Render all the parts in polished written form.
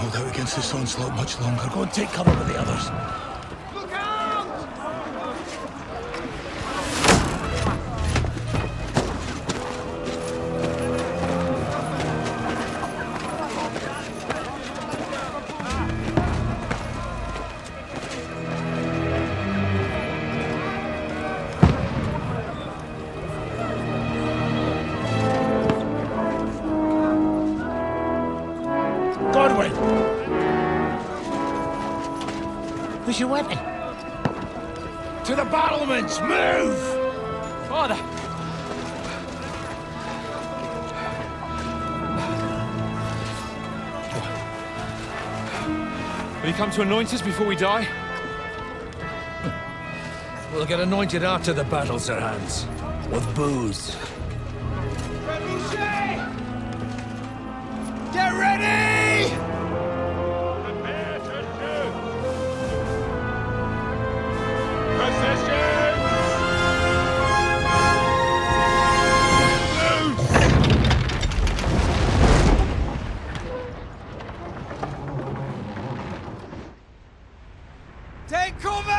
hold out against this onslaught much longer. Go and take cover with the others. Look out! Godwin! Where's your weapon? To the battlements! Move! Father! Will you come to anoint us before we die? We'll get anointed after the battles are hands. With booze. Get ready! Prepare to shoot! Positions! Take cover!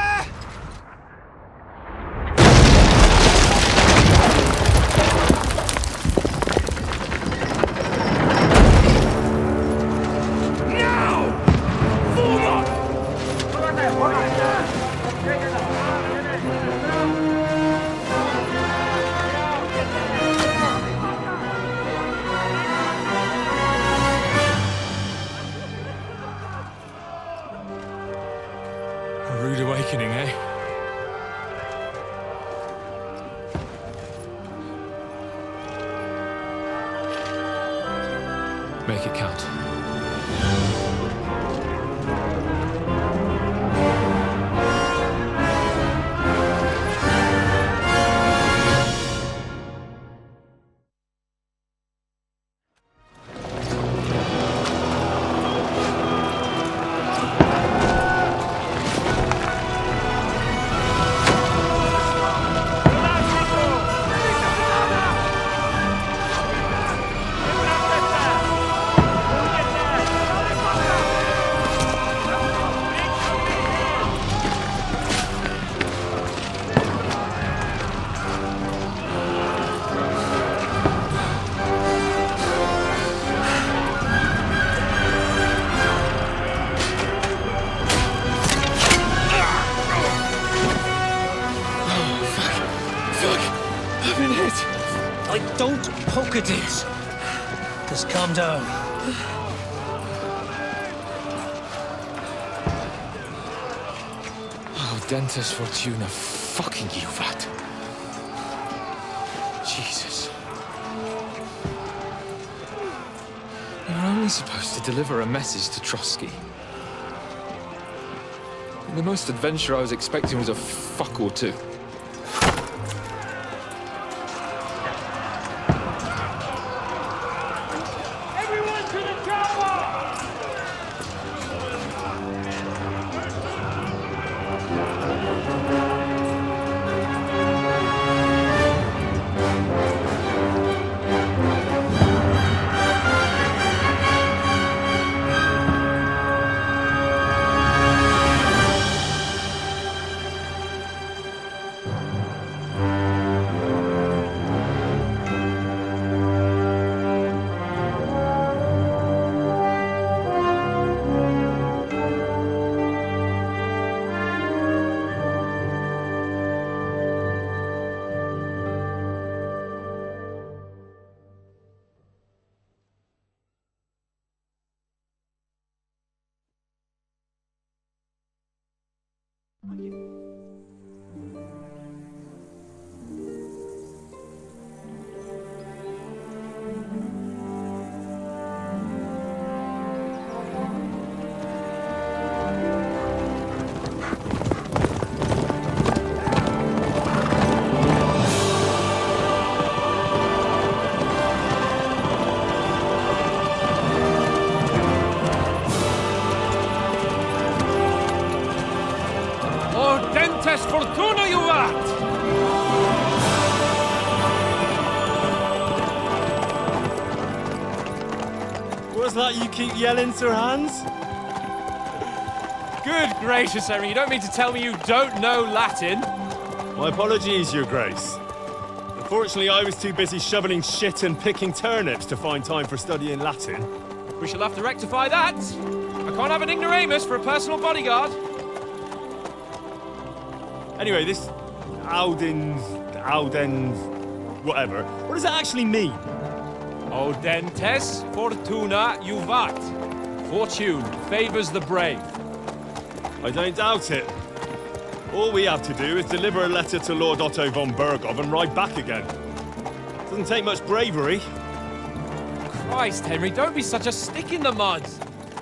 A rude awakening, eh? Make it count. Like, don't poke at it. Just calm down. Oh, Dentes Fortuna, fucking Juvat. Jesus. You're only supposed to deliver a message to Trotsky. The most adventure I was expecting was a fuck or two. Everyone to the chopper! that you keep yelling, Sir Hans? Good gracious, Henry, you don't mean to tell me you don't know Latin? My apologies, Your Grace. Unfortunately, I was too busy shoveling shit and picking turnips to find time for studying Latin. We shall have to rectify that. I can't have an ignoramus for a personal bodyguard. Anyway, this Audens, whatever. What does it actually mean? Audentes fortuna juvat. Fortune favors the brave. I don't doubt it. All we have to do is deliver a letter to Lord Otto von Bergov and ride back again. Doesn't take much bravery. Christ, Henry, don't be such a stick in the mud.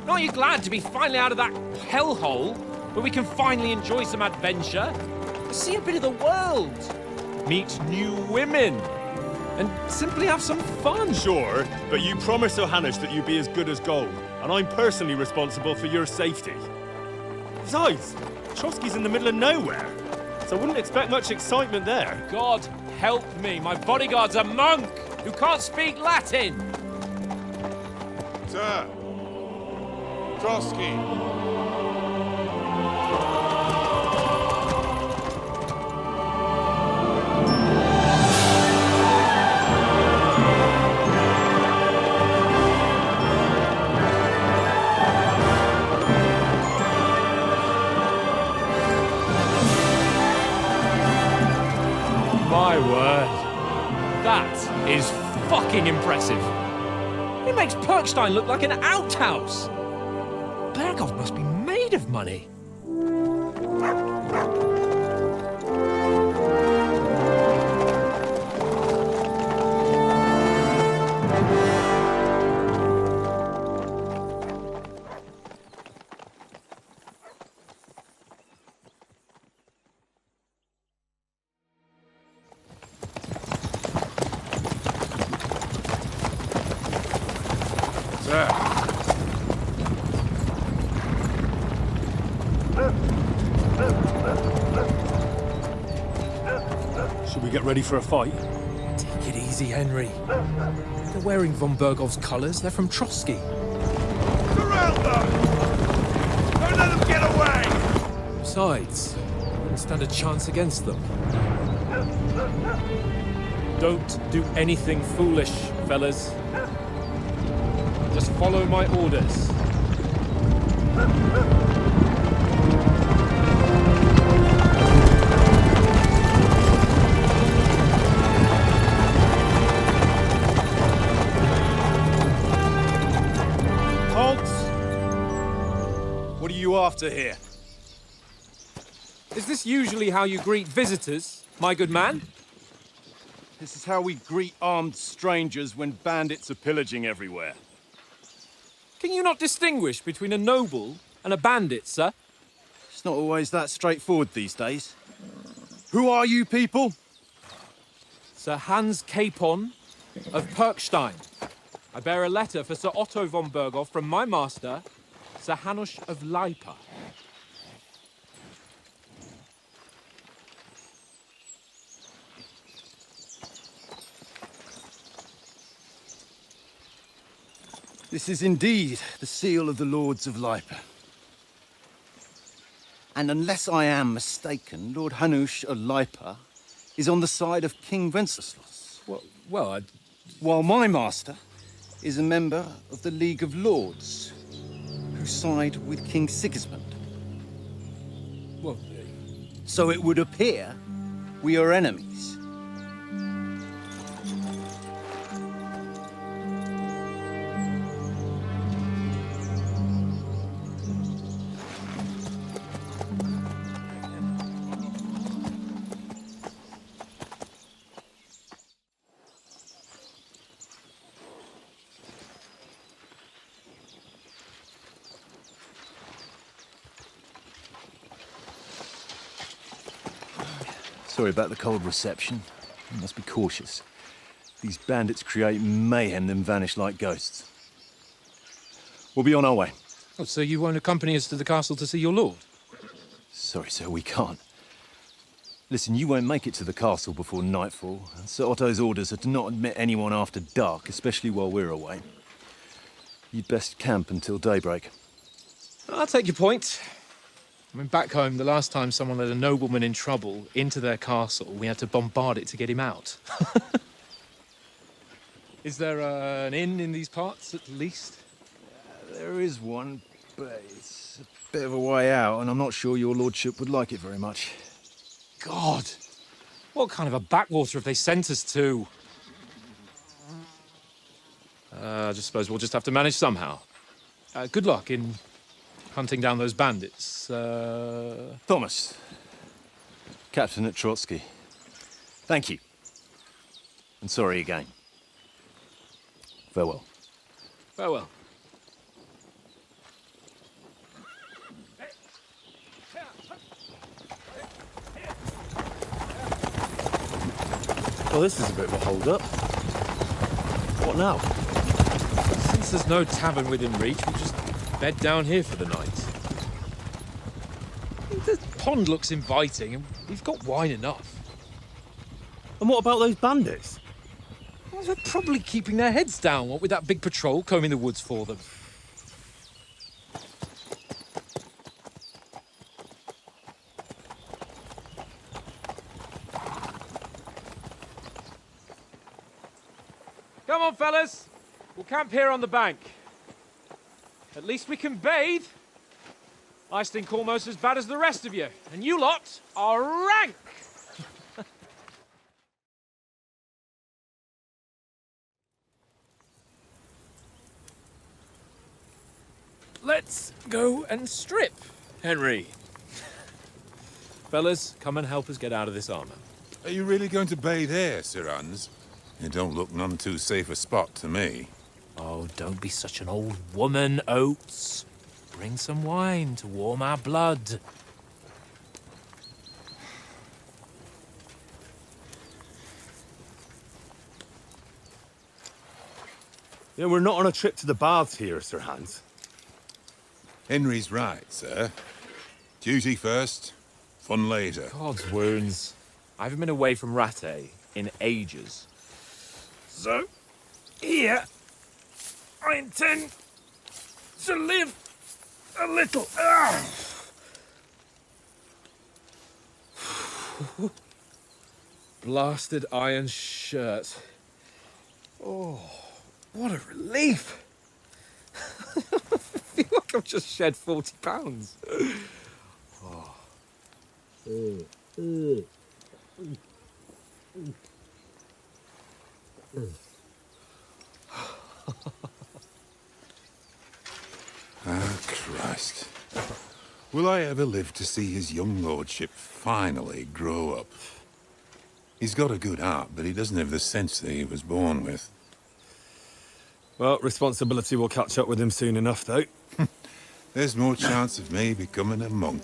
Aren't you glad to be finally out of that hellhole where we can finally enjoy some adventure? See a bit of the world, meet new women, and simply have some fun. Sure, but you promised Johannes that you'd be as good as gold, and I'm personally responsible for your safety. Besides, Trotsky's in the middle of nowhere, so I wouldn't expect much excitement there. God help me, my bodyguard's a monk who can't speak Latin. Sir. Trotsky. My word. That is fucking impressive. It makes Perkstein look like an outhouse. Bergov must be made of money. Should we get ready for a fight? Take it easy, Henry. They're wearing von Bergov's colours. They're from Trotsky. Surround them! Don't let them get away! Besides, I wouldn't stand a chance against them. Don't do anything foolish, fellas. Just follow my orders. What are you after here? Is this usually how you greet visitors, my good man? This is how we greet armed strangers when bandits are pillaging everywhere. Can you not distinguish between a noble and a bandit, sir? It's not always that straightforward these days. Who are you people? Sir Hans Capon of Perkstein. I bear a letter for Sir Otto von Bergov from my master, Sir Hanush of Lipa. This is indeed the seal of the Lords of Lipa. And unless I am mistaken, Lord Hanush of Lipa is on the side of King Wenceslas. Well, While my master is a member of the League of Lords, who side with King Sigismund. well, So it would appear we are enemies. Sorry about the cold reception. You must be cautious. These bandits create mayhem, then vanish like ghosts. We'll be on our way. oh, so you won't accompany us to the castle to see your lord? Sorry, sir, we can't. Listen, you won't make it to the castle before nightfall. Sir Otto's orders are to not admit anyone after dark, especially while we're away. you'd best camp until daybreak. I'll take your point. I mean, back home, the last time someone let a nobleman in trouble into their castle, we had to bombard it to get him out. Is there an inn in these parts, at least? There is one, but it's a bit of a way out, and I'm not sure your lordship would like it very much. God! What kind of a backwater have they sent us to? I just suppose we'll just have to manage somehow. Good luck in hunting down those bandits. Thomas, Captain at Trotsky. Thank you. And sorry again. Farewell. Farewell. Well, this is a bit of a hold-up. What now? Since there's no tavern within reach, we'll just bed down here for the night. The pond looks inviting, and we've got wine enough. And what about those bandits? Well, they're probably keeping their heads down, what with that big patrol combing the woods for them. Come on, fellas. We'll camp here on the bank. At least we can bathe. I stink almost as bad as the rest of you, and you lot are rank! Let's go and strip, Henry. Fellas, come and help us get out of this armor. Are you really going to bathe here, Sir Hans? It don't look none too safe a spot to me. Oh, don't be such an old woman, Oates. Bring some wine to warm our blood. Yeah, we're not on a trip to the baths here, Sir Hans. Henry's right, sir. Duty first, fun later. God's wounds. I haven't been away from Rattay in ages. So, here, I intend to live a little. Blasted iron shirt. Oh, what a relief. I feel like I've just shed 40 pounds. Ah, Christ. Will I ever live to see his young lordship finally grow up? He's got a good heart, but he doesn't have the sense that he was born with. Well, responsibility will catch up with him soon enough, though. There's more chance of me becoming a monk.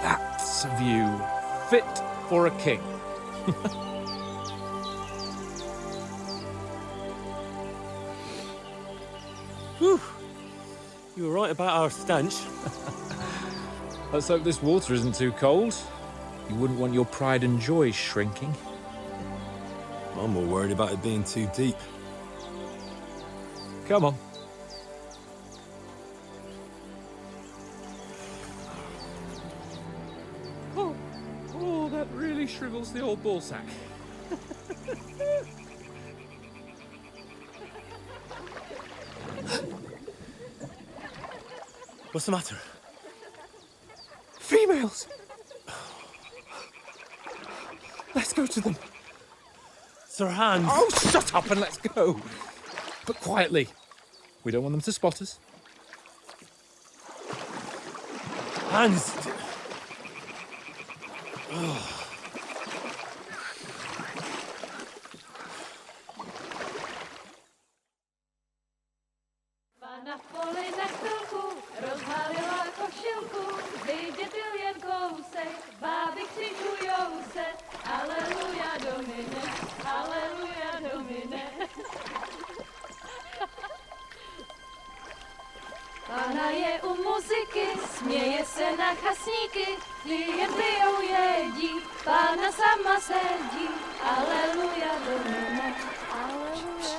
That's a view fit for a king. Whew. You were right about our stench. Let's hope this water isn't too cold. You wouldn't want your pride and joy shrinking. I'm more worried about it being too deep. Come on. Oh, that really shrivels the old ballsack. What's the matter? Females! Let's go to them. Sir Hans! Oh, shut up and let's go. But quietly. We don't want them to spot us. Hans! Na poli na chvilku rozhalila košilku, vydětil jen kousek, báby křičujou se, aleluja domine, aleluja domine. Pana je u muzyky, směje se na chasníky, klient pijou jedí, Pána sama sedí, aleluja, domine, aleluja.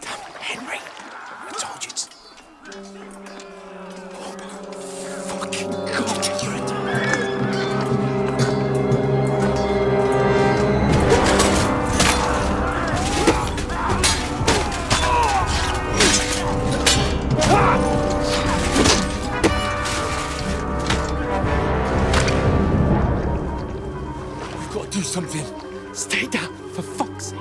Damn it, Henry! I told you it's... Oh, fucking God, you're a... We've got to do something. Stay down, for fuck's sake.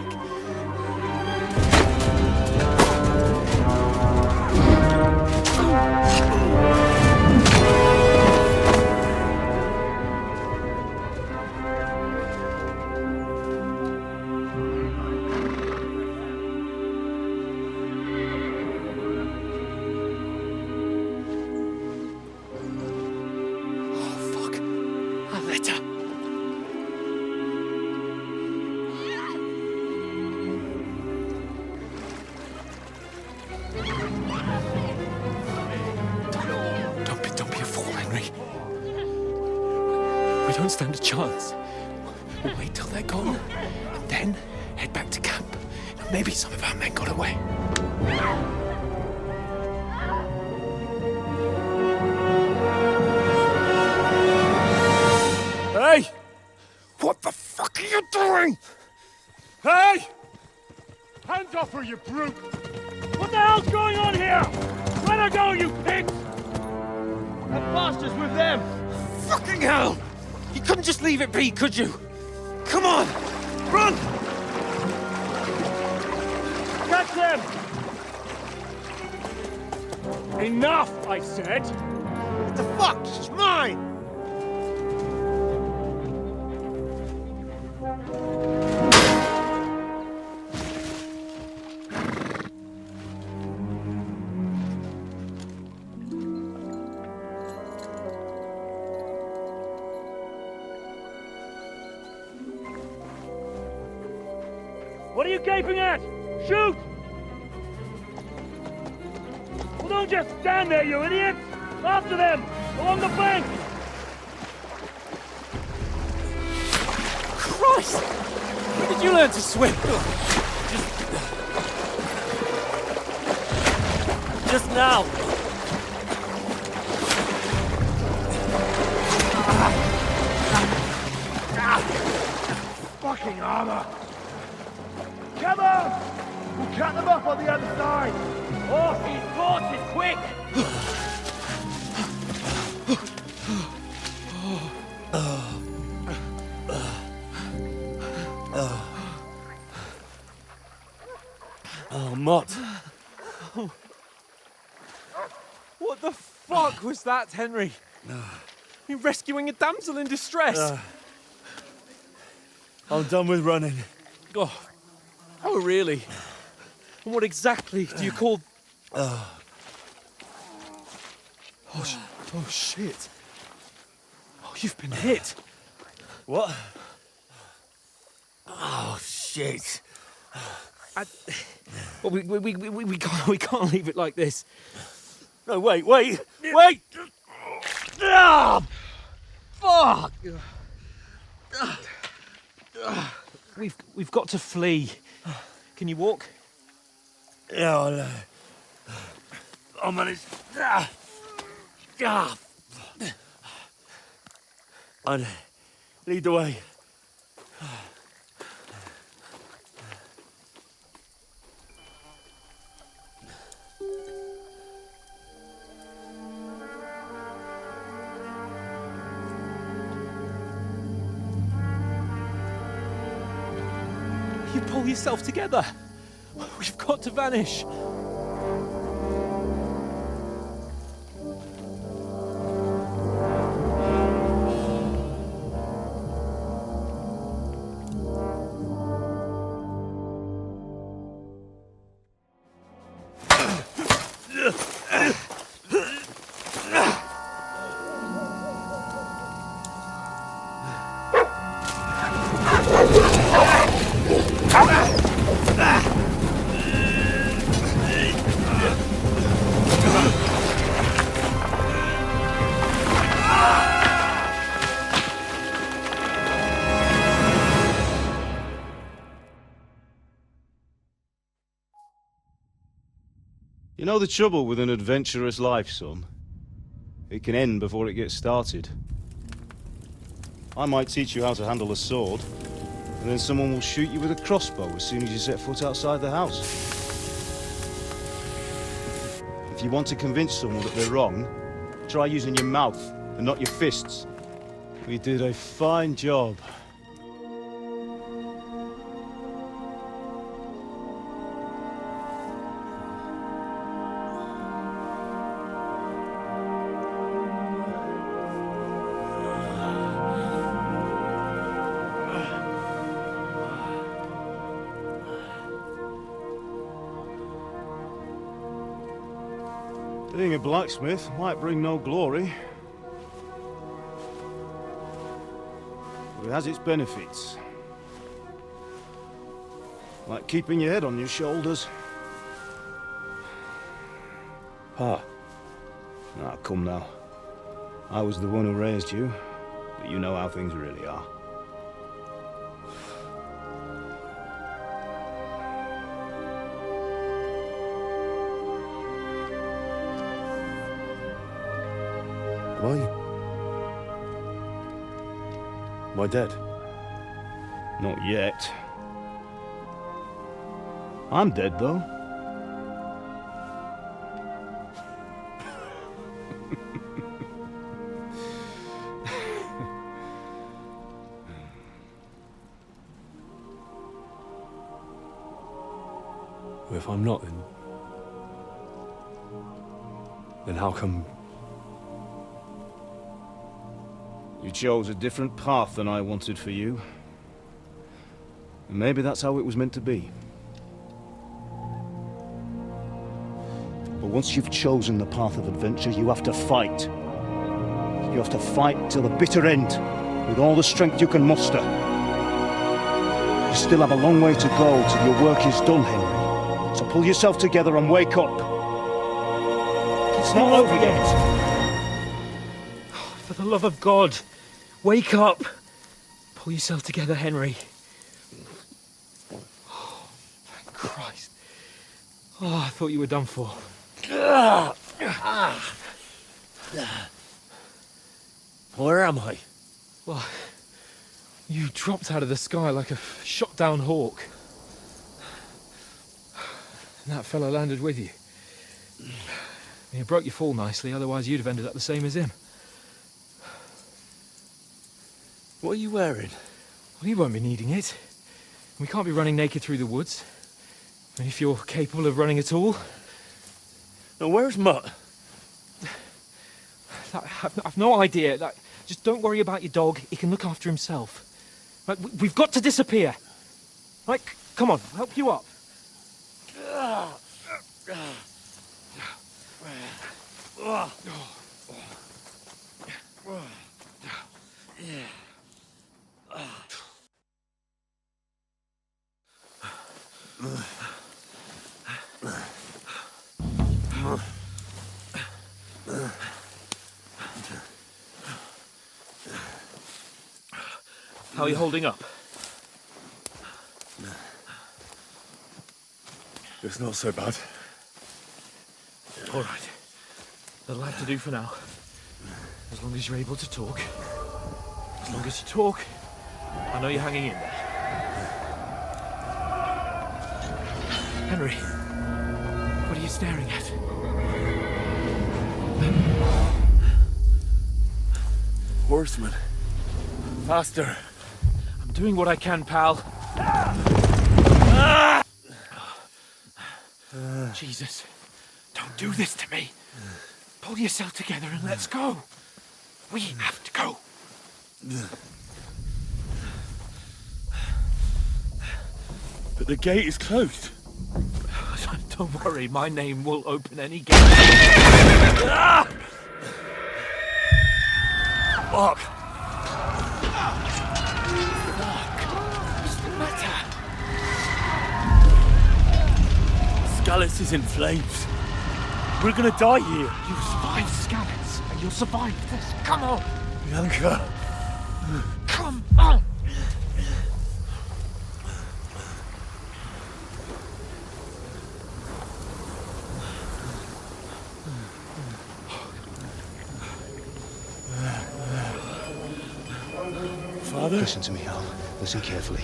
Oh, fuck. A letter. Don't be a fool, Henry. We don't stand a chance. We'll wait till they're gone, and then head back to camp. Maybe some of our men got away. Hey! What the fuck are you doing? Hey! Hands off her, you brute! What the hell's going on here? Let her go, you pigs! That bastard's with them! Fucking hell! You couldn't just leave it be, could you? Come on! Run! Catch them! Enough, I said! What the fuck? She's mine! What are you gaping at? Shoot! Well, don't just stand there, you idiots! After them! Along the bank! Christ! When did you learn to swim? Just now! Fucking armor! Come on! We'll cut them off on the other side! Off his horses, quick! Oh, Mott. What the fuck was that, Henry? You rescuing a damsel in distress? I'm done with running. Oh, really? And what exactly do you call... Oh, shit. Oh, you've been hit. What? Oh, shit. Well, we can't leave it like this. No, wait! Ah, fuck! We've got to flee. Can you walk? Yeah, I'll manage. I'd lead the way. You pull yourself together. We've got to vanish. You know the trouble with an adventurous life, son? It can end before it gets started. I might teach you how to handle a sword, and then someone will shoot you with a crossbow as soon as you set foot outside the house. If you want to convince someone that they're wrong, try using your mouth and not your fists. We did a fine job. Being a blacksmith might bring no glory, but it has its benefits. Like keeping your head on your shoulders. Pa. Ah, come now. I was the one who raised you, but you know how things really are. Am I dead? Not yet. I'm dead, though. Well, if I'm not, then how come... You chose a different path than I wanted for you. And maybe that's how it was meant to be. But once you've chosen the path of adventure, you have to fight. You have to fight till the bitter end, with all the strength you can muster. You still have a long way to go till your work is done, Henry. So pull yourself together and wake up. It's not over yet. For the love of God, wake up! Pull yourself together, Henry. Oh, thank Christ. Oh, I thought you were done for. Where am I? Well, you dropped out of the sky like a shot-down hawk. And that fellow landed with you. You broke your fall nicely, otherwise you'd have ended up the same as him. What are you wearing? Well, you won't be needing it. We can't be running naked through the woods. I mean, if you're capable of running at all. Now, where's Mutt? I've no idea. Just don't worry about your dog. He can look after himself. Right, we've got to disappear. Right, come on, I'll help you up. How are you holding up? It's not so bad. All right. That'll have to do for now. As long as you're able to talk. As long as you talk, I know you're hanging in there. Henry, what are you staring at? Horseman. Faster. I'm doing what I can, pal. Jesus, don't do this to me. Pull yourself together and let's go. We have to go. But the gate is closed. Don't worry, my name will open any gate. Fuck. What's the matter? Scallis is in flames. We're gonna die here. You survived Scallis, and you'll survive this. Come on. Bianca. Come on. Father? Listen to me, Hal. Listen carefully.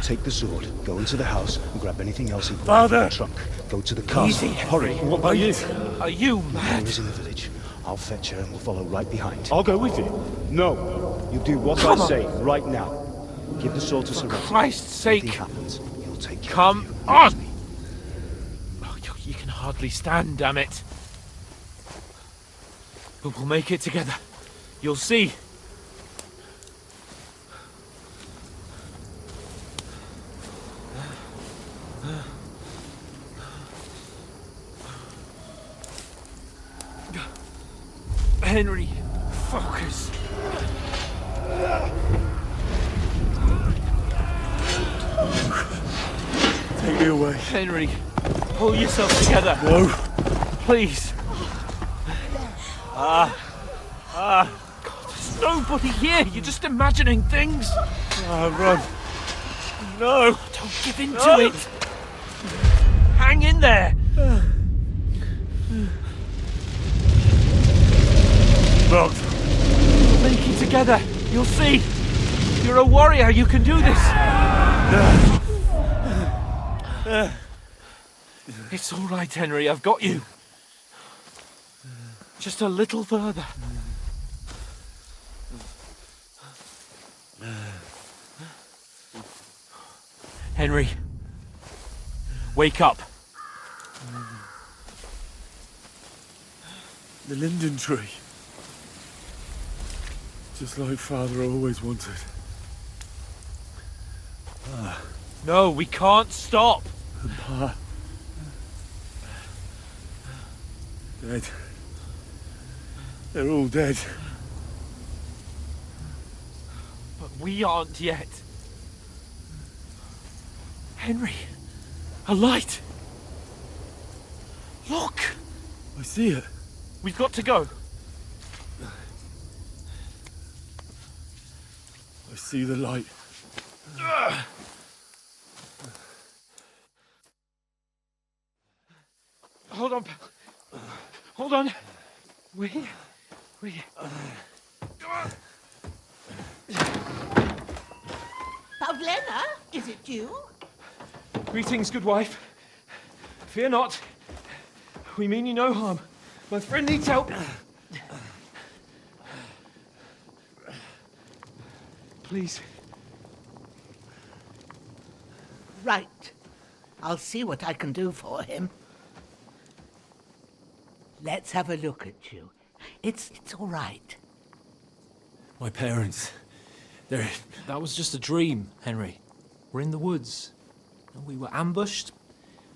Take the sword, go into the house, and grab anything else in the trunk. Go to the castle. Easy, Hurry. Henry. What are you? Are you mad? Mother is in the village. I'll fetch her and we'll follow right behind. I'll go with you. No. You do what Come I on. say right now. Give the sword to Sir For Roger. Christ's sake. If anything happens, he'll take care Come of you. on! Oh, you can hardly stand, damn it. But we'll make it together. You'll see. Henry, focus. Take me away. Henry, pull yourself together. No. Please. God, there's nobody here. You're just imagining things. Run. No. Don't give in to it. Hang in there. Look. We'll make it together. You'll see. You're a warrior. You can do this. It's all right, Henry. I've got you. Just a little further. Henry, wake up. The linden tree. Just like Father always wanted. No, we can't stop. Pa. Dead. They're all dead. But we aren't yet. Henry, a light. Look, I see it. we've got to go. I see the light. Hold on, pal. Hold on. We're here. Pavlena, is it you? Greetings, good wife. Fear not. We mean you no harm. My friend needs help. Please. Right. I'll see what I can do for him. Let's have a look at you. It's all right. My parents. That was just a dream, Henry. We're in the woods. We were ambushed,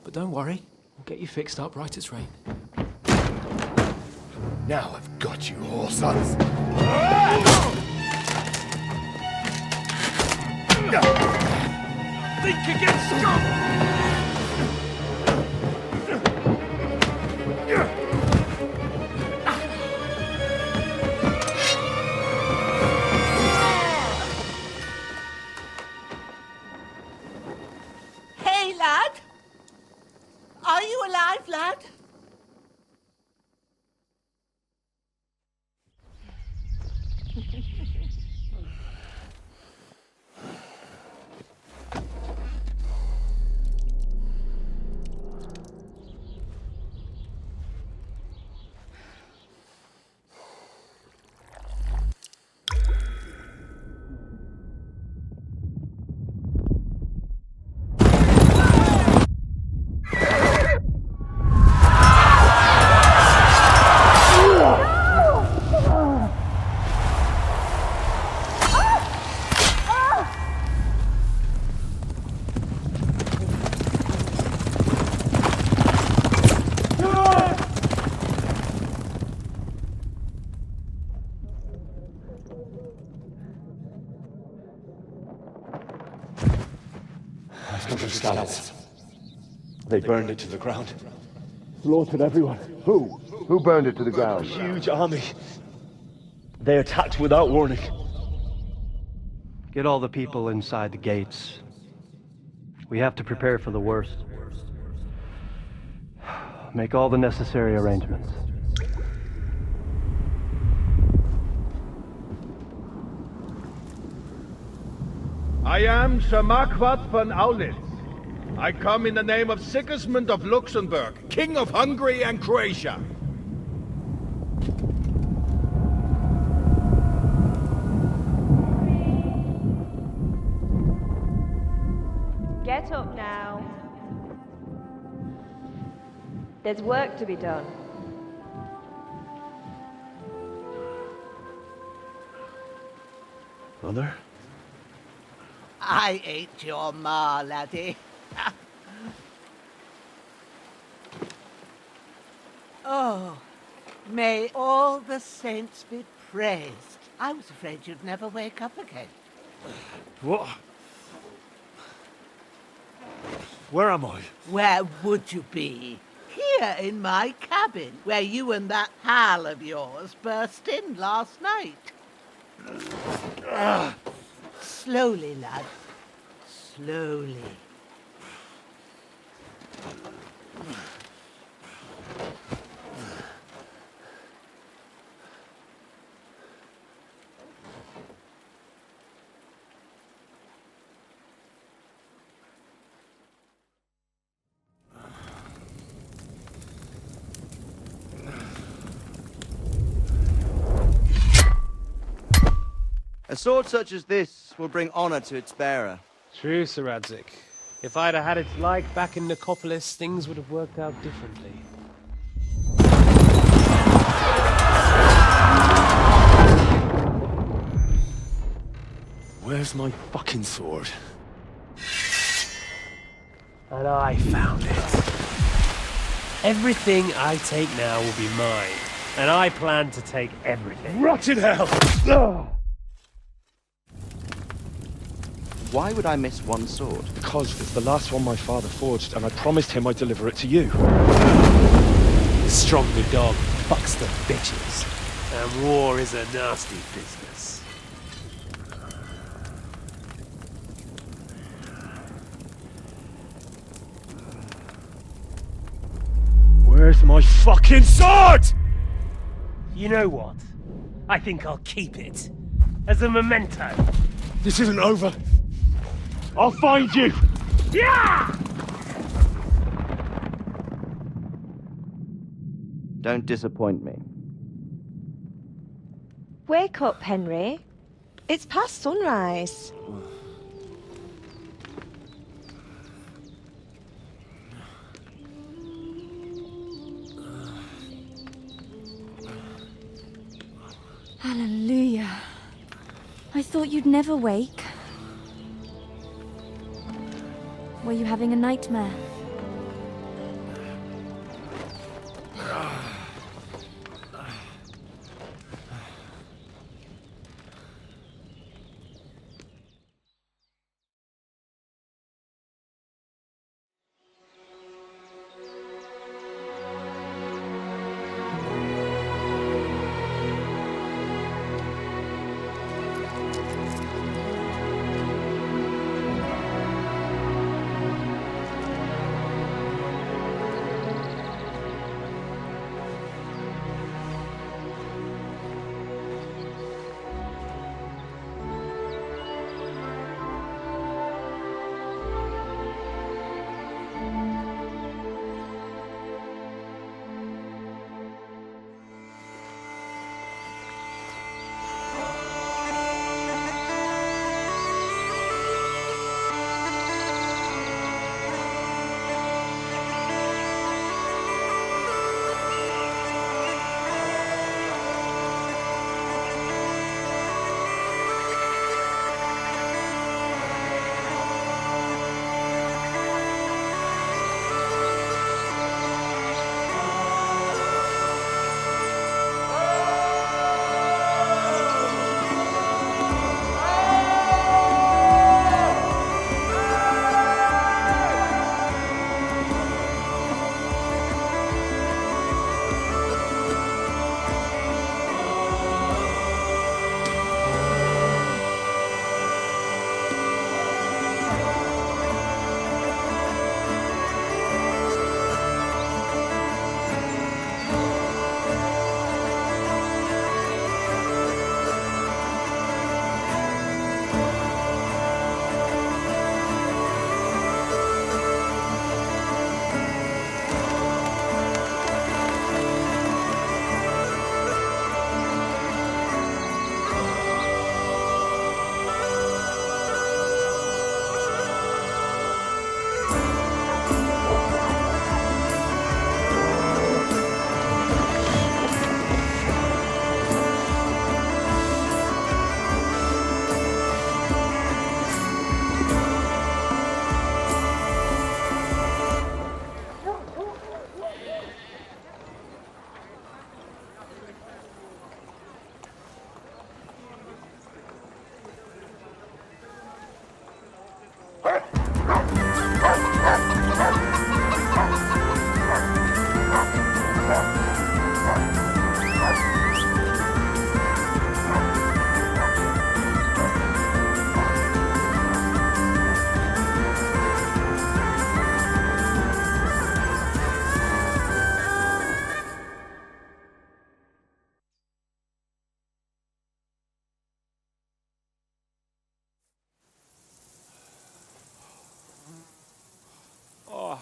but don't worry. We'll get you fixed up right as rain. Now I've got you, whore sons. Think again, scum! Hey, lad! Are you alive, lad? They burned it to the ground. Slaughtered everyone. Who? Who burned it to the ground? Huge army. They attacked without warning. Get all the people inside the gates. We have to prepare for the worst. Make all the necessary arrangements. I am Sir Marquardt von Aulitz. I come in the name of Sigismund of Luxembourg, King of Hungary and Croatia. Get up now. There's work to be done. Mother? I ain't your ma, laddie. Oh, may all the saints be praised. I was afraid you'd never wake up again. What? Where am I? Where would you be? Here in my cabin, where you and that pal of yours burst in last night. Slowly, lad. Slowly. A sword such as this will bring honor to its bearer. True, Sir Radzik. If I'd have had its like back in Nicopolis, things would have worked out differently. Where's my fucking sword? And I found it. Everything I take now will be mine, and I plan to take everything. Rot in hell! Why would I miss one sword? Because it's the last one my father forged, and I promised him I'd deliver it to you. The stronger dog fucks the bitches, and war is a nasty business. Where's my fucking sword? You know what? I think I'll keep it. As a memento. This isn't over. I'll find you! Yeah! Don't disappoint me. Wake up, Henry. It's past sunrise. Hallelujah. I thought you'd never wake. Were you having a nightmare?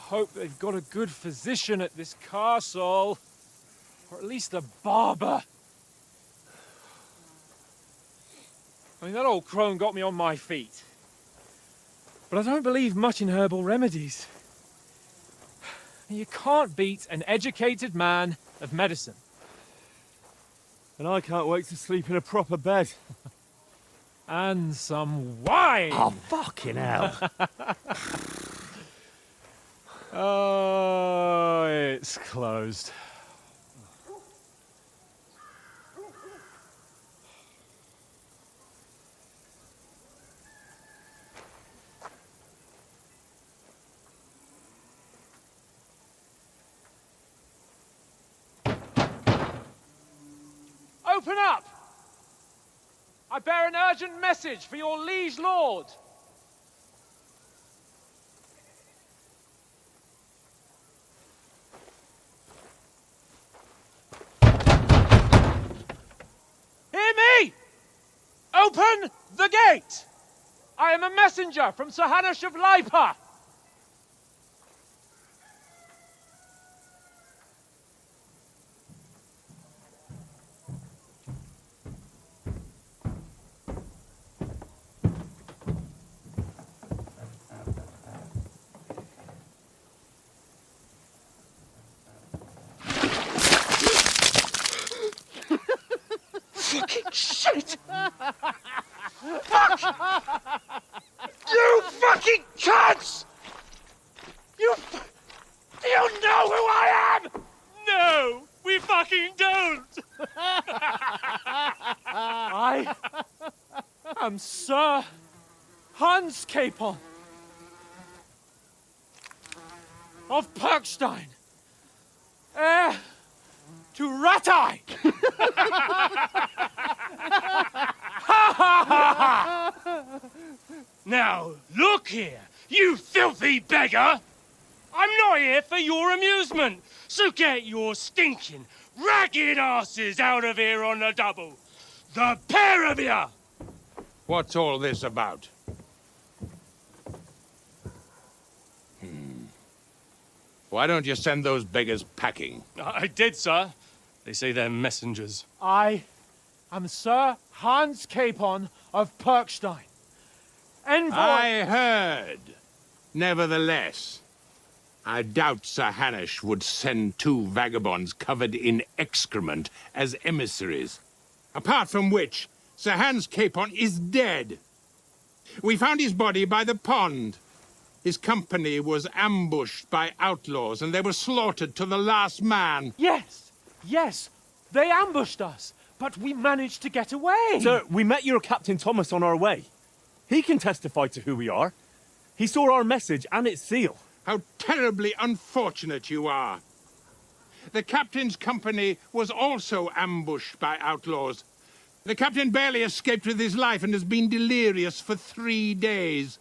hope they've got a good physician at this castle. Or at least a barber. I mean, that old crone got me on my feet. But I don't believe much in herbal remedies. You can't beat an educated man of medicine. And I can't wait to sleep in a proper bed. And some wine! Oh, fucking hell. Oh, it's closed. Open up! I bear an urgent message for your liege lord. Hear me! Open the gate! I am a messenger from Sir Hanush of Lipa. Fucking shit! Fuck! You fucking cunts! You know who I am? No, we fucking don't! I am Sir Hans Capon of Perkstein, heir to Ratai! Now, look here, you filthy beggar! I'm not here for your amusement, so get your stinking, ragged asses out of here on the double. The pair of you! What's all this about? Why don't you send those beggars packing? I did, sir. They say they're messengers. I am Sir Hans Capon of Perkstein. Envoy... I heard. Nevertheless, I doubt Sir Hanush would send two vagabonds covered in excrement as emissaries. Apart from which, Sir Hans Capon is dead. We found his body by the pond. His company was ambushed by outlaws, and they were slaughtered to the last man. Yes, yes, they ambushed us, but we managed to get away. Sir, we met your Captain Thomas on our way. He can testify to who we are. He saw our message and its seal. How terribly unfortunate you are. The captain's company was also ambushed by outlaws. The captain barely escaped with his life and has been delirious for 3 days.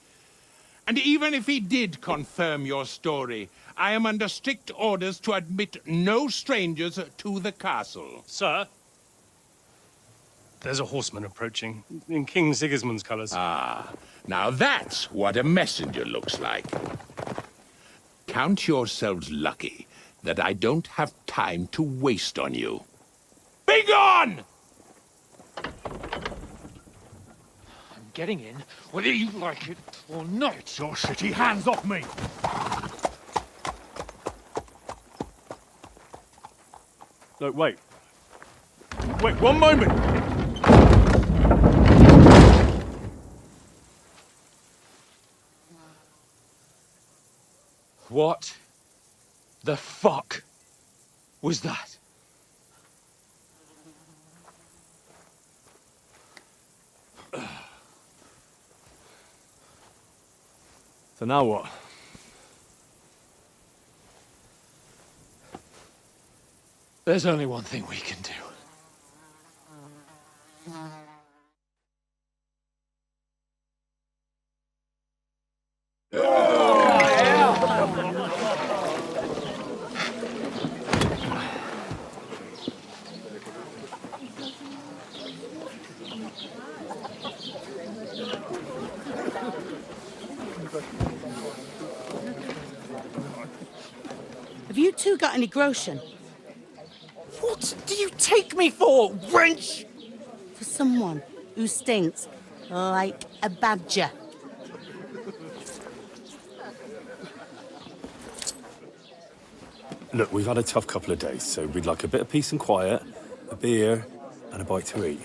And even if he did confirm your story, I am under strict orders to admit no strangers to the castle. Sir, there's a horseman approaching in King Sigismund's colours. Ah, now that's what a messenger looks like. Count yourselves lucky that I don't have time to waste on you. Be gone! I'm getting in, whether you like it or not. Your shitty hands off me! No, wait. Wait, one moment! What the fuck was that? So now what? There's only one thing we can do. you got any groschen? What do you take me for, wench? For someone who stinks like a badger. Look, we've had a tough couple of days, so we'd like a bit of peace and quiet, a beer, and a bite to eat.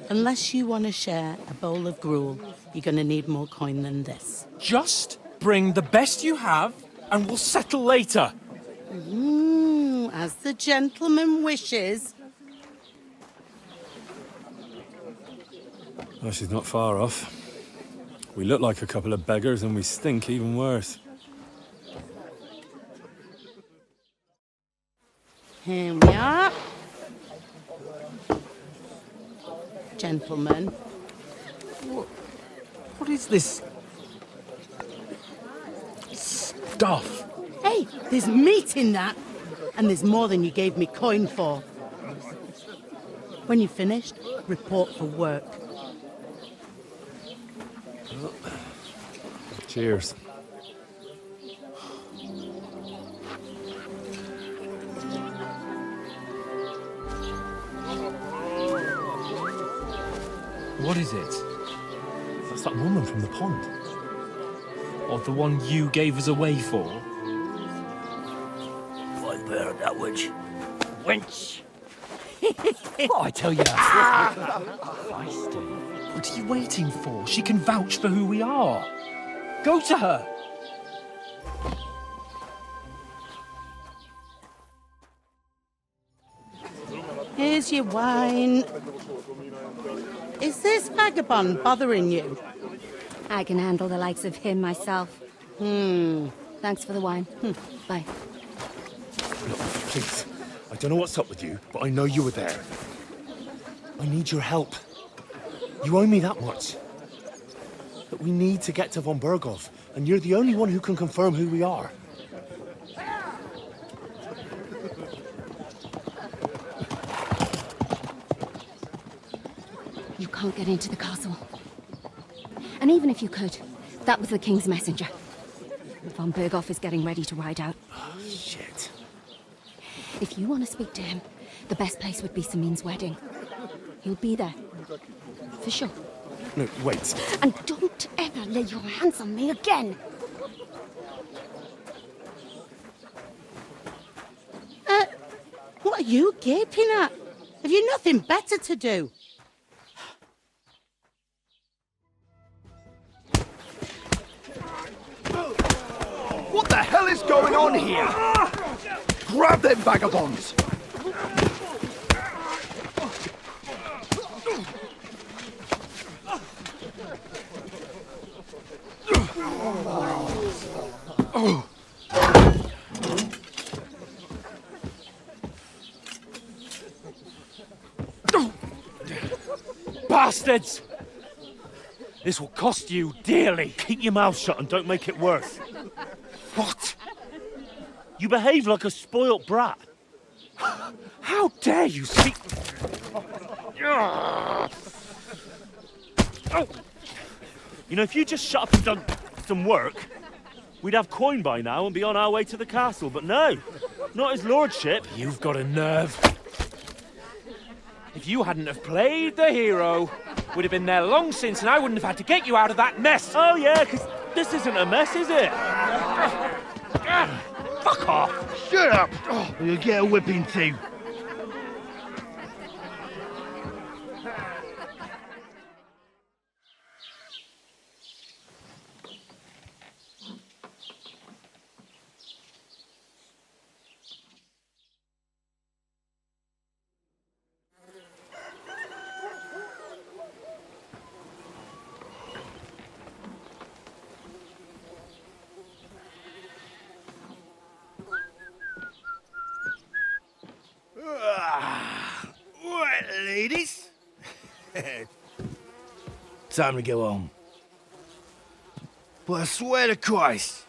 Unless you want to share a bowl of gruel, you're going to need more coin than this. Just bring the best you have, and we'll settle later. As the gentleman wishes. Well, she's not far off. We look like a couple of beggars, and we stink even worse. Here we are. Gentlemen. What is this stuff? Hey, there's meat in that. And there's more than you gave me coin for. When you're finished, report for work. Cheers. What is it? That's that woman from the pond. Or the one you gave us away for? I bear that witch. Wench! What I tell you? What are you waiting for? She can vouch for who we are. Go to her. Here's your wine. Is this vagabond bothering you? I can handle the likes of him myself. Thanks for the wine. Bye. Look, please. I don't know what's up with you, but I know you were there. I need your help. You owe me that much. But we need to get to von Berghoff, and you're the only one who can confirm who we are. You can't get into the castle. And even if you could, that was the king's messenger. Von Berghoff is getting ready to ride out. Oh, shit. If you want to speak to him, the best place would be Samin's wedding. He'll be there. For sure. No, wait. And don't ever lay your hands on me again! What are you gaping at? Have you nothing better to do? What the hell is going on here? Grab them vagabonds! Bastards! This will cost you dearly. Keep your mouth shut and don't make it worse. What? You behave like a spoilt brat. How dare you speak... You know, if you just shut up and done some work, we'd have coin by now and be on our way to the castle, but no, not his lordship. You've got a nerve. If you hadn't have played the hero, we'd have been there long since and I wouldn't have had to get you out of that mess. Oh yeah, because this isn't a mess, is it? Fuck off. Shut up! Or you'll get a whipping too. Right, ladies. Time to go home. But I swear to Christ,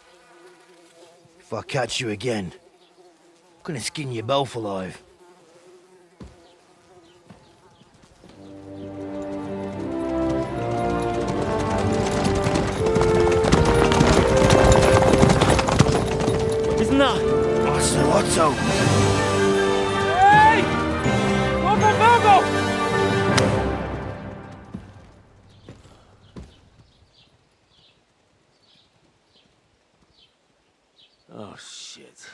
if I catch you again, I'm gonna skin you both alive. Isn't that... I Otto, Otto! Hey! Lord von Berghoff! Oh, shit.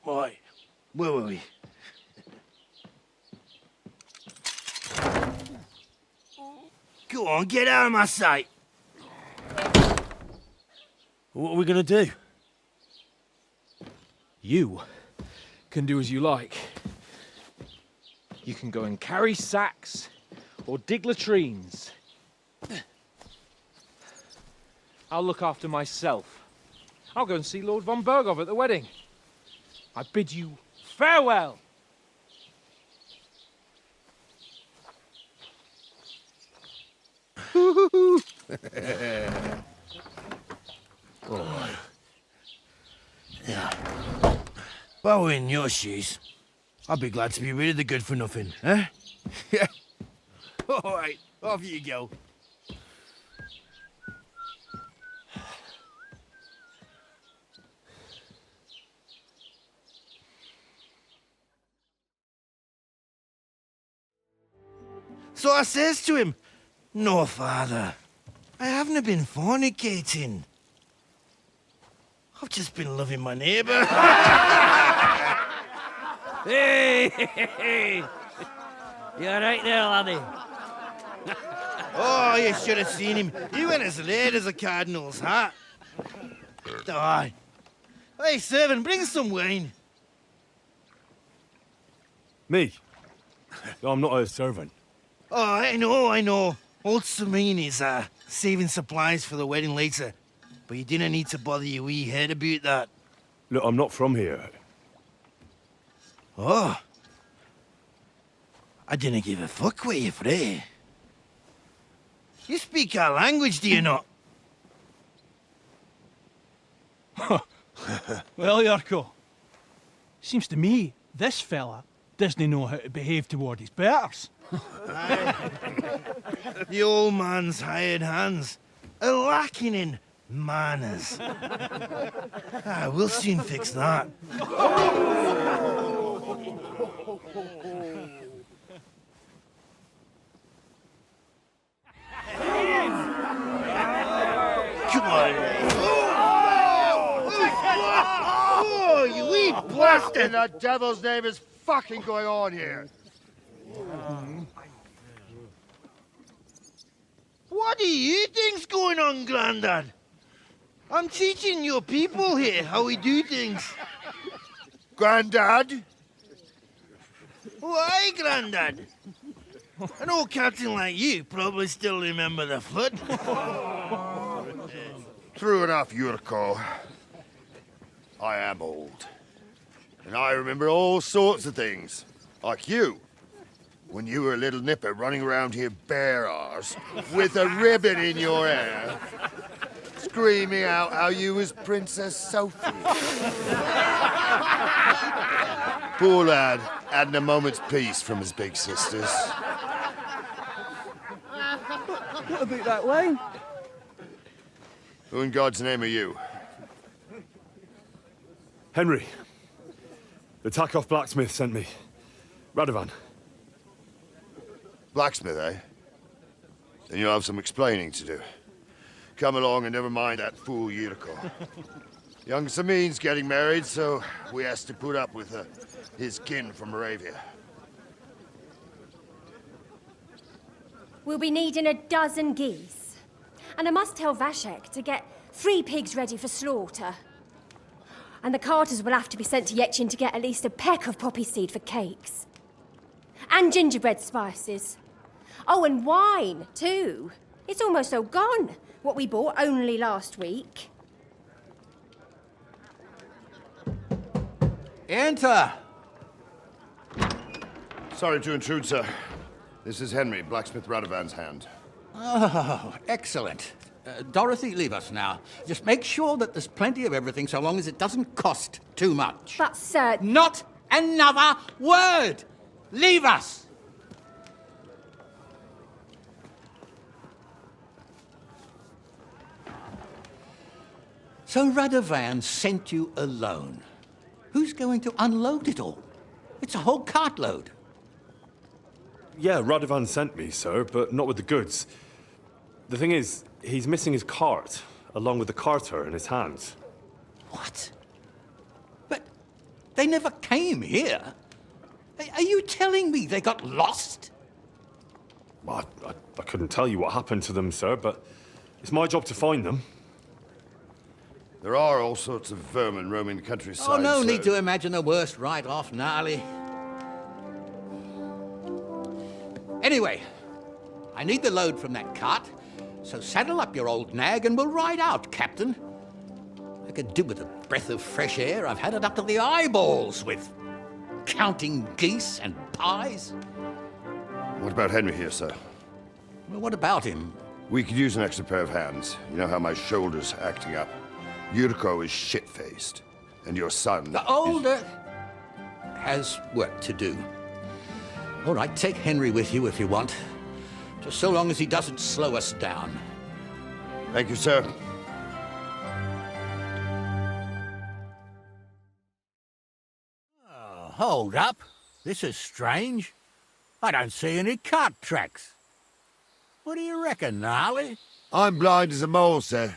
Right, where were we? Go on, get out of my sight! What are we gonna do? You can do as you like. You can go and carry sacks or dig latrines. I'll look after myself. I'll go and see Lord von Berghoff at the wedding. I bid you farewell. Oh. Yeah. If I were in your shoes, I'd be glad to be rid of the good-for-nothing, eh? Yeah. All right, off you go. So I says to him, "No, father, I haven't been fornicating. I've just been loving my neighbour." Hey! You alright there, laddie? Oh, you should have seen him. He went as late as a cardinal's hat. Aye. Hey, servant, bring some wine. Me? I'm not a servant. Oh, I know. Old Samin is saving supplies for the wedding later. But you didn't need to bother your wee head about that. Look, I'm not from here. Oh. I didn't give a fuck where you're from. You speak our language, do you not? Well, Yarko, seems to me this fella doesn't know how to behave toward his betters. The old man's hired hands are lacking in manners. We'll soon fix that. Come on. Oh, you wee blasted! What in the devil's name is fucking going on here? What do you think's going on, Grandad? I'm teaching your people here how we do things. Grandad? Why, Grandad? An old captain like you probably still remember the flood. True enough, Yurko. I am old. And I remember all sorts of things. Like you. When you were a little nipper running around here bare arse, with a ribbon in your hair, screaming out how you was Princess Sophie. Poor lad, hadn't a moment's peace from his big sisters. What about that wine? Who in God's name are you? Henry. The Takoff blacksmith sent me. Radovan. Blacksmith, eh? Then you'll have some explaining to do. Come along and never mind that fool Yurko. Young Samin's getting married, so we has to put up with his kin from Moravia. We'll be needing a dozen geese. And I must tell Vashek to get 3 pigs ready for slaughter. And the carters will have to be sent to Yechin to get at least a peck of poppy seed for cakes. And gingerbread spices. Oh, and wine, too. It's almost all gone, what we bought only last week. Enter! Sorry to intrude, sir. This is Henry, blacksmith Radovan's hand. Oh, excellent. Dorothy, leave us now. Just make sure that there's plenty of everything so long as it doesn't cost too much. But, sir... Not another word! Leave us! So Radovan sent you alone. Who's going to unload it all? It's a whole cartload. Yeah, Radovan sent me, sir, but not with the goods. The thing is, he's missing his cart, along with the carter in his hands. What? But they never came here. Are you telling me they got lost? I couldn't tell you what happened to them, sir, but it's my job to find them. There are all sorts of vermin roaming the countryside. Oh, no so... need to imagine the worst right off, gnarly. Anyway, I need the load from that cart, so saddle up your old nag and we'll ride out, Captain. I could do with a breath of fresh air. I've had it up to the eyeballs with counting geese and pies. What about Henry here, sir? Well, what about him? We could use an extra pair of hands. You know how my shoulder's acting up. Yurko is shit-faced, and your son... The older has work to do. All right, take Henry with you if you want. Just so long as he doesn't slow us down. Thank you, sir. Oh, hold up. This is strange. I don't see any cart tracks. What do you reckon, Gnarly? I'm blind as a mole, sir.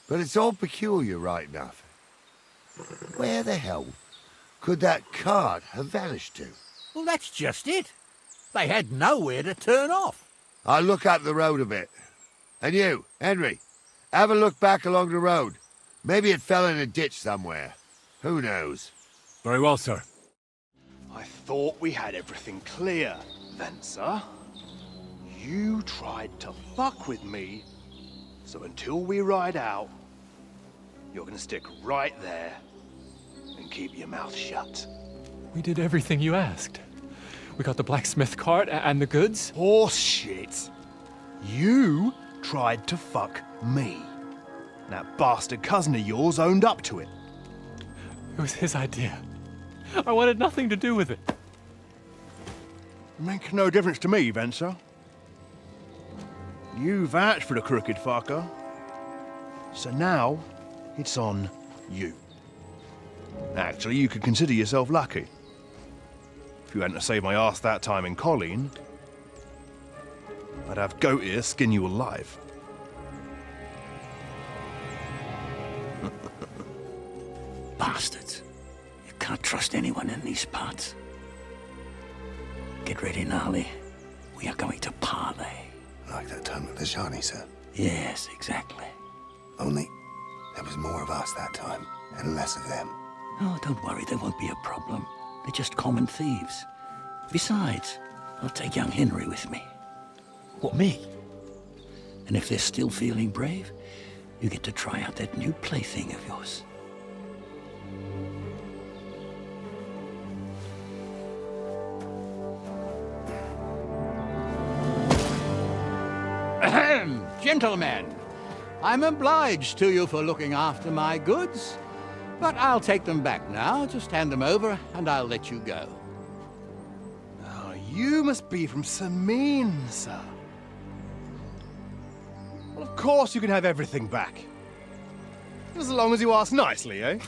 But it's all peculiar, right enough. Where the hell could that cart have vanished to? Well, that's just it. They had nowhere to turn off. I'll look up the road a bit. And you, Henry, have a look back along the road. Maybe it fell in a ditch somewhere. Who knows? Very well, sir. I thought we had everything clear, then, sir. You tried to fuck with me, so until we ride out, you're gonna stick right there and keep your mouth shut. We did everything you asked. We got the blacksmith cart and the goods. Horse shit. You tried to fuck me. That bastard cousin of yours owned up to it. It was his idea. I wanted nothing to do with it. Make no difference to me, Venser. You vouched for the crooked fucker. So now, it's on you. Actually, you could consider yourself lucky. If you hadn't saved my ass that time in Colleen, I'd have goat ear skin you alive. Bastards. You can't trust anyone in these parts. Get ready, Gnarly. We are going to parley. Like that time with the Shani, sir? Yes, exactly. Only there was more of us that time, and less of them. Oh, don't worry, there won't be a problem. They're just common thieves. Besides, I'll take young Henry with me. What, me? And if they're still feeling brave, you get to try out that new plaything of yours. Ahem, gentlemen. I'm obliged to you for looking after my goods, but I'll take them back now. Just hand them over, and I'll let you go. Oh, you must be from Samin, sir. Well, of course you can have everything back. As long as you ask nicely, eh?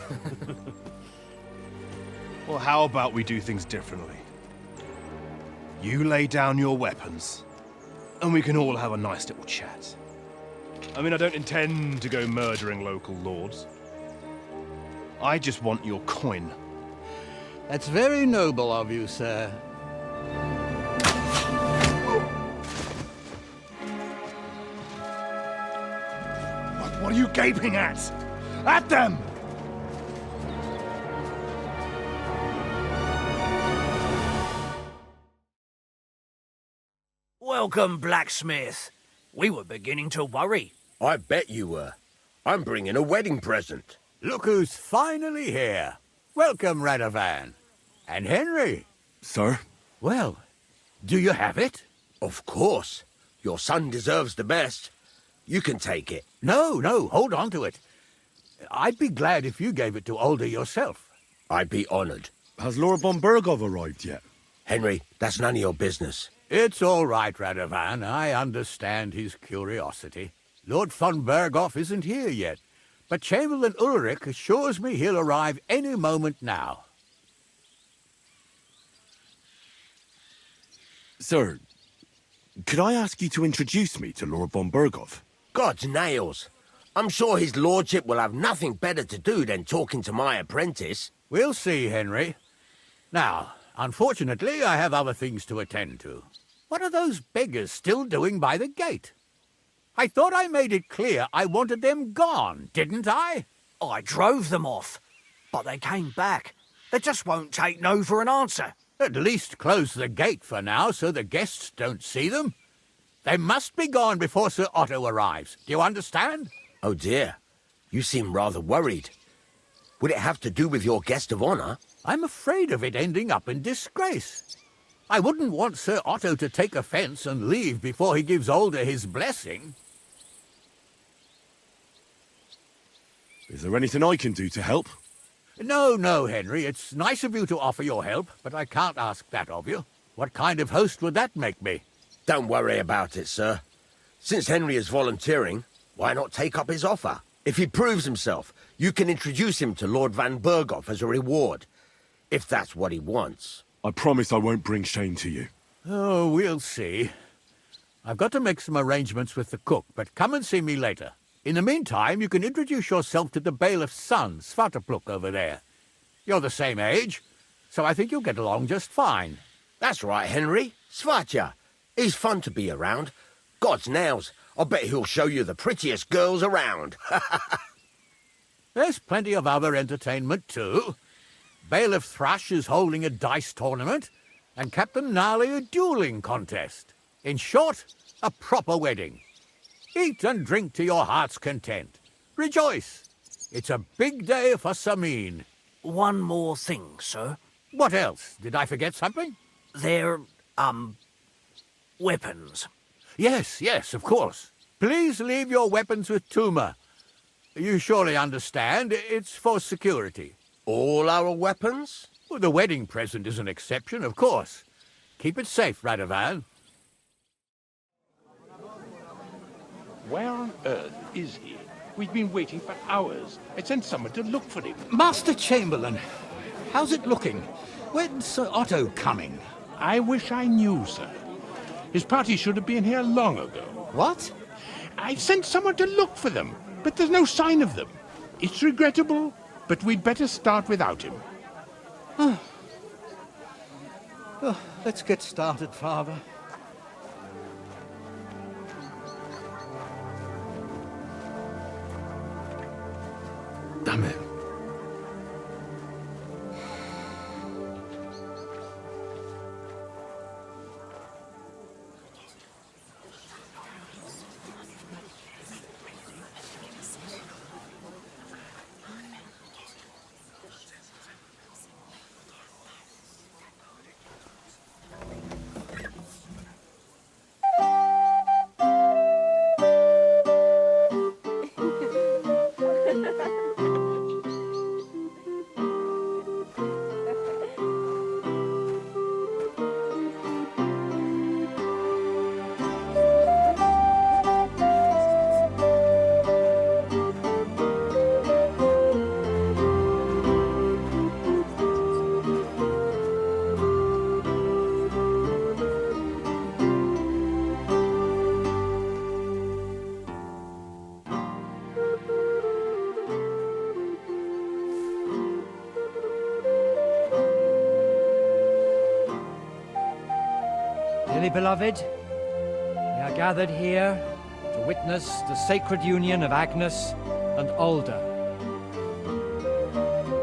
Well, how about we do things differently? You lay down your weapons, and we can all have a nice little chat. I mean, I don't intend to go murdering local lords. I just want your coin. That's very noble of you, sir. What are you gaping at? At them! Welcome, blacksmith. We were beginning to worry. I bet you were. I'm bringing a wedding present. Look who's finally here. Welcome, Radovan. And Henry. Sir? Well, do you have it? Of course. Your son deserves the best. You can take it. No, hold on to it. I'd be glad if you gave it to Older yourself. I'd be honored. Has Lord von Bergov arrived yet? Henry, that's none of your business. It's all right, Radovan. I understand his curiosity. Lord von Bergov isn't here yet, But Chamberlain Ulrich assures me he'll arrive any moment now. Sir, could I ask you to introduce me to Lord von Berghoff? God's nails. I'm sure his lordship will have nothing better to do than talking to my apprentice. We'll see, Henry. Now, unfortunately, I have other things to attend to. What are those beggars still doing by the gate? I thought I made it clear I wanted them gone, didn't I? I drove them off, but they came back. They just won't take no for an answer. At least close the gate for now so the guests don't see them. They must be gone before Sir Otto arrives. Do you understand? Oh dear, you seem rather worried. Would it have to do with your guest of honour? I'm afraid of it ending up in disgrace. I wouldn't want Sir Otto to take offence and leave before he gives Older his blessing. Is there anything I can do to help? No, Henry. It's nice of you to offer your help, but I can't ask that of you. What kind of host would that make me? Don't worry about it, sir. Since Henry is volunteering, why not take up his offer? If he proves himself, you can introduce him to Lord van Berghoff as a reward, if that's what he wants. I promise I won't bring shame to you. Oh, we'll see. I've got to make some arrangements with the cook, but come and see me later. In the meantime, you can introduce yourself to the bailiff's son, Svartepluk, over there. You're the same age, so I think you'll get along just fine. That's right, Henry. Svatja. He's fun to be around. God's nails, I bet he'll show you the prettiest girls around. There's plenty of other entertainment, too. Bailiff Thrush is holding a dice tournament, and Captain Gnarly a dueling contest. In short, a proper wedding. Eat and drink to your heart's content. Rejoice. It's a big day for Samin. One more thing, sir. What else? Did I forget something? They're, weapons. Yes, of course. Please leave your weapons with Tuma. You surely understand, it's for security. All our weapons? Well, the wedding present is an exception, of course. Keep it safe, Radovan. Where on earth is he? We've been waiting for hours. I sent someone to look for him. Master Chamberlain, how's it looking? When's Sir Otto coming? I wish I knew, sir. His party should have been here long ago. What? I sent someone to look for them, but there's no sign of them. It's regrettable, but we'd better start without him. Let's get started, Father. Damn it. Dearly beloved, we are gathered here to witness the sacred union of Agnes and Older.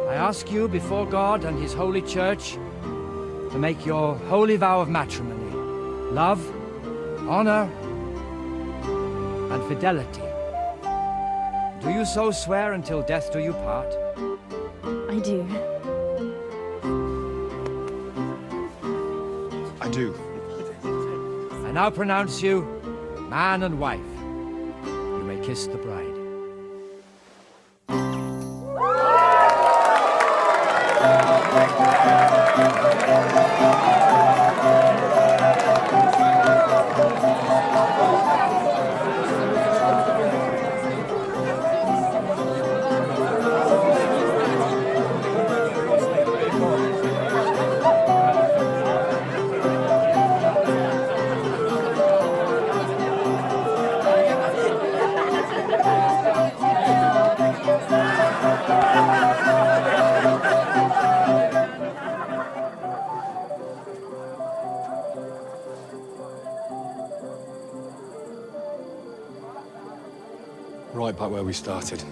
I ask you before God and His holy church to make your holy vow of matrimony, love, honor, and fidelity. Do you so swear until death do you part? I do. I do. I now pronounce you man and wife. You may kiss the bride. right back where we started.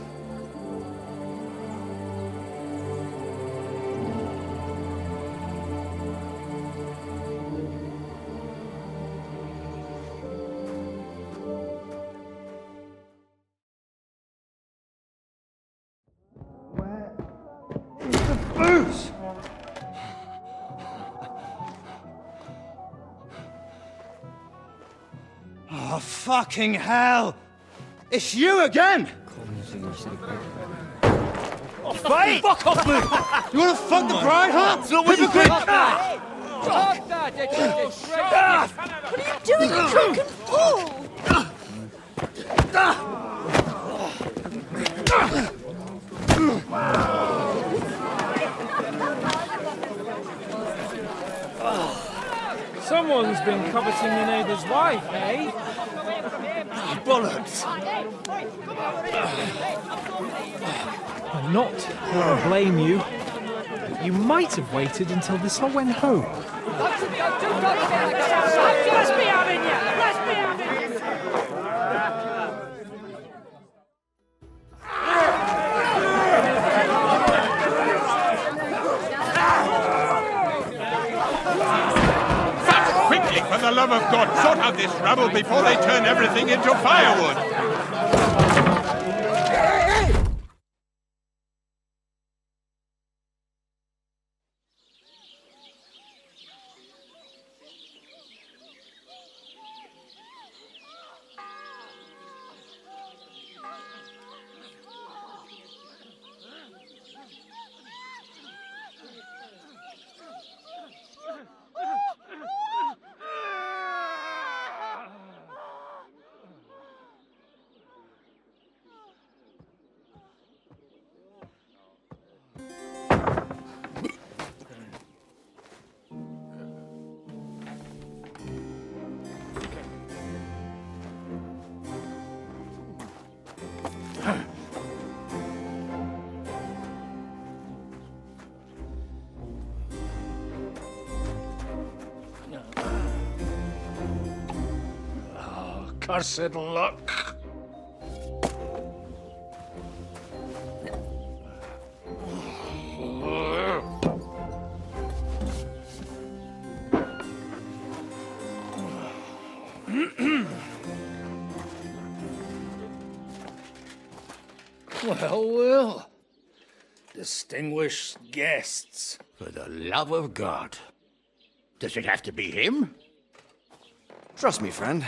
Booze! Oh, fucking hell! It's you again! Oh, fight! Fuck off, Luke! You wanna fuck the bride, huh? It's not what you think! What are you doing, you drunken fool? Someone's been coveting your neighbour's wife, eh? Bollocks! I'm not going to blame you. You might have waited until this all went home. Let's be having you! Let's be having you! Quickly, for the love of God, sort out this rabble before they turn everything into firewood! Cursed luck. Well, well. Distinguished guests. For the love of God. Does it have to be him? Trust me, friend.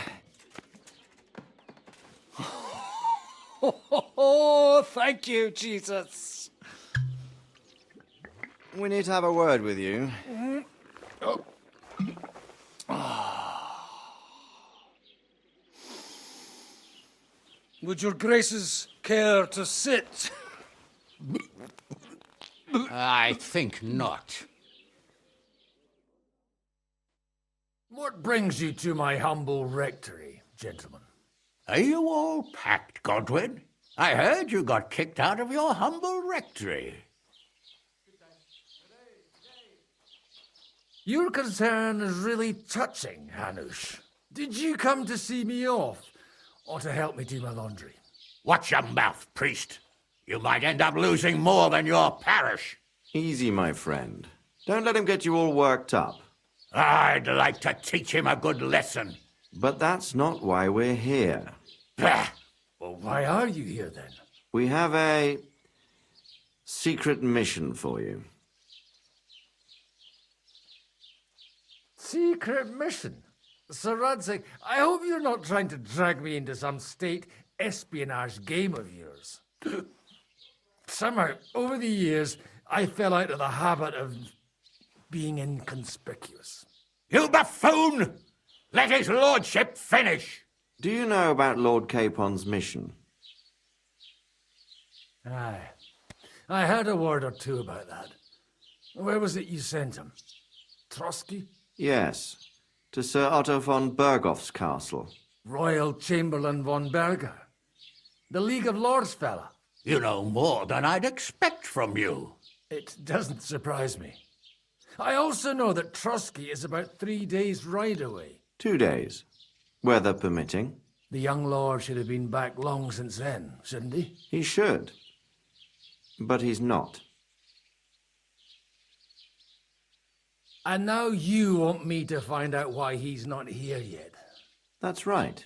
Oh, thank you, Jesus. We need to have a word with you. Would your graces care to sit? I think not. What brings you to my humble rectory, gentlemen? Are you all packed, Godwin? I heard you got kicked out of your humble rectory. Your concern is really touching, Hanush. Did you come to see me off, or to help me do my laundry? Watch your mouth, priest. You might end up losing more than your parish. Easy, my friend. Don't let him get you all worked up. I'd like to teach him a good lesson. But that's not why we're here. Bah! Well, why are you here, then? We have a secret mission for you. Secret mission? Sir Radzig, I hope you're not trying to drag me into some state espionage game of yours. Somehow, over the years, I fell out of the habit of being inconspicuous. You buffoon! Let his lordship finish! Do you know about Lord Capon's mission? Aye. I heard a word or two about that. Where was it you sent him? Trotsky? Yes, to Sir Otto von Bergoff's castle. Royal Chamberlain von Berger. The League of Lords fella. You know more than I'd expect from you. It doesn't surprise me. I also know that Trotsky is about 3 days' ride away. 2 days, weather permitting. The young lord should have been back long since then, shouldn't he? He should. But he's not. And now you want me to find out why he's not here yet. That's right.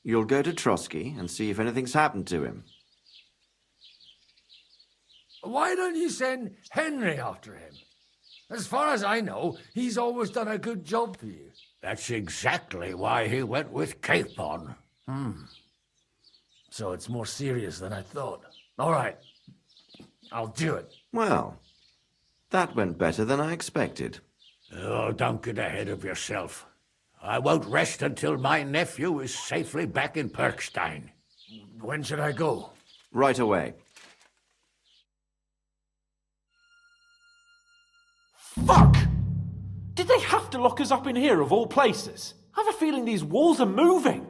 You'll go to Trotsky and see if anything's happened to him. Why don't you send Henry after him? As far as I know, he's always done a good job for you. That's exactly why he went with Capon. So it's more serious than I thought. All right. I'll do it. Well, that went better than I expected. Oh, don't get ahead of yourself. I won't rest until my nephew is safely back in Perkstein. When should I go? Right away. Fuck! Did they have to lock us up in here, of all places? I have a feeling these walls are moving.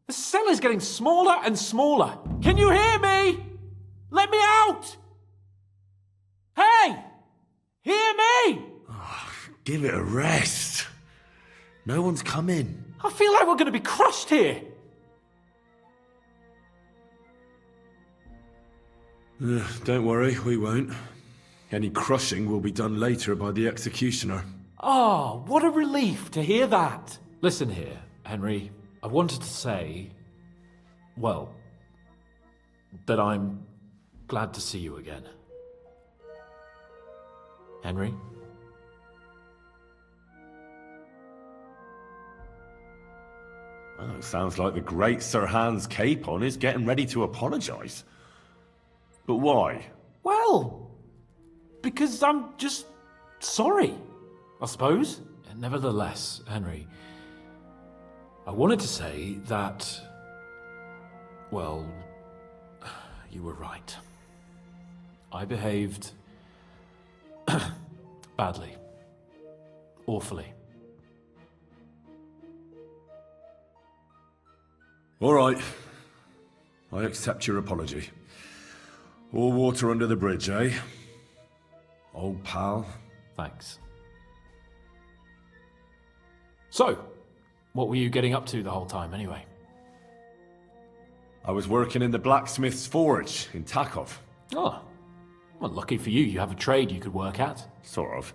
The cell is getting smaller and smaller. Can you hear me? Let me out! Hey! Hear me! Give it a rest. No one's come in. I feel like we're going to be crushed here. Don't worry, we won't. Any crushing will be done later by the executioner. Oh, what a relief to hear that. Listen here, Henry. I wanted to say, well, that I'm glad to see you again. Henry? Well, it sounds like the great Sir Hans Capon is getting ready to apologise. But why? Well, because I'm just sorry, I suppose. Nevertheless, Henry, I wanted to say that, well, you were right. I behaved badly. Awfully. All right. I accept your apology. All water under the bridge, eh? Old pal. Thanks. So, what were you getting up to the whole time, anyway? I was working in the blacksmith's forge in Takov. Oh, well, lucky for you, you have a trade you could work at. Sort of.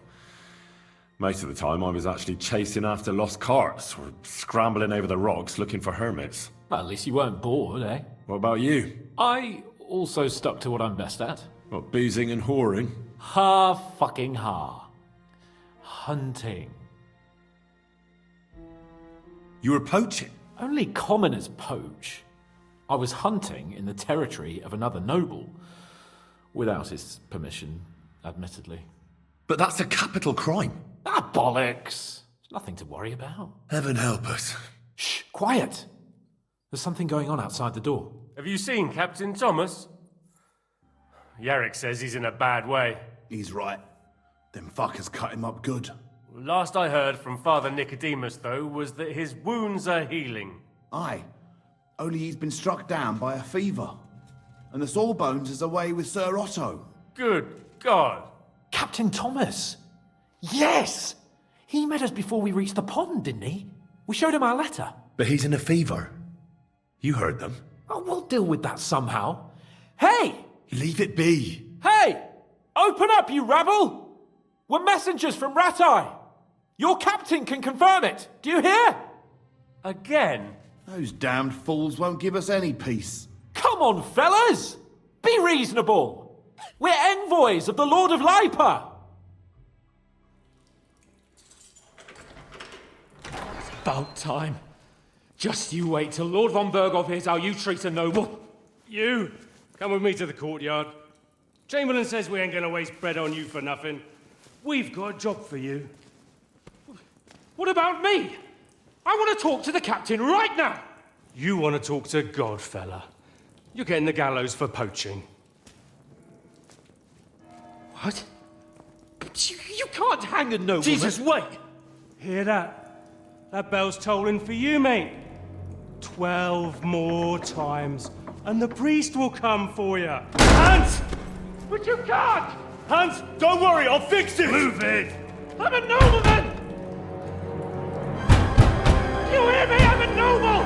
Most of the time I was actually chasing after lost carts or scrambling over the rocks looking for hermits. Well, at least you weren't bored, eh? What about you? I also stuck to what I'm best at. What, boozing and whoring? Ha-fucking-ha. Hunting. You were poaching? Only commoners poach. I was hunting in the territory of another noble. Without his permission, admittedly. But that's a capital crime. Ah, bollocks. There's nothing to worry about. Heaven help us. Shh, quiet. There's something going on outside the door. Have you seen Captain Thomas? Yarrick says he's in a bad way. He's right. Them fuckers cut him up good. Last I heard from Father Nicodemus, though, was that his wounds are healing. Aye. Only he's been struck down by a fever. And the sawbones is away with Sir Otto. Good God. Captain Thomas! Yes! He met us before we reached the pond, didn't he? We showed him our letter. But he's in a fever. You heard them. Oh, we'll deal with that somehow. Hey! Leave it be. Hey! Open up, you rabble! We're messengers from Ratai. Your captain can confirm it. Do you hear? Again? Those damned fools won't give us any peace. Come on, fellas! Be reasonable. We're envoys of the Lord of Lipa. It's about time. Just you wait till Lord von Berghoff hears how you treat a noble. You, come with me to the courtyard. Chamberlain says we ain't gonna waste bread on you for nothing. We've got a job for you. What about me? I want to talk to the captain right now. You want to talk to God, fella. You're getting the gallows for poaching. What? But you can't hang a nobleman. Jesus, wait! Hear that? That bell's tolling for you, mate. 12 more times, and the priest will come for you. Hans! But you can't! Hans, don't worry, I'll fix it! Move it! I'm a nobleman! You hear me? I'm a noble!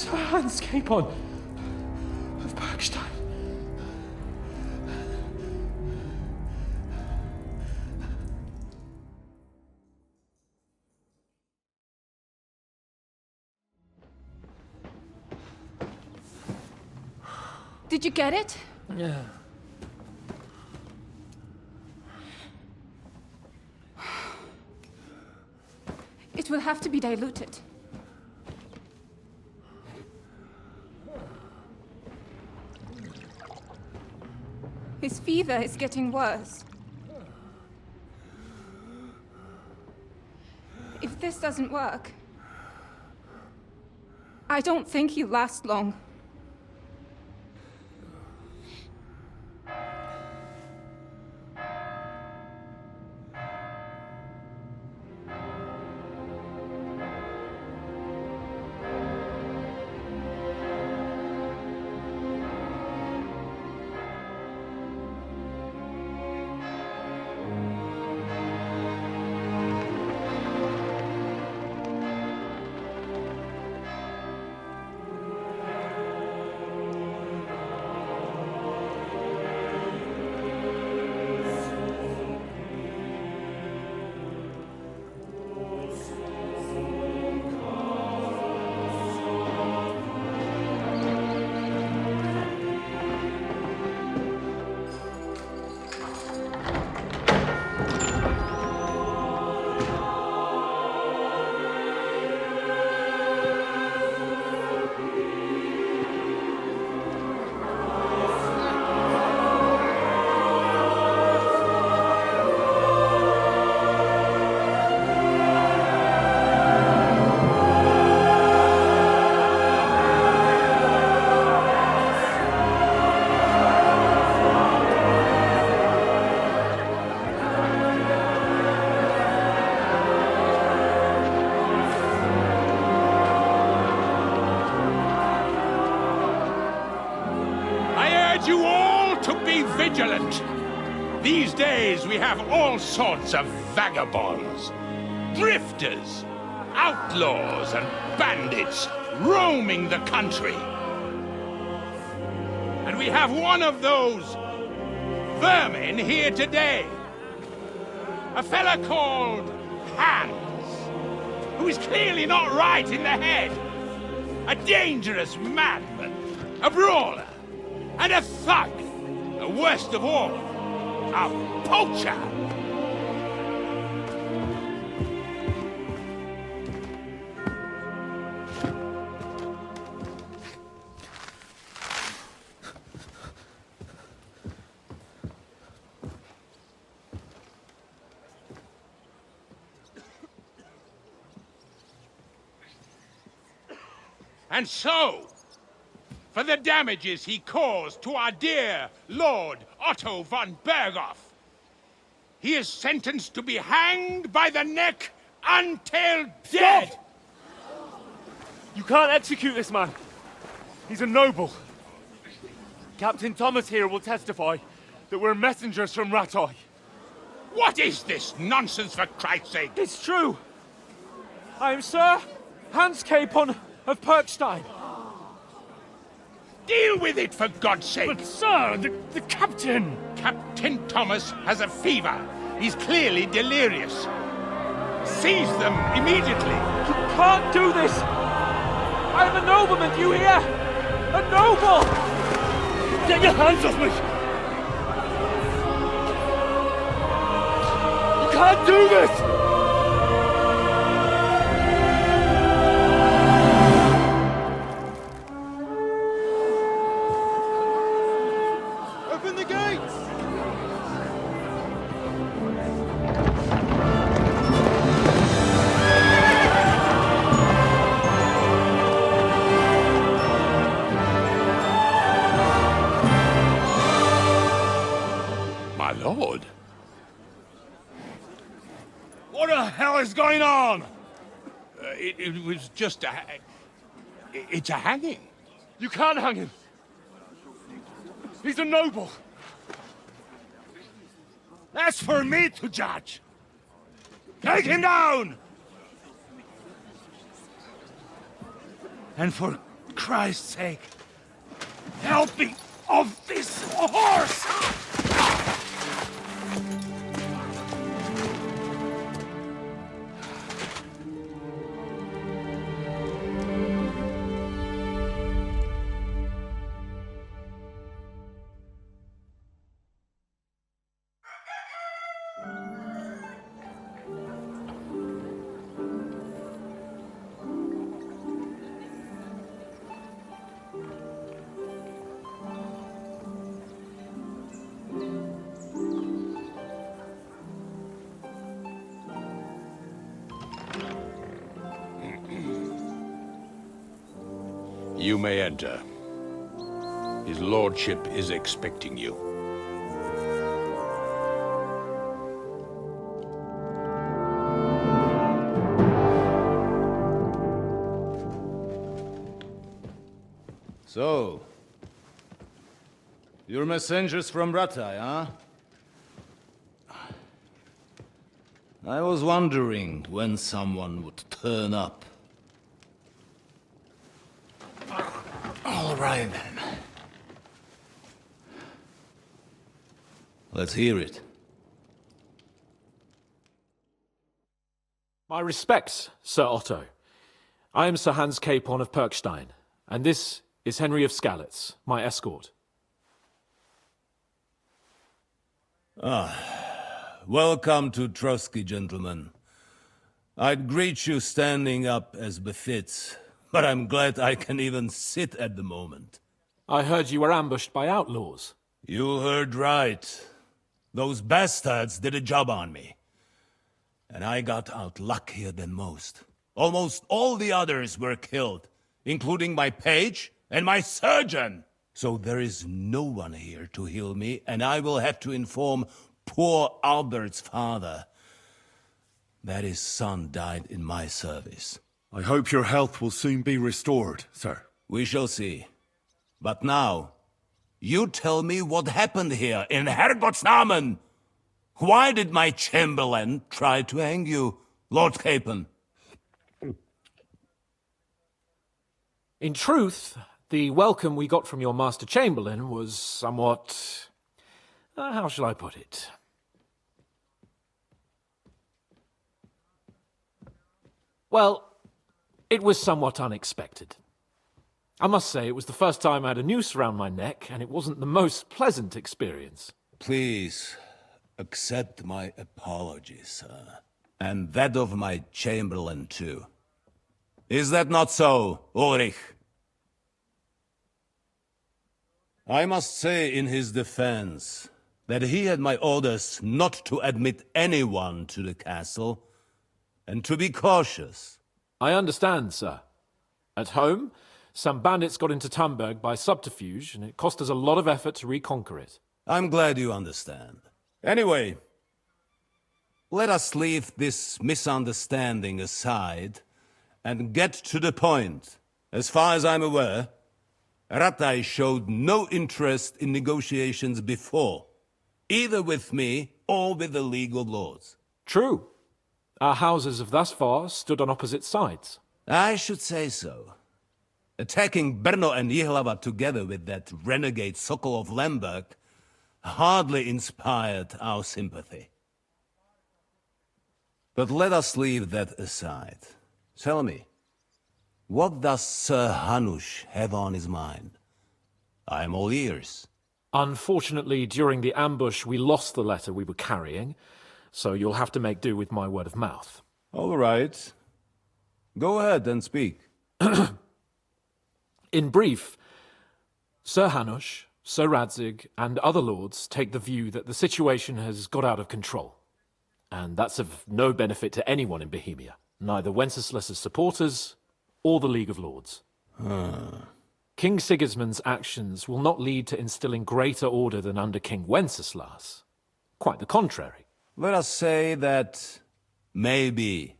Sir Hans Capon of Bergstein. Did you get it? Yeah. It will have to be diluted. His fever is getting worse. If this doesn't work, I don't think he'll last long. Vigilant. These days we have all sorts of vagabonds, drifters, outlaws and bandits roaming the country. And we have one of those vermin here today. A fella called Hans, who is clearly not right in the head. A dangerous madman, a brawler, and a thug. The worst of all, a poacher! And so, for the damages he caused to our dear Lord Otto von Berghoff, he is sentenced to be hanged by the neck until dead! Stop! You can't execute this man. He's a noble. Captain Thomas here will testify that we're messengers from Ratoi. What is this nonsense, for Christ's sake? It's true. I am Sir Hans Capon of Bergstein. Deal with it, for God's sake! But, sir, the captain... Captain Thomas has a fever. He's clearly delirious. Seize them immediately. You can't do this! I'm a nobleman, do you hear? A noble! Get your hands off me! You can't do this! Lord. What the hell is going on? It was just a... It's a hanging. You can't hang him. He's a noble. That's for me to judge. Take him down! And for Christ's sake, help me off this horse! You may enter. His lordship is expecting you. So, you're messengers from Ratai, huh? I was wondering when someone would turn up. All right, then. Let's hear it. My respects, Sir Otto. I am Sir Hans Capon of Perkstein, and this is Henry of Skalitz, my escort. Welcome to Trotsky, gentlemen. I'd greet you standing up as befits, but I'm glad I can even sit at the moment. I heard you were ambushed by outlaws. You heard right. Those bastards did a job on me. And I got out luckier than most. Almost all the others were killed, including my page and my surgeon. So there is no one here to heal me, and I will have to inform poor Albert's father that his son died in my service. I hope your health will soon be restored, sir. We shall see. But now, you tell me what happened here in Herrgottsnamen. Why did my chamberlain try to hang you, Lord Capon? In truth, the welcome we got from your Master Chamberlain was somewhat... how shall I put it? Well, it was somewhat unexpected. I must say, it was the first time I had a noose around my neck, and it wasn't the most pleasant experience. Please, accept my apologies, sir. And that of my chamberlain, too. Is that not so, Ulrich? I must say in his defense that he had my orders not to admit anyone to the castle, and to be cautious. I understand, sir. At home, some bandits got into Tamberg by subterfuge, and it cost us a lot of effort to reconquer it. I'm glad you understand. Anyway, let us leave this misunderstanding aside and get to the point. As far as I'm aware, Ratai showed no interest in negotiations before, either with me or with the League of Lords. True. Our houses have thus far stood on opposite sides. I should say so. Attacking Brno and Jihlava together with that renegade Sokol of Lemberg hardly inspired our sympathy. But let us leave that aside. Tell me, what does Sir Hanush have on his mind? I am all ears. Unfortunately, during the ambush, we lost the letter we were carrying, so you'll have to make do with my word of mouth. All right. Go ahead and speak. In brief, Sir Hanush, Sir Radzig, and other lords take the view that the situation has got out of control. And that's of no benefit to anyone in Bohemia, neither Wenceslas's supporters or the League of Lords. King Sigismund's actions will not lead to instilling greater order than under King Wenceslas. Quite the contrary. Let us say that maybe.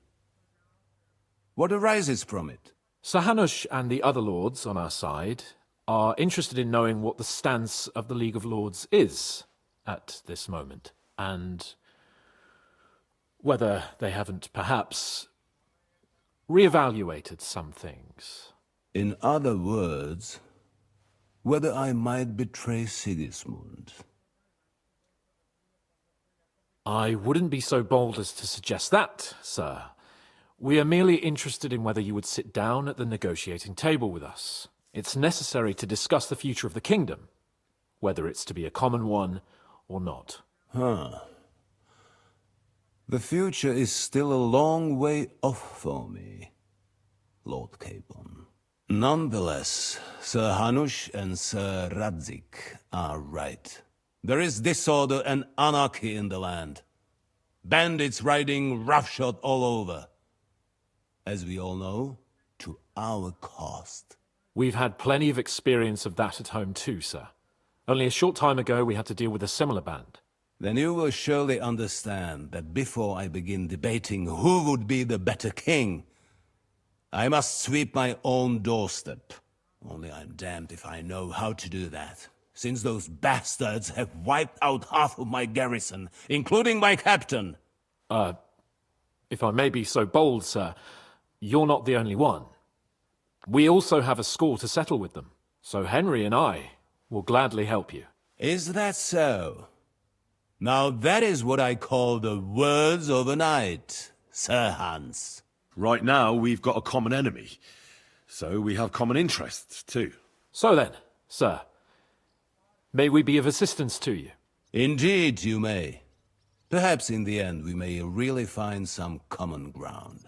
What arises from it? Sir Hanush and the other lords on our side are interested in knowing what the stance of the League of Lords is at this moment, and whether they haven't perhaps reevaluated some things. In other words, whether I might betray Sigismund. I wouldn't be so bold as to suggest that, sir. We are merely interested in whether you would sit down at the negotiating table with us. It's necessary to discuss the future of the kingdom, whether it's to be a common one or not. Huh. The future is still a long way off for me, Lord Capon. Nonetheless, Sir Hanush and Sir Radzik are right. There is disorder and anarchy in the land. Bandits riding roughshod all over. As we all know, to our cost. We've had plenty of experience of that at home too, sir. Only a short time ago we had to deal with a similar band. Then you will surely understand that before I begin debating who would be the better king, I must sweep my own doorstep. Only I'm damned if I know how to do that, since those bastards have wiped out half of my garrison, including my captain. If I may be so bold, sir, you're not the only one. We also have a score to settle with them, so Henry and I will gladly help you. Is that so? Now that is what I call the words of a knight, Sir Hans. Right now, we've got a common enemy, so we have common interests too. So then, sir, may we be of assistance to you? Indeed, you may. Perhaps in the end we may really find some common ground.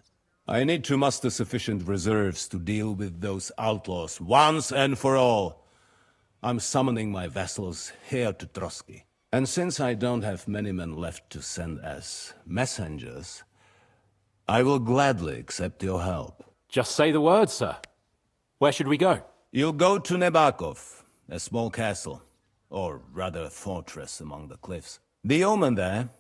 I need to muster sufficient reserves to deal with those outlaws once and for all. I'm summoning my vassals here to Trotsky. And since I don't have many men left to send as messengers, I will gladly accept your help. Just say the word, sir. Where should we go? You'll go to Nebakov, a small castle, or rather a fortress among the cliffs. The yeoman there,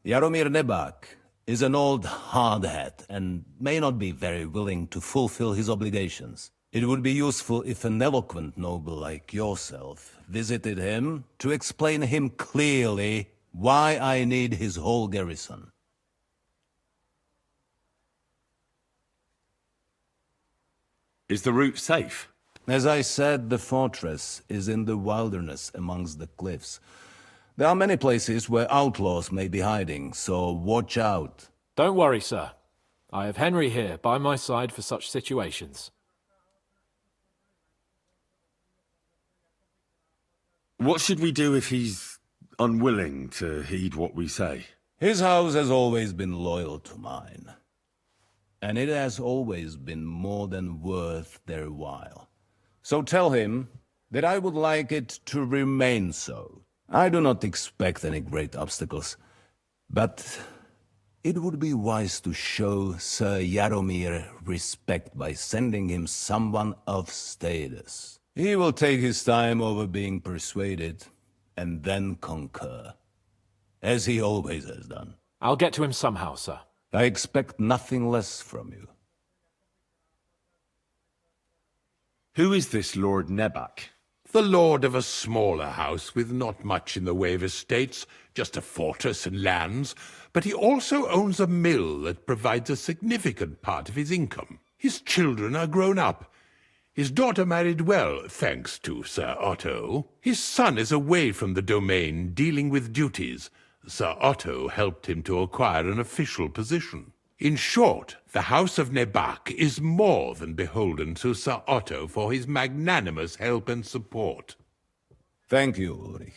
Jaromir Nebak, is an old hardhat and may not be very willing to fulfill his obligations. It would be useful if an eloquent noble like yourself visited him to explain him clearly why I need his whole garrison. Is the route safe? As I said, the fortress is in the wilderness amongst the cliffs. There are many places where outlaws may be hiding, so watch out. Don't worry, sir. I have Henry here by my side for such situations. What should we do if he's unwilling to heed what we say? His house has always been loyal to mine. And it has always been more than worth their while. So tell him that I would like it to remain so. I do not expect any great obstacles, but it would be wise to show Sir Jaromir respect by sending him someone of status. He will take his time over being persuaded, and then concur, as he always has done. I'll get to him somehow, sir. I expect nothing less from you. Who is this Lord Nebak? The lord of a smaller house with not much in the way of estates, just a fortress and lands, but he also owns a mill that provides a significant part of his income. His children are grown up. His daughter married well, thanks to Sir Otto. His son is away from the domain, dealing with duties. Sir Otto helped him to acquire an official position. In short, the House of Nebak is more than beholden to Sir Otto for his magnanimous help and support. Thank you, Ulrich.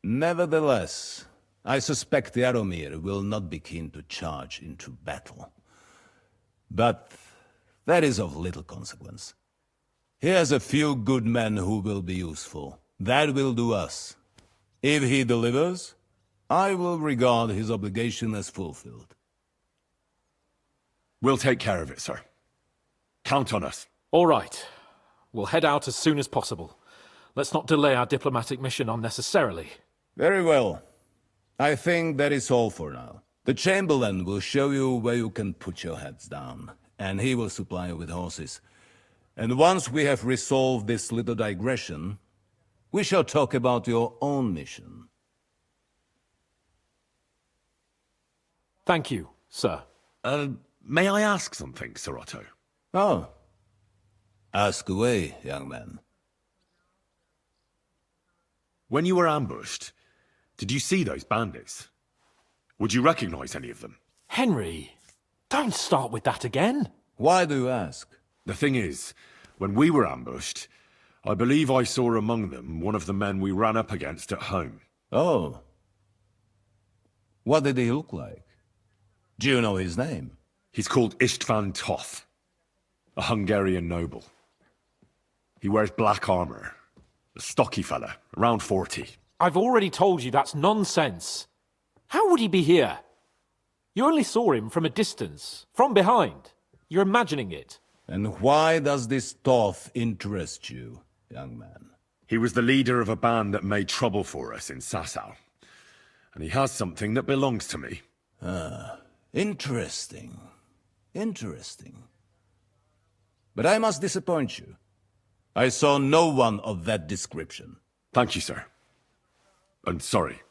Nevertheless, I suspect Jaromir will not be keen to charge into battle. But that is of little consequence. He has a few good men who will be useful. That will do us. If he delivers, I will regard his obligation as fulfilled. We'll take care of it, sir. Count on us. All right. We'll head out as soon as possible. Let's not delay our diplomatic mission unnecessarily. Very well. I think that is all for now. The Chamberlain will show you where you can put your heads down, and he will supply you with horses. And once we have resolved this little digression, we shall talk about your own mission. Thank you, sir. May I ask something, Sir Otto? Oh. Ask away, young man. When you were ambushed, did you see those bandits? Would you recognize any of them? Henry, don't start with that again. Why do you ask? The thing is, when we were ambushed, I believe I saw among them one of the men we ran up against at home. Oh. What did he look like? Do you know his name? He's called Istvan Toth, a Hungarian noble. He wears black armor. A stocky fella, around 40. I've already told you that's nonsense. How would he be here? You only saw him from a distance, from behind. You're imagining it. And why does this Toth interest you, young man? He was the leader of a band that made trouble for us in Sasau. And he has something that belongs to me. Ah, interesting. Interesting. But I must disappoint you. I saw no one of that description. Thank you, sir. And sorry.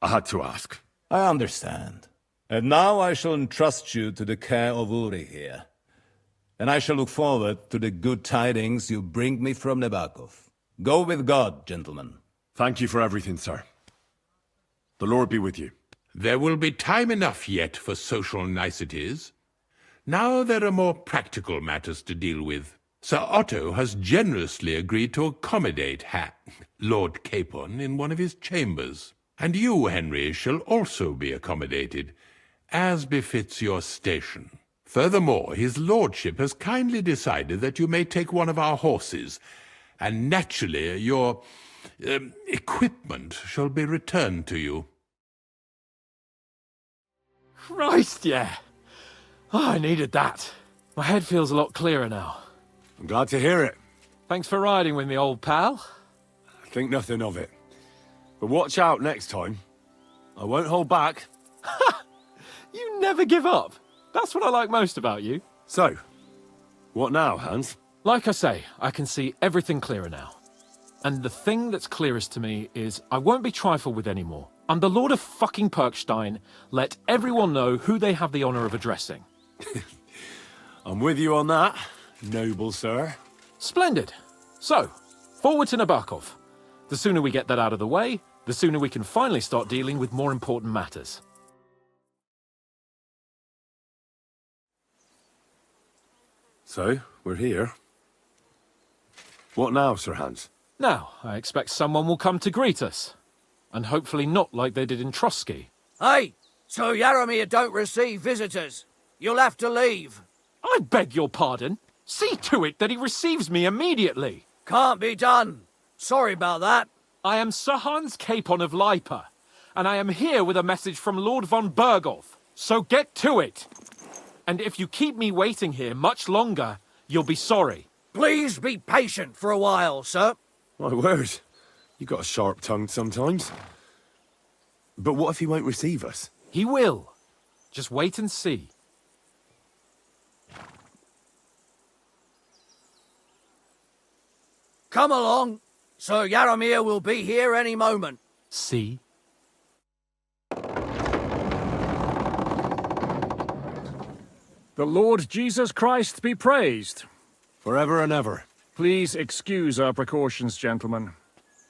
I had to ask. I understand. And now I shall entrust you to the care of Uri here. And I shall look forward to the good tidings you bring me from Nebakov. Go with God, gentlemen. Thank you for everything, sir. The Lord be with you. There will be time enough yet for social niceties. Now there are more practical matters to deal with. Sir Otto has generously agreed to accommodate Lord Capon in one of his chambers. And you, Henry, shall also be accommodated, as befits your station. Furthermore, his lordship has kindly decided that you may take one of our horses, and naturally your equipment shall be returned to you. Christ, yeah. Oh, I needed that. My head feels a lot clearer now. I'm glad to hear it. Thanks for riding with me, old pal. Think nothing of it. But watch out next time. I won't hold back. You never give up. That's what I like most about you. So, what now, Hans? Like I say, I can see everything clearer now. And the thing that's clearest to me is I won't be trifled with anymore. I'm the Lord of fucking Perkstein. Let everyone know who they have the honor of addressing. I'm with you on that, noble sir. Splendid. So, forward to Nabokov. The sooner we get that out of the way, the sooner we can finally start dealing with more important matters. So, we're here. What now, Sir Hans? Now, I expect someone will come to greet us. And hopefully not like they did in Trotsky. Hey, so Yaromir don't receive visitors. You'll have to leave. I beg your pardon. See to it that he receives me immediately. Can't be done. Sorry about that. I am Sir Hans Capon of Lipa, and I am here with a message from Lord von Berghoff. So get to it. And if you keep me waiting here much longer, you'll be sorry. Please be patient for a while, sir. My word. You got a sharp tongue sometimes. But what if he won't receive us? He will. Just wait and see. Come along. Sir Yaromir will be here any moment. See? The Lord Jesus Christ be praised. Forever and ever. Please excuse our precautions, gentlemen.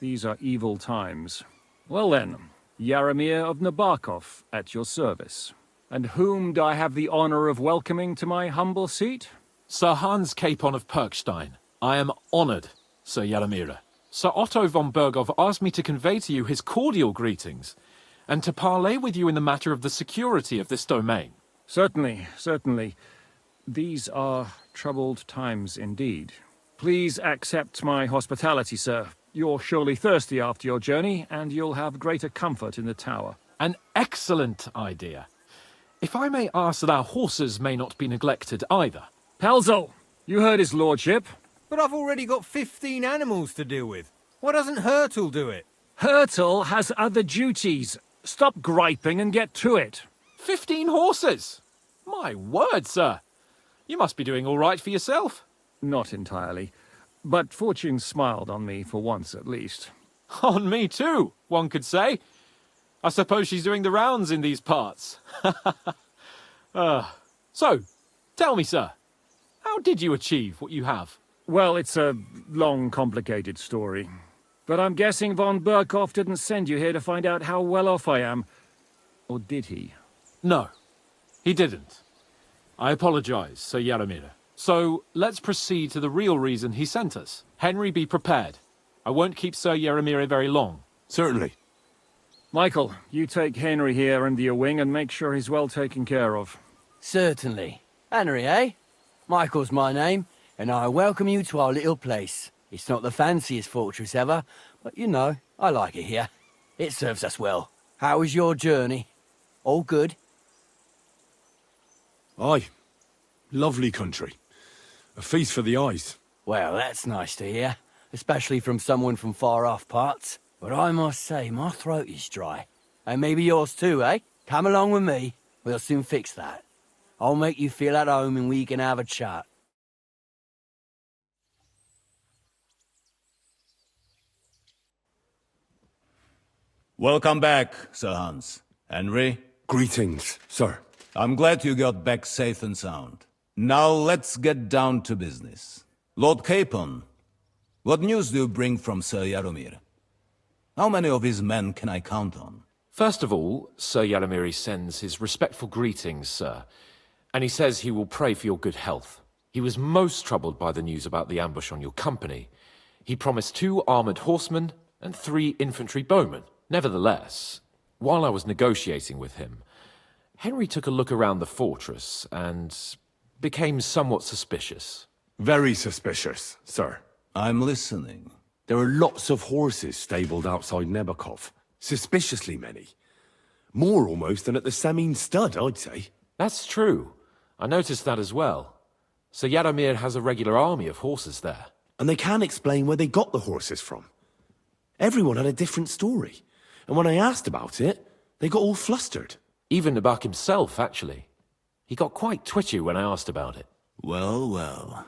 These are evil times. Well then, Yaromir of Nabokov at your service. And whom do I have the honor of welcoming to my humble seat? Sir Hans Capon of Perkstein. I am honored, Sir Yaromir. Sir Otto von Berghoff asked me to convey to you his cordial greetings, and to parley with you in the matter of the security of this domain. Certainly, certainly. These are troubled times indeed. Please accept my hospitality, sir. You're surely thirsty after your journey, and you'll have greater comfort in the tower. An excellent idea. If I may ask that our horses may not be neglected either. Pelzel, you heard his lordship. But I've already got 15 animals to deal with. Why doesn't Hurtle do it? Hurtle has other duties. Stop griping and get to it. 15 horses? My word, sir. You must be doing all right for yourself. Not entirely. But fortune smiled on me for once at least. On me too, one could say. I suppose she's doing the rounds in these parts. So, tell me, sir, how How did you achieve what you have? Well, it's a long, complicated story. But I'm guessing von Burkhoff didn't send you here to find out how well off I am. Or did he? No, he didn't. I apologize, Sir Jaromir. So, let's proceed to the real reason he sent us. Henry, be prepared. I won't keep Sir Jaromir very long. Certainly. Michael, you take Henry here under your wing and make sure he's well taken care of. Certainly. Henry, eh? Michael's my name, and I welcome you to our little place. It's not the fanciest fortress ever, but you know, I like it here. It serves us well. How was your journey? All good? Aye. Lovely country. A feast for the eyes. Well, that's nice to hear, especially from someone from far-off parts. But I must say, my throat is dry. And maybe yours too, eh? Come along with me. We'll soon fix that. I'll make you feel at home and we can have a chat. Welcome back, Sir Hans. Henry? Greetings, sir. I'm glad you got back safe and sound. Now let's get down to business. Lord Capon, what news do you bring from Sir Jaromir? How many of his men can I count on? First of all, Sir Jaromir sends his respectful greetings, sir. And he says he will pray for your good health. He was most troubled by the news about the ambush on your company. He promised 2 armoured horsemen and 3 infantry bowmen. Nevertheless, while I was negotiating with him, Henry took a look around the fortress and became somewhat suspicious. Very suspicious, sir. I'm listening. There are lots of horses stabled outside Nebakov. Suspiciously many. More almost than at the Samin stud, I'd say. That's true. I noticed that as well. Sir Jaromir has a regular army of horses there. And they can't explain where they got the horses from. Everyone had a different story. And when I asked about it, they got all flustered. Even Nabak himself, actually. He got quite twitchy when I asked about it. Well, well.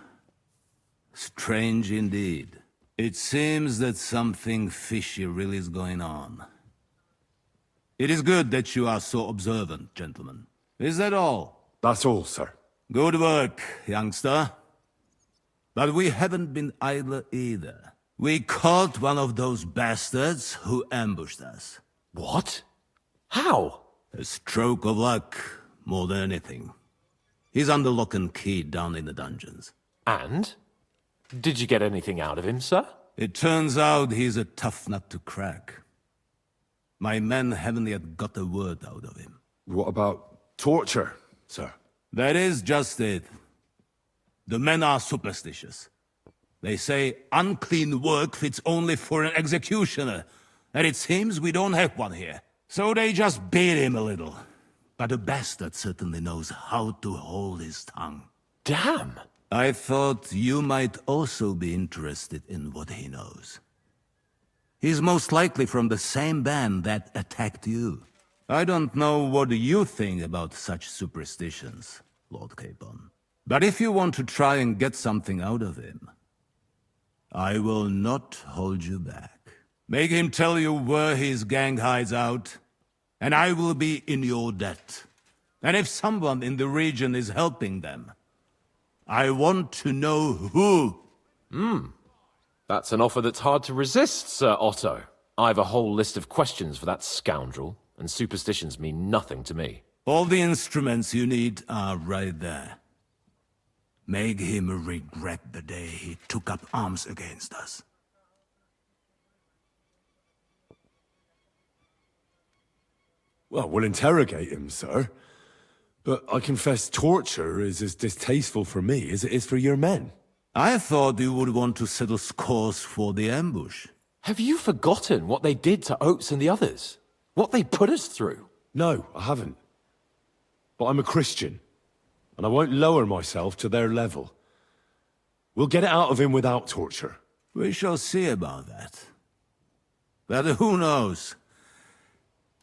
Strange indeed. It seems that something fishy really is going on. It is good that you are so observant, gentlemen. Is that all? That's all, sir. Good work, youngster. But we haven't been idle either. We caught one of those bastards who ambushed us. What? How? A stroke of luck, more than anything. He's under lock and key down in the dungeons. And? Did you get anything out of him, sir? It turns out he's a tough nut to crack. My men haven't yet got a word out of him. What about torture, sir? That is just it. The men are superstitious. They say unclean work fits only for an executioner, and it seems we don't have one here. So they just beat him a little. But the bastard certainly knows how to hold his tongue. Damn! I thought you might also be interested in what he knows. He's most likely from the same band that attacked you. I don't know what you think about such superstitions, Lord Capon. But if you want to try and get something out of him, I will not hold you back. Make him tell you where his gang hides out, and I will be in your debt. And if someone in the region is helping them, I want to know who. That's an offer that's hard to resist, Sir Otto. I've a whole list of questions for that scoundrel, and superstitions mean nothing to me. All the instruments you need are right there. Make him regret the day he took up arms against us. Well, we'll interrogate him, sir. But I confess torture is as distasteful for me as it is for your men. I thought you would want to settle scores for the ambush. Have you forgotten what they did to Oates and the others? What they put us through? No, I haven't. But I'm a Christian, and I won't lower myself to their level. We'll get it out of him without torture. We shall see about that. But who knows?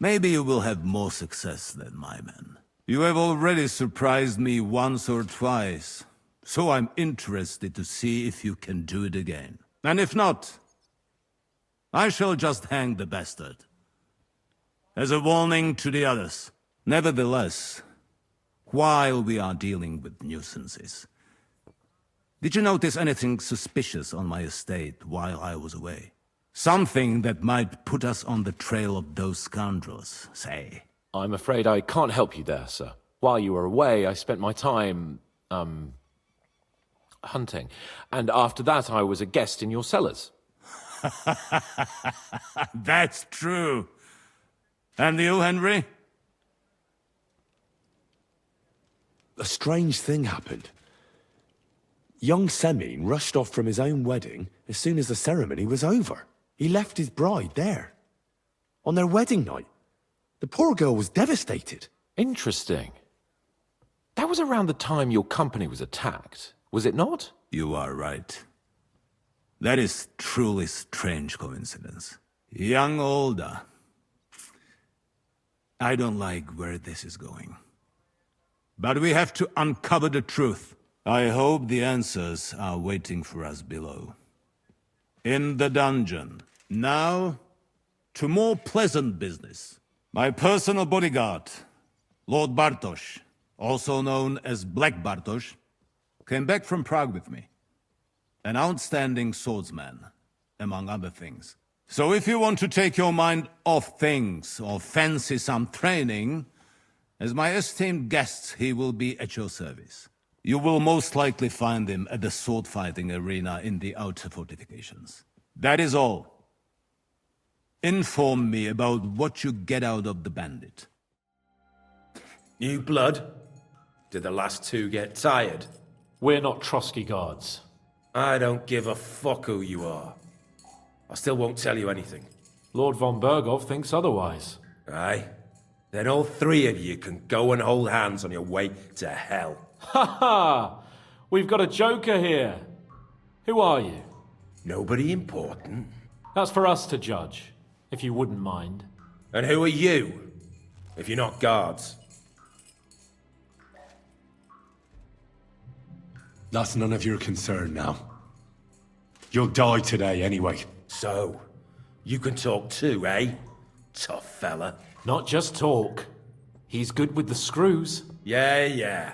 Maybe you will have more success than my men. You have already surprised me once or twice, so I'm interested to see if you can do it again. And if not, I shall just hang the bastard. As a warning to the others. Nevertheless, while we are dealing with nuisances, Did you notice anything suspicious on my estate while I was away? Something that might put us on the trail of those scoundrels, say? I'm afraid I can't help you there, sir. While you were away, I spent my time, hunting. And after that, I was a guest in your cellars. That's true. And you, Henry? A strange thing happened. Young Semine rushed off from his own wedding as soon as the ceremony was over. He left his bride there. On their wedding night. The poor girl was devastated. Interesting. That was around the time your company was attacked, was it not? You are right. That is truly strange coincidence. Young Olda. I don't like where this is going. But we have to uncover the truth. I hope the answers are waiting for us below. In the dungeon. Now, to more pleasant business. My personal bodyguard, Lord Bartosz, also known as Black Bartosz, came back from Prague with me. An outstanding swordsman, among other things. So if you want to take your mind off things or fancy some training, as my esteemed guest, he will be at your service. You will most likely find him at the sword-fighting arena in the outer fortifications. That is all. Inform me about what you get out of the bandit. New blood? Did the last two get tired? We're not Trotsky guards. I don't give a fuck who you are. I still won't tell you anything. Lord von Bergov thinks otherwise. Aye? Then all three of you can go and hold hands on your way to hell. Ha ha! We've got a joker here. Who are you? Nobody important. That's for us to judge, if you wouldn't mind. And who are you, if you're not guards? That's none of your concern now. You'll die today anyway. So, you can talk too, eh? Tough fella. Not just talk. He's good with the screws. Yeah.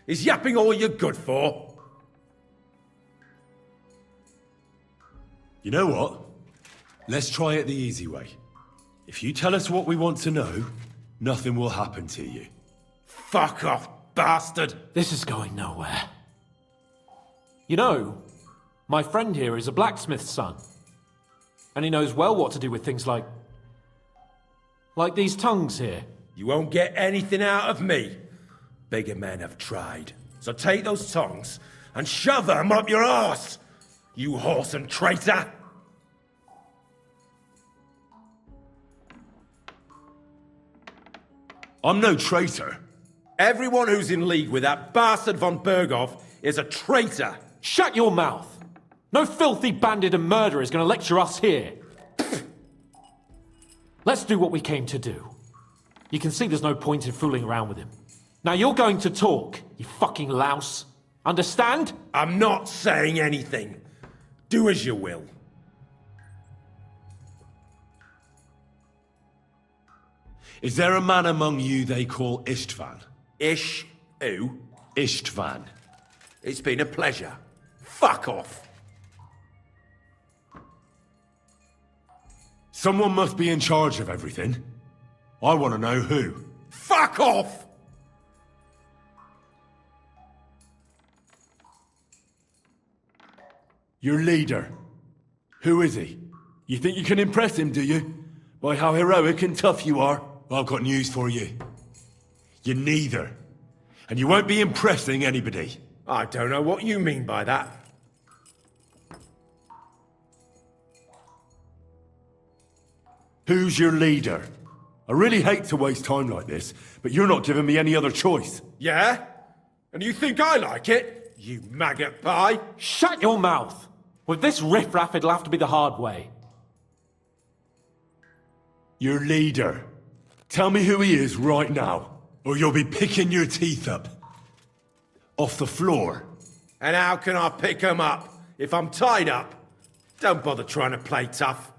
Is yapping all you're good for? You know what? Let's try it the easy way. If you tell us what we want to know, nothing will happen to you. Fuck off, bastard! This is going nowhere. You know, my friend here is a blacksmith's son. And he knows well what to do with things like these tongues here. You won't get anything out of me. Bigger men have tried. So take those tongs and shove them up your arse, you whoreson traitor! I'm no traitor. Everyone who's in league with that bastard von Bergov is a traitor. Shut your mouth! No filthy bandit and murderer is going to lecture us here. Let's do what we came to do. You can see there's no point in fooling around with him. Now you're going to talk, you fucking louse. Understand? I'm not saying anything. Do as you will. Is there a man among you they call Istvan? Ish who? Istvan. It's been a pleasure. Fuck off. Someone must be in charge of everything. I want to know who. Fuck off! Your leader. Who is he? You think you can impress him, do you? By how heroic and tough you are? Well, I've got news for you. You're neither. And you won't be impressing anybody. I don't know what you mean by that. Who's your leader? I really hate to waste time like this, but you're not giving me any other choice. Yeah? And you think I like it? You maggot pie? Shut your mouth! With this riff-raff, it'll have to be the hard way. Your leader. Tell me who he is right now, or you'll be picking your teeth up. Off the floor. And how can I pick 'em up if I'm tied up? Don't bother trying to play tough.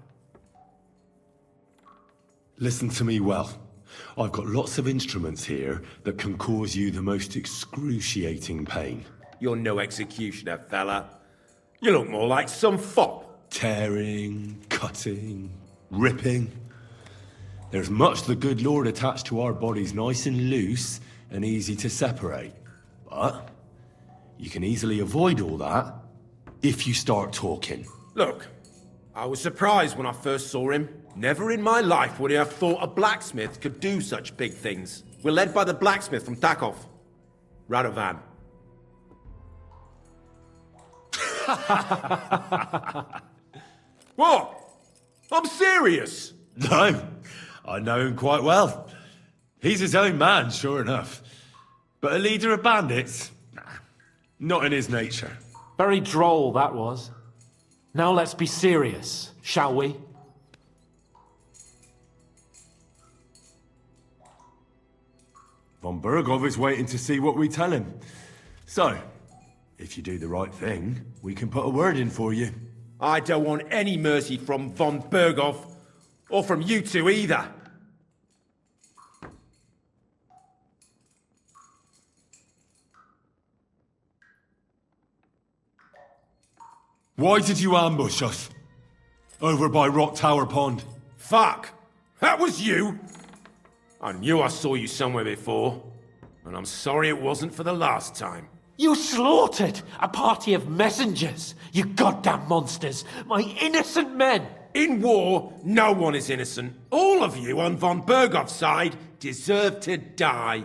Listen to me well. I've got lots of instruments here that can cause you the most excruciating pain. you're no executioner, fella. You look more like some fop. Tearing, cutting, ripping. There's much the good Lord attached to our bodies nice and loose and easy to separate. But you can easily avoid all that if you start talking. Look, I was surprised when I first saw him. Never in my life would I have thought a blacksmith could do such big things. We're led by the blacksmith from Takov. Radovan. What? I'm serious. No, I know him quite well. He's his own man, sure enough. But a leader of bandits? Nah, not in his nature. Very droll, that was. Now let's be serious, shall we? Von Bergov is waiting to see what we tell him. So, if you do the right thing, we can put a word in for you. I don't want any mercy from Von Bergov, or from you two either. Why did you ambush us? Over by Rock Tower Pond. Fuck! That was you! I knew I saw you somewhere before, and I'm sorry it wasn't for the last time. You slaughtered a party of messengers, you goddamn monsters, my innocent men! In war, no one is innocent. All of you on Von Bergov's side deserve to die.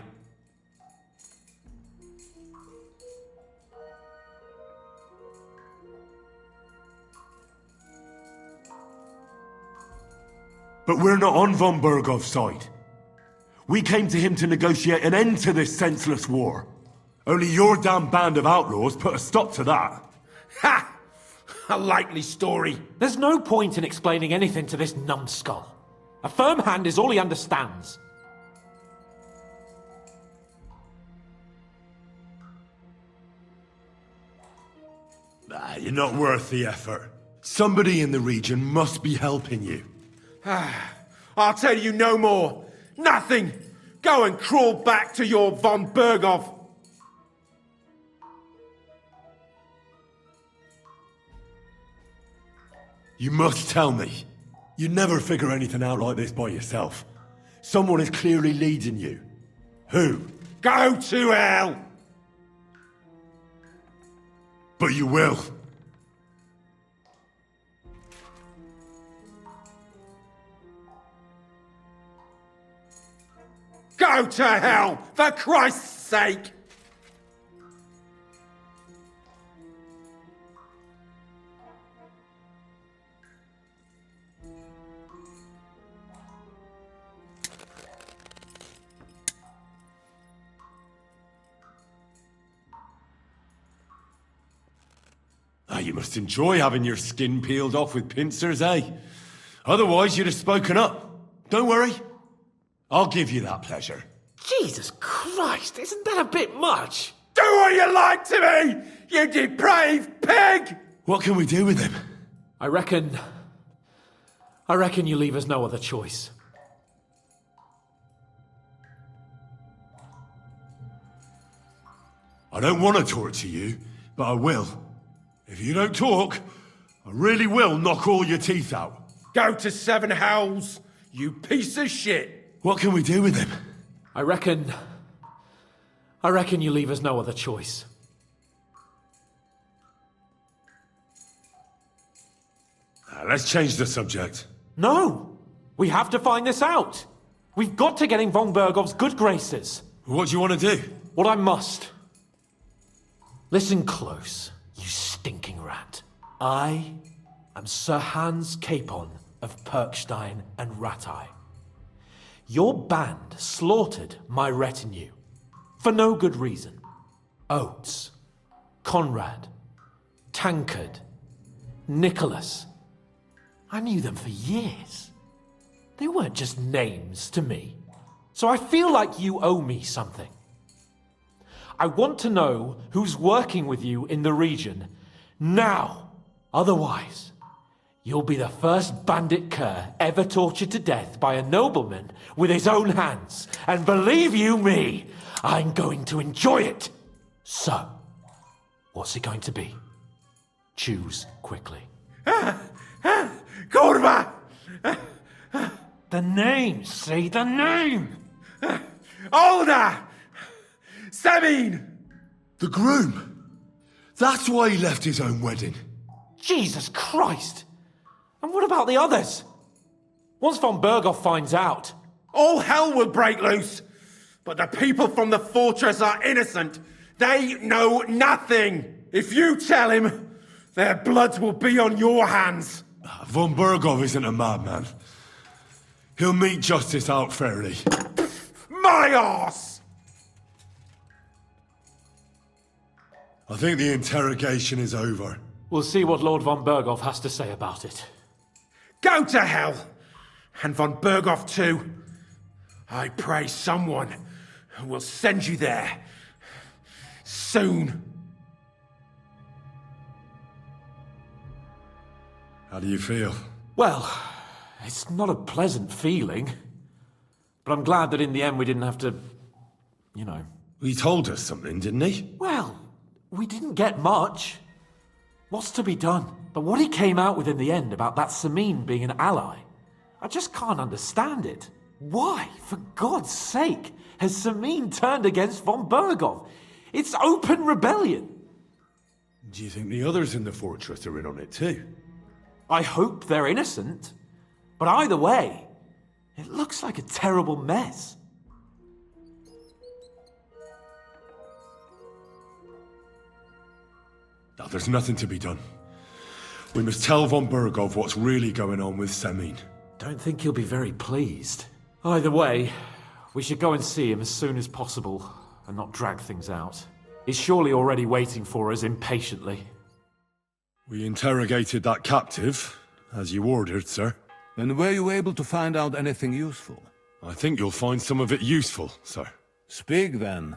But we're not on Von Bergov's side. We came to him to negotiate an end to this senseless war. Only your damn band of outlaws put a stop to that. Ha! A likely story. There's no point in explaining anything to this numbskull. A firm hand is all he understands. Nah, you're not worth the effort. Somebody in the region must be helping you. I'll tell you no more. Nothing. Go and crawl back to your Von Bergov. You must tell me. You never figure anything out like this by yourself. Someone is clearly leading you. Who? Go to hell! But you will. Go to hell, for Christ's sake! You must enjoy having your skin peeled off with pincers, eh? Otherwise, you'd have spoken up. Don't worry. I'll give you that pleasure. Jesus Christ, isn't that a bit much? Do what you like to me, you depraved pig! What can we do with him? I reckon you leave us no other choice. I don't want to torture you, but I will. If you don't talk, I really will knock all your teeth out. Go to Seven Hells, you piece of shit! What can we do with him? I reckon you leave us no other choice. Let's change the subject. No! We have to find this out! We've got to get in Von Bergov's good graces. What do you want to do? What I must. Listen close, you stinking rat. I am Sir Hans Capon of Perkstein and Ratai. Your band slaughtered my retinue. For no good reason. Oates, Conrad, Tankard, Nicholas. I knew them for years. They weren't just names to me. So I feel like you owe me something. I want to know who's working with you in the region. Now! Otherwise, you'll be the first bandit cur ever tortured to death by a nobleman with his own hands. And believe you me, I'm going to enjoy it. So, What's it going to be? Choose quickly. Kurva! The name! Say the name! Older! Semin! The groom! That's why he left his own wedding. Jesus Christ! And what about the others? Once von Berghoff finds out... All hell will break loose! But the people from the fortress are innocent. They know nothing. If you tell him, their blood will be on your hands. Von Berghoff isn't a madman. He'll mete justice out fairly. My arse! I think the interrogation is over. We'll see what Lord von Berghoff has to say about it. Go to hell! And von Berghoff too. I pray someone will send you there. Soon. How do you feel? Well, it's not a pleasant feeling. But I'm glad that in the end we didn't have to... you know... He told us something, didn't he? Well, we didn't get much. What's to be done? But what he came out with in the end about that Samin being an ally, I just can't understand it. Why, for God's sake, has Samin turned against von Berghoff? It's open rebellion. Do you think the others in the fortress are in on it too? I hope they're innocent. But either way, it looks like a terrible mess. No, there's nothing to be done. We must tell von Berghoff what's really going on with Samin. Don't think he'll be very pleased. Either way, we should go and see him as soon as possible and not drag things out. He's surely already waiting for us impatiently. We interrogated that captive, as you ordered, sir. And were you able to find out anything useful? I think you'll find some of it useful, sir. Speak, then.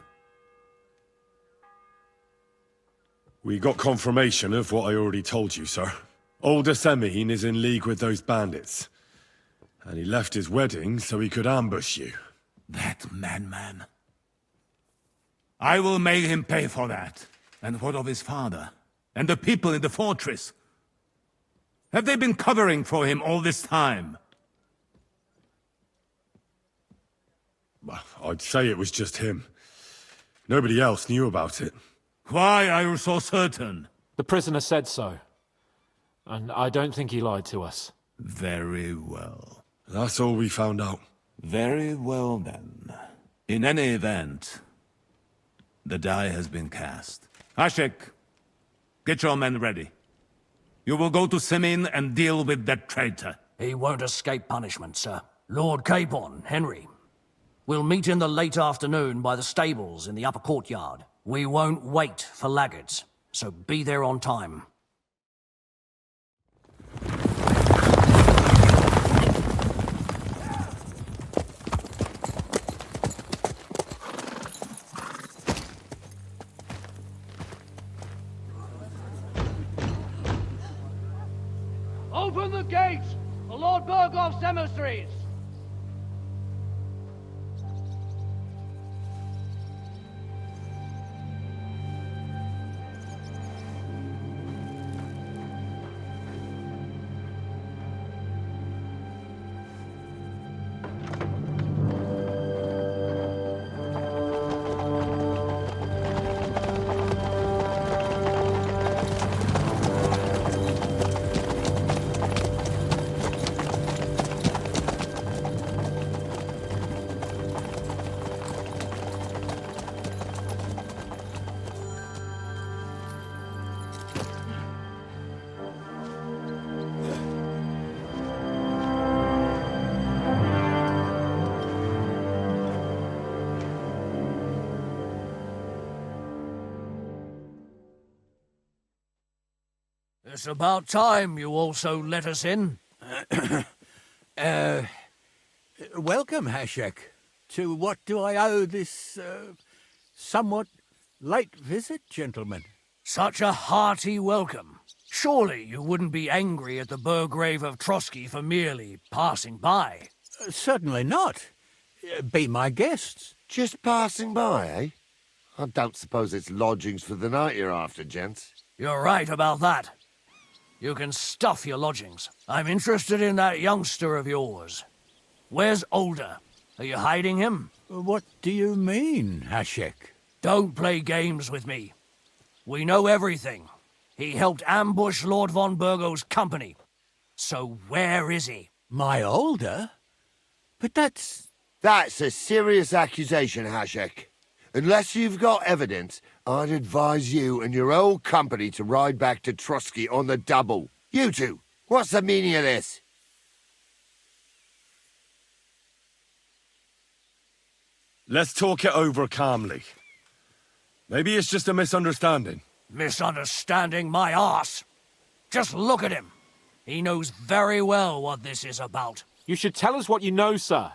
We got confirmation of what I already told you, sir. Older Samin is in league with those bandits. And he left his wedding so he could ambush you. That madman. I will make him pay for that. And what of his father? And the people in the fortress? Have they been covering for him all this time? Well, I'd say it was just him. Nobody else knew about it. Why are you so certain? The prisoner said so. And I don't think he lied to us. Very well. That's all we found out. Very well, then. In any event, the die has been cast. Ashek, get your men ready. You will go to Samin and deal with that traitor. He won't escape punishment, sir. Lord Capon, Henry. We'll meet in the late afternoon by the stables in the upper courtyard. We won't wait for laggards, so be there on time. Open the gates for Lord Berghoff's emissaries! It's about time you also let us in. Welcome, Hashek. To what do I owe this, somewhat late visit, gentlemen? Such a hearty welcome. Surely you wouldn't be angry at the Burgrave of Trotsky for merely passing by? Certainly not. Be my guests. Just passing by, eh? I don't suppose it's lodgings for the night you're after, gents. You're right about that. You can stuff your lodgings. I'm interested in that youngster of yours. Where's Older? Are you hiding him? What do you mean, Hashek? Don't play games with me. We know everything. He helped ambush Lord von Burgo's company. So where is he? My Older? But that's... That's a serious accusation, Hashek. Unless you've got evidence, I'd advise you and your old company to ride back to Trotsky on the double. You two, what's the meaning of this? Let's talk it over calmly. Maybe it's just a misunderstanding. Misunderstanding my arse. Just look at him. He knows very well what this is about. You should tell us what you know, sir.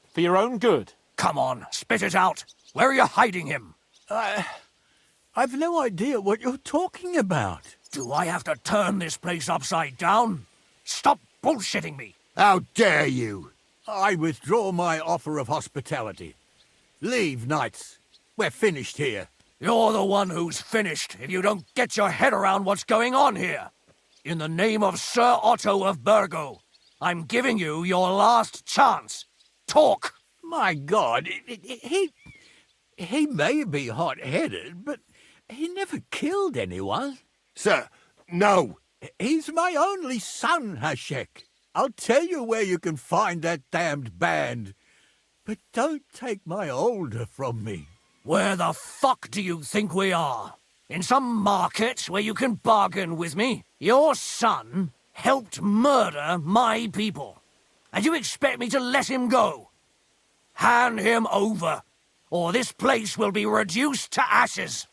For your own good. Come on, spit it out. Where are you hiding him? I've no idea what you're talking about. Do I have to turn this place upside down? Stop bullshitting me. How dare you? I withdraw my offer of hospitality. Leave, knights. We're finished here. You're the one who's finished if you don't get your head around what's going on here. In the name of Sir Otto of Burgo, I'm giving you your last chance. Talk! My God, he may be hot-headed, but he never killed anyone. Sir, no. He's my only son, Hashek. I'll tell you where you can find that damned band. But don't take my Older from me. Where the fuck do you think we are? In some market where you can bargain with me? Your son helped murder my people. And you expect me to let him go? Hand him over, or this place will be reduced to ashes.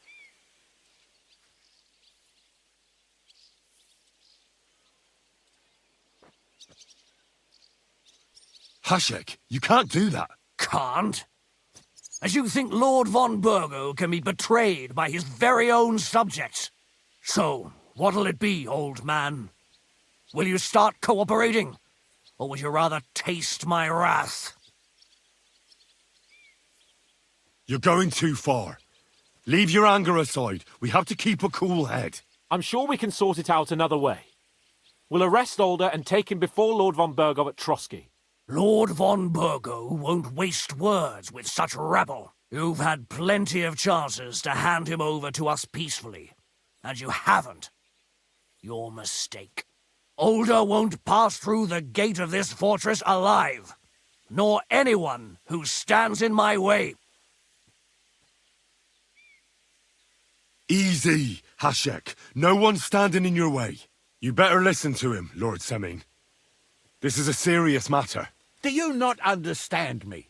Hashek, you can't do that. Can't? As you think Lord von Burgo can be betrayed by his very own subjects. So, what'll it be, old man? Will you start cooperating? Or would you rather taste my wrath? You're going too far. Leave your anger aside. We have to keep a cool head. I'm sure we can sort it out another way. We'll arrest Older and take him before Lord von Burgo at Trotsky. Lord von Burgo won't waste words with such rabble. You've had plenty of chances to hand him over to us peacefully, and you haven't. Your mistake. Older won't pass through the gate of this fortress alive, nor anyone who stands in my way. Easy, Hashek. No one's standing in your way. You better listen to him, Lord Seming. This is a serious matter. Do you not understand me?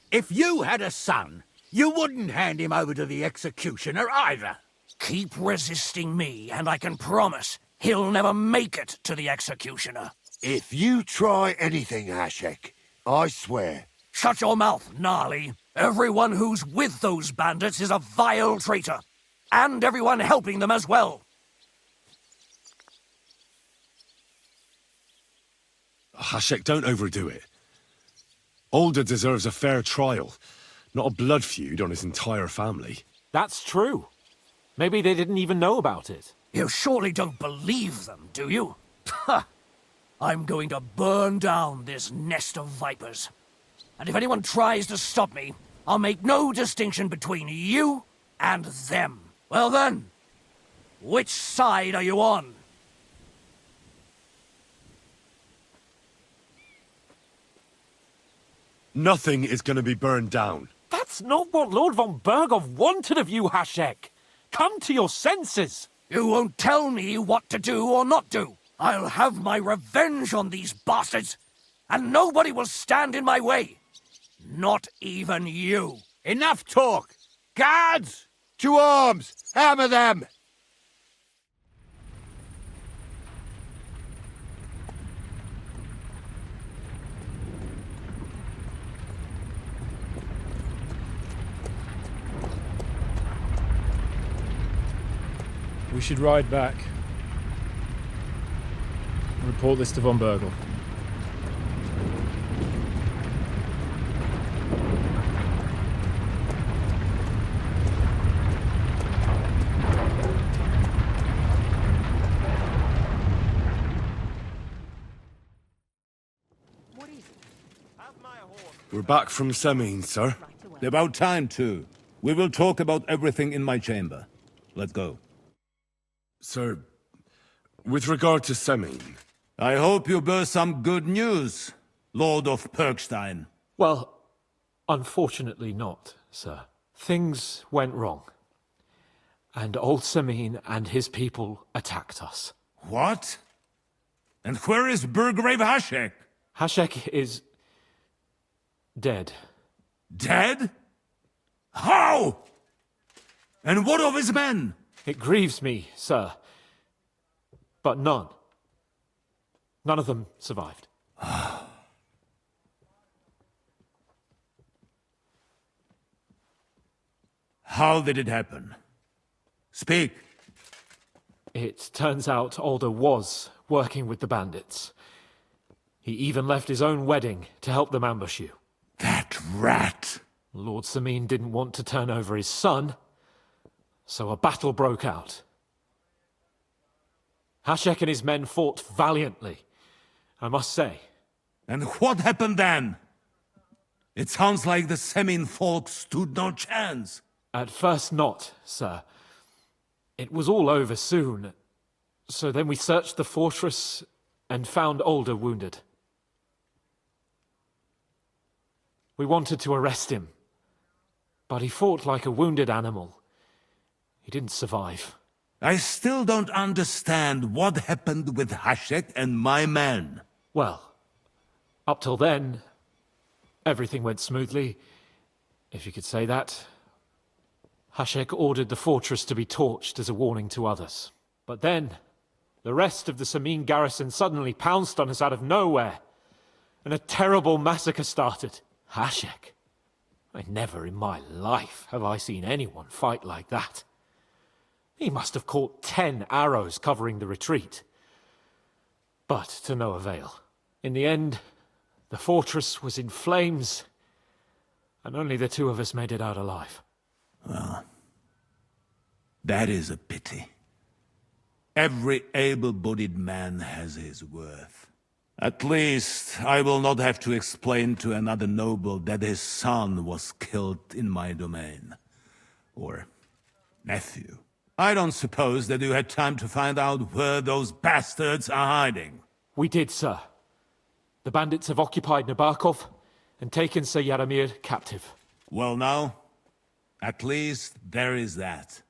If you had a son, you wouldn't hand him over to the executioner either. Keep resisting me, and I can promise he'll never make it to the executioner. If you try anything, Hashek, I swear. Shut your mouth, Gnarly. Everyone who's with those bandits is a vile traitor. And everyone helping them as well. Hashek, don't overdo it. Older deserves a fair trial, not a blood feud on his entire family. That's true. Maybe they didn't even know about it. You surely don't believe them, do you? Ha! I'm going to burn down this nest of vipers. And if anyone tries to stop me, I'll make no distinction between you and them. Well then, which side are you on? Nothing is going to be burned down. That's not what Lord von Burgo wanted of you, Hashek. Come to your senses. You won't tell me what to do or not do. I'll have my revenge on these bastards, and nobody will stand in my way. Not even you. Enough talk! Guards! To arms! Hammer them! We should ride back. Report this to von Burgo. We're back from Semine, sir. About time, too. We will talk about everything in my chamber. Let's go. Sir, with regard to Semine... I hope you bear some good news, Lord of Perkstein. Well, unfortunately not, sir. Things went wrong. And old Semine and his people attacked us. What? And where is Burgrave Hashek? Hashek is... dead. Dead? How? And what of his men? It grieves me, sir. But none of them survived. How did it happen? Speak. It turns out Alder was working with the bandits. He even left his own wedding to help them ambush you. That rat! Lord Semine didn't want to turn over his son, so a battle broke out. Hashek and his men fought valiantly, I must say. And what happened then? It sounds like the Semine folk stood no chance. At first not, sir. It was all over soon. So then we searched the fortress and found Alder wounded. We wanted to arrest him, but he fought like a wounded animal. He didn't survive. I still don't understand what happened with Hashek and my men. Well, up till then, everything went smoothly, if you could say that. Hashek ordered the fortress to be torched as a warning to others. But then, the rest of the Semine garrison suddenly pounced on us out of nowhere, and a terrible massacre started. Hashek? Never in my life have I seen anyone fight like that. He must have caught 10 arrows covering the retreat. But to no avail. In the end, the fortress was in flames, and only the two of us made it out alive. Well, that is a pity. Every able-bodied man has his worth. At least, I will not have to explain to another noble that his son was killed in my domain. Or nephew. I don't suppose that you had time to find out where those bastards are hiding. We did, sir. The bandits have occupied Nabokov and taken Sir Yaramir captive. Well now, at least there is that.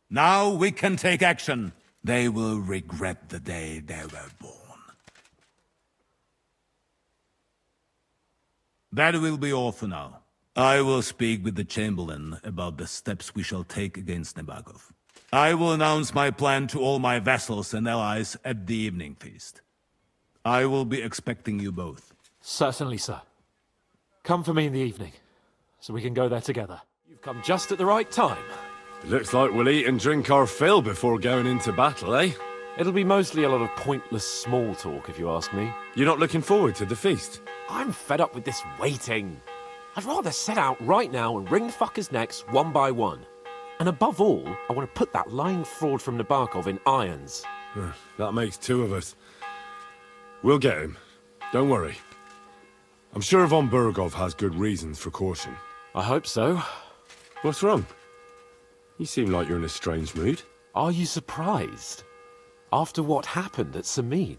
Now we can take action. They will regret the day they were born. That will be all for now. I will speak with the Chamberlain about the steps we shall take against Nabokov. I will announce my plan to all my vassals and allies at the evening feast. I will be expecting you both. Certainly, sir. Come for me in the evening, so we can go there together. You've come just at the right time. Looks like we'll eat and drink our fill before going into battle, eh? It'll be mostly a lot of pointless small talk, if you ask me. You're not looking forward to the feast? I'm fed up with this waiting. I'd rather set out right now and wring the fuckers' necks one by one. And above all, I want to put that lying fraud from Nabokov in irons. That makes two of us. We'll get him. Don't worry. I'm sure von Burgov has good reasons for caution. I hope so. What's wrong? You seem like you're in a strange mood. Are you surprised? After what happened at Semine?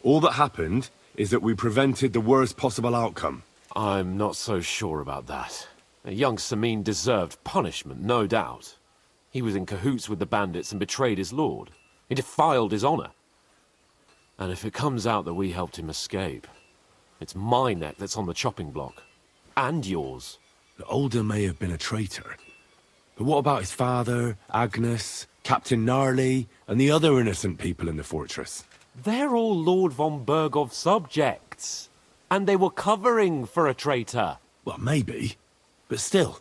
All that happened is that we prevented the worst possible outcome. I'm not so sure about that. Young Semine deserved punishment, no doubt. He was in cahoots with the bandits and betrayed his lord. He defiled his honor. And if it comes out that we helped him escape, it's my neck that's on the chopping block. And yours. The Alder may have been a traitor. But what about his father, Agnes, Captain Gnarly, and the other innocent people in the fortress? They're all Lord von Burgov's subjects. And they were covering for a traitor. Well, maybe. But still.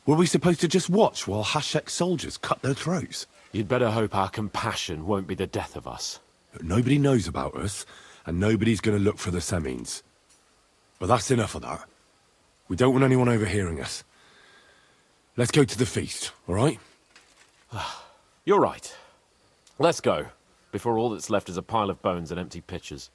Were we supposed to just watch while Hashek's soldiers cut their throats? You'd better hope our compassion won't be the death of us. But nobody knows about us, and nobody's going to look for the Semines. But that's enough of that. We don't want anyone overhearing us. Let's go to the feast, all right? You're right. Let's go. before all that's left is a pile of bones and empty pitchers.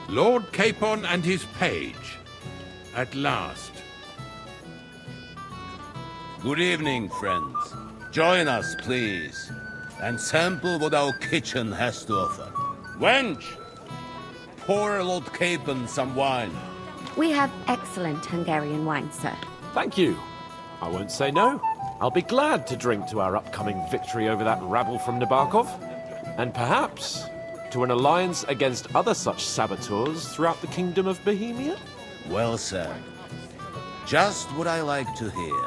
Lord Capon and his page. At last. Good evening, friends. Join us, please, and sample what our kitchen has to offer. Wench, pour Lord Capon some wine. We have excellent Hungarian wine, sir. Thank you. I won't say no. I'll be glad to drink to our upcoming victory over that rabble from Nabokov, and perhaps to an alliance against other such saboteurs throughout the kingdom of Bohemia? Well said. Just what I like to hear.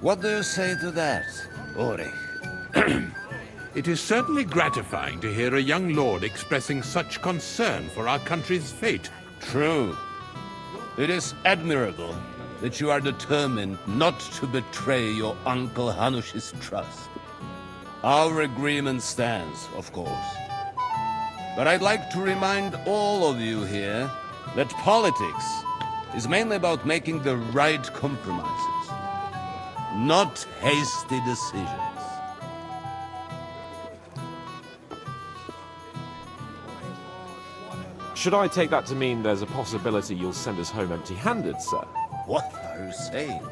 What do you say to that, Ulrich? It is certainly gratifying to hear a young lord expressing such concern for our country's fate. True. It is admirable that you are determined not to betray your Uncle Hanush's trust. Our agreement stands, of course. But I'd like to remind all of you here that politics is mainly about making the right compromises, not hasty decisions. Should I take that to mean there's a possibility you'll send us home empty-handed, sir? What are you saying?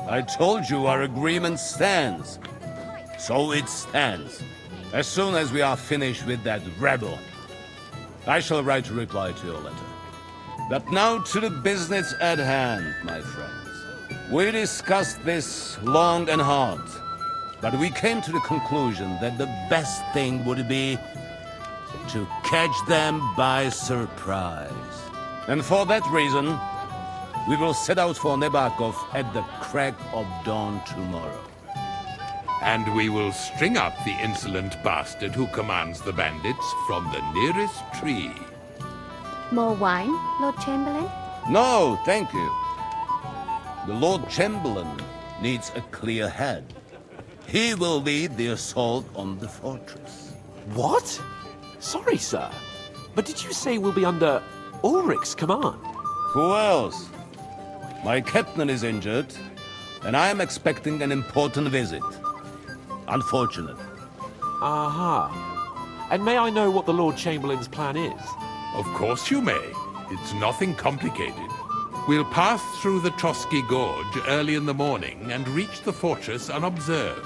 I told you our agreement stands. So it stands. As soon as we are finished with that rebel, I shall write a reply to your letter. But now to the business at hand, my friends. We discussed this long and hard, but we came to the conclusion that the best thing would be to catch them by surprise. And for that reason, we will set out for Nabokov at the crack of dawn tomorrow. And we will string up the insolent bastard who commands the bandits from the nearest tree. More wine, Lord Chamberlain? No, thank you. The Lord Chamberlain needs a clear head. He will lead the assault on the fortress. What? Sorry, sir, but did you say we'll be under Ulrich's command? Who else? My captain is injured, and I am expecting an important visit. Unfortunate. Aha. And may I know what the Lord Chamberlain's plan is? Of course you may. It's nothing complicated. We'll pass through the Trotsky Gorge early in the morning and reach the fortress unobserved.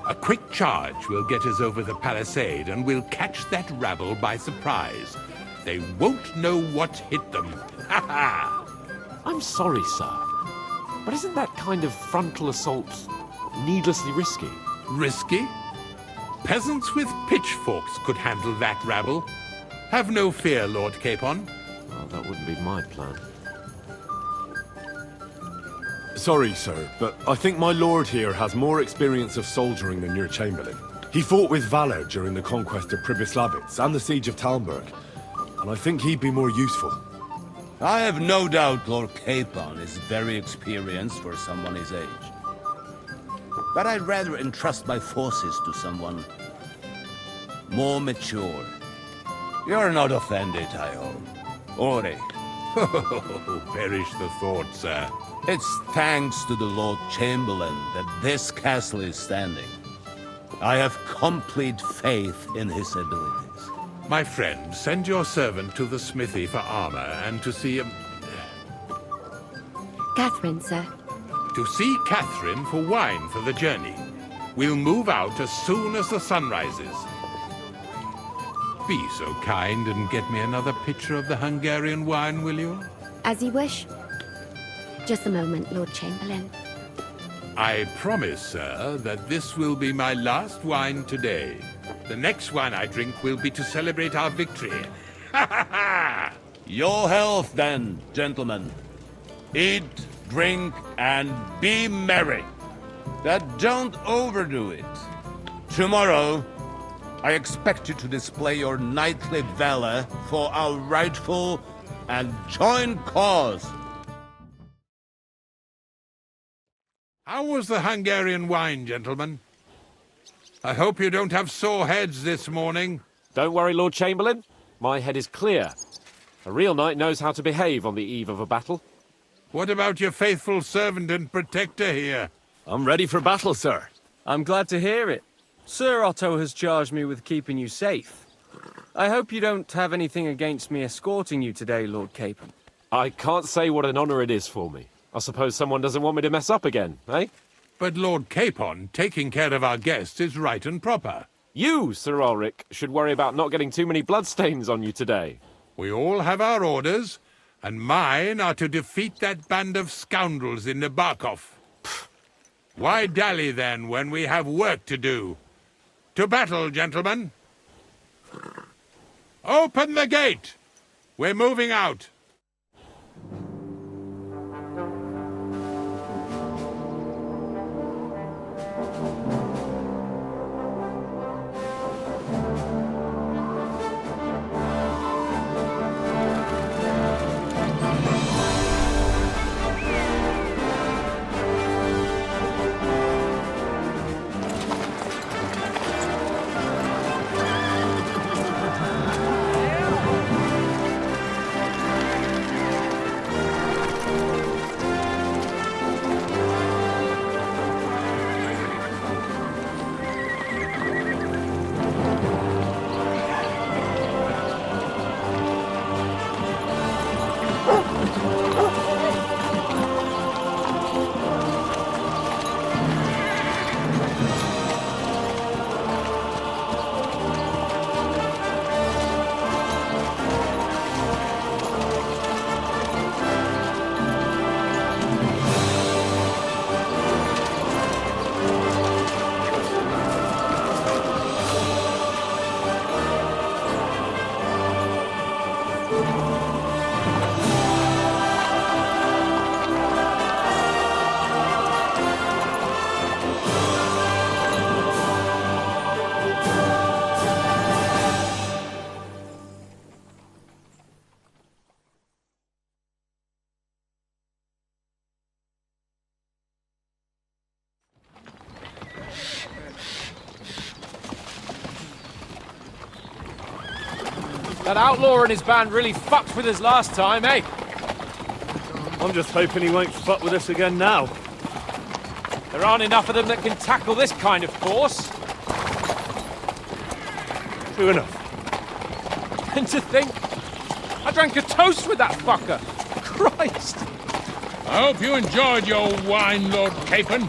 A quick charge will get us over the palisade and we'll catch that rabble by surprise. They won't know what hit them. Ha ha! I'm sorry, sir, but isn't that kind of frontal assault needlessly risky? Risky? Peasants with pitchforks could handle that rabble. Have no fear, Lord Capon. Well, that wouldn't be my plan. Sorry, sir, but I think my lord here has more experience of soldiering than your Chamberlain. He fought with valor during the conquest of Pribyslavitz and the siege of Talmberg, and I think he'd be more useful. I have no doubt Lord Capon is very experienced for someone his age. But I'd rather entrust my forces to someone more mature. You're not offended, I hope. Ori. Oh, perish the thought, sir. It's thanks to the Lord Chamberlain that this castle is standing. I have complete faith in his abilities. My friend, send your servant to the smithy for armor and to see Catherine, sir. To see Catherine for wine for the journey. We'll move out as soon as the sun rises. Be so kind and get me another pitcher of the Hungarian wine, will you? As you wish. Just a moment, Lord Chamberlain. I promise, sir, that this will be my last wine today. The next wine I drink will be to celebrate our victory. Ha ha ha! Your health, then, gentlemen. Eat, drink, and be merry. But don't overdo it. Tomorrow, I expect you to display your knightly valor for our rightful and joint cause. How was the Hungarian wine, gentlemen? I hope you don't have sore heads this morning. Don't worry, Lord Chamberlain. My head is clear. A real knight knows how to behave on the eve of a battle. What about your faithful servant and protector here? I'm ready for battle, sir. I'm glad to hear it. Sir Otto has charged me with keeping you safe. I hope you don't have anything against me escorting you today, Lord Capon. I can't say what an honor it is for me. I suppose someone doesn't want me to mess up again, eh? But Lord Capon, taking care of our guests is right and proper. You, Sir Ulrich, should worry about not getting too many bloodstains on you today. We all have our orders, and mine are to defeat that band of scoundrels in Nabokov. Why dally, then, when we have work to do? To battle, gentlemen! Open the gate! We're moving out. That outlaw and his band really fucked with us last time, eh? I'm just hoping he won't fuck with us again now. There aren't enough of them that can tackle this kind of force. True enough. And to think, I drank a toast with that fucker. Christ! I hope you enjoyed your wine, Lord Capon,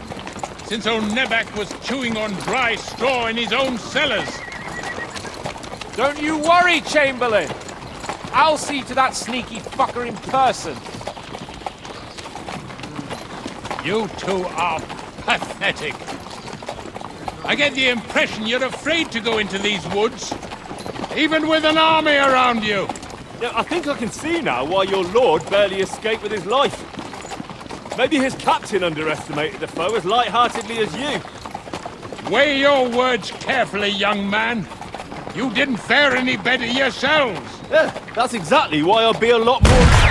since old Nebak was chewing on dry straw in his own cellars. Don't you worry, Chamberlain. I'll see to that sneaky fucker in person. You two are pathetic. I get the impression you're afraid to go into these woods, even with an army around you. Yeah, I think I can see now why your lord barely escaped with his life. Maybe his captain underestimated the foe as light-heartedly as you. Weigh your words carefully, young man. You didn't fare any better yourselves. Yeah, that's exactly why I'll be a lot more...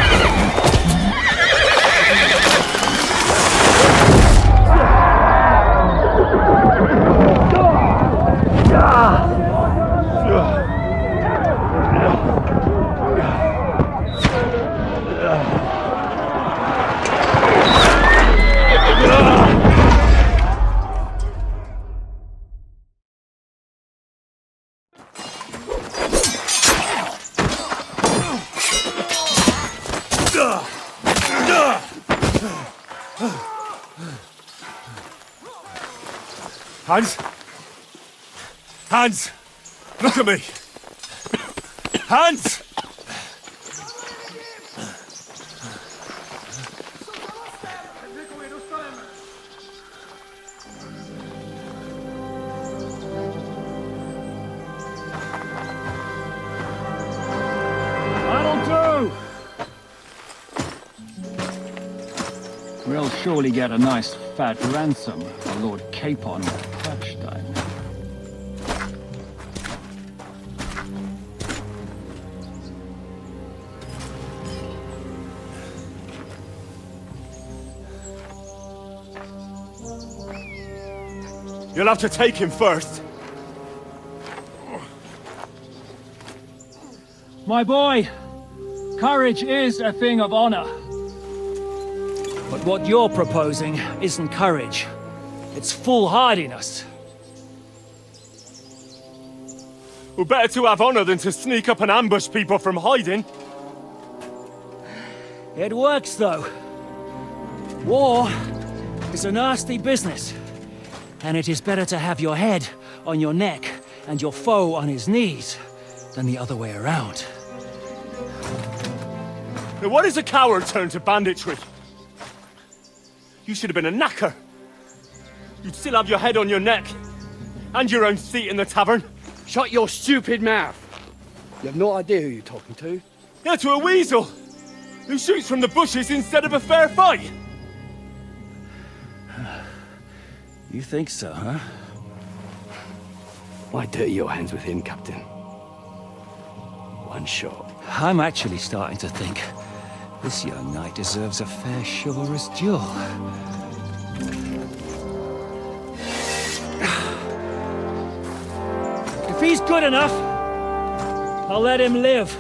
Hans? Hans! Look at me! Hans! That'll do! We'll surely get a nice fat ransom for Lord Capon Touchdown. You'll have to take him first. My boy, courage is a thing of honor. But what you're proposing isn't courage. It's foolhardiness. Well, better to have honor than to sneak up and ambush people from hiding. It works, though. War is a nasty business. And it is better to have your head on your neck and your foe on his knees than the other way around. Now, what is a coward turned to banditry? You should have been a knacker. You'd still have your head on your neck and your own seat in the tavern. Shut your stupid mouth. You have no idea who you're talking to. Yeah, to a weasel who shoots from the bushes instead of a fair fight. You think so, huh? Why dirty your hands with him, Captain? One shot. I'm actually starting to think this young knight deserves a fair chivalrous duel. If he's good enough, I'll let him live.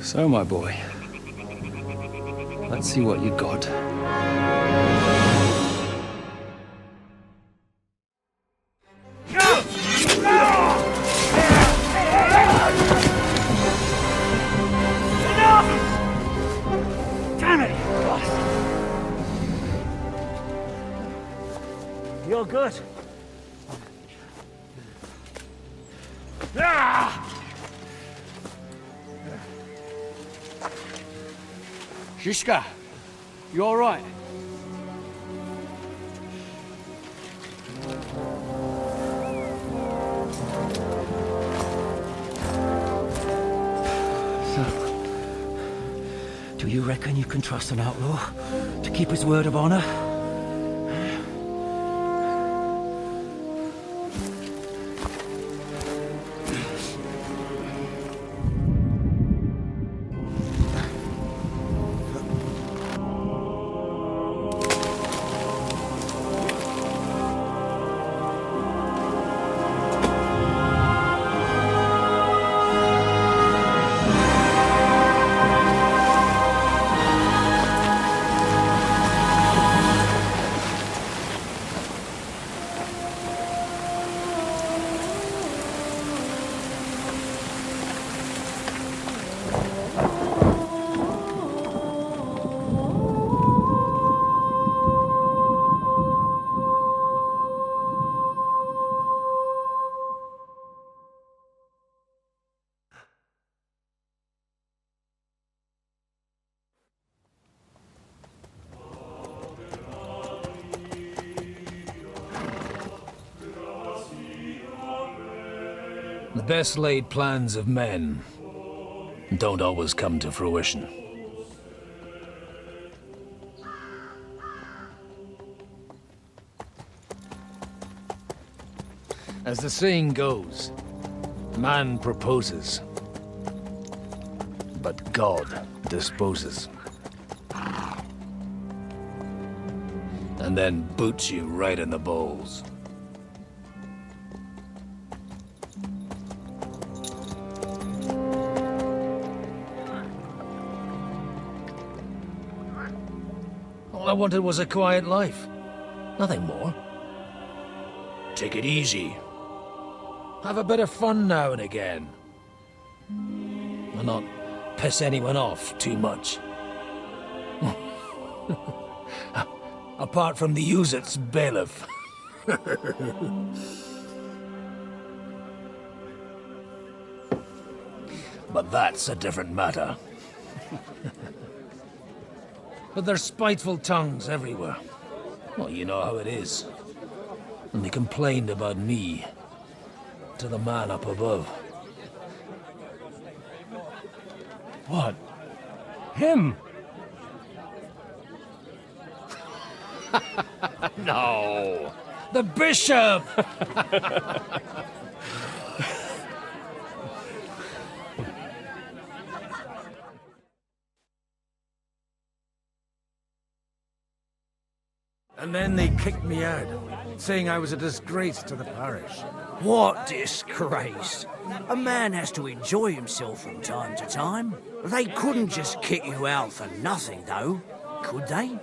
So, my boy, let's see what you got. Damn it! You're good. Shishka, you all right? So, do you reckon you can trust an outlaw to keep his word of honor? The best laid plans of men don't always come to fruition. As the saying goes, man proposes, but God disposes. And then boots you right in the balls. All I wanted was a quiet life. Nothing more. Take it easy. Have a bit of fun now and again. And not piss anyone off too much. Apart from the use-its bailiff. But that's a different matter. But there's spiteful tongues everywhere. Well, you know how it is. And they complained about me to the man up above. What? Him? No! The bishop! And then they kicked me out, saying I was a disgrace to the parish. What disgrace? A man has to enjoy himself from time to time. They couldn't just kick you out for nothing, though, could they?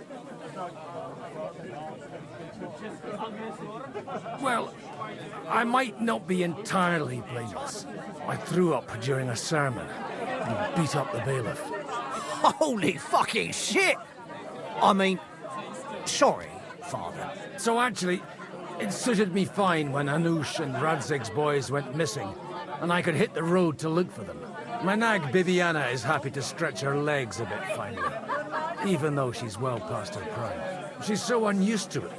Well, I might not be entirely blameless. I threw up during a sermon and beat up the bailiff. Holy fucking shit! I mean, sorry, Father. So actually, it suited me fine when Hanush and Radzig's boys went missing, and I could hit the road to look for them. My nag Bibiana is happy to stretch her legs a bit finally, even though she's well past her prime. She's so unused to it.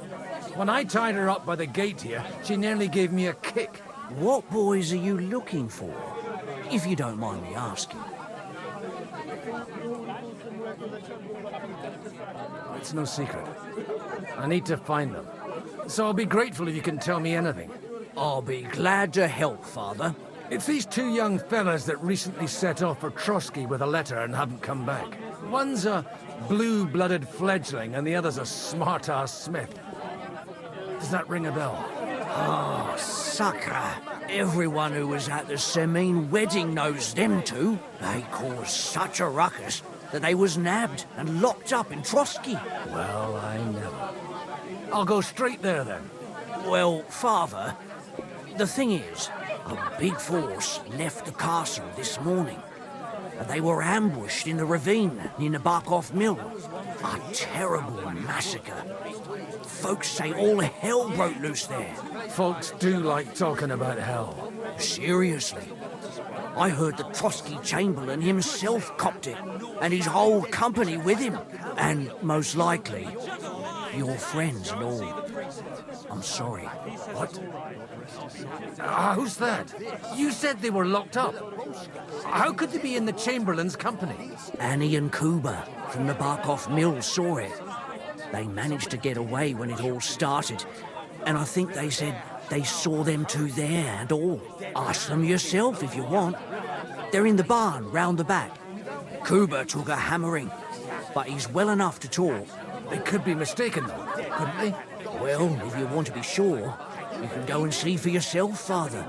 When I tied her up by the gate here, she nearly gave me a kick. What boys are you looking for, if you don't mind me asking? It's no secret. I need to find them. So I'll be grateful if you can tell me anything. I'll be glad to help, Father. It's these two young fellas that recently set off for Trotsky with a letter and haven't come back. One's a blue-blooded fledgling and the other's a smart-ass smith. Does that ring a bell? Oh, sucker. Everyone who was at the Semine wedding knows them two. They caused such a ruckus that they was nabbed and locked up in Trotsky. Well, I never. I'll go straight there, then. Well, Father, the thing is, a big force left the castle this morning. And they were ambushed in the ravine near the Barkov Mill. A terrible massacre. Folks say all hell broke loose there. Folks do like talking about hell. Seriously. I heard the Trotsky Chamberlain himself copped it, and his whole company with him. And most likely, your friends and all. I'm sorry. What? Who's that? You said they were locked up. How could they be in the Chamberlain's company? Annie and Kuba from the Barkov Mill saw it. They managed to get away when it all started, and I think they said they saw them two there and all. Ask them yourself if you want. They're in the barn round the back. Kuba took a hammering, but he's well enough to talk. They could be mistaken, though, couldn't they? Well, if you want to be sure, you can go and see for yourself, Father.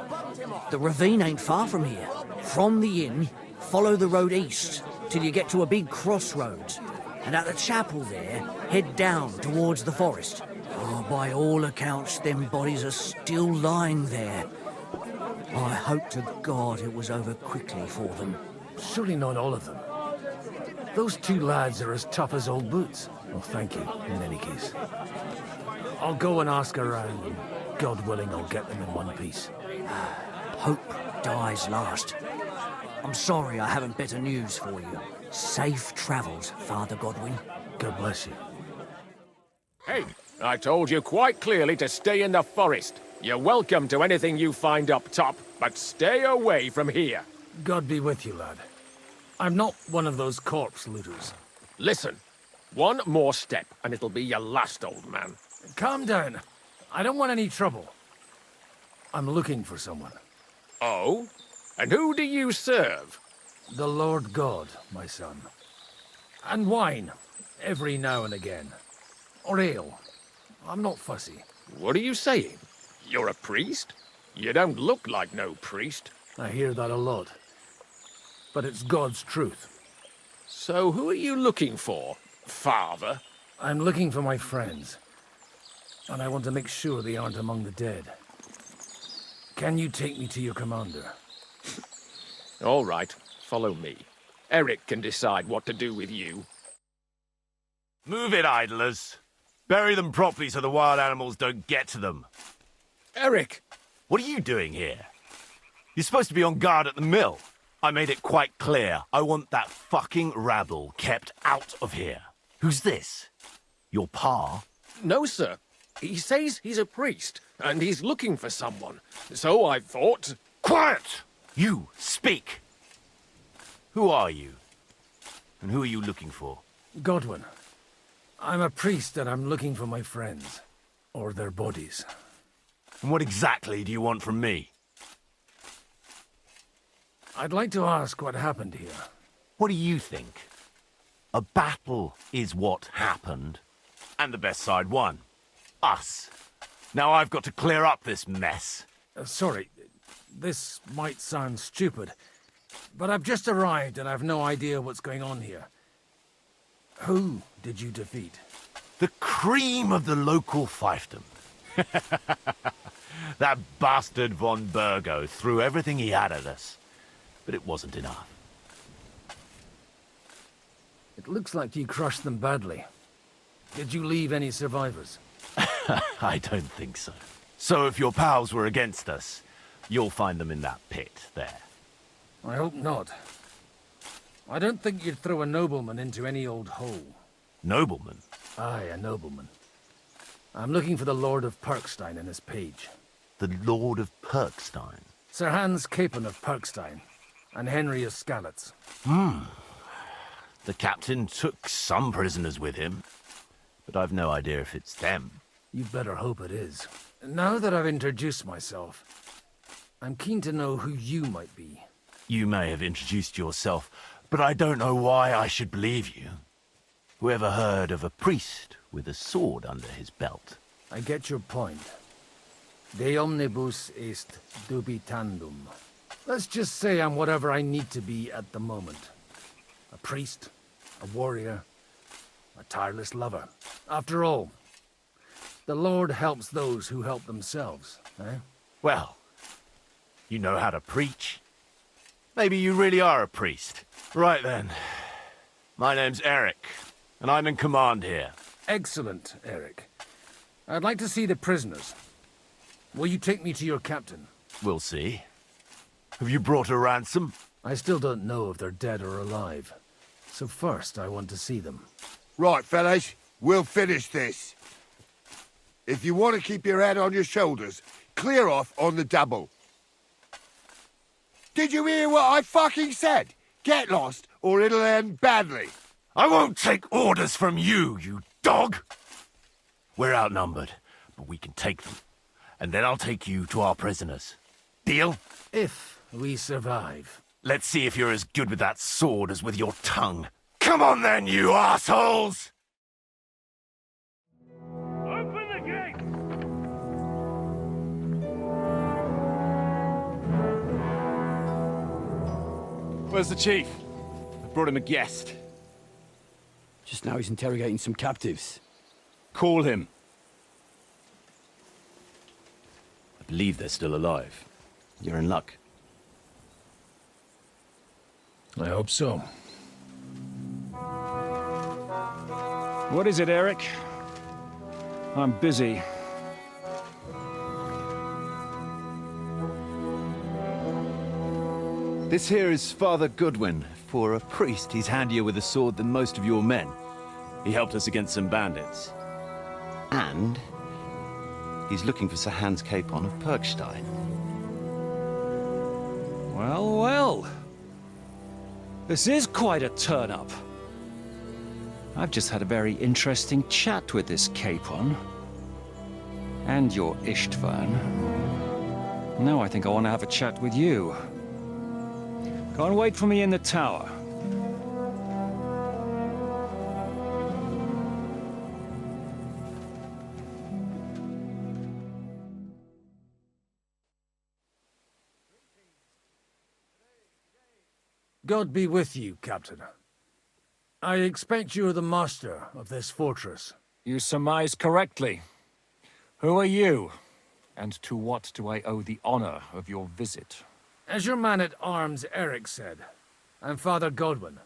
The ravine ain't far from here. From the inn, follow the road east till you get to a big crossroads. And at the chapel there, head down towards the forest. Oh, by all accounts, them bodies are still lying there. I hope to God it was over quickly for them. Surely not all of them. Those two lads are as tough as old boots. Well, thank you, in any case. I'll go and ask around, and God willing, I'll get them in one piece. Hope dies last. I'm sorry I haven't better news for you. Safe travels, Father Godwin. God bless you. Hey, I told you quite clearly to stay in the forest. You're welcome to anything you find up top, but stay away from here. God be with you, lad. I'm not one of those corpse looters. Listen, one more step and it'll be your last, old man. Calm down. I don't want any trouble. I'm looking for someone. Oh? And who do you serve? The Lord God, my son. And wine, every now and again. Or ale. I'm not fussy. What are you saying? You're a priest? You don't look like no priest. I hear that a lot. But it's God's truth. So who are you looking for, Father? I'm looking for my friends. And I want to make sure they aren't among the dead. Can you take me to your commander? All right, follow me. Eric can decide what to do with you. Move it, idlers. Bury them properly so the wild animals don't get to them. Eric! What are you doing here? You're supposed to be on guard at the mill. I made it quite clear. I want that fucking rabble kept out of here. Who's this? Your pa? No, sir. He says he's a priest, and he's looking for someone. So I thought... Quiet! You, speak! Who are you? And who are you looking for? Godwin. I'm a priest and I'm looking for my friends. Or their bodies. And what exactly do you want from me? I'd like to ask what happened here. What do you think? A battle is what happened, and the best side won. Us. Now I've got to clear up this mess. Sorry, this might sound stupid, but I've just arrived and I've no idea what's going on here. Who did you defeat? The cream of the local fiefdom. That bastard von Burgo threw everything he had at us, but it wasn't enough. It looks like you crushed them badly. Did you leave any survivors? I don't think so. So if your pals were against us, you'll find them in that pit there. I hope not. I don't think you'd throw a nobleman into any old hole. Nobleman? Aye, a nobleman. I'm looking for the Lord of Perkstein in his page. The Lord of Perkstein? Sir Hans Capon of Perkstein, and Henry of Skalitz. The captain took some prisoners with him, but I've no idea if it's them. You'd better hope it is. Now that I've introduced myself, I'm keen to know who you might be. You may have introduced yourself, but I don't know why I should believe you. Whoever heard of a priest with a sword under his belt? I get your point. De omnibus est dubitandum. Let's just say I'm whatever I need to be at the moment. A priest, a warrior, a tireless lover. After all, the Lord helps those who help themselves, eh? Well, you know how to preach. Maybe you really are a priest. Right then. My name's Eric, and I'm in command here. Excellent, Eric. I'd like to see the prisoners. Will you take me to your captain? We'll see. Have you brought a ransom? I still don't know if they're dead or alive. So first, I want to see them. Right, fellas, we'll finish this. If you want to keep your head on your shoulders, clear off on the double. Did you hear what I fucking said? Get lost, or it'll end badly. I won't take orders from you, you dog! We're outnumbered, but we can take them. And then I'll take you to our prisoners. Deal? If we survive. Let's see if you're as good with that sword as with your tongue. Come on then, you assholes! Open the gate! Where's the chief? I brought him a guest. Just now he's interrogating some captives. Call him. I believe they're still alive. You're in luck. I hope so. What is it, Eric? I'm busy. This here is Father Goodwin. For a priest, he's handier with a sword than most of your men. He helped us against some bandits. And he's looking for Sir Hans Capon of Perkstein. Well, well. This is quite a turn-up. I've just had a very interesting chat with this Capon. And your Ishtvan. Now I think I want to have a chat with you. Go and wait for me in the tower. God be with you, Captain. I expect you're the master of this fortress. You surmise correctly. Who are you? And to what do I owe the honor of your visit? As your man-at-arms Eric said, I'm Father Godwin.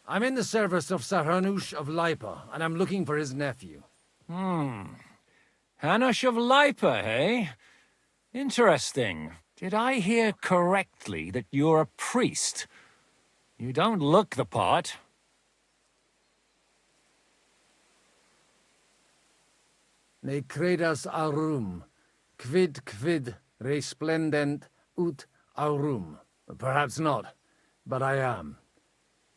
I'm in the service of Sir Hanush of Lipa, and I'm looking for his nephew. Hanush of Lipa, eh? Interesting. Did I hear correctly that you're a priest? You don't look the part. Ne credas aurum, quid resplendent ut aurum. Perhaps not, but I am.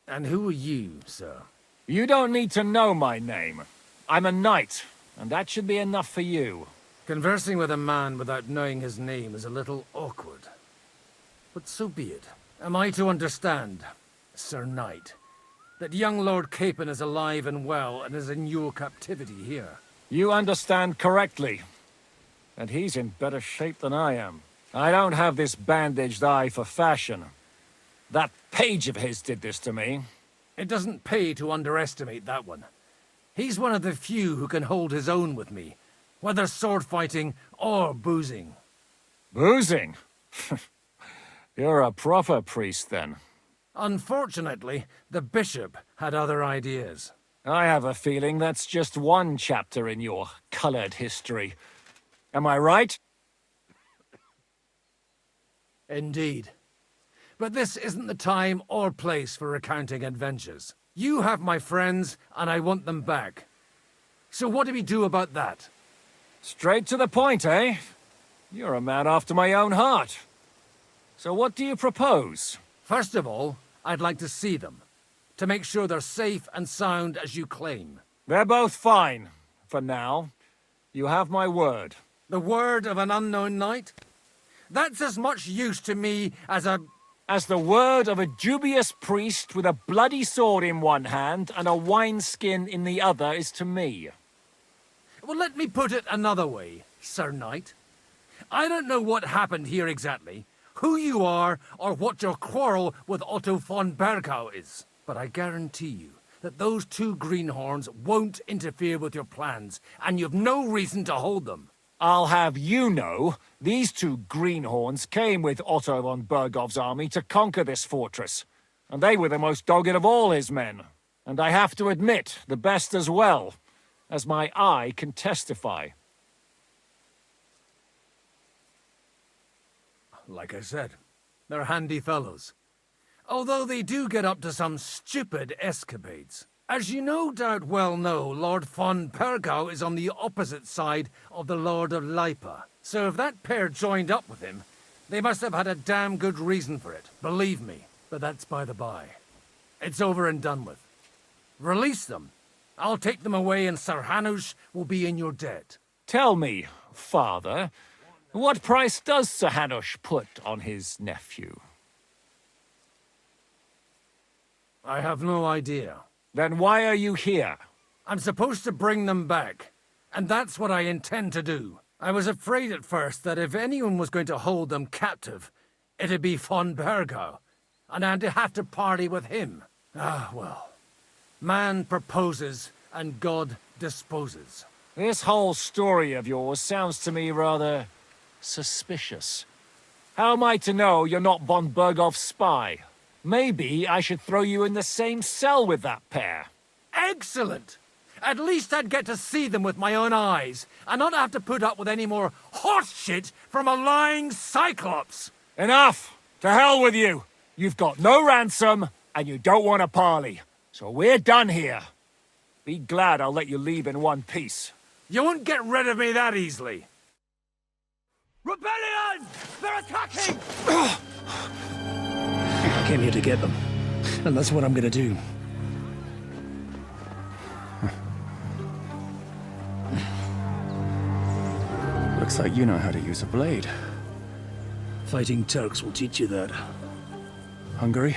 And who are you, sir? You don't need to know my name. I'm a knight, and that should be enough for you. Conversing with a man without knowing his name is a little awkward. But so be it. Am I to understand, Sir Knight, that young Lord Capon is alive and well and is in your captivity here? You understand correctly. And he's in better shape than I am. I don't have this bandaged eye for fashion. That page of his did this to me. It doesn't pay to underestimate that one. He's one of the few who can hold his own with me, whether sword fighting or boozing. Boozing? You're a proper priest, then. Unfortunately, the bishop had other ideas. I have a feeling that's just one chapter in your colored history. Am I right? Indeed. But this isn't the time or place for recounting adventures. You have my friends, and I want them back. So what do we do about that? Straight to the point, eh? You're a man after my own heart. So what do you propose? First of all, I'd like to see them, to make sure they're safe and sound as you claim. They're both fine, for now. You have my word. The word of an unknown knight? That's as much use to me as the word of a dubious priest with a bloody sword in one hand and a wineskin in the other is to me. Well, let me put it another way, Sir Knight. I don't know what happened here exactly, who you are, or what your quarrel with Otto von Bergau is. But I guarantee you that those two greenhorns won't interfere with your plans, and you've no reason to hold them. I'll have you know, these two greenhorns came with Otto von Bergau's army to conquer this fortress, and they were the most dogged of all his men. And I have to admit, the best as well, as my eye can testify. Like I said, they're handy fellows. Although they do get up to some stupid escapades. As you no doubt well know, Lord von Bergau is on the opposite side of the Lord of Lipa. So if that pair joined up with him, they must have had a damn good reason for it, believe me. But that's by the by. It's over and done with. Release them. I'll take them away and Sir Hanush will be in your debt. Tell me, father, what price does Sir Hanush put on his nephew? I have no idea. Then why are you here? I'm supposed to bring them back, and that's what I intend to do. I was afraid at first that if anyone was going to hold them captive, it'd be von Bergau, and I'd have to party with him. Ah, well. Man proposes, and God disposes. This whole story of yours sounds to me rather suspicious. How am I to know you're not von Bergau's spy? Maybe I should throw you in the same cell with that pair. Excellent! At least I'd get to see them with my own eyes, and not have to put up with any more horse shit from a lying cyclops! Enough! To hell with you! You've got no ransom, and you don't want a parley. So we're done here. Be glad I'll let you leave in one piece. You won't get rid of me that easily. Rebellion! They're attacking! I came here to get them, and that's what I'm gonna do. Looks like you know how to use a blade. Fighting Turks will teach you that. Hungary?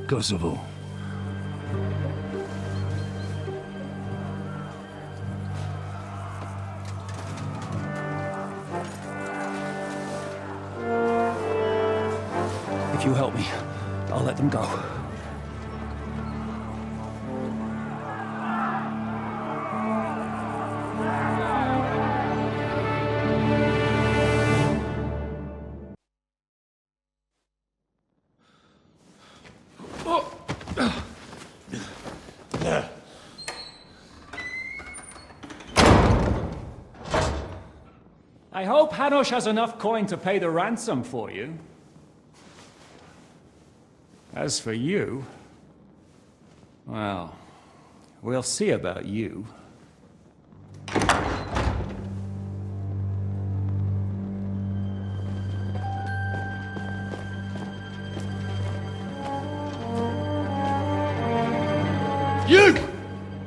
Kosovo. If you help me, I'll let them go. I hope Hanush has enough coin to pay the ransom for you. As for you, well, we'll see about you. You!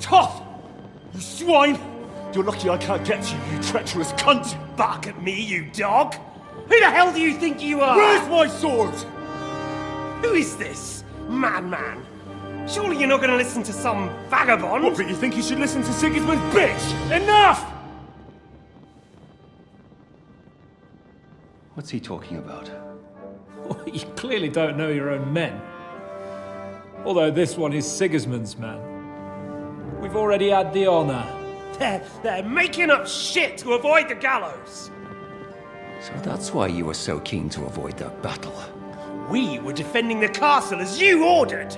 Tough! You swine! You're lucky I can't get you, you treacherous cunt! Back at me, you dog! Who the hell do you think you are? Where's my sword? Who is this? Madman! Surely you're not going to listen to some vagabond? What, but you think you should listen to Sigismund's bitch? Enough! What's he talking about? Well, you clearly don't know your own men. Although this one is Sigismund's man. We've already had the honor. They're making up shit to avoid the gallows. So that's why you were so keen to avoid that battle. We were defending the castle as you ordered.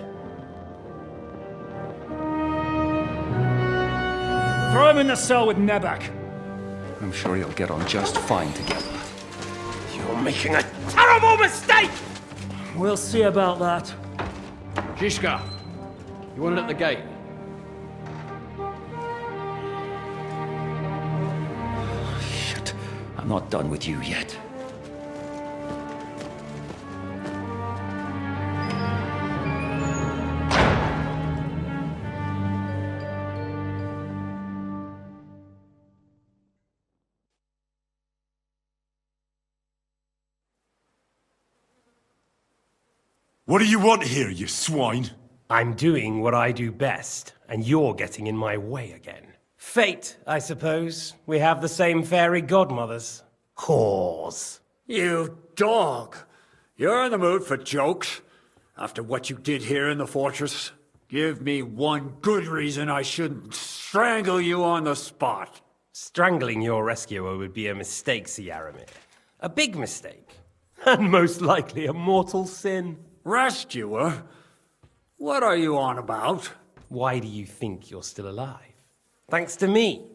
Throw him in the cell with Nebak. I'm sure you'll get on just fine together. You're making a terrible mistake! We'll see about that. Zhishka, you want it at the gate? Shit, I'm not done with you yet. What do you want here, you swine? I'm doing what I do best, and you're getting in my way again. Fate, I suppose. We have the same fairy godmothers. Whores. You dog! You're in the mood for jokes? After what you did here in the fortress? Give me one good reason I shouldn't strangle you on the spot. Strangling your rescuer would be a mistake, Yaramir. A big mistake. And most likely a mortal sin. Rescuer? What are you on about? Why do you think you're still alive? Thanks to me.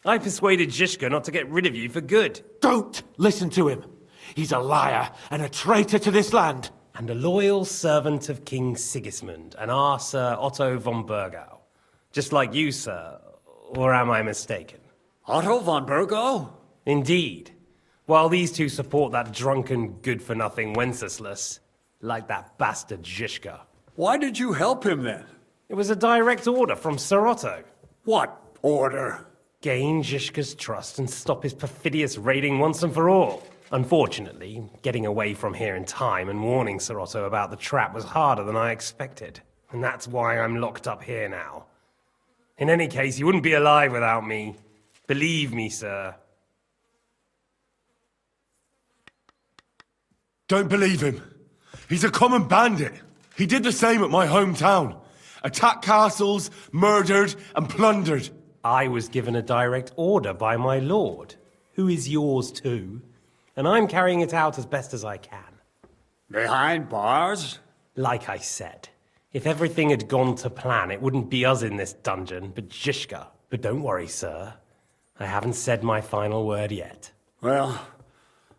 I persuaded Zhishka not to get rid of you for good. Don't listen to him. He's a liar and a traitor to this land. And a loyal servant of King Sigismund and our Sir Otto von Burgau. Just like you, sir. Or am I mistaken? Otto von Burgau? Indeed. While these two support that drunken, good-for-nothing Wenceslas, like that bastard Zhishka. Why did you help him then? It was a direct order from Sir Otto. What order? Gain Zhishka's trust and stop his perfidious raiding once and for all. Unfortunately, getting away from here in time and warning Sir Otto about the trap was harder than I expected. And that's why I'm locked up here now. In any case, you wouldn't be alive without me. Believe me, sir. Don't believe him. He's a common bandit. He did the same at my hometown. Attacked castles, murdered, and plundered. I was given a direct order by my lord, who is yours too, and I'm carrying it out as best as I can. Behind bars? Like I said, if everything had gone to plan, it wouldn't be us in this dungeon, but Zhishka. But don't worry, sir. I haven't said my final word yet. Well,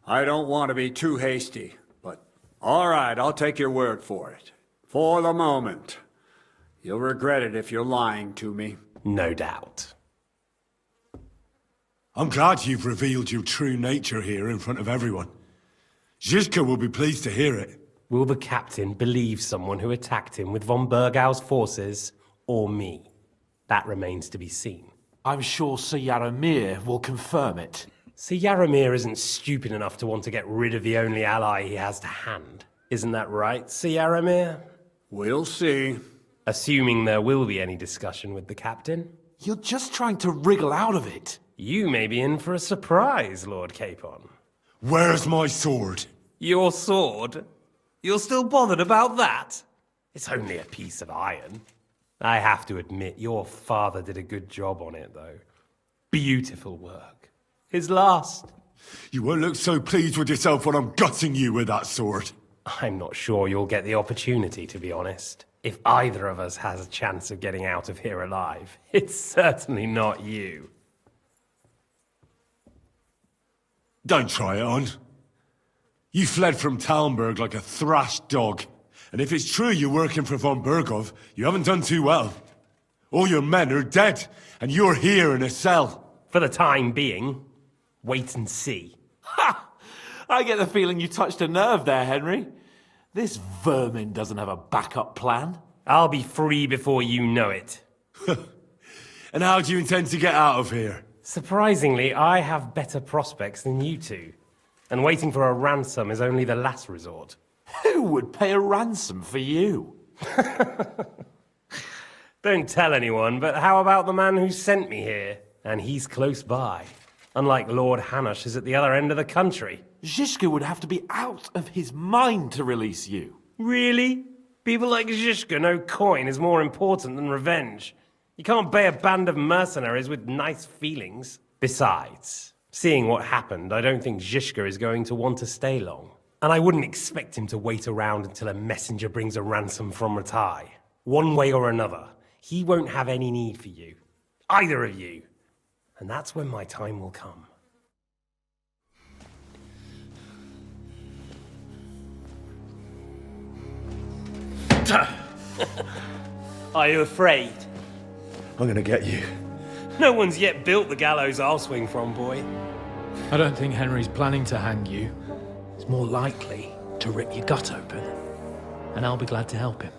I don't want to be too hasty, but all right, I'll take your word for it. For the moment. You'll regret it if you're lying to me. No doubt. I'm glad you've revealed your true nature here in front of everyone. Zhishka will be pleased to hear it. Will the captain believe someone who attacked him with von Burgau's forces, or me? That remains to be seen. I'm sure Sir Yaramir will confirm it. Sir Yaramir isn't stupid enough to want to get rid of the only ally he has to hand. Isn't that right, Sir Yaramir? We'll see. Assuming there will be any discussion with the captain. You're just trying to wriggle out of it. You may be in for a surprise, Lord Capon. Where's my sword? Your sword? You're still bothered about that? It's only a piece of iron. I have to admit, your father did a good job on it, though. Beautiful work. His last. You won't look so pleased with yourself when I'm gutting you with that sword. I'm not sure you'll get the opportunity, to be honest. If either of us has a chance of getting out of here alive, it's certainly not you. Don't try it on. You fled from Talmberg like a thrashed dog. And if it's true you're working for von Burgov, you haven't done too well. All your men are dead, and you're here in a cell. For the time being, wait and see. Ha! I get the feeling you touched a nerve there, Henry. This vermin doesn't have a backup plan. I'll be free before you know it. And how do you intend to get out of here? Surprisingly, I have better prospects than you two. And waiting for a ransom is only the last resort. Who would pay a ransom for you? Don't tell anyone, but how about the man who sent me here? And he's close by. Unlike Lord Hanush is at the other end of the country. Zhishka would have to be out of his mind to release you. Really? People like Zhishka know coin is more important than revenge. You can't pay a band of mercenaries with nice feelings. Besides, seeing what happened, I don't think Zhishka is going to want to stay long. And I wouldn't expect him to wait around until a messenger brings a ransom from Ratai. One way or another, he won't have any need for you. Either of you. And that's when my time will come. Are you afraid? I'm gonna get you. No one's yet built the gallows I'll swing from, boy. I don't think Henry's planning to hang you. He's more likely to rip your gut open. And I'll be glad to help him.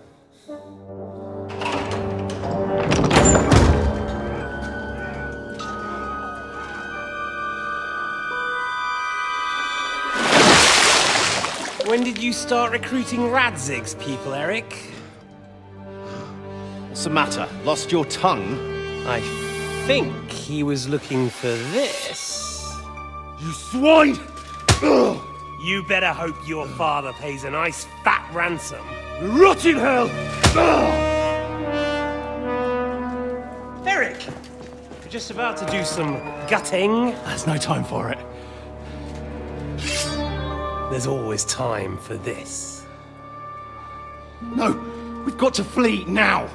When did you start recruiting Radzig's people, Eric? What's the matter? Lost your tongue? I think he was looking for this. You swine! You better hope your father pays a nice fat ransom. Rot in hell! Eric! We're just about to do some gutting. There's no time for it. There's always time for this. No! We've got to flee now!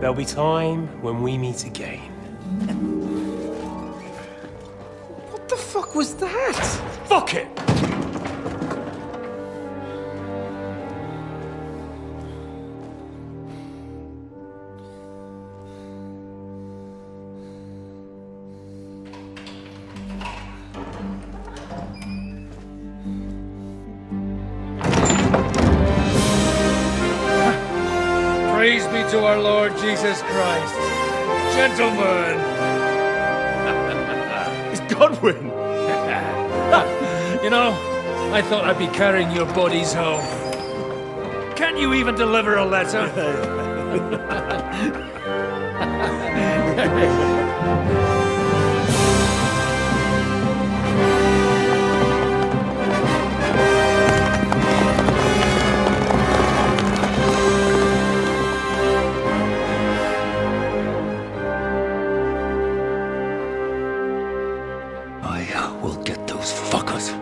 There'll be time when we meet again. What the fuck was that? Fuck it! Praise be to our Lord Jesus Christ. Gentlemen! It's Godwin! You know, I thought I'd be carrying your bodies home. Can't you even deliver a letter? I will get those fuckers.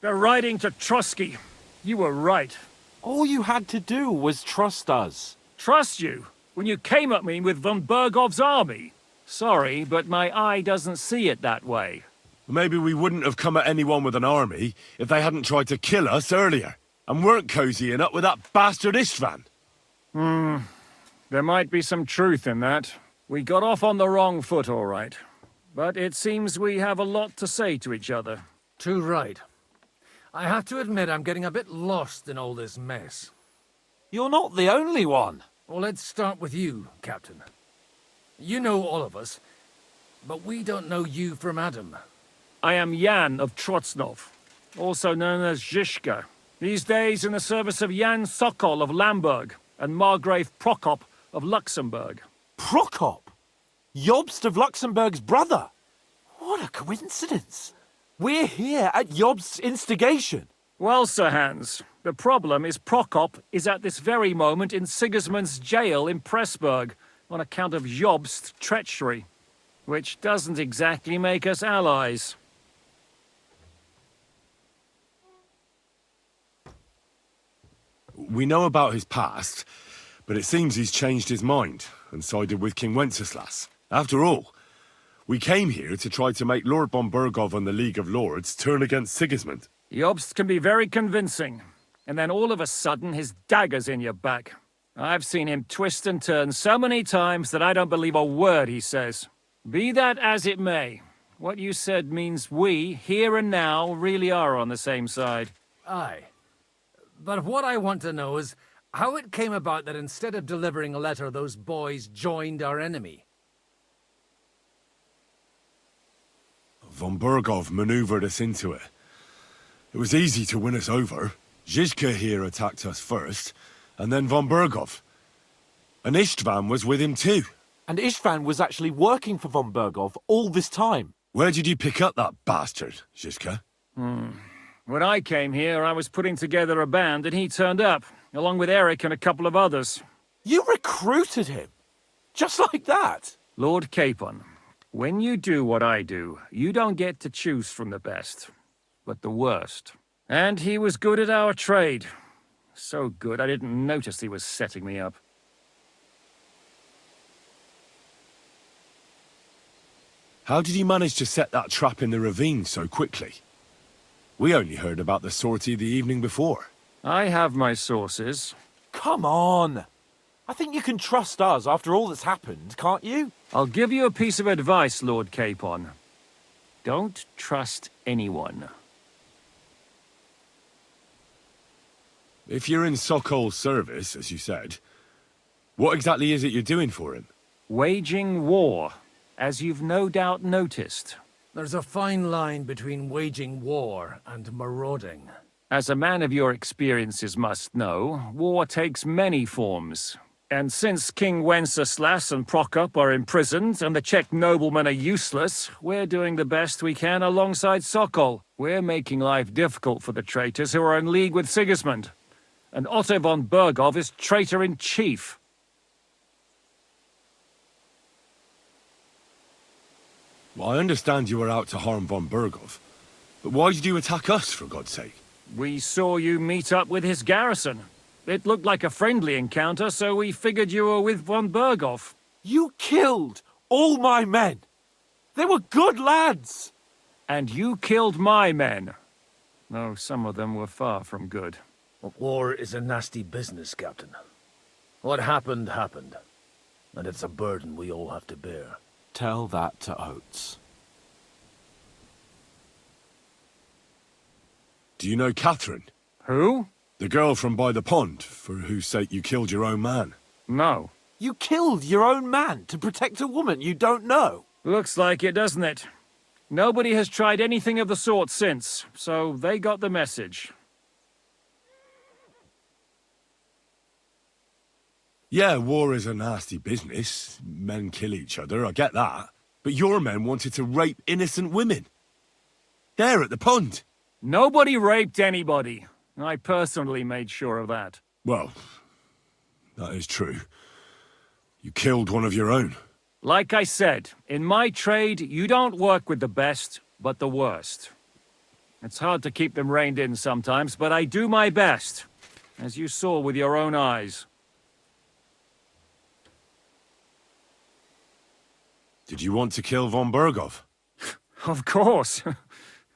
They're riding to Trusky. You were right. All you had to do was trust us. Trust you? When you came at me with von Bergov's army? Sorry, but my eye doesn't see it that way. Maybe we wouldn't have come at anyone with an army if they hadn't tried to kill us earlier, and weren't cozying up with that bastard Istvan. There might be some truth in that. We got off on the wrong foot, all right. But it seems we have a lot to say to each other. Too right. I have to admit I'm getting a bit lost in all this mess. You're not the only one. Well, let's start with you, Captain. You know all of us, but we don't know you from Adam. I am Jan of Trotsnov, also known as Zhishka. These days in the service of Jan Sokol of Lamberg and Margrave Prokop of Luxembourg. Prokop? Jobst of Luxembourg's brother? What a coincidence. We're here at Jobst's instigation. Well, Sir Hans, the problem is Prokop is at this very moment in Sigismund's jail in Pressburg on account of Jobst's treachery, which doesn't exactly make us allies. We know about his past, but it seems he's changed his mind and sided with King Wenceslas. After all, we came here to try to make Lord von Bergov and the League of Lords turn against Sigismund. Jobst can be very convincing, and then all of a sudden his dagger's in your back. I've seen him twist and turn so many times that I don't believe a word he says. Be that as it may, what you said means we, here and now, really are on the same side. Aye. But what I want to know is how it came about that instead of delivering a letter, those boys joined our enemy. Von Bergov maneuvered us into it. It was easy to win us over. Zizka here attacked us first, and then Von Bergov. And Istvan was with him too. And Istvan was actually working for Von Bergov all this time. Where did you pick up that bastard, Zizka? When I came here, I was putting together a band and he turned up, along with Eric and a couple of others. You recruited him? Just like that? Lord Capon, when you do what I do, you don't get to choose from the best, but the worst. And he was good at our trade. So good I didn't notice he was setting me up. How did you manage to set that trap in the ravine so quickly? We only heard about the sortie the evening before. I have my sources. Come on! I think you can trust us after all that's happened, can't you? I'll give you a piece of advice, Lord Capon. Don't trust anyone. If you're in Sokol's service, as you said, what exactly is it you're doing for him? Waging war, as you've no doubt noticed. There's a fine line between waging war and marauding. As a man of your experiences must know, war takes many forms. And since King Wenceslas and Prokop are imprisoned and the Czech noblemen are useless, we're doing the best we can alongside Sokol. We're making life difficult for the traitors who are in league with Sigismund. And Otto von Bergov is traitor-in-chief. Well, I understand you were out to harm von Bergov, but why did you attack us, for God's sake? We saw you meet up with his garrison. It looked like a friendly encounter, so we figured you were with von Bergov. You killed all my men! They were good lads! And you killed my men. Though some of them were far from good. War is a nasty business, Captain. What happened, happened. And it's a burden we all have to bear. Tell that to Oates. Do you know Catherine? Who? The girl from by the pond, for whose sake you killed your own man. No. You killed your own man to protect a woman you don't know? Looks like it, doesn't it? Nobody has tried anything of the sort since, so they got the message. Yeah, war is a nasty business. Men kill each other, I get that. But your men wanted to rape innocent women. There at the pond. Nobody raped anybody. I personally made sure of that. Well, that is true. You killed one of your own. Like I said, in my trade, you don't work with the best, but the worst. It's hard to keep them reined in sometimes, but I do my best, as you saw with your own eyes. Did you want to kill von Bergov? Of course.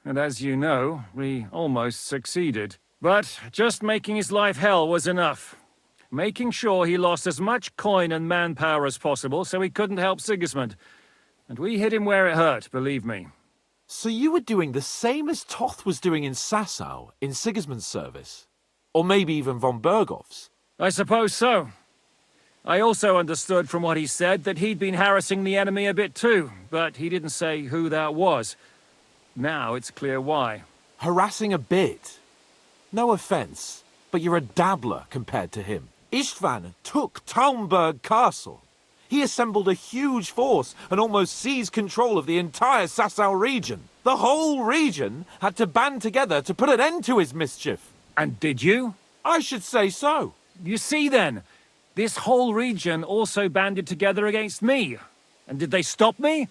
And as you know, we almost succeeded. But just making his life hell was enough. Making sure he lost as much coin and manpower as possible so he couldn't help Sigismund. And we hit him where it hurt, believe me. So you were doing the same as Toth was doing in Sasau, in Sigismund's service? Or maybe even von Bergov's? I suppose so. I also understood from what he said that he'd been harassing the enemy a bit too, but he didn't say who that was. Now it's clear why. Harassing a bit? No offence, but you're a dabbler compared to him. Istvan took Talmberg Castle. He assembled a huge force and almost seized control of the entire Sasau region. The whole region had to band together to put an end to his mischief. And did you? I should say so. You see then, this whole region also banded together against me. And did they stop me?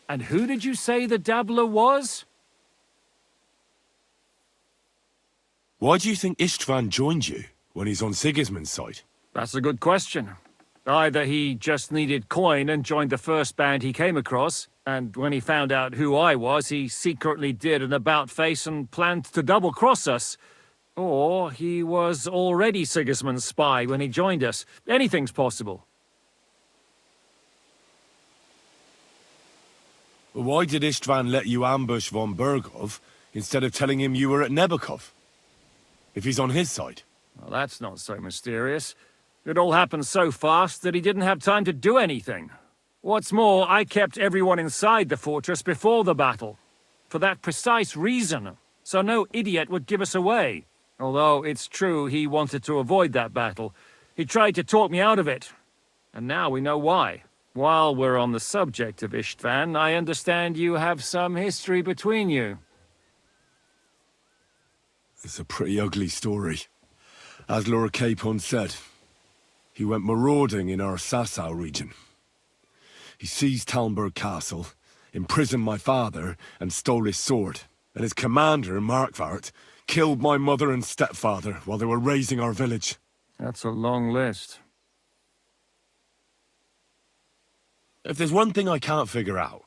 And who did you say the dabbler was? Why do you think Istvan joined you when he's on Sigismund's side? That's a good question. Either he just needed coin and joined the first band he came across, and when he found out who I was, he secretly did an about-face and planned to double-cross us. Or he was already Sigismund's spy when he joined us. Anything's possible. Why did Istvan let you ambush von Bergov instead of telling him you were at Nebukov? if he's on his side. Well, that's not so mysterious. It all happened so fast that he didn't have time to do anything. What's more, I kept everyone inside the fortress before the battle. For that precise reason, so no idiot would give us away. Although it's true he wanted to avoid that battle. He tried to talk me out of it. And now we know why. While we're on the subject of Istvan, I understand you have some history between you. It's a pretty ugly story. As Lord Capon said, he went marauding in our Sasau region. He seized Talmberg Castle, imprisoned my father, and stole his sword. And his commander, Markvart, killed my mother and stepfather while they were raising our village. That's a long list. If there's one thing I can't figure out,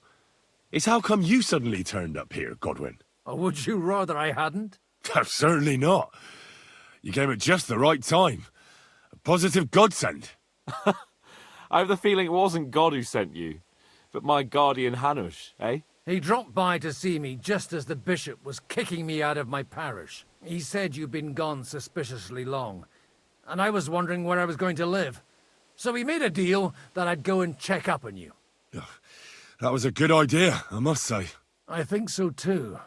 it's how come you suddenly turned up here, Godwin? Or would you rather I hadn't? Certainly not. You came at just the right time. A positive godsend. I have the feeling it wasn't God who sent you, but my guardian Hanush, eh? He dropped by to see me just as the bishop was kicking me out of my parish. He said you'd been gone suspiciously long, and I was wondering where I was going to live. So we made a deal that I'd go and check up on you. That was a good idea, I must say. I think so too.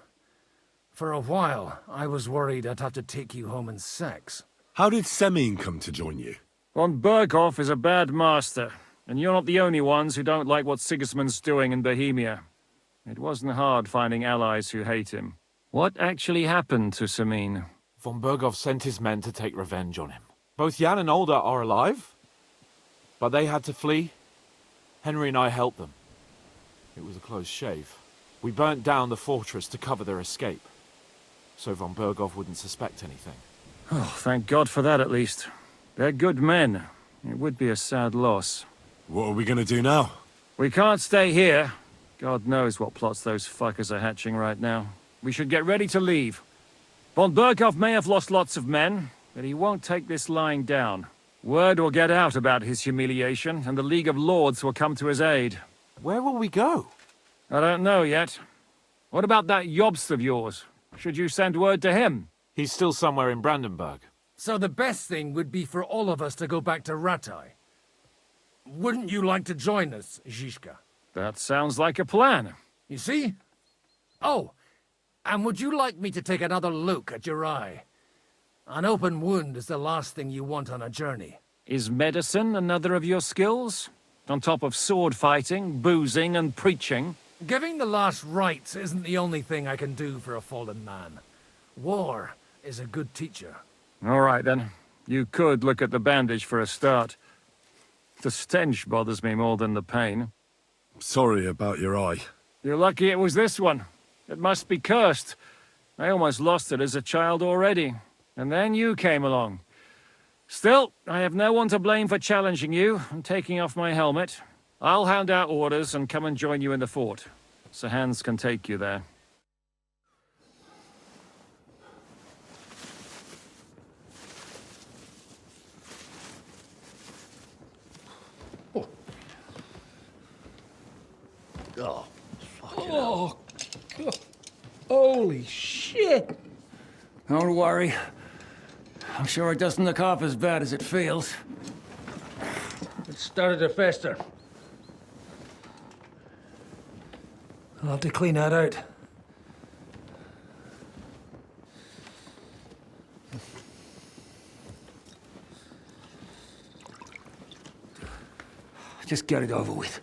For a while, I was worried I'd have to take you home in sex. How did Semine come to join you? Von Berghoff is a bad master, and you're not the only ones who don't like what Sigismund's doing in Bohemia. It wasn't hard finding allies who hate him. What actually happened to Semine? Von Berghoff sent his men to take revenge on him. Both Jan and Olda are alive, but they had to flee. Henry and I helped them. It was a close shave. We burnt down the fortress to cover their escape, so Von Berghoff wouldn't suspect anything. Oh, thank God for that at least. They're good men. It would be a sad loss. What are we gonna do now? We can't stay here. God knows what plots those fuckers are hatching right now. We should get ready to leave. Von Berghoff may have lost lots of men, but he won't take this lying down. Word will get out about his humiliation, and the League of Lords will come to his aid. Where will we go? I don't know yet. What about that Jobst of yours? Should you send word to him? He's still somewhere in Brandenburg. So the best thing would be for all of us to go back to Ratai. Wouldn't you like to join us, Zizka? That sounds like a plan. You see? Oh, and would you like me to take another look at your eye? An open wound is the last thing you want on a journey. Is medicine another of your skills? On top of sword fighting, boozing, and preaching? Giving the last rites isn't the only thing I can do for a fallen man. War is a good teacher. All right, then. You could look at the bandage for a start. The stench bothers me more than the pain. Sorry about your eye. You're lucky it was this one. It must be cursed. I almost lost it as a child already. And then you came along. Still, I have no one to blame for challenging you and taking off my helmet. I'll hand out orders and come and join you in the fort. Sir Hans can take you there. Oh, oh, God. Holy shit! Don't worry. I'm sure it doesn't look half as bad as it feels. It started to fester. I'll have to clean that out. Just get it over with.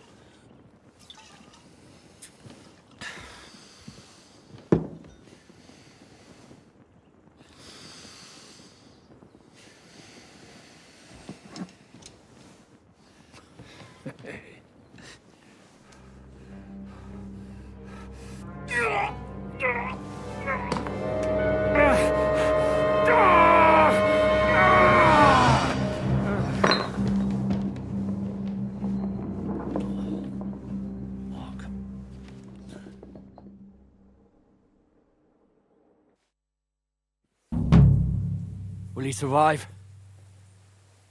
Will he survive?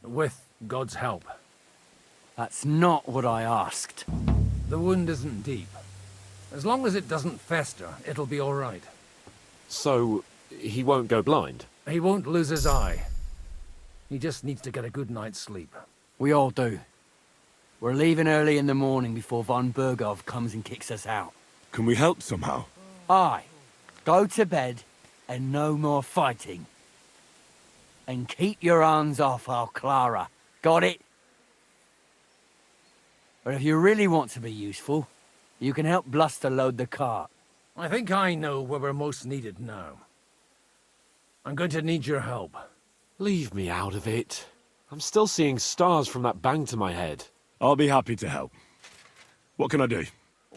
With God's help. That's not what I asked. The wound isn't deep. As long as it doesn't fester, it'll be all right. So, he won't go blind? He won't lose his eye. He just needs to get a good night's sleep. We all do. We're leaving early in the morning before von Burgov comes and kicks us out. Can we help somehow? Aye. Go to bed and no more fighting. And keep your hands off our Clara. Got it? But if you really want to be useful, you can help Bluster load the cart. I think I know where we're most needed now. I'm going to need your help. Leave me out of it. I'm still seeing stars from that bang to my head. I'll be happy to help. What can I do?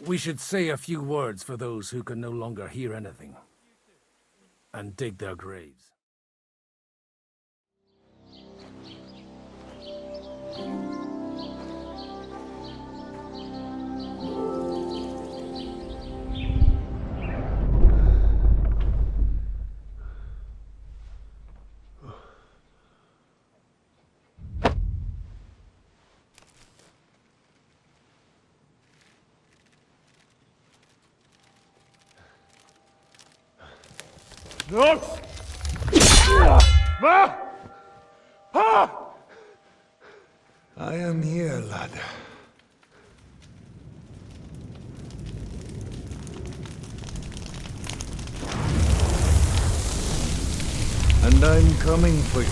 We should say a few words for those who can no longer hear anything. And dig their graves. No! I am here, lad. And I'm coming for you.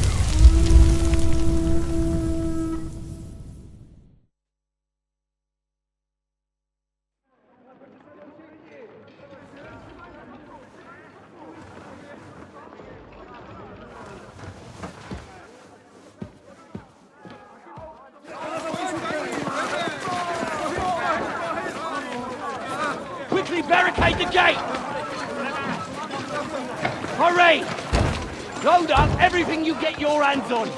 Quickly barricade the gate! Hurry! Load up everything you get your hands on.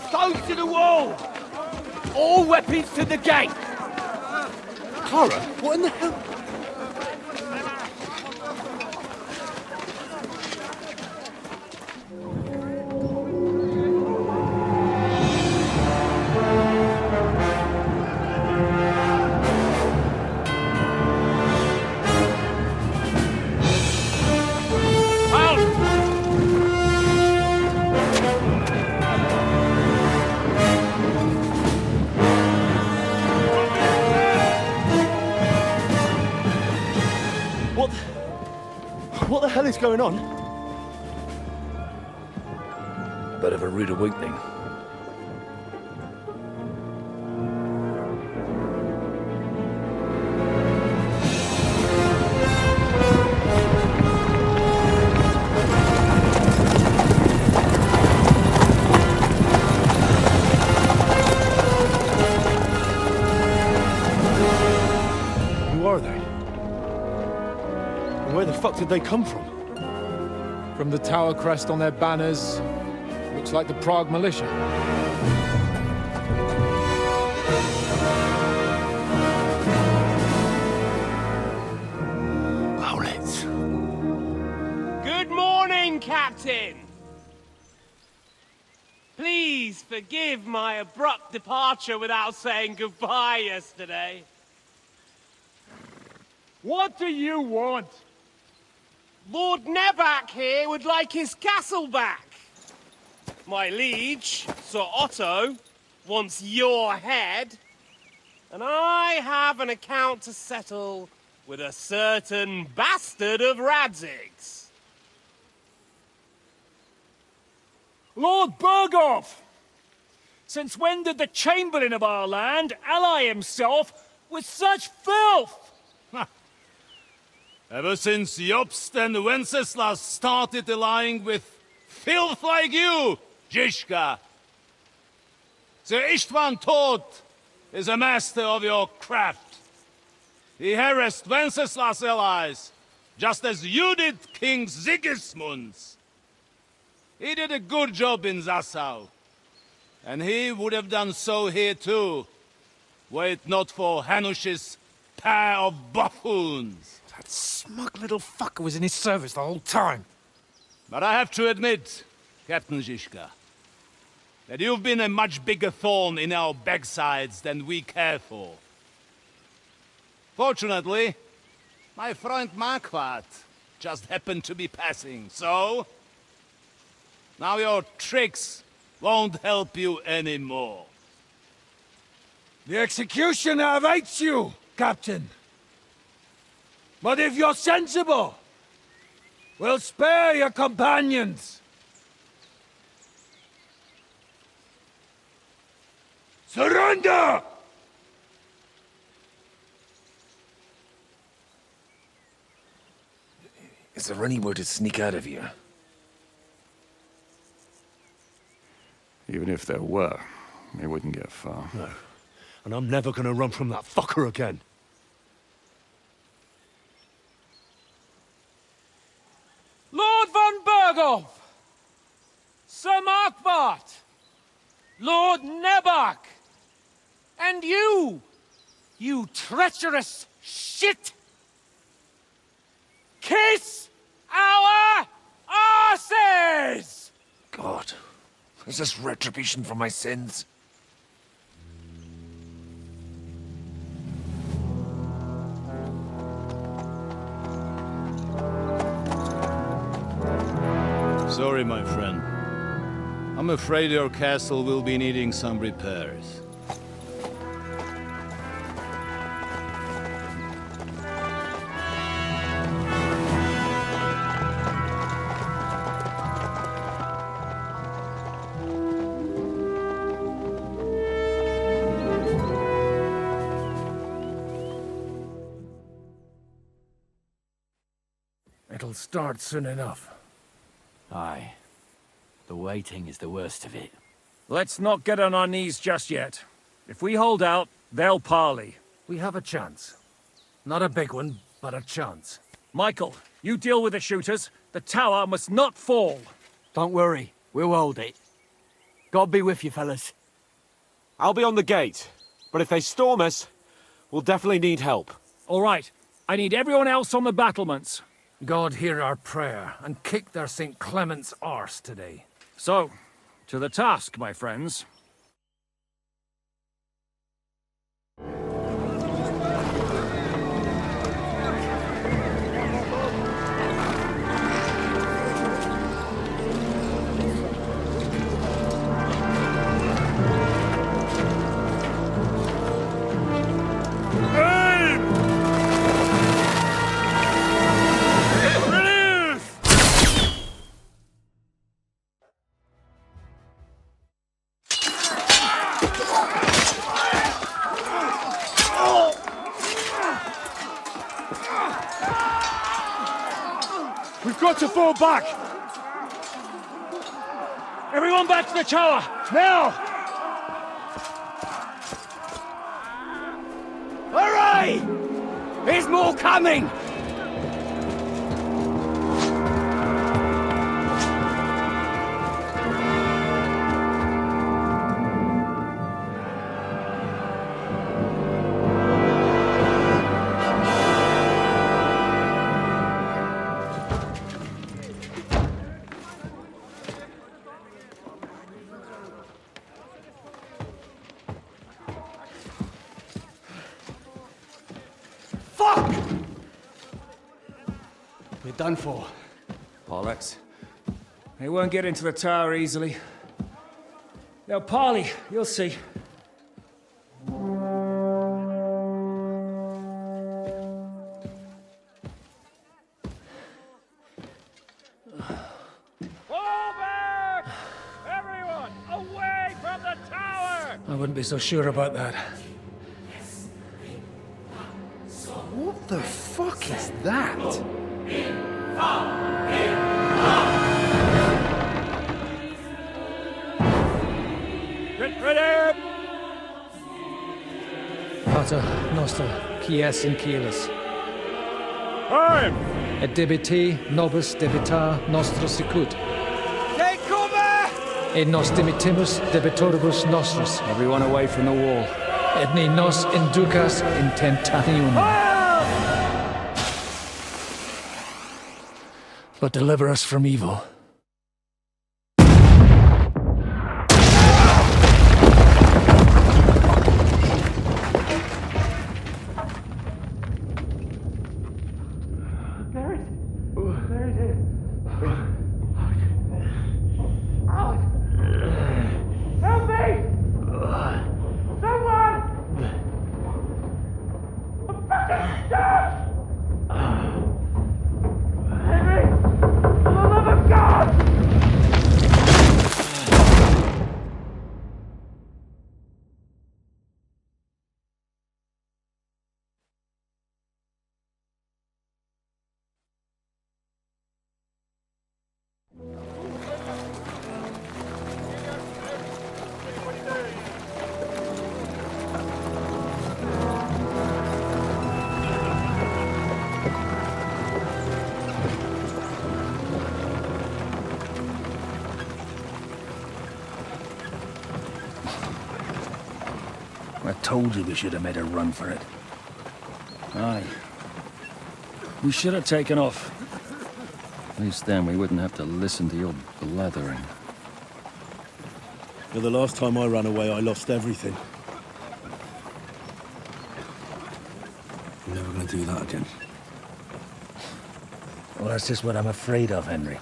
Stones to the wall! All weapons to the gate! Clara, what in the hell? What the hell is going on? Bit of a rude awakening. Who are they? And where the fuck did they come from? From the tower crest on their banners, looks like the Prague militia. Owlets. Good morning, Captain! Please forgive my abrupt departure without saying goodbye yesterday. What do you want? Lord Nebak here would like his castle back. My liege, Sir Otto, wants your head. And I have an account to settle with a certain bastard of Radzig's. Lord Burgov! Since when did the Chamberlain of our land ally himself with such filth? Ever since Jobst and Wenceslas started allying with filth like you, Zizka. Sir Istvan Tod is a master of your craft. He harassed Wenceslas' allies, just as you did King Sigismund's. He did a good job in Zassau, and he would have done so here too, were it not for Hanush's pair of buffoons. That smug little fucker was in his service the whole time. But I have to admit, Captain Zizka, that you've been a much bigger thorn in our backsides than we care for. Fortunately, my friend Marquardt just happened to be passing, so Now your tricks won't help you anymore. The executioner awaits you, Captain. But if you're sensible, we'll spare your companions. Surrender! Is there any way to sneak out of here? Even if there were, we wouldn't get far. No. And I'm never gonna run from that fucker again. Lord von Berghoff! Sir Markbart! Lord Nebach! And you! You treacherous shit! Kiss our arses! God, is this retribution for my sins? Sorry, my friend. I'm afraid your castle will be needing some repairs. It'll start soon enough. Aye. The waiting is the worst of it. Let's not get on our knees just yet. If we hold out, they'll parley. We have a chance. Not a big one, but a chance. Michael, you deal with the shooters. The tower must not fall. Don't worry. We'll hold it. God be with you, fellas. I'll be on the gate, but if they storm us, we'll definitely need help. All right. I need everyone else on the battlements. God hear our prayer, and kick their St. Clement's arse today. So, to the task, my friends. We've got to fall back! Everyone back to the tower! Now! Hurry! There's more coming! We're done for. Bollocks. They won't get into the tower easily. They'll parley, you'll see. Fall back! Everyone, away from the tower! I wouldn't be so sure about that. What the fuck is that? Get ready! Pater noster, qui es in caelis. Time! Et debite nobis debita nostra sicut. Et nos dimitimus debitoribus nostris. Everyone away from the wall. Et ne nos inducas in tentationem. But deliver us from evil. I told you we should have made a run for it. Aye. We should have taken off. At least then we wouldn't have to listen to your blathering. But the last time I ran away, I lost everything. I'm never gonna do that again. Well, that's just what I'm afraid of, Henry.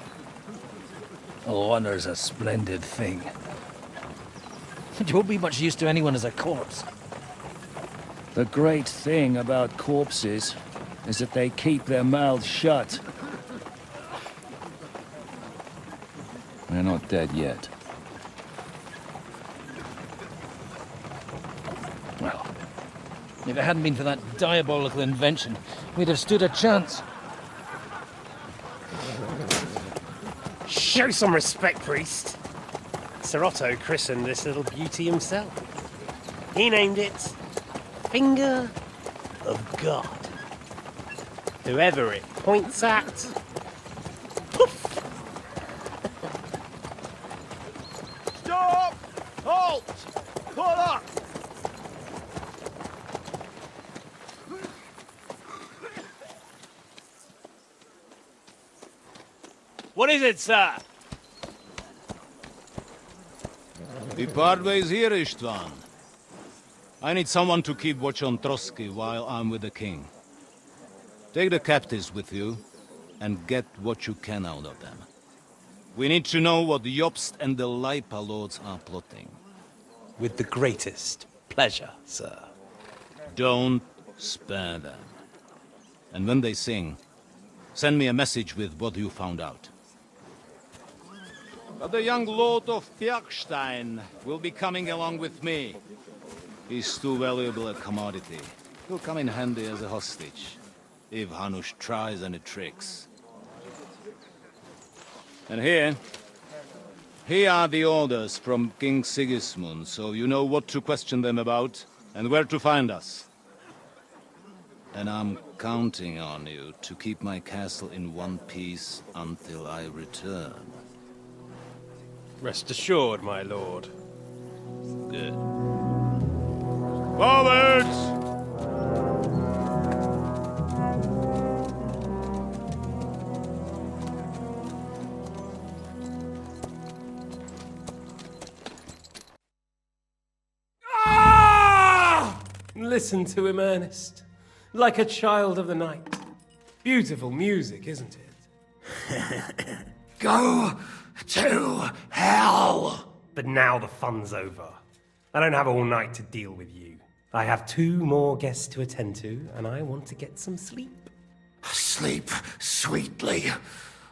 Honor's a splendid thing. But you won't be much use to anyone as a corpse. The great thing about corpses is that they keep their mouths shut. They're not dead yet. Well, if it hadn't been for that diabolical invention, we'd have stood a chance. Show some respect, priest. Sir Otto christened this little beauty himself. He named it Finger of God. Whoever it points at, poof! Stop! Halt! Pull up! What is it, sir? We part ways here, Istvan. I need someone to keep watch on Trotsky while I'm with the king. Take the captives with you, and get what you can out of them. We need to know what the Jobst and the Leipa lords are plotting. With the greatest pleasure, sir. Don't spare them. And when they sing, send me a message with what you found out. But the young lord of Bjergstein will be coming along with me. He's too valuable a commodity. He'll come in handy as a hostage, if Hanush tries any tricks. And here are the orders from King Sigismund, so you know what to question them about, and where to find us. And I'm counting on you to keep my castle in one piece until I return. Rest assured, my lord. Good. Forwards! Listen to him, Ernest. Like a child of the night. Beautiful music, isn't it? Go to hell! But now the fun's over. I don't have all night to deal with you. I have 2 more guests to attend to, and I want to get some sleep. Sleep sweetly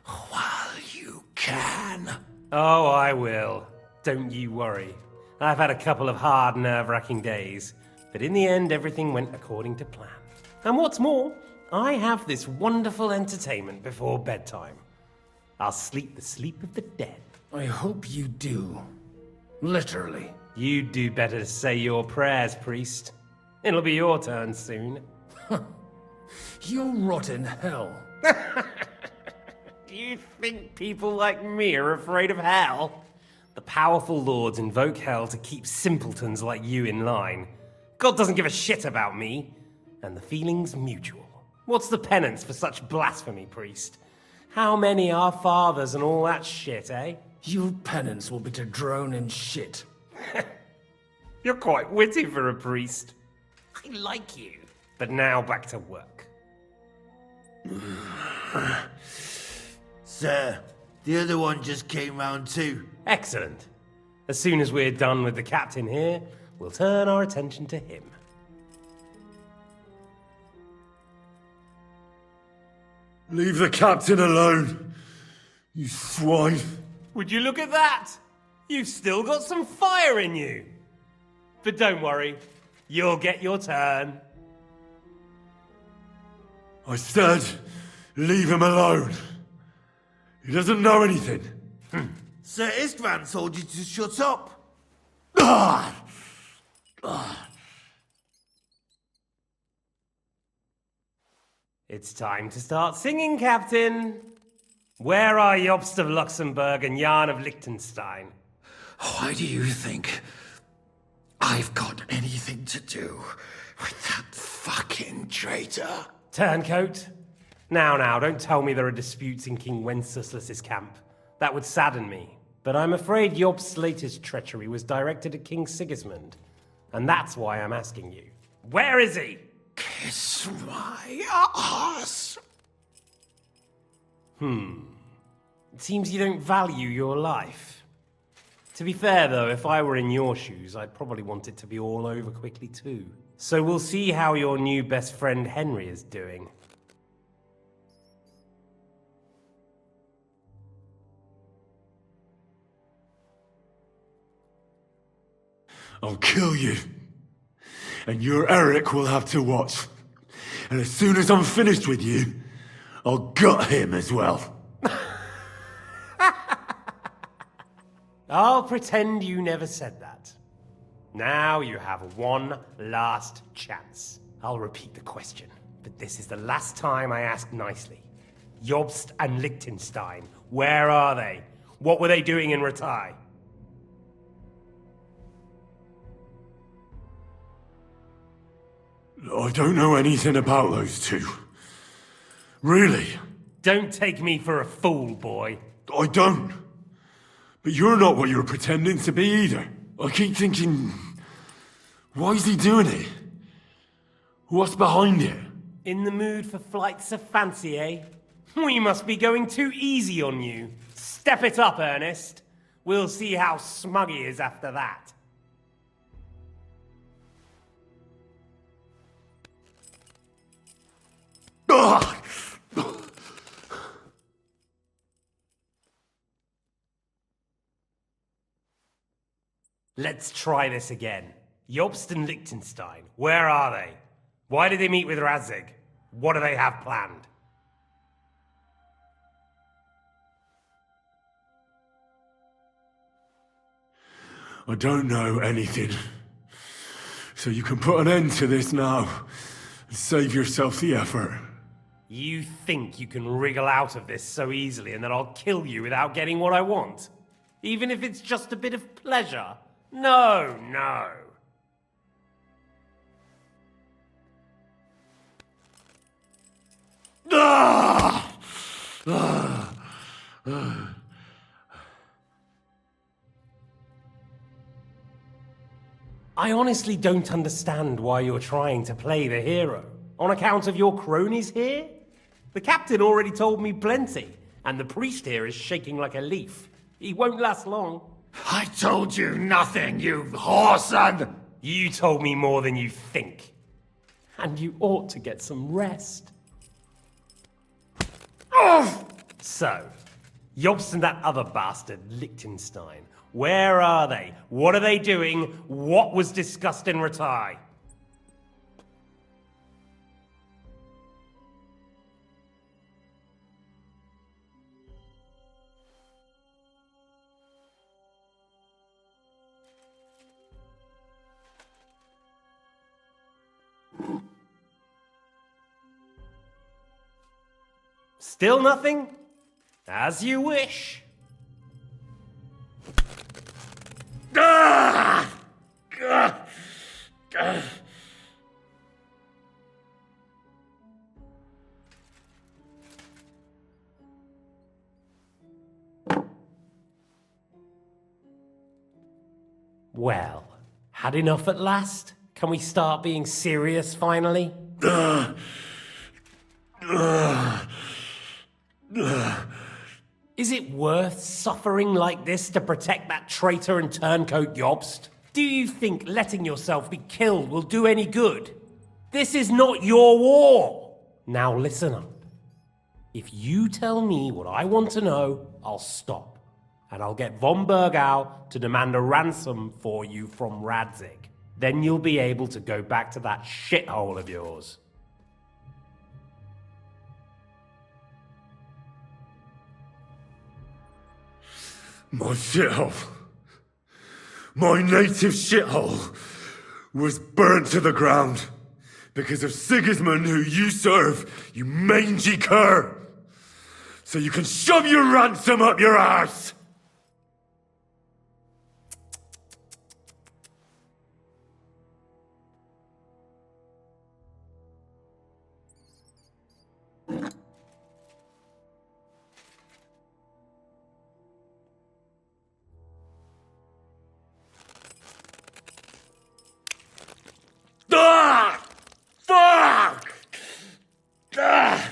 while you can. Oh, I will. Don't you worry. I've had a couple of hard, nerve-wracking days, but in the end, everything went according to plan. And what's more, I have this wonderful entertainment before bedtime. I'll sleep the sleep of the dead. I hope you do. Literally. You'd do better to say your prayers, priest. It'll be your turn soon. You'll rot in hell. Do you think people like me are afraid of hell? The powerful lords invoke hell to keep simpletons like you in line. God doesn't give a shit about me. And the feeling's mutual. What's the penance for such blasphemy, priest? How many are fathers and all that shit, eh? Your penance will be to drown in shit. You're quite witty for a priest. I like you. But now back to work. Sir, the other one just came round too. Excellent. As soon as we're done with the captain here, we'll turn our attention to him. Leave the captain alone, you swine. Would you look at that? You've still got some fire in you. But don't worry, you'll get your turn. I said, leave him alone. He doesn't know anything. Sir Istvan told you to shut up. It's time to start singing, Captain. Where are Jobst of Luxembourg and Jan of Liechtenstein? Why do you think I've got anything to do with that fucking traitor? Turncoat? Now, don't tell me there are disputes in King Wenceslas's camp. That would sadden me. But I'm afraid Jobst's latest treachery was directed at King Sigismund. And that's why I'm asking you. Where is he? Kiss my ass. It seems you don't value your life. To be fair, though, if I were in your shoes, I'd probably want it to be all over quickly, too. So we'll see how your new best friend Henry is doing. I'll kill you. And your Eric will have to watch. And as soon as I'm finished with you, I'll gut him as well. I'll pretend you never said that. Now you have one last chance. I'll repeat the question, but this is the last time I ask nicely. Jobst and Liechtenstein, where are they? What were they doing in Ratai? I don't know anything about those two. Really? Don't take me for a fool, boy. I don't. But you're not what you're pretending to be either. I keep thinking, why is he doing it? What's behind it? In the mood for flights of fancy, eh? We must be going too easy on you. Step it up, Ernest. We'll see how smug he is after that. Let's try this again. Jobst and Liechtenstein, where are they? Why did they meet with Radzig? What do they have planned? I don't know anything. So you can put an end to this now and save yourself the effort. You think you can wriggle out of this so easily and that I'll kill you without getting what I want? Even if it's just a bit of pleasure? No. I honestly don't understand why you're trying to play the hero. On account of your cronies here? The captain already told me plenty, and the priest here is shaking like a leaf. He won't last long. I told you nothing, you whoreson! You told me more than you think. And you ought to get some rest. So, Jobst and that other bastard, Liechtenstein, where are they? What are they doing? What was discussed in Ratai? Still nothing? As you wish. Well, had enough at last? Can we start being serious finally? Is it worth suffering like this to protect that traitor and turncoat Jobst? Do you think letting yourself be killed will do any good? This is not your war! Now listen up. If you tell me what I want to know, I'll stop. And I'll get von Bergau to demand a ransom for you from Radzig. Then you'll be able to go back to that shithole of yours. My shithole. My native shithole was burnt to the ground because of Sigismund, who you serve, you mangy cur. So you can shove your ransom up your arse. Ah! Fuck! Ah!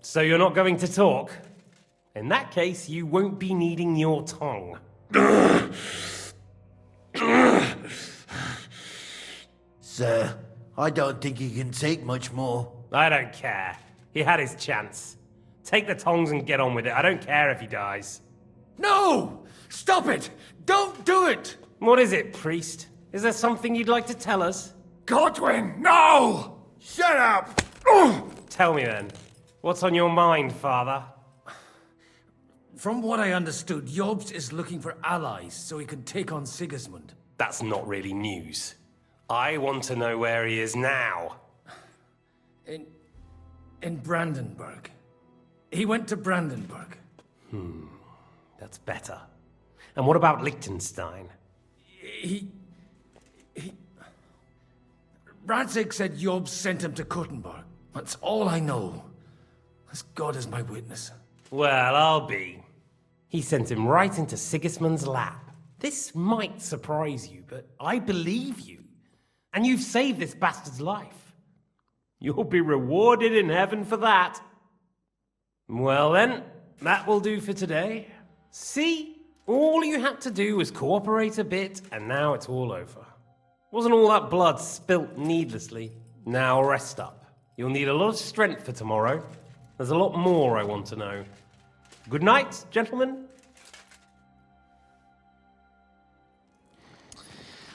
So you're not going to talk? In that case, you won't be needing your tongue. Sir, I don't think he can take much more. I don't care. He had his chance. Take the tongs and get on with it. I don't care if he dies. No! Stop it! Don't do it! What is it, priest? Is there something you'd like to tell us? Godwin, no! Shut up! Tell me then. What's on your mind, father? From what I understood, Jobst is looking for allies so he can take on Sigismund. That's not really news. I want to know where he is now. In Brandenburg. He went to Brandenburg. That's better. And what about Liechtenstein? Radzig said Jobst sent him to Kuttenberg. That's all I know. As God is my witness. Well, I'll be. He sent him right into Sigismund's lap. This might surprise you, but I believe you. And you've saved this bastard's life. You'll be rewarded in heaven for that. Well then, that will do for today. See? All you had to do was cooperate a bit, and now it's all over. Wasn't all that blood spilt needlessly? Now rest up. You'll need a lot of strength for tomorrow. There's a lot more I want to know. Good night, gentlemen.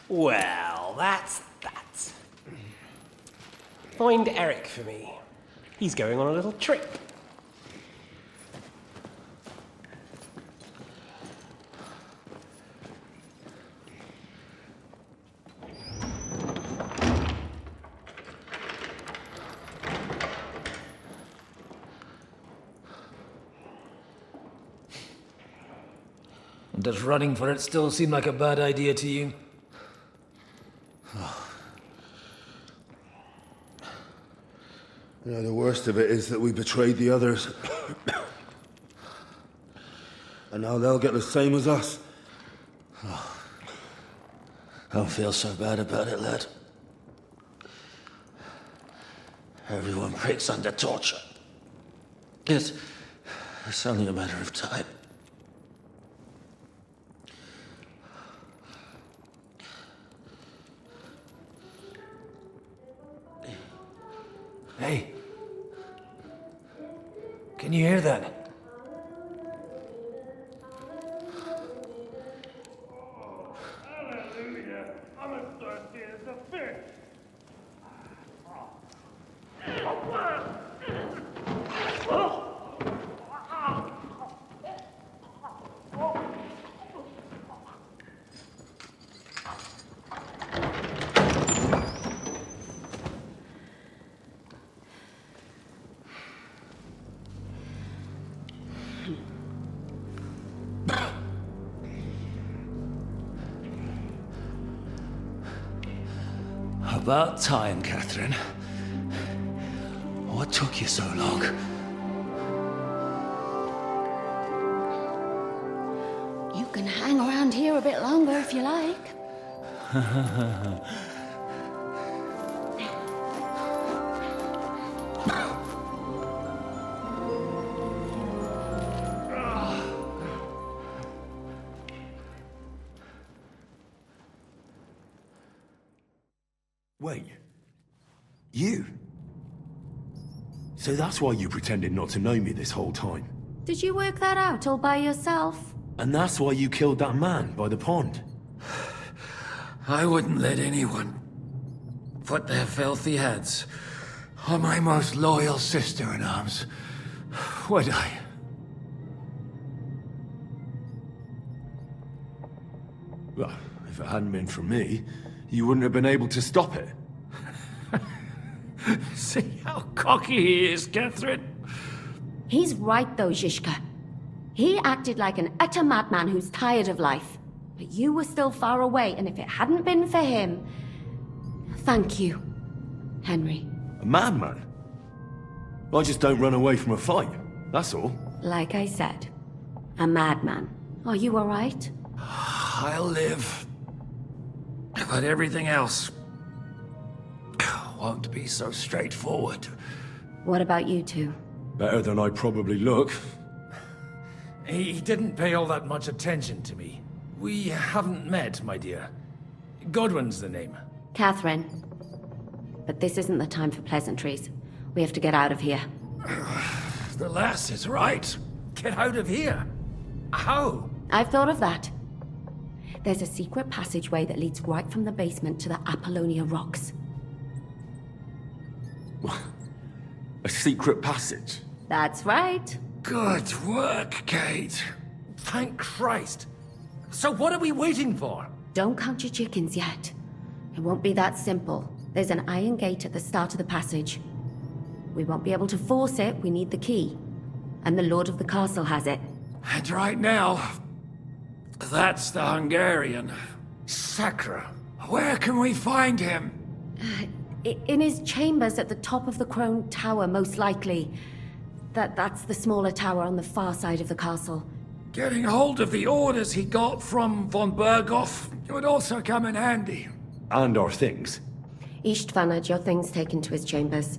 Well, that's that. Find Eric for me. He's going on a little trip. Does running for it still seem like a bad idea to you? You know, the worst of it is that we betrayed the others. And now they'll get the same as us. Don't feel so bad about it, lad. Everyone breaks under torture. It's only a matter of time. Hey. Can you hear that? Hallelujah. I'm as thirsty as a fish. About time, Catherine. What took you so long? You can hang around here a bit longer if you like. Wait. You? So that's why you pretended not to know me this whole time? Did you work that out all by yourself? And that's why you killed that man by the pond? I wouldn't let anyone put their filthy heads on my most loyal sister-in-arms, would I? Well, if it hadn't been for me, you wouldn't have been able to stop it. See how cocky he is, Catherine? He's right though, Zhishka. He acted like an utter madman who's tired of life. But you were still far away, and if it hadn't been for him... Thank you, Henry. A madman? I just don't run away from a fight, that's all. Like I said, a madman. Are you all right? I'll live. But everything else won't be so straightforward. What about you two? Better than I probably look. He didn't pay all that much attention to me. We haven't met, my dear. Godwin's the name. Catherine. But this isn't the time for pleasantries. We have to get out of here. The lass is right. Get out of here. How? I've thought of that. There's a secret passageway that leads right from the basement to the Apollonia Rocks. A secret passage? That's right. Good work, Kate. Thank Christ. So what are we waiting for? Don't count your chickens yet. It won't be that simple. There's an iron gate at the start of the passage. We won't be able to force it, we need the key. And the Lord of the Castle has it. And right now, that's the Hungarian. Sacra. Where can we find him? In his chambers at the top of the Crone Tower, most likely. That's the smaller tower on the far side of the castle. Getting hold of the orders he got from von Berghoff would also come in handy. And our things. Istvan had your things taken to his chambers.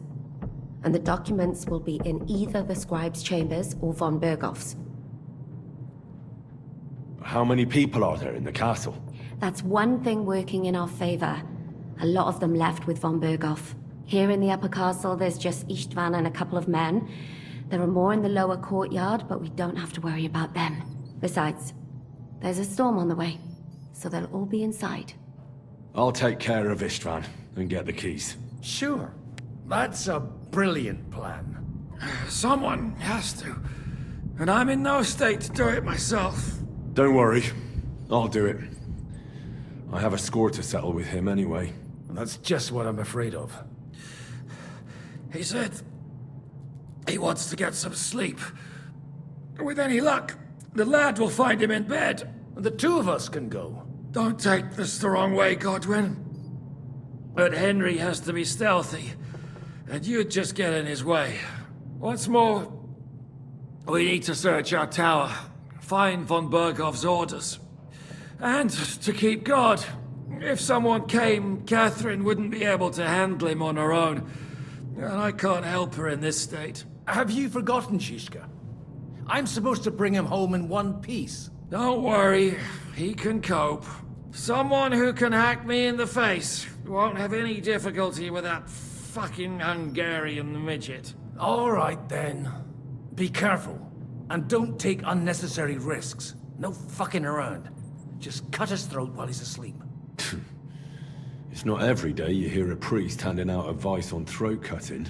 And the documents will be in either the scribe's chambers or von Berghoff's. How many people are there in the castle? That's one thing working in our favor. A lot of them left with von Berghoff. Here in the upper castle, there's just Istvan and a couple of men. There are more in the lower courtyard, but we don't have to worry about them. Besides, there's a storm on the way, so they'll all be inside. I'll take care of Istvan and get the keys. Sure. That's a brilliant plan. Someone has to. And I'm in no state to do it myself. Don't worry. I'll do it. I have a score to settle with him anyway. And that's just what I'm afraid of. He said he wants to get some sleep. With any luck, the lad will find him in bed. The two of us can go. Don't take this the wrong way, Godwin. But Henry has to be stealthy, and you'd just get in his way. What's more, we need to search our tower, find von Berghoff's orders. And to keep guard. If someone came, Catherine wouldn't be able to handle him on her own. And I can't help her in this state. Have you forgotten, Zhishka? I'm supposed to bring him home in one piece. Don't worry, he can cope. Someone who can hack me in the face won't have any difficulty with that fucking Hungarian midget. All right, then. Be careful. And don't take unnecessary risks. No fucking around. Just cut his throat while he's asleep. It's not every day you hear a priest handing out advice on throat cutting.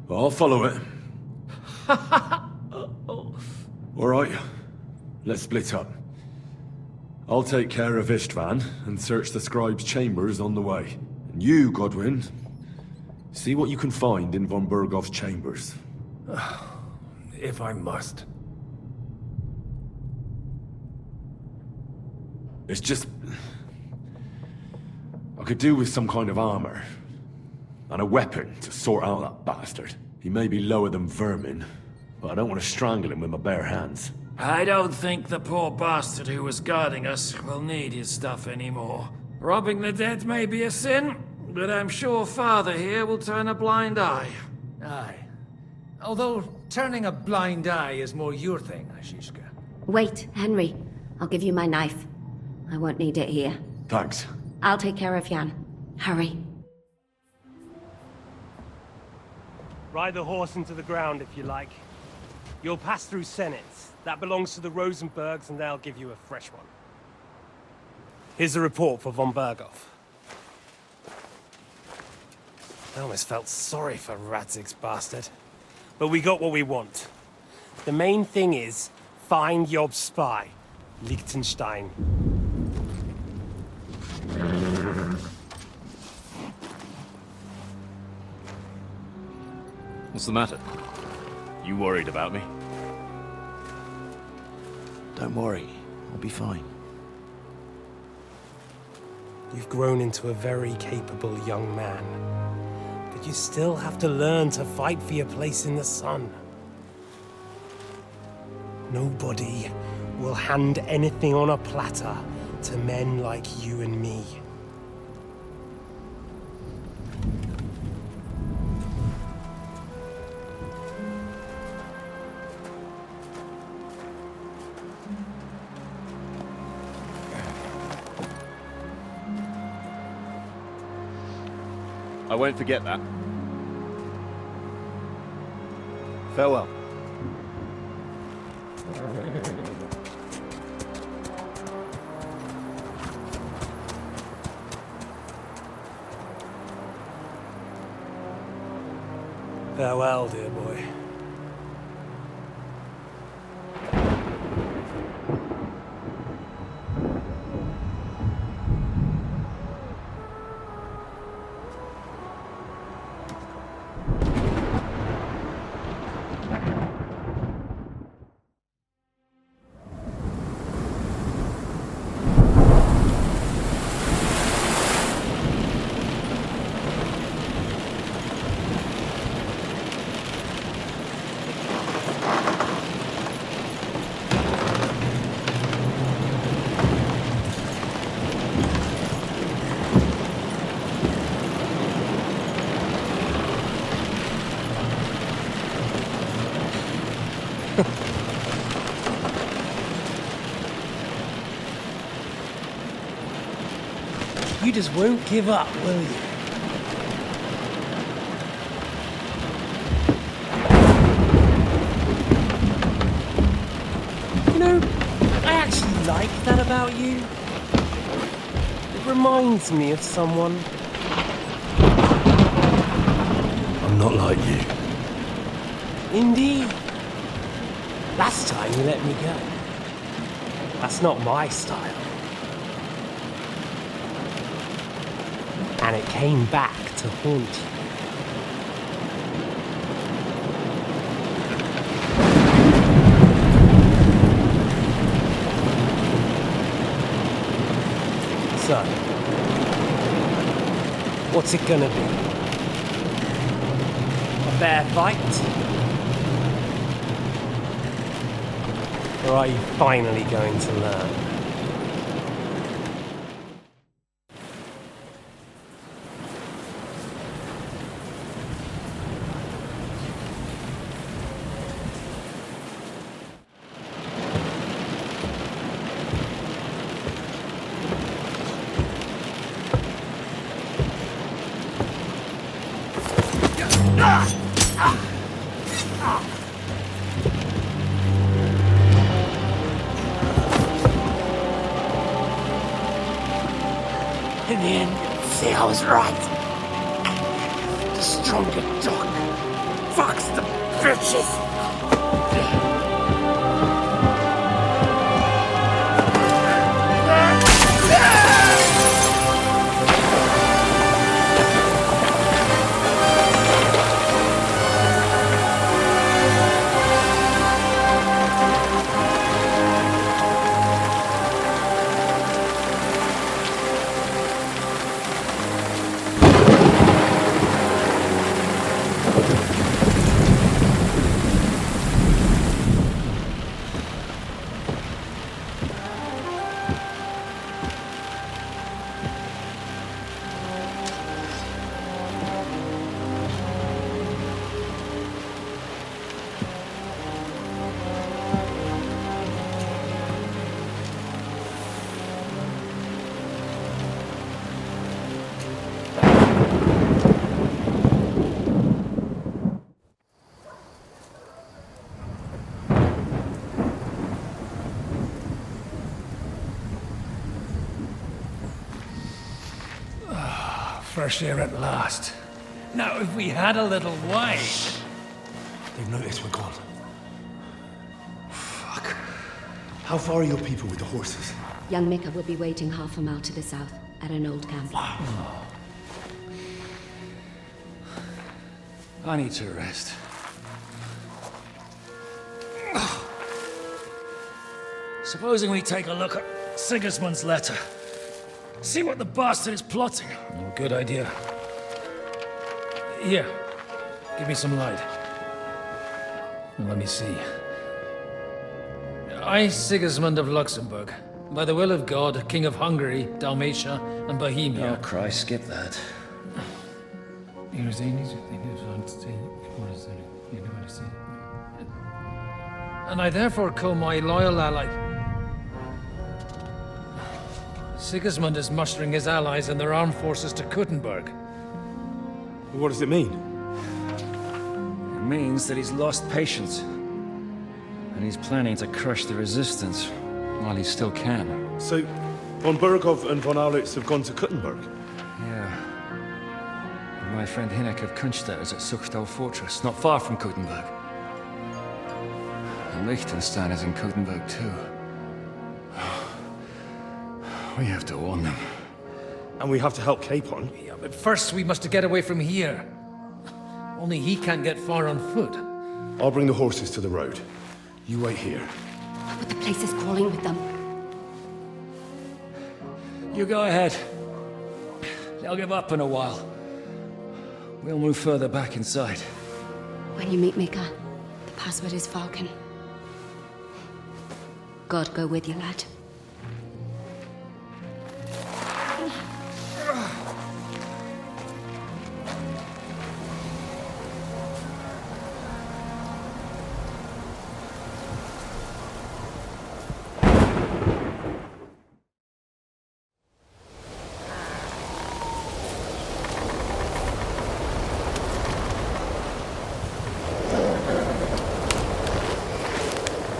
But I'll follow it. All right, let's split up. I'll take care of Istvan and search the scribe's chambers on the way. And you, Godwin, see what you can find in von Berghoff's chambers. If I must. It's just... I could do with some kind of armor. And a weapon to sort out that bastard. He may be lower than vermin, but I don't want to strangle him with my bare hands. I don't think the poor bastard who was guarding us will need his stuff anymore. Robbing the dead may be a sin, but I'm sure Father here will turn a blind eye. Aye. Although turning a blind eye is more your thing, Ashiska. Wait, Henry. I'll give you my knife. I won't need it here. Thanks. I'll take care of Jan. Hurry. Ride the horse into the ground if you like. You'll pass through Senates. That belongs to the Rosenbergs, and they'll give you a fresh one. Here's a report for von Berghoff. I almost felt sorry for Radzig's bastard. But we got what we want. The main thing is, find Job's spy, Liechtenstein. What's the matter? You worried about me? Don't worry, I'll be fine. You've grown into a very capable young man. But you still have to learn to fight for your place in the sun. Nobody will hand anything on a platter to men like you and me. I won't forget that. Farewell. Farewell, dear boy. You just won't give up, will you? You know, I actually like that about you. It reminds me of someone. I'm not like you. Indeed. Last time you let me go. That's not my style. And it came back to haunt you. So, what's it gonna be? A fair fight? Or are you finally going to learn? In the end, see, I was right. The stronger dog fucks the bitches. Fresh air at last. Now, if we had a little wine... They've noticed we're gone. Fuck. How far are your people with the horses? Young Mika will be waiting half a mile to the south, at an old camp. I need to rest. Supposing we take a look at Sigismund's letter. See what the bastard is plotting. Oh, good idea. Here, give me some light. Let me see. I, Sigismund of Luxembourg, by the will of God, King of Hungary, Dalmatia, and Bohemia... Oh, Christ, skip that. And I therefore call my loyal ally... Sigismund is mustering his allies and their armed forces to Kuttenberg. What does it mean? It means that he's lost patience. And he's planning to crush the resistance while he still can. So, von Burgov and von Aulitz have gone to Kuttenberg? Yeah. And my friend Hinek of Kunstedt is at Suchtal Fortress, not far from Kuttenberg. And Liechtenstein is in Kuttenberg too. We have to warn them. And we have to help Capon? Yeah, but first we must get away from here. Only he can't get far on foot. I'll bring the horses to the road. You wait here. But the place is crawling with them. You go ahead. They'll give up in a while. We'll move further back inside. When you meet Mika, the password is Falcon. God go with you, lad.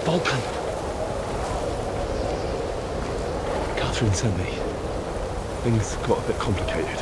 Volkan! Catherine sent me. Things got a bit complicated.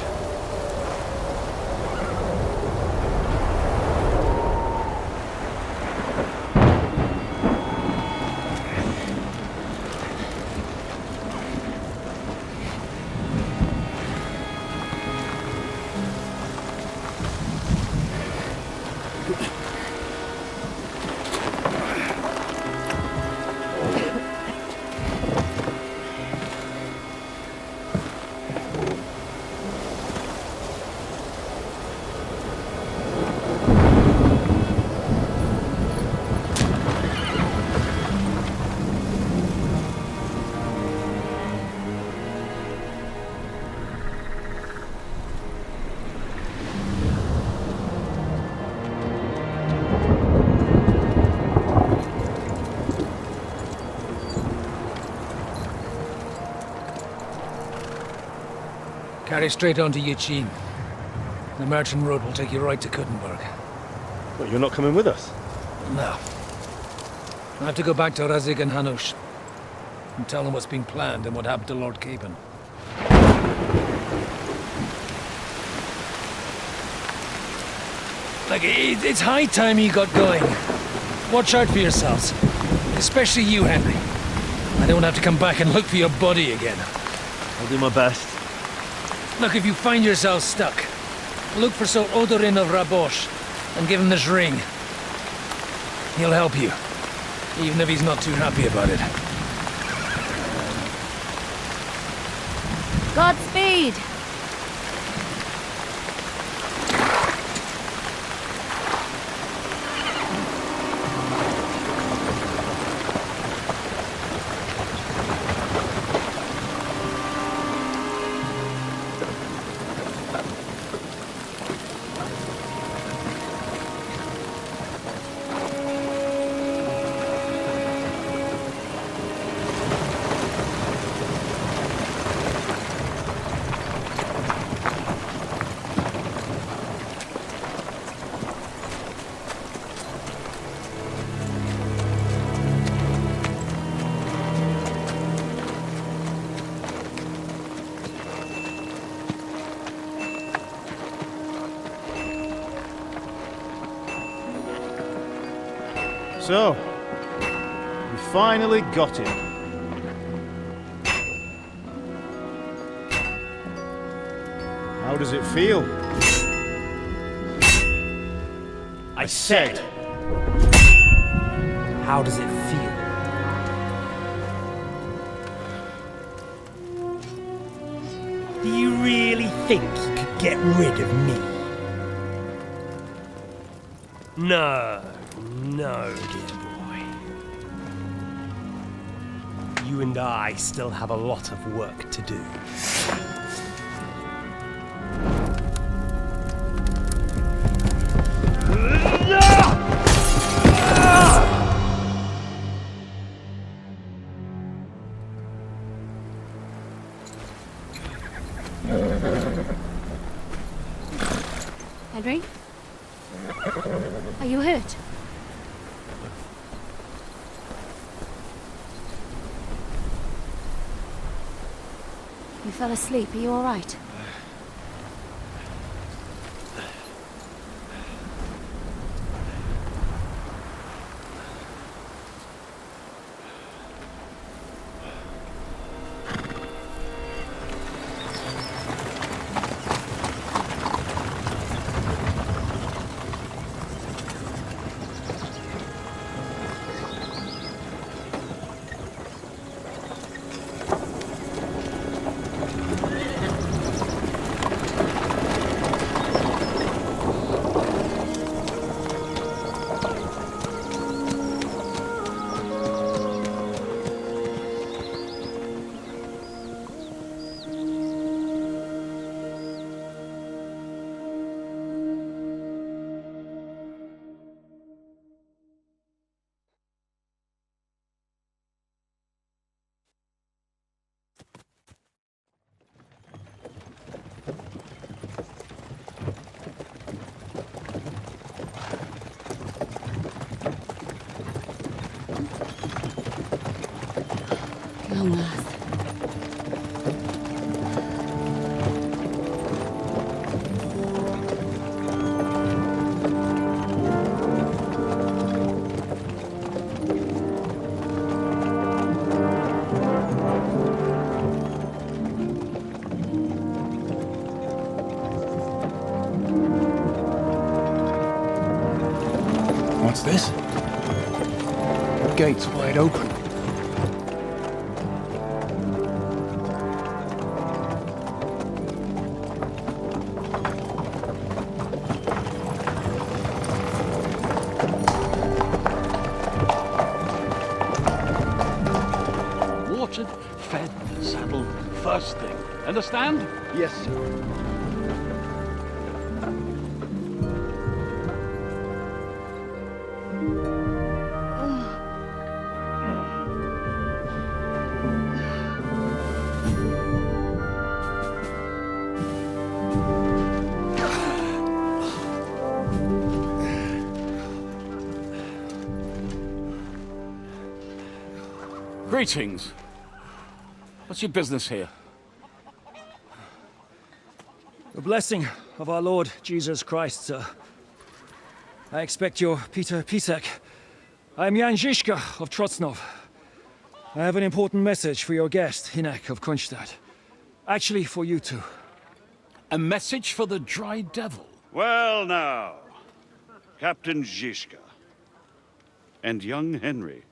Carry straight on to Yichin. The merchant road will take you right to Kuttenberg. Well, you're not coming with us? No. I have to go back to Razig and Hanush and tell them what's been planned and what happened to Lord Capon. Like, it's high time you got going. Watch out for yourselves. Especially you, Henry. I don't have to come back and look for your body again. I'll do my best. Look, if you find yourself stuck, look for Sir Odorin of Rabosh and give him this ring. He'll help you, even if he's not too happy about it. Godspeed! So, we finally got him. How does it feel? I said, how does it feel? Do you really think you could get rid of me? No, no, dear boy. You and I still have a lot of work to do. Henry? Are you hurt? You fell asleep. Are you all right? Long last. What's this? The gate's wide open. Watered, fed, saddled, first thing. Understand? Yes, sir. Greetings. What's your business here? The blessing of our Lord Jesus Christ, sir. I expect you're Peter Pisek. I am Jan Žižka of Trocnov. I have an important message for your guest, Hinek of Kunstadt. Actually, for you two. A message for the Dry Devil? Well now, Captain Žižka and young Henry.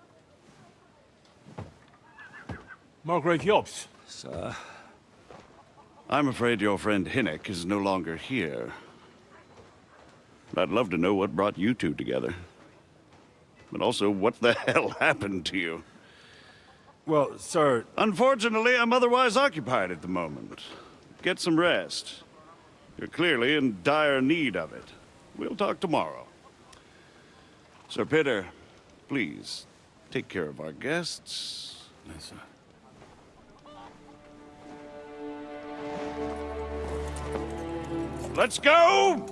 Margaret Jobs. Sir. I'm afraid your friend Hinek is no longer here. I'd love to know what brought you two together. But also, what the hell happened to you? Well, sir... Unfortunately, I'm otherwise occupied at the moment. Get some rest. You're clearly in dire need of it. We'll talk tomorrow. Sir Peter, please, take care of our guests. Yes, sir. Let's go!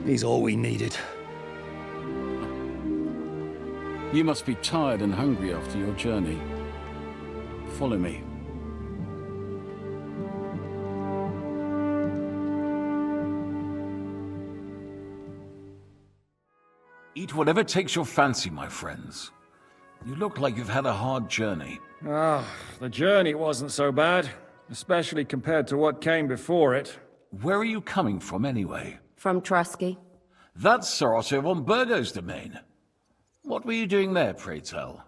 He's all we needed. You must be tired and hungry after your journey. Follow me. Eat whatever takes your fancy, my friends. You look like you've had a hard journey. Ah, the journey wasn't so bad, especially compared to what came before it. Where are you coming from, anyway? From Trusky. That's Sir Otto von Burgo's domain. What were you doing there, pray tell?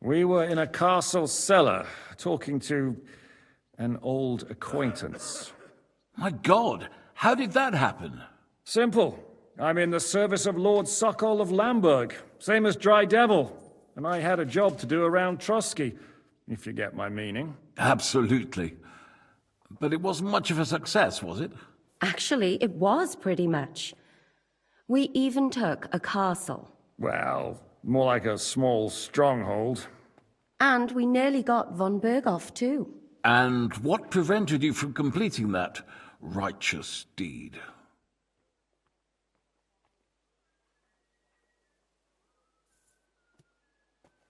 We were in a castle cellar, talking to an old acquaintance. My God, how did that happen? Simple. I'm in the service of Lord Secolo of Lamberg, same as Dry Devil, and I had a job to do around Trusky, if you get my meaning. Absolutely. But it wasn't much of a success, was it? Actually, it was pretty much. We even took a castle. Well, more like a small stronghold. And we nearly got von Berghoff, too. And what prevented you from completing that righteous deed?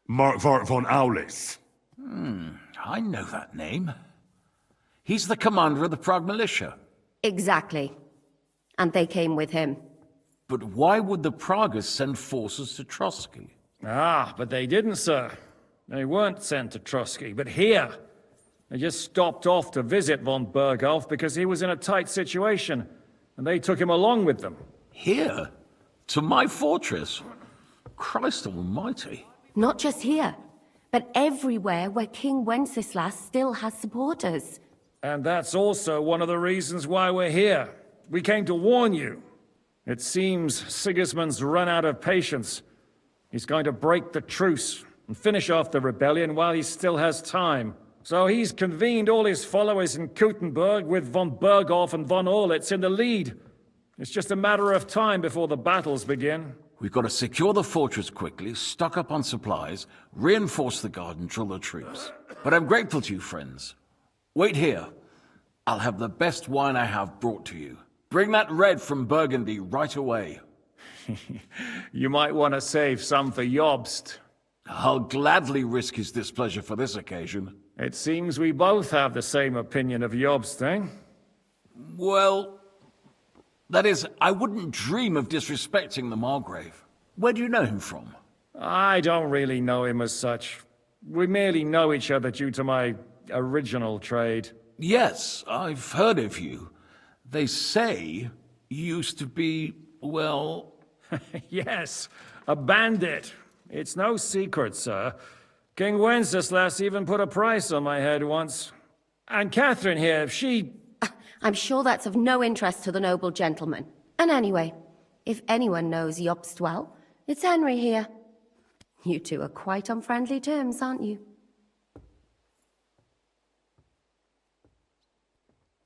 Markvart von Aulis. I know that name. He's the commander of the Prague militia. Exactly. And they came with him. But why would the Praguers send forces to Trusky? Ah, but they didn't, sir. They weren't sent to Trusky, but here. They just stopped off to visit von Berghoff because he was in a tight situation, and they took him along with them. Here? To my fortress? Christ almighty. Not just here, but everywhere where King Wenceslas still has supporters. And that's also one of the reasons why we're here. We came to warn you. It seems Sigismund's run out of patience. He's going to break the truce and finish off the rebellion while he still has time. So he's convened all his followers in Kuttenberg with von Berghoff and von Orlitz in the lead. It's just a matter of time before the battles begin. We've got to secure the fortress quickly, stock up on supplies, reinforce the guard and drill the troops. But I'm grateful to you, friends. Wait here. I'll have the best wine I have brought to you. Bring that red from Burgundy right away. You might want to save some for Jobst. I'll gladly risk his displeasure for this occasion. It seems we both have the same opinion of Jobst, eh? Well, that is, I wouldn't dream of disrespecting the Margrave. Where do you know him from? I don't really know him as such. We merely know each other due to my original trade. Yes, I've heard of you. They say you used to be, well... Yes, a bandit. It's no secret, sir. King Wenceslas even put a price on my head once. And Catherine here, she... I'm sure that's of no interest to the noble gentleman. And anyway, if anyone knows Jobst well, it's Henry here. You two are quite on friendly terms, aren't you?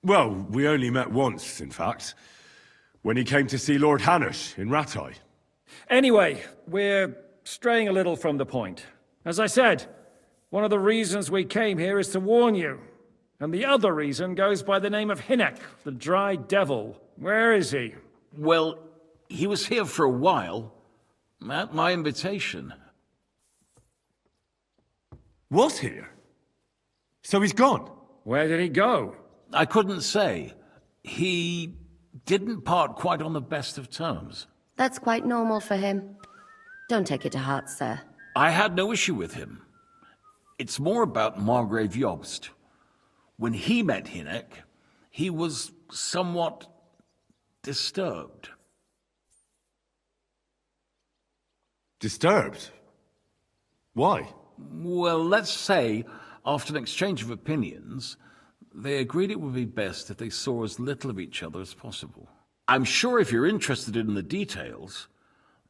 Well, we only met once, in fact. When he came to see Lord Hanush in Rattay. Anyway, we're straying a little from the point. As I said, one of the reasons we came here is to warn you. And the other reason goes by the name of Hynek, the Dry Devil. Where is he? Well, he was here for a while, at my invitation. Was here? So he's gone? Where did he go? I couldn't say. He didn't part quite on the best of terms. That's quite normal for him. Don't take it to heart, sir. I had no issue with him. It's more about Margrave Jobst. When he met Hynek, he was somewhat disturbed. Disturbed? Why? Well, let's say, after an exchange of opinions, they agreed it would be best if they saw as little of each other as possible. I'm sure if you're interested in the details,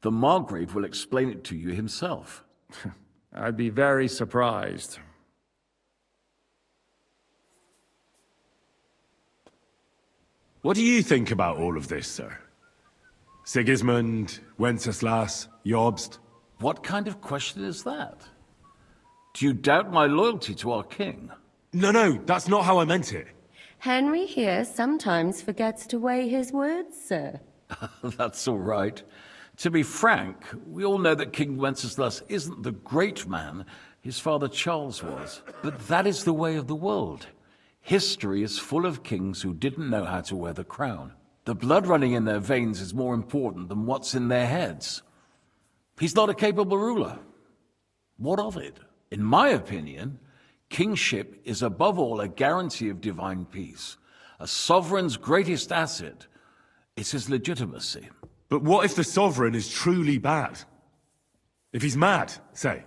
the Margrave will explain it to you himself. I'd be very surprised. What do you think about all of this, sir? Sigismund, Wenceslas, Jobst? What kind of question is that? Do you doubt my loyalty to our king? No, that's not how I meant it. Henry here sometimes forgets to weigh his words, sir. That's all right. To be frank, we all know that King Wenceslas isn't the great man his father Charles was. But that is the way of the world. History is full of kings who didn't know how to wear the crown. The blood running in their veins is more important than what's in their heads. He's not a capable ruler. What of it? In my opinion, kingship is above all a guarantee of divine peace. A sovereign's greatest asset is his legitimacy. But what if the sovereign is truly bad? If he's mad, say?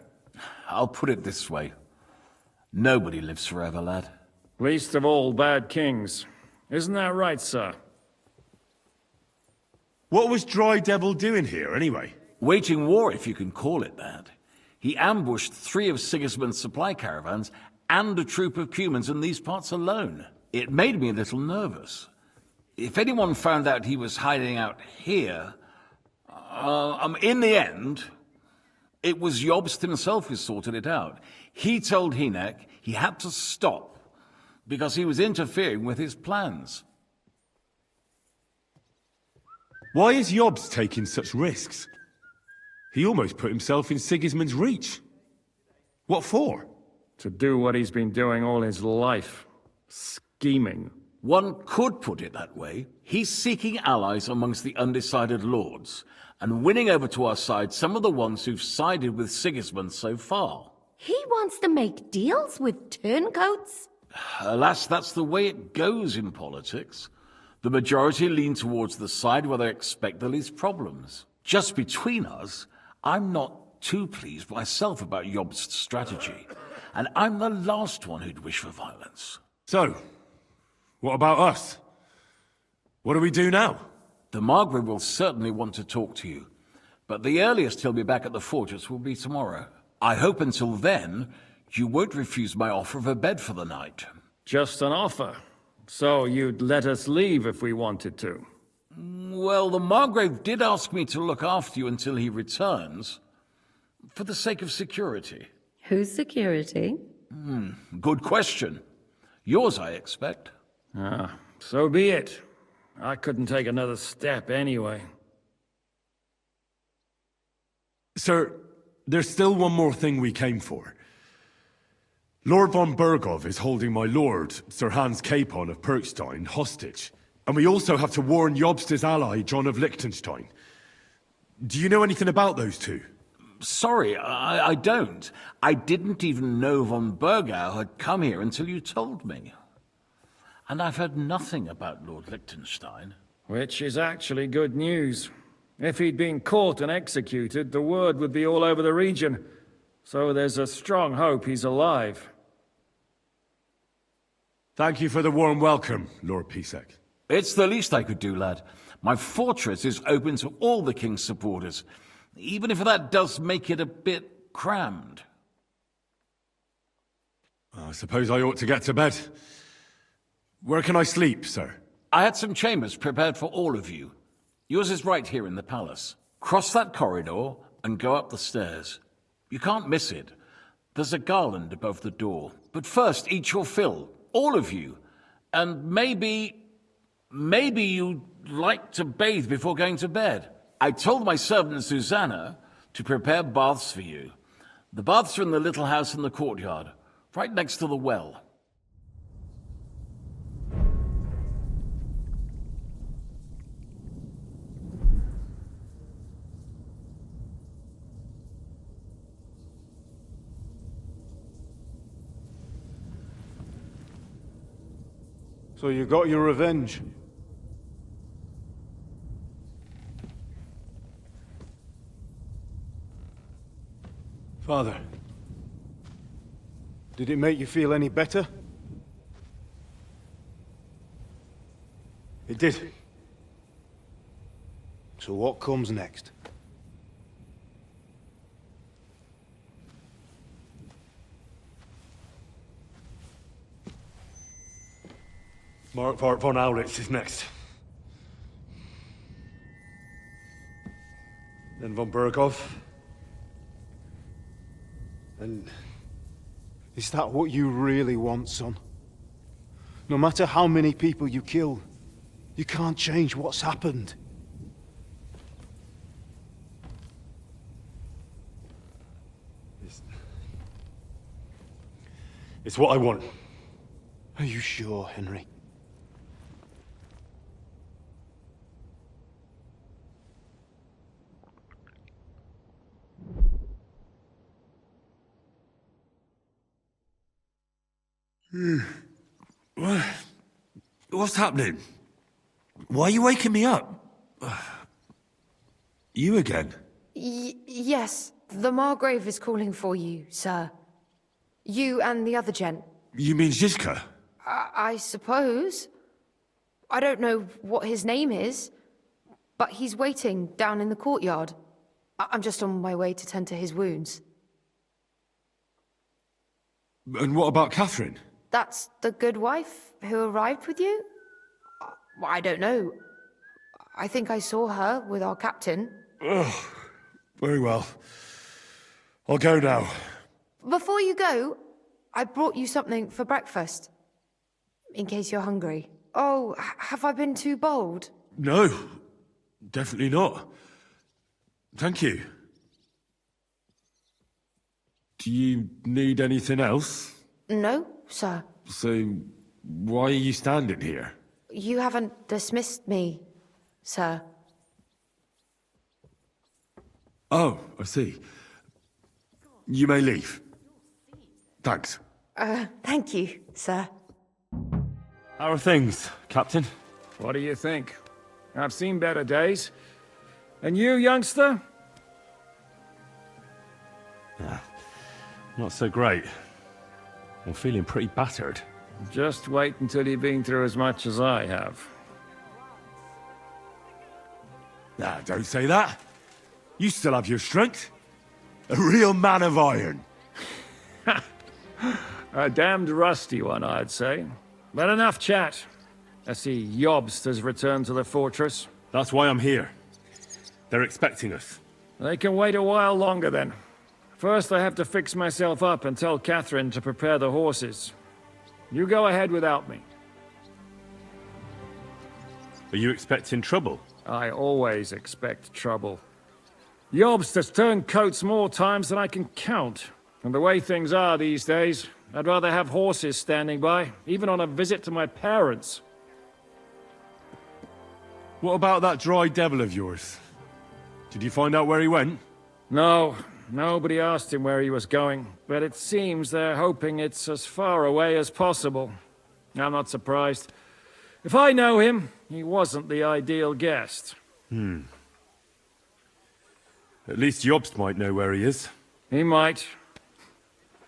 I'll put it this way. Nobody lives forever, lad. Least of all bad kings. Isn't that right, sir? What was Dry Devil doing here, anyway? Waging war, if you can call it that. He ambushed 3 of Sigismund's supply caravans and a troop of Cumans in these parts alone. It made me a little nervous. If anyone found out he was hiding out here, in the end, it was Jobst himself who sorted it out. He told Hynek he had to stop because he was interfering with his plans. Why is Jobst taking such risks? He almost put himself in Sigismund's reach. What for? To do what he's been doing all his life. Scheming. One could put it that way. He's seeking allies amongst the undecided lords, and winning over to our side some of the ones who've sided with Sigismund so far. He wants to make deals with turncoats? Alas, that's the way it goes in politics. The majority lean towards the side where they expect the least problems. Just between us, I'm not too pleased myself about Jobst's strategy, and I'm the last one who'd wish for violence. So, what about us? What do we do now? The Margrave will certainly want to talk to you, but the earliest he'll be back at the fortress will be tomorrow. I hope until then, you won't refuse my offer of a bed for the night. Just an offer? So you'd let us leave if we wanted to? Well, the Margrave did ask me to look after you until he returns, for the sake of security. Whose security? Good question. Yours, I expect. Ah, so be it. I couldn't take another step anyway. Sir, there's still one more thing we came for. Lord von Bergov is holding my lord, Sir Hans Capon of Perkstein, hostage. And we also have to warn Jobst's ally, John of Liechtenstein. Do you know anything about those two? Sorry, I don't. I didn't even know von Bergau had come here until you told me. And I've heard nothing about Lord Liechtenstein. Which is actually good news. If he'd been caught and executed, the word would be all over the region. So there's a strong hope he's alive. Thank you for the warm welcome, Lord Pisek. It's the least I could do, lad. My fortress is open to all the king's supporters, even if that does make it a bit crammed. I suppose I ought to get to bed. Where can I sleep, sir? I had some chambers prepared for all of you. Yours is right here in the palace. Cross that corridor and go up the stairs. You can't miss it. There's a garland above the door. But first, eat your fill, all of you. And maybe you'd like to bathe before going to bed. I told my servant Susanna to prepare baths for you. The baths are in the little house in the courtyard, right next to the well. So you got your revenge? Father, did it make you feel any better? It did. So what comes next? Mark von Aulitz is next. Then von Bergov. And is that what you really want, son? No matter how many people you kill, you can't change what's happened. It's what I want. Are you sure, Henry? What's happening? Why are you waking me up? You again? Yes, the Margrave is calling for you, sir. You and the other gent. You mean Zizka? I suppose. I don't know what his name is, but he's waiting down in the courtyard. I'm just on my way to tend to his wounds. And what about Catherine? That's the good wife who arrived with you? I don't know. I think I saw her with our captain. Oh, very well. I'll go now. Before you go, I brought you something for breakfast. In case you're hungry. Oh, have I been too bold? No, definitely not. Thank you. Do you need anything else? No, sir. So, why are you standing here? You haven't dismissed me, sir. Oh, I see. You may leave. Thanks. Thank you, sir. How are things, Captain? What do you think? I've seen better days. And you, youngster? Yeah, not so great. I'm feeling pretty battered. Just wait until you've been through as much as I have. Nah, don't say that. You still have your strength. A real man of iron. A damned rusty one, I'd say. But enough chat. I see Jobst has returned to the fortress. That's why I'm here. They're expecting us. They can wait a while longer then. First I have to fix myself up and tell Catherine to prepare the horses. You go ahead without me. Are you expecting trouble? I always expect trouble. Jobst has turned coats more times than I can count. And the way things are these days, I'd rather have horses standing by, even on a visit to my parents. What about that dry devil of yours? Did you find out where he went? No, nobody asked him where he was going, but it seems they're hoping it's as far away as possible. I'm not surprised. If I know him, he wasn't the ideal guest. At least Jobst might know where he is. He might.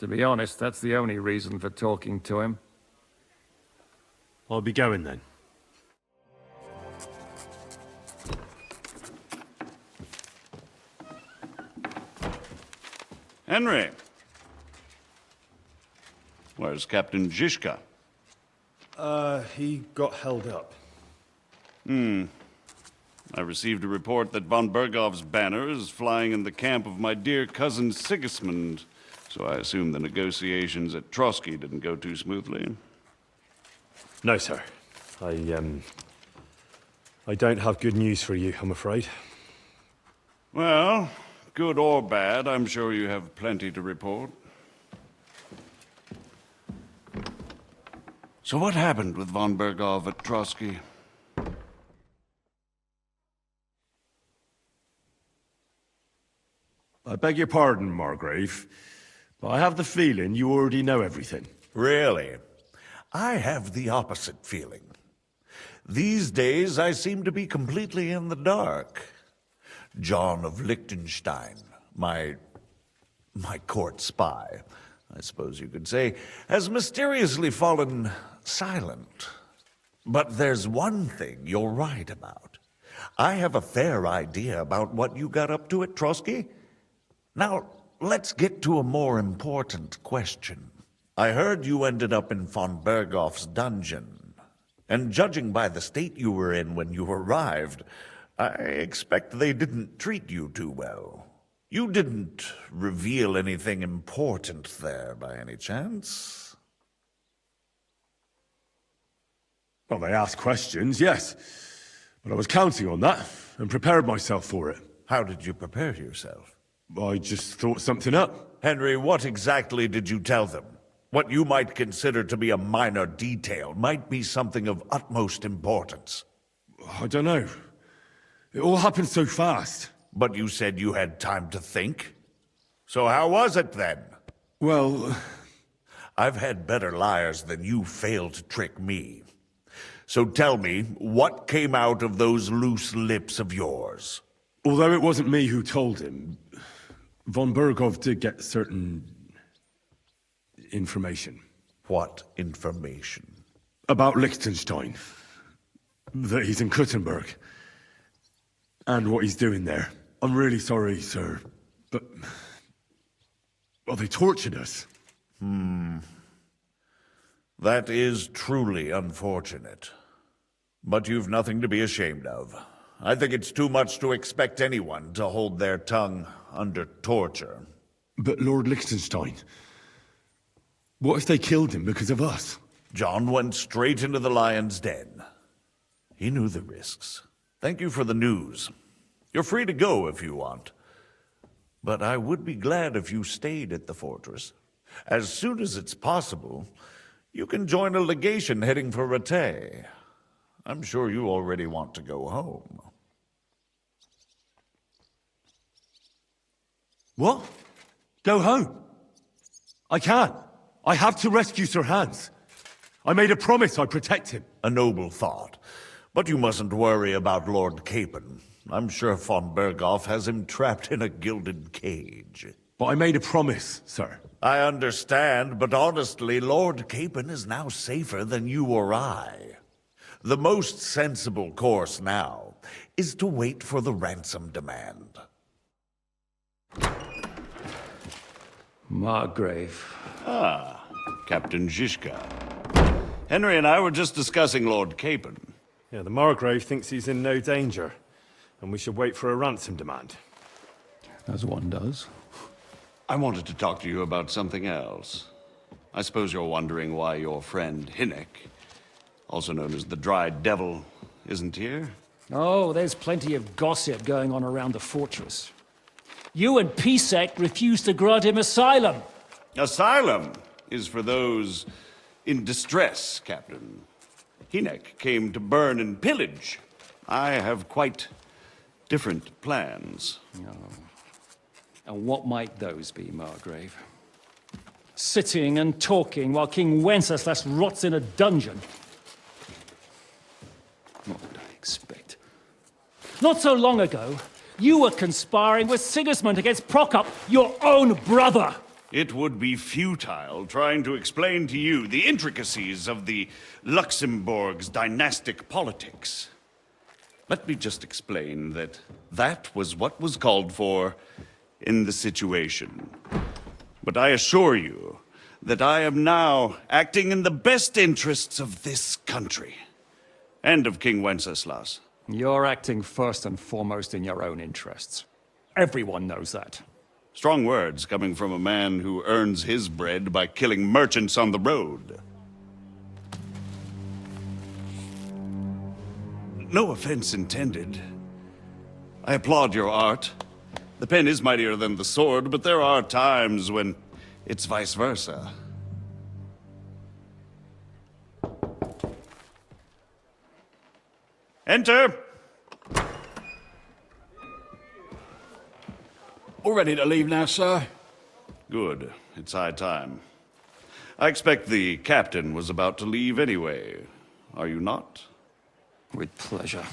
To be honest, that's the only reason for talking to him. I'll be going then. Henry. Where's Captain Zizka? He got held up. I received a report that von Bergov's banner is flying in the camp of my dear cousin Sigismund, so I assume the negotiations at Trotsky didn't go too smoothly. No, sir. I don't have good news for you, I'm afraid. Well, good or bad, I'm sure you have plenty to report. So what happened with von Bergov at Trotsky? I beg your pardon, Margrave, but I have the feeling you already know everything. Really? I have the opposite feeling. These days, I seem to be completely in the dark. John of Liechtenstein, my court spy, I suppose you could say, has mysteriously fallen silent. But there's one thing you're right about. I have a fair idea about what you got up to at Trotsky. Now, let's get to a more important question. I heard you ended up in von Bergov's dungeon, and judging by the state you were in when you arrived, I expect they didn't treat you too well. You didn't reveal anything important there by any chance? Well, they asked questions, yes. But I was counting on that, and prepared myself for it. How did you prepare yourself? I just thought something up. Henry, what exactly did you tell them? What you might consider to be a minor detail might be something of utmost importance. I don't know. It all happened so fast. But you said you had time to think. So how was it then? Well, I've had better liars than you fail to trick me. So tell me, what came out of those loose lips of yours? although it wasn't me who told him, von Berghoff did get certain information. What information? About Liechtenstein. That he's in Kuttenberg. And what he's doing there. I'm really sorry, sir, but... well, they tortured us. That is truly unfortunate. But you've nothing to be ashamed of. I think it's too much to expect anyone to hold their tongue under torture. But Lord Liechtenstein... what if they killed him because of us? John went straight into the lion's den. He knew the risks. Thank you for the news. You're free to go if you want. But I would be glad if you stayed at the fortress. As soon as it's possible, you can join a legation heading for Rattay. I'm sure you already want to go home. What? Go home? I can't. I have to rescue Sir Hans. I made a promise I'd protect him. A noble thought. But you mustn't worry about Lord Capon. I'm sure von Berghoff has him trapped in a gilded cage. But I made a promise, sir. I understand, but honestly, Lord Capon is now safer than you or I. The most sensible course now is to wait for the ransom demand. Margrave. Ah, Captain Zizka. Henry and I were just discussing Lord Capon. Yeah, the Margrave thinks he's in no danger, and we should wait for a ransom demand. As one does. I wanted to talk to you about something else. I suppose you're wondering why your friend Hinnek, also known as the Dried Devil, isn't here? Oh, there's plenty of gossip going on around the fortress. You and Pisek refused to grant him asylum. Asylum is for those in distress, Captain. Hinnek came to burn and pillage. I have quite different plans. Oh. And what might those be, Margrave? Sitting and talking while King Wenceslas rots in a dungeon. What would I expect? Not so long ago, you were conspiring with Sigismund against Prokop, your own brother. It would be futile trying to explain to you the intricacies of the Luxembourg's dynastic politics. Let me just explain that that was what was called for in the situation. But I assure you that I am now acting in the best interests of this country and of King Wenceslas. You're acting first and foremost in your own interests. Everyone knows that. Strong words coming from a man who earns his bread by killing merchants on the road. No offense intended. I applaud your art. The pen is mightier than the sword, but there are times when it's vice versa. Enter! All ready to leave now, sir? Good. It's high time. I expect the captain was about to leave anyway. Are you not? With pleasure.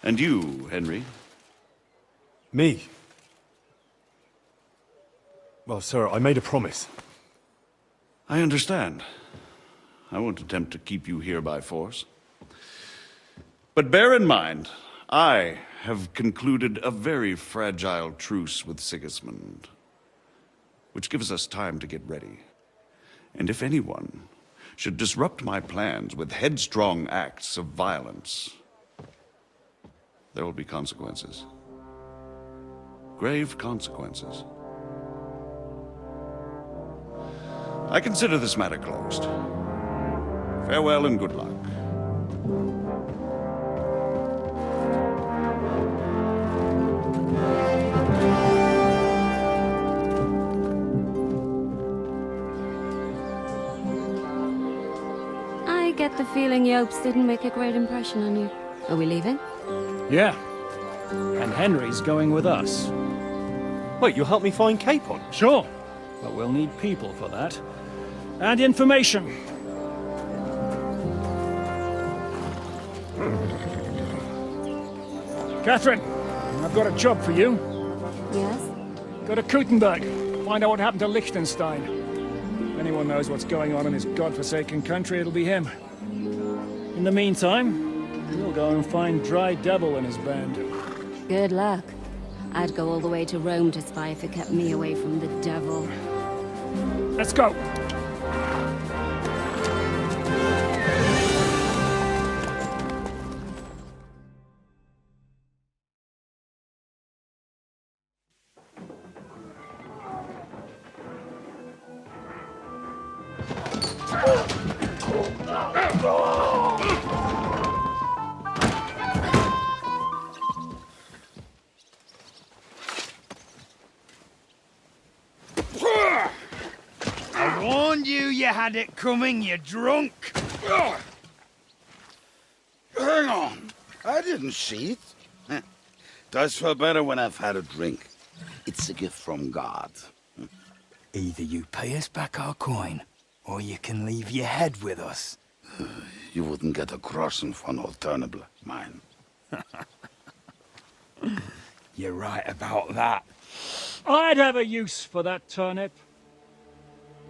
And you, Henry? Me? Well, sir, I made a promise. I understand. I won't attempt to keep you here by force. But bear in mind, I have concluded a very fragile truce with Sigismund, which gives us time to get ready. And if anyone should disrupt my plans with headstrong acts of violence, there will be consequences. Grave consequences. I consider this matter closed. Farewell and good luck. get the feeling Yopes didn't make a great impression on you. Are we leaving? Yeah. And Henry's going with us. Wait, you'll help me find Capon? Sure. But we'll need people for that. And information. Catherine, I've got a job for you. Yes? Go to Kuttenberg. Find out what happened to Liechtenstein. If anyone knows what's going on in his godforsaken country, it'll be him. In the meantime, we'll go and find Dry Devil and his band. Good luck. I'd go all the way to Rome to spy if it kept me away from the devil. Let's go! I warned you you had it coming, you drunk! Hang on. I didn't see it. Does feel better when I've had a drink. It's a gift from God. Either you pay us back our coin, or you can leave your head with us. You wouldn't get a groschen for an alternative, mine. You're right about that. I'd have a use for that turnip.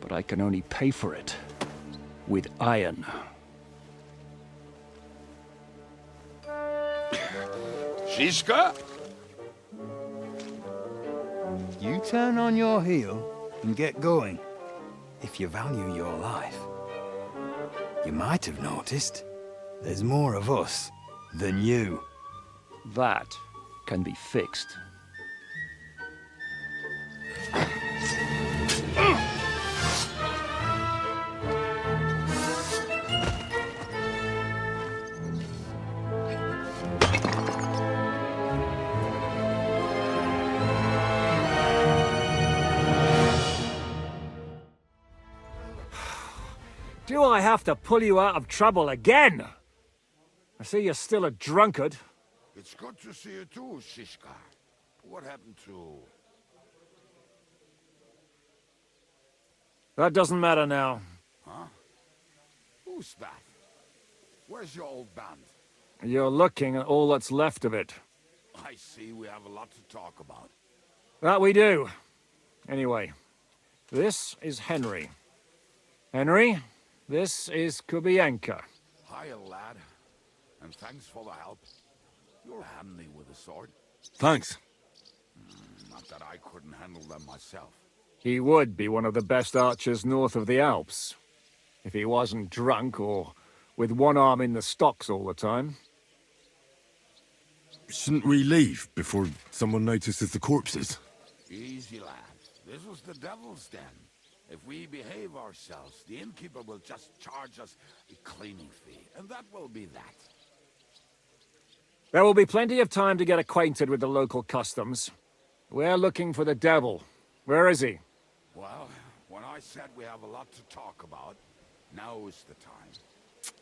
But I can only pay for it with iron. Shiska? You turn on your heel and get going, if you value your life. You might have noticed there's more of us than you. That can be fixed. Do I have to pull you out of trouble again? I see you're still a drunkard. It's good to see you too, Shiska. What happened to... That doesn't matter now. Huh? Who's that? Where's your old band? You're looking at all that's left of it. I see we have a lot to talk about. That we do. Anyway, this is Henry. Henry, this is Kubienka. Hiya, lad. And thanks for the help. You're handy with a sword. Thanks. Not that I couldn't handle them myself. He would be one of the best archers north of the Alps. If he wasn't drunk or with one arm in the stocks all the time. Shouldn't we leave before someone notices the corpses? Easy, lad. This was the devil's den. If we behave ourselves, the innkeeper will just charge us a cleaning fee, and that will be that. There will be plenty of time to get acquainted with the local customs. We're looking for the devil. Where is he? Well, when I said we have a lot to talk about, now is the time.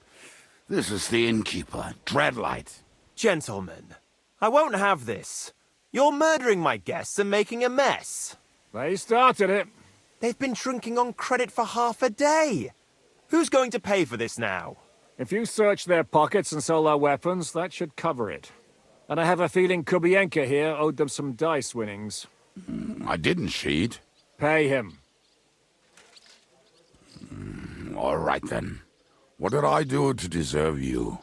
This is the innkeeper, Dreadlight. Gentlemen, I won't have this. You're murdering my guests and making a mess. They started it. They've been drinking on credit for half a day. Who's going to pay for this now? If you search their pockets and sell their weapons, that should cover it. And I have a feeling Kubienka here owed them some dice winnings. I didn't cheat. Pay him. All right, then. What did I do to deserve you?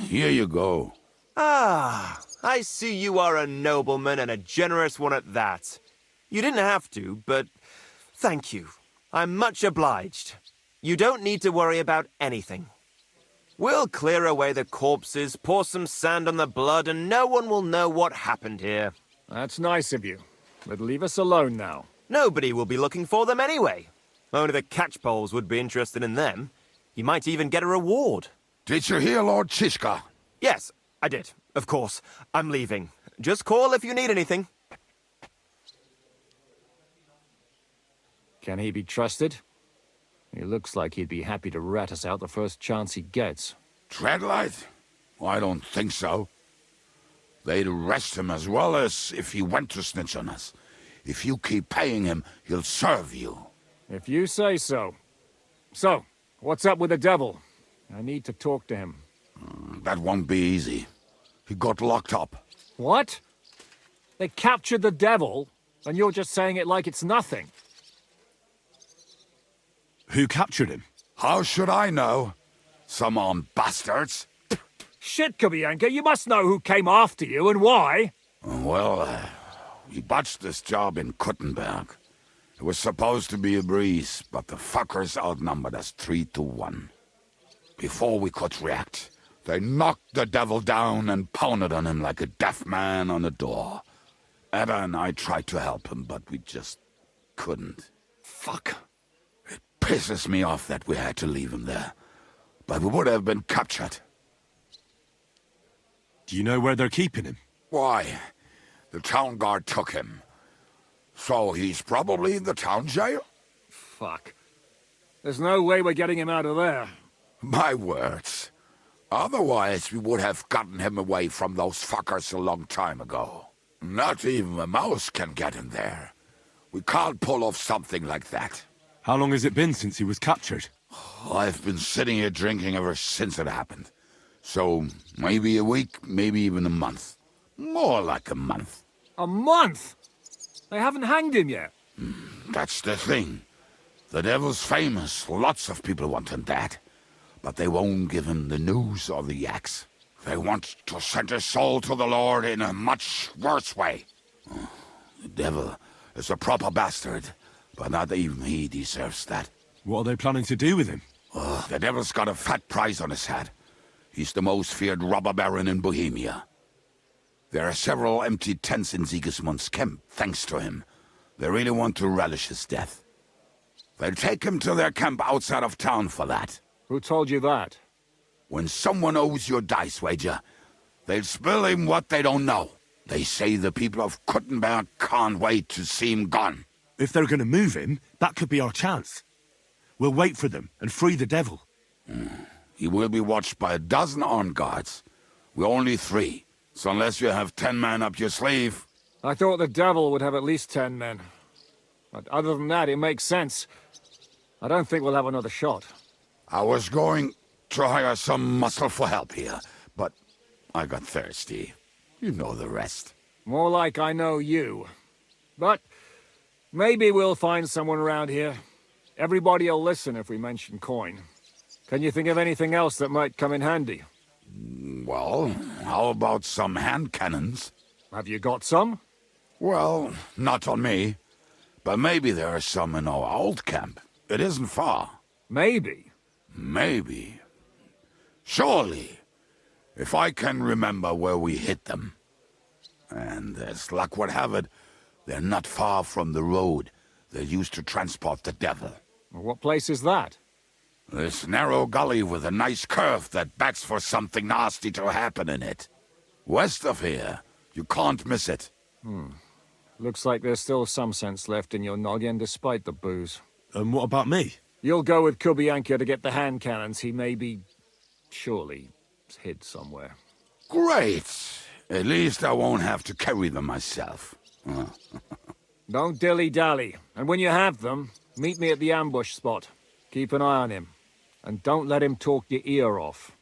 Here you go. Ah, I see you are a nobleman and a generous one at that. You didn't have to, but thank you. I'm much obliged. You don't need to worry about anything. We'll clear away the corpses, pour some sand on the blood, and no one will know what happened here. That's nice of you. But leave us alone now. Nobody will be looking for them anyway. Only the catchpoles would be interested in them. You might even get a reward. Did you hear Lord Chiska? Yes, I did. Of course. I'm leaving. Just call if you need anything. Can he be trusted? He looks like he'd be happy to rat us out the first chance he gets. Treadlight? I don't think so. They'd arrest him as well as if he went to snitch on us. If you keep paying him, he'll serve you. If you say so. So, what's up with the devil? I need to talk to him. That won't be easy. He got locked up. What? They captured the devil, and you're just saying it like it's nothing. Who captured him? How should I know? Some armed bastards. Shit, Kubianka, you must know who came after you and why. Well, we botched this job in Kuttenberg. It was supposed to be a breeze, but the fuckers outnumbered us 3-1. Before we could react, they knocked the devil down and pounded on him like a deaf man on a door. Ada and I tried to help him, but we just couldn't. Fuck. It pisses me off that we had to leave him there. But we would have been captured. Do you know where they're keeping him? Why? The town guard took him. So he's probably in the town jail? Fuck. There's no way we're getting him out of there. My words. Otherwise, we would have gotten him away from those fuckers a long time ago. Not even a mouse can get him there. We can't pull off something like that. How long has it been since he was captured? I've been sitting here drinking ever since it happened. So, maybe a week, maybe even a month. More like a month. A month? They haven't hanged him yet. That's the thing. The devil's famous. Lots of people want him dead. But they won't give him the news or the axe. They want to send his soul to the Lord in a much worse way. The devil is a proper bastard, but not even he deserves that. What are they planning to do with him? The devil's got a fat price on his head. He's the most feared robber baron in Bohemia. There are several empty tents in Sigismund's camp, thanks to him. They really want to relish his death. They'll take him to their camp outside of town for that. Who told you that? When someone owes you a dice wager, they'll spill him what they don't know. They say the people of Kuttenberg can't wait to see him gone. If they're going to move him, that could be our chance. We'll wait for them and free the devil. He will be watched by 12 armed guards. We're only 3, so unless you have 10 men up your sleeve... I thought the devil would have at least 10 men. But other than that, it makes sense. I don't think we'll have another shot. I was going to hire some muscle for help here, but I got thirsty. You know the rest. More like I know you. But maybe we'll find someone around here. Everybody'll listen if we mention coin. Can you think of anything else that might come in handy? Well, how about some hand cannons? Have you got some? Well, not on me. But maybe there are some in our old camp. It isn't far. Maybe? Maybe. Surely. If I can remember where we hid them. And as luck would have it, they're not far from the road they used to transport the devil. What place is that? This narrow gully with a nice curve that begs for something nasty to happen in it. West of here. You can't miss it. Looks like there's still some sense left in your noggin despite the booze. And what about me? You'll go with Kubianka to get the hand cannons. He may be... surely hid somewhere. Great! At least I won't have to carry them myself. Don't dilly-dally. And when you have them, meet me at the ambush spot. Keep an eye on him. And don't let him talk your ear off.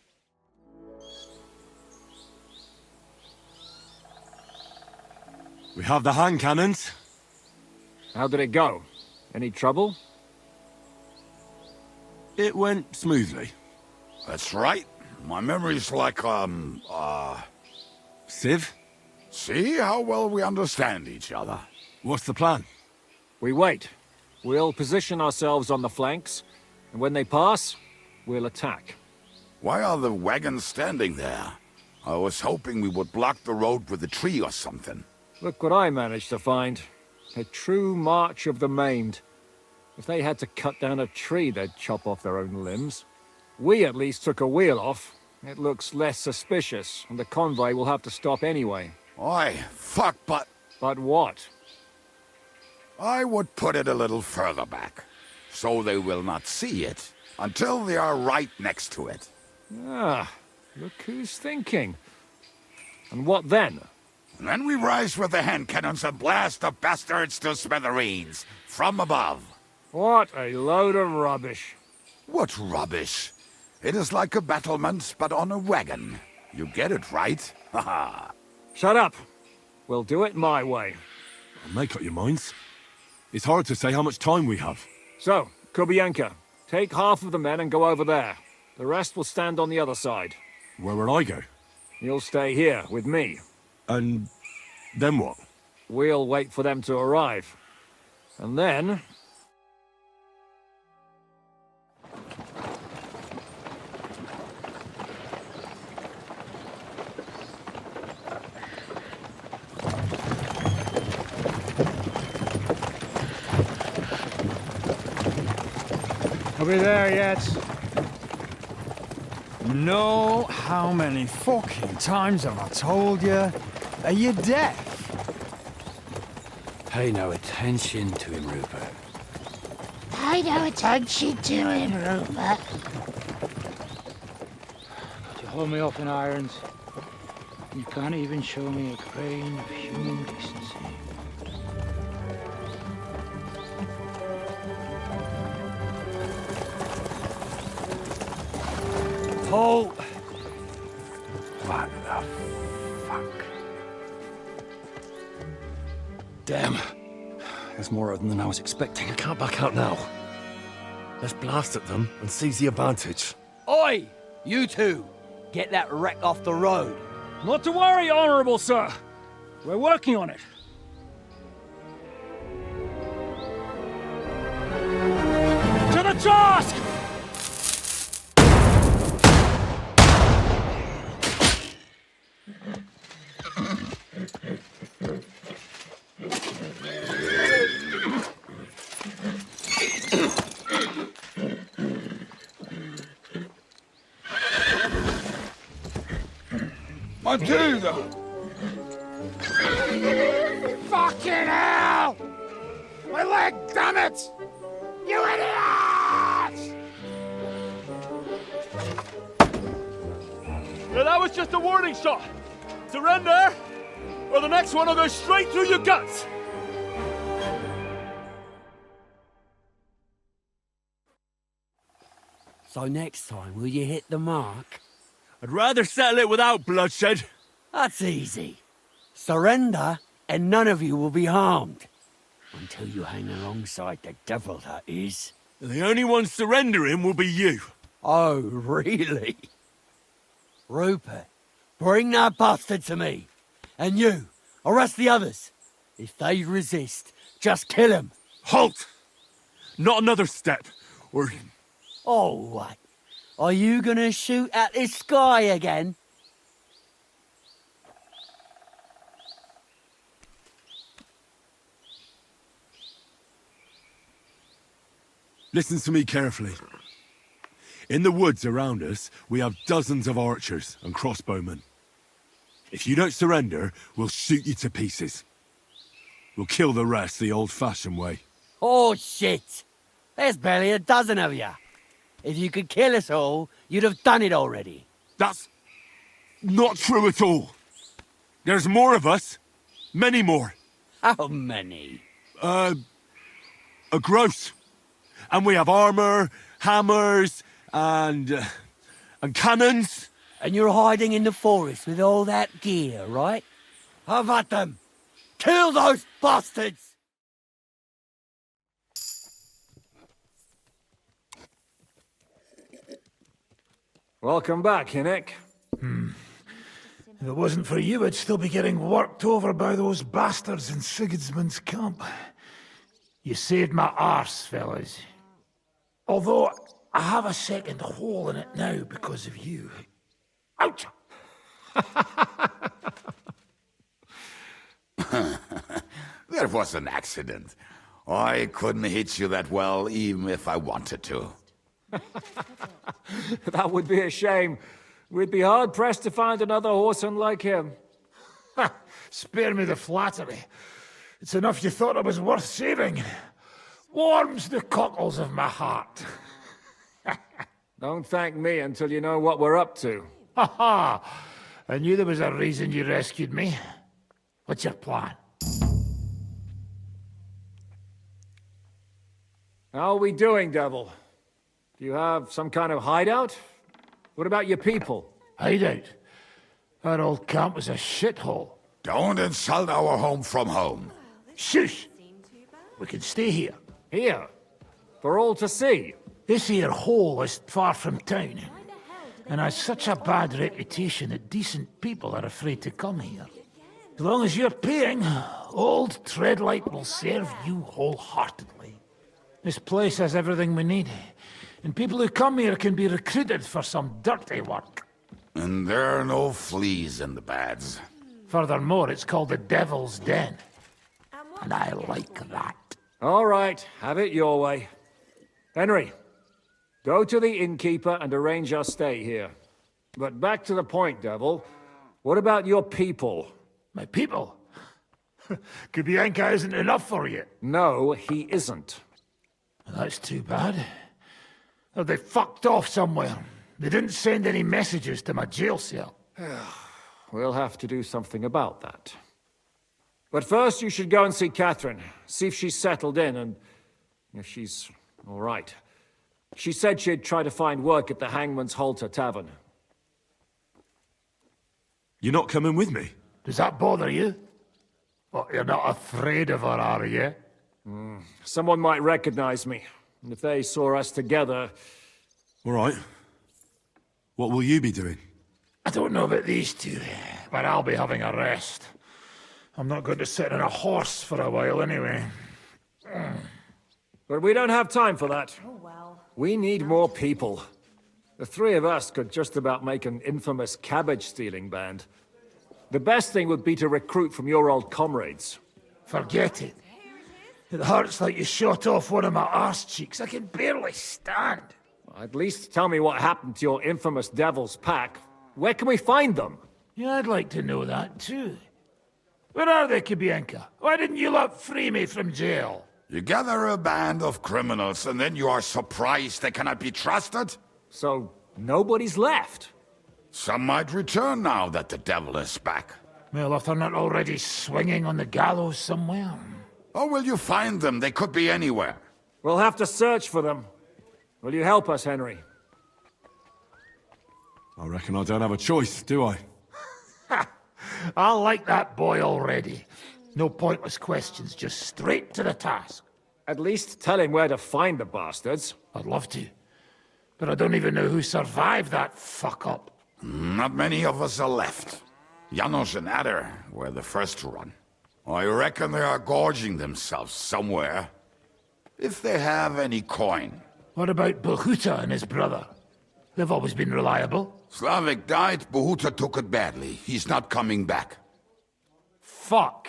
We have the hand cannons. How did it go? Any trouble? It went smoothly. That's right. My memory's like, Civ? See how well we understand each other. What's the plan? We wait. We'll position ourselves on the flanks, and when they pass, we'll attack. Why are the wagons standing there? I was hoping we would block the road with a tree or something. Look what I managed to find. A true march of the maimed. If they had to cut down a tree, they'd chop off their own limbs. We at least took a wheel off. It looks less suspicious, and the convoy will have to stop anyway. Oi, fuck, but... But what? I would put it a little further back. so they will not see it until they are right next to it. Ah, look who's thinking. And what then? Then we rise with the hand cannons and blast the bastards to smithereens, from above. What a load of rubbish. What rubbish? It is like a battlement, but on a wagon. You get it, right? Haha. Shut up. We'll do it my way. Make up your minds. It's hard to say how much time we have. So, Kubienka, take half of the men and go over there. The rest will stand on the other side. Where will I go? You'll stay here with me. And then what? We'll wait for them to arrive. And then... Are we there yet? No, how many fucking times have I told you? Are you deaf? Pay no attention to him, Rupert. Pay no attention to him, Rupert. You hold me up in irons. You can't even show me a grain of human decency. Halt! What the fuck? Damn. There's more of them than I was expecting. We can't back out now. Let's blast at them and seize the advantage. Oi! You two! Get that wreck off the road. Not to worry, Honourable Sir. We're working on it. To the task! Matilda! Fucking hell! My leg, damn it! You idiots! Now that was just a warning shot. Surrender, or the next one will go straight through your guts. So next time, will you hit the mark? I'd rather settle it without bloodshed. That's easy. Surrender, and none of you will be harmed. Until you hang alongside the devil, that is. The only one surrendering will be you. Oh, really? Rupert, bring that bastard to me. And you, arrest the others. If they resist, just kill them. Halt! Not another step, or... Oh, what? Are you gonna shoot at the sky again? Listen to me carefully. In the woods around us, we have dozens of archers and crossbowmen. If you don't surrender, we'll shoot you to pieces. We'll kill the rest the old-fashioned way. Oh, shit! There's barely a dozen of you. If you could kill us all, you'd have done it already. That's not true at all. There's more of us. Many more. How many? A gross. And we have armor, hammers, and cannons. And you're hiding in the forest with all that gear, right? Have at them! Kill those bastards! Welcome back, Hinnick. If it wasn't for you, I'd still be getting worked over by those bastards in Sigismund's camp. You saved my arse, fellas. Although, I have a second hole in it now because of you. Ouch! That was an accident. I couldn't hit you that well, even if I wanted to. That would be a shame. We'd be hard-pressed to find another horseman like him. Spare me the flattery. It's enough you thought I was worth saving. Warms the cockles of my heart. Don't thank me until you know what we're up to. Ha ha! I knew there was a reason you rescued me. What's your plan? How are we doing, Devil? Do you have some kind of hideout? What about your people? Hideout? Our old camp was a shithole. Don't insult our home from home. Shush! We can stay here. Here? For all to see? This here hole is far from town, and has such a bad reputation that decent people are afraid to come here. As long as you're paying, old Treadlight will serve you wholeheartedly. This place has everything we need, and people who come here can be recruited for some dirty work. And there are no fleas in the beds. Furthermore, it's called the Devil's Den, and I like that. All right, have it your way. Henry, go to the innkeeper and arrange our stay here. But back to the point, Devil. What about your people? My people? Kubienka isn't enough for you. No, he isn't. That's too bad. Oh, they fucked off somewhere. They didn't send any messages to my jail cell. We'll have to do something about that. But first you should go and see Catherine. See if she's settled in and if she's all right. She said she'd try to find work at the Hangman's Halter Tavern. You're not coming with me? Does that bother you? What, you're not afraid of her, are you? Someone might recognize me. And if they saw us together... All right. What will you be doing? I don't know about these two, but I'll be having a rest. I'm not going to sit on a horse for a while anyway. But we don't have time for that. We need more people. The three of us could just about make an infamous cabbage-stealing band. The best thing would be to recruit from your old comrades. Forget it. It hurts like you shot off one of my arse cheeks. I can barely stand. At least tell me what happened to your infamous Devil's Pack. Where can we find them? Yeah, I'd like to know that too. Where are they, Kubienka? Why didn't you lot free me from jail? You gather a band of criminals and then you are surprised they cannot be trusted? So, nobody's left? Some might return now that the devil is back. Well, if they're not already swinging on the gallows somewhere. How will you find them? They could be anywhere. We'll have to search for them. Will you help us, Henry? I reckon I don't have a choice, do I? I like that boy already. No pointless questions, just straight to the task. At least tell him where to find the bastards. I'd love to. But I don't even know who survived that fuck-up. Not many of us are left. Janos and Adder were the first to run. I reckon they are gorging themselves somewhere. If they have any coin. What about Behuta and his brother? They've always been reliable. Slavik died, Behuta took it badly. He's not coming back. Fuck.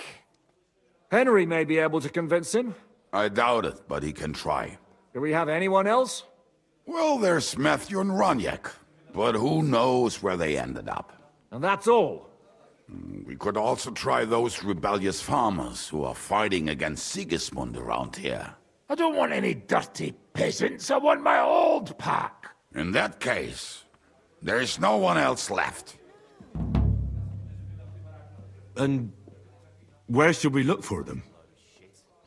Henry may be able to convince him. I doubt it, but he can try. Do we have anyone else? Well, there's Matthew and Roniak, but who knows where they ended up. And that's all. We could also try those rebellious farmers who are fighting against Sigismund around here. I don't want any dirty peasants. I want my old pack. In that case, there is no one else left. And where should we look for them?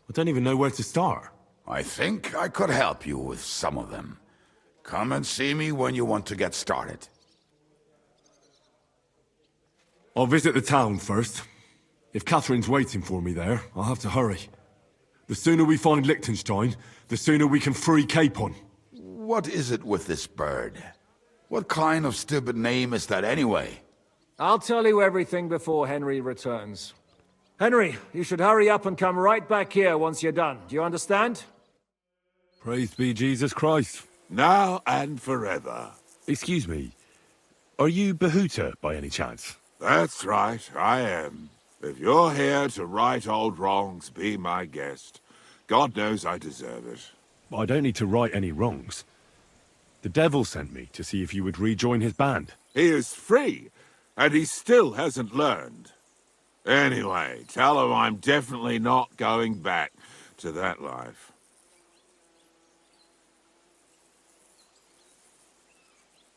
I don't even know where to start. I think I could help you with some of them. Come and see me when you want to get started. I'll visit the town first. If Catherine's waiting for me there, I'll have to hurry. The sooner we find Liechtenstein, the sooner we can free Capon. What is it with this bird? What kind of stupid name is that anyway? I'll tell you everything before Henry returns. Henry, you should hurry up and come right back here once you're done. Do you understand? Praise be Jesus Christ. Now and forever. Excuse me. Are you Behuta by any chance? That's right, I am. If you're here to right old wrongs, be my guest. God knows I deserve it. I don't need to right any wrongs. The devil sent me to see if you would rejoin his band. He is free, and he still hasn't learned. Anyway, tell him I'm definitely not going back to that life.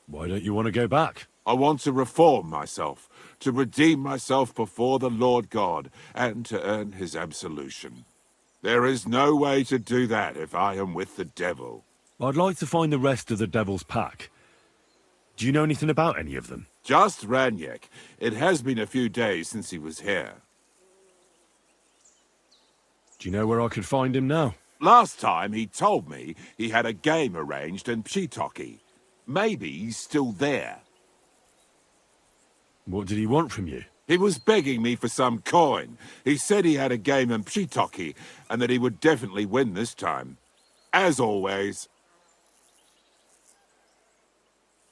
Why don't you want to go back? I want to reform myself, to redeem myself before the Lord God, and to earn his absolution. There is no way to do that if I am with the devil. I'd like to find the rest of the Devil's Pack. Do you know anything about any of them? Just Ranyek. It has been a few days since he was here. Do you know where I could find him now? Last time he told me he had a game arranged in Pshitoki. Maybe he's still there. What did he want from you? He was begging me for some coin. He said he had a game in Pshitoki, and that he would definitely win this time. As always.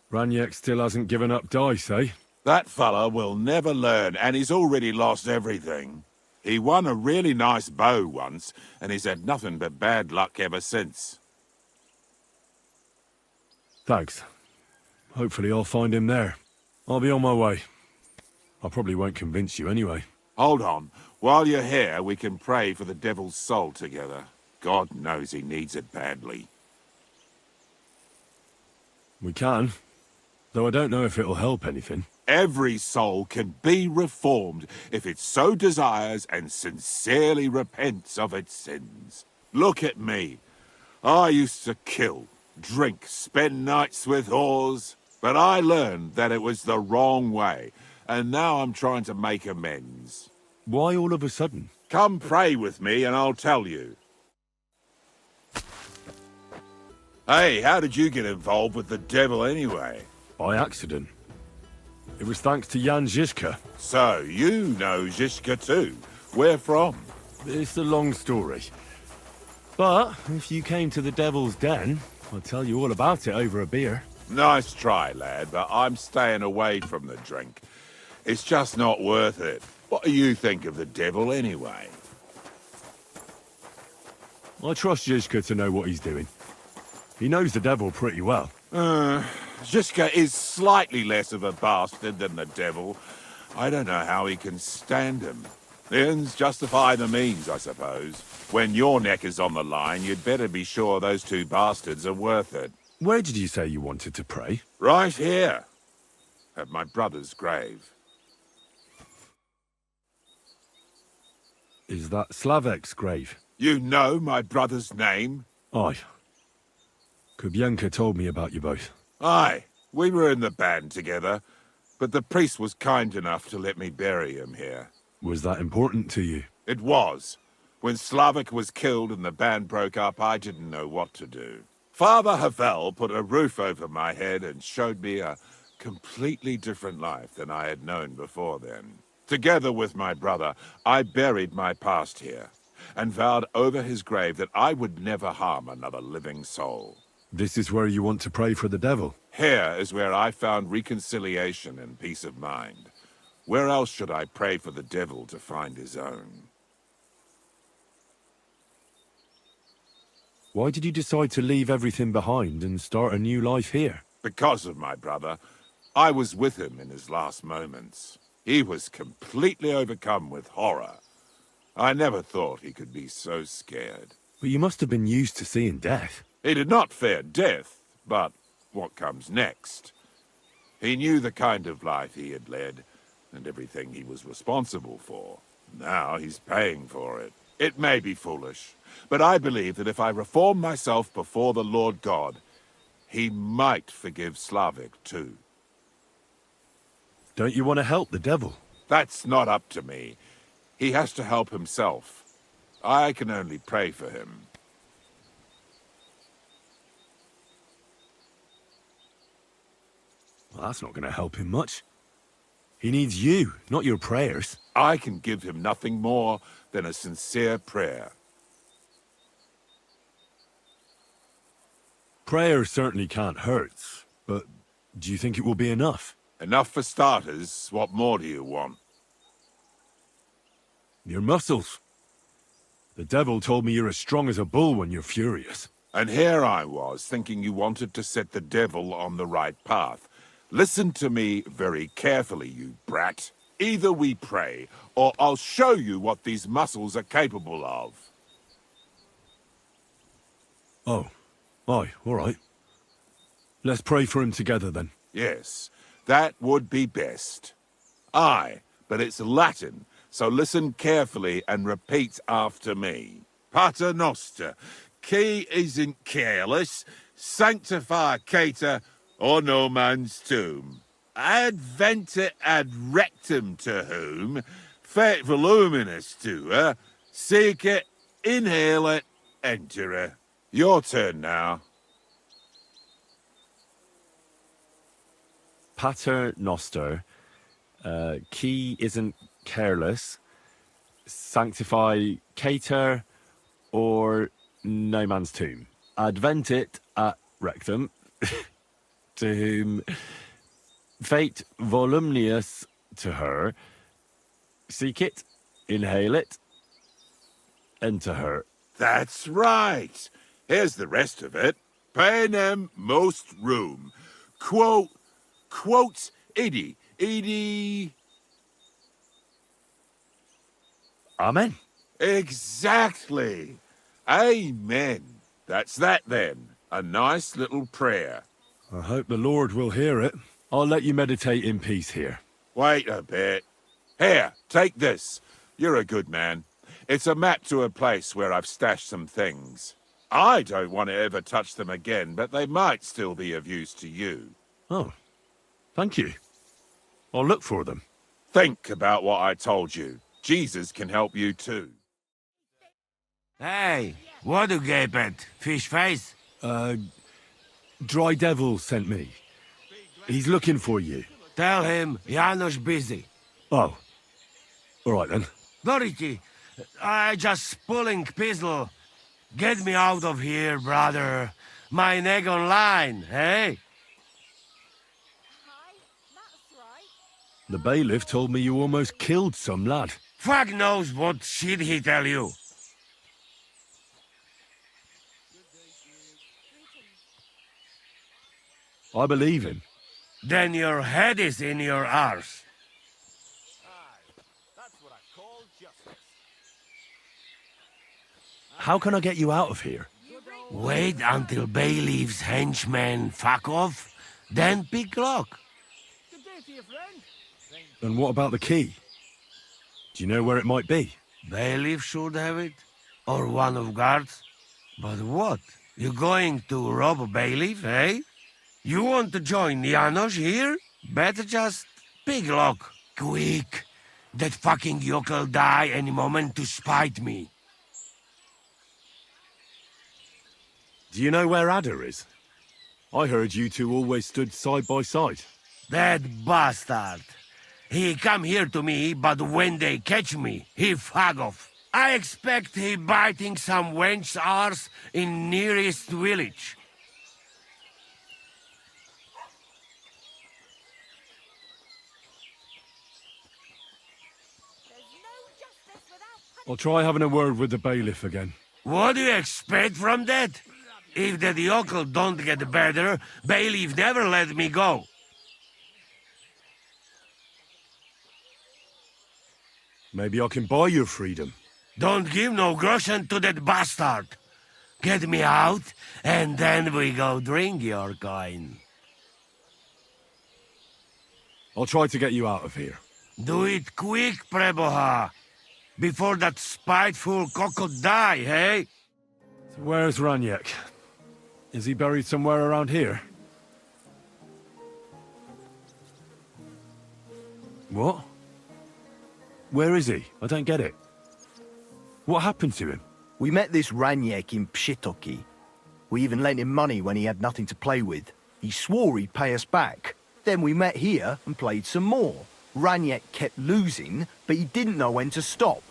Ranyek still hasn't given up dice, eh? That fella will never learn, and he's already lost everything. He won a really nice bow once, and he's had nothing but bad luck ever since. Thanks. Hopefully I'll find him there. I'll be on my way. I probably won't convince you anyway. Hold on. While you're here, we can pray for the devil's soul together. God knows he needs it badly. We can, though I don't know if it'll help anything. Every soul can be reformed if it so desires and sincerely repents of its sins. Look at me. I used to kill, drink, spend nights with whores, but I learned that it was the wrong way, and now I'm trying to make amends. Why all of a sudden? Come pray with me and I'll tell you. Hey, how did you get involved with the devil anyway? By accident. It was thanks to Jan Žižka. So, you know Žižka too. Where from? It's a long story. But if you came to the Devil's Den, I'll tell you all about it over a beer. Nice try, lad, but I'm staying away from the drink. It's just not worth it. What do you think of the devil anyway? I trust Žižka to know what he's doing. He knows the devil pretty well. Žižka is slightly less of a bastard than the devil. I don't know how he can stand him. The ends justify the means, I suppose. When your neck is on the line, you'd better be sure those two bastards are worth it. Where did you say you wanted to pray? Right here. At my brother's grave. Is that Slavek's grave? You know my brother's name? Aye. Kubienka told me about you both. Aye. We were in the band together, but the priest was kind enough to let me bury him here. Was that important to you? It was. When Slavek was killed and the band broke up, I didn't know what to do. Father Havel put a roof over my head and showed me a completely different life than I had known before then. Together with my brother, I buried my past here, and vowed over his grave that I would never harm another living soul. This is where you want to pray for the devil? Here is where I found reconciliation and peace of mind. Where else should I pray for the devil to find his own? Why did you decide to leave everything behind and start a new life here? Because of my brother. I was with him in his last moments. He was completely overcome with horror. I never thought he could be so scared. But you must have been used to seeing death. He did not fear death, but what comes next? He knew the kind of life he had led, and everything he was responsible for. Now he's paying for it. It may be foolish, but I believe that if I reform myself before the Lord God, he might forgive Slavek too. Don't you want to help the devil? That's not up to me. He has to help himself. I can only pray for him. Well, that's not going to help him much. He needs you, not your prayers. I can give him nothing more than a sincere prayer. Prayer certainly can't hurt, but do you think it will be enough? Enough for starters. What more do you want? Your muscles. The devil told me you're as strong as a bull when you're furious. And here I was, thinking you wanted to set the devil on the right path. Listen to me very carefully, you brat. Either we pray, or I'll show you what these muscles are capable of. Oh. Aye, all right. Let's pray for him together, then. Yes, that would be best. Aye, but it's Latin, so listen carefully and repeat after me. Pater noster, qui isn't careless, sanctify cater, or no man's tomb. Adventit ad rectum to whom, fet voluminous to her, seek it, inhale it, enter her. Your turn now. Pater noster, qui isn't careless, sanctify cater, or no man's tomb. Adventit at rectum, to whom fate voluminous to her, seek it, inhale it, enter her. That's right. Here's the rest of it. Panem most room. Quote idi. Amen. Exactly. Amen. That's that then. A nice little prayer. I hope the Lord will hear it. I'll let you meditate in peace here. Wait a bit. Here, take this. You're a good man. It's a map to a place where I've stashed some things. I don't want to ever touch them again, but they might still be of use to you. Oh, thank you. I'll look for them. Think about what I told you. Jesus can help you too. Hey, what do you gape at? Fish face? Dry Devil sent me. He's looking for you. Tell him Janos busy. Oh. All right then. Dorothy, I just pulling pistol. Get me out of here, brother. My neck on line, hey? The bailiff told me you almost killed some lad. Fuck knows what shit he tell you. I believe him. Then your head is in your arse. How can I get you out of here? Wait until bailiff's henchmen fuck off, then pick lock. And what about the key? Do you know where it might be? Bailiff should have it, or one of guards. But what? You going to rob a bailiff, eh? You want to join Janos here? Better just pick lock. Quick! That fucking yokel die any moment to spite me. Do you know where Ada is? I heard you two always stood side by side. That bastard. He come here to me, but when they catch me, he fuck off. I expect he biting some wench's arse in nearest village. I'll try having a word with the bailiff again. What do you expect from that? If the yokel don't get better, bailiff never let me go. Maybe I can buy your freedom. Don't give no groschen to that bastard. Get me out, and then we go drink your coin. I'll try to get you out of here. Do it quick, Preboha. Before that spiteful cockle die, hey? So where's Raniek? Is he buried somewhere around here? What? Where is he? I don't get it. What happened to him? We met this Raniek in Pshitoki. We even lent him money when he had nothing to play with. He swore he'd pay us back. Then we met here and played some more. Raniek kept losing, but he didn't know when to stop.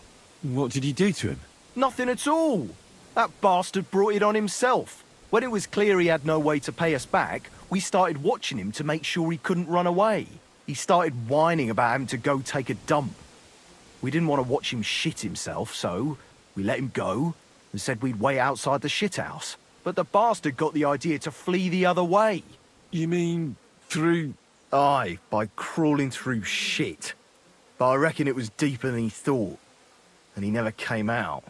What did you do to him? Nothing at all. That bastard brought it on himself. When it was clear he had no way to pay us back, we started watching him to make sure he couldn't run away. He started whining about having to go take a dump. We didn't want to watch him shit himself, so we let him go and said we'd wait outside the shithouse. But the bastard got the idea to flee the other way. You mean through... Aye, by crawling through shit. But I reckon it was deeper than he thought, and he never came out.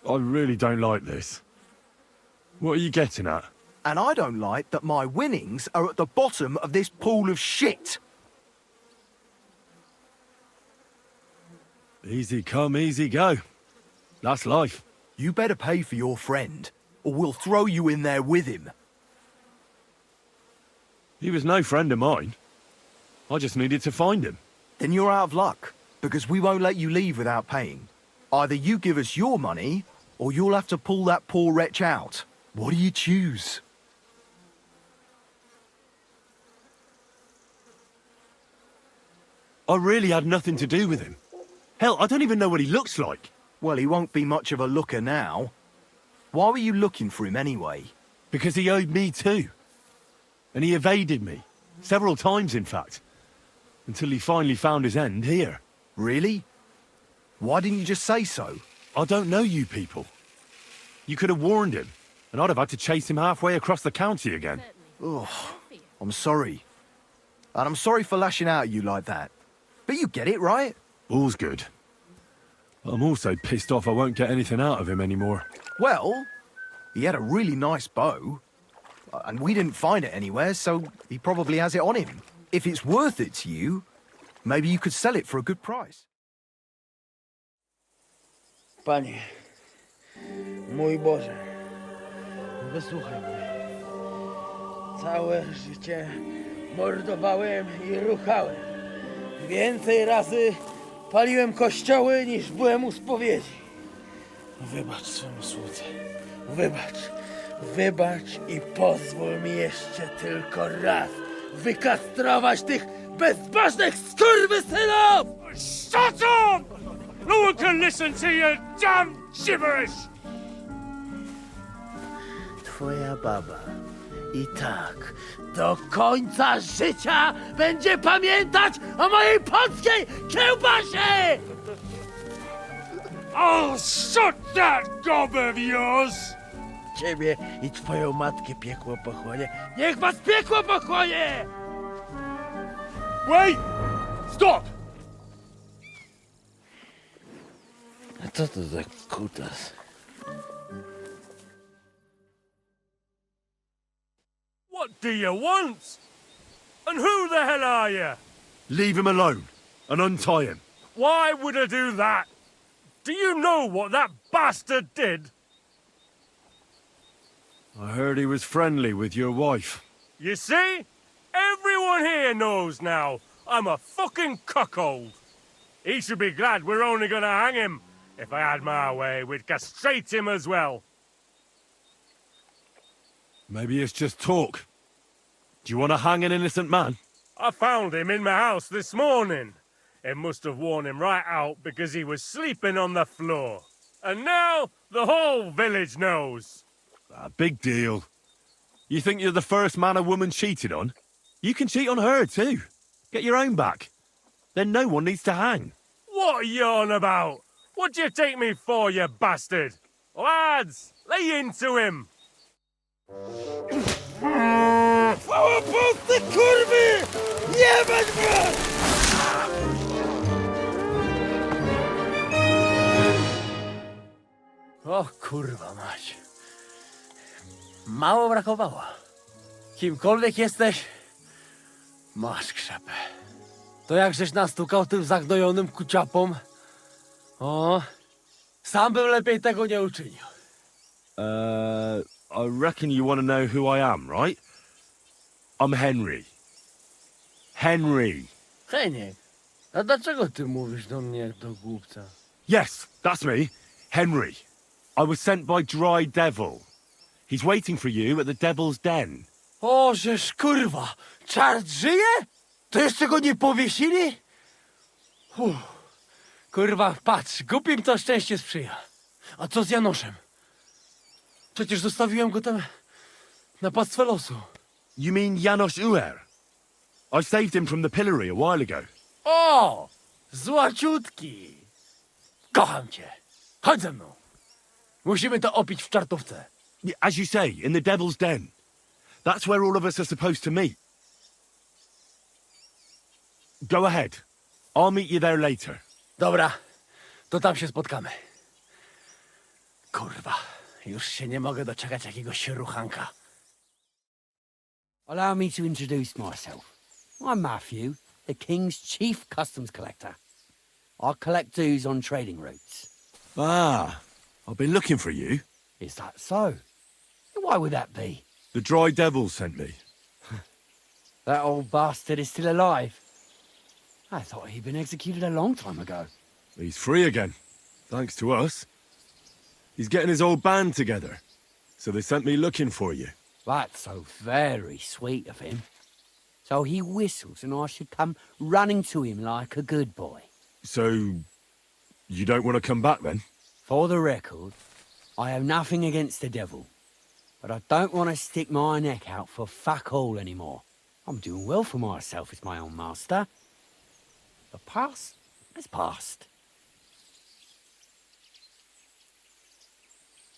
I really don't like this. What are you getting at? And I don't like that my winnings are at the bottom of this pool of shit. Easy come, easy go. That's life. You better pay for your friend, or we'll throw you in there with him. He was no friend of mine. I just needed to find him. Then you're out of luck, because we won't let you leave without paying. Either you give us your money, or you'll have to pull that poor wretch out. What do you choose? I really had nothing to do with him. Hell, I don't even know what he looks like. Well, he won't be much of a looker now. Why were you looking for him anyway? Because he owed me too. And he evaded me. Several times, in fact. Until he finally found his end here. Really? Why didn't you just say so? I don't know you people. You could have warned him, and I'd have had to chase him halfway across the county again. Ugh, I'm sorry. And I'm sorry for lashing out at you like that. But you get it, right? All's good. But I'm also pissed off I won't get anything out of him anymore. Well, he had a really nice bow. And we didn't find it anywhere, so he probably has it on him. If it's worth it to you, maybe you could sell it for a good price. Panie, mój Boże, wysłuchaj mnie. Całe życie mordowałem i ruchałem. Więcej razy paliłem kościoły, niż byłem u spowiedzi. Wybacz swemu słudze. Wybacz i pozwól mi jeszcze tylko raz wykastrować tych bezbożnych skurwysynów! Shut up! No one can listen to your damn gibberish! Twoja baba i tak do końca życia będzie pamiętać o mojej polskiej kiełbasie! I'll shut that gob of yours! Ciebie i twoją matkę piekło pochłonie. Niech was piekło pochłonie! Wait! Stop! A co to za kutas? What do you want? And who the hell are you? Leave him alone and untie him. Why would I do that? Do you know what that bastard did? I heard he was friendly with your wife. You see? Everyone here knows now I'm a fucking cuckold. He should be glad we're only gonna hang him. If I had my way, we'd castrate him as well. Maybe it's just talk. Do you want to hang an innocent man? I found him in my house this morning. It must have worn him right out because he was sleeping on the floor. And now the whole village knows. A big deal. You think you're the first man a woman cheated on? You can cheat on her too. Get your own back. Then no one needs to hang. What are you on about? What do you take me for, you bastard? Lads, lay into him. Chwała Polsce, kurwy! Jebać was! O kurwa mać. Mało brakowało. Kimkolwiek jesteś, masz krzepę. To jak żeś nastukał tym zagnojonym kuciapom, o, sam bym lepiej tego nie uczynił. I reckon you want to know who I am, right? I'm Henry. Henry. Heniek, a dlaczego ty mówisz do mnie jak do głupca? Yes, that's me. Henry. I was sent by Dry Devil. He's waiting for you at the Devil's Den. O, żeż kurwa, czart żyje? To jeszcze go nie powiesili? Kurwa, patrz, głupim to szczęście sprzyja. A co z Janoszem? Przecież zostawiłem go tam na pastwę losu. You mean Janos Uer? I saved him from the pillory a while ago. O! Złaciutki! Kocham cię. Chodź ze mną. Musimy to opić w czartówce. As you say, in the Devil's Den. That's where all of us are supposed to meet. Go ahead. I'll meet you there later. Dobra, to tam się spotkamy. Kurwa, Już się nie mogę doczekać jakiegoś ruchanka. Allow me to introduce myself. I'm Matthew, the King's chief customs collector. I collect dues on trading routes. Ah, I've been looking for you. Is that so? Why would that be? The Dry Devil sent me. That old bastard is still alive. I thought he'd been executed a long time ago. He's free again, thanks to us. He's getting his old band together, so they sent me looking for you. That's so very sweet of him. So he whistles and I should come running to him like a good boy. So, you don't want to come back then? For the record, I have nothing against the devil, but I don't want to stick my neck out for fuck all anymore. I'm doing well for myself as my own master. The past is past.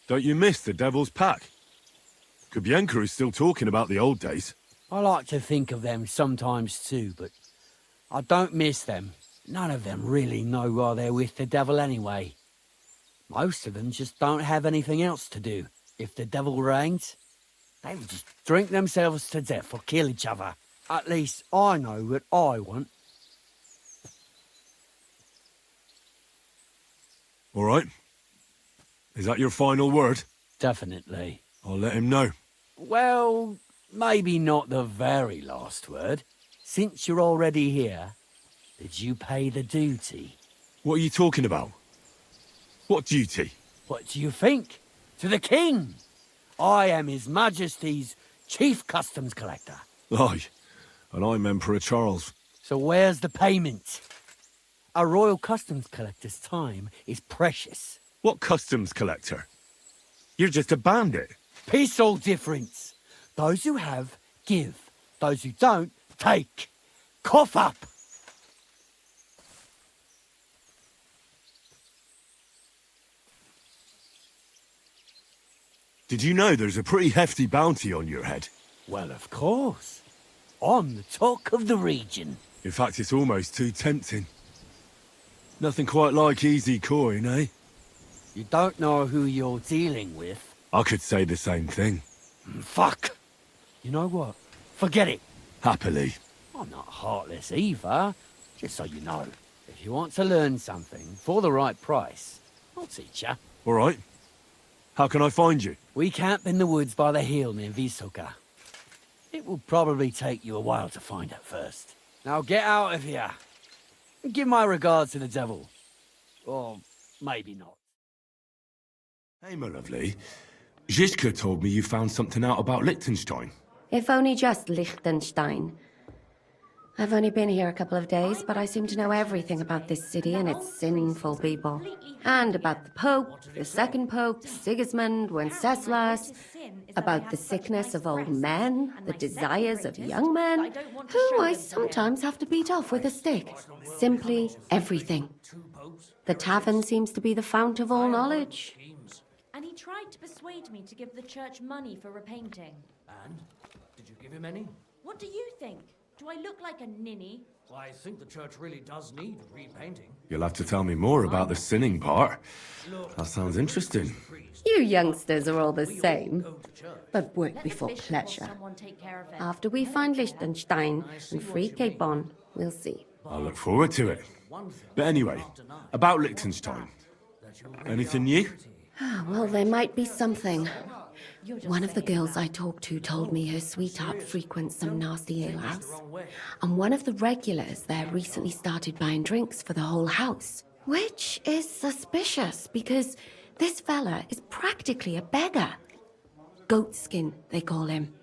Don't you miss the Devil's Pack? Kubienka is still talking about the old days. I like to think of them sometimes too, but I don't miss them. None of them really know why they're with the devil anyway. Most of them just don't have anything else to do. If the devil reigns, they would just drink themselves to death or kill each other. At least I know what I want. All right. Is that your final word? Definitely. I'll let him know. Well, maybe not the very last word. Since you're already here, did you pay the duty? What are you talking about? What duty? What do you think? To the king! I am His Majesty's chief customs collector. Aye, and I'm Emperor Charles. So where's the payment? A royal customs collector's time is precious. What customs collector? You're just a bandit. Peace all difference. Those who have, give. Those who don't, take. Cough up! Did you know there's a pretty hefty bounty on your head? Well, of course. I'm the talk of the region. In fact, it's almost too tempting. Nothing quite like easy coin, eh? You don't know who you're dealing with. I could say the same thing. Fuck! You know what? Forget it. Happily. I'm not heartless either, just so you know. If you want to learn something for the right price, I'll teach you. All right. How can I find you? We camp in the woods by the hill near Vysoka. It will probably take you a while to find at first. Now get out of here. And give my regards to the devil. Or maybe not. Hey, my lovely. Zizka told me you found something out about Liechtenstein. If only just Liechtenstein. I've only been here a couple of days, but I seem to know everything about this city and its sinful people. And about the Pope, the second Pope, Sigismund, Wenceslas, about the sickness of old men, the desires of young men, who I sometimes have to beat off with a stick. Simply everything. The tavern seems to be the fount of all knowledge. And he tried to persuade me to give the church money for repainting. And? Did you give him any? What do you think? Do I look like a ninny? Well, I think the church really does need repainting. You'll have to tell me more about the sinning part. That sounds interesting. You youngsters are all the same. But work before pleasure. After we find Liechtenstein and free Cape Bon, we'll see. I'll look forward to it. But anyway, about Liechtenstein. Anything new? Well, there might be something. One of the girls I talked to told me her sweetheart frequents some nasty alehouse. And one of the regulars there recently started buying drinks for the whole house. Which is suspicious, because this fella is practically a beggar. Goatskin, they call him.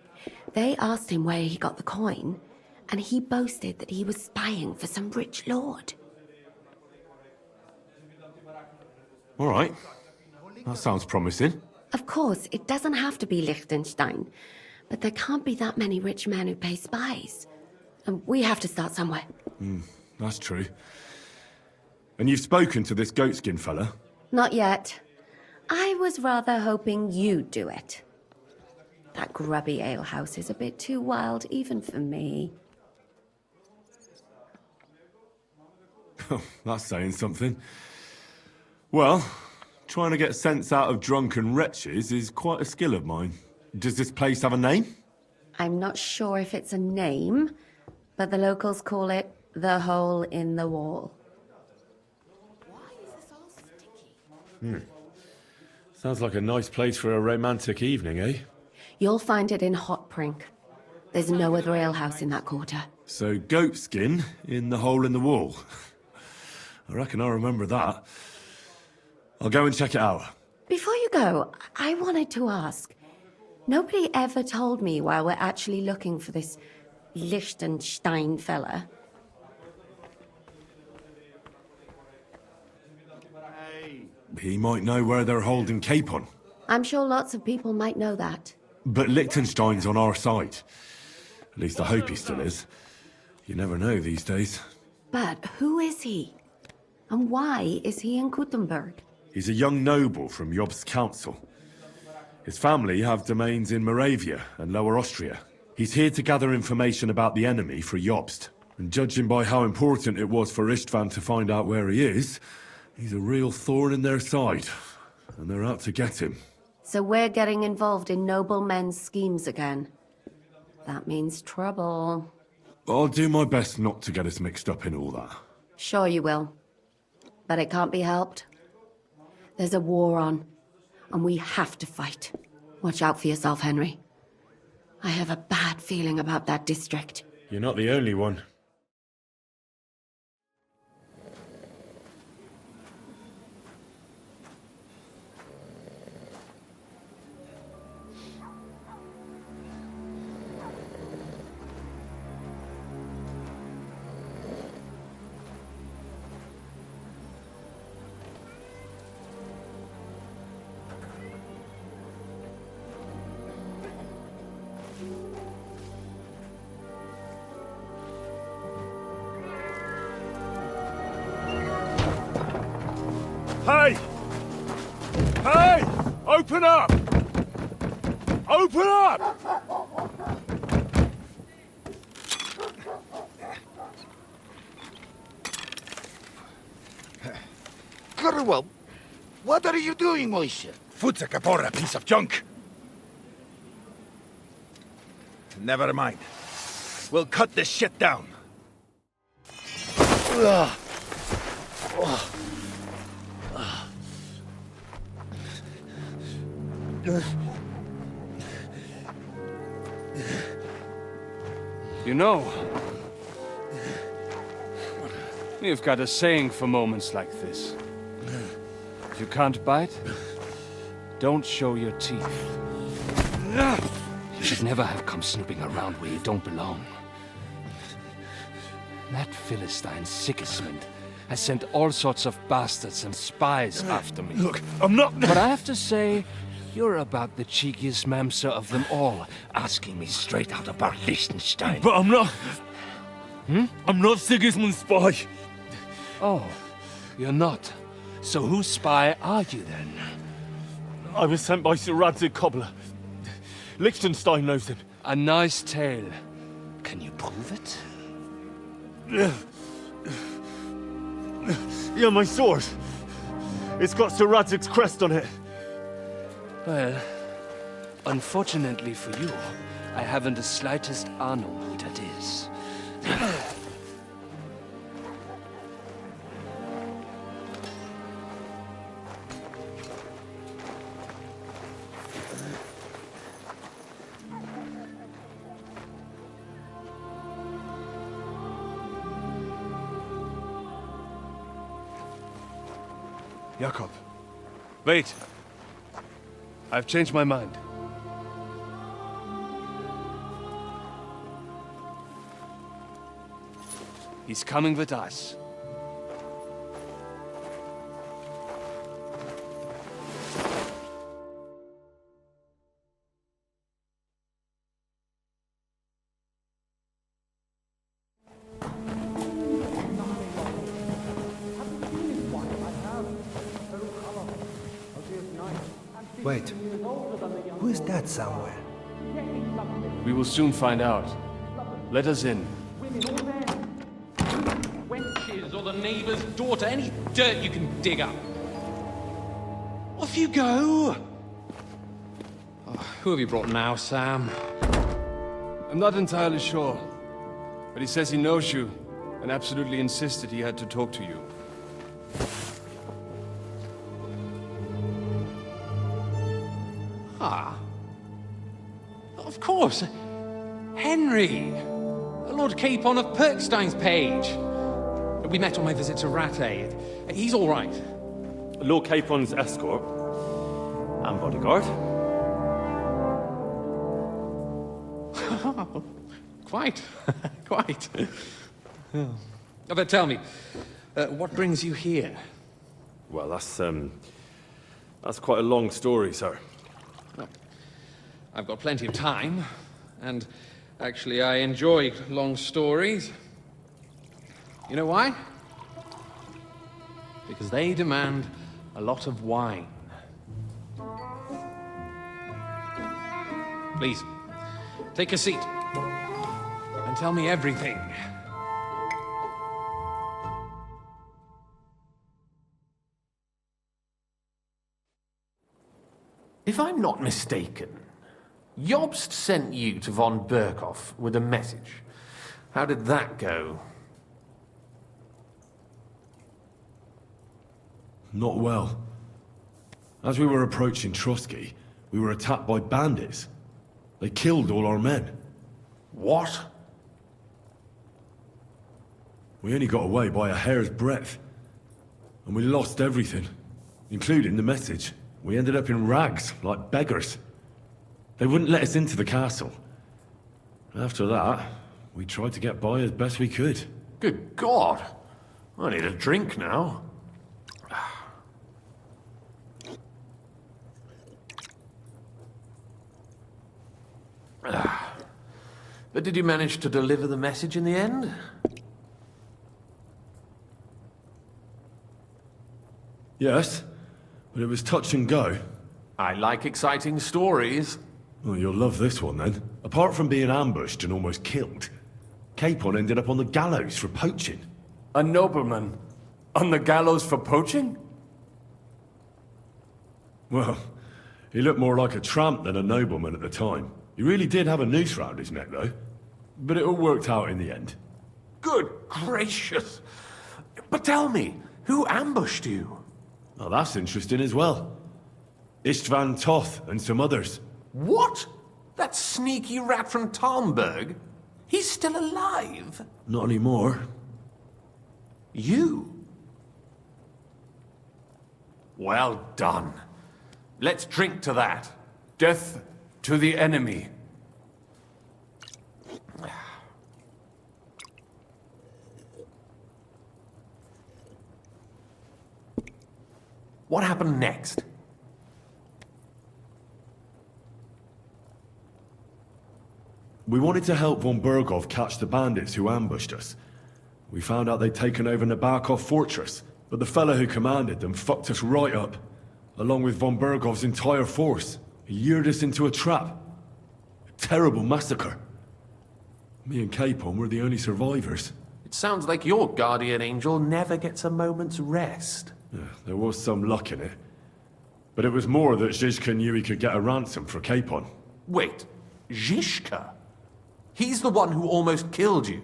They asked him where he got the coin, and he boasted that he was spying for some rich lord. All right. That sounds promising. Of course, it doesn't have to be Liechtenstein, but there can't be that many rich men who pay spies. And we have to start somewhere. That's true. And you've spoken to this goatskin fella? Not yet. I was rather hoping you'd do it. That grubby alehouse is a bit too wild even for me. That's saying something. Well, Trying to get sense out of drunken wretches is quite a skill of mine. Does this place have a name? I'm not sure if it's a name, but the locals call it the hole in the wall. Sounds like a nice place for a romantic evening, eh? You'll find it in Hot Prink. There's no other alehouse in that quarter. So goat skin in the hole in the wall. I reckon I'll remember that. I'll go and check it out. Before you go, I wanted to ask. Nobody ever told me why we're actually looking for this Liechtenstein fella. He might know where they're holding Capon. I'm sure lots of people might know that. But Liechtenstein's on our side. At least I hope he still is. You never know these days. But who is he? And why is he in Kuttenberg? He's a young noble from Jobst's council. His family have domains in Moravia and Lower Austria. He's here to gather information about the enemy for Jobst. And judging by how important it was for Istvan to find out where he is, he's a real thorn in their side. And they're out to get him. So we're getting involved in noblemen's schemes again. That means trouble. I'll do my best not to get us mixed up in all that. Sure you will. But it can't be helped. There's a war on, and we have to fight. Watch out for yourself, Henry. I have a bad feeling about that district. You're not the only one. Hey! Hey! Open up! Open up! Curwell, what are you doing, Moishe? Futsa Kapora, piece of junk. Never mind. We'll cut this shit down. Ugh. You know, we've got a saying for moments like this. If you can't bite, don't show your teeth. You should never have come snooping around where you don't belong. That Philistine Sigismund has sent all sorts of bastards and spies after me. Look, I'm not... But I have to say, you're about the cheekiest mamser of them all, asking me straight out about Liechtenstein. But I'm not... I'm not Sigismund's spy. Oh, you're not. So whose spy are you then? I was sent by Sir Radzig Cobbler. Liechtenstein knows him. A nice tale. Can you prove it? Yeah, my sword. It's got Sir Radzig's crest on it. Well, unfortunately for you, I haven't the slightest honor who that is. Jakob. Wait. I've changed my mind. He's coming with us. Wait, who is that somewhere? We will soon find out. Let us in. Wenches or the neighbor's daughter, any dirt you can dig up. Off you go! Oh, who have you brought now, Sam? I'm not entirely sure, but he says he knows you and absolutely insisted he had to talk to you. Ah. Of course. Henry! Lord Capon of Perkstein's page. We met on my visit to Rattay. He's all right. Lord Capon's escort and bodyguard. Quite. Quite. Oh. But tell me, what brings you here? Well, that's quite a long story, sir. Well, I've got plenty of time, and actually I enjoy long stories. You know why? Because they demand a lot of wine. Please, take a seat and tell me everything. If I'm not mistaken, Jobst sent you to von Berkhoff with a message. How did that go? Not well. As we were approaching Trotsky, we were attacked by bandits. They killed all our men. What? We only got away by a hair's breadth. And we lost everything, including the message. We ended up in rags, like beggars. They wouldn't let us into the castle. After that, we tried to get by as best we could. Good God! I need a drink now. But did you manage to deliver the message in the end? Yes, but it was touch and go. I like exciting stories. Well, you'll love this one then. Apart from being ambushed and almost killed, Capon ended up on the gallows for poaching. A nobleman? On the gallows for poaching? Well, he looked more like a tramp than a nobleman at the time. He really did have a noose round his neck, though. But it all worked out in the end. Good gracious! But tell me, who ambushed you? Oh, that's interesting as well. Istvan Toth and some others. What? That sneaky rat from Talmberg? He's still alive? Not anymore. You? Well done. Let's drink to that. Death to the enemy. What happened next? We wanted to help von Berghoff catch the bandits who ambushed us. We found out they'd taken over Nabokov Fortress, but the fellow who commanded them fucked us right up, along with von Berghoff's entire force. He lured us into a trap. A terrible massacre. Me and Capon were the only survivors. It sounds like your guardian angel never gets a moment's rest. Yeah, there was some luck in it. But it was more that Zizka knew he could get a ransom for Capon. Wait, Zizka? He's the one who almost killed you.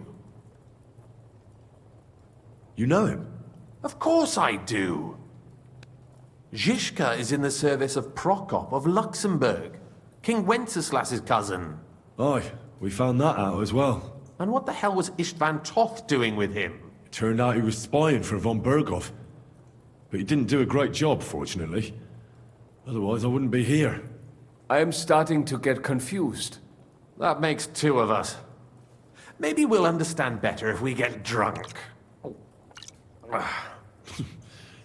You know him? Of course I do. Zizka is in the service of Prokop of Luxembourg, King Wenceslas's cousin. Aye, we found that out as well. And what the hell was Istvan Toth doing with him? It turned out he was spying for von Berghoff. But he didn't do a great job, fortunately. Otherwise, I wouldn't be here. I am starting to get confused. That makes two of us. Maybe we'll understand better if we get drunk.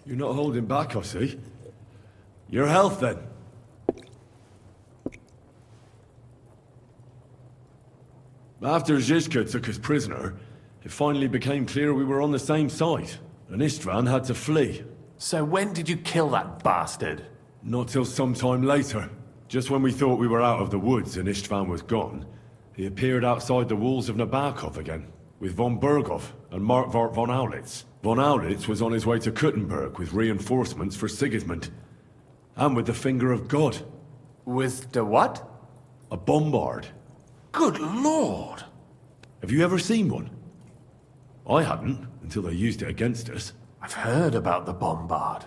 You're not holding back, I see. Your health, then. After Zizka took us prisoner, it finally became clear we were on the same side, and Istvan had to flee. So when did you kill that bastard? Not till some time later. Just when we thought we were out of the woods and Istvan was gone, he appeared outside the walls of Nabokov again, with von Berghoff and Markvart von Aulitz. Von Aulitz was on his way to Kuttenberg with reinforcements for Sigismund. And with the finger of God. With the what? A bombard. Good lord! Have you ever seen one? I hadn't, until they used it against us. I've heard about the bombard.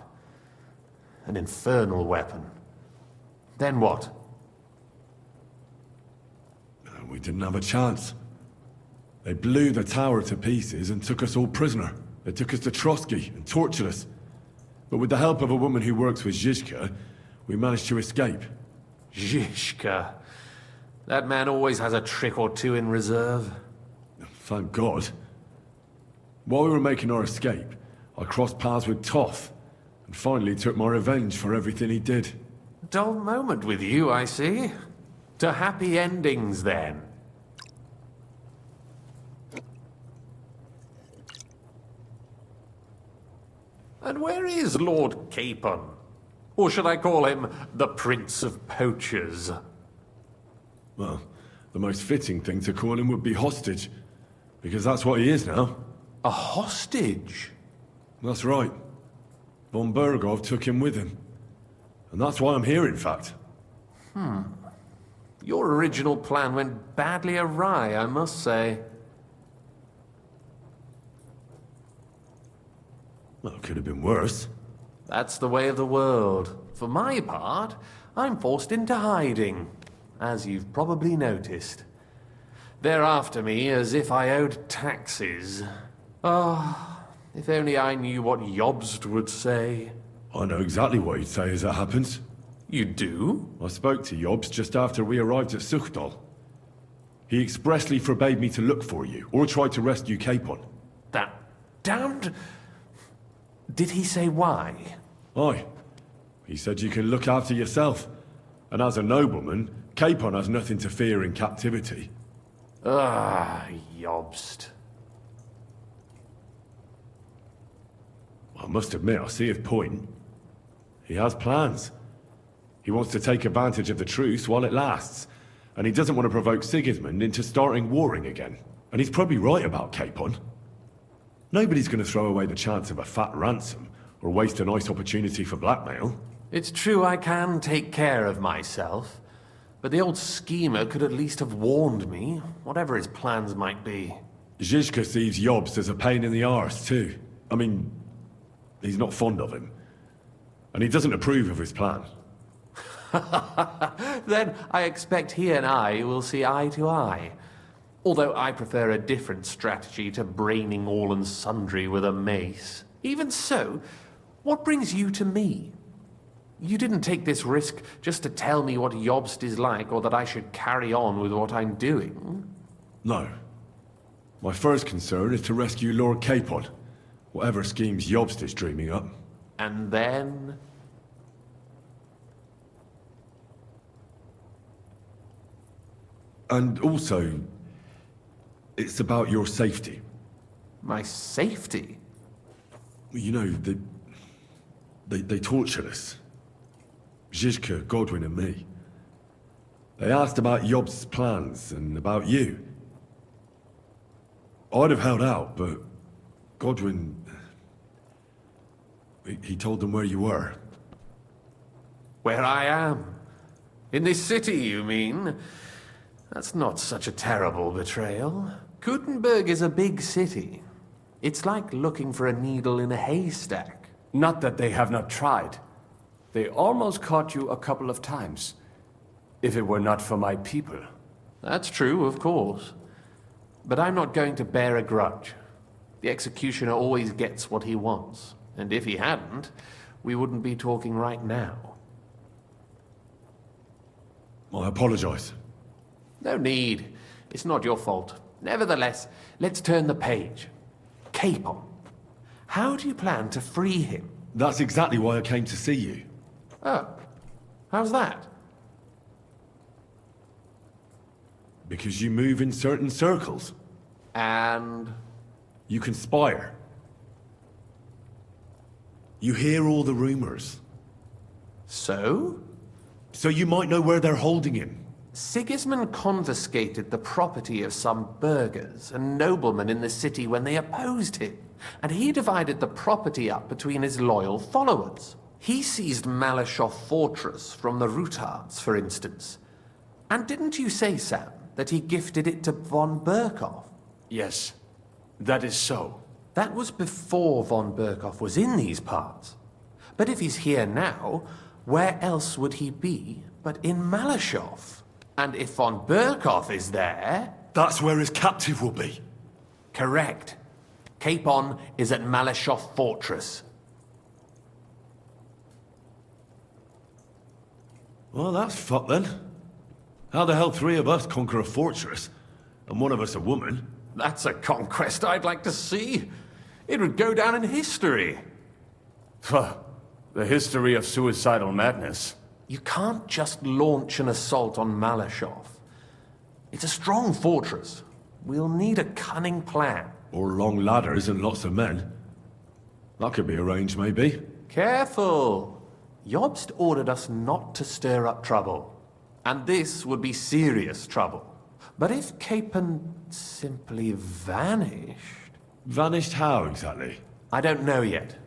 An infernal weapon. Then what? We didn't have a chance. They blew the tower to pieces and took us all prisoner. They took us to Trotsky and tortured us. But with the help of a woman who works with Zhizka, we managed to escape. Zhizka. That man always has a trick or two in reserve. Thank God. While we were making our escape, I crossed paths with Toth, and finally took my revenge for everything he did. Dull moment with you, I see. To happy endings, then. And where is Lord Capon? Or should I call him the Prince of Poachers? Well, the most fitting thing to call him would be hostage, because that's what he is now. A hostage? That's right. Von Bergov took him with him. And that's why I'm here, in fact. Your original plan went badly awry, I must say. Well, it could have been worse. That's the way of the world. For my part, I'm forced into hiding, as you've probably noticed. They're after me as if I owed taxes. Ah, if only I knew what Jobst would say. I know exactly what he'd say as it happens. You do? I spoke to Jobst just after we arrived at Suchdal. He expressly forbade me to look for you, or try to rescue Capon. That damned... Did he say why? Aye. He said you can look after yourself. And as a nobleman, Capon has nothing to fear in captivity. Ah, Jobst. I must admit, I see his point. He has plans. He wants to take advantage of the truce while it lasts. And he doesn't want to provoke Sigismund into starting warring again. And he's probably right about Capon. Nobody's going to throw away the chance of a fat ransom, or waste a nice opportunity for blackmail. It's true I can take care of myself, but the old schemer could at least have warned me, whatever his plans might be. Zhizka sees Jobst as a pain in the arse, too. I mean, he's not fond of him. And he doesn't approve of his plan. Then I expect he and I will see eye to eye. Although I prefer a different strategy to braining all and sundry with a mace. Even so, what brings you to me? You didn't take this risk just to tell me what Jobst is like, or that I should carry on with what I'm doing. No. My first concern is to rescue Lord Capon, whatever schemes Jobst is dreaming up. And then... And also, it's about your safety. My safety? You know, they tortured us. Zhizka, Godwin and me. They asked about Jobst's plans and about you. I'd have held out, but Godwin... He told them where you were. Where I am? In this city, you mean? That's not such a terrible betrayal. Gutenberg is a big city. It's like looking for a needle in a haystack. Not that they have not tried. They almost caught you a couple of times. If it were not for my people. That's true, of course. But I'm not going to bear a grudge. The executioner always gets what he wants. And if he hadn't, we wouldn't be talking right now. I apologize. No need. It's not your fault. Nevertheless, let's turn the page. Capon. How do you plan to free him? That's exactly why I came to see you. Oh. How's that? Because you move in certain circles. And? You conspire. You hear all the rumors. So? So you might know where they're holding him. Sigismund confiscated the property of some burghers and noblemen in the city when they opposed him, and he divided the property up between his loyal followers. He seized Malashov Fortress from the Rutards, for instance. And didn't you say, Sam, that he gifted it to von Berkhoff? Yes, that is so. That was before von Berkhoff was in these parts. But if he's here now, where else would he be but in Malashov? And if von Berkhoff is there... That's where his captive will be. Correct. Capon is at Malashov Fortress. Well, that's fucked then. How the hell 3 of us conquer a fortress, and one of us a woman? That's a conquest I'd like to see. It would go down in history. The history of suicidal madness. You can't just launch an assault on Malashov. It's a strong fortress. We'll need a cunning plan. Or long ladders and lots of men. That could be arranged, maybe. Careful! Jobst ordered us not to stir up trouble. And this would be serious trouble. But if Capon simply vanished... Vanished how, exactly? I don't know yet.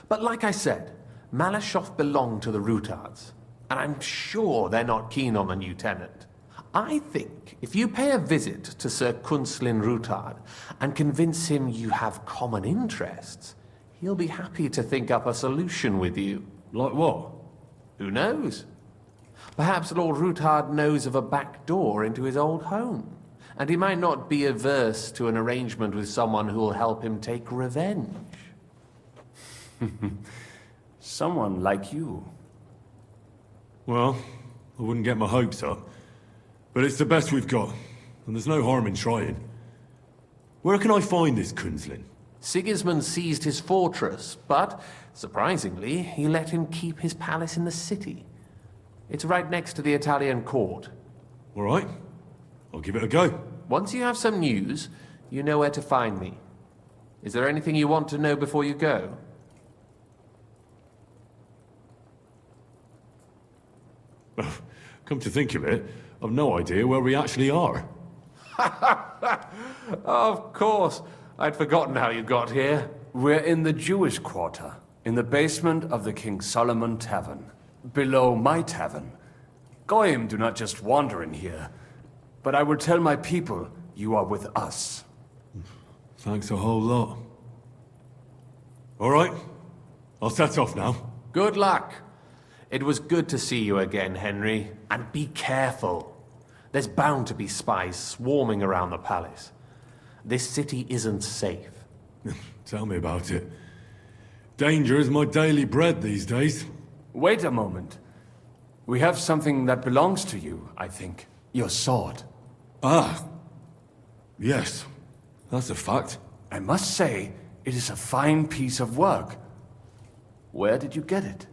But like I said, Malashov belonged to the Rutards. And I'm sure they're not keen on the new tenant. I think if you pay a visit to Sir Kunslin Rutard and convince him you have common interests, he'll be happy to think up a solution with you. Like what? Who knows? Perhaps Lord Rutard knows of a back door into his old home, and he might not be averse to an arrangement with someone who will help him take revenge. Someone like you. Well, I wouldn't get my hopes up. But it's the best we've got, and there's no harm in trying. Where can I find this Kunslin? Sigismund seized his fortress, but, surprisingly, he let him keep his palace in the city. It's right next to the Italian court. All right. I'll give it a go. Once you have some news, you know where to find me. Is there anything you want to know before you go? Come to think of it, I've no idea where we actually are. Of course. I'd forgotten how you got here. We're in the Jewish quarter, in the basement of the King Solomon Tavern, below my tavern. Goyim do not just wander in here, but I will tell my people you are with us. Thanks a whole lot. All right, I'll set off now. Good luck. It was good to see you again, Henry. And be careful. There's bound to be spies swarming around the palace. This city isn't safe. Tell me about it. Danger is my daily bread these days. Wait a moment. We have something that belongs to you, I think. Your sword. Ah. Yes. That's a fact. I must say, it is a fine piece of work. Where did you get it?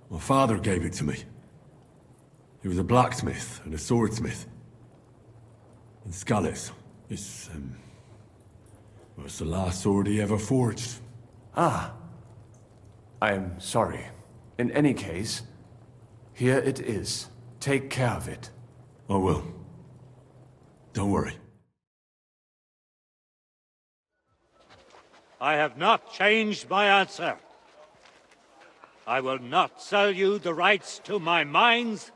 My father gave it to me. He was a blacksmith and a swordsmith. In Skalitz. It's the last sword he ever forged. Ah. I am sorry. In any case, here it is. Take care of it. I will. Don't worry. I have not changed my answer. I will not sell you the rights to my mines.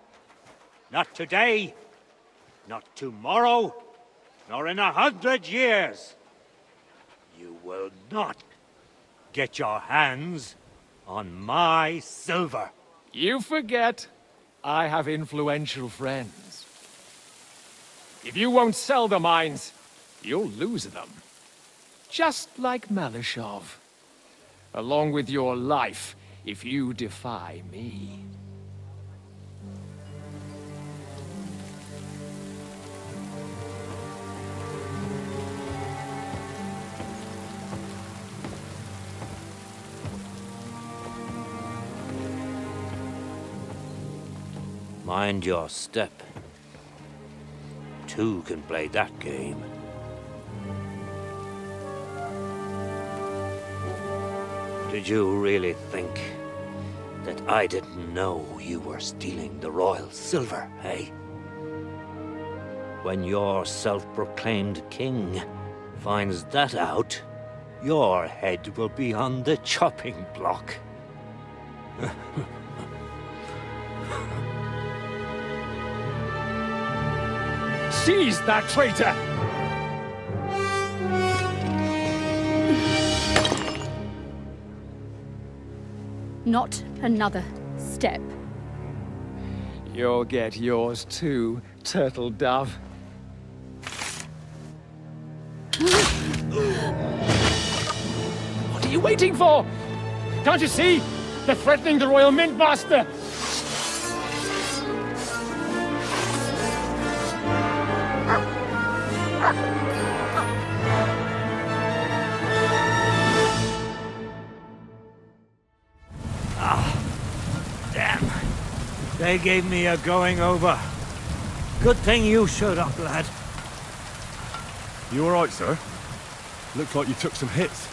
Not today, not tomorrow, nor in 100 years. You will not get your hands on my silver. You forget, I have influential friends. If you won't sell the mines, you'll lose them. Just like Malashov. Along with your life, if you defy me. Mind your step. Two can play that game. Did you really think that I didn't know you were stealing the royal silver, eh? When your self-proclaimed king finds that out, Your head will be on the chopping block. Seize that traitor! Not another step. You'll get yours too, turtle dove. What are you waiting for? Can't you see? They're threatening the Royal Mint Master! Damn. They gave me a going over. Good thing you showed up, lad. You all right, sir? Looks like you took some hits.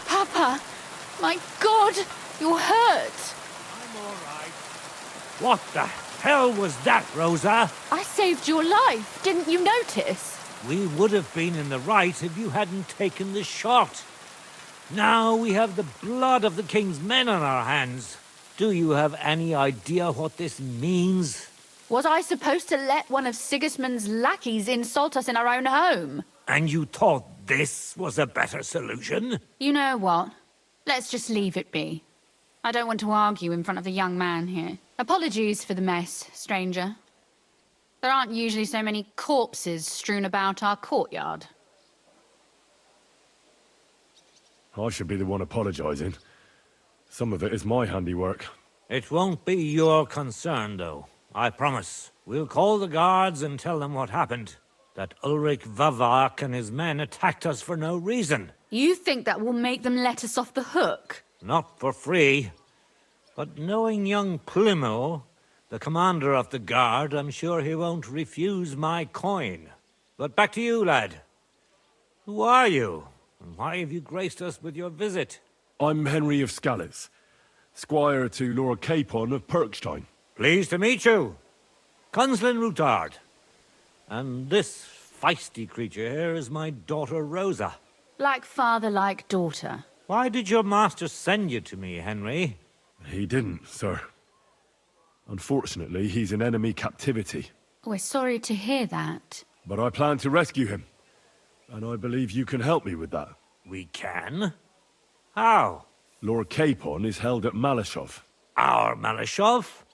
Papa! My God! You're hurt! I'm all right. What the hell was that, Rosa? I saved your life. Didn't you notice? We would have been in the right if you hadn't taken the shot. Now we have the blood of the king's men on our hands. Do you have any idea what this means? Was I supposed to let one of Sigismund's lackeys insult us in our own home? And you thought this was a better solution? You know what? Let's just leave it be. I don't want to argue in front of the young man here. Apologies for the mess, stranger. There aren't usually so many corpses strewn about our courtyard. I should be the one apologising. Some of it is my handiwork. It won't be your concern, though. I promise. We'll call the guards and tell them what happened. That Ulrich Vavak and his men attacked us for no reason. You think that will make them let us off the hook? Not for free. But knowing young Plimo, the commander of the guard, I'm sure he won't refuse my coin. But back to you, lad. Who are you? And why have you graced us with your visit? I'm Henry of Scalitz, squire to Lord Capon of Perkstein. Pleased to meet you. Conslin Routard. And this feisty creature here is my daughter Rosa. Like father, like daughter. Why did your master send you to me, Henry? He didn't, sir. Unfortunately, he's in enemy captivity. We're sorry to hear that. But I plan to rescue him. And I believe you can help me with that. We can? How? Lord Capon is held at Malashov. Our Malashov?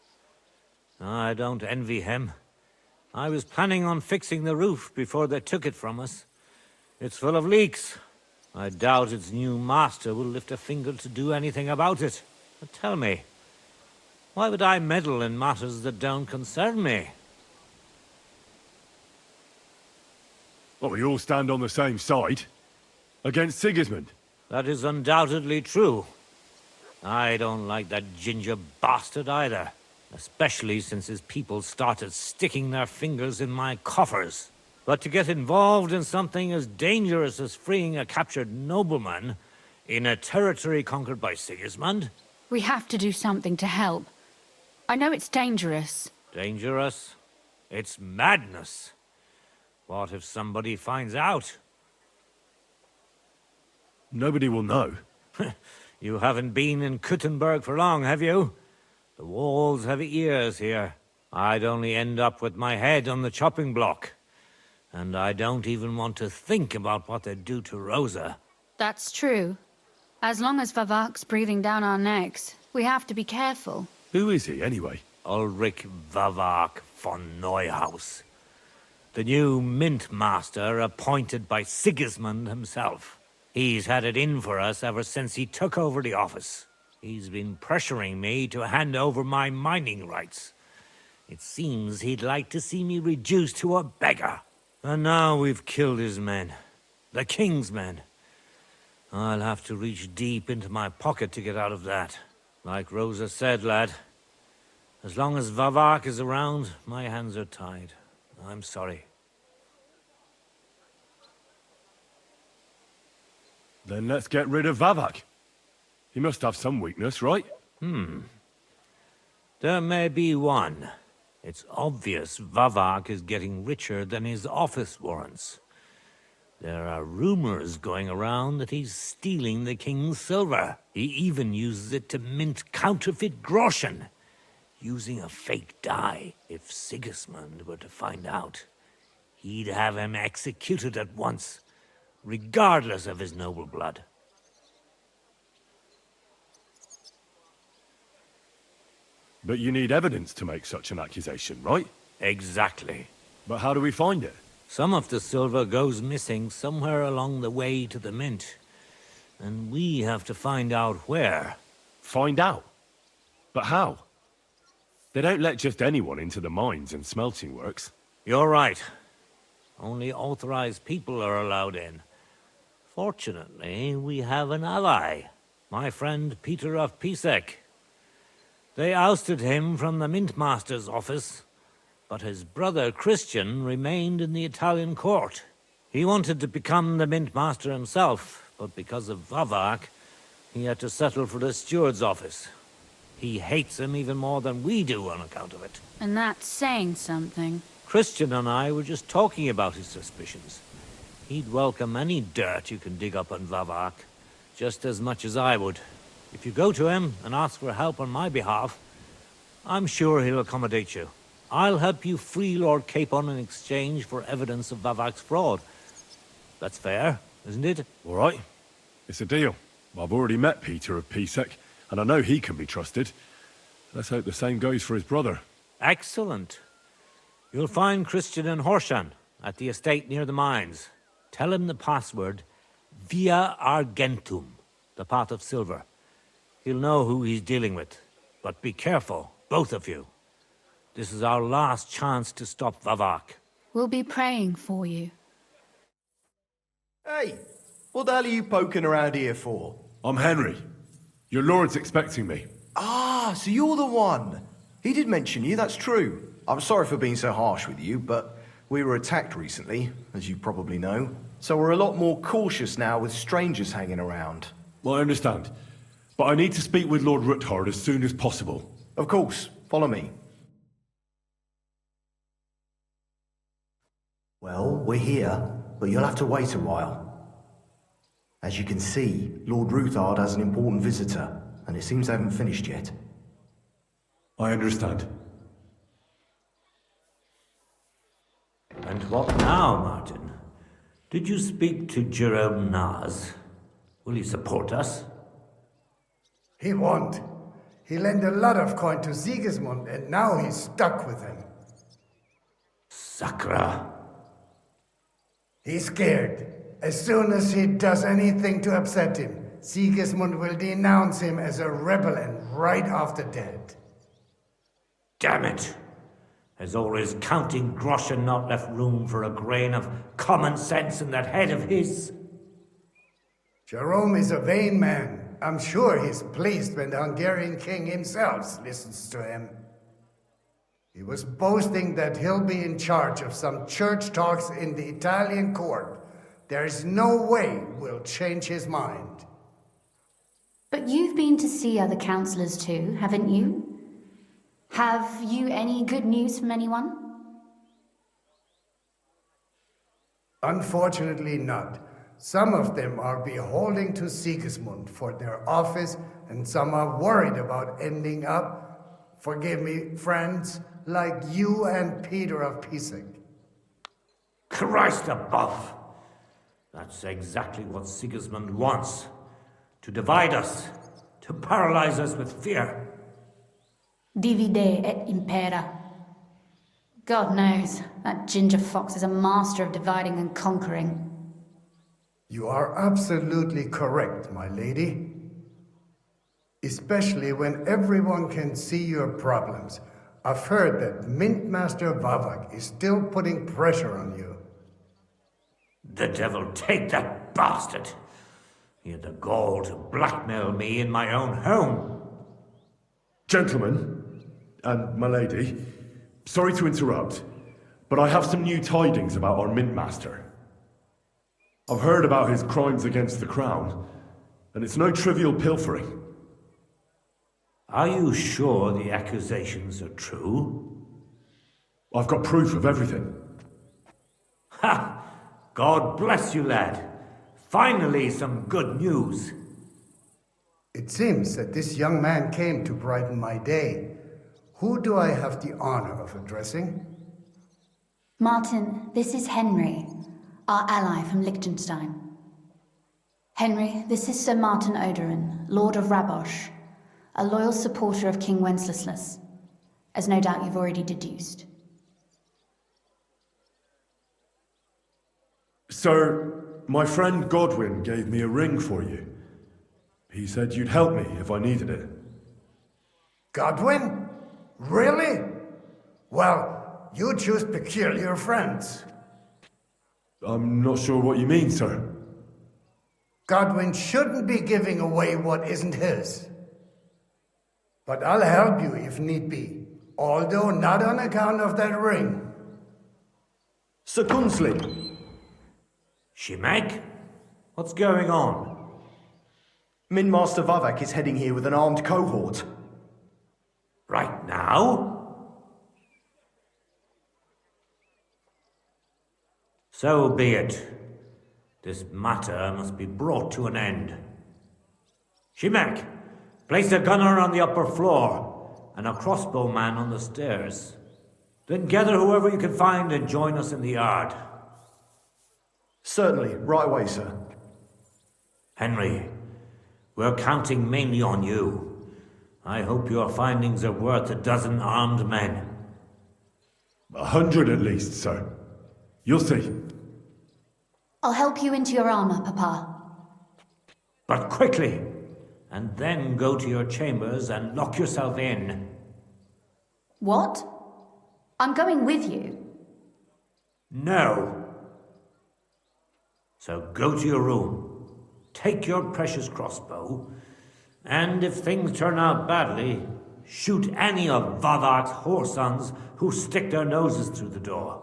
I don't envy him. I was planning on fixing the roof before they took it from us. It's full of leaks. I doubt its new master will lift a finger to do anything about it. But tell me, why would I meddle in matters that don't concern me? Well, we all stand on the same side. Against Sigismund. That is undoubtedly true. I don't like that ginger bastard either. Especially since his people started sticking their fingers in my coffers. But to get involved in something as dangerous as freeing a captured nobleman in a territory conquered by Sigismund? We have to do something to help. I know it's dangerous. Dangerous? It's madness. What if somebody finds out? Nobody will know. You haven't been in Kuttenberg for long, have you? The walls have ears here. I'd only end up with my head on the chopping block. And I don't even want to think about what they'd do to Rosa. That's true. As long as Vavak's breathing down our necks, we have to be careful. Who is he, anyway? Ulrich Vavak von Neuhaus. The new mint master appointed by Sigismund himself. He's had it in for us ever since he took over the office. He's been pressuring me to hand over my mining rights. It seems he'd like to see me reduced to a beggar. And now we've killed his men. The king's men. I'll have to reach deep into my pocket to get out of that. Like Rosa said, lad, as long as Vavak is around, my hands are tied. I'm sorry. Then let's get rid of Vavak. He must have some weakness, right? There may be one. It's obvious Vavak is getting richer than his office warrants. There are rumors going around that he's stealing the king's silver. He even uses it to mint counterfeit groschen, using a fake die. If Sigismund were to find out, he'd have him executed at once, regardless of his noble blood. But you need evidence to make such an accusation, right? Exactly. But how do we find it? Some of the silver goes missing somewhere along the way to the mint, and we have to find out where. Find out? But how? They don't let just anyone into the mines and smelting works. You're right. Only authorized people are allowed in. Fortunately, we have an ally, my friend Peter of Pisek. They ousted him from the Mintmaster's office, but his brother Christian remained in the Italian court. He wanted to become the Mintmaster himself, but because of Vavak, he had to settle for the steward's office. He hates him even more than we do on account of it. And that's saying something. Christian and I were just talking about his suspicions. He'd welcome any dirt you can dig up on Vavak, just as much as I would. If you go to him and ask for help on my behalf, I'm sure he'll accommodate you. I'll help you free Lord Capon in exchange for evidence of Vavak's fraud. That's fair, isn't it? All right. It's a deal. I've already met Peter of Pisek, and I know he can be trusted. Let's hope the same goes for his brother. Excellent. You'll find Christian and Horshan at the estate near the mines. Tell him the password, Via Argentum, the pot of silver. He'll know who he's dealing with. But be careful, both of you. This is our last chance to stop Vavak. We'll be praying for you. Hey, what the hell are you poking around here for? I'm Henry. Your lord's expecting me. Ah, so you're the one. He did mention you, that's true. I'm sorry for being so harsh with you, but we were attacked recently, as you probably know. So we're a lot more cautious now with strangers hanging around. Well, I understand. But I need to speak with Lord Ruthard as soon as possible. Of course. Follow me. Well, we're here, but you'll have to wait a while. As you can see, Lord Ruthard has an important visitor, and it seems they haven't finished yet. I understand. And what now, Martin? Did you speak to Jerome Naz? Will he support us? He won't. He lent a lot of coin to Sigismund, and now he's stuck with him. Sakra. He's scared. As soon as he does anything to upset him, Sigismund will denounce him as a rebel and right off the dead. Damn it! Has all his counting groschen not left room for a grain of common sense in that head of his? Jerome is a vain man. I'm sure he's pleased when the Hungarian king himself listens to him. He was boasting that he'll be in charge of some church talks in the Italian court. There's no way we'll change his mind. But you've been to see other councillors too, haven't you? Have you any good news from anyone? Unfortunately not. Some of them are beholden to Sigismund for their office, and some are worried about ending up, forgive me, friends, like you and Peter of Pisek. Christ above! That's exactly what Sigismund wants. To divide us, to paralyze us with fear. Divide et impera. God knows, that ginger fox is a master of dividing and conquering. You are absolutely correct, my lady. Especially when everyone can see your problems. I've heard that Mintmaster Vavak is still putting pressure on you. The devil take that bastard! He had the gall to blackmail me in my own home. Gentlemen, and my lady, sorry to interrupt, but I have some new tidings about our Mintmaster. I've heard about his crimes against the crown, and it's no trivial pilfering. Are you sure the accusations are true? I've got proof of everything. Ha! God bless you, lad. Finally, some good news. It seems that this young man came to brighten my day. Who do I have the honor of addressing? Martin, this is Henry, our ally from Liechtenstein. Henry, this is Sir Martin Odorin, Lord of Rabosh, a loyal supporter of King Wenceslas, as no doubt you've already deduced. Sir, my friend Godwin gave me a ring for you. He said you'd help me if I needed it. Godwin? Really? Well, you choose peculiar friends. I'm not sure what you mean, sir. Godwin shouldn't be giving away what isn't his. But I'll help you if need be, although not on account of that ring. Sir Gunsley. Shimek? What's going on? Min Master Vavak is heading here with an armed cohort. Right now? So be it. This matter must be brought to an end. Shimek, place a gunner on the upper floor and a crossbowman on the stairs. Then gather whoever you can find and join us in the yard. Certainly, right away, sir. Henry, we're counting mainly on you. I hope your findings are worth 12 armed men. 100 at least, sir. You'll see. I'll help you into your armor, Papa. But quickly, and then go to your chambers and lock yourself in. What? I'm going with you. No. So go to your room, take your precious crossbow, and if things turn out badly, shoot any of Vavak's whoresons who stick their noses through the door.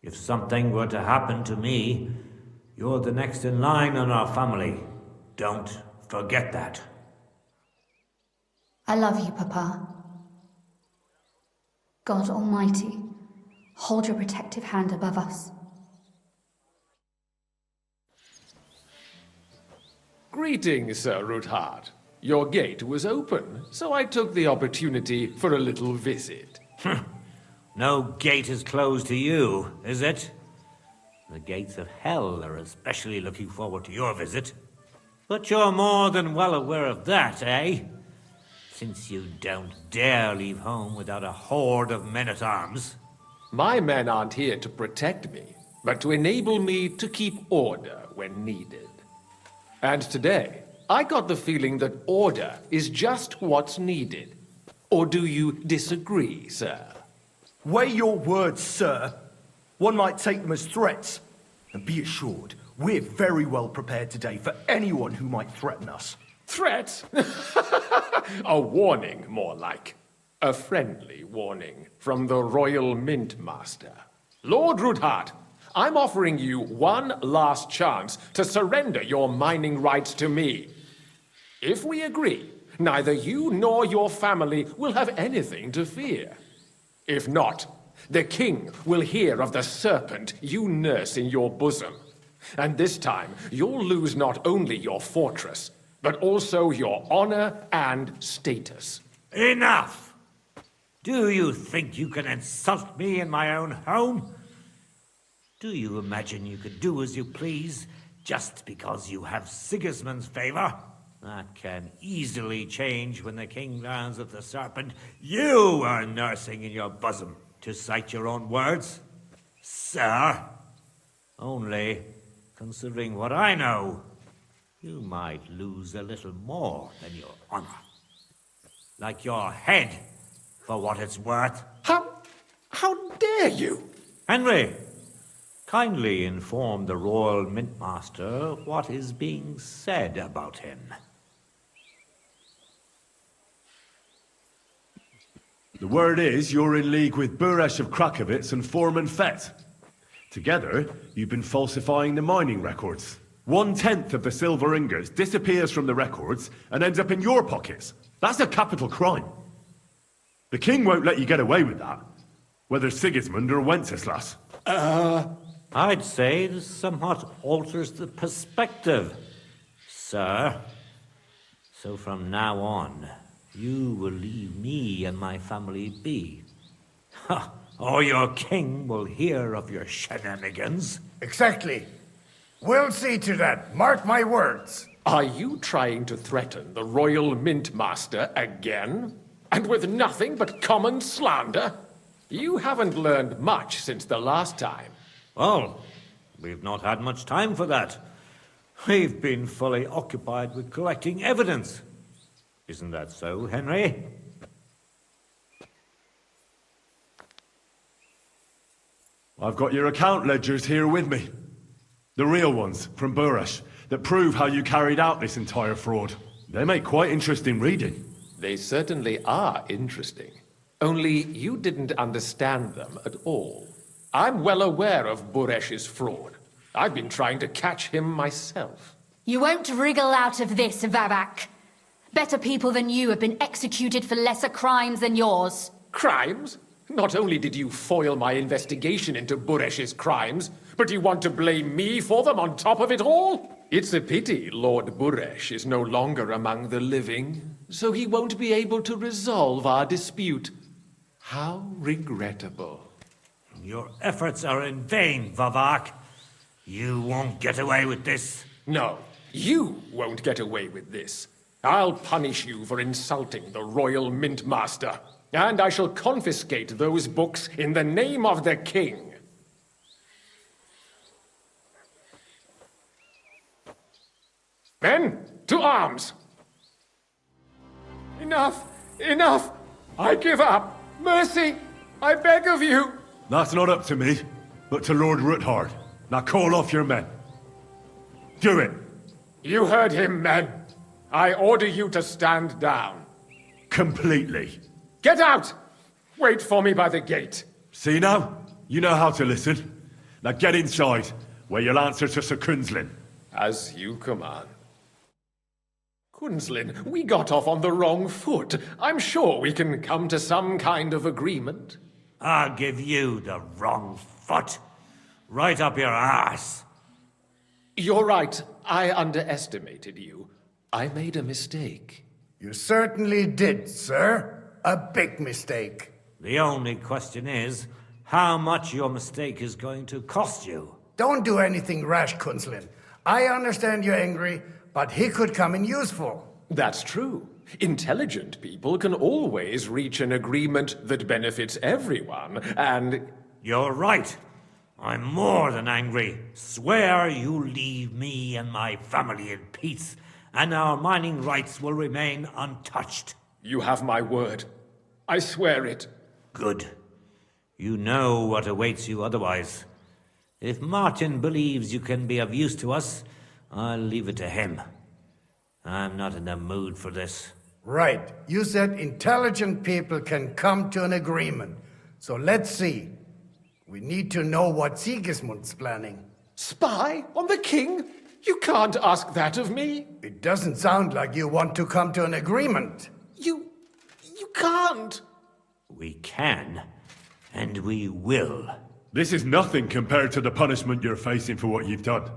If something were to happen to me, you're the next in line in our family. Don't forget that. I love you, Papa. God Almighty, hold your protective hand above us. Greetings, Sir Ruthard. Your gate was open, so I took the opportunity for a little visit. No gate is closed to you, is it? The gates of hell are especially looking forward to your visit. But you're more than well aware of that, eh? Since you don't dare leave home without a horde of men-at-arms. My men aren't here to protect me, but to enable me to keep order when needed. And today, I got the feeling that order is just what's needed. Or do you disagree, sir? Weigh your words, sir. One might take them as threats. And be assured, we're very well prepared today for anyone who might threaten us. Threat? A warning, more like. A friendly warning from the Royal Mint Master. Lord Ruthard, I'm offering you one last chance to surrender your mining rights to me. If we agree, neither you nor your family will have anything to fear. If not, the king will hear of the serpent you nurse in your bosom. And this time, you'll lose not only your fortress, but also your honor and status. Enough! Do you think you can insult me in my own home? Do you imagine you could do as you please just because you have Sigismund's favor? That can easily change when the king learns of the serpent you are nursing in your bosom, to cite your own words, sir. Only, considering what I know, you might lose a little more than your honor. Like your head, for what it's worth. How dare you? Henry, kindly inform the Royal Mintmaster what is being said about him. The word is you're in league with Buresh of Krakowitz and Foreman Fett. Together, you've been falsifying the mining records. 1/10 of the silver ingots disappears from the records and ends up in your pockets. That's a capital crime. The king won't let you get away with that, whether Sigismund or Wenceslas. I'd say this somewhat alters the perspective, sir. So from now on, you will leave me and my family be. Or your king will hear of your shenanigans. Exactly. We'll see to that. Mark my words. Are you trying to threaten the Royal Mint Master again? And with nothing but common slander? You haven't learned much since the last time. Well, we've not had much time for that. We've been fully occupied with collecting evidence. Isn't that so, Henry? I've got your account ledgers here with me. The real ones, from Burresh, that prove how you carried out this entire fraud. They make quite interesting reading. They certainly are interesting. Only you didn't understand them at all. I'm well aware of Buresh's fraud. I've been trying to catch him myself. You won't wriggle out of this, Vavak. Better people than you have been executed for lesser crimes than yours. Crimes? Not only did you foil my investigation into Buresh's crimes, but you want to blame me for them on top of it all? It's a pity Lord Buresh is no longer among the living, so he won't be able to resolve our dispute. How regrettable. Your efforts are in vain, Vavak. You won't get away with this. No, you won't get away with this. I'll punish you for insulting the Royal Mint Master, and I shall confiscate those books in the name of the king. Men, to arms! Enough! Enough! I give up! Mercy! I beg of you! That's not up to me, but to Lord Ruthard. Now call off your men. Do it! You heard him, men. I order you to stand down. Completely. Get out! Wait for me by the gate. See now? You know how to listen. Now get inside, where you'll answer to Sir Kunzlin. As you command. Kunzlin, we got off on the wrong foot. I'm sure we can come to some kind of agreement. I'll give you the wrong foot. Right up your arse. You're right. I underestimated you. I made a mistake. You certainly did, sir. A big mistake. The only question is, how much your mistake is going to cost you. Don't do anything rash, Kunzlin. I understand you're angry, but he could come in useful. That's true. Intelligent people can always reach an agreement that benefits everyone, and... You're right. I'm more than angry. Swear you leave me and my family in peace, and our mining rights will remain untouched. You have my word. I swear it. Good. You know what awaits you otherwise. If Martin believes you can be of use to us, I'll leave it to him. I'm not in the mood for this. Right. You said intelligent people can come to an agreement. So let's see. We need to know what Sigismund's planning. Spy on the king? You can't ask that of me. It doesn't sound like you want to come to an agreement. You can't. We can, and we will. This is nothing compared to the punishment you're facing for what you've done.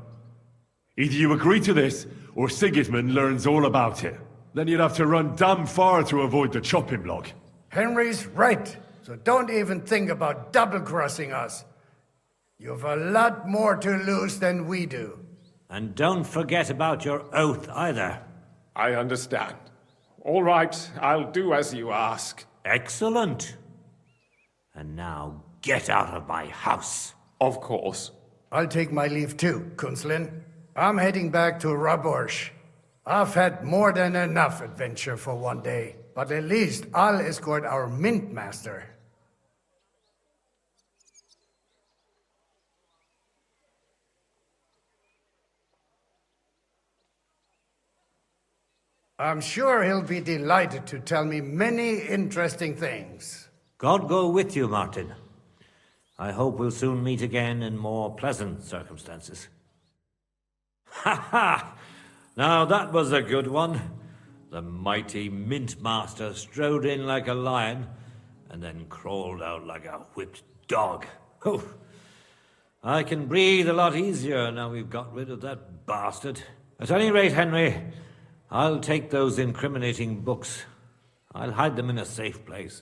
Either you agree to this, or Sigismund learns all about it. Then you'd have to run damn far to avoid the chopping block. Henry's right, so don't even think about double-crossing us. You've a lot more to lose than we do. And don't forget about your oath either. I understand. All right, I'll do as you ask. Excellent. And now get out of my house. Of course. I'll take my leave too, Kunzlin. I'm heading back to Raborsh. I've had more than enough adventure for one day, but at least I'll escort our mint master. I'm sure he'll be delighted to tell me many interesting things. God go with you, Martin. I hope we'll soon meet again in more pleasant circumstances. Ha ha! Now that was a good one. The mighty Mint Master strode in like a lion and then crawled out like a whipped dog. Oh, I can breathe a lot easier now we've got rid of that bastard. At any rate, Henry, I'll take those incriminating books. I'll hide them in a safe place,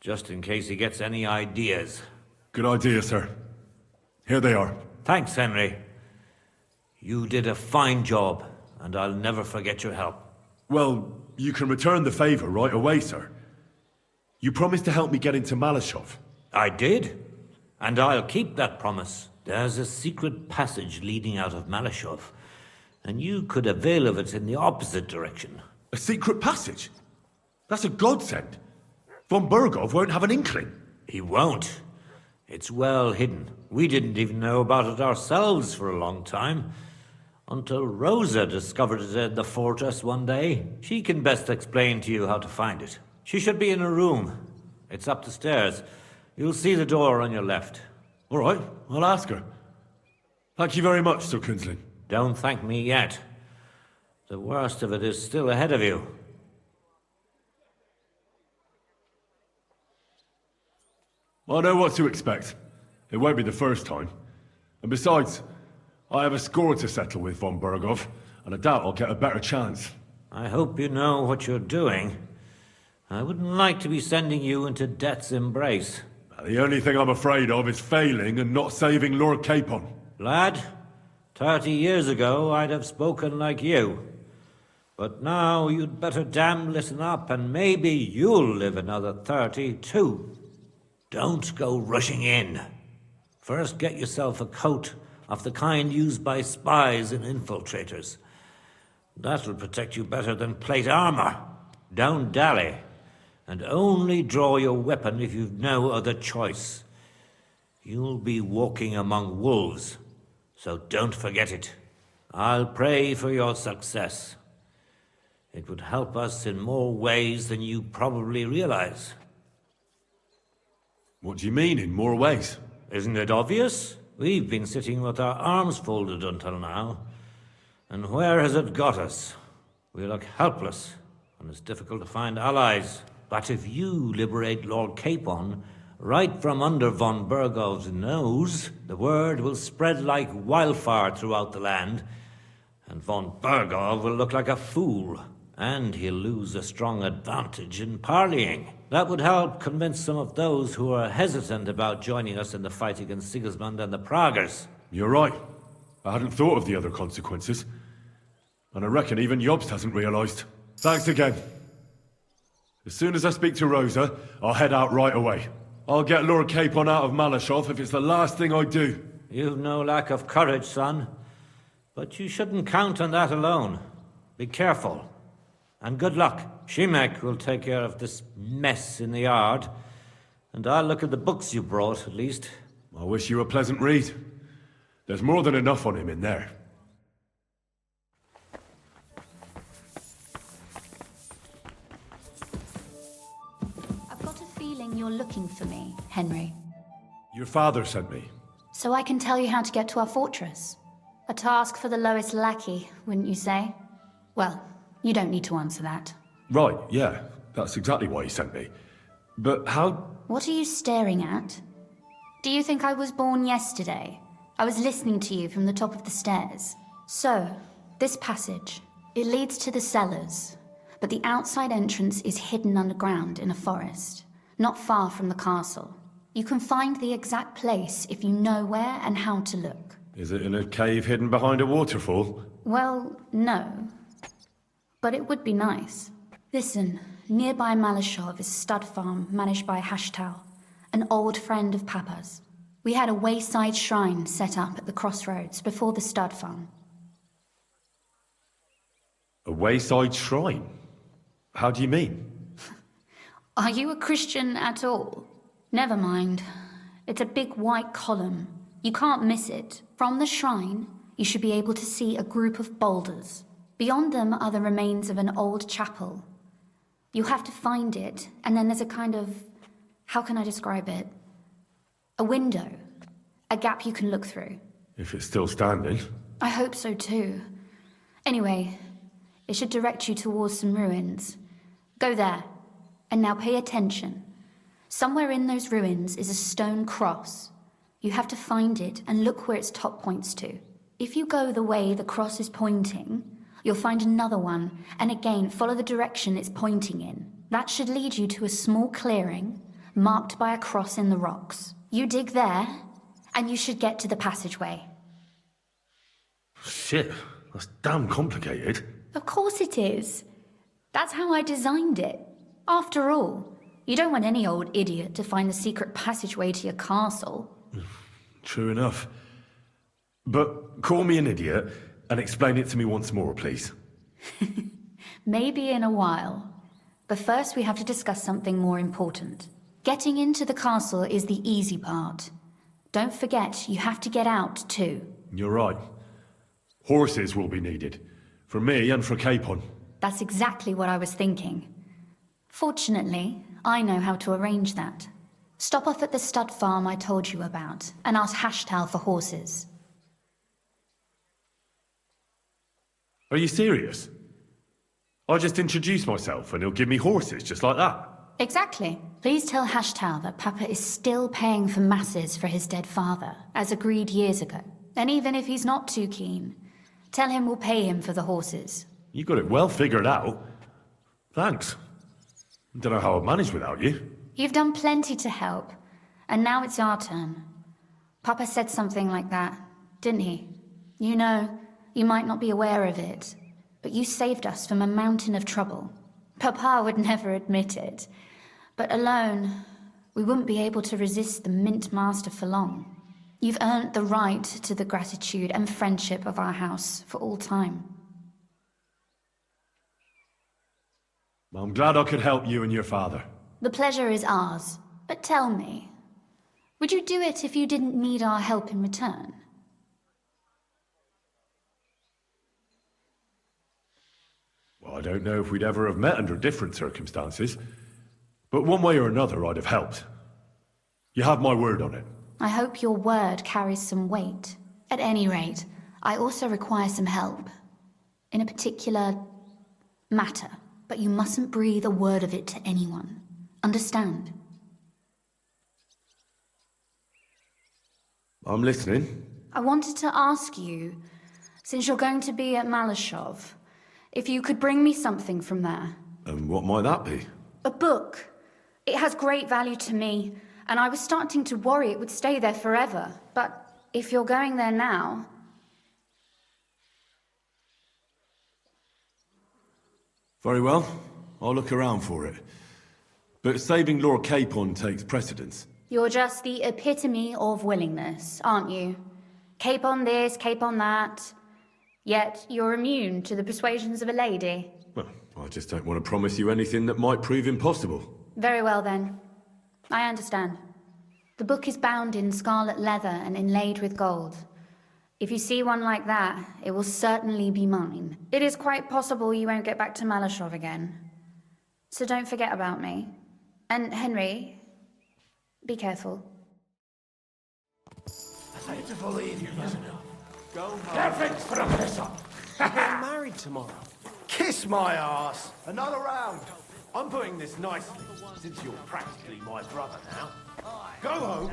just in case he gets any ideas. Good idea, sir. Here they are. Thanks, Henry. You did a fine job, and I'll never forget your help. Well, you can return the favor right away, sir. You promised to help me get into Malashov. I did, and I'll keep that promise. There's a secret passage leading out of Malashov, and you could avail of it in the opposite direction. A secret passage? That's a godsend. Von Bergov won't have an inkling. He won't. It's well hidden. We didn't even know about it ourselves for a long time. Until Rosa discovered it in the fortress one day. She can best explain to you how to find it. She should be in a room. It's up the stairs. You'll see the door on your left. All right, I'll ask her. Thank you very much, Sir Kinsling. Don't thank me yet. The worst of it is still ahead of you. I know what to expect. It won't be the first time. And besides, I have a score to settle with Von Bergov, and I doubt I'll get a better chance. I hope you know what you're doing. I wouldn't like to be sending you into death's embrace. The only thing I'm afraid of is failing and not saving Lord Capon. Lad, 30 years ago I'd have spoken like you. But now you'd better damn listen up, and maybe you'll live another 30 too. Don't go rushing in. First get yourself a coat of the kind used by spies and infiltrators. That'll protect you better than plate armor. Don't dally, and only draw your weapon if you've no other choice. You'll be walking among wolves, so don't forget it. I'll pray for your success. It would help us in more ways than you probably realize. What do you mean, in more ways? Isn't it obvious? We've been sitting with our arms folded until now. And where has it got us? We look helpless, and it's difficult to find allies. But if you liberate Lord Capon, right from under von Bergov's nose, the word will spread like wildfire throughout the land, and von Bergov will look like a fool, and he'll lose a strong advantage in parleying. That would help convince some of those who are hesitant about joining us in the fight against Sigismund and the Praguers. You're right. I hadn't thought of the other consequences. And I reckon even Jobst hasn't realized. Thanks again. As soon as I speak to Rosa, I'll head out right away. I'll get Lord Capon out of Malashov if it's the last thing I do. You've no lack of courage, son. But you shouldn't count on that alone. Be careful. And good luck. Shimek will take care of this mess in the yard. And I'll look at the books you brought, at least. I wish you a pleasant read. There's more than enough on him in there. I've got a feeling you're looking for me, Henry. Your father sent me. So I can tell you how to get to our fortress. A task for the lowest lackey, wouldn't you say? Well, you don't need to answer that. Right, yeah. That's exactly why he sent me. But how... What are you staring at? Do you think I was born yesterday? I was listening to you from the top of the stairs. So, this passage, it leads to the cellars, but the outside entrance is hidden underground in a forest, not far from the castle. You can find the exact place if you know where and how to look. Is it in a cave hidden behind a waterfall? Well, no. But it would be nice. Listen, nearby Malashov is a stud farm managed by Hashtal, an old friend of Papa's. We had a wayside shrine set up at the crossroads before the stud farm. A wayside shrine? How do you mean? Are you a Christian at all? Never mind. It's a big white column. You can't miss it. From the shrine, you should be able to see a group of boulders. Beyond them are the remains of an old chapel. You have to find it, and then there's a kind of... how can I describe it? A window. A gap you can look through. If it's still standing. I hope so too. Anyway, it should direct you towards some ruins. Go there. And now pay attention. Somewhere in those ruins is a stone cross. You have to find it and look where its top points to. If you go the way the cross is pointing, you'll find another one, and again follow the direction it's pointing in. That should lead you to a small clearing marked by a cross in the rocks. You dig there, and you should get to the passageway. Shit, that's damn complicated. Of course it is. That's how I designed it. After all, you don't want any old idiot to find the secret passageway to your castle. True enough. But call me an idiot and explain it to me once more, please. Maybe in a while. But first we have to discuss something more important. Getting into the castle is the easy part. Don't forget, you have to get out too. You're right. Horses will be needed. For me and for Capon. That's exactly what I was thinking. Fortunately, I know how to arrange that. Stop off at the stud farm I told you about, and ask Hashtal for horses. Are you serious? I'll just introduce myself and he'll give me horses just like that. Exactly. Please tell Hashtal that Papa is still paying for masses for his dead father, as agreed years ago. And even if he's not too keen, tell him we'll pay him for the horses. You got it well figured out. Thanks. Don't know how I'd manage without you. You've done plenty to help, and now it's our turn. Papa said something like that, didn't he? You know, you might not be aware of it, but you saved us from a mountain of trouble. Papa would never admit it, but alone, we wouldn't be able to resist the Mint Master for long. You've earned the right to the gratitude and friendship of our house for all time. I'm glad I could help you and your father. The pleasure is ours, but tell me, would you do it if you didn't need our help in return? Well, I don't know if we'd ever have met under different circumstances, but one way or another I'd have helped. You have my word on it. I hope your word carries some weight. At any rate, I also require some help. In a particular matter, but you mustn't breathe a word of it to anyone. Understand? I'm listening. I wanted to ask you, since you're going to be at Malashov, if you could bring me something from there. And what might that be? A book. It has great value to me, and I was starting to worry it would stay there forever. But if you're going there now... Very well. I'll look around for it. But saving Lord Capon takes precedence. You're just the epitome of willingness, aren't you? Capon this, Capon that. Yet you're immune to the persuasions of a lady. Well, I just don't want to promise you anything that might prove impossible. Very well then. I understand. The book is bound in scarlet leather and inlaid with gold. If you see one like that, it will certainly be mine. It is quite possible you won't get back to Malashov again. So don't forget about me. And Henry, be careful. I hate to believe you, Go home. Perfect for a piss-up. Get married tomorrow. Kiss my ass. Another round. I'm putting this nicely, since you're practically my brother now. Go home.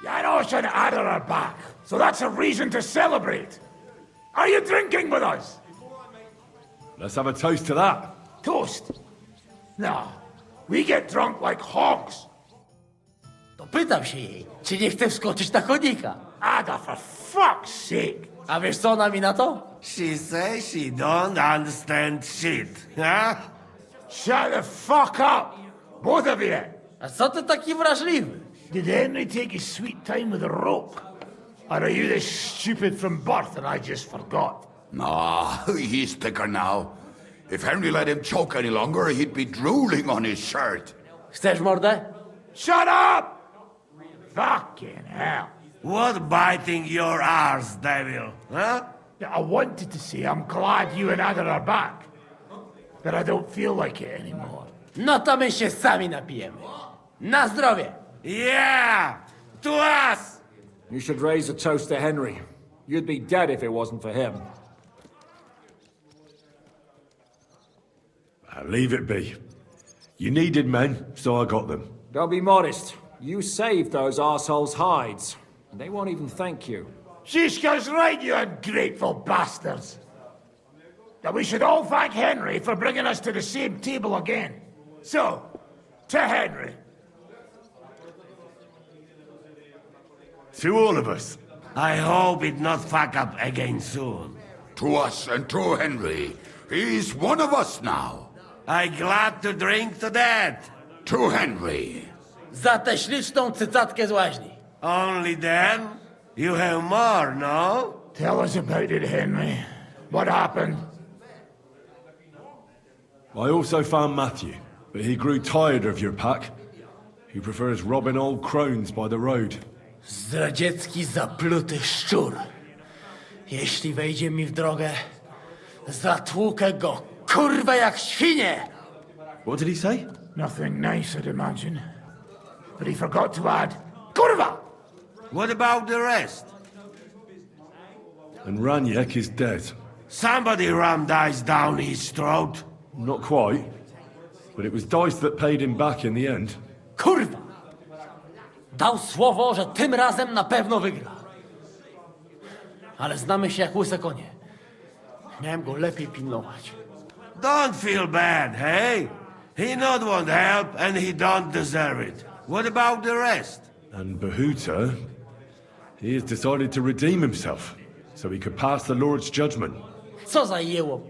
Janos and Ada are back, so that's a reason to celebrate. Are you drinking with us? Let's have a toast to that. Toast? No, we get drunk like hogs. To pytam się jej, czy nie chce wskoczyć na konika. Ada, for fuck's sake. A wiesz co ona mi na to? She says she don't understand shit, huh? Shut the fuck up, both of you. A co ty taki wrażliwy? Did Henry take his sweet time with a rope? Or are you this stupid from birth and I just forgot? Nah, he's thicker now. If Henry let him choke any longer, he'd be drooling on his shirt. Chcesz mordę? Shut up! Fucking hell. What biting your arse, devil, huh? I wanted to say I'm glad you and Ada are back. But I don't feel like it anymore. No to my się sami napijemy. Na zdrowie! Yeah! To us! You should raise a toast to Henry. You'd be dead if it wasn't for him. Leave it be. You needed men, so I got them. Don't be modest. You saved those assholes' hides, and they won't even thank you. Zishka's right, you ungrateful bastards. That we should all thank Henry for bringing us to the same table again. So, to Henry. To all of us. I hope it not fuck up again soon. To us and to Henry. He's one of us now. I glad to drink to that. To Henry. Za tę śliczną cycatkę z łaźni. Only then? You have more, no? Tell us about it, Henry. What happened? I also found Matthew, but he grew tired of your pack. He prefers robbing old crones by the road. Zdradziecki, zapluty szczur. Jeśli wejdzie mi w drogę, zatłukę go, kurwa, jak świnie! What did he say? Nothing nice, I'd imagine. But he forgot to add, kurwa! What about the rest? And Raniek is dead. Somebody rammed dice down his throat. Not quite. But it was dice that paid him back in the end. Kurwa! Dał słowo, że tym razem na pewno wygra. Ale znamy się jak łyse konie. Miałem go lepiej pilnować. Don't feel bad, hey? He not want help and he don't deserve it. What about the rest? And Bahuta, he has decided to redeem himself, so he could pass the Lord's judgment. Co za jełop.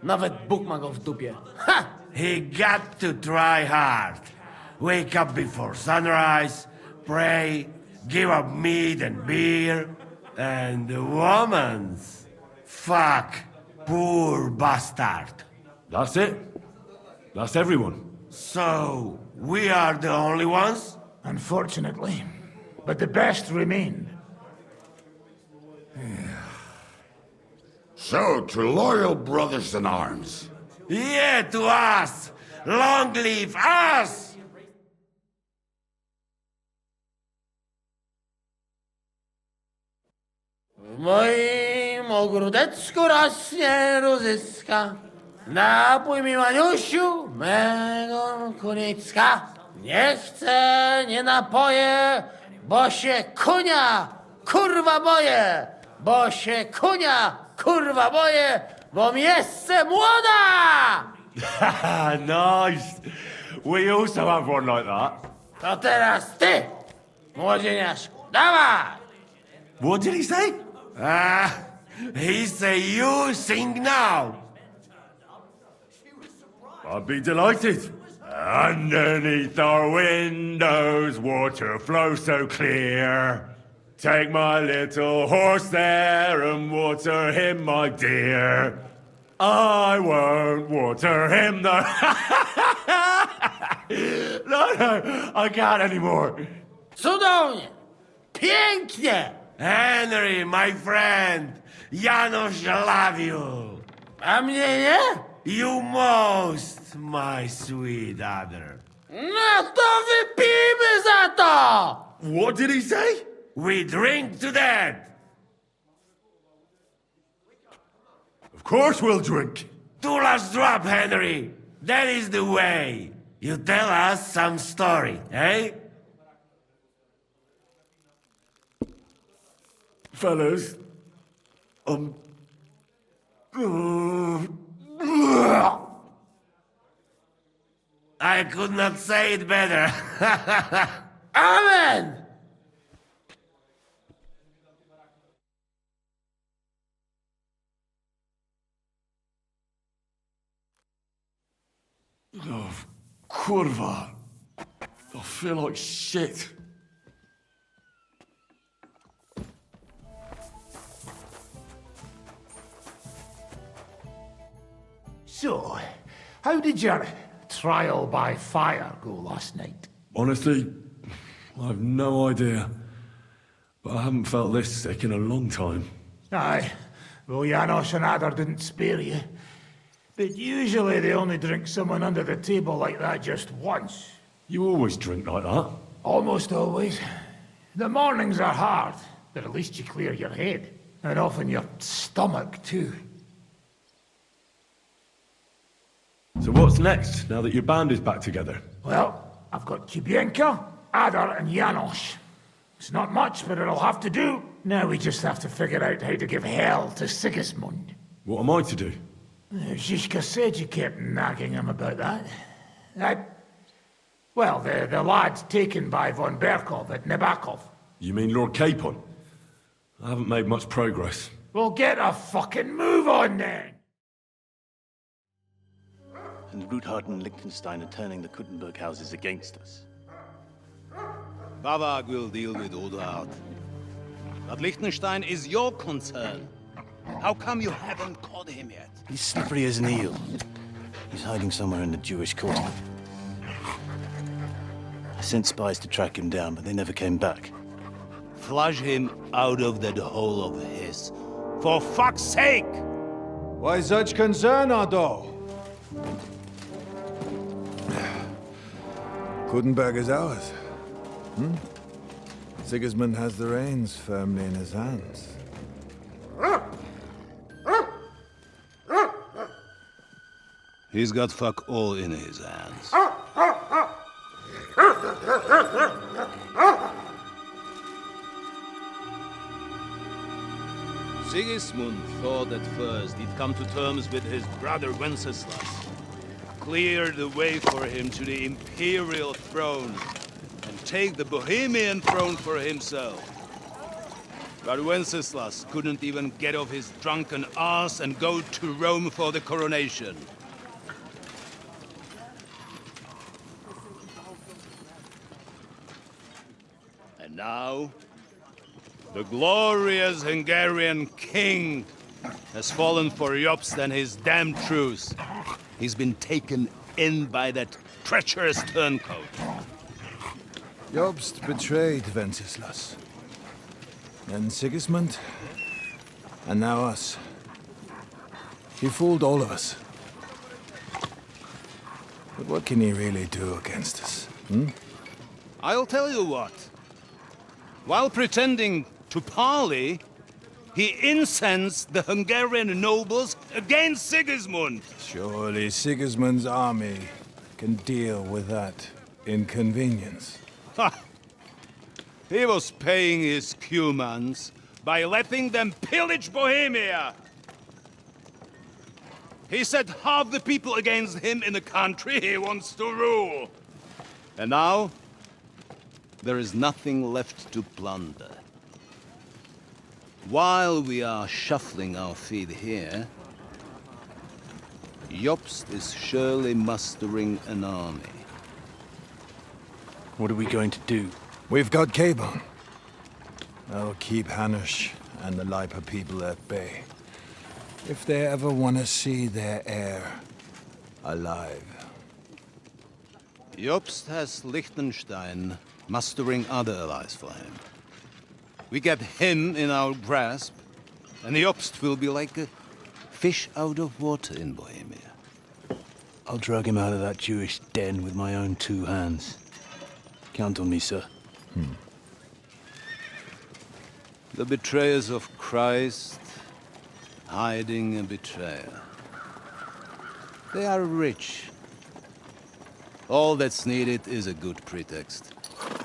Nawet Bóg ma go w dupie. Ha! He got to try hard. Wake up before sunrise, pray, give up meat and beer, and the womans. Fuck, poor bastard. That's it. That's everyone. So, we are the only ones? Unfortunately. But the best remain. So, to loyal brothers in arms. Yeah, to us! Long live us! W moim ogródeczku rośnie różyska. Napój mi, Maniusiu, mego koniecka. Nie chcę, nie napoję, bo się kunia, kurwa boję. Bo się kunia, kurwa boję, bo miejsce młoda! Nice. We also have one like that. To teraz ty, młodzieniaszku, dawaj! What did he say? He say you sing now. I'd be delighted. Underneath our windows, water flows so clear. Take my little horse there and water him, my dear. I won't water him, though. No, I can't anymore. Cudownie! Pięknie! Henry, my friend, Janusz love you. A mnie nie? You most, my sweet other. No to wypijmy za to! What did he say? We drink to that. Of course we'll drink. Two last drop, Henry. That is the way. You tell us some story, eh? Fellas, I could not say it better. Amen! Oh, kurwa. I feel like shit. So, how did your trial by fire go last night? Honestly, I have no idea. But I haven't felt this sick in a long time. Aye, well, Janos and Adar didn't spare you. But usually they only drink someone under the table like that just once. You always drink like that? Almost always. The mornings are hard, but at least you clear your head. And often your stomach, too. So what's next, now that your band is back together? Well, I've got Kubienka, Adar and Janos. It's not much, but it'll have to do. Now we just have to figure out how to give hell to Sigismund. What am I to do? Zizka said you kept nagging him about that. Well, the lad's taken by von Berkov at Nebakov. You mean Lord Capon? I haven't made much progress. Well, get a fucking move on then! And Ruthard and Liechtenstein are turning the Kuttenberg houses against us. Bavag will deal with Odard. But Liechtenstein is your concern. How come you haven't caught him yet? He's slippery as an eel. He's hiding somewhere in the Jewish quarter. I sent spies to track him down, but they never came back. Flush him out of that hole of his. For fuck's sake! Why such concern, Otto? Kuttenberg is ours. Sigismund has the reins firmly in his hands. He's got fuck all in his hands. Sigismund thought at first he'd come to terms with his brother Wenceslas, clear the way for him to the imperial throne, and take the Bohemian throne for himself. But Wenceslas couldn't even get off his drunken ass and go to Rome for the coronation. And now, the glorious Hungarian king has fallen for Jobst and his damned truce. He's been taken in by that treacherous turncoat. Jobst betrayed Wenceslas. Then Sigismund, and now us. He fooled all of us. But what can he really do against us, I'll tell you what. While pretending to parley, he incensed the Hungarian nobles against Sigismund. Surely Sigismund's army can deal with that inconvenience. Ha! He was paying his Cumans by letting them pillage Bohemia. He set half the people against him in the country he wants to rule. And now, there is nothing left to plunder. While we are shuffling our feet here, Jobst is surely mustering an army. What are we going to do? We've got Capon. I'll keep Hanush and the Lipa people at bay. If they ever want to see their heir alive. Jobst has Liechtenstein mustering other allies for him. We get him in our grasp, and Jobst will be like a fish out of water in Bohemia. I'll drag him out of that Jewish den with my own 2 hands. Count on me, sir. The betrayers of Christ, hiding a betrayer. They are rich. All that's needed is a good pretext.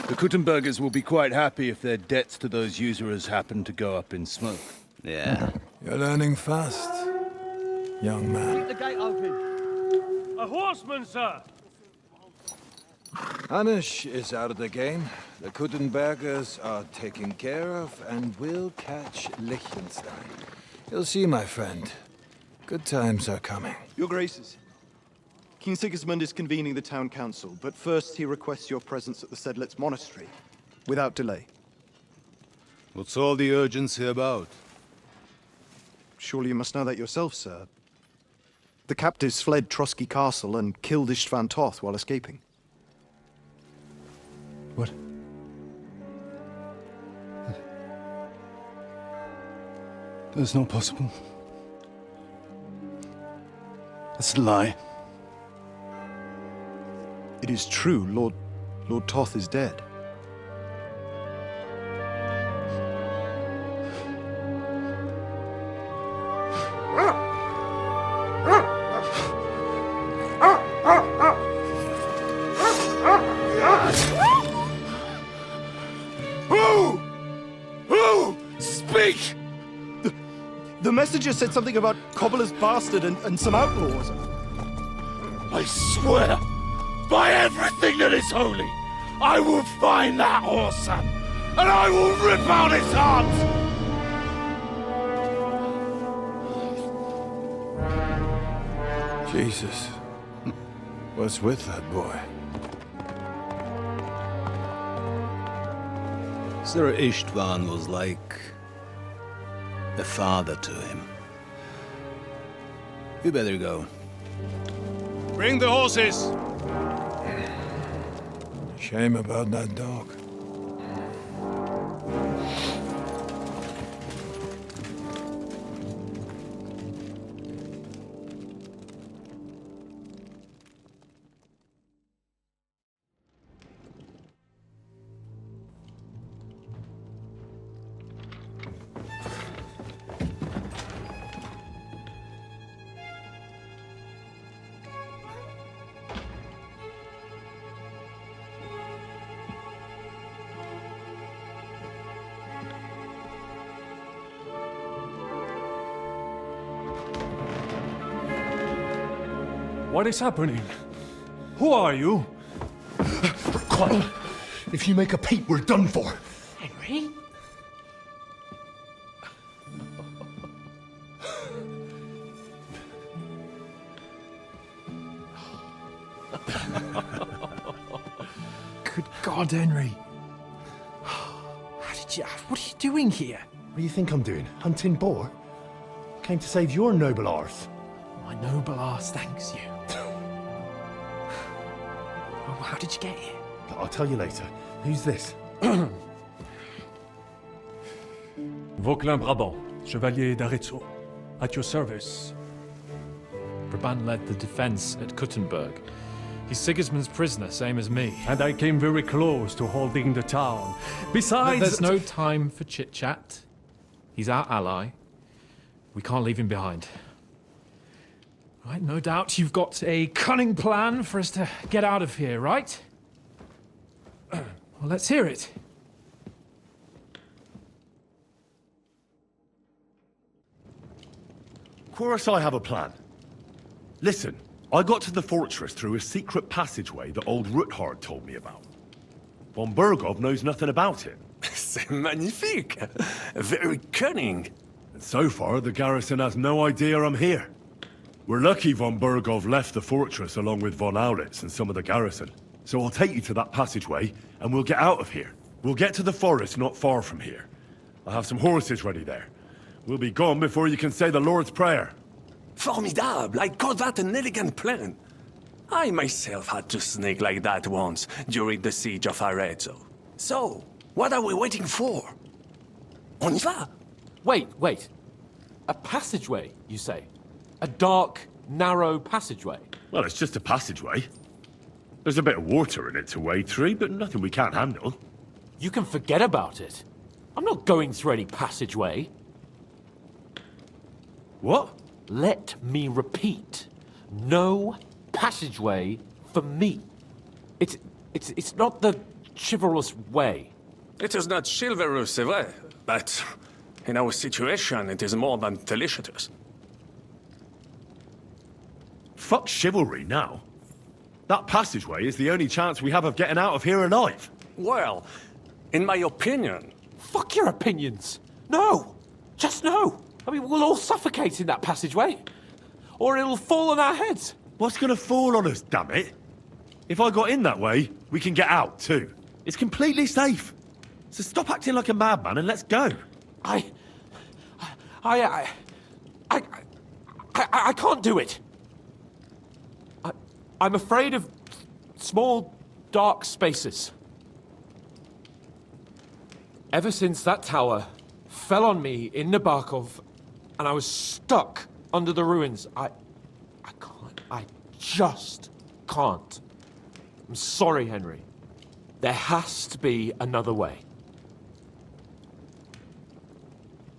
The Kuttenbergers will be quite happy if their debts to those usurers happen to go up in smoke. Yeah. You're learning fast, young man. Keep the gate open. A horseman, sir! Hanush is out of the game. The Kuttenbergers are taken care of, and we'll catch Liechtenstein. You'll see, my friend. Good times are coming. Your Graces, King Sigismund is convening the town council, but first he requests your presence at the Sedlitz monastery, without delay. What's all the urgency about? Surely you must know that yourself, sir. The captives fled Trotsky Castle and killed Istvan Toth while escaping. What? That's not possible. That's a lie. It is true, Lord Toth is dead. Speak! The messenger said something about Cobbler's bastard and some outlaws. I swear, by everything that is holy, I will find that whoreson, and I will rip out his heart! Jesus. What's with that boy? Sir Istvan was like a father to him. You better go. Bring the horses! Shame about that dog. What is happening? Who are you? Quiet. If you make a peep, we're done for. Henry? Good God, Henry. What are you doing here? What do you think I'm doing? Hunting boar? Came to save your noble arse. My noble arse thanks you. Well, how did you get here? I'll tell you later. Who's this? Vauquelin Brabant, Chevalier d'Arezzo. At your service. Brabant led the defense at Kuttenberg. He's Sigismund's prisoner, same as me. And I came very close to holding the town. Besides... There's no time for chit-chat. He's our ally. We can't leave him behind. Right, no doubt you've got a cunning plan for us to get out of here, right? Well, let's hear it. Of course I have a plan. Listen, I got to the fortress through a secret passageway that old Ruthard told me about. Von Bergov knows nothing about it. C'est magnifique! Very cunning. And so far, the garrison has no idea I'm here. We're lucky von Bergov left the fortress along with von Aulitz and some of the garrison. So I'll take you to that passageway, and we'll get out of here. We'll get to the forest not far from here. I have some horses ready there. We'll be gone before you can say the Lord's Prayer. Formidable! I call that an elegant plan. I myself had to sneak like that once during the siege of Arezzo. So, what are we waiting for? On y va! Wait. A passageway, you say? A dark, narrow passageway? Well, it's just a passageway. There's a bit of water in it to wade through, but nothing we can't handle. You can forget about it. I'm not going through any passageway. What? Let me repeat. No passageway for me. It's not the chivalrous way. It is not chivalrous, c'est vrai, but in our situation, it is more than delicious. Fuck chivalry now. That passageway is the only chance we have of getting out of here alive. Well, in my opinion... Fuck your opinions! No! Just no! I mean, we'll all suffocate in that passageway. Or it'll fall on our heads. What's gonna fall on us, damn it? If I got in that way, we can get out, too. It's completely safe. So stop acting like a madman and let's go. I can't do it. I'm afraid of small, dark spaces. Ever since that tower fell on me in Nabokov, and I was stuck under the ruins, I can't. I just can't. I'm sorry, Henry. There has to be another way.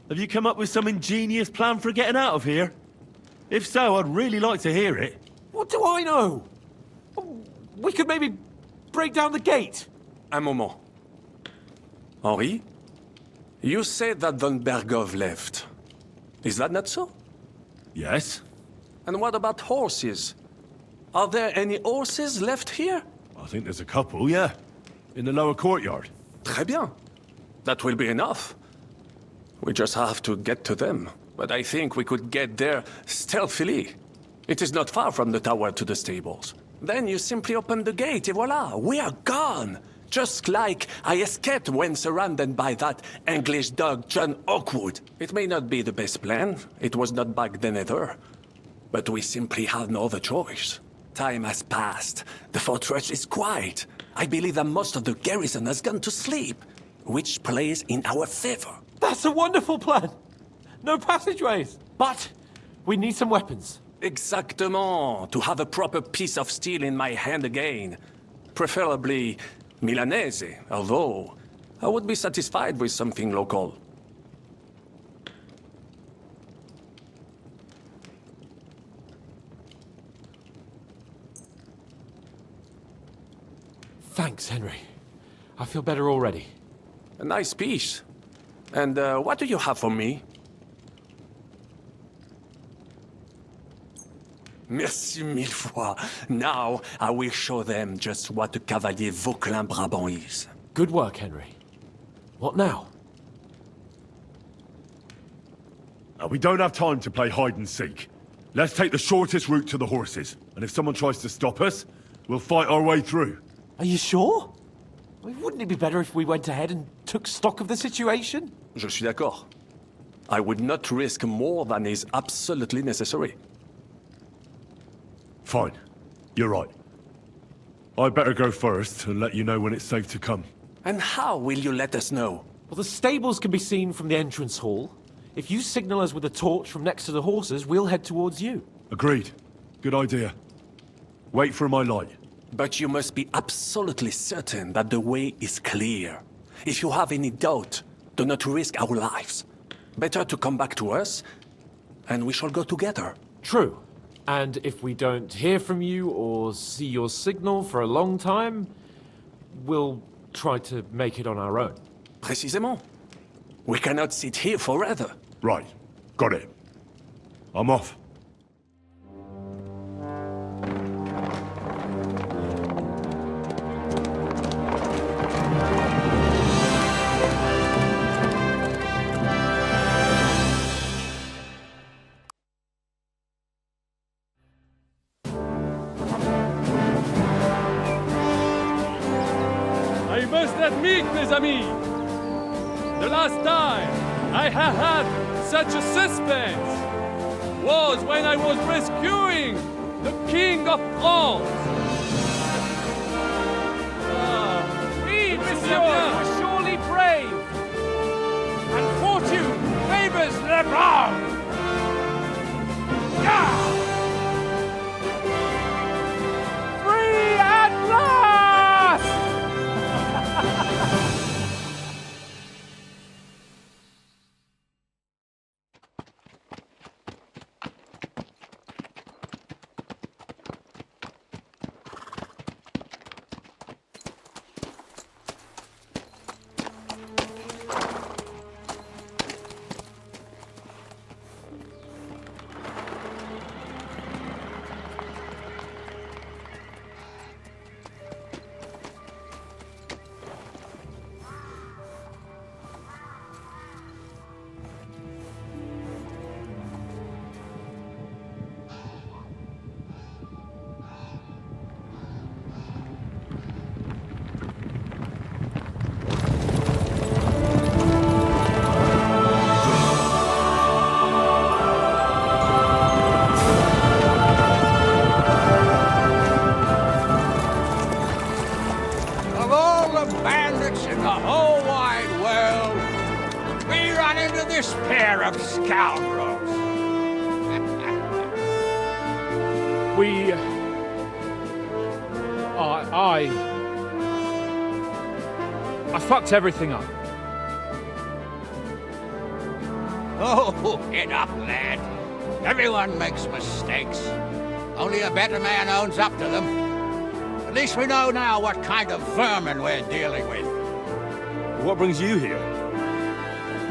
Have you come up with some ingenious plan for getting out of here? If so, I'd really like to hear it. What do I know? We could maybe break down the gate. Un moment. Henri, You said that Von Bergov left. Is that not so? Yes. And what about horses? Are there any horses left here? I think there's a couple, yeah. In the lower courtyard. Très bien. That will be enough. We just have to get to them. But I think we could get there stealthily. It is not far from the tower to the stables. Then you simply open the gate, et voila, we are gone! Just like I escaped when surrounded by that English dog John Oakwood. It may not be the best plan. It was not back then either. But we simply had no other choice. Time has passed. The fortress is quiet. I believe that most of the garrison has gone to sleep, which plays in our favor. That's a wonderful plan. No passageways. But we need some weapons. Exactement. To have a proper piece of steel in my hand again. Preferably Milanese, although I would be satisfied with something local. Thanks, Henry. I feel better already. A nice piece. And what do you have for me? Merci mille fois. Now I will show them just what a Cavalier Vauquelin-Brabant is. Good work, Henry. What now? We don't have time to play hide and seek. Let's take the shortest route to the horses. And if someone tries to stop us, we'll fight our way through. Are you sure? I mean, wouldn't it be better if we went ahead and took stock of the situation? Je suis d'accord. I would not risk more than is absolutely necessary. Fine. You're right. I'd better go first and let you know when it's safe to come. And how will you let us know? Well, the stables can be seen from the entrance hall. If you signal us with a torch from next to the horses, we'll head towards you. Agreed. Good idea. Wait for my light. But you must be absolutely certain that the way is clear. If you have any doubt, do not risk our lives. Better to come back to us, and we shall go together. True. And if we don't hear from you or see your signal for a long time, we'll try to make it on our own. Précisément. We cannot sit here forever. Right. Got it. I'm off. I must admit, mes amis, the last time I have had such a suspense was when I was rescuing the King of France. We, monsieur, are surely brave. And fortune favors the brave. Free at last! Of all the bandits in the whole wide world, we run into this pair of scoundrels. I fucked everything up. Oh, get up, lad. Everyone makes mistakes. Only a better man owns up to them. At least we know now what kind of vermin we're dealing with. What brings you here?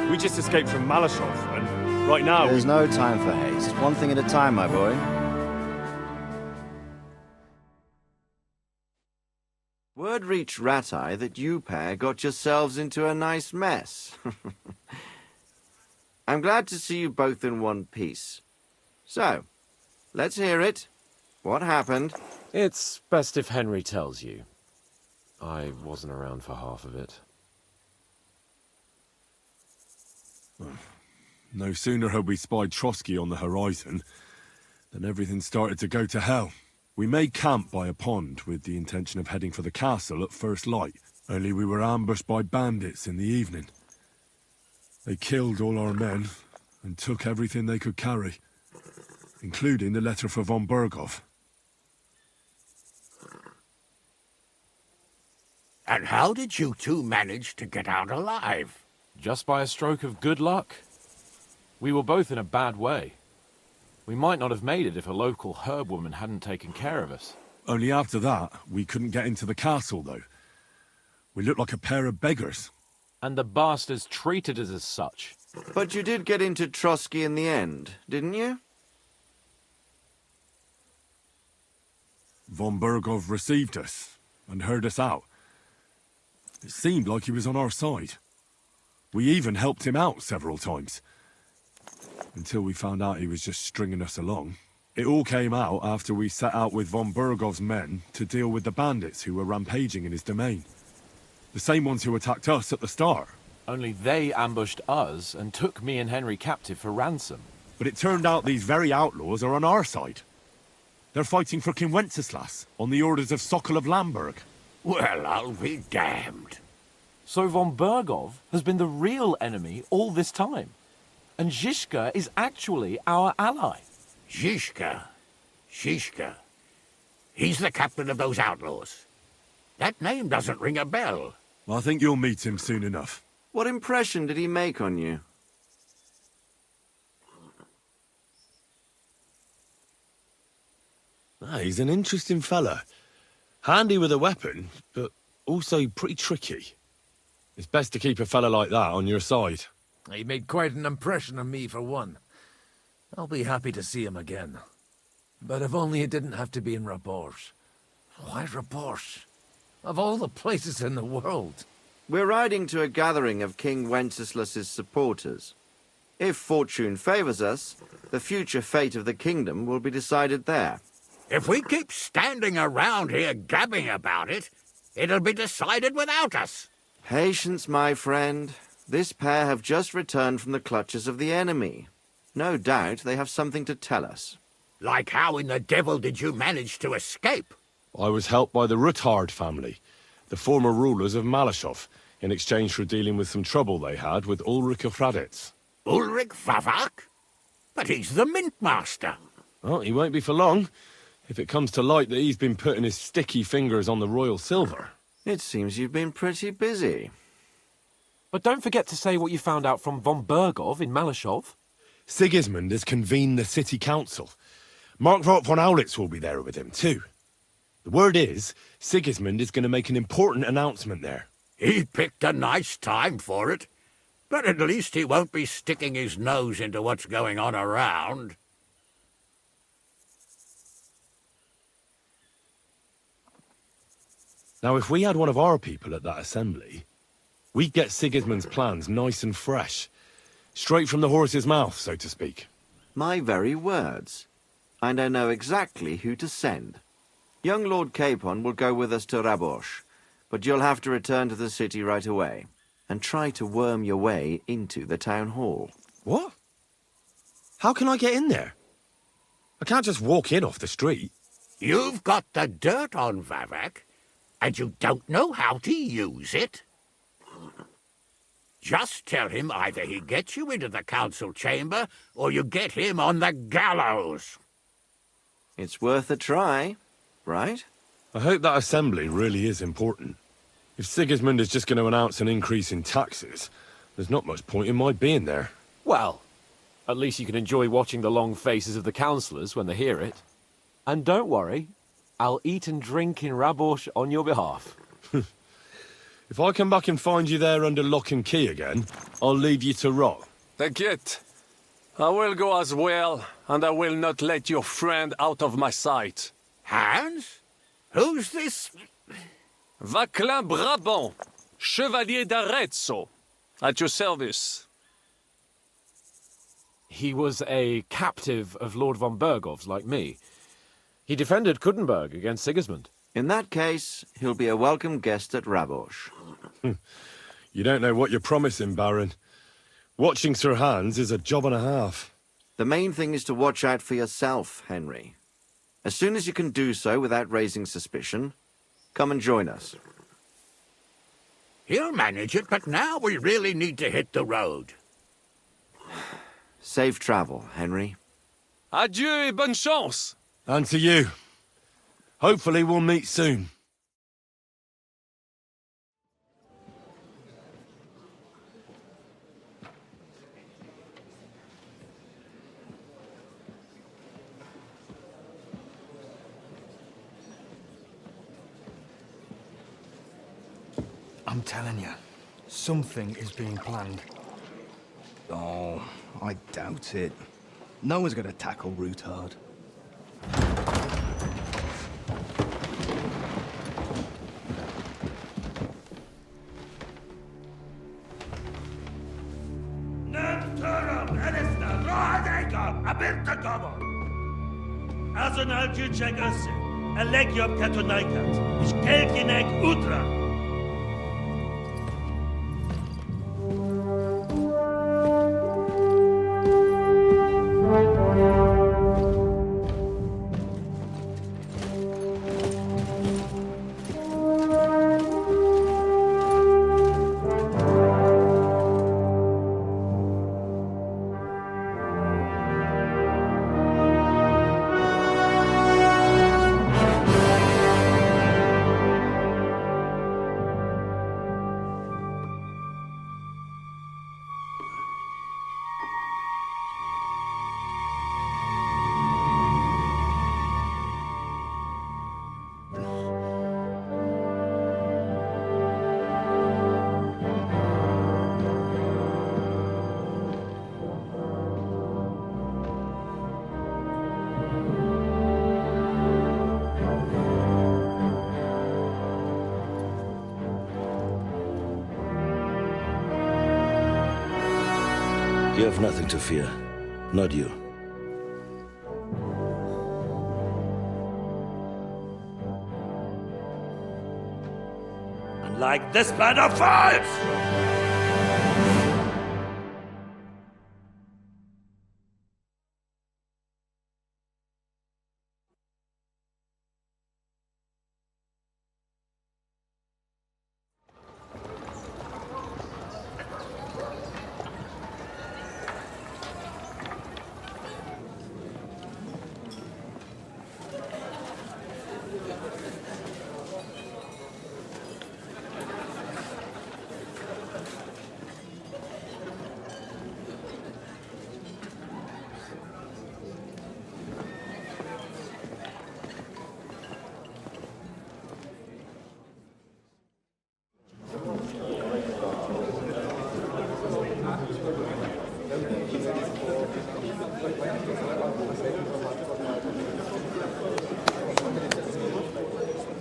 We just escaped from Malashov, and right now... There's no time for haste. One thing at a time, my boy. Word reached Ratai that you pair got yourselves into a nice mess. I'm glad to see you both in one piece. So, let's hear it. What happened? It's best if Henry tells you. I wasn't around for half of it. No sooner had we spied Trotsky on the horizon than everything started to go to hell. We made camp by a pond with the intention of heading for the castle at first light, only we were ambushed by bandits in the evening. They killed all our men and took everything they could carry, including the letter for von Berghoff. And how did you two manage to get out alive? Just by a stroke of good luck. We were both in a bad way. We might not have made it if a local herb woman hadn't taken care of us. Only after that, we couldn't get into the castle, though. We looked like a pair of beggars. And the bastards treated us as such. But you did get into Trotsky in the end, didn't you? Von Berghoff received us and heard us out. It seemed like he was on our side. We even helped him out several times. Until we found out he was just stringing us along. It all came out after we set out with von Berghoff's men to deal with the bandits who were rampaging in his domain. The same ones who attacked us at the start. Only they ambushed us and took me and Henry captive for ransom. But it turned out these very outlaws are on our side. They're fighting for King Wenceslas on the orders of Secolo of Lamberg. Well, I'll be damned. So von Berghoff has been the real enemy all this time. And Zhishka is actually our ally. Zhishka? Zhishka? He's the captain of those outlaws. That name doesn't ring a bell. I think you'll meet him soon enough. What impression did he make on you? He's an interesting fella. Handy with a weapon, but also pretty tricky. It's best to keep a fella like that on your side. He made quite an impression on me, for one. I'll be happy to see him again. But if only it didn't have to be in Rabosh. Why Rabosh? Of all the places in the world. We're riding to a gathering of King Wenceslas's supporters. If fortune favors us, the future fate of the kingdom will be decided there. If we keep standing around here gabbing about it, it'll be decided without us. Patience, my friend. This pair have just returned from the clutches of the enemy. No doubt they have something to tell us. Like how in the devil did you manage to escape? I was helped by the Ruthard family, the former rulers of Malashov, in exchange for dealing with some trouble they had with Ulrich of Raditz. Ulrich Vavak? But he's the mint master. Well, he won't be for long, if it comes to light that he's been putting his sticky fingers on the royal silver. It seems you've been pretty busy. But don't forget to say what you found out from von Berghoff in Malashov. Sigismund has convened the city council. Markvart von Aulitz will be there with him, too. The word is, Sigismund is going to make an important announcement there. He picked a nice time for it. But at least he won't be sticking his nose into what's going on around. Now, if we had one of our people at that assembly, we'd get Sigismund's plans nice and fresh. Straight from the horse's mouth, so to speak. My very words. And I know exactly who to send. Young Lord Capon will go with us to Rabosh, but you'll have to return to the city right away, and try to worm your way into the town hall. What? How can I get in there? I can't just walk in off the street. You've got the dirt on Vavak, and you don't know how to use it? Just tell him either he gets you into the council chamber, or you get him on the gallows. It's worth a try, right? I hope that assembly really is important. If Sigismund is just going to announce an increase in taxes, there's not much point in my being there. Well, at least you can enjoy watching the long faces of the councillors when they hear it. And don't worry, I'll eat and drink in Rabosh on your behalf. If I come back and find you there under lock and key again, I'll leave you to rot. Take it. I will go as well, and I will not let your friend out of my sight. Hans? Who's this? Vaclin Brabant, Chevalier d'Arezzo, at your service. He was a captive of Lord von Bergov's, like me. He defended Kuttenberg against Sigismund. In that case, he'll be a welcome guest at Rabosh. You don't know what you're promising, Baron. Watching Sir Hans is a job and a half. The main thing is to watch out for yourself, Henry. As soon as you can do so without raising suspicion, come and join us. He'll manage it, but now we really need to hit the road. Safe travel, Henry. Adieu et bonne chance! And to you. Hopefully we'll meet soon. I'm telling you, something is being planned. Oh, I doubt it. No one's gonna tackle Routard. Azonal Juchek Össe, Elegiop Katonaikat, Ich Kelkinek Utra. You have nothing to fear. Not you. Unlike this band of fools!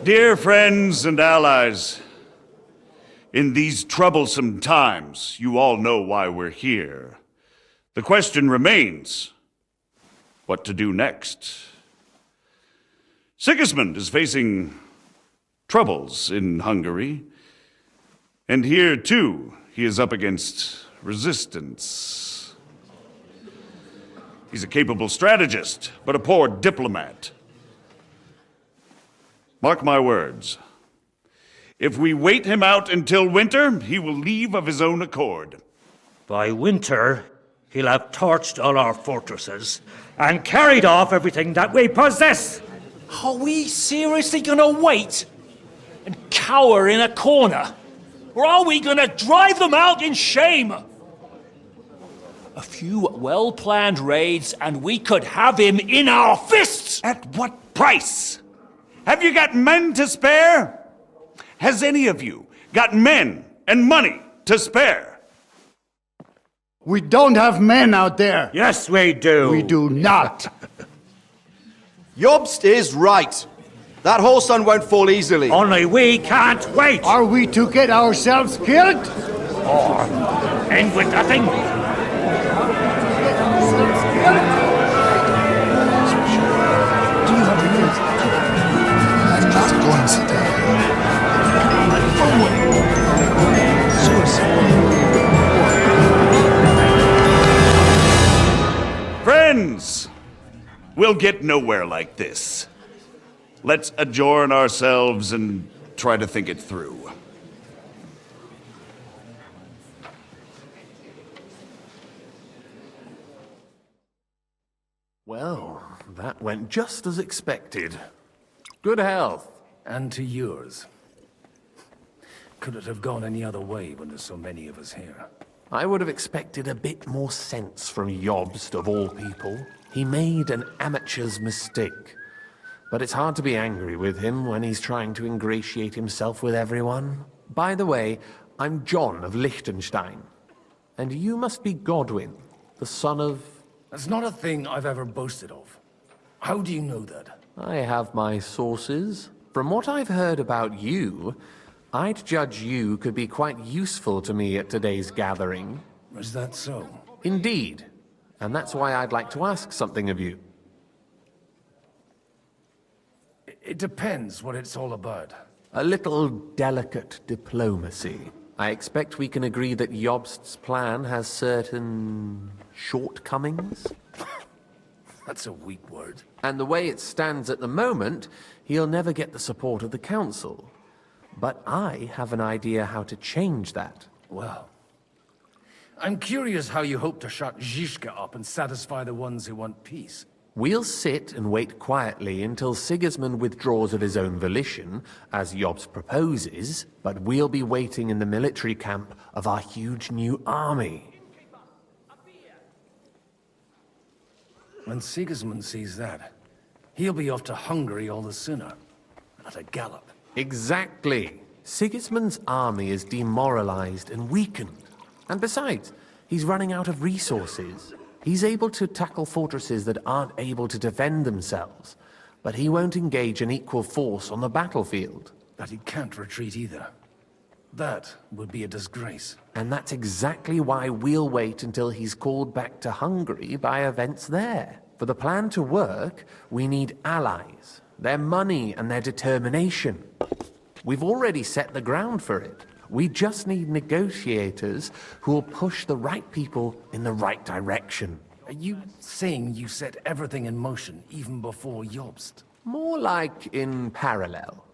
Dear friends and allies, in these troublesome times, you all know why we're here. The question remains, what to do next? Sigismund is facing troubles in Hungary, and here, too, he is up against resistance. He's a capable strategist, but a poor diplomat. Mark my words. If we wait him out until winter, he will leave of his own accord. By winter, he'll have torched all our fortresses and carried off everything that we possess. Are we seriously gonna wait and cower in a corner? Or are we gonna drive them out in shame? A few well-planned raids and we could have him in our fists! At what price? Have you got men to spare? Has any of you got men and money to spare? We don't have men out there. Yes, we do. We do not. Jobst is right. That whole sun won't fall easily. Only we can't wait. Are we to get ourselves killed? Or end with nothing? Go and sit down. Friends, we'll get nowhere like this. Let's adjourn ourselves and try to think it through. Well, that went just as expected. Good health. And to yours. Could it have gone any other way when there's so many of us here? I would have expected a bit more sense from Jobst, of all people. He made an amateur's mistake. But it's hard to be angry with him when he's trying to ingratiate himself with everyone. By the way, I'm John of Liechtenstein. And you must be Godwin, the son of... That's not a thing I've ever boasted of. How do you know that? I have my sources. From what I've heard about you, I'd judge you could be quite useful to me at today's gathering. Is that so? Indeed. And that's why I'd like to ask something of you. It depends what it's all about. A little delicate diplomacy. I expect we can agree that Jobst's plan has certain shortcomings. That's a weak word. And the way it stands at the moment, he'll never get the support of the council. But I have an idea how to change that. Well, I'm curious how you hope to shut Zizka up and satisfy the ones who want peace. We'll sit and wait quietly until Sigismund withdraws of his own volition, as Jobst proposes, but we'll be waiting in the military camp of our huge new army. When Sigismund sees that, he'll be off to Hungary all the sooner. At a gallop. Exactly. Sigismund's army is demoralized and weakened. And besides, he's running out of resources. He's able to tackle fortresses that aren't able to defend themselves, but he won't engage an equal force on the battlefield. But he can't retreat either. That would be a disgrace. And that's exactly why we'll wait until he's called back to Hungary by events there. For the plan to work, we need allies, their money and their determination. We've already set the ground for it. We just need negotiators who will push the right people in the right direction. Are you saying you set everything in motion even before Jobst? More like in parallel,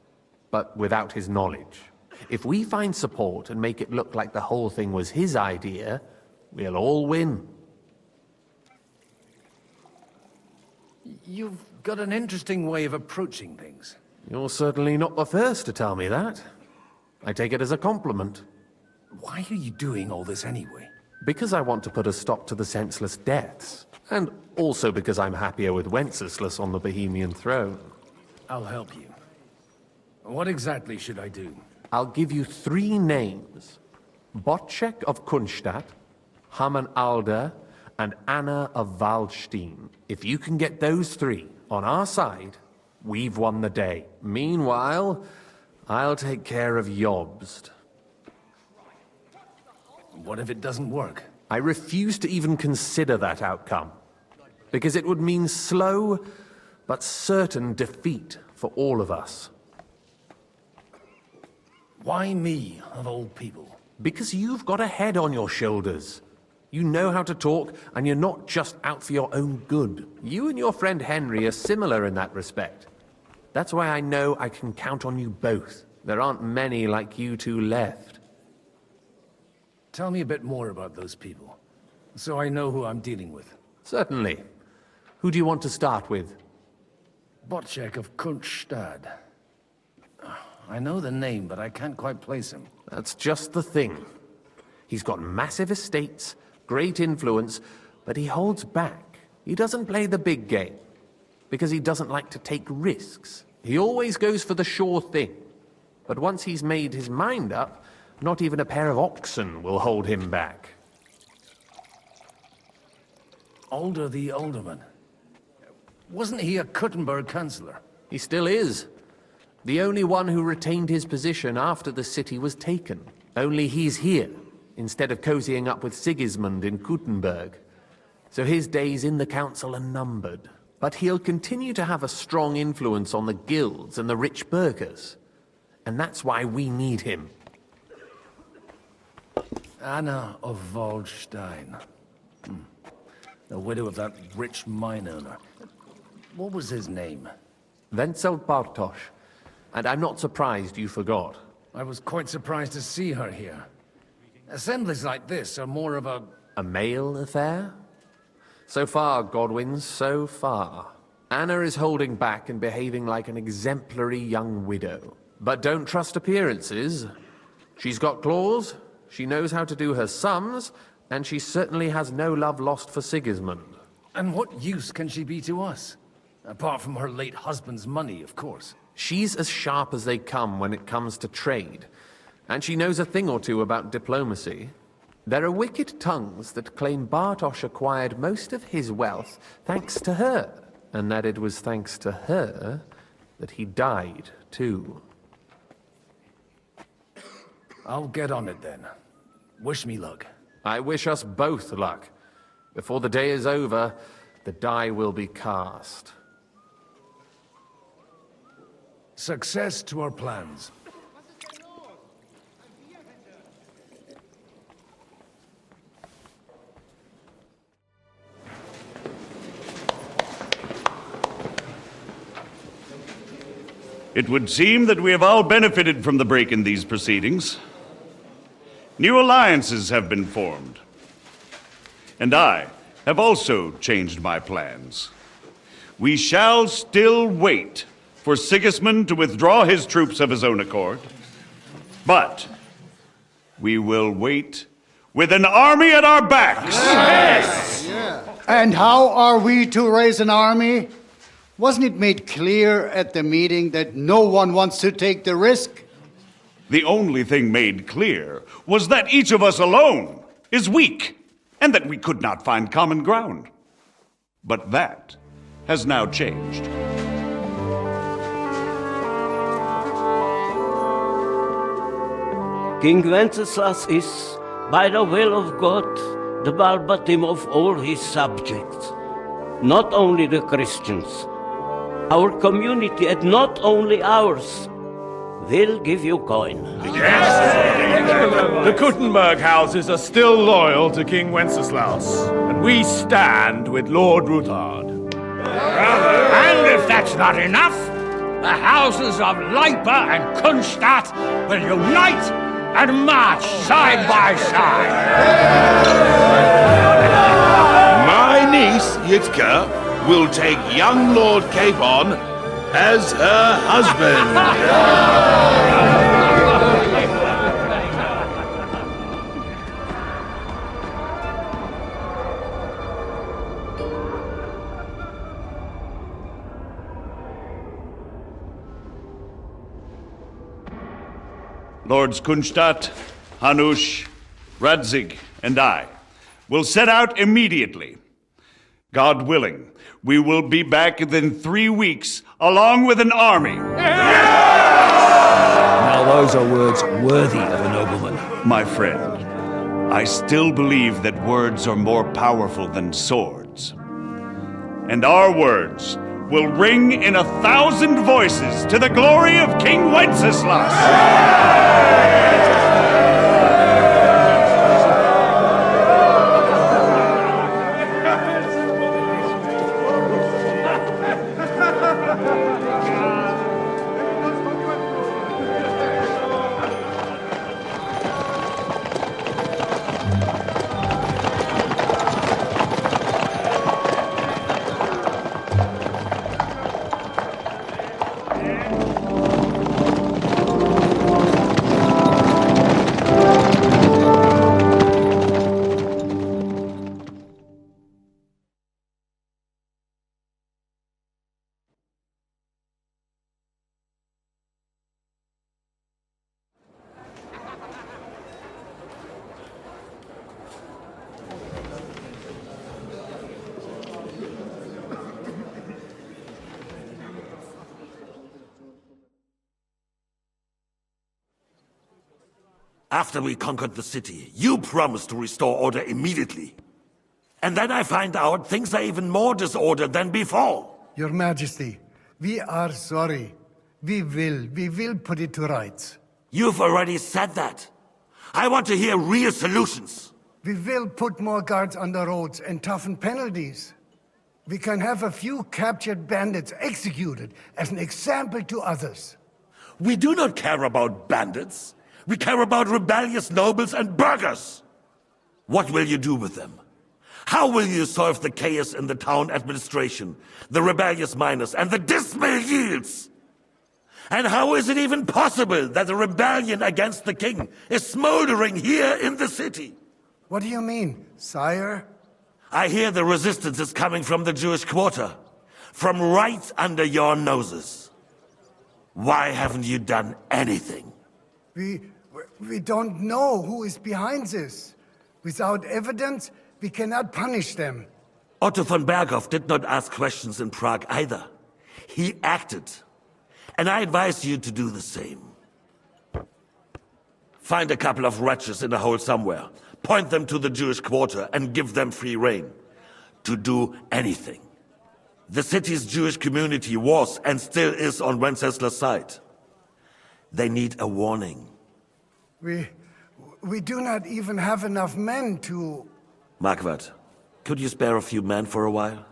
but without his knowledge. If we find support and make it look like the whole thing was his idea, we'll all win. You've got an interesting way of approaching things. You're certainly not the first to tell me that. I take it as a compliment. Why are you doing all this anyway? Because I want to put a stop to the senseless deaths. And also because I'm happier with Wenceslas on the Bohemian throne. I'll help you. What exactly should I do? I'll give you 3 names. Bocek of Kunstadt, Hamann Alder, and Anna of Waldstein. If you can get those 3 on our side, we've won the day. Meanwhile, I'll take care of Jobst. What if it doesn't work? I refuse to even consider that outcome. Because it would mean slow, but certain defeat for all of us. Why me, of all people? Because you've got a head on your shoulders. You know how to talk, and you're not just out for your own good. You and your friend Henry are similar in that respect. That's why I know I can count on you both. There aren't many like you two left. Tell me a bit more about those people, so I know who I'm dealing with. Certainly. Who do you want to start with? Bocek of Kunstadt. I know the name, but I can't quite place him. That's just the thing. He's got massive estates, great influence, but he holds back. He doesn't play the big game, because he doesn't like to take risks. He always goes for the sure thing. But once he's made his mind up, not even a pair of oxen will hold him back. Alder the Alderman. Wasn't he a Kuttenberg councillor? He still is. The only one who retained his position after the city was taken. Only he's here, instead of cozying up with Sigismund in Kuttenberg. So his days in the council are numbered. But he'll continue to have a strong influence on the guilds and the rich burghers. And that's why we need him. Anna of Waldstein. The widow of that rich mine owner. What was his name? Wenzel Bartosz. And I'm not surprised you forgot. I was quite surprised to see her here. Assemblies like this are more of a... A male affair? So far, Godwin, so far. Anna is holding back and behaving like an exemplary young widow. But don't trust appearances. She's got claws, she knows how to do her sums, and she certainly has no love lost for Sigismund. And what use can she be to us? Apart from her late husband's money, of course. She's as sharp as they come when it comes to trade. And she knows a thing or two about diplomacy. There are wicked tongues that claim Bartosz acquired most of his wealth thanks to her, and that it was thanks to her that he died, too. I'll get on it then. Wish me luck. I wish us both luck. Before the day is over, the die will be cast. Success to our plans. It would seem that we have all benefited from the break in these proceedings. New alliances have been formed. And I have also changed my plans. We shall still wait for Sigismund to withdraw his troops of his own accord. But we will wait with an army at our backs. Yes! And how are we to raise an army? Wasn't it made clear at the meeting that no one wants to take the risk? The only thing made clear was that each of us alone is weak, and that we could not find common ground. But that has now changed. King Wenceslas is, by the will of God, the Balbatim of all his subjects. Not only the Christians, our community, and not only ours, will give you coin. Yes! The Kuttenberg houses are still loyal to King Wenceslas, and we stand with Lord Ruthard. And if that's not enough, the houses of Leipa and Kunstadt will unite and march side by side. My niece, Yitka, will take young Lord Capon as her husband. Lords Kunstadt, Hanush, Radzig, and I will set out immediately. God willing, we will be back within 3 weeks, along with an army. Now those are words worthy of a nobleman. My friend, I still believe that words are more powerful than swords. And our words will ring in 1,000 voices to the glory of King Wenceslas. After we conquered the city, you promised to restore order immediately. And then I find out things are even more disordered than before. Your Majesty, we are sorry. We will put it to rights. You've already said that. I want to hear real solutions. We will put more guards on the roads and toughen penalties. We can have a few captured bandits executed as an example to others. We do not care about bandits. We care about rebellious nobles and burghers. What will you do with them? How will you solve the chaos in the town administration, the rebellious miners, and the dismal yields? And how is it even possible that a rebellion against the king is smoldering here in the city? What do you mean, sire? I hear the resistance is coming from the Jewish quarter, from right under your noses. Why haven't you done anything? We don't know who is behind this. Without evidence, we cannot punish them. Otto von Berghoff did not ask questions in Prague either. He acted. And I advise you to do the same. Find a couple of wretches in a hole somewhere, point them to the Jewish quarter, and give them free rein to do anything. The city's Jewish community was and still is on Wencesla's side. They need a warning. We do not even have enough men to... Marquardt, could you spare a few men for a while?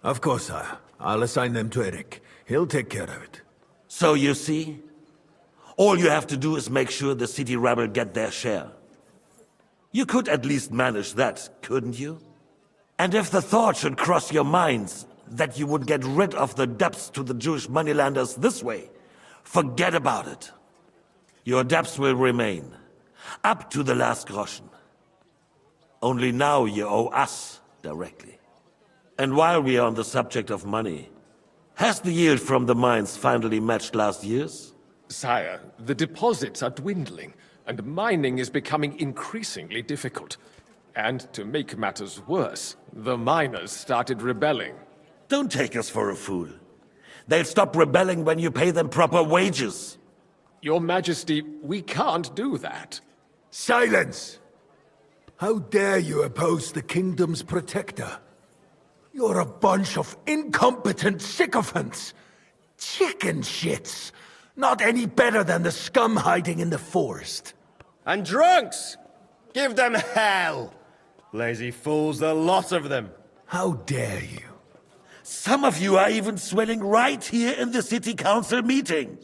Of course, sire. I'll assign them to Eric. He'll take care of it. So you see, all you have to do is make sure the city rebel get their share. You could at least manage that, couldn't you? And if the thought should cross your minds that you would get rid of the debts to the Jewish moneylenders this way, forget about it. Your debts will remain, up to the last groschen. Only now you owe us directly. And while we are on the subject of money, has the yield from the mines finally matched last year's? Sire, the deposits are dwindling, and mining is becoming increasingly difficult. And to make matters worse, the miners started rebelling. Don't take us for a fool. They'll stop rebelling when you pay them proper wages. Your Majesty, we can't do that. Silence! How dare you oppose the kingdom's protector? You're a bunch of incompetent sycophants! Chicken shits! Not any better than the scum hiding in the forest. And drunks! Give them hell! Lazy fools, the lot of them. How dare you? Some of you are even swelling right here in the city council meeting.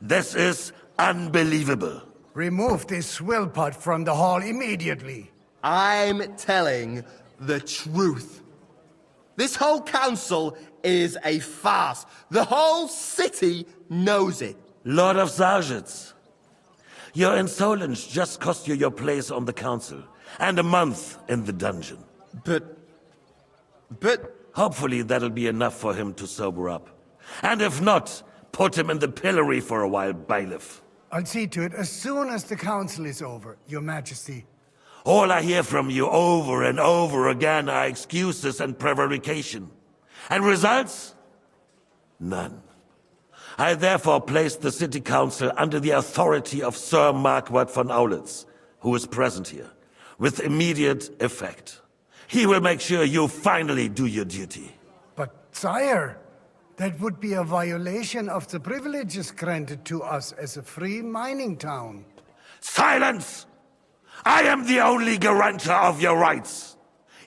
This is unbelievable. Remove this swill pot from the hall immediately. I'm telling the truth. This whole council is a farce. The whole city knows it. Lord of Sargitz, your insolence just cost you your place on the council, and a month in the dungeon. But... Hopefully that'll be enough for him to sober up. And if not, put him in the pillory for a while, bailiff. I'll see to it as soon as the council is over, Your Majesty. All I hear from you over and over again are excuses and prevarication. And results? None. I therefore place the city council under the authority of Sir Marquardt von Aulitz, who is present here, with immediate effect. He will make sure you finally do your duty. But, sire, that would be a violation of the privileges granted to us as a free mining town. Silence! I am the only guarantor of your rights.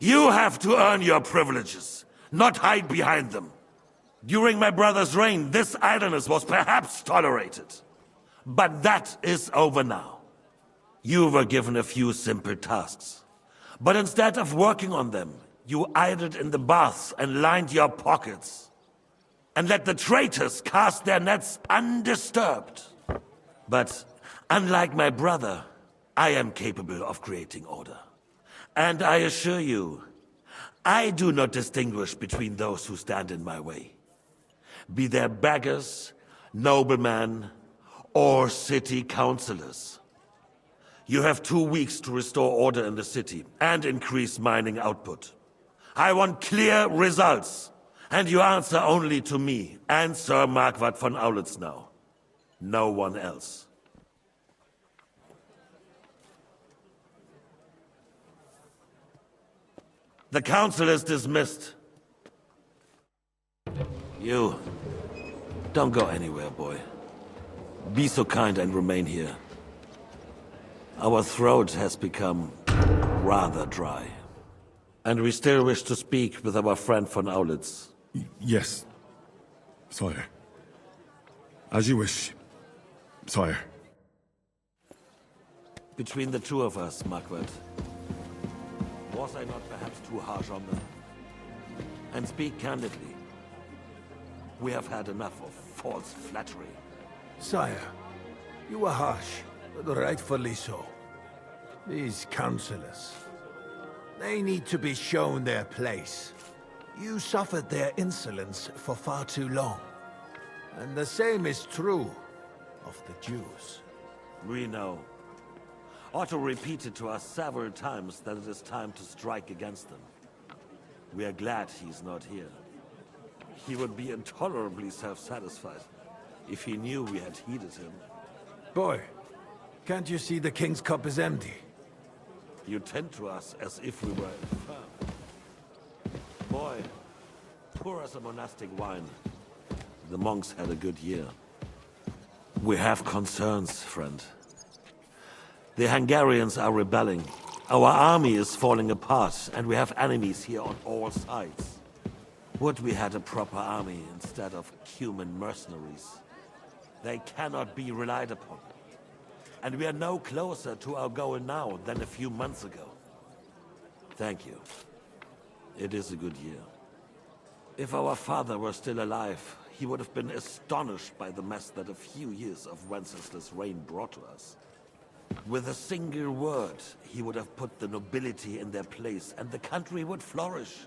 You have to earn your privileges, not hide behind them. During my brother's reign, this idleness was perhaps tolerated. But that is over now. You were given a few simple tasks. But instead of working on them, you idled in the baths and lined your pockets. And let the traitors cast their nets undisturbed. But unlike my brother, I am capable of creating order. And I assure you, I do not distinguish between those who stand in my way. Be they beggars, noblemen, or city councillors. You have 2 weeks to restore order in the city and increase mining output. I want clear results, and you answer only to me and Sir Marquardt von Aulitz now. No one else. The council is dismissed. You, don't go anywhere, boy. Be so kind and remain here. Our throat has become rather dry. And we still wish to speak with our friend von Aulitz. Yes, sire. As you wish, sire. Between the two of us, Marquardt, was I not perhaps too harsh on them? And speak candidly, we have had enough of false flattery. Sire, you were harsh, but rightfully so. These councillors, they need to be shown their place. You suffered their insolence for far too long. And the same is true of the Jews. We know. Otto repeated to us several times that it is time to strike against them. We are glad he's not here. He would be intolerably self-satisfied if he knew we had heeded him. Boy, can't you see the King's cup is empty? You tend to us as if we were infirm. Boy, pour us a monastic wine. The monks had a good year. We have concerns, friend. The Hungarians are rebelling. Our army is falling apart, and we have enemies here on all sides. Would we had a proper army instead of human mercenaries? They cannot be relied upon. And we are no closer to our goal now than a few months ago. Thank you. It is a good year. If our father were still alive, he would have been astonished by the mess that a few years of Wenceslaus' reign brought to us. With a single word, he would have put the nobility in their place, and the country would flourish.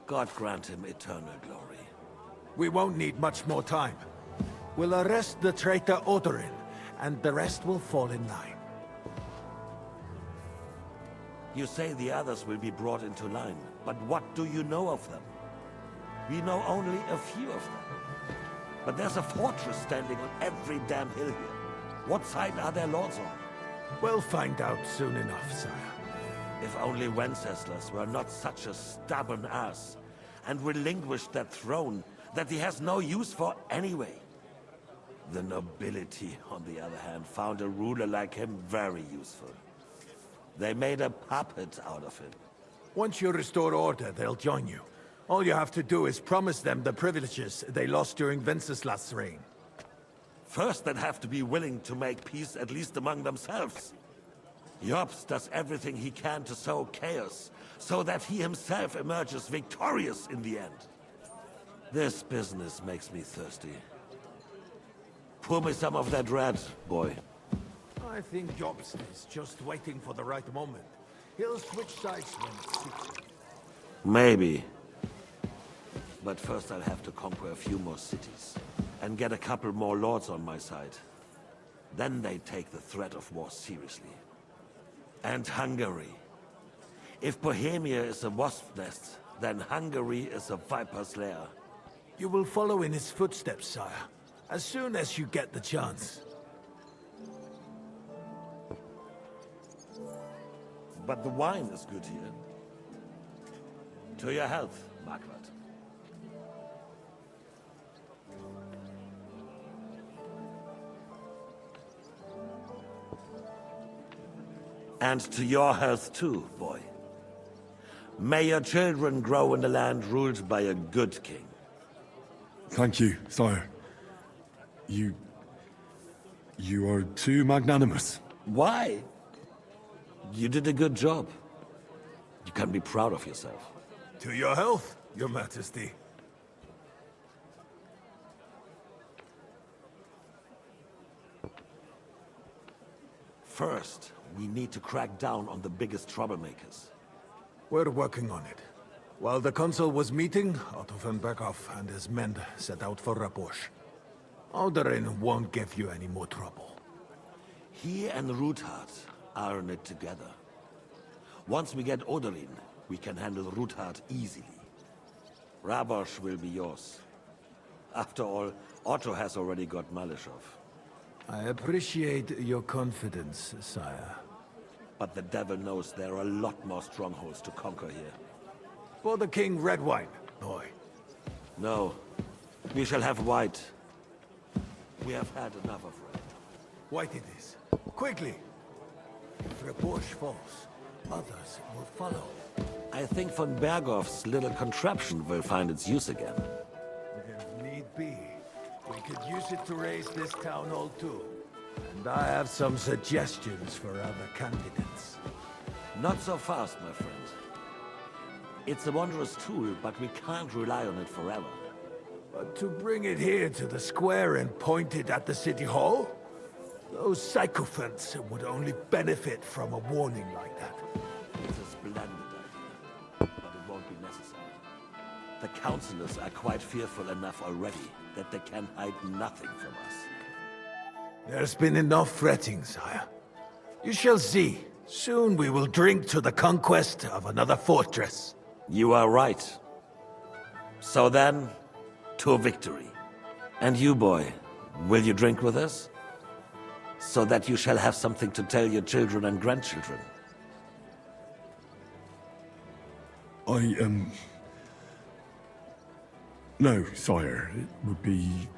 God grant him eternal glory. We won't need much more time. We'll arrest the traitor Odorin, and the rest will fall in line. You say the others will be brought into line, but what do you know of them? We know only a few of them. But there's a fortress standing on every damn hill here. What side are their lords on? We'll find out soon enough, sire. If only Wenceslas were not such a stubborn ass, and relinquished that throne that he has no use for anyway. The nobility, on the other hand, found a ruler like him very useful. They made a puppet out of him. Once you restore order, they'll join you. All you have to do is promise them the privileges they lost during Wenceslas' reign. First, they'd have to be willing to make peace at least among themselves. Jobst does everything he can to sow chaos, so that he himself emerges victorious in the end. This business makes me thirsty. Pour me some of that red, boy. I think Jobst is just waiting for the right moment. He'll switch sides when it suits him. Maybe. But first I'll have to conquer a few more cities, and get a couple more lords on my side. Then they take the threat of war seriously. And Hungary. If Bohemia is a wasp's nest, then Hungary is a viper's lair. You will follow in his footsteps, sire, as soon as you get the chance. But the wine is good here. To your health, Marquardt. And to your health too, boy. May your children grow in a land ruled by a good king. Thank you, sire. You are too magnanimous. Why? You did a good job. You can be proud of yourself. To your health, your majesty. First, we need to crack down on the biggest troublemakers. We're working on it. While the consul was meeting, Otto von Berghoff and his men set out for Rabosch. Odorin won't give you any more trouble. He and Ruthard are in it together. Once we get Odorin, we can handle Ruthard easily. Rabosch will be yours. After all, Otto has already got Malishov. I appreciate your confidence, sire. But the devil knows there are a lot more strongholds to conquer here. For the king red wine, boy. No. We shall have white. We have had enough of red. White it is. Quickly! If Rebush falls, others will follow. I think von Berghoff's little contraption will find its use again. If need be, we could use it to raise this town hall too. And I have some suggestions for other candidates. Not so fast, my friend. It's a wondrous tool, but we can't rely on it forever. But to bring it here to the square and point it at the city hall? Those sycophants would only benefit from a warning like that. It's a splendid idea, but it won't be necessary. The councillors are quite fearful enough already that they can hide nothing from us. There's been enough fretting, sire. You shall see. Soon we will drink to the conquest of another fortress. You are right. So then, to victory. And you, boy, will you drink with us? So that you shall have something to tell your children and grandchildren. No, sire. It would be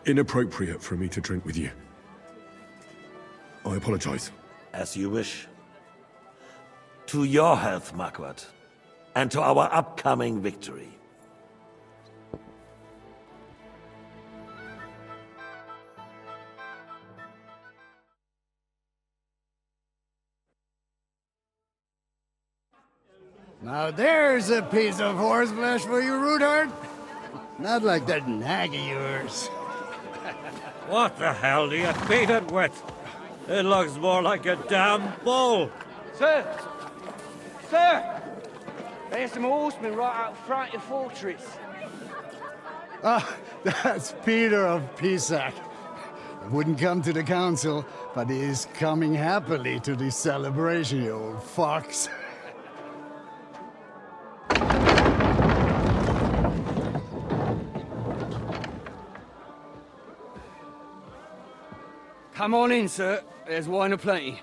inappropriate for me to drink with you. I apologize. As you wish. To your health, Marquardt. And to our upcoming victory. Now there's a piece of horseflesh for you, Ruthard. Not like that nag of yours. What the hell do you feed it with? It looks more like a damn bull. Sir! Sir! There's some horsemen right out front of the fortress. Ah, that's Peter of Pisac. He wouldn't come to the council, but he is coming happily to the celebration, you old fox. Come on in, sir. There's wine aplenty.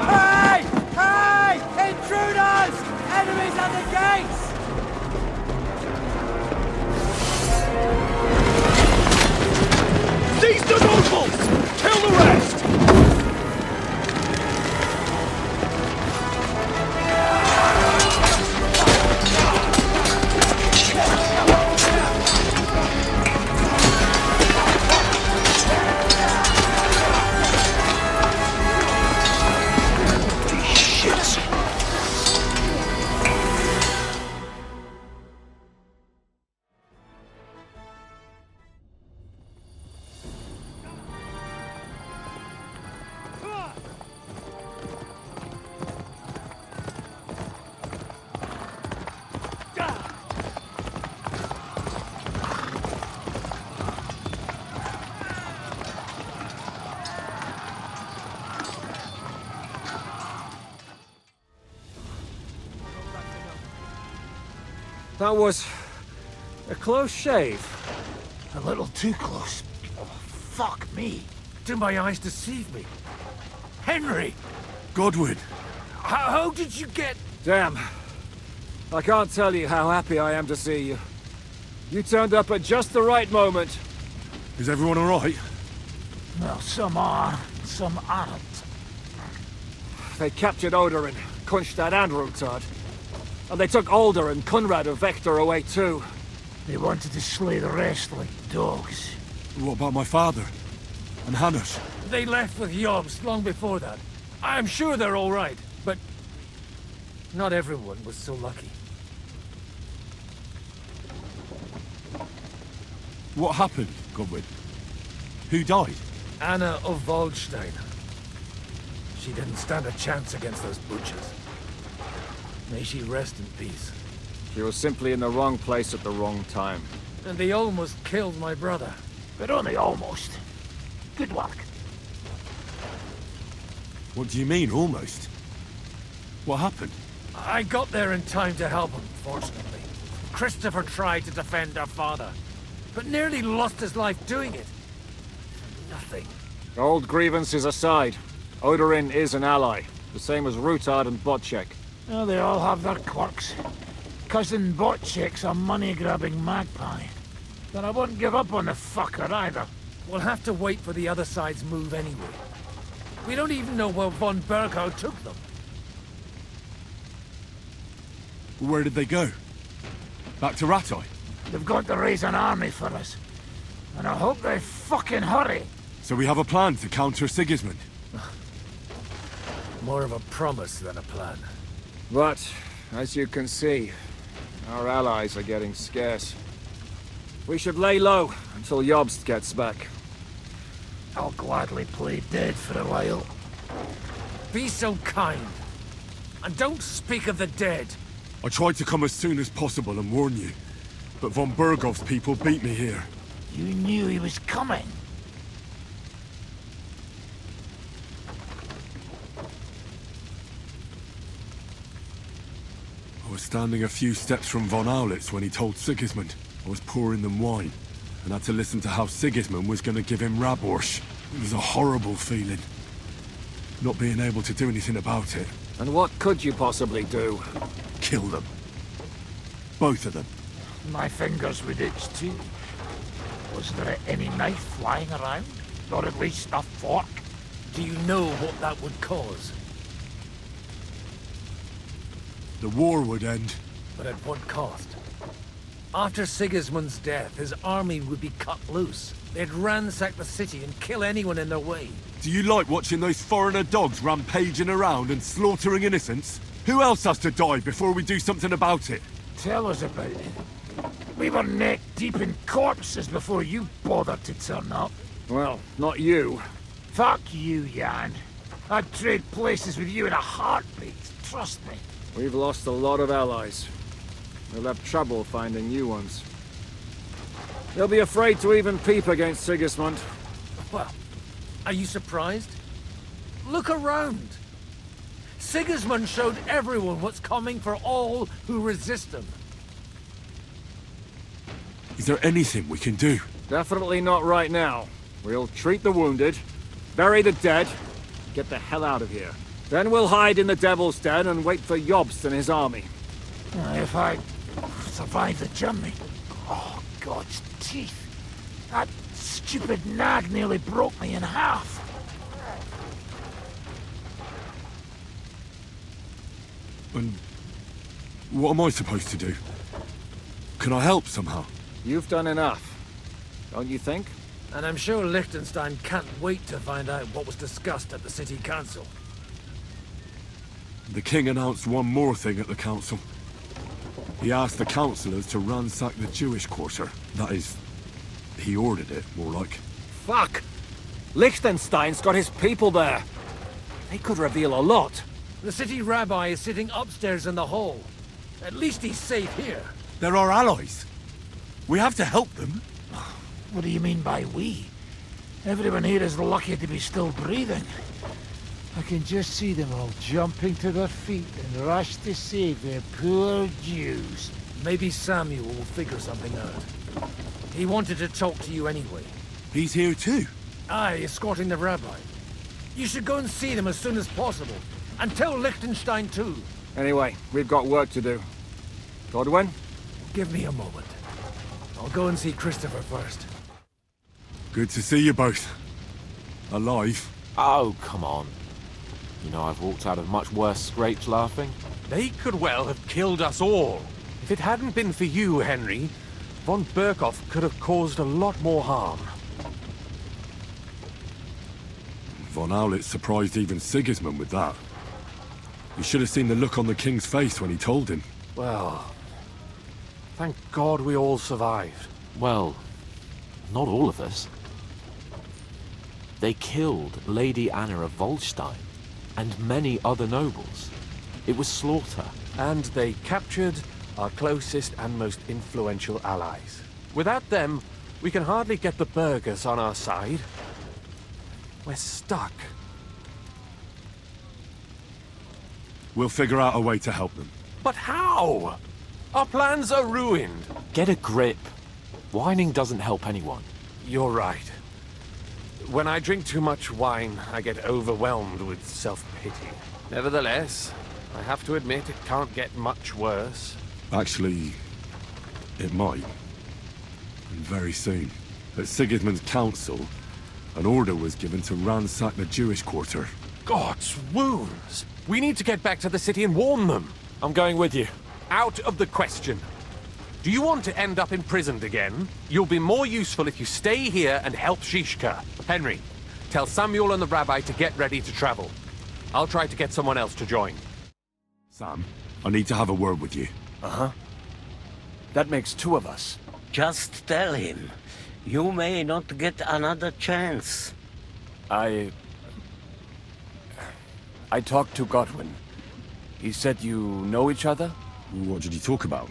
Hey! Hey! Intruders! Enemies at the gates! Seize the nobles! Kill the rest! That was a close shave. A little too close. Oh, fuck me. Did my eyes deceive me? Henry! Godwin! How did you get... Damn. I can't tell you how happy I am to see you. You turned up at just the right moment. Is everyone alright? Well, some are, some aren't. They captured Oder, Kunstad and Ruthard. And they took Alder and Conrad of Vector away too. They wanted to slay the rest like dogs. What about my father? And Hannes? They left with Jobst long before that. I'm sure they're all right, but not everyone was so lucky. What happened, Godwin? Who died? Anna of Waldstein. She didn't stand a chance against those butchers. May she rest in peace. She was simply in the wrong place at the wrong time. And they almost killed my brother. But only almost. Good work. What do you mean, almost? What happened? I got there in time to help him, fortunately. Christopher tried to defend our father, but nearly lost his life doing it. For nothing. Old grievances aside, Odorin is an ally, the same as Rutard and Bocek. Well, they all have their quirks. Cousin Bocek's a money-grabbing magpie. But I wouldn't give up on the fucker either. We'll have to wait for the other side's move anyway. We don't even know where von Berghow took them. Where did they go? Back to Rattay? They've got to raise an army for us. And I hope they fucking hurry. So we have a plan to counter Sigismund? More of a promise than a plan. But, as you can see, our allies are getting scarce. We should lay low until Jobst gets back. I'll gladly play dead for a while. Be so kind. And don't speak of the dead. I tried to come as soon as possible and warn you, but von Bergov's people beat me here. You knew he was coming. I was standing a few steps from von Aulitz when he told Sigismund I was pouring them wine, and had to listen to how Sigismund was going to give him Raborsch. It was a horrible feeling, not being able to do anything about it. And what could you possibly do? Kill them. Both of them. My fingers would itch too. Was there any knife lying around? Or at least a fork? Do you know what that would cause? The war would end. But at what cost? After Sigismund's death, his army would be cut loose. They'd ransack the city and kill anyone in their way. Do you like watching those foreigner dogs rampaging around and slaughtering innocents? Who else has to die before we do something about it? Tell us about it. We were neck deep in corpses before you bothered to turn up. Well, not you. Fuck you, Jan. I'd trade places with you in a heartbeat, trust me. We've lost a lot of allies. We'll have trouble finding new ones. They'll be afraid to even peep against Sigismund. Well, are you surprised? Look around. Sigismund showed everyone what's coming for all who resist him. Is there anything we can do? Definitely not right now. We'll treat the wounded, bury the dead, get the hell out of here. Then we'll hide in the Devil's Den and wait for Jobst and his army. If I survive the journey... Oh, God's teeth. That stupid nag nearly broke me in half. And what am I supposed to do? Can I help somehow? You've done enough, don't you think? And I'm sure Liechtenstein can't wait to find out what was discussed at the city council. The king announced one more thing at the council. He asked the councillors to ransack the Jewish quarter. That is, he ordered it, more like. Fuck! Liechtenstein's got his people there. They could reveal a lot. The city rabbi is sitting upstairs in the hall. At least he's safe here. They're our allies. We have to help them. What do you mean by we? Everyone here is lucky to be still breathing. I can just see them all jumping to their feet and rush to save their poor Jews. Maybe Samuel will figure something out. He wanted to talk to you anyway. He's here too? Aye, escorting the rabbi. You should go and see them as soon as possible. And tell Liechtenstein too. Anyway, we've got work to do. Godwin? Give me a moment. I'll go and see Christopher first. Good to see you both. Alive. Oh, come on. You know I've walked out of much worse scrapes laughing. They could well have killed us all. If it hadn't been for you, Henry, von Berkhoff could have caused a lot more harm. Von Aulitz surprised even Sigismund with that. You should have seen the look on the king's face when he told him. Well, thank God we all survived. Well, not all of us. They killed Lady Anna of Volstein and many other nobles. It was slaughter. And they captured our closest and most influential allies. Without them, we can hardly get the burghers on our side. We're stuck. We'll figure out a way to help them. But how? Our plans are ruined. Get a grip. Whining doesn't help anyone. You're right. When I drink too much wine, I get overwhelmed with self-pity. Nevertheless, I have to admit it can't get much worse. Actually, it might. And very soon. At Sigismund's council, an order was given to ransack the Jewish quarter. God's wounds! We need to get back to the city and warn them. I'm going with you. Out of the question. Do you want to end up imprisoned again? You'll be more useful if you stay here and help Shishka. Henry, tell Samuel and the rabbi to get ready to travel. I'll try to get someone else to join. Sam, I need to have a word with you. Uh-huh. That makes two of us. Just tell him. You may not get another chance. I talked to Godwin. He said you know each other? What did he talk about?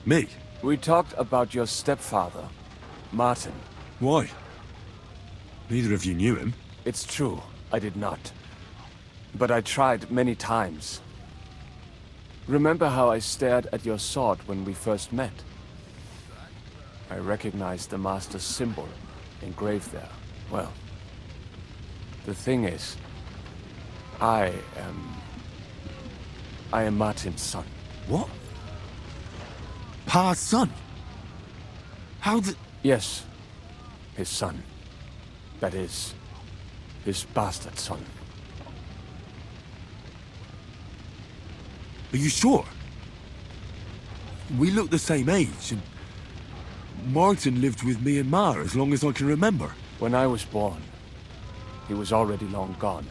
Me? We talked about your stepfather, Martin. Why? Neither of you knew him. It's true, I did not. But I tried many times. Remember how I stared at your sword when we first met? I recognized the Master's symbol engraved there. Well, the thing is, I am Martin's son. What? Pa's son? How did... Yes, his son. That is, his bastard son. Are you sure? We look the same age, and Martin lived with me and Ma as long as I can remember. When I was born, he was already long gone.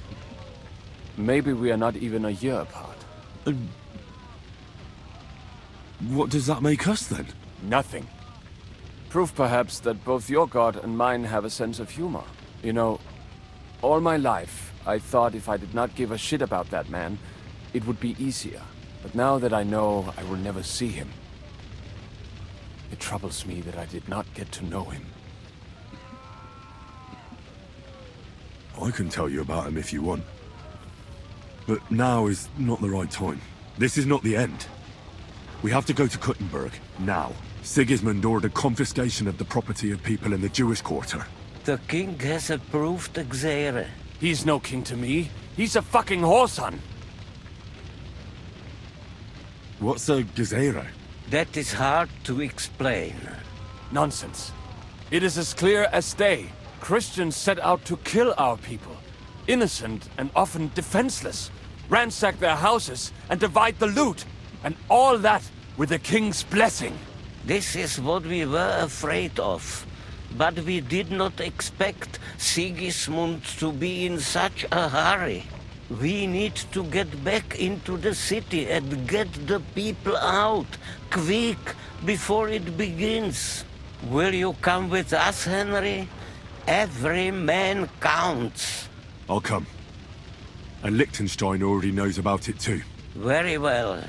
Maybe we are not even a year apart. And what does that make us, then? Nothing. Proof, perhaps, that both your god and mine have a sense of humor. You know, all my life, I thought if I did not give a shit about that man, it would be easier. But now that I know I will never see him, it troubles me that I did not get to know him. I can tell you about him if you want. But now is not the right time. This is not the end. We have to go to Kuttenberg, now. Sigismund ordered confiscation of the property of people in the Jewish quarter. The king has approved Xere. He's no king to me. He's a fucking whoreson. What's a Gezerah? That is hard to explain. Nonsense. It is as clear as day. Christians set out to kill our people. Innocent and often defenseless. Ransack their houses and divide the loot. And all that with the king's blessing. This is what we were afraid of. But we did not expect Sigismund to be in such a hurry. We need to get back into the city and get the people out, quick, before it begins. Will you come with us, Henry? Every man counts. I'll come. And Liechtenstein already knows about it too. Very well.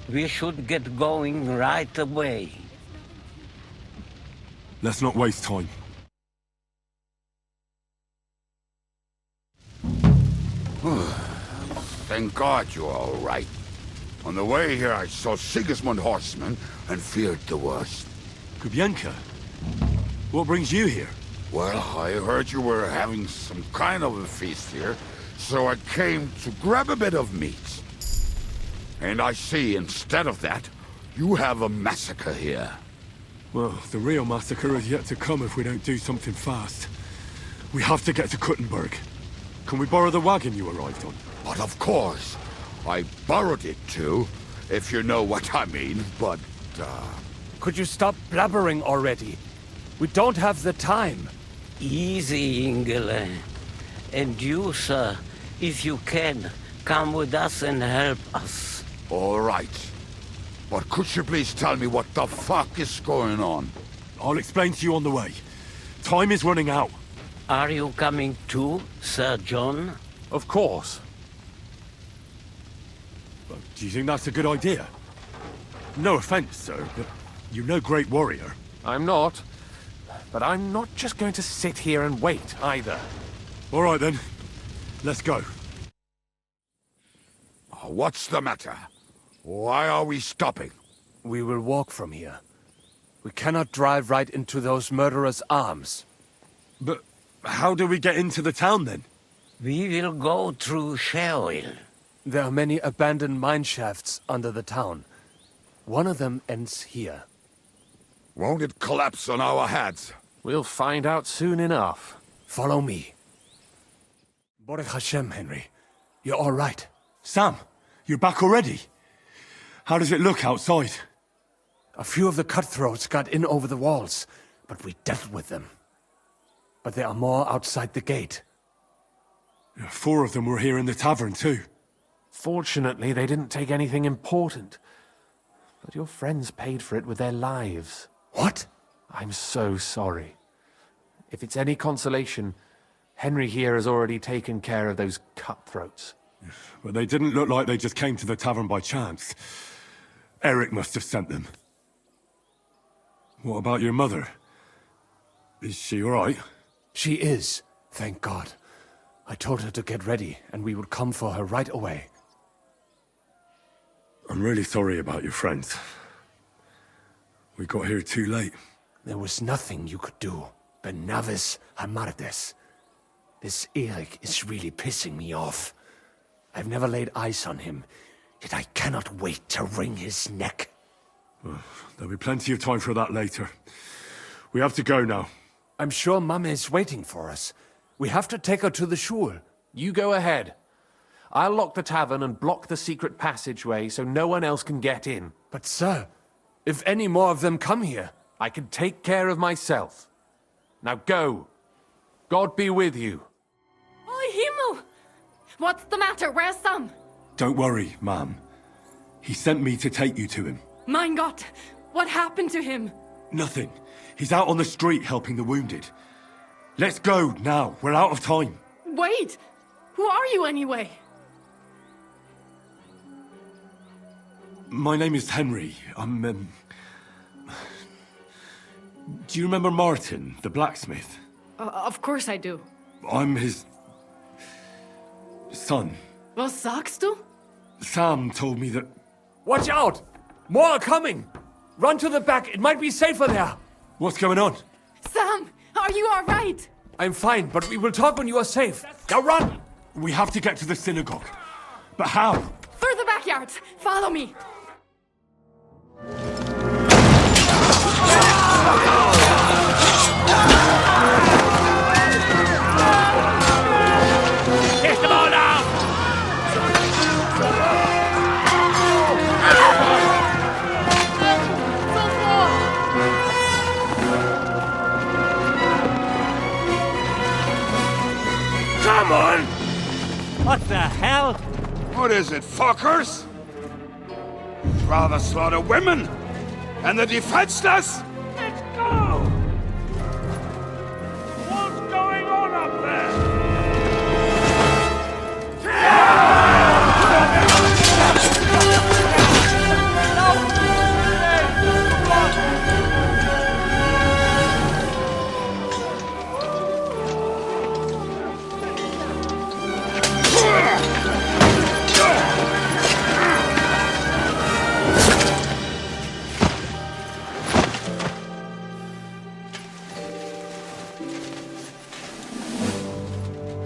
We should get going right away. Let's not waste time. Thank God you're all right. On the way here, I saw Sigismund horsemen and feared the worst. Kubienka? What brings you here? Well, I heard you were having some kind of a feast here, so I came to grab a bit of meat. And I see, instead of that, you have a massacre here. Well, the real massacre is yet to come if we don't do something fast. We have to get to Kuttenberg. Can we borrow the wagon you arrived on? But of course. I borrowed it too, if you know what I mean, but, Could you stop blabbering already? We don't have the time. Easy, Ingele. And you, sir, if you can, come with us and help us. All right. But could you please tell me what the fuck is going on? I'll explain to you on the way. Time is running out. Are you coming too, Sir John? Of course. Do you think that's a good idea? No offense, sir, but you're no great warrior. I'm not. But I'm not just going to sit here and wait, either. All right, then. Let's go. What's the matter? Why are we stopping? We will walk from here. We cannot drive right into those murderers' arms. But how do we get into the town then? We will go through Sheol. There are many abandoned mine shafts under the town. One of them ends here. Won't it collapse on our heads? We'll find out soon enough. Follow me. Baruch Hashem, Henry. You're all right. Sam, you're back already? How does it look outside? A few of the cutthroats got in over the walls, but we dealt with them. But there are more outside the gate. 4 of them were here in the tavern too. Fortunately, they didn't take anything important. But your friends paid for it with their lives. What? I'm so sorry. If it's any consolation, Henry here has already taken care of those cutthroats. But they didn't look like they just came to the tavern by chance. Eric must have sent them. What about your mother? Is she all right? She is, thank God. I told her to get ready, and we would come for her right away. I'm really sorry about your friends. We got here too late. There was nothing you could do. Benavis Hamardes. This Eric is really pissing me off. I've never laid eyes on him, yet I cannot wait to wring his neck. Well, there'll be plenty of time for that later. We have to go now. I'm sure Mama is waiting for us. We have to take her to the shul. You go ahead. I'll lock the tavern and block the secret passageway so no one else can get in. But sir, if any more of them come here, I can take care of myself. Now go. God be with you. Oh, Himmel! What's the matter? Where's Sam? Don't worry, ma'am. He sent me to take you to him. Mein Gott! What happened to him? Nothing. He's out on the street helping the wounded. Let's go now. We're out of time. Wait! Who are you anyway? My name is Henry. I'm, Do you remember Martin, the blacksmith? Of course I do. I'm his... son. Was sagst du? Sam told me that... Watch out! More are coming! Run to the back, it might be safer there! What's going on? Sam, are you all right? I'm fine, but we will talk when you are safe. Now run! We have to get to the synagogue. But how? Through the backyards. Follow me. Get them all out! Come on! What the hell? What is it, fuckers? You'd rather slaughter women and the defenseless? Let's go! What's going on up there?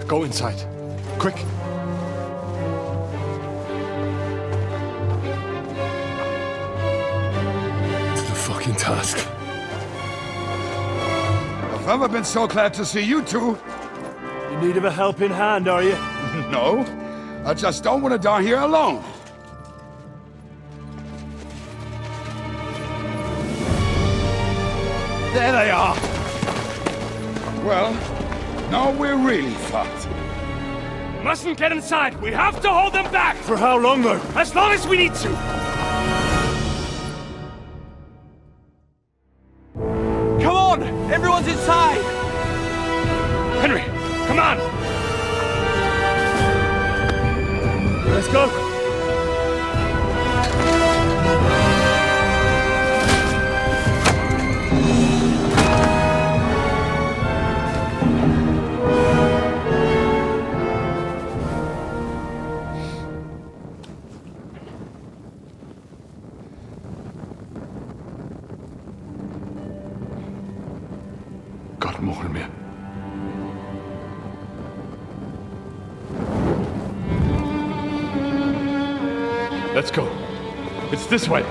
Go inside. Quick. To the fucking task. I've never been so glad to see you two. In need of a helping hand, are you? No, I just don't want to die here alone. There they are! Well, now we're really fucked. Mustn't get inside. We have to hold them back. For how long, though? As long as we need to. Come on! Everyone's inside! Henry, come on! Let's go! Let's go. It's this way.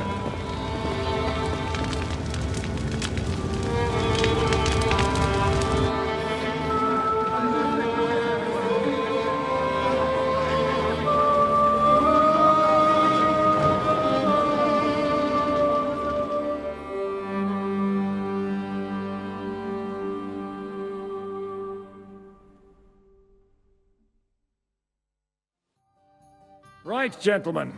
Right, gentlemen.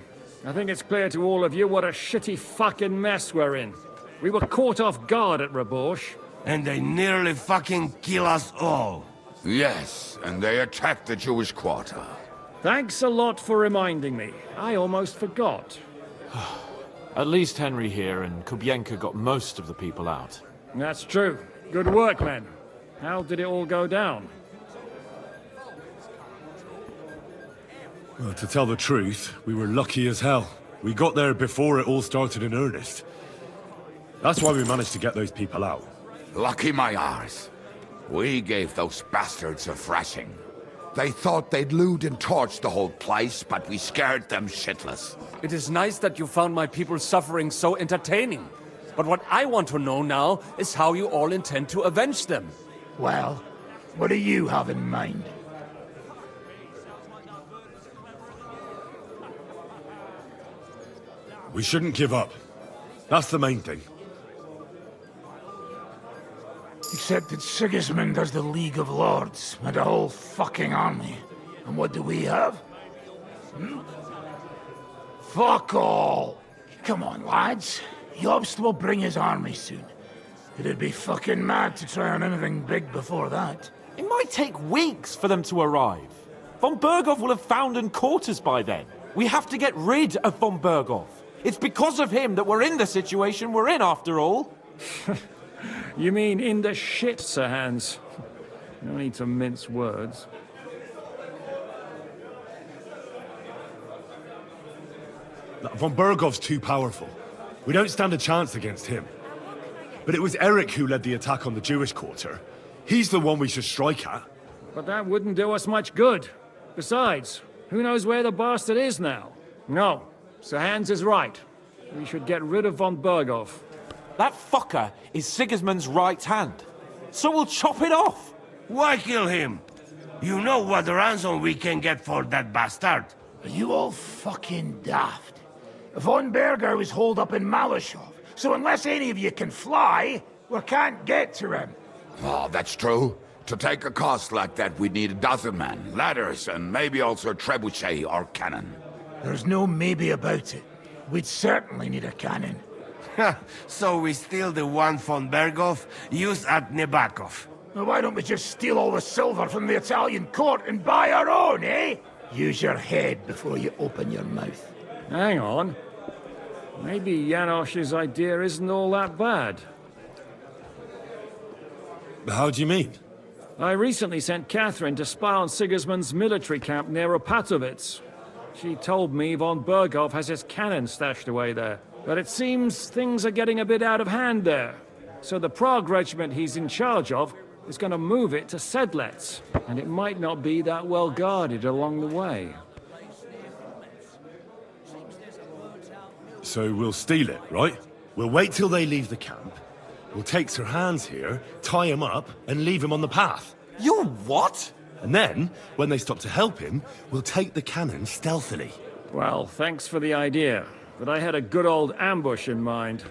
I think it's clear to all of you what a shitty fucking mess we're in. We were caught off guard at Rabosh. And they nearly fucking kill us all. Yes, and they attacked the Jewish quarter. Thanks a lot for reminding me. I almost forgot. At least Henry here and Kubienka got most of the people out. That's true. Good work, men. How did it all go down? Well, to tell the truth, we were lucky as hell. We got there before it all started in earnest. That's why we managed to get those people out. Lucky my arse. We gave those bastards a thrashing. They thought they'd loot and torch the whole place, but we scared them shitless. It is nice that you found my people's suffering so entertaining. But what I want to know now is how you all intend to avenge them. Well, what do you have in mind? We shouldn't give up. That's the main thing. Except that Sigismund has the League of Lords and a whole fucking army. And what do we have? Hmm? Fuck all! Come on, lads. Jobst will bring his army soon. It'd be fucking mad to try on anything big before that. It might take weeks for them to arrive. Von Berghoff will have found and caught us by then. We have to get rid of Von Berghoff. It's because of him that we're in the situation we're in, after all. You mean in the shit, Sir Hans? No need to mince words. Von Berghoff's too powerful. We don't stand a chance against him. But it was Eric who led the attack on the Jewish quarter. He's the one we should strike at. But that wouldn't do us much good. Besides, who knows where the bastard is now? No, Sir Hans is right. We should get rid of Von Berghoff. That fucker is Sigismund's right hand. So we'll chop it off. Why kill him? You know what ransom we can get for that bastard. Are you all fucking daft? Von Berger is holed up in Malashov, so unless any of you can fly, we can't get to him. Oh, that's true. To take a cost like that, we'd need a dozen men, ladders, and maybe also a trebuchet or cannon. There's no maybe about it. We'd certainly need a cannon. So we steal the one von Berghoff used at Nebakov. Well, why don't we just steal all the silver from the Italian court and buy our own, eh? Use your head before you open your mouth. Hang on. Maybe Janosch's idea isn't all that bad. How do you mean? I recently sent Catherine to spy on Sigismund's military camp near Opatovitz. She told me Von Berghoff has his cannon stashed away there. But it seems things are getting a bit out of hand there. So the Prague regiment he's in charge of is going to move it to Sedlec. And it might not be that well guarded along the way. So we'll steal it, right? We'll wait till they leave the camp. We'll take Sir Hans here, tie him up, and leave him on the path. You what? And then, when they stop to help him, we'll take the cannon stealthily. Well, thanks for the idea. But I had a good old ambush in mind.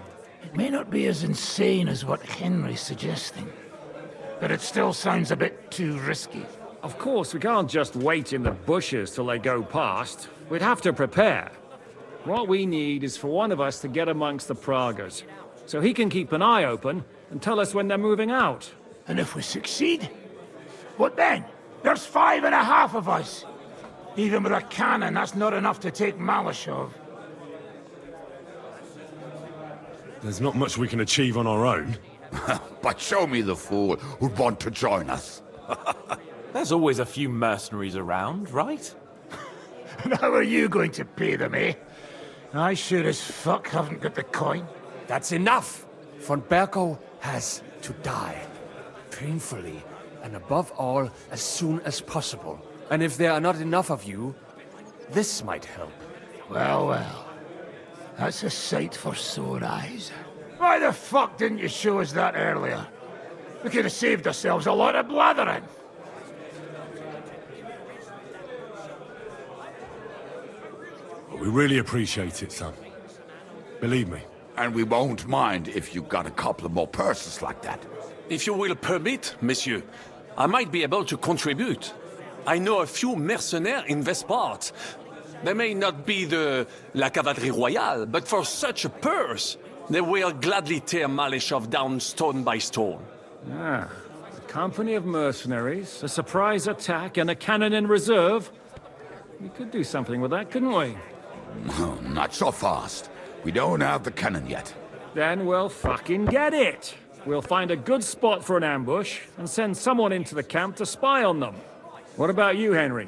It may not be as insane as what Henry's suggesting. But it still sounds a bit too risky. Of course, we can't just wait in the bushes till they go past. We'd have to prepare. What we need is for one of us to get amongst the Praguers, so he can keep an eye open and tell us when they're moving out. And if we succeed? What then? There's 5.5 of us. Even with a cannon, that's not enough to take Malashov. There's not much we can achieve on our own. But show me the fool who'd want to join us. There's always a few mercenaries around, right? And how are you going to pay them, eh? I sure as fuck haven't got the coin. That's enough! Von Berghoff has to die. Painfully, and above all, as soon as possible. And if there are not enough of you, this might help. Well, well. That's a sight for sore eyes. Why the fuck didn't you show us that earlier? We could have saved ourselves a lot of blathering. We really appreciate it, son. Believe me. And we won't mind if you got a couple of more purses like that. If you will permit, monsieur, I might be able to contribute. I know a few mercenaires in this part. They may not be la cavalerie royale, but for such a purse, they will gladly tear Malishov down stone by stone. Ah, a company of mercenaries, a surprise attack, and a cannon in reserve. We could do something with that, couldn't we? No, not so fast. We don't have the cannon yet. Then we'll fucking get it. We'll find a good spot for an ambush and send someone into the camp to spy on them. What about you, Henry?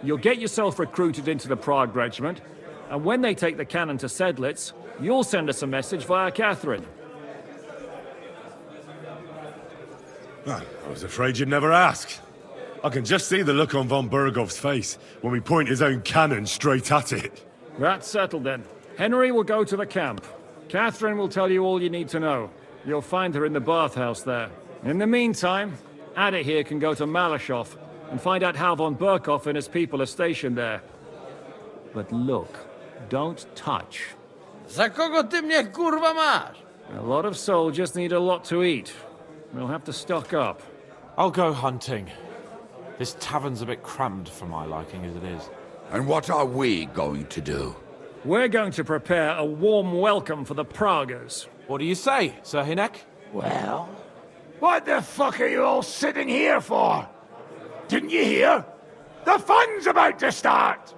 You'll get yourself recruited into the Prague regiment, and when they take the cannon to Sedlitz, you'll send us a message via Catherine. I was afraid you'd never ask. I can just see the look on von Bergov's face when we point his own cannon straight at it. That's settled then. Henry will go to the camp. Catherine will tell you all you need to know. You'll find her in the bathhouse there. In the meantime, Ada here can go to Malishov and find out how von Berkov and his people are stationed there. But look, don't touch. Za kogo ty mnie kurwa masz? A lot of soldiers need a lot to eat. We'll have to stock up. I'll go hunting. This tavern's a bit crammed for my liking as it is. And what are we going to do? We're going to prepare a warm welcome for the Praguers. What do you say, Sir Hinek? Well, what the fuck are you all sitting here for? Didn't you hear? The fun's about to start!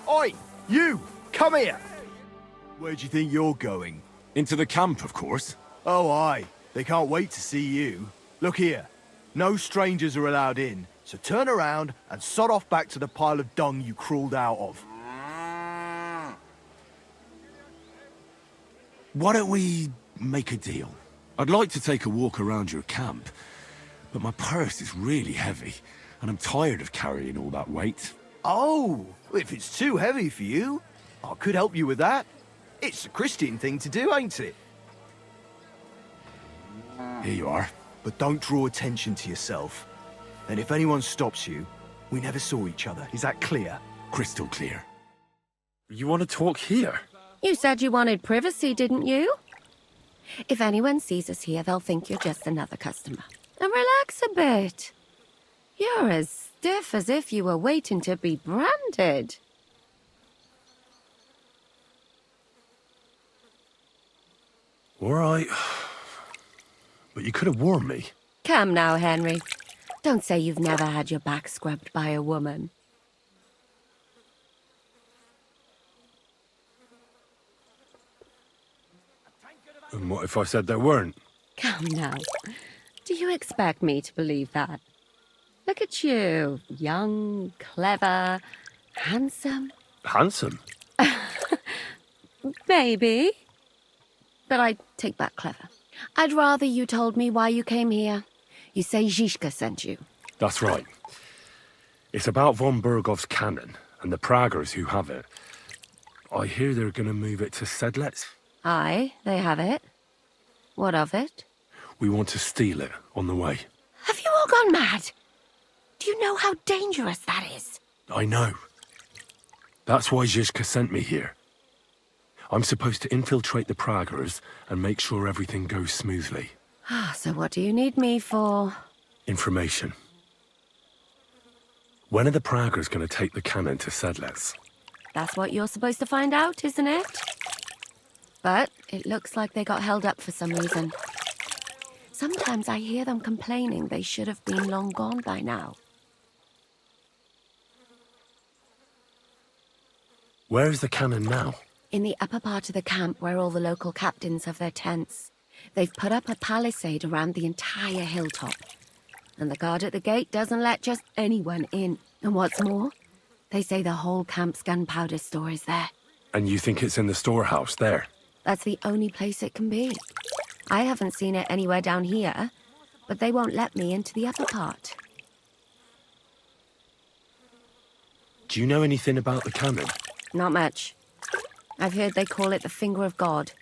Oi, you! Come here! Where do you think you're going? Into the camp, of course. Oh, aye. They can't wait to see you. Look here. No strangers are allowed in, so turn around and sod off back to the pile of dung you crawled out of. Why don't we make a deal? I'd like to take a walk around your camp, but my purse is really heavy, and I'm tired of carrying all that weight. Oh, if it's too heavy for you, I could help you with that. It's a Christian thing to do, ain't it? Here you are. But don't draw attention to yourself. And if anyone stops you, we never saw each other. Is that clear? Crystal clear. You want to talk here? You said you wanted privacy, didn't you? If anyone sees us here, they'll think you're just another customer. And relax a bit. You're as stiff as if you were waiting to be branded. All right. But you could have warned me. Come now, Henry. Don't say you've never had your back scrubbed by a woman. And what if I said there weren't? Come now. Do you expect me to believe that? Look at you. Young, clever, handsome. Handsome? Maybe. But I take back clever. I'd rather you told me why you came here. You say Zizka sent you. That's right. It's about von Bergov's cannon and the Praguers who have it. I hear they're going to move it to Sedlitz. Aye, they have it. What of it? We want to steal it on the way. Have you all gone mad? Do you know how dangerous that is? I know. That's why Zizka sent me here. I'm supposed to infiltrate the Praguers and make sure everything goes smoothly. So what do you need me for? Information. When are the Praguers going to take the cannon to Sedlitz? That's what you're supposed to find out, isn't it? But it looks like they got held up for some reason. Sometimes I hear them complaining they should have been long gone by now. Where is the cannon now? In the upper part of the camp where all the local captains have their tents. They've put up a palisade around the entire hilltop. And the guard at the gate doesn't let just anyone in. And what's more, they say the whole camp's gunpowder store is there. And you think it's in the storehouse there? That's the only place it can be. I haven't seen it anywhere down here, but they won't let me into the upper part. Do you know anything about the cannon? Not much. I've heard they call it the finger of God,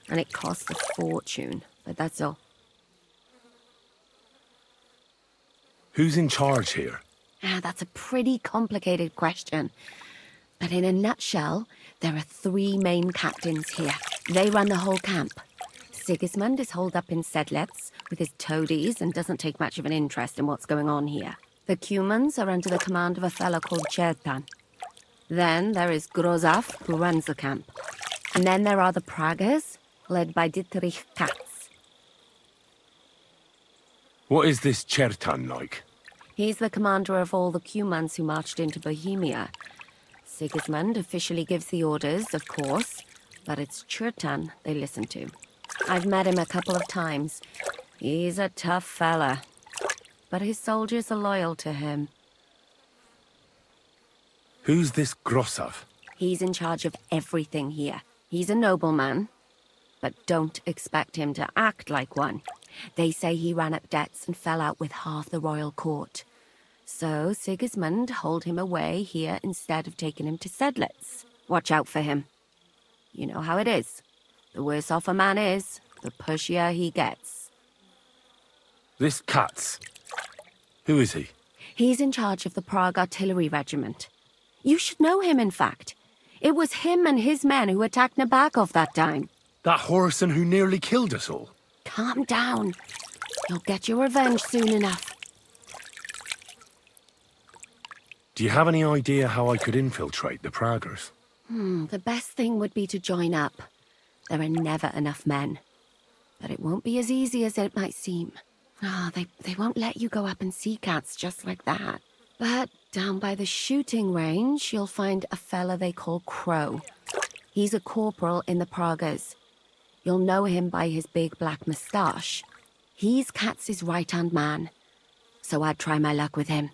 and it costs a fortune, but that's all. Who's in charge here? That's a pretty complicated question. But in a nutshell, there are 3 main captains here. They run the whole camp. Sigismund is holed up in Sedlets with his toadies and doesn't take much of an interest in what's going on here. The Cumans are under the command of a fellow called Chertan. Then there is Grozaf, who runs the camp. And then there are the Pragas, led by Dietrich Katz. What is this Chertan like? He's the commander of all the Cumans who marched into Bohemia. Sigismund officially gives the orders, of course, but it's Chertan they listen to. I've met him a couple of times. He's a tough fella, but his soldiers are loyal to him. Who's this Grossav? He's in charge of everything here. He's a nobleman, but don't expect him to act like one. They say he ran up debts and fell out with half the royal court. So Sigismund holed him away here instead of taking him to Sedlets. Watch out for him. You know how it is. The worse off a man is, the pushier he gets. This Katz. Who is he? He's in charge of the Prague Artillery Regiment. You should know him, in fact. It was him and his men who attacked Nabakov that time. That Horson who nearly killed us all. Calm down. You'll get your revenge soon enough. Do you have any idea how I could infiltrate the Praggers? The best thing would be to join up. There are never enough men. But it won't be as easy as it might seem. They won't let you go up and see cats just like that. But down by the shooting range, you'll find a fella they call Crow. He's a corporal in the Pragas. You'll know him by his big black moustache. He's Katz's right-hand man. So I'd try my luck with him.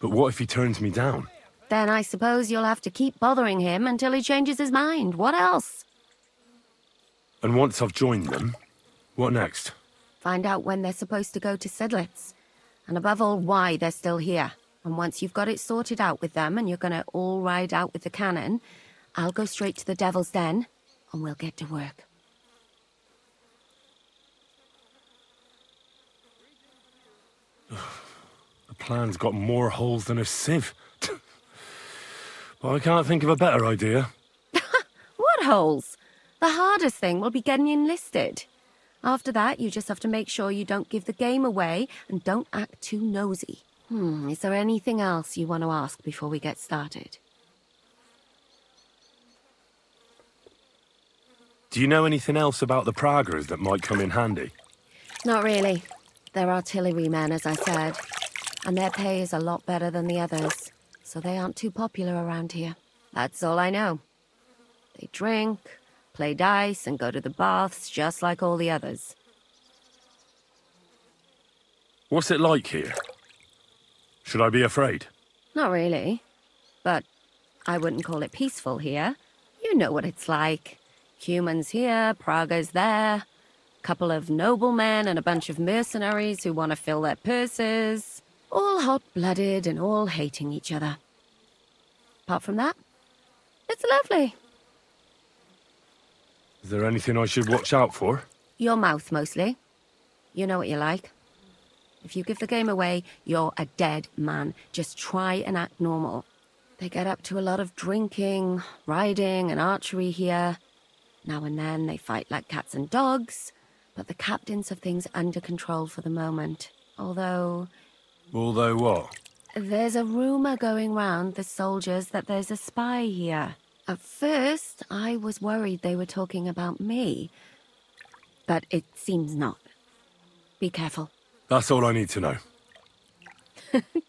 But what if he turns me down? Then I suppose you'll have to keep bothering him until he changes his mind. What else? And once I've joined them, what next? Find out when they're supposed to go to Sedlets. And above all, why they're still here. And once you've got it sorted out with them and you're gonna all ride out with the cannon, I'll go straight to the Devil's Den and we'll get to work. The plan's got more holes than a sieve. But I can't think of a better idea. What holes? The hardest thing will be getting enlisted. After that, you just have to make sure you don't give the game away and don't act too nosy. Is there anything else you want to ask before we get started? Do you know anything else about the Praggers that might come in handy? Not really. They're artillerymen, as I said. And their pay is a lot better than the others. So they aren't too popular around here. That's all I know. They drink, play dice, and go to the baths just like all the others. What's it like here? Should I be afraid? Not really. But I wouldn't call it peaceful here. You know what it's like. Humans here, Pragas there. Couple of noblemen and a bunch of mercenaries who want to fill their purses. All hot-blooded and all hating each other. Apart from that, it's lovely. Is there anything I should watch out for? Your mouth, mostly. You know what you're like. If you give the game away, you're a dead man. Just try and act normal. They get up to a lot of drinking, riding, and archery here. Now and then they fight like cats and dogs, but the captains have things under control for the moment. Although what? There's a rumor going round the soldiers that there's a spy here. At first, I was worried they were talking about me. But it seems not. Be careful. That's all I need to know.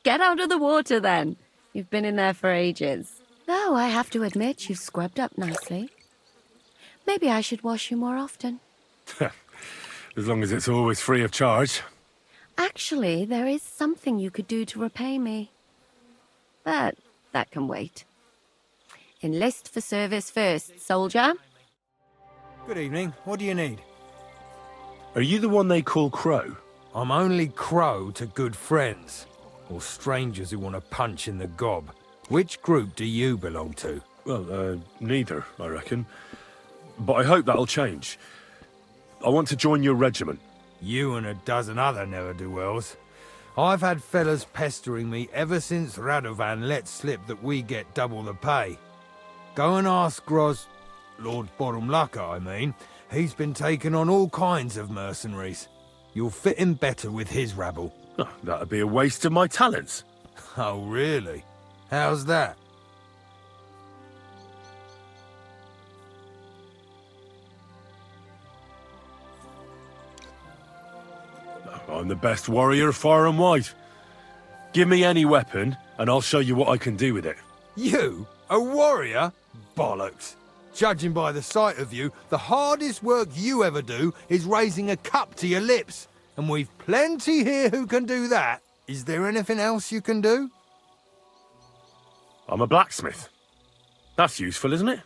Get out of the water, then. You've been in there for ages. Though I have to admit, you've scrubbed up nicely. Maybe I should wash you more often. As long as it's always free of charge. Actually, there is something you could do to repay me. But that can wait. Enlist for service first, soldier. Good evening. What do you need? Are you the one they call Crow? I'm only Crow to good friends. Or strangers who want to punch in the gob. Which group do you belong to? Well, neither, I reckon. But I hope that'll change. I want to join your regiment. You and a dozen other ne'er-do-wells. I've had fellas pestering me ever since Radovan let slip that we get double the pay. Go and ask Lord Borumlaka, I mean. He's been taking on all kinds of mercenaries. You'll fit in better with his rabble. Oh, that'd be a waste of my talents. Oh, really? How's that? I'm the best warrior far and wide. Give me any weapon, and I'll show you what I can do with it. You? A warrior? Bollocks. Judging by the sight of you, the hardest work you ever do is raising a cup to your lips. And we've plenty here who can do that. Is there anything else you can do? I'm a blacksmith. That's useful, isn't it?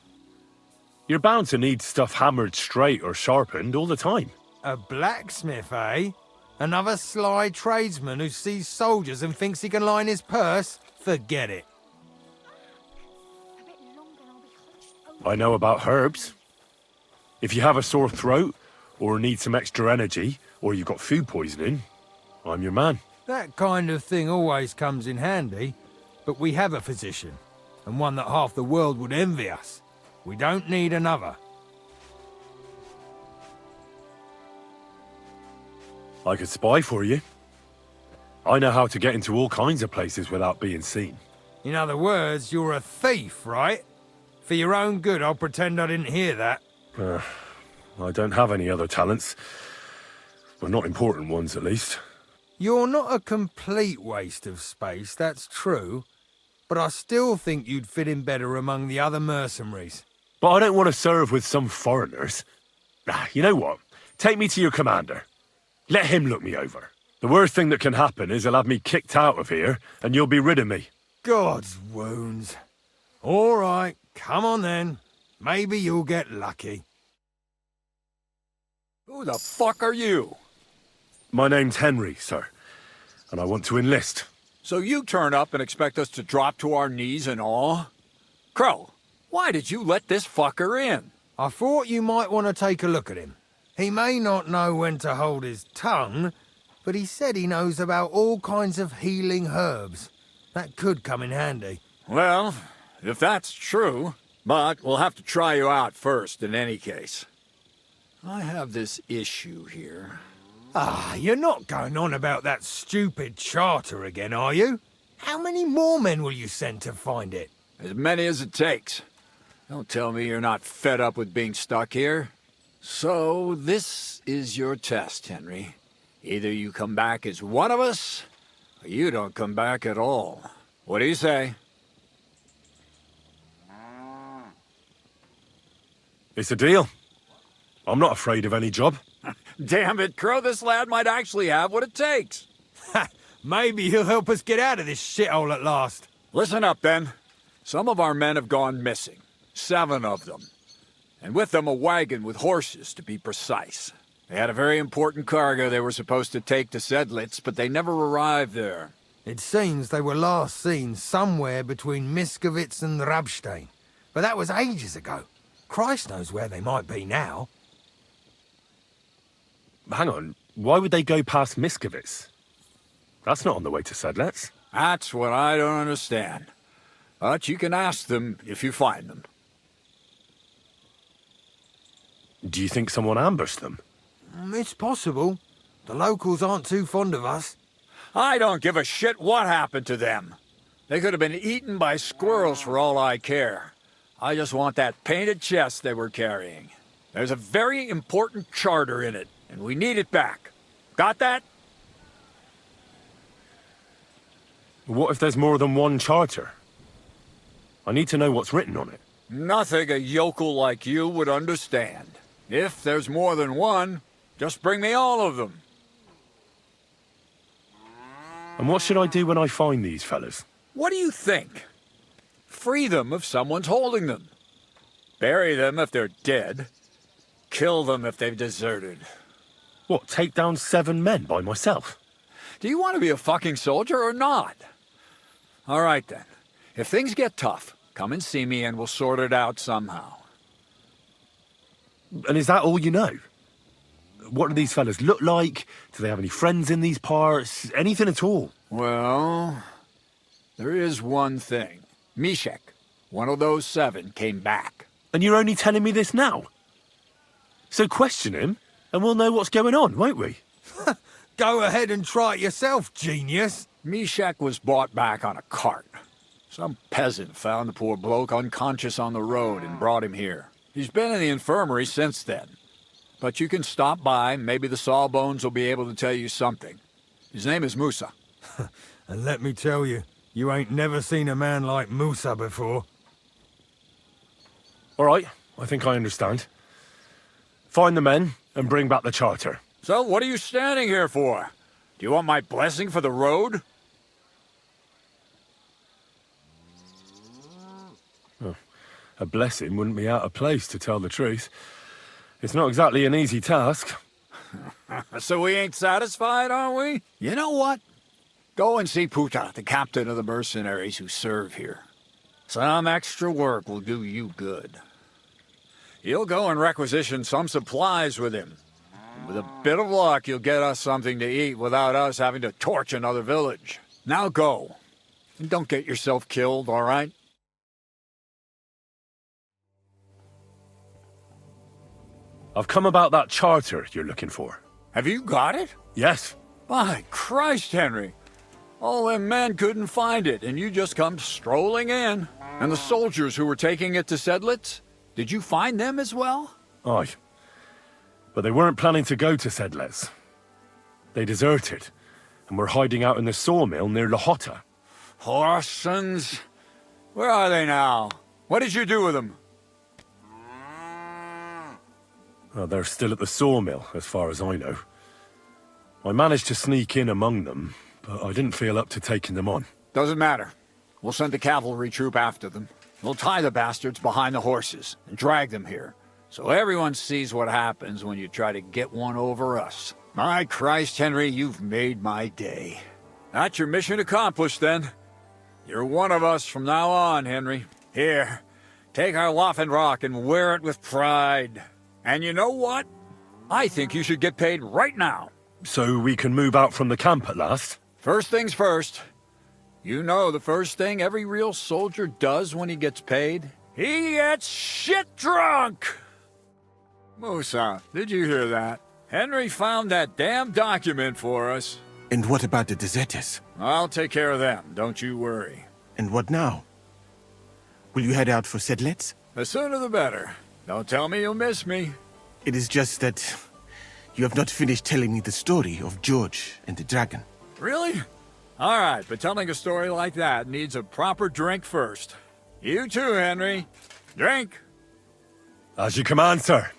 You're bound to need stuff hammered straight or sharpened all the time. A blacksmith, eh? Another sly tradesman who sees soldiers and thinks he can line his purse? Forget it. I know about herbs. If you have a sore throat, or need some extra energy, or you've got food poisoning, I'm your man. That kind of thing always comes in handy. But we have a physician, and one that half the world would envy us. We don't need another. I could spy for you. I know how to get into all kinds of places without being seen. In other words, you're a thief, right? For your own good, I'll pretend I didn't hear that. I don't have any other talents. Well, not important ones, at least. You're not a complete waste of space, that's true. But I still think you'd fit in better among the other mercenaries. But I don't want to serve with some foreigners. You know what? Take me to your commander. Let him look me over. The worst thing that can happen is he'll have me kicked out of here, and you'll be rid of me. God's wounds. All right, come on then. Maybe you'll get lucky. Who the fuck are you? My name's Henry, sir, and I want to enlist. So you turn up and expect us to drop to our knees in awe? Crow, why did you let this fucker in? I thought you might want to take a look at him. He may not know when to hold his tongue, but he said he knows about all kinds of healing herbs. That could come in handy. Well, if that's true, but we'll have to try you out first in any case. I have this issue here. Ah, you're not going on about that stupid charter again, are you? How many more men will you send to find it? As many as it takes. Don't tell me you're not fed up with being stuck here. So, this is your test, Henry. Either you come back as one of us, or you don't come back at all. What do you say? It's a deal. I'm not afraid of any job. Damn it, Crow, this lad might actually have what it takes. Maybe he'll help us get out of this shithole at last. Listen up, then. Some of our men have gone missing. 7 of them. And with them a wagon with horses, to be precise. They had a very important cargo they were supposed to take to Sedlitz, but they never arrived there. It seems they were last seen somewhere between Miskovitz and Rabstein. But that was ages ago. Christ knows where they might be now. Hang on, why would they go past Miskovitz? That's not on the way to Sedlitz. That's what I don't understand. But you can ask them if you find them. Do you think someone ambushed them? It's possible. The locals aren't too fond of us. I don't give a shit what happened to them. They could have been eaten by squirrels for all I care. I just want that painted chest they were carrying. There's a very important charter in it, and we need it back. Got that? What if there's more than one charter? I need to know what's written on it. Nothing a yokel like you would understand. If there's more than one, just bring me all of them. And what should I do when I find these fellas? What do you think? Free them if someone's holding them. Bury them if they're dead. Kill them if they've deserted. What, take down 7 men by myself? Do you want to be a fucking soldier or not? All right then. If things get tough, come and see me and we'll sort it out somehow. And is that all you know? What do these fellas look like? Do they have any friends in these parts? Anything at all? Well, there is one thing. Mishek, one of those 7, came back. And you're only telling me this now? So question him, and we'll know what's going on, won't we? Go ahead and try it yourself, genius. Mishek was brought back on a cart. Some peasant found the poor bloke unconscious on the road and brought him here. He's been in the infirmary since then. But you can stop by, maybe the Sawbones will be able to tell you something. His name is Musa. And let me tell you, you ain't never seen a man like Musa before. All right, I think I understand. Find the men and bring back the charter. So what are you standing here for? Do you want my blessing for the road? Oh, a blessing wouldn't be out of place, to tell the truth. It's not exactly an easy task. So we ain't satisfied, are we? You know what? Go and see Puta, the captain of the mercenaries who serve here. Some extra work will do you good. You'll go and requisition some supplies with him. With a bit of luck, you'll get us something to eat without us having to torch another village. Now go. And don't get yourself killed, all right? I've come about that charter you're looking for. Have you got it? Yes. By Christ, Henry. All them men couldn't find it, and you just come strolling in. And the soldiers who were taking it to Sedlitz, did you find them as well? Aye. But they weren't planning to go to Sedlitz. They deserted, and were hiding out in the sawmill near Lascia. Horsons. Where are they now? What did you do with them? Well, they're still at the sawmill, as far as I know. I managed to sneak in among them, but I didn't feel up to taking them on. Doesn't matter. We'll send a cavalry troop after them. We'll tie the bastards behind the horses and drag them here, so everyone sees what happens when you try to get one over us. My Christ, Henry, you've made my day. That's your mission accomplished, then. You're one of us from now on, Henry. Here, take our Waffenrock and wear it with pride. And you know what? I think you should get paid right now. So we can move out from the camp at last? First things first. You know the first thing every real soldier does when he gets paid? He gets shit drunk! Musa, did you hear that? Henry found that damn document for us. And what about the deserters? I'll take care of them, don't you worry. And what now? Will you head out for Sedlitz? The sooner the better. Don't tell me you'll miss me. It is just that you have not finished telling me the story of George and the dragon. Really? All right, but telling a story like that needs a proper drink first. You too, Henry. Drink. As you command, sir.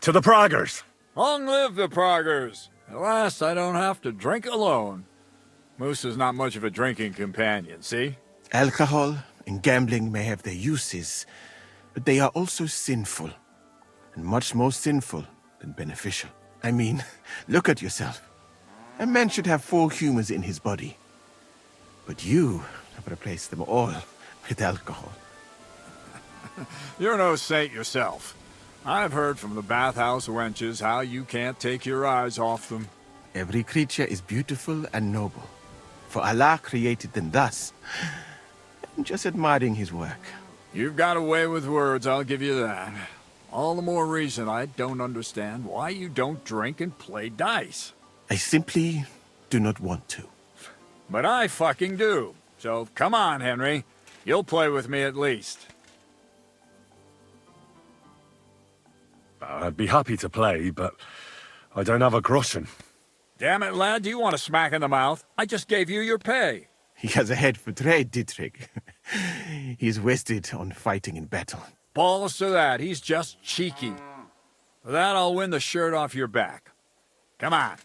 To the Praggers. Long live the Praggers. At last, I don't have to drink alone. Moose is not much of a drinking companion, see? Alcohol and gambling may have their uses, but they are also sinful. And much more sinful than beneficial. I mean, look at yourself. A man should have 4 humors in his body. But you have replaced them all with alcohol. You're no saint yourself. I've heard from the bathhouse wenches how you can't take your eyes off them. Every creature is beautiful and noble. For Allah created them thus. I'm just admiring his work. You've got a way with words, I'll give you that. All the more reason I don't understand why you don't drink and play dice. I simply do not want to. But I fucking do. So come on, Henry. You'll play with me at least. I'd be happy to play, but I don't have a groschen. Damn it, lad, do you want a smack in the mouth? I just gave you your pay. He has a head for trade, Dietrich. He's wasted on fighting in battle. Balls to that, he's just cheeky. For that, I'll win the shirt off your back. Come on.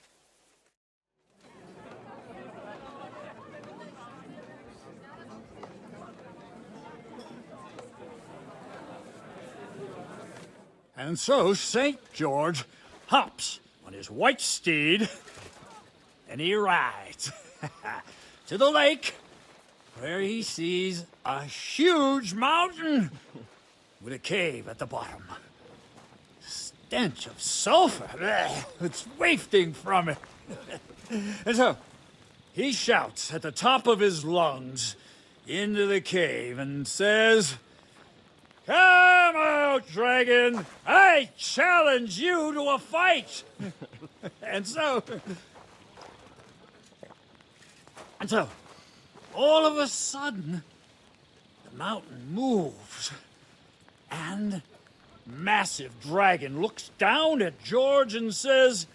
And so St. George hops on his white steed, and he rides to the lake, where he sees a huge mountain with a cave at the bottom. Stench of sulfur, it's wafting from it. And so he shouts at the top of his lungs into the cave and says, "Come out, dragon! I challenge you to a fight!" And so, all of a sudden, the mountain moves, and massive dragon looks down at George and says,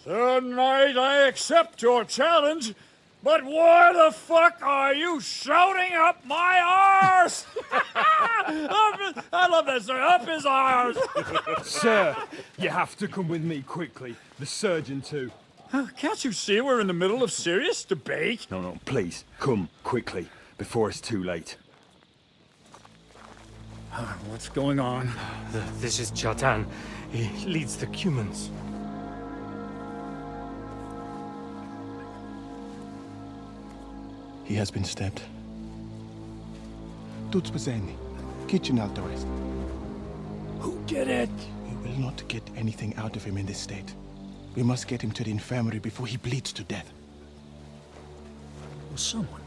"Sir Knight, I accept your challenge, but why the fuck are you shouting up my arse?" I love that, sir. Up his arse. Sir, you have to come with me quickly. The surgeon too. Can't you see we're in the middle of serious debate? No, please, come quickly, before it's too late. What's going on? This is Chatan. He leads the Cumans. He has been stabbed. Tutti presenti. Kitchen out the rest. Who did it? We will not get anything out of him in this state. We must get him to the infirmary before he bleeds to death. Will someone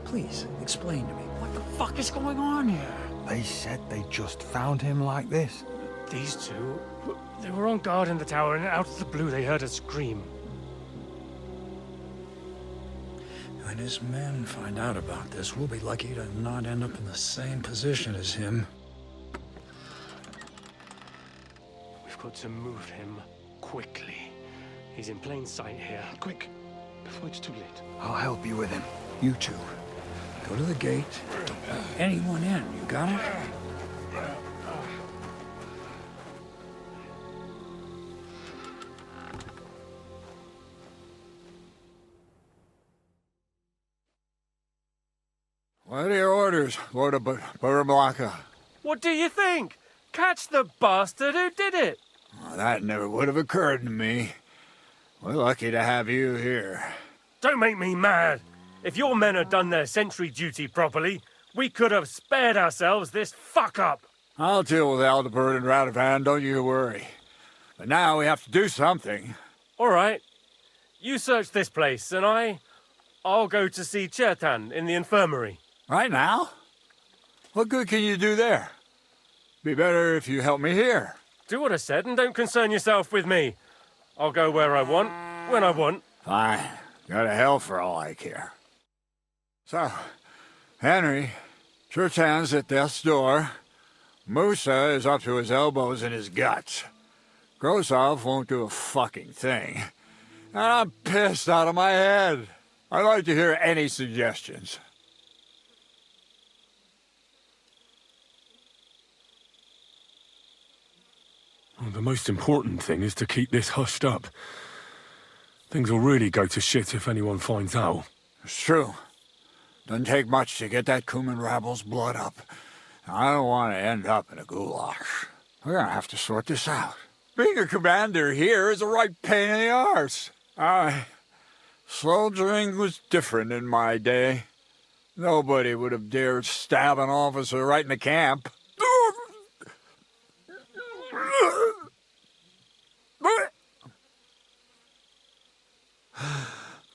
please explain to me what the fuck is going on here? They said they just found him like this. These two, they were on guard in the tower, and out of the blue they heard a scream. When his men find out about this, we'll be lucky to not end up in the same position as him. We've got to move him quickly. He's in plain sight here. Quick, before it's too late. I'll help you with him. You two. Go to the gate. Don't let anyone in. You got it? What are your orders, Lord of Burblaka? What do you think? Catch the bastard who did it! Well, that never would have occurred to me. We're lucky to have you here. Don't make me mad. If your men had done their sentry duty properly, we could have spared ourselves this fuck-up. I'll deal with Aldebert and Radovan, don't you worry. But now we have to do something. All right. You search this place, and I'll go to see Chertan in the infirmary. Right now? What good can you do there? Be better if you help me here. Do what I said and don't concern yourself with me. I'll go where I want, when I want. Fine. Go to hell for all I care. So, Henry, Chertan's at death's door. Musa is up to his elbows in his guts. Grosov won't do a fucking thing. And I'm pissed out of my head. I'd like to hear any suggestions. Well, the most important thing is to keep this hushed up. Things will really go to shit if anyone finds out. It's true. Doesn't take much to get that Cuman rabble's blood up. I don't want to end up in a goulash. We're gonna have to sort this out. Being a commander here is a right pain in the arse. Soldiering was different in my day. Nobody would have dared stab an officer right in the camp.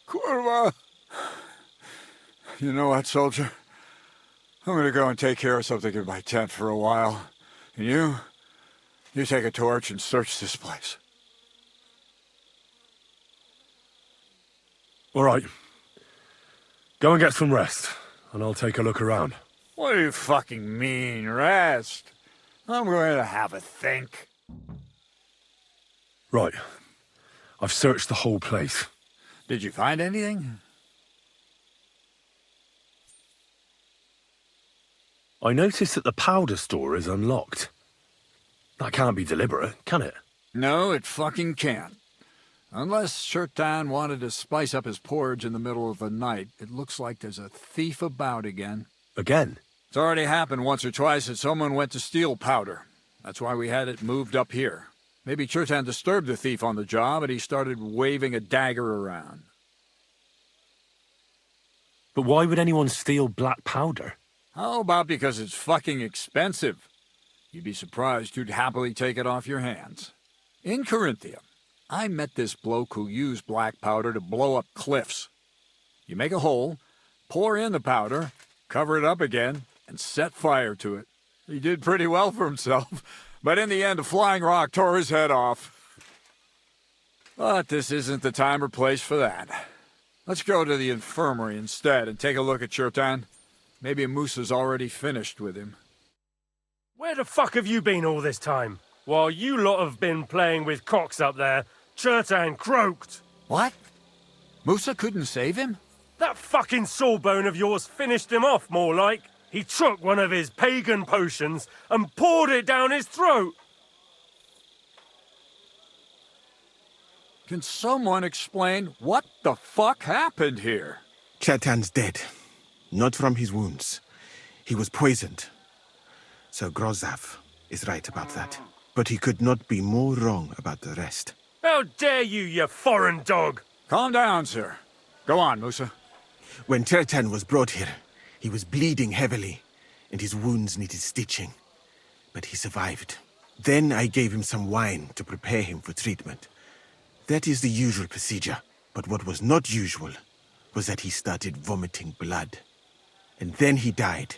Kurva! You know what, soldier? I'm gonna go and take care of something in my tent for a while. And you take a torch and search this place. All right. Go and get some rest, and I'll take a look around. What do you fucking mean, rest? I'm going to have a think. Right. I've searched the whole place. Did you find anything? I noticed that the powder store is unlocked. That can't be deliberate, can it? No, it fucking can't. Unless Shirtan wanted to spice up his porridge in the middle of the night, it looks like there's a thief about again. Again? It's already happened once or twice that someone went to steal powder. That's why we had it moved up here. Maybe Shirtan disturbed the thief on the job and he started waving a dagger around. But why would anyone steal black powder? How about because it's fucking expensive? You'd be surprised who'd happily take it off your hands. In Corinthia, I met this bloke who used black powder to blow up cliffs. You make a hole, pour in the powder, cover it up again, and set fire to it. He did pretty well for himself, but in the end a flying rock tore his head off. But this isn't the time or place for that. Let's go to the infirmary instead and take a look at Shirtan. Maybe Musa's already finished with him. Where the fuck have you been all this time? While you lot have been playing with cocks up there, Shirtan croaked. What? Musa couldn't save him? That fucking sawbone of yours finished him off, more like. He took one of his pagan potions and poured it down his throat. Can someone explain what the fuck happened here? Shirtan's dead. Not from his wounds. He was poisoned. Sir Grozav is right about that. But he could not be more wrong about the rest. How dare you, you foreign dog! Calm down, sir. Go on, Musa. When Shirtan was brought here, he was bleeding heavily, and his wounds needed stitching. But he survived. Then I gave him some wine to prepare him for treatment. That is the usual procedure. But what was not usual was that he started vomiting blood. And then he died.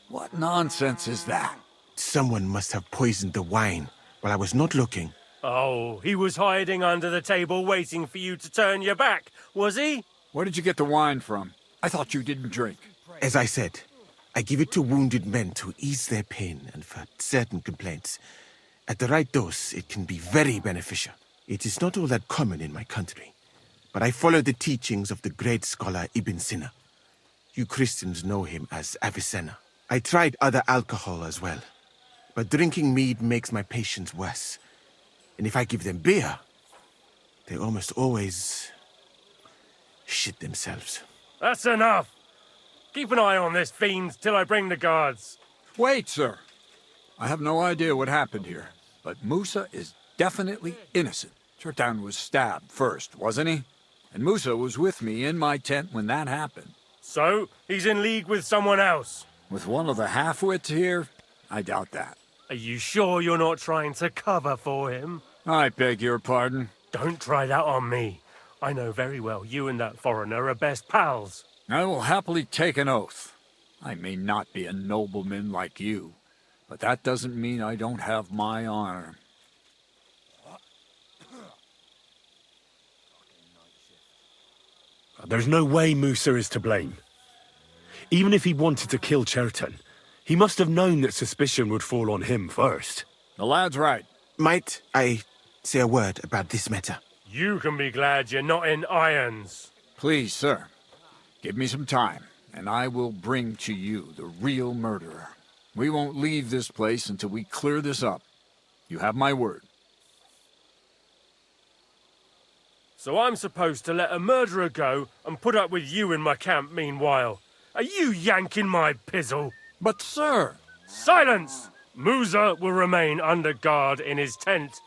What nonsense is that? Someone must have poisoned the wine while I was not looking. Oh, he was hiding under the table waiting for you to turn your back, was he? Where did you get the wine from? I thought you didn't drink. As I said, I give it to wounded men to ease their pain and for certain complaints. At the right dose, it can be very beneficial. It is not all that common in my country, but I follow the teachings of the great scholar Ibn Sina. You Christians know him as Avicenna. I tried other alcohol as well, but drinking mead makes my patients worse. And if I give them beer, they almost always shit themselves. That's enough! Keep an eye on this fiend till I bring the guards. Wait, sir. I have no idea what happened here, but Musa is definitely innocent. Shirtan was stabbed first, wasn't he? And Musa was with me in my tent when that happened. So, he's in league with someone else? With one of the half-wits here? I doubt that. Are you sure you're not trying to cover for him? I beg your pardon. Don't try that on me. I know very well you and that foreigner are best pals. I will happily take an oath. I may not be a nobleman like you, but that doesn't mean I don't have my honor. There's no way Musa is to blame. Even if he wanted to kill Shirtan, he must have known that suspicion would fall on him first. The lad's right. Might I say a word about this matter? You can be glad you're not in irons. Please, sir. Give me some time, and I will bring to you the real murderer. We won't leave this place until we clear this up. You have my word. So I'm supposed to let a murderer go and put up with you in my camp meanwhile. Are you yanking my pizzle? But, sir... Silence! Musa will remain under guard in his tent.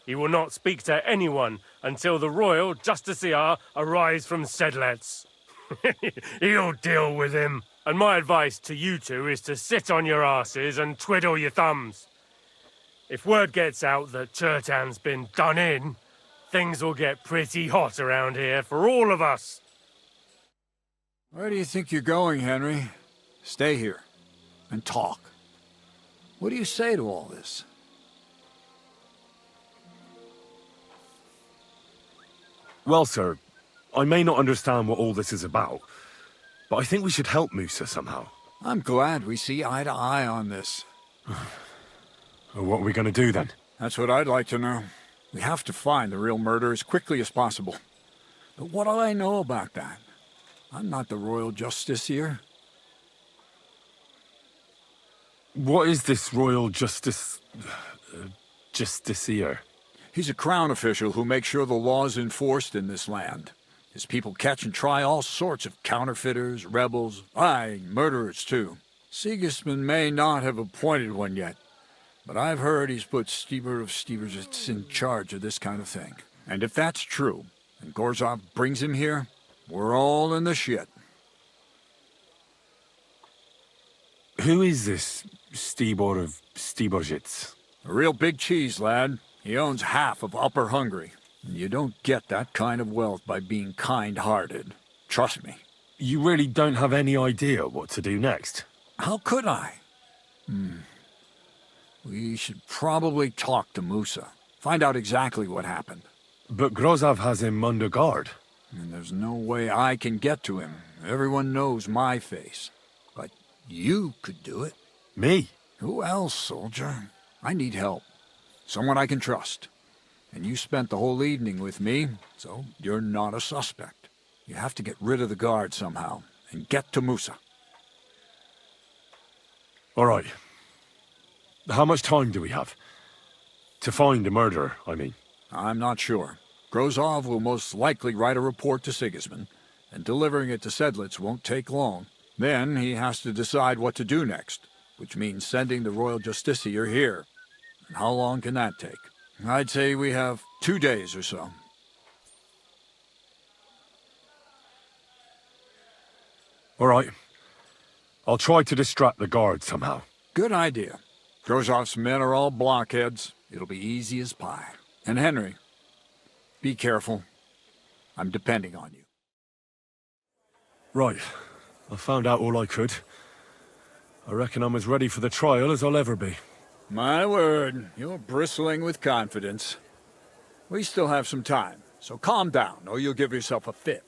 He will not speak to anyone until the royal justiciar arrives from Sedlets. He'll deal with him. And my advice to you two is to sit on your asses and twiddle your thumbs. If word gets out that Shirtan's been done in, things will get pretty hot around here for all of us. Where do you think you're going, Henry? Stay here and talk. What do you say to all this? Well, sir, I may not understand what all this is about, but I think we should help Musa somehow. I'm glad we see eye to eye on this. Well, what are we going to do then? That's what I'd like to know. We have to find the real murderer as quickly as possible. But what do I know about that? I'm not the royal justiciar. What is this royal justiciar? He's a crown official who makes sure the law is enforced in this land. His people catch and try all sorts of counterfeiters, rebels, aye, murderers too. Sigismund may not have appointed one yet, but I've heard he's put Steber of Stebersitz in charge of this kind of thing. And if that's true, and Gorzov brings him here, we're all in the shit. Who is this Stebor of Stebersitz? A real big cheese, lad. He owns half of Upper Hungary. You don't get that kind of wealth by being kind-hearted. Trust me. You really don't have any idea what to do next? How could I? We should probably talk to Musa. Find out exactly what happened. But Grozov has him under guard. And there's no way I can get to him. Everyone knows my face. But you could do it. Me? Who else, soldier? I need help. Someone I can trust. And you spent the whole evening with me, so you're not a suspect. You have to get rid of the guard somehow, and get to Musa. All right. How much time do we have? To find the murderer, I mean. I'm not sure. Grozov will most likely write a report to Sigismund, and delivering it to Sedlitz won't take long. Then he has to decide what to do next, which means sending the royal justiciar here. And how long can that take? I'd say we have 2 days or so. All right. I'll try to distract the guard somehow. Good idea. Grozov's men are all blockheads. It'll be easy as pie. And Henry, be careful. I'm depending on you. Right. I found out all I could. I reckon I'm as ready for the trial as I'll ever be. My word, you're bristling with confidence. We still have some time, so calm down, or you'll give yourself a fit.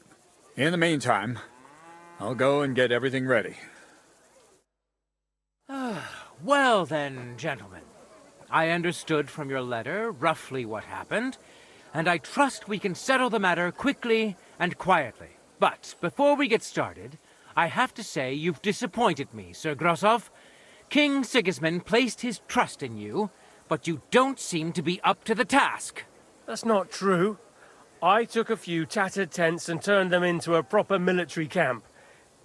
In the meantime, I'll go and get everything ready. Well then, gentlemen. I understood from your letter roughly what happened, and I trust we can settle the matter quickly and quietly. But before we get started, I have to say you've disappointed me, Sir Grozov. King Sigismund placed his trust in you, but you don't seem to be up to the task. That's not true. I took a few tattered tents and turned them into a proper military camp.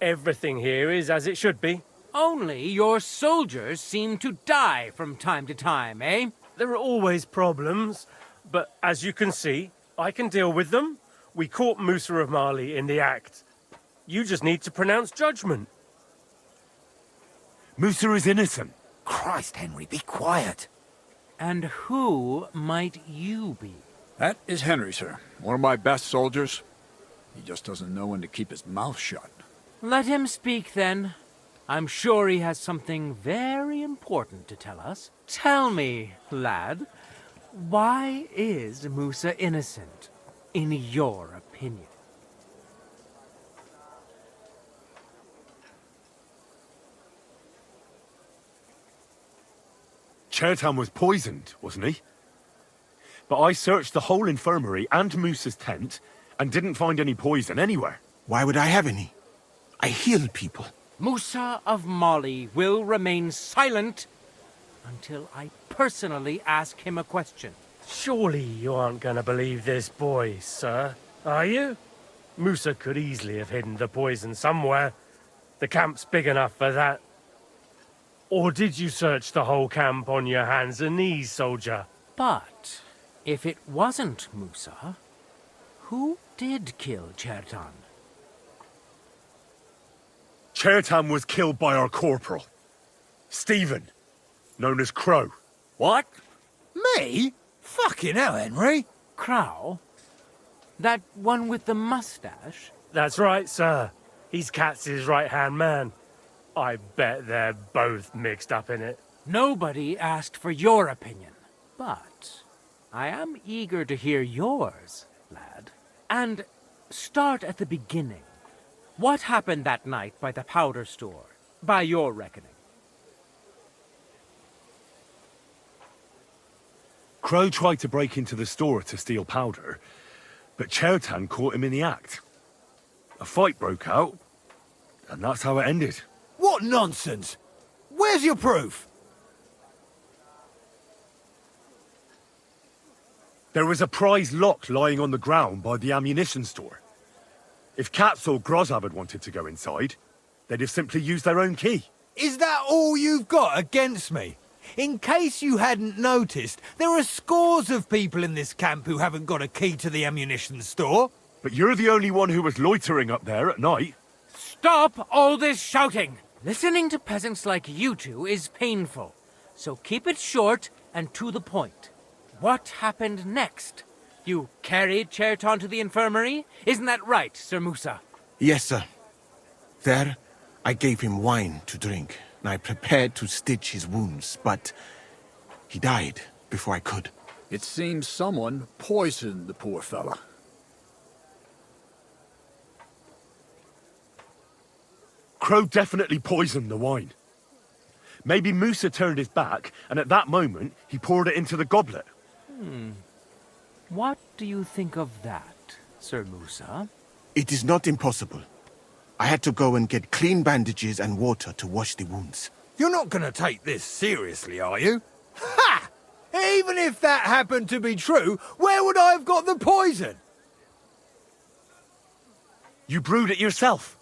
Everything here is as it should be. Only your soldiers seem to die from time to time, eh? There are always problems, but as you can see, I can deal with them. We caught Musa of Mali in the act. You just need to pronounce judgment. Musa is innocent. Christ, Henry, be quiet. And who might you be? That is Henry, sir. One of my best soldiers. He just doesn't know when to keep his mouth shut. Let him speak, then. I'm sure he has something very important to tell us. Tell me, lad, why is Musa innocent, in your opinion? Chertan was poisoned, wasn't he? But I searched the whole infirmary and Musa's tent and didn't find any poison anywhere. Why would I have any? I heal people. Musa of Mali will remain silent until I personally ask him a question. Surely you aren't going to believe this boy, sir, are you? Musa could easily have hidden the poison somewhere. The camp's big enough for that. Or did you search the whole camp on your hands and knees, soldier? But if it wasn't Musa, who did kill Chertan? Chertan was killed by our corporal, Stephen, known as Crow. What? Me? Fucking hell, Henry. Crow? That one with the mustache? That's right, sir. He's Katz's right-hand man. I bet they're both mixed up in it. Nobody asked for your opinion, but I am eager to hear yours, lad. And start at the beginning. What happened that night by the powder store, by your reckoning? Crow tried to break into the store to steal powder, but Chertan caught him in the act. A fight broke out, and that's how it ended. What nonsense! Where's your proof? There was a prize lock lying on the ground by the ammunition store. If Katz or Grozov had wanted to go inside, they'd have simply used their own key. Is that all you've got against me? In case you hadn't noticed, there are scores of people in this camp who haven't got a key to the ammunition store. But you're the only one who was loitering up there at night. Stop all this shouting! Listening to peasants like you two is painful, so keep it short and to the point. What happened next? You carried Cherton to the infirmary? Isn't that right, Sir Musa? Yes, sir. There, I gave him wine to drink, and I prepared to stitch his wounds, but he died before I could. It seems someone poisoned the poor fella. Crow definitely poisoned the wine. Maybe Musa turned his back, and at that moment, he poured it into the goblet. What do you think of that, Sir Musa? It is not impossible. I had to go and get clean bandages and water to wash the wounds. You're not going to take this seriously, are you? Ha! Even if that happened to be true, where would I have got the poison? You brewed it yourself.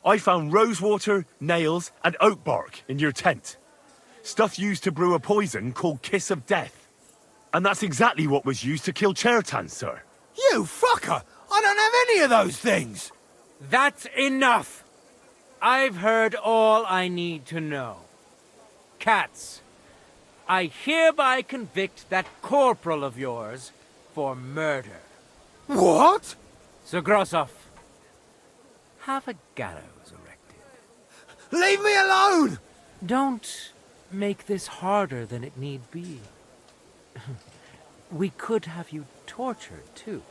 I found rosewater, nails, and oak bark in your tent. Stuff used to brew a poison called Kiss of Death. And that's exactly what was used to kill Chertan, sir. You fucker! I don't have any of those things! That's enough! I've heard all I need to know. Katz, I hereby convict that corporal of yours for murder. What? Sir Grossoff, have a gallows erected. Leave me alone! Don't make this harder than it need be. We could have you tortured, too.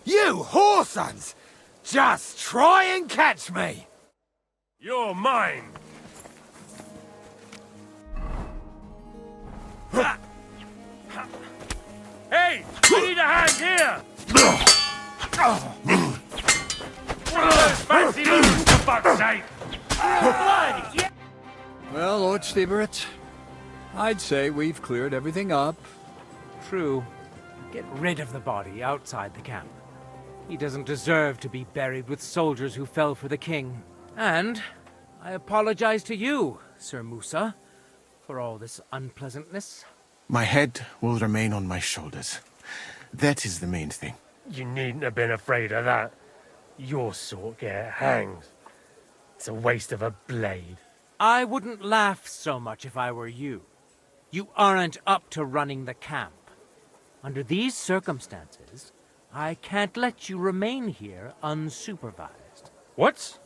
You whoresons! Just try and catch me! You're mine! Hey! I need a hand here! One of those fancy moves, for fuck's sake! Blood, yeah! Well, Lord Stieberitz, I'd say we've cleared everything up. True. Get rid of the body outside the camp. He doesn't deserve to be buried with soldiers who fell for the king. And I apologize to you, Sir Musa, for all this unpleasantness. My head will remain on my shoulders. That is the main thing. You needn't have been afraid of that. Your sort get hanged. It's a waste of a blade. I wouldn't laugh so much if I were you. You aren't up to running the camp. Under these circumstances, I can't let you remain here unsupervised. What?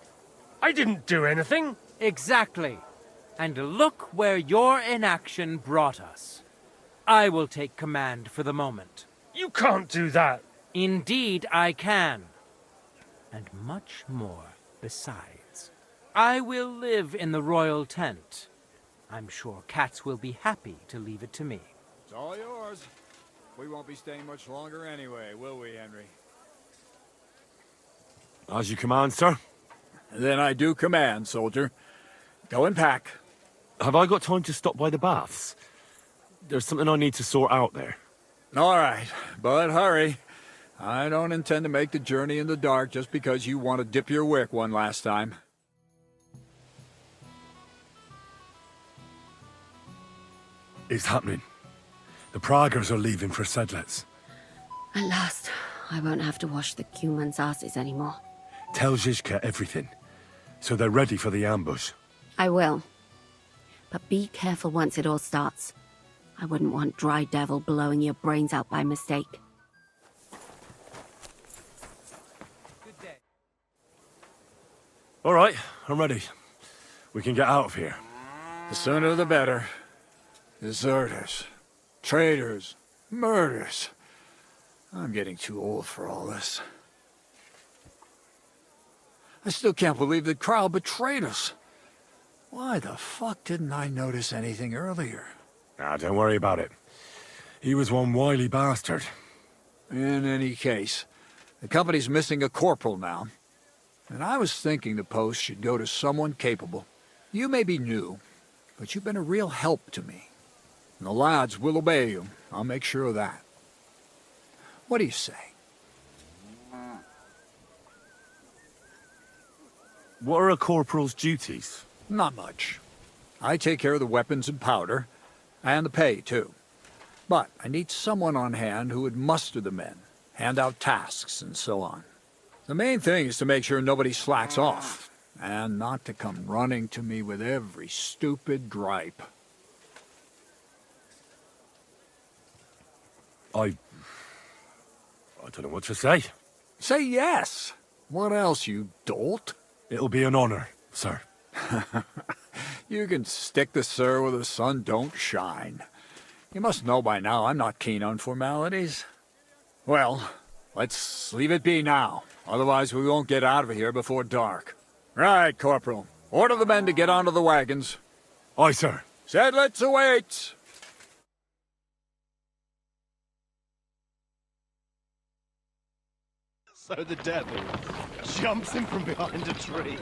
I didn't do anything. Exactly. And look where your inaction brought us. I will take command for the moment. You can't do that. Indeed, I can. And much more besides. I will live in the royal tent. I'm sure Katz will be happy to leave it to me. It's all yours. We won't be staying much longer anyway, will we, Henry? As you command, sir. Then I do command, soldier. Go and pack. Have I got time to stop by the baths? There's something I need to sort out there. All right, but hurry. I don't intend to make the journey in the dark just because you want to dip your wick one last time. It's happening. The Praggers are leaving for Sedlets. At last, I won't have to wash the Cumans' asses anymore. Tell Zizka everything, so they're ready for the ambush. I will. But be careful once it all starts. I wouldn't want Dry Devil blowing your brains out by mistake. Good day. All right, I'm ready. We can get out of here. The sooner the better. Deserters, traitors, murders. I'm getting too old for all this. I still can't believe that Krau betrayed us. Why the fuck didn't I notice anything earlier? Ah, don't worry about it. He was one wily bastard. In any case, the company's missing a corporal now. And I was thinking the post should go to someone capable. You may be new, but you've been a real help to me. And the lads will obey you. I'll make sure of that. What do you say? What are a corporal's duties? Not much. I take care of the weapons and powder, and the pay, too. But I need someone on hand who would muster the men, hand out tasks, and so on. The main thing is to make sure nobody slacks off, and not to come running to me with every stupid gripe. I don't know what to say. Say yes. What else, you dolt? It'll be an honor, sir. You can stick the sir where the sun don't shine. You must know by now I'm not keen on formalities. Well, let's leave it be now. Otherwise we won't get out of here before dark. Right, Corporal. Order the men to get onto the wagons. Aye, sir. Sedlets awaits! So the devil jumps in from behind a tree.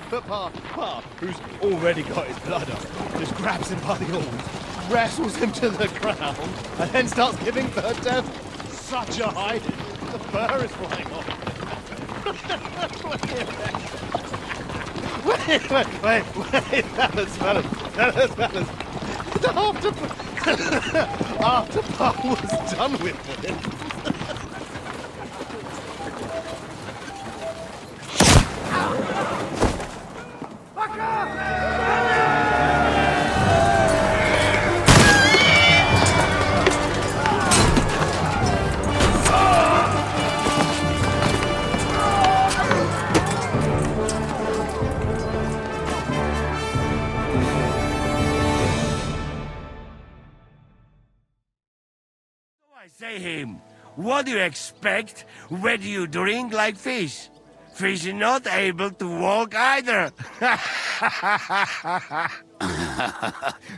But Pa, who's already got his blood up, just grabs him by the horns, wrestles him to the ground, and then starts giving the devil such a hiding. The fur is flying off. Wait, fellas. After Pa was done with it. Say him, what do you expect when you drink like fish? Fish is not able to walk either.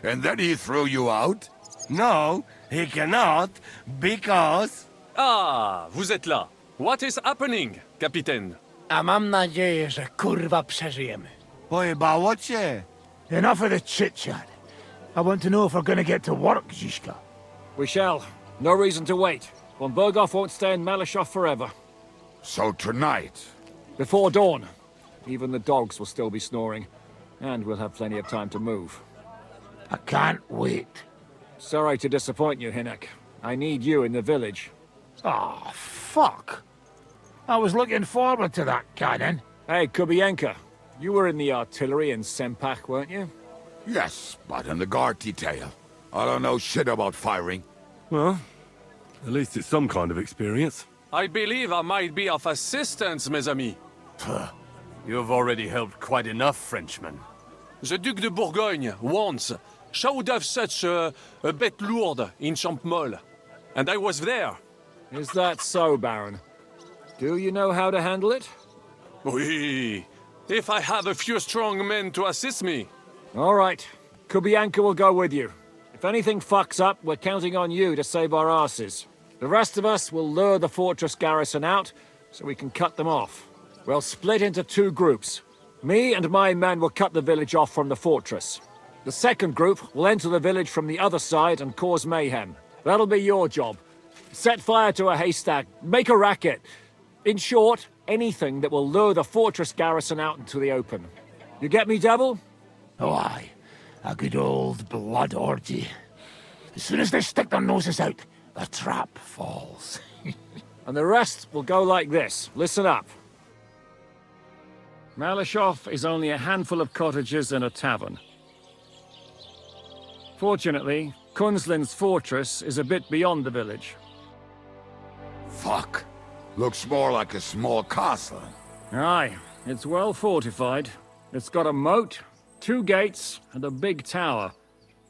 And then he threw you out? No, he cannot, because... Ah, vous êtes là. What is happening, Capitaine? A mam nadzieję, że kurwa przeżyjemy. Pojebało cię. Enough of the chit-chat. I want to know if we're gonna get to work, Zizka. We shall. No reason to wait. Von Berghoff won't stay in Malashov forever. So tonight? Before dawn. Even the dogs will still be snoring. And we'll have plenty of time to move. I can't wait. Sorry to disappoint you, Hinek. I need you in the village. Oh, fuck. I was looking forward to that cannon. Hey, Kubienka. You were in the artillery in Sempak, weren't you? Yes, but in the guard detail. I don't know shit about firing. Well, at least it's some kind of experience. I believe I might be of assistance, mes amis. You've already helped quite enough, Frenchman. The Duc de Bourgogne, once, showed off such a bête lourde in Champmol. And I was there. Is that so, Baron? Do you know how to handle it? Oui. If I have a few strong men to assist me. All right. Kubianka will go with you. If anything fucks up, we're counting on you to save our asses. The rest of us will lure the fortress garrison out, so we can cut them off. We'll split into two groups. Me and my men will cut the village off from the fortress. The second group will enter the village from the other side and cause mayhem. That'll be your job. Set fire to a haystack, make a racket. In short, anything that will lure the fortress garrison out into the open. You get me, Devil? Oh, aye. A good old blood orgy. As soon as they stick their noses out, the trap falls. And the rest will go like this. Listen up. Malashov is only a handful of cottages and a tavern. Fortunately, Kunzlin's fortress is a bit beyond the village. Fuck. Looks more like a small castle. Aye, it's well fortified. It's got a moat, 2 gates, and a big tower.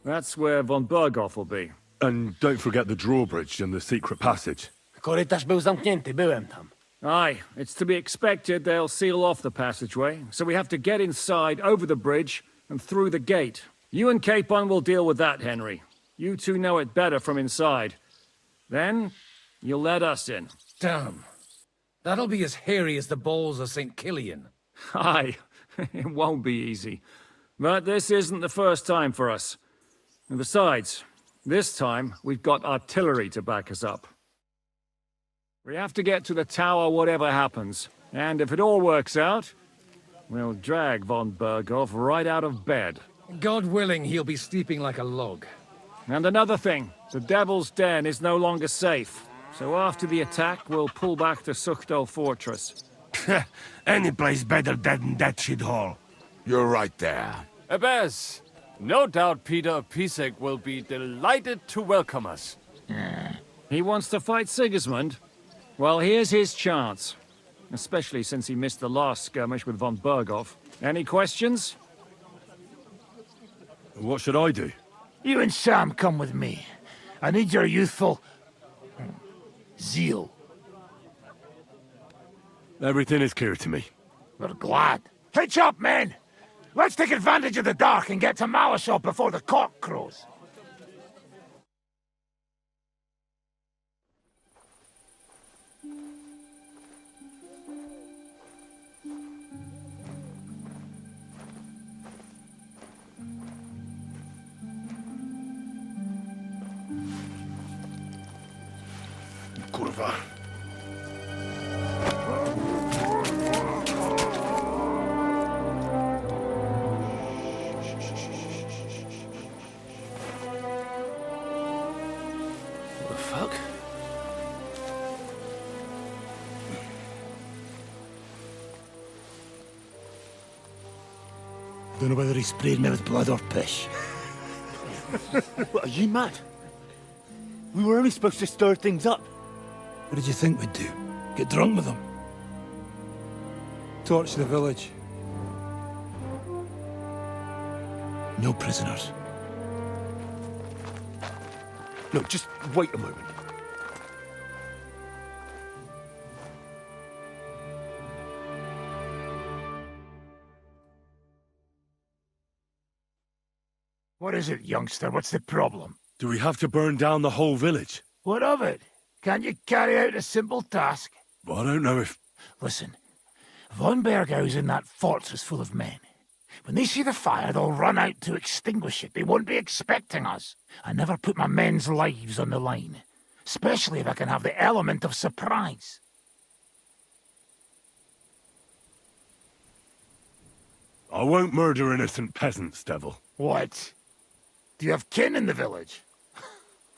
That's where von Berghoff will be. And don't forget the drawbridge and the secret passage. Korytarz był zamknięty, byłem tam. Aye, it's to be expected they'll seal off the passageway, so we have to get inside, over the bridge, and through the gate. You and Capon will deal with that, Henry. You two know it better from inside. Then, you'll let us in. Damn. That'll be as hairy as the balls of St. Killian. Aye, it won't be easy. But this isn't the first time for us. And besides, this time we've got artillery to back us up. We have to get to the tower whatever happens. And if it all works out, we'll drag von Berghoff right out of bed. God willing, he'll be sleeping like a log. And another thing, the Devil's Den is no longer safe. So after the attack, we'll pull back to Suchto Fortress. Any place better than that shithole. You're right there. Abbas, no doubt Peter of Pisek will be delighted to welcome us. He wants to fight Sigismund? Well, here's his chance. Especially since he missed the last skirmish with von Berghoff. Any questions? What should I do? You and Sam come with me. I need your youthful... zeal. Everything is clear to me. We're glad. Hitch up, men! Let's take advantage of the dark and get to Malashov before the cock crows. Kurwa. What the fuck? Don't know whether he sprayed me with blood or piss. What, are you mad? We were only supposed to stir things up. What did you think we'd do? Get drunk with them? Torch the village. No prisoners. No, just wait a moment. What is it, youngster? What's the problem? Do we have to burn down the whole village? What of it? Can't you carry out a simple task? Well, I don't know if... Listen, von Berghau's in that fortress full of men. When they see the fire, they'll run out to extinguish it. They won't be expecting us. I never put my men's lives on the line, especially if I can have the element of surprise. I won't murder innocent peasants, Devil. What? Do you have kin in the village?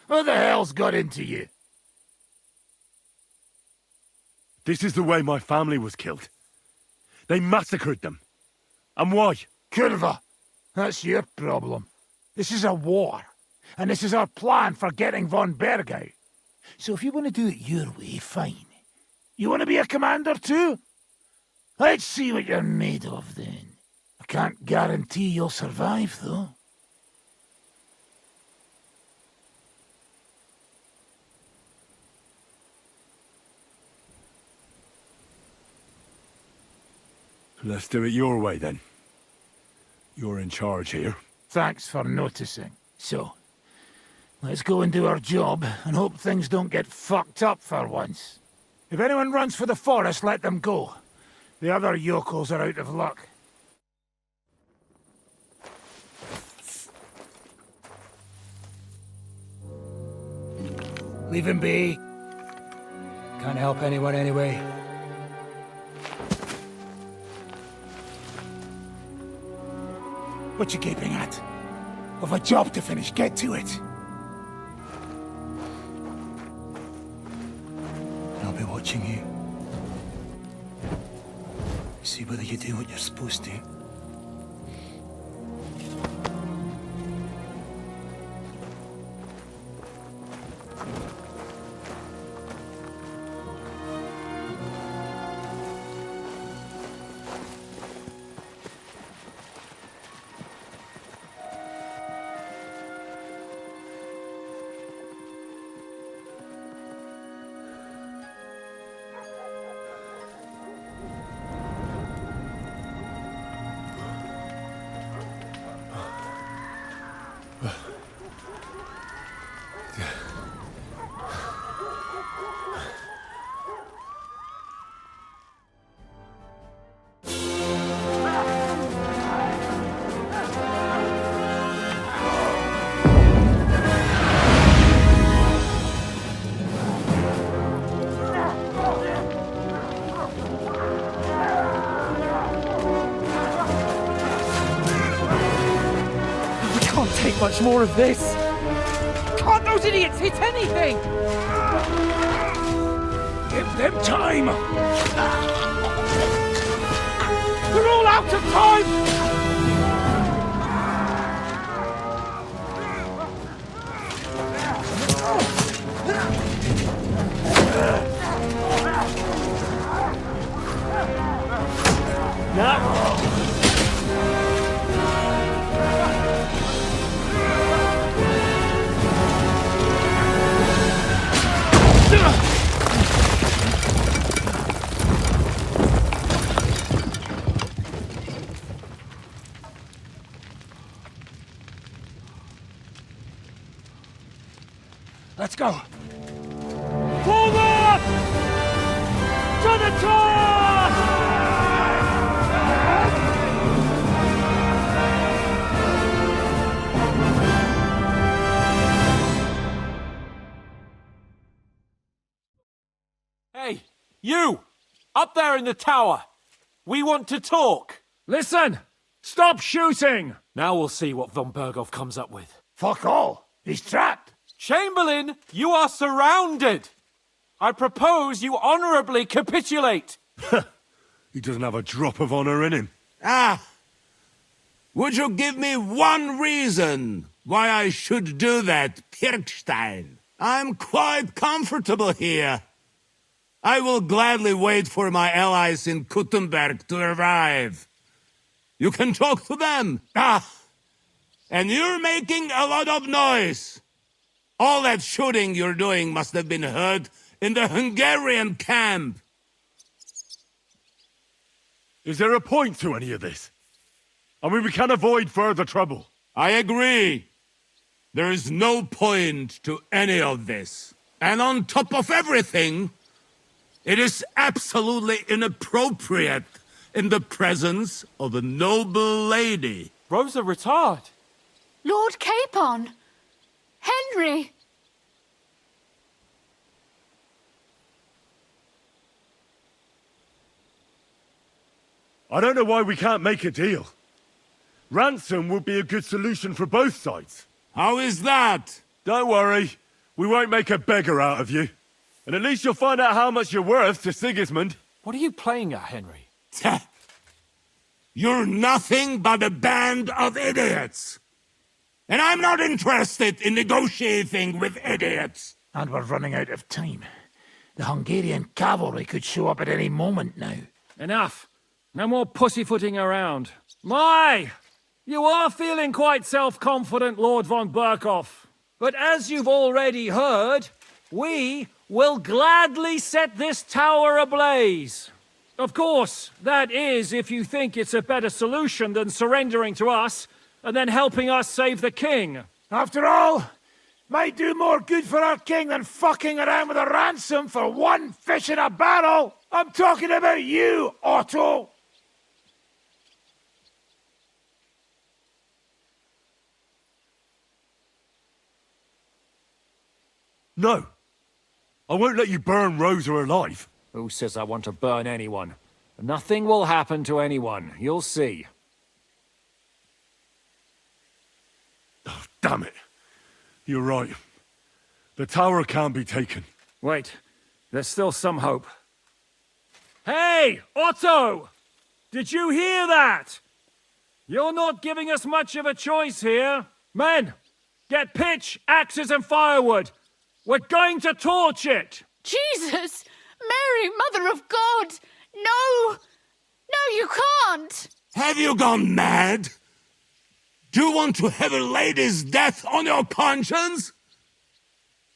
Who the hell's got into you? This is the way my family was killed. They massacred them. And why? Kurva, that's your problem. This is a war, and this is our plan for getting von Berghau. So if you want to do it your way, fine. You want to be a commander too? Let's see what you're made of then. I can't guarantee you'll survive, though. Let's do it your way, then. You're in charge here. Thanks for noticing. So, let's go and do our job, and hope things don't get fucked up for once. If anyone runs for the forest, let them go. The other yokels are out of luck. Leave him be. Can't help anyone anyway. What you gaping at? I've a job to finish. Get to it. I'll be watching you. See whether you do what you're supposed to. can't take much more of this. Can't those idiots hit anything? Give them time! They're all out of time! Let's go. Forward! To the top! Hey, you! Up there in the tower! We want to talk! Listen! Stop shooting! Now we'll see what von Berghoff comes up with. Fuck all. He's trapped. Chamberlain, you are surrounded! I propose you honourably capitulate! He doesn't have a drop of honor in him. Ah! Would you give me one reason why I should do that, Pirkstein? I'm quite comfortable here. I will gladly wait for my allies in Kuttenberg to arrive. You can talk to them. Ah! And you're making a lot of noise. All that shooting you're doing must have been heard in the Hungarian camp. Is there a point to any of this? I mean, we can avoid further trouble. I agree. There is no point to any of this. And on top of everything, it is absolutely inappropriate in the presence of a noble lady. Rosa Retard. Lord Capon! Henry! I don't know why we can't make a deal. Ransom would be a good solution for both sides. How is that? Don't worry. We won't make a beggar out of you. And at least you'll find out how much you're worth to Sigismund. What are you playing at, Henry? You're nothing but a band of idiots. And I'm not interested in negotiating with idiots. And we're running out of time. The Hungarian cavalry could show up at any moment now. Enough. No more pussyfooting around. My! You are feeling quite self-confident, Lord von Berghoff. But as you've already heard, we will gladly set this tower ablaze. Of course, that is if you think it's a better solution than surrendering to us and then helping us save the king. After all, might do more good for our king than fucking around with a ransom for one fish in a barrel. I'm talking about you, Otto. No. I won't let you burn Rosa alive. Who says I want to burn anyone? Nothing will happen to anyone. You'll see. Oh, damn it. You're right. The tower can't be taken. Wait. There's still some hope. Hey, Otto! Did you hear that? You're not giving us much of a choice here. Men, get pitch, axes and firewood. We're going to torch it! Jesus! Mary, Mother of God! No! No, you can't! Have you gone mad? Do you want to have a lady's death on your conscience?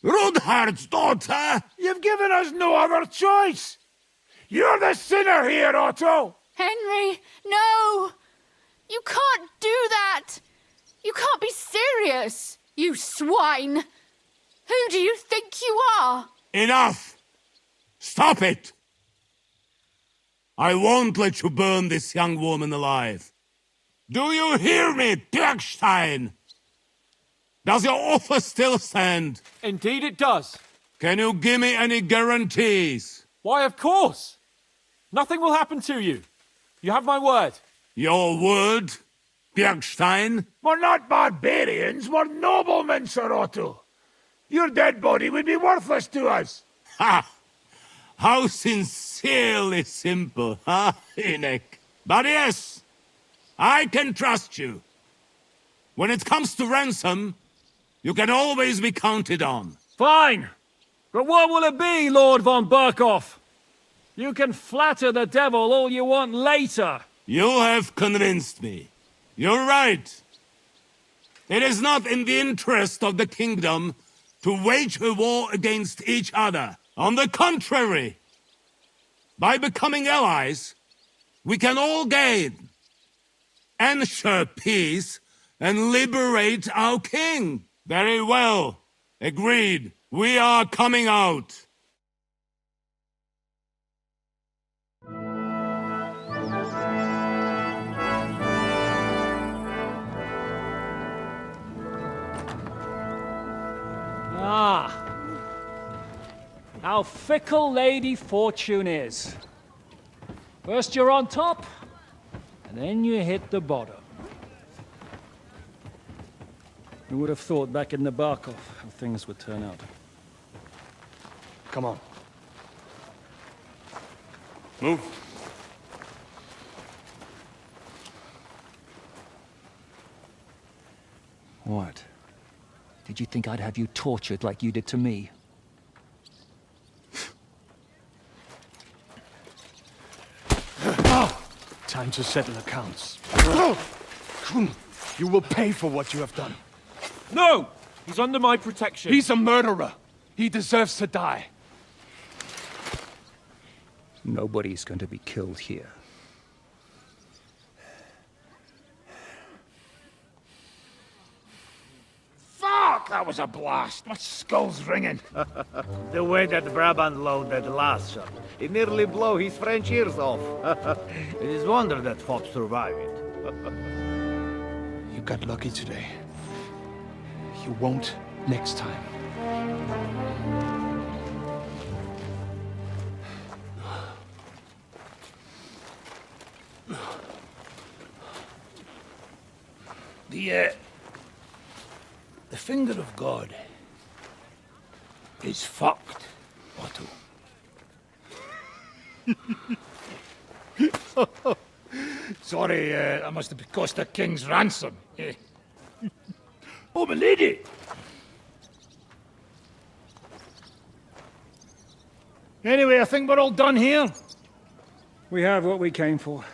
Rudhard's daughter! You've given us no other choice! You're the sinner here, Otto! Henry, no! You can't do that! You can't be serious! You swine! Who do you think you are? Enough! Stop it! I won't let you burn this young woman alive. Do you hear me, Pirkstein? Does your offer still stand? Indeed it does. Can you give me any guarantees? Why, of course. Nothing will happen to you. You have my word. Your word Bjergstein? We're not barbarians, we're noblemen, Sir Otto. Your dead body would be worthless to us. Ha! How sincerely simple, huh, Enoch? But yes, I can trust you. When it comes to ransom, you can always be counted on. Fine. But what will it be, Lord von Berkhoff? You can flatter the devil all you want later. You have convinced me. You're right. It is not in the interest of the kingdom to wage a war against each other. On the contrary, by becoming allies, we can all gain, ensure peace, and liberate our king. Very well. Agreed. We are coming out. Ah. How fickle Lady Fortune is. First you're on top, and then you hit the bottom. Who would have thought back in the Barkov how things would turn out? Come on. Move. What? Did you think I'd have you tortured like you did to me? Time to settle accounts. You will pay for what you have done. No! He's under my protection. He's a murderer. He deserves to die. Nobody's going to be killed here. Fuck! That was a blast. My skull's ringing. The way that Brabant loaded Lascia, it nearly blew his French ears off. It is wonder that Fop survived it. You got lucky today. You won't next time. The finger of God is fucked, Otto. Sorry, that must have cost the king's ransom. Oh, my lady! Anyway, I think we're all done here. We have what we came for.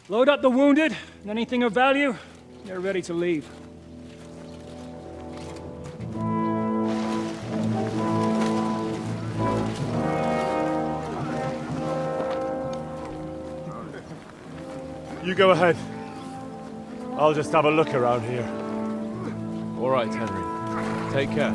Load up the wounded, and anything of value, they're ready to leave. You go ahead. I'll just have a look around here. All right, Henry. Take care.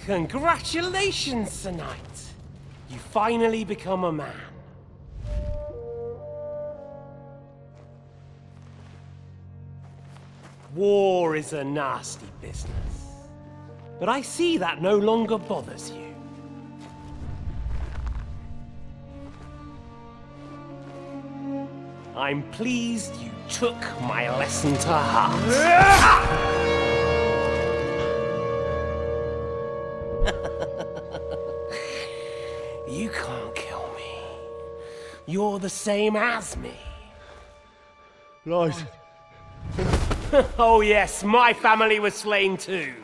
Congratulations, Sir Knight. You finally become a man. War is a nasty business. But I see that no longer bothers you. I'm pleased you took my lesson to heart. You can't kill me. You're the same as me. Right. Oh yes, my family was slain too.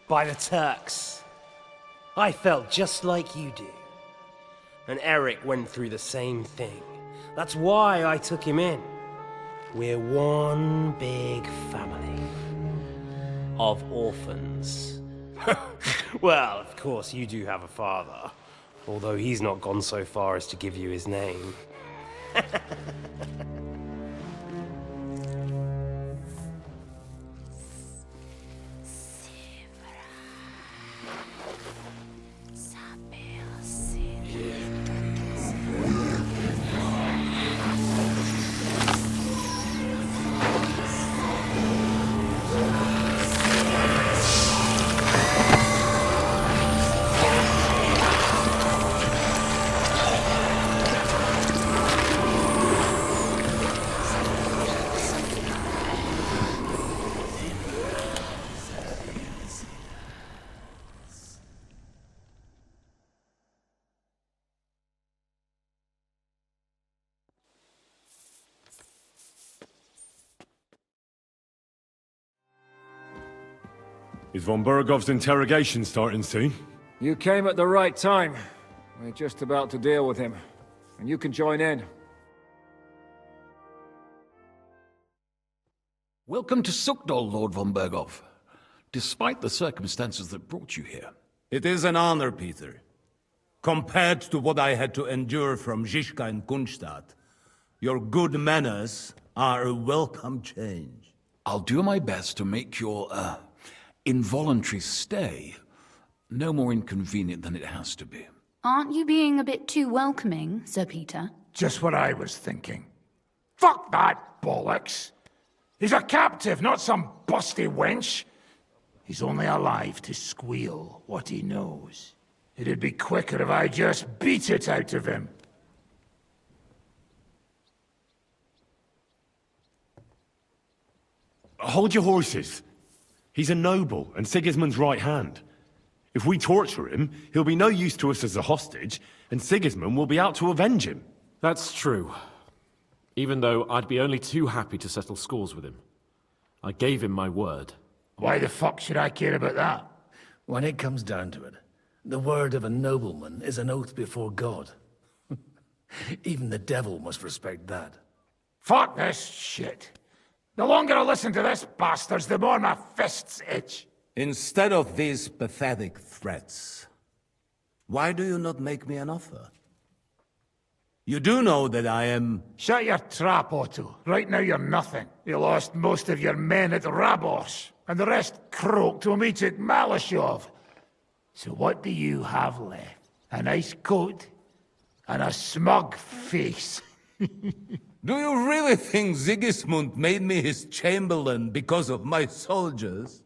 By the Turks. I felt just like you do. And Eric went through the same thing. That's why I took him in. We're one big family. Of orphans. Well, of course you do have a father. Although he's not gone so far as to give you his name. Is von Bergov's interrogation starting soon? You came at the right time. We're just about to deal with him. And you can join in. Welcome to Sukdal, Lord von Bergov. Despite the circumstances that brought you here. It is an honor, Peter. Compared to what I had to endure from Zizka and Kunstadt, your good manners are a welcome change. I'll do my best to make your, involuntary stay no more inconvenient than it has to be. Aren't you being a bit too welcoming, Sir Peter? Just what I was thinking. Fuck that bollocks! He's a captive, not some busty wench. He's only alive to squeal what he knows. It'd be quicker if I just beat it out of him. Hold your horses. He's a noble and Sigismund's right hand. If we torture him, he'll be no use to us as a hostage, and Sigismund will be out to avenge him. That's true. Even though I'd be only too happy to settle scores with him. I gave him my word. Why the fuck should I care about that? When it comes down to it, the word of a nobleman is an oath before God. Even the devil must respect that. Fuck this shit. The longer I listen to this bastards, the more my fists itch. Instead of these pathetic threats, why do you not make me an offer? You do know that I am... Shut your trap, Otto. Right now you're nothing. You lost most of your men at Rabos, and the rest croaked when we took Malashov. So what do you have left? A nice coat and a smug face. Do you really think Sigismund made me his chamberlain because of my soldiers?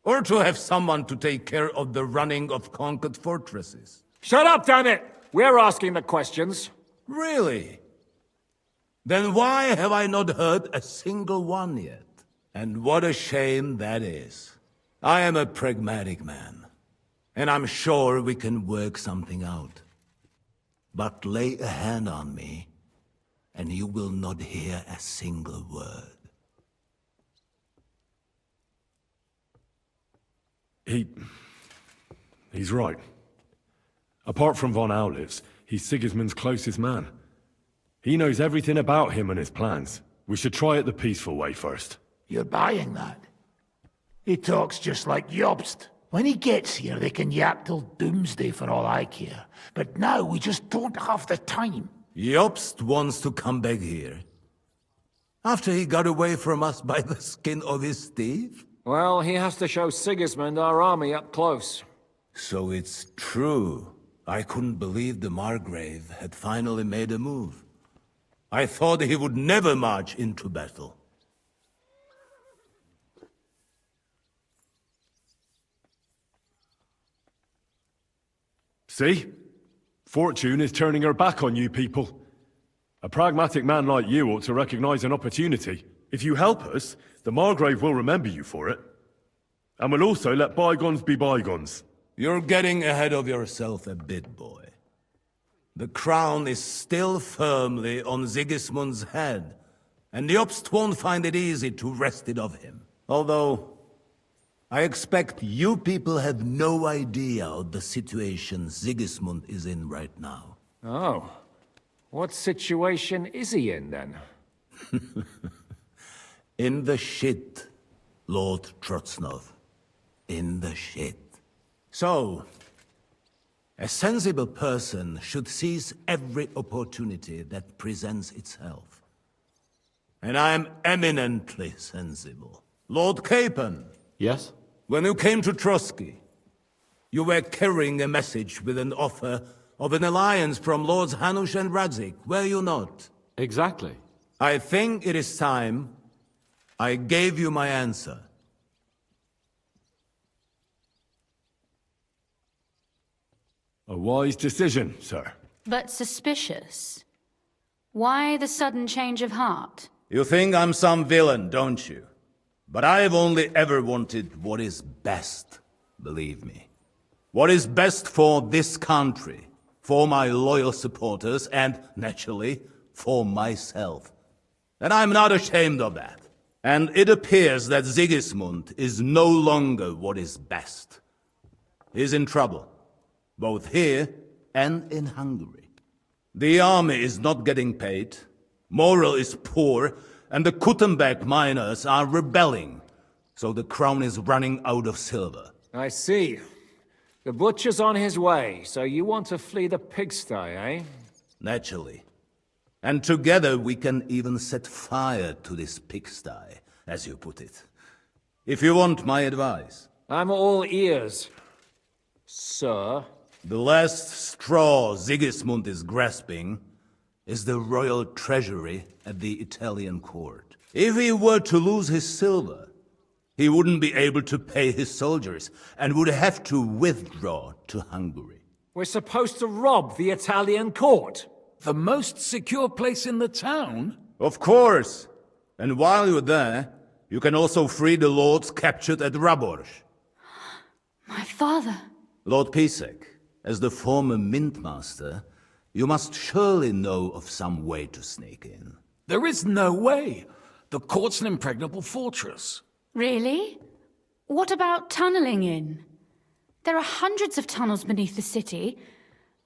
Or to have someone to take care of the running of conquered fortresses? Shut up, damn it! We're asking the questions. Really? Then why have I not heard a single one yet? And what a shame that is. I am a pragmatic man, and I'm sure we can work something out. But lay a hand on me, and you will not hear a single word. He's right. Apart from von Aulitz, he's Sigismund's closest man. He knows everything about him and his plans. We should try it the peaceful way first. You're buying that? He talks just like Jobst. When he gets here, they can yap till doomsday for all I care. But now we just don't have the time. Jobst wants to come back here. After he got away from us by the skin of his teeth? Well, he has to show Sigismund our army up close. So it's true. I couldn't believe the Margrave had finally made a move. I thought he would never march into battle. See? Fortune is turning her back on you people. A pragmatic man like you ought to recognize an opportunity. If you help us, the Margrave will remember you for it. And will also let bygones be bygones. You're getting ahead of yourself a bit, boy. The crown is still firmly on Sigismund's head, and the Jobst won't find it easy to wrest it of him. Although, I expect you people have no idea of the situation Sigismund is in right now. Oh. What situation is he in, then? In the shit, Lord Trotznov. In the shit. So, A sensible person should seize every opportunity that presents itself. And I am eminently sensible. Lord Capon. Yes? When you came to Trotsky, you were carrying a message with an offer of an alliance from Lords Hanush and Radzik, were you not? Exactly. I think it is time I gave you my answer. A wise decision, sir. But suspicious. Why the sudden change of heart? You think I'm some villain, don't you? But I've only ever wanted what is best, believe me. What is best for this country, for my loyal supporters, and, naturally, for myself. And I'm not ashamed of that. And it appears that Sigismund is no longer what is best. He's in trouble, both here and in Hungary. The army is not getting paid, morale is poor, and the Kuttenberg miners are rebelling, so the crown is running out of silver. I see. The butcher's on his way, so you want to flee the pigsty, eh? Naturally. And together we can even set fire to this pigsty, as you put it. If you want my advice. I'm all ears, sir. The last straw Sigismund is grasping is the royal treasury at the Italian court. If he were to lose his silver, he wouldn't be able to pay his soldiers and would have to withdraw to Hungary. We're supposed to rob the Italian court. The most secure place in the town? Of course. And while you're there, you can also free the lords captured at Raborz. My father. Lord Pisek, as the former mintmaster, you must surely know of some way to sneak in. There is no way. The court's an impregnable fortress. Really? What about tunneling in? There are hundreds of tunnels beneath the city,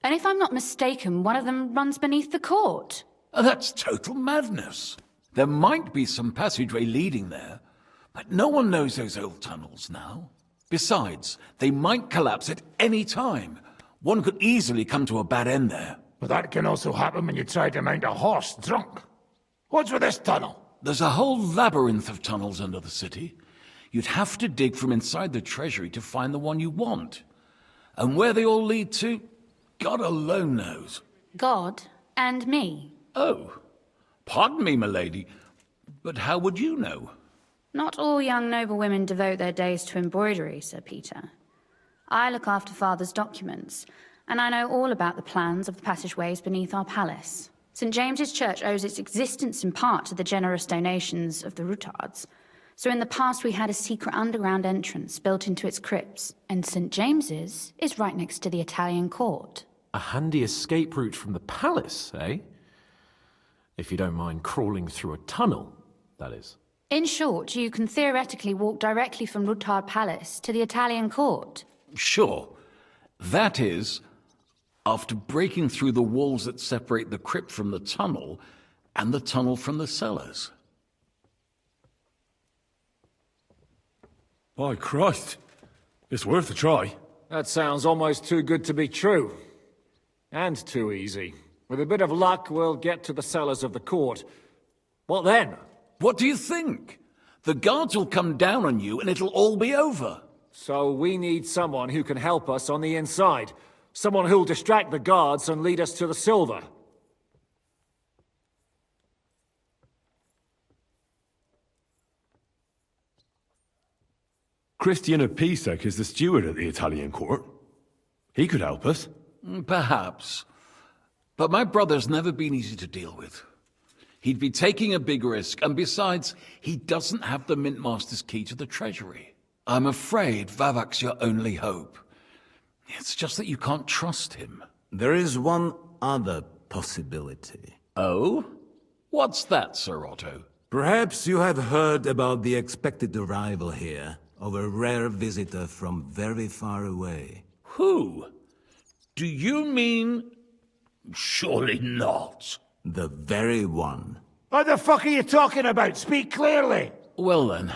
and if I'm not mistaken, one of them runs beneath the court. That's total madness. There might be some passageway leading there, but no one knows those old tunnels now. Besides, they might collapse at any time. One could easily come to a bad end there. But that can also happen when you try to mount a horse drunk. What's with this tunnel? There's a whole labyrinth of tunnels under the city. You'd have to dig from inside the treasury to find the one you want. And where they all lead to, God alone knows. God and me. Oh, pardon me, milady, but how would you know? Not all young noblewomen devote their days to embroidery, Sir Peter. I look after Father's documents, and I know all about the plans of the passageways beneath our palace. St. James's Church owes its existence in part to the generous donations of the Routards. So in the past we had a secret underground entrance built into its crypts, and St. James's is right next to the Italian court. A handy escape route from the palace, eh? If you don't mind crawling through a tunnel, that is. In short, you can theoretically walk directly from Routard Palace to the Italian court. Sure. That is, after breaking through the walls that separate the crypt from the tunnel, and the tunnel from the cellars. By Christ. It's worth a try. That sounds almost too good to be true. And too easy. With a bit of luck, we'll get to the cellars of the court. What then? What do you think? The guards will come down on you and it'll all be over. So we need someone who can help us on the inside. Someone who'll distract the guards and lead us to the silver. Christian Pisek is the steward at the Italian court. He could help us. Perhaps. But my brother's never been easy to deal with. He'd be taking a big risk, and besides, he doesn't have the Mintmaster's key to the treasury. I'm afraid Vavak's your only hope. It's just that you can't trust him. There is one other possibility. Oh? What's that, Sir Otto? Perhaps you have heard about the expected arrival here of a rare visitor from very far away. Who? Do you mean... Surely not. The very one. What the fuck are you talking about? Speak clearly. Well then,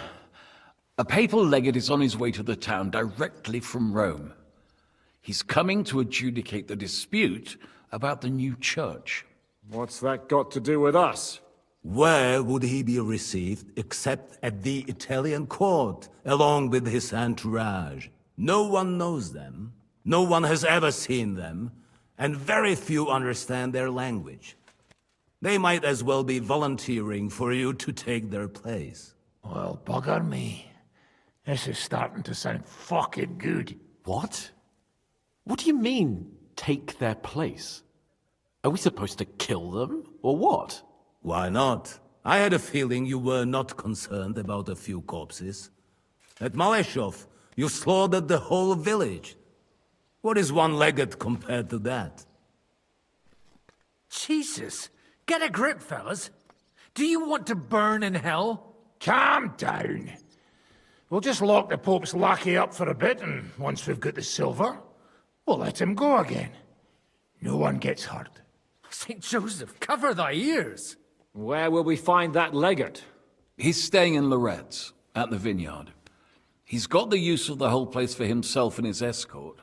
a papal legate is on his way to the town directly from Rome. He's coming to adjudicate the dispute about the new church. What's that got to do with us? Where would he be received except at the Italian court, along with his entourage? No one knows them, no one has ever seen them, and very few understand their language. They might as well be volunteering for you to take their place. Well, bugger me. This is starting to sound fucking good. What? What do you mean, take their place? Are we supposed to kill them, or what? Why not? I had a feeling you were not concerned about a few corpses. At Maleshov, you slaughtered the whole village. What is one legate compared to that? Jesus, get a grip, fellas. Do you want to burn in hell? Calm down. We'll just lock the Pope's lackey up for a bit, and once we've got the silver, we'll let him go again. No one gets hurt. St. Joseph, cover thy ears! Where will we find that legate? He's staying in Loretz, at the vineyard. He's got the use of the whole place for himself and his escort.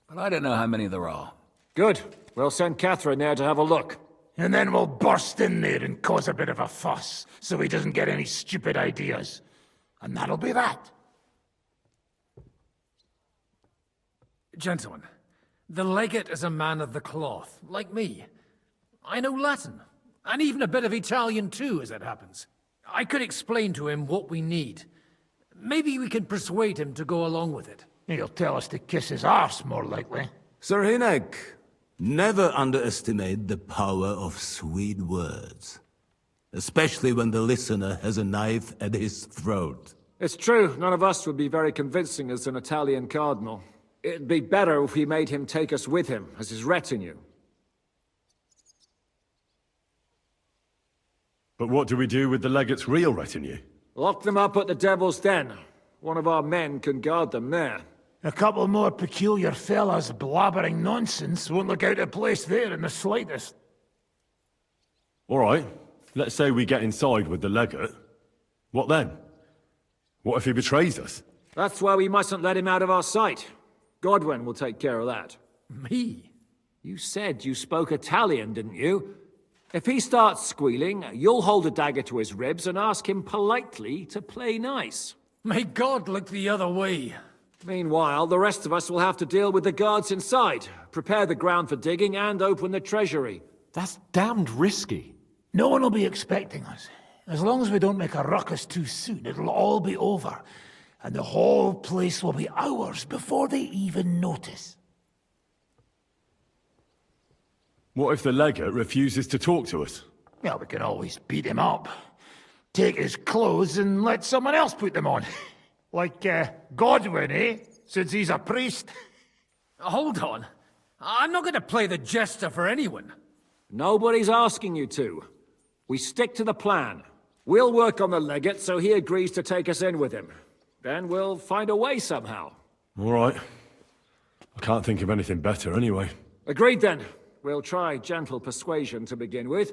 But I don't know how many there are. Good. We'll send Catherine there to have a look. And then we'll burst in there and cause a bit of a fuss, so he doesn't get any stupid ideas. And that'll be that. Gentlemen, the legate is a man of the cloth, like me. I know Latin, and even a bit of Italian too, as it happens. I could explain to him what we need. Maybe we can persuade him to go along with it. He'll tell us to kiss his arse, more likely. Sir Hinek, never underestimate the power of sweet words. Especially when the listener has a knife at his throat. It's true, none of us would be very convincing as an Italian cardinal. It'd be better if we made him take us with him, as his retinue. But what do we do with the legate's real retinue? Lock them up at the Devil's Den. One of our men can guard them there. A couple more peculiar fellas blabbering nonsense won't look out of place there in the slightest. All right, let's say we get inside with the legate. What then? What if he betrays us? That's why we mustn't let him out of our sight. Godwin will take care of that. Me? You said you spoke Italian, didn't you? If he starts squealing, you'll hold a dagger to his ribs and ask him politely to play nice. May God look the other way. Meanwhile, the rest of us will have to deal with the guards inside, prepare the ground for digging, and open the treasury. That's damned risky. No one will be expecting us. As long as we don't make a ruckus too soon, it'll all be over. And the whole place will be ours before they even notice. What if the legate refuses to talk to us? Well, we can always beat him up. Take his clothes and let someone else put them on. Like, Godwin, eh? Since he's a priest. Hold on. I'm not going to play the jester for anyone. Nobody's asking you to. We stick to the plan. We'll work on the legate so he agrees to take us in with him. Then we'll find a way somehow. All right. I can't think of anything better anyway. Agreed then. We'll try gentle persuasion to begin with.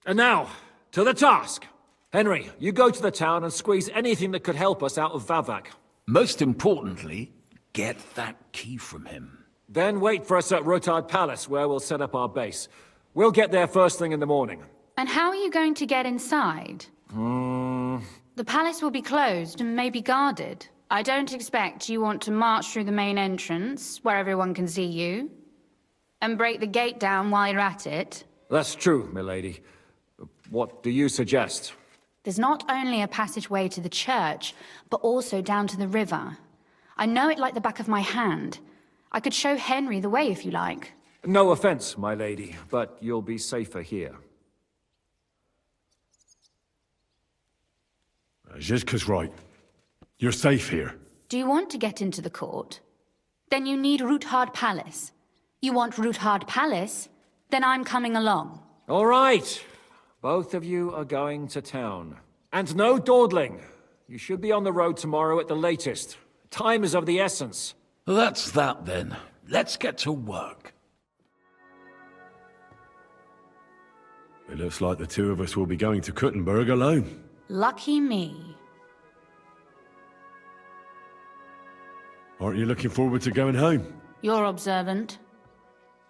And now, to the task. Henry, you go to the town and squeeze anything that could help us out of Vavak. Most importantly, get that key from him. Then wait for us at Rotard Palace, where we'll set up our base. We'll get there first thing in the morning. And how are you going to get inside? The palace will be closed and may be guarded. I don't expect you want to march through the main entrance, where everyone can see you, and break the gate down while you're at it. That's true, milady. What do you suggest? There's not only a passageway to the church, but also down to the river. I know it like the back of my hand. I could show Henry the way if you like. No offense, my lady, but you'll be safer here. Zhizka's right. You're safe here. Do you want to get into the court? Then you need Rotard Palace. You want Rotard Palace? Then I'm coming along. All right. Both of you are going to town. And no dawdling. You should be on the road tomorrow at the latest. Time is of the essence. That's that then. Let's get to work. It looks like the two of us will be going to Kuttenberg alone. Lucky me. Aren't you looking forward to going home? You're observant.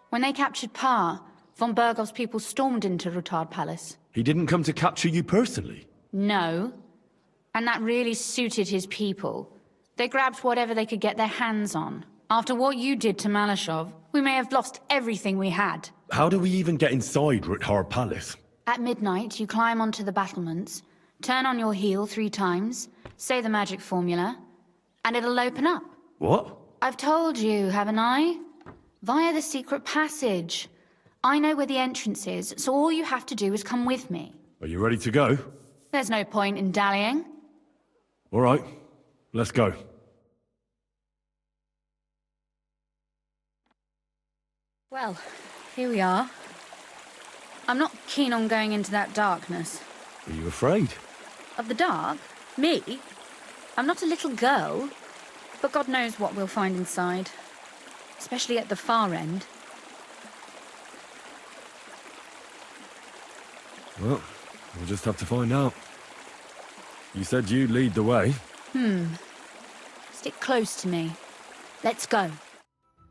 When they captured Pa, von Bergov's people stormed into Rutard Palace. He didn't come to capture you personally? No. And that really suited his people. They grabbed whatever they could get their hands on. After what you did to Malashov, we may have lost everything we had. How do we even get inside Rutard Palace? At midnight, you climb onto the battlements, turn on your heel 3 times, say the magic formula, and it'll open up. What? I've told you, haven't I? Via the secret passage. I know where the entrance is, so all you have to do is come with me. Are you ready to go? There's no point in dallying. All right, let's go. Well, here we are. I'm not keen on going into that darkness. Are you afraid? Of the dark? Me? I'm not a little girl. But God knows what we'll find inside. Especially at the far end. Well, we'll just have to find out. You said you'd lead the way. Stick close to me. Let's go.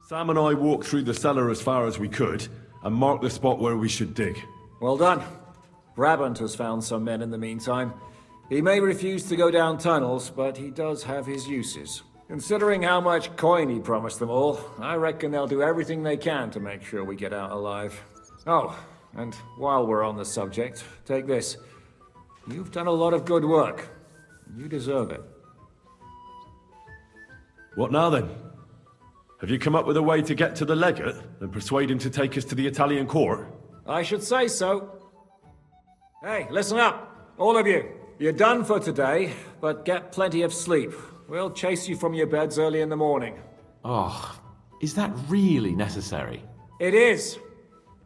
Sam and I walked through the cellar as far as we could, and marked the spot where we should dig. Well done. Brabant has found some men in the meantime. He may refuse to go down tunnels, but he does have his uses. Considering how much coin he promised them all, I reckon they'll do everything they can to make sure we get out alive. Oh, and while we're on the subject, take this. You've done a lot of good work. You deserve it. What now then? Have you come up with a way to get to the legate and persuade him to take us to the Italian court? I should say so. Hey, listen up, all of you. You're done for today, but get plenty of sleep. We'll chase you from your beds early in the morning. Oh, is that really necessary? It is.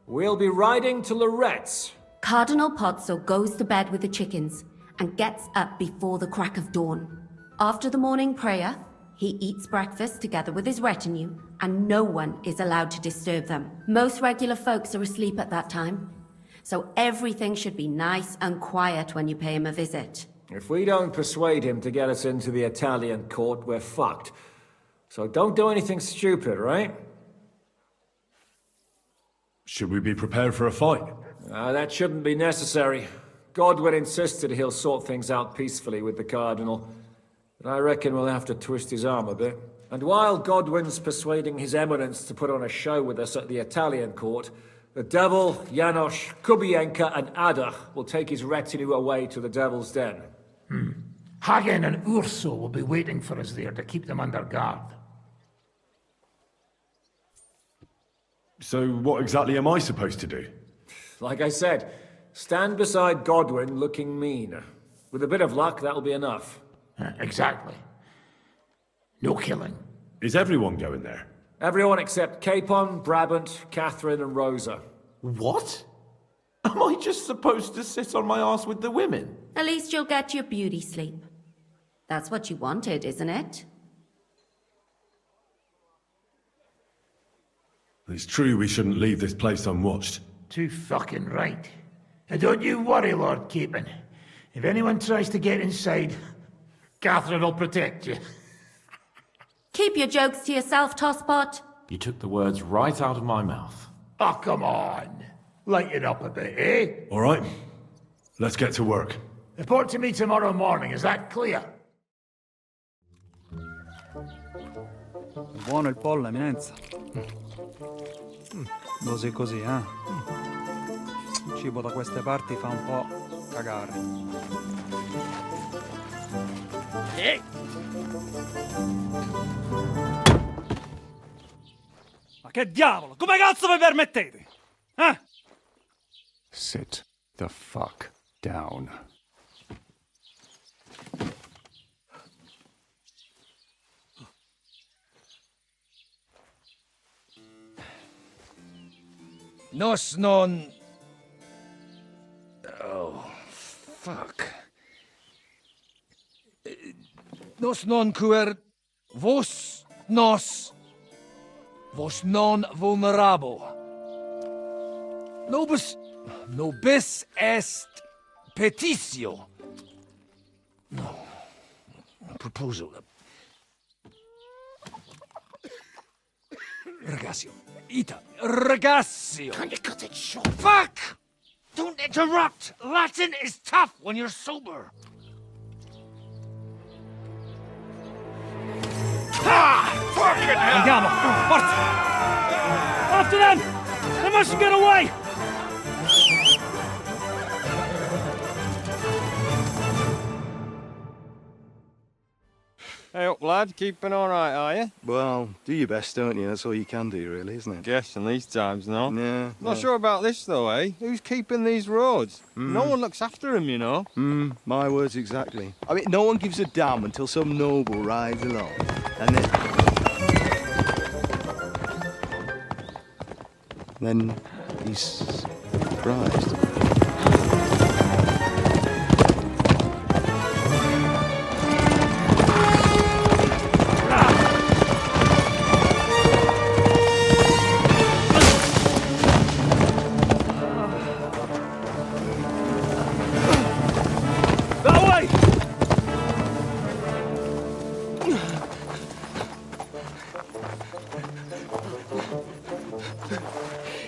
We'll be riding to Lorette's. Cardinal Pozzo goes to bed with the chickens and gets up before the crack of dawn. After the morning prayer, he eats breakfast together with his retinue, and no one is allowed to disturb them. Most regular folks are asleep at that time, so everything should be nice and quiet when you pay him a visit. If we don't persuade him to get us into the Italian court, we're fucked. So don't do anything stupid, right? Should we be prepared for a fight? That shouldn't be necessary. Godwin insisted he'll sort things out peacefully with the Cardinal. But I reckon we'll have to twist his arm a bit. And while Godwin's persuading His Eminence to put on a show with us at the Italian court, the Devil, Janos, Kubienka, and Ada will take his retinue away to the Devil's Den. Hagen and Urso will be waiting for us there to keep them under guard. So what exactly am I supposed to do? Like I said, stand beside Godwin looking mean. With a bit of luck, that'll be enough. Exactly. No killing. Is everyone going there? Everyone except Capon, Brabant, Catherine, and Rosa. What? Am I just supposed to sit on my arse with the women? At least you'll get your beauty sleep. That's what you wanted, isn't it? It's true we shouldn't leave this place unwatched. Too fucking right. And don't you worry, Lord Capon. If anyone tries to get inside, Catherine will protect you. Keep your jokes to yourself, Tosspot. You took the words right out of my mouth. Oh, come on. Lighten up a bit, eh? All right. Let's get to work. Report to me tomorrow morning, is that clear? Buono il pollo, eminenza. Così così, eh? Il cibo da queste parti fa un po' cagare. Ma che diavolo? Come cazzo vi permettete? Eh? Sit the fuck down. Nos non... Oh, fuck. Nos non quer... Vos nos... Vos non vulnerabo. Nobis est petitio. No. Proposal. Ragazzi, Ita, ragazzi! Can you cut it short? Fuck! Don't interrupt! Latin is tough when you're sober. Fucking hell! Andiamo, forza! After them! They mustn't get away! Hey up, lad. Keeping all right, are you? Well, do your best, don't you? That's all you can do, really, isn't it? Guess in these times, no? Yeah. Not sure about this, though, eh? Who's keeping these roads? No one looks after them, you know. My words exactly. I mean, no one gives a damn until some noble rides along. And then he's surprised.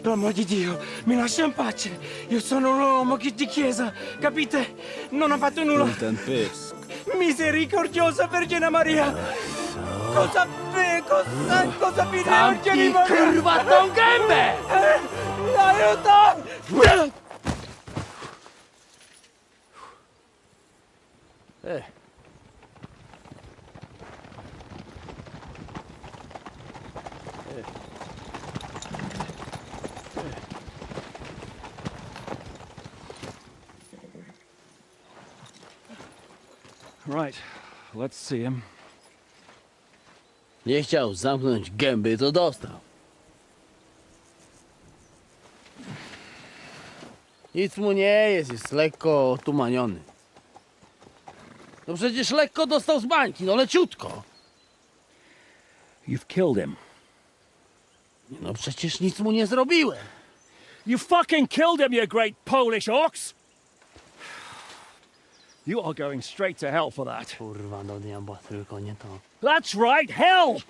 Per amor di Dio, mi lascia in pace. Io sono un uomo di chiesa, capite? Non ho fatto nulla. Misericordiosa Vergine Maria. Cosa vi Vergine Maria? Curvato un gambe! Aiuto! Right, let's see him. Nie chciał zamknąć gęby, to dostał. Nic mu nie jest lekko otumaniony. No przecież lekko dostał z bańki, no leciutko. You've killed him. No przecież nic mu nie zrobiłem. You fucking killed him, you great Polish ox! You are going straight to hell for that. Kurwa, do diabła, tylko nie to. That's right, hell!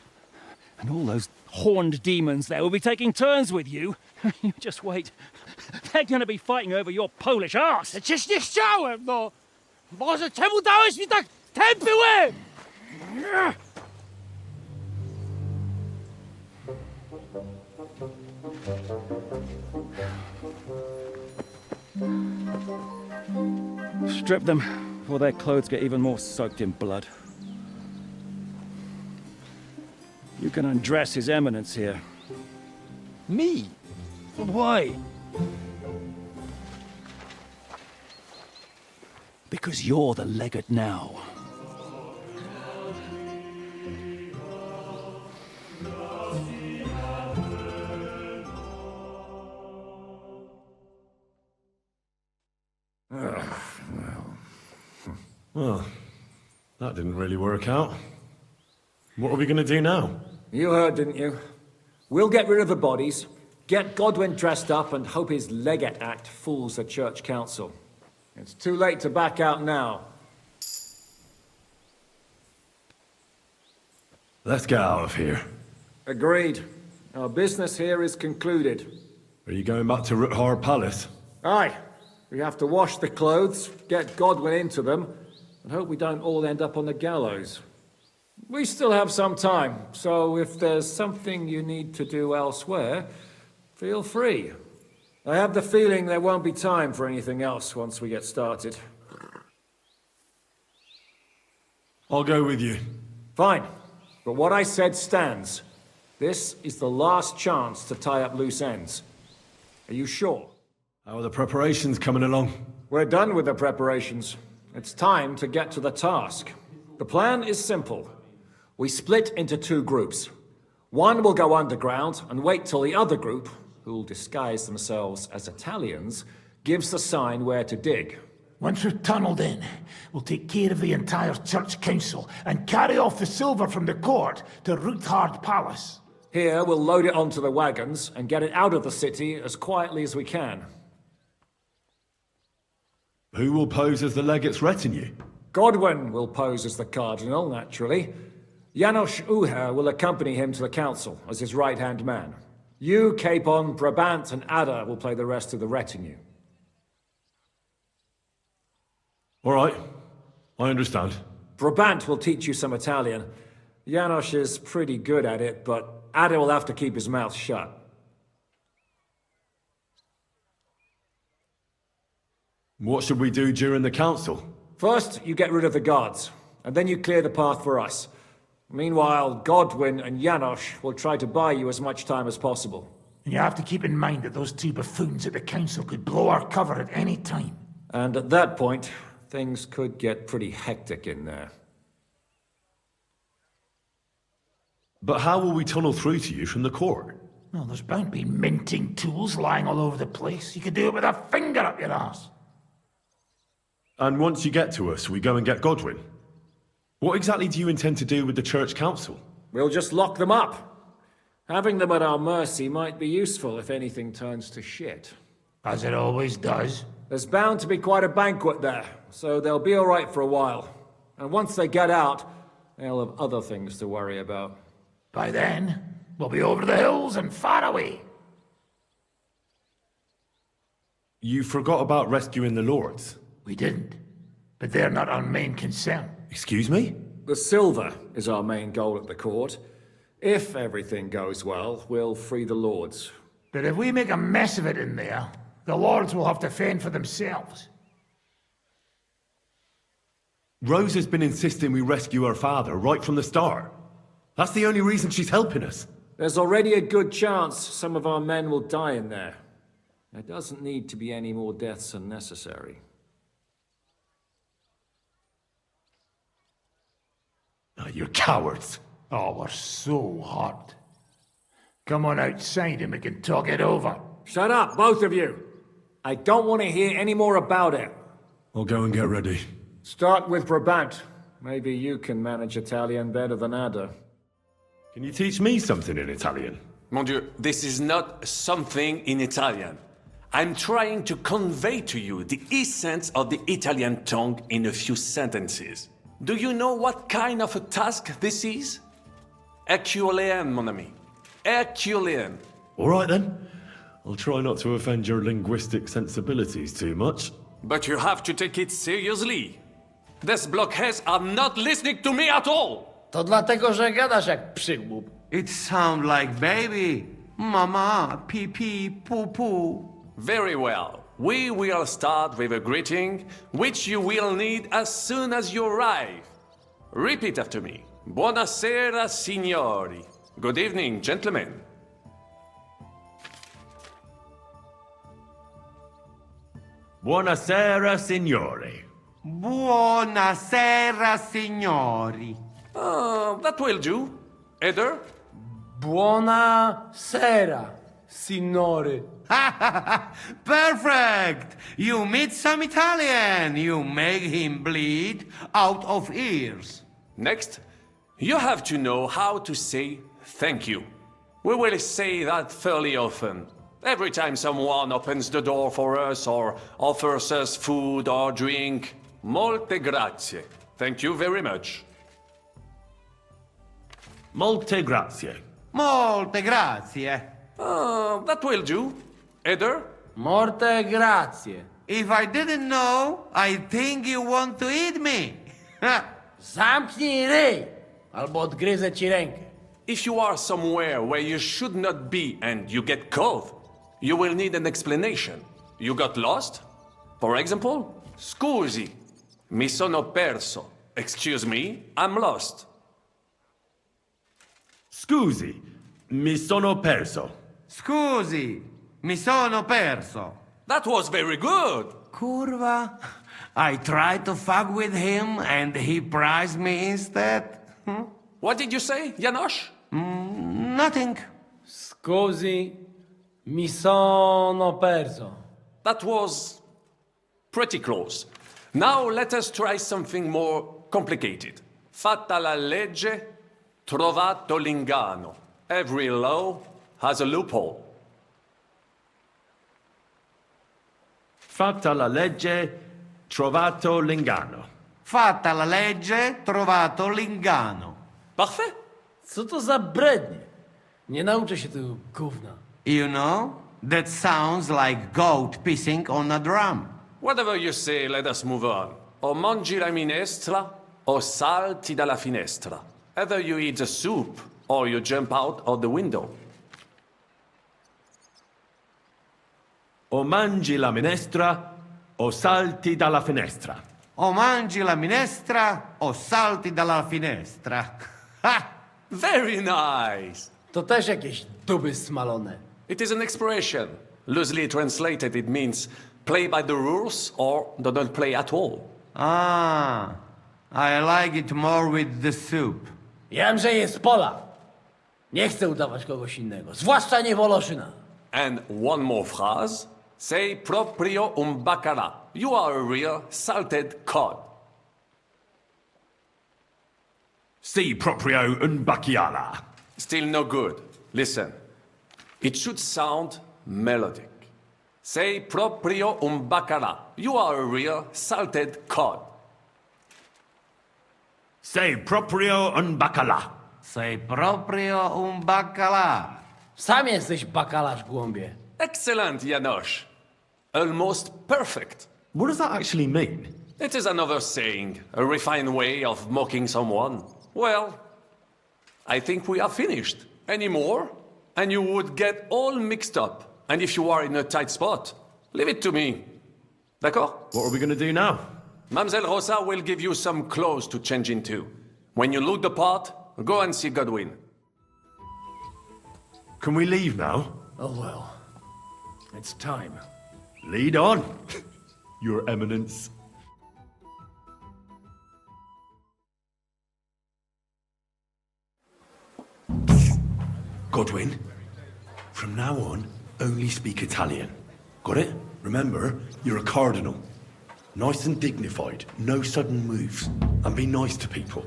And all those horned demons there will be taking turns with you. You just wait. They're gonna be fighting over your Polish ass. Przecież nie chciałem, no! Boże, czemu dałeś mi tak tępy łeb? Strip them before their clothes get even more soaked in blood. You can undress His Eminence here. Me? Why? Because you're the legate now. Well, that didn't really work out. What are we going to do now? You heard, didn't you? We'll get rid of the bodies, get Godwin dressed up, and hope his Legate Act fools the Church Council. It's too late to back out now. Let's get out of here. Agreed. Our business here is concluded. Are you going back to Ruthar Palace? Aye. We have to wash the clothes, get Godwin into them, and hope we don't all end up on the gallows. We still have some time, so if there's something you need to do elsewhere, feel free. I have the feeling there won't be time for anything else once we get started. I'll go with you. Fine. But what I said stands. This is the last chance to tie up loose ends. Are you sure? How are the preparations coming along? We're done with the preparations. It's time to get to the task. The plan is simple. We split into two groups. One will go underground and wait till the other group, who'll disguise themselves as Italians, gives the sign where to dig. Once we're tunneled in, we'll take care of the entire Church Council and carry off the silver from the court to Ruthard Palace. Here, we'll load it onto the wagons and get it out of the city as quietly as we can. Who will pose as the legate's retinue? Godwin will pose as the cardinal, naturally. Janos Uher will accompany him to the council as his right-hand man. You, Capon, Brabant, and Ada will play the rest of the retinue. All right, I understand. Brabant will teach you some Italian. Janos is pretty good at it, but Ada will have to keep his mouth shut. What should we do during the council? First, you get rid of the guards, and then you clear the path for us. Meanwhile, Godwin and Janos will try to buy you as much time as possible. And you have to keep in mind that those two buffoons at the council could blow our cover at any time. And at that point, things could get pretty hectic in there. But how will we tunnel through to you from the court? Well, there's bound to be minting tools lying all over the place. You could do it with a finger up your ass. And once you get to us, we go and get Godwin. What exactly do you intend to do with the church council? We'll just lock them up. Having them at our mercy might be useful if anything turns to shit. As it always does. There's bound to be quite a banquet there, so they'll be all right for a while. And once they get out, they'll have other things to worry about. By then, we'll be over the hills and far away. You forgot about rescuing the lords. We didn't. But they're not our main concern. Excuse me? The silver is our main goal at the court. If everything goes well, we'll free the lords. But if we make a mess of it in there, the lords will have to fend for themselves. Rose has been insisting we rescue her father right from the start. That's the only reason she's helping us. There's already a good chance some of our men will die in there. There doesn't need to be any more deaths than necessary. Oh, you're cowards. Oh, we're so hot. Come on outside and we can talk it over. Shut up, both of you. I don't want to hear any more about it. I'll go and get ready. Start with Brabant. Maybe you can manage Italian better than Ada. Can you teach me something in Italian? Mon Dieu, this is not something in Italian. I'm trying to convey to you the essence of the Italian tongue in a few sentences. Do you know what kind of a task this is? Herculean, mon ami. Herculean. All right then. I'll try not to offend your linguistic sensibilities too much. But you have to take it seriously. These blockheads are not listening to me at all. To dlatego, że gadasz jak przygłup. It sounds like baby. Mama, pee pee, poo poo. Very well. We will start with a greeting, which you will need as soon as you arrive. Repeat after me. Buonasera, signori. Good evening, gentlemen. Buonasera, signori. Buonasera, signori. That will do. Eder? Buonasera, signore. Perfect! You meet some Italian. You make him bleed out of ears. Next, you have to know how to say thank you. We will say that fairly often. Every time someone opens the door for us or offers us food or drink. Molte grazie. Thank you very much. Molte grazie. Molte grazie. That will do. Eder? Molte grazie. If I didn't know, I think you want to eat me. Zamknij ryj, albo odgryzę ci rękę. If you are somewhere where you should not be and you get caught, you will need an explanation. You got lost? For example, scusi, mi sono perso. Excuse me, I'm lost. Scusi, mi sono perso. Scusi, mi sono perso. That was very good. Curva. I tried to fuck with him and he prized me instead. What did you say, Janos? Nothing. Scusi, mi sono perso. That was pretty close. Now let us try something more complicated. Fatta la legge, trovato l'inganno. Every law has a loophole. Fatta la legge, trovato l'inganno. Fatta la legge, trovato l'inganno. Parfait. Co to za brednie? Nie nauczę się tego gówna. You know, that sounds like goat pissing on a drum. Whatever you say, let us move on. O mangi la minestra, o salti dalla finestra. Either you eat the soup, or you jump out of the window. O mangi la minestra, o salti dalla finestra. O mangi la minestra, o salti dalla finestra. Ha! Very nice. To też jakieś duby smalone. It is an expression. Loosely translated, it means play by the rules or do not play at all. Ah, I like it more with the soup. Jem, że jest Polak. Nie chcę udawać kogoś innego, zwłaszcza nie Woloszyna. And one more phrase. Sei proprio un bacala. You are a real salted cod. Si proprio un bacchiala. Still no good. Listen. It should sound melodic. Sei proprio un bacala. You are a real salted cod. Sei proprio un bacala. Sei proprio un baccalà. Sam jesteś bakalarz, głąbie. Excellent, Janosch. Almost perfect. What does that actually mean? It is another saying, a refined way of mocking someone. Well, I think we are finished. Any more? And you would get all mixed up. And if you are in a tight spot, leave it to me. D'accord? What are we going to do now? Mademoiselle Rosa will give you some clothes to change into. When you look the part, go and see Godwin. Can we leave now? Oh well. It's time. Lead on, Your Eminence. Godwin, from now on, only speak Italian. Got it? Remember, you're a cardinal. Nice and dignified, no sudden moves, and be nice to people.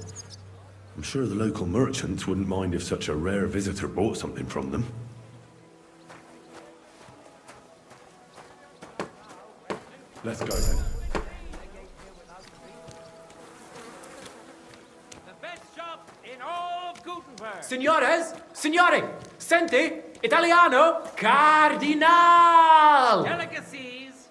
I'm sure the local merchants wouldn't mind if such a rare visitor bought something from them. Let's go then. The best shop in all of Gutenberg. Signores, signori, senti, Italiano, Cardinal! Delicacies.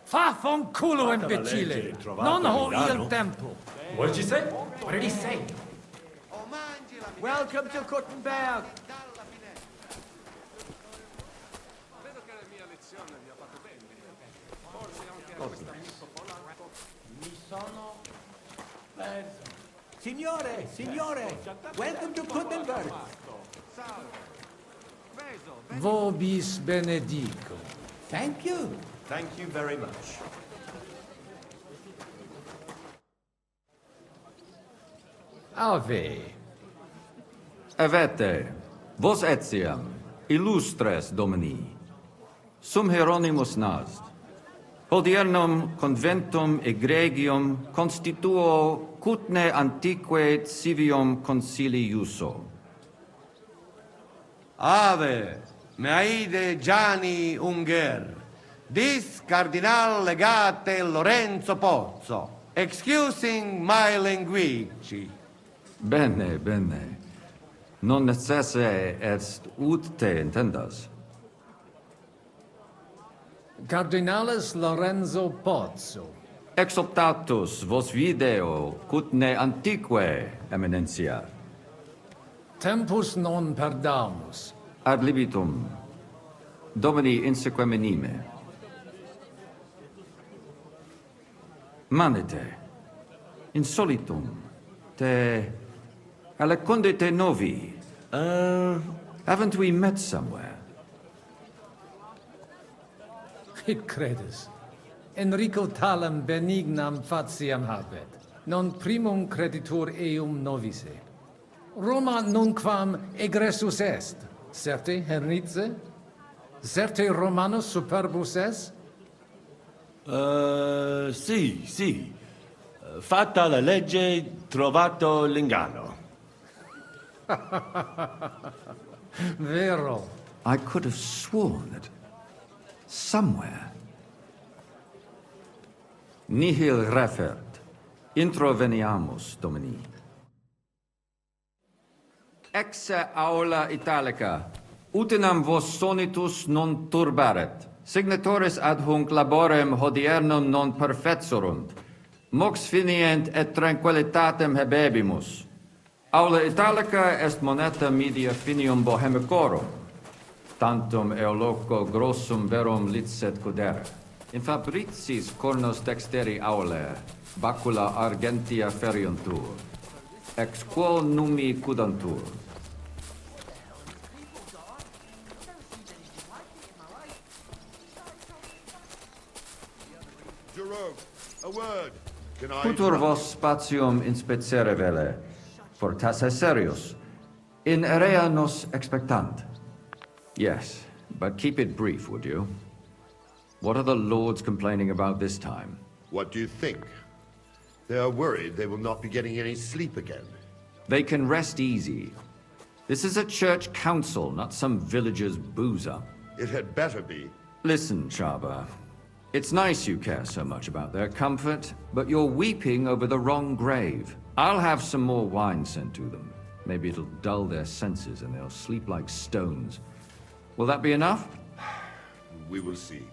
Vaffanculo, imbecille! Non ho il tempo! What did you say? What did he say? Welcome to Gutenberg. Signore, signore, welcome to Gutenberg. Vobis benedico. Thank you. Thank you very much. Ave. Avete, vos etiam, illustres domini, sum Hieronymus nast, hodiernum conventum egregium constituo cutne antique civium concili iuso. Ave, meaide Gianni Unger, dis Cardinal Legate Lorenzo Pozzo, excusing my language. Bene, bene. Non necesse est ut te intendas. Cardinalis Lorenzo Pozzo. Exoptatus vos video cutne antique eminentia. Tempus non perdamus. Ad libitum. Domini inseque minime. Manete. Insolitum. Te alecunde te novi. Haven't we met somewhere? Hic credis. Enrico talam benignam faciam habet. Non primum creditur eum novise. Roma nunquam egressus est. Certe, Hernice? Certe Romanus superbus est? Sì. Fatta la legge, trovato l'inganno. Vero. I could have sworn that somewhere. Nihil refert. Intro veniamus, Domini. ex aula italica. Utinam vos sonitus non turbaret. Signatores ad hunc laborem hodiernum non perfetsurunt. Mox finient et tranquillitatem habebimus. Aula italica est moneta media finium bohemicorum. Tantum eoloco grossum verum licet cudere. In fabricis cornos dexteri aulae, bacula argentia feriuntur. Ex quo numi cudantur. Jerome, a word. Can I... Futur vos spatium inspecere vele, fortasse serius, in area nos expectant. Yes, but keep it brief, would you? What are the lords complaining about this time? What do you think? They are worried they will not be getting any sleep again. They can rest easy. This is a church council, not some villager's boozer. It had better be. Listen, Chaba. It's nice you care so much about their comfort, but you're weeping over the wrong grave. I'll have some more wine sent to them. Maybe it'll dull their senses and they'll sleep like stones. Will that be enough? We will see.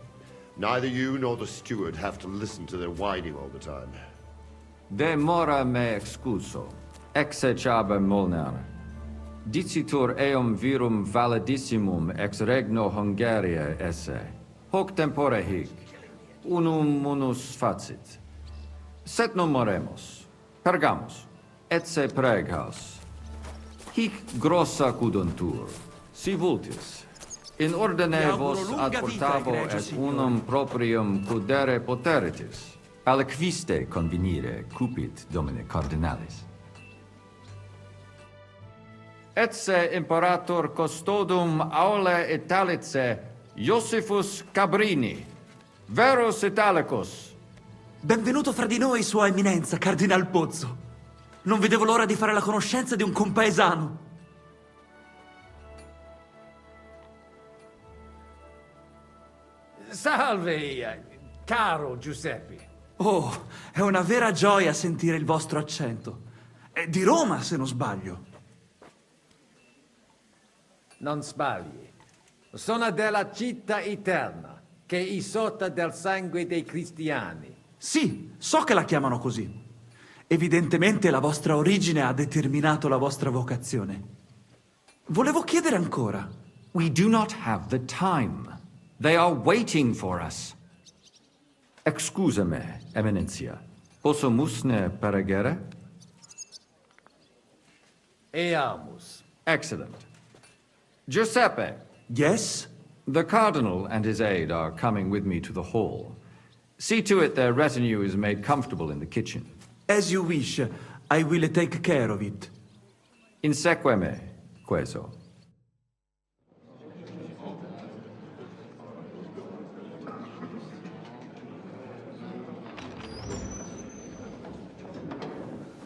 Neither you nor the steward have to listen to their whining all the time. De mora me excuso. Exe Chaba Molnar. Dicitur eum virum validissimum ex regno Hungaria esse. Hoc tempore hic. Unum munus facit. Set non moremus. Pergamus. Etse preghaus. Hic grossa cuduntur. Si vultis. In ordine vos ad portabo et unum proprium cudere poteritis. Aliquiste convenire cupit domine cardinalis. Etse imperator custodum aule Italice Iosifus Cabrini, verus Italicus. Benvenuto fra di noi, Sua Eminenza, Cardinal Pozzo. Non vedevo l'ora di fare la conoscenza di un compaesano. Salve, caro Giuseppe. Oh, è una vera gioia sentire il vostro accento. È di Roma, se non sbaglio. Non sbagli. Sono della città eterna, che è isotta del sangue dei cristiani. Sì, so che la chiamano così. Evidentemente la vostra origine ha determinato la vostra vocazione. Volevo chiedere ancora. We do not have the time. They are waiting for us. Excusame, Eminentia. Posso musne peregere? Eamus. Excellent. Giuseppe. Yes? The Cardinal and his aide are coming with me to the hall. See to it their retinue is made comfortable in the kitchen. As you wish. I will take care of it. Inseque me, queso.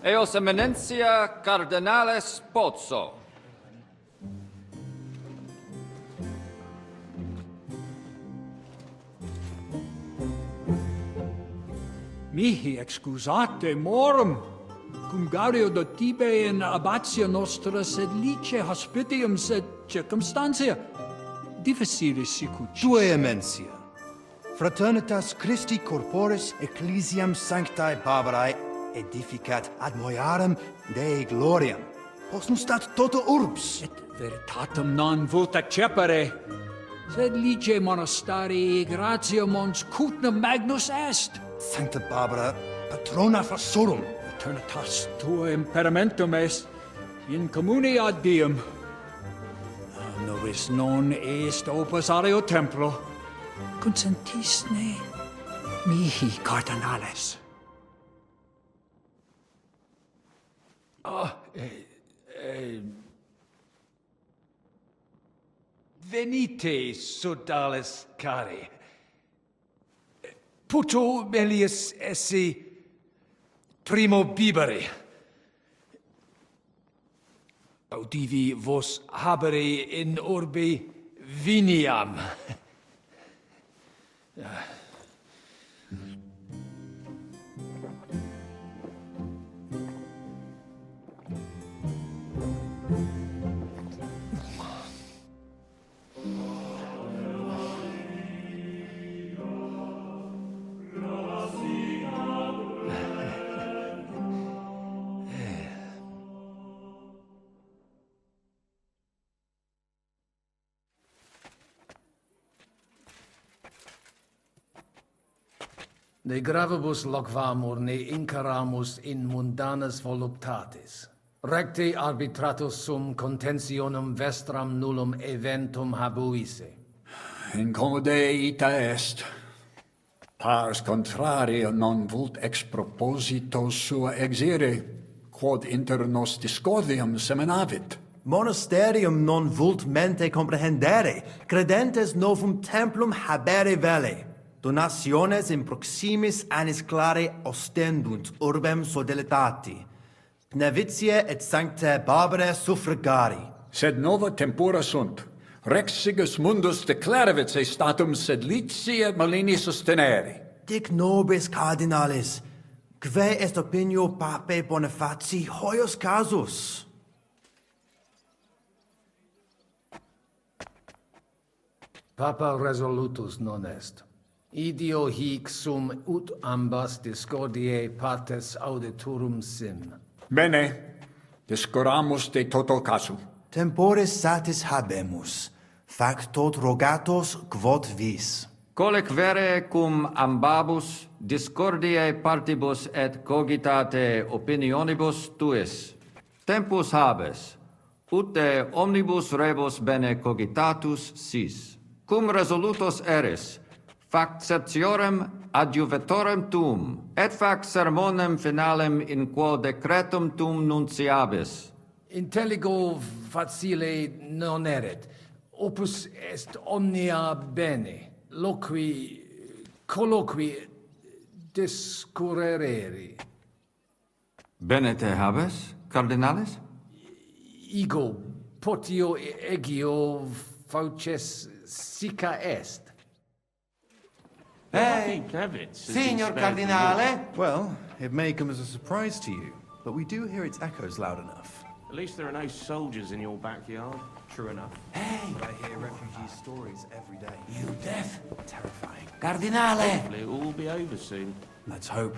Eos Eminentia Cardinales Pozzo. Mihi excusate morum, cum gaudio do tibe in abatio nostra sed lice hospitium sed circumstantia difficilis sicucis. Tue emensia, fraternitas Christi corporis ecclesiam sanctae Barbarae edificat ad moiarem Dei gloriam. Postnustat toto urbs. Et veritatem non vult accepere, sed lice monastarii gratium mons cutnum magnus est. Sancta Barbara, patrona fossorum. Eternitas tua imperamentum est in communi ad diem. Novis non est opus areo templo. Consentisne mihi cardinales. Venite, sodales cari. Puto melius esse primo bibere. Audivi vos habere in orbe viniam. De gravibus loquamur ne incaramus in mundanas voluptatis. Recte arbitratus sum contentionum vestram nullum eventum habuisse. Incomode ita est. Pars contrario non vult ex proposito sua exire, quod inter nos discordium seminavit. Monasterium non vult mente comprehendere, credentes novum templum habere vele. Donationes in proximis annis clare ostendunt urbem sodelitati. Pnevitiae et sanctae Barbarae suffragari. Sed nova tempora sunt. Rex Sigismundus declaravit se statum sed litia malini sostenere. Dic nobis cardinalis, quae est opinio pape Bonifaci hoius casus? Papa resolutus non est. Idio hic sum ut ambas discordiae partes auditorum sim. Bene, discuramus de toto casu. Temporis satis habemus, factot rogatos quod vis. Colec vere cum ambabus discordiae partibus et cogitate opinionibus tuis. Tempus habes, ut de omnibus rebus bene cogitatus sis. Cum resolutos eris, fac septiorem adjuvetorem tuum, et fac sermonem finalem in quo decretum tuum nunciabis. Intelligo facile non erit. Opus est omnia bene. Loqui, colloqui, discurrere. Bene te habes, cardinalis? Ego, potio egio fauces sica est. Hey, Signor Cardinale. Well, it may come as a surprise to you, but we do hear its echoes loud enough. At least there are no soldiers in your backyard. True enough. Hey! I hear refugee stories every day. You deaf? Terrifying. Cardinale! Hopefully it'll all be over soon. Let's hope.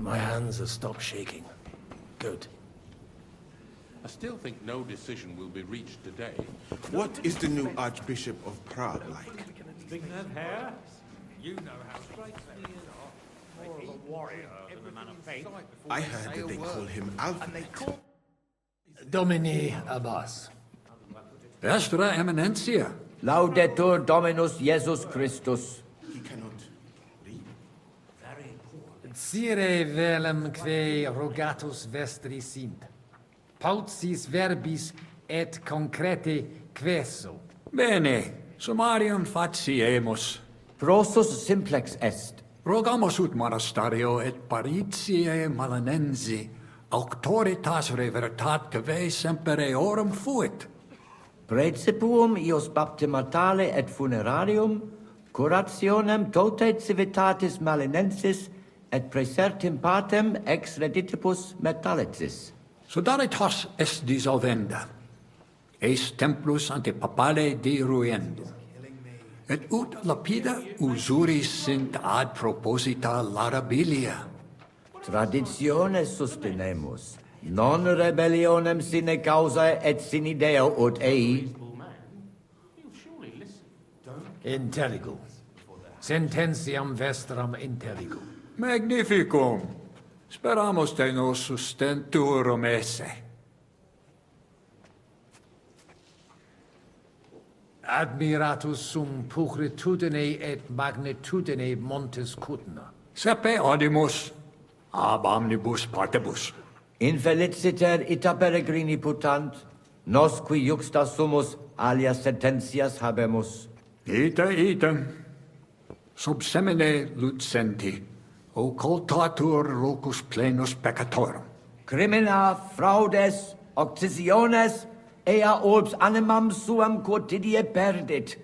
My hands have stopped shaking. Good. I still think no decision will be reached today. What is the new Archbishop of Prague like? Big that hair? You know how straight men are. More of a warrior than a man of faith. I heard that they call him Alfred. Domini Abbas. Vestra Eminentia. Laudetur Dominus Jesus Christus. He cannot read. Sire velem que rogatus vestri sint. Paucis verbis et concrete queso. Bene, summarium faciemus. Prosus simplex est. Rogamus ut monastario et paritiae malanensi, auctoritas revertat quae semper eorum fuit. Praecipuum ius baptimatale et funerarium, curationem totae civitatis malinensis, et praesertim patem ex reditibus metallicis. Sodalitas est dissolvenda, eis templus ante papale deruendum, et ut lapida usuris sint ad proposita larabilia. Traditiones sustenemus, non rebellionem sine causa et sine Deo ut ei. Intelligo. Sententiam vestram intelligo. Magnificum. Speramus te nos sustenturum esse. Admiratus sum pulchritudine et magnitudine montes Cutna. Sepe audimus ab omnibus partibus. Infeliciter ita peregrini putant, nos qui juxta sumus alias sententias habemus. Ita item, sub semine lucenti, occultatur locus plenus peccatorum. Crimina, fraudes, occisiones, ea urbs animam suam quotidie perdit.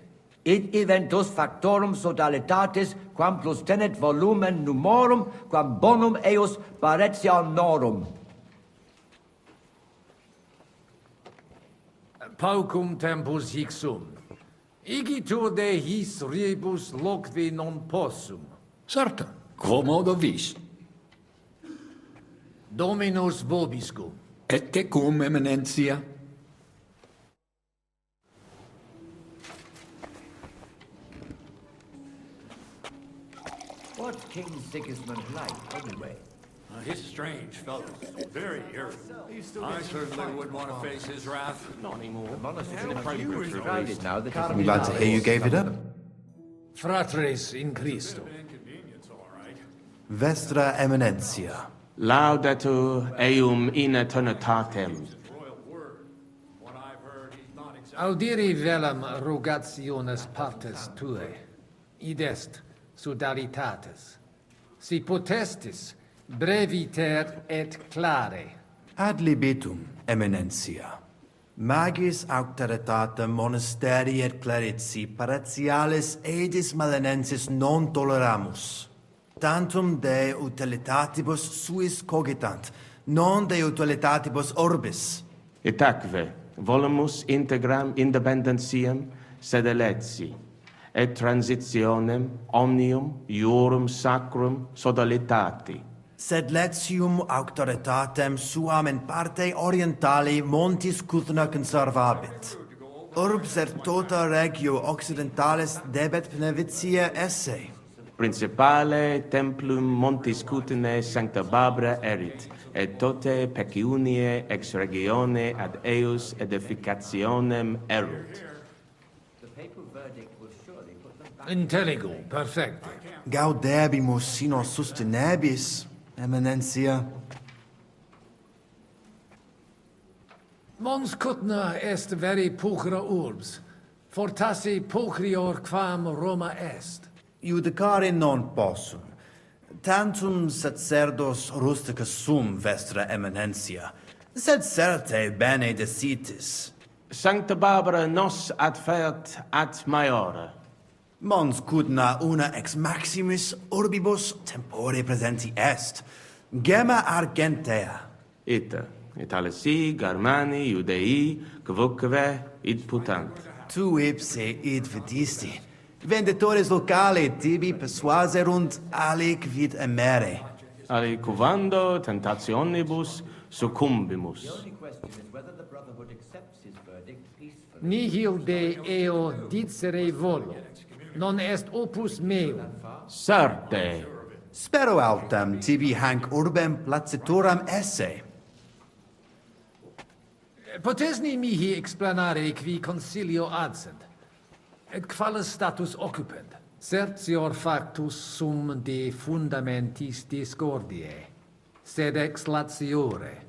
Id eventus factorum sodalitatis, quam plus tenet volumen numorum, quam bonum eus paretianorum. Paucum tempus hic sum. Igitur de his rebus loqui non possum. Certo, quomodo vis. Dominus vobiscum. Et tecum, eminentia. What King Sigismund like, anyway? He's a strange fellow. Very irritable. I certainly wouldn't want to face his wrath. Not anymore. Decided now that I'm glad to hear you gave it up. Fratres in Christo. Vestra Eminentia. Laudatur eum in eternitatem. Audiri velam rogationes partes tuae. Id est sodalitatis. Si potestis breviter et clare. Ad libitum, Eminentia. Magis auctoritatem monasterii et clerici paratialis edis malenensis non toleramus. Tantum de utilitatibus suis cogitant, non de utilitatibus orbis. Itaque volumus integram independentiam sed eletsi, et transitionem omnium iorum sacrum sodalitati. Sed letium auctoritatem suam in parte orientali montis Cuthna conservabit. Urbs et tota regio occidentalis debet benevitia esse. Principale templum montis Cuthnae Sancta Barbara erit, et tote peciunie ex regione ad eus edificationem erunt. The papal verdict will surely put them back. Intelligo, perfecte. Gaudebimus sino sustenebis, Eminentia. Mons Cutna est veri pulchra urbs, fortasse pulchrior quam Roma est. Judicare non possum. Tantum sacerdos rusticus sum, Vestra Eminentia, sed certe bene decitis. Sancta Barbara nos adfert ad maiore. Mons Cudna una ex maximis urbibus tempore presenti est. Gemma argentea. Ita, Italisi, Germani, Judei, quoque id putant. Tu ipse id vidisti. Venditores locali tibi persuaserunt alic vid emere. Alicuvando tentationibus succumbimus. The only question is whether the Brotherhood accepts his verdict peacefully. Nihil de eo dicere volo, non est opus meum. Certe. Spero autem tibi hanc urbem placituram esse. Potesni mihi explanare qui consilio adsent, et qualis status occupent. Certior factus sum de fundamentis discordiae, sed ex latiore,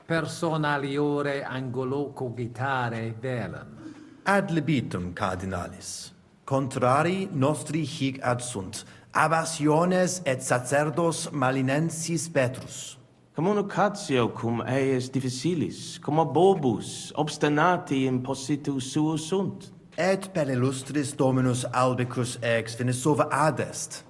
personaliore angulo cogitare velem. Ad libitum, cardinalis. Contrari nostri hic adsunt, abassiones et sacerdos malinensis Petrus. Communicatio cum eius difficilis, cum bobus, obstinati impositu suus sunt. Et per illustris Dominus Albicus ex Venesova adest,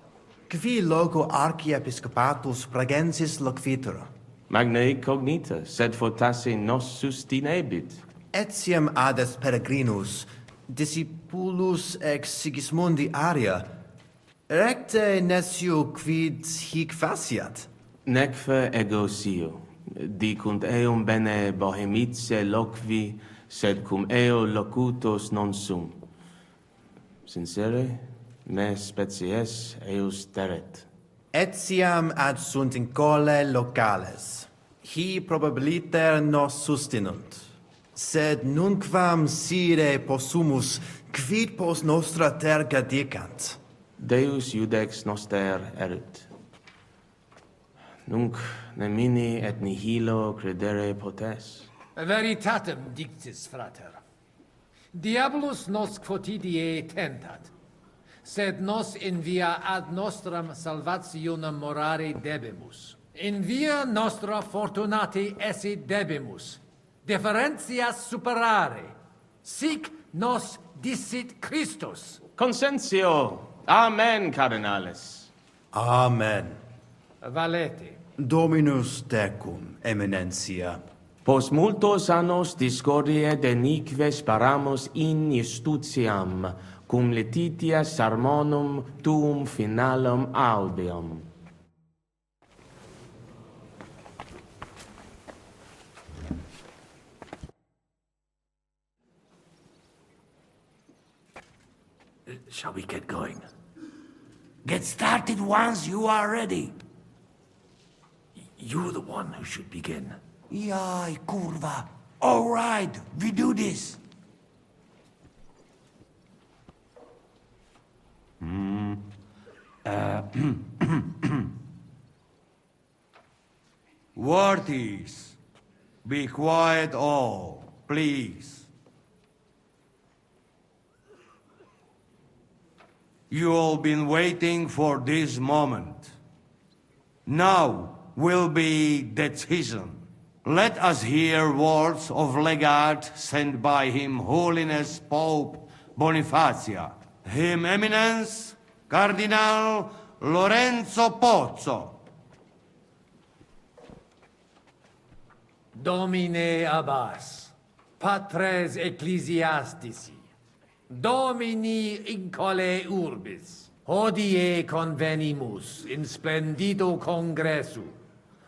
qui loco archiepiscopatus pragensis loquitur. Magna cognita, sed fortasse nos sustinebit. Etiam adest peregrinus, discipulus ex Sigismundi aria, recte nescio quid hic faciat. Neque ego sio, dicunt eum bene bohemice loqui, sed cum eo locutos non sum. Sincere, me species eus teret. Etiam adsunt in cole locales. Hi probabiliter nos sustinunt. Sed nunquam sire possumus, quid pos nostra terga dicant. Deus iudex noster erit. Nunc nemini et nihilo credere potes. Veritatem dictis, frater. Diabolus nos quotidie tentat, sed nos in via ad nostram salvationem morare debemus. In via nostra fortunati esse debemus, differentias superare. Sic nos dicit Christus. Consentio. Amen, cardinales. Amen. Valete. Dominus tecum, Eminentia. Pos multos annos discorrie deniques paramus in justitiam, cum letitia sermonum tuum finalum audeum. Shall we get going? Get started once you are ready. You're the one who should begin. Yai, kurva. All right, we do this. Worthies, be quiet all, please. You all been waiting for this moment. Now will be decision. Let us hear words of legate sent by Him Holiness Pope Bonifacia, Him Eminence Cardinal Lorenzo Pozzo. Domine Abbas, patres ecclesiastici, Domini incole urbis, hodie convenimus in splendido congressu,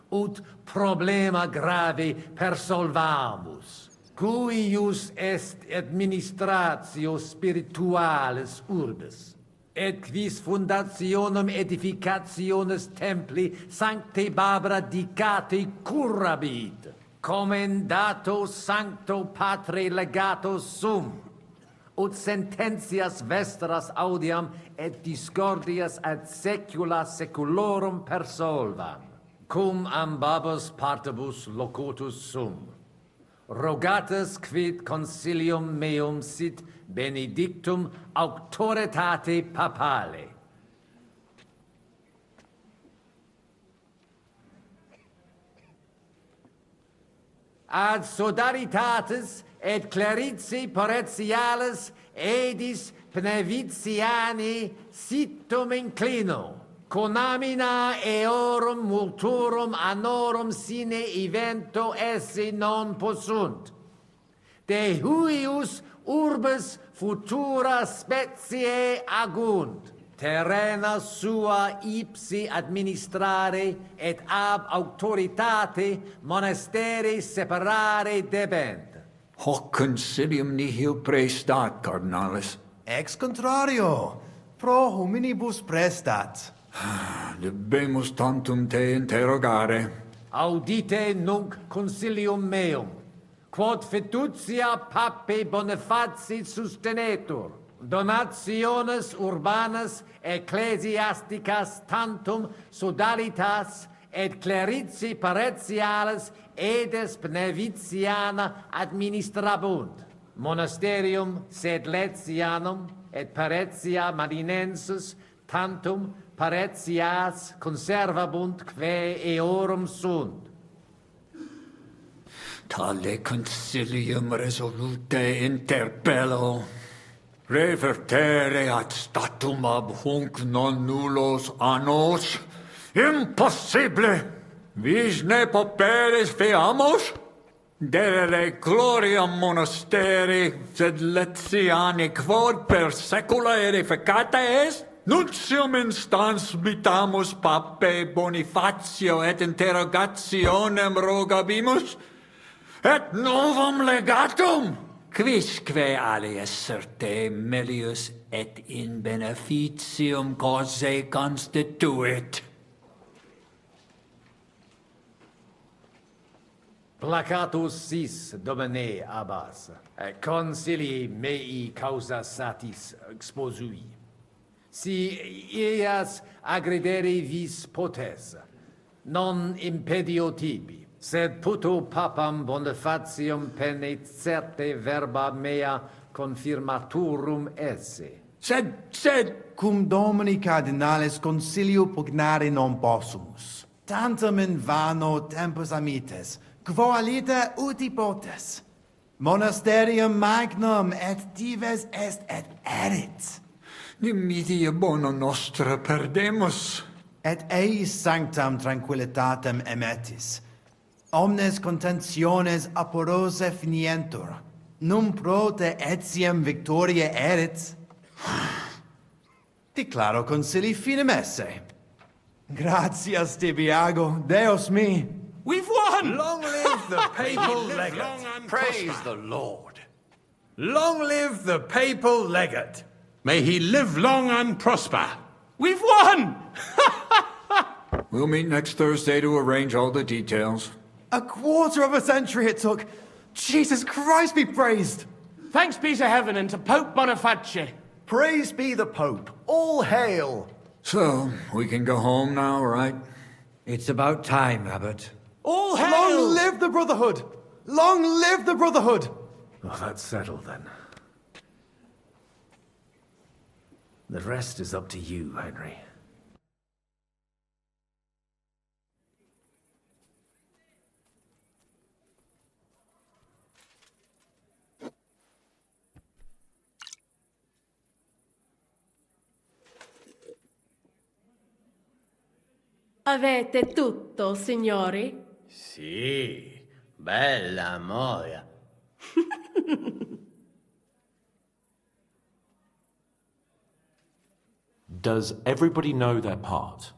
ut problema grave persolvamus, cuius est administratio spiritualis urbis, et quis fundationem edificationes templi sancte Barbara dicate currabit, commendato sancto patre legato sum, ut sententias vestras audiam et discordias ad secula seculorum persolvam, cum ambabus partibus locutus sum. Rogatus quid consilium meum sit benedictum auctoritate papale. Ad sodaritatis et clerici poretiales edis pnevitiani situm inclino, conamina eorum multorum annorum sine evento esse non possunt. De huius urbis futura specie agunt, terrena sua ipsi administrare et ab auctoritate monasteri separare debent. Hoc consilium nihil prestat, cardinalis. Ex contrario, pro hominibus prestat. Debemus tantum te interrogare. Audite nunc consilium meum, quod fiducia pape Bonifaci sustenetur, donationes urbanas ecclesiasticas tantum sodalitas et clerici paretiales edes pnevitiana administrabunt, monasterium sed letianum et paretia marinensis tantum paretias conservabunt quae eorum sunt. Tale consilium resolute interpello. Revertere ad statum ab hunc non nullos annos. Impossible! Vis ne pauperes feamos? Derere gloriam monasteri, sed letiani quod per secula edificata est? Nuntium instans mitamus pape Bonifacio et interrogationem rogabimus, et novum legatum, quisque alias certe melius et in beneficium causae constituit. Placatus sis, Domine Abbas, consilii mei causa satis exposui. Si ias agredere vis potes, non impedio tibi, sed puto papam Bonifacium penet certe verba mea confirmaturum esse. Sed, cum Domini Cardinalis consilio pugnare non possumus. Tantum in vano tempus amites, quo alita uti potes. Monasterium magnum et dives est et erit. Dimitia bono nostra perdemus. Et eis sanctam tranquillitatem emetis. Omnes contentiones aporose finientur. Num prote etiam victoriae erit. Declaro concili finem esse. Gratias tibiago, Deus mi. We've won! Long live the papal legate. Praise the Lord. Long live the papal legate. May he live long and prosper. We've won! We'll meet next Thursday to arrange all the details. A quarter of a century it took. Jesus Christ be praised! Thanks be to heaven and to Pope Boniface. Praise be the Pope. All hail! So, we can go home now, right? It's about time, Abbot. All hail! Long live the Brotherhood! Long live the Brotherhood! Well, that's settled then. The rest is up to you, Henry. Avete tutto, signori? Sì, bella moia. Does everybody know their part?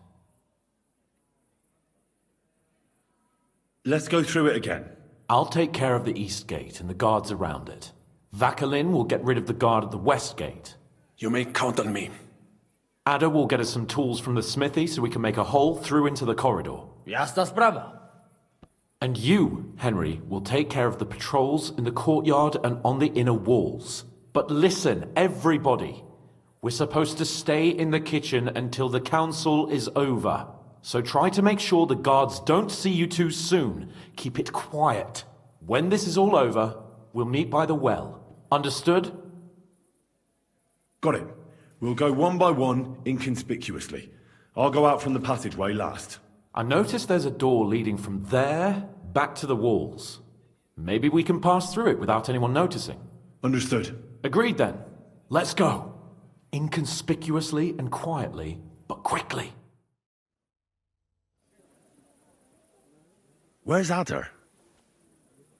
Let's go through it again. I'll take care of the east gate and the guards around it. Vakalin will get rid of the guard at the west gate. You may count on me. Ada will get us some tools from the smithy so we can make a hole through into the corridor. Jasna sprawa. And you, Henry, will take care of the patrols in the courtyard and on the inner walls. But listen, everybody. We're supposed to stay in the kitchen until the council is over. So try to make sure the guards don't see you too soon. Keep it quiet. When this is all over, we'll meet by the well. Understood? Got it. We'll go one by one, inconspicuously. I'll go out from the passageway last. I noticed there's a door leading from there back to the walls. Maybe we can pass through it without anyone noticing. Understood. Agreed then. Let's go. Inconspicuously and quietly, but quickly. Where's Ada?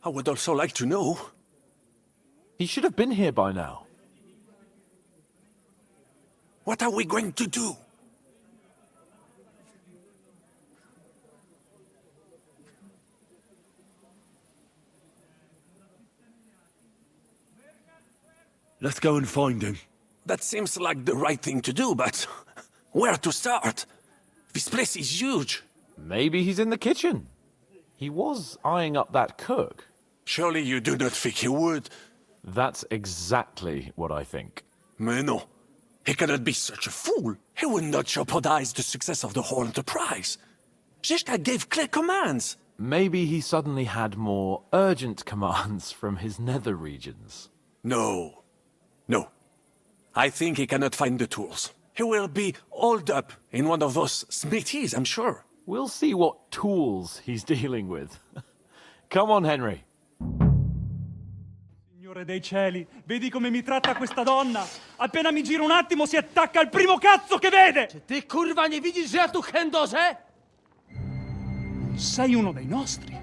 I would also like to know. He should have been here by now. What are we going to do? Let's go and find him. That seems like the right thing to do, but where to start? This place is huge. Maybe he's in the kitchen. He was eyeing up that cook. Surely you do not think he would? That's exactly what I think. Mais non. He cannot be such a fool. He would not jeopardize the success of the whole enterprise. Zizka gave clear commands. Maybe he suddenly had more urgent commands from his nether regions. No. No. I think he cannot find the tools. He will be holed up in one of those smithies, I'm sure. We'll see what tools he's dealing with. Come on, Henry. Signore dei cieli, vedi come mi tratta questa donna? Appena mi giro un attimo si attacca al primo cazzo che vede! Czy ty kurwa nie widzisz, że ja tu chędożę? Sei uno dei nostri.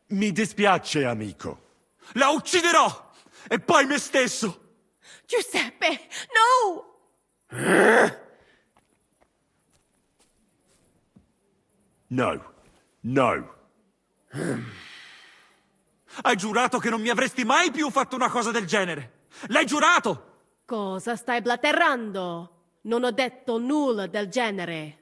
Mi dispiace, amico. La ucciderò! E poi me stesso! Giuseppe, no! No. No. Hai giurato che non mi avresti mai più fatto una cosa del genere! L'hai giurato! Cosa stai blaterando? Non ho detto nulla del genere.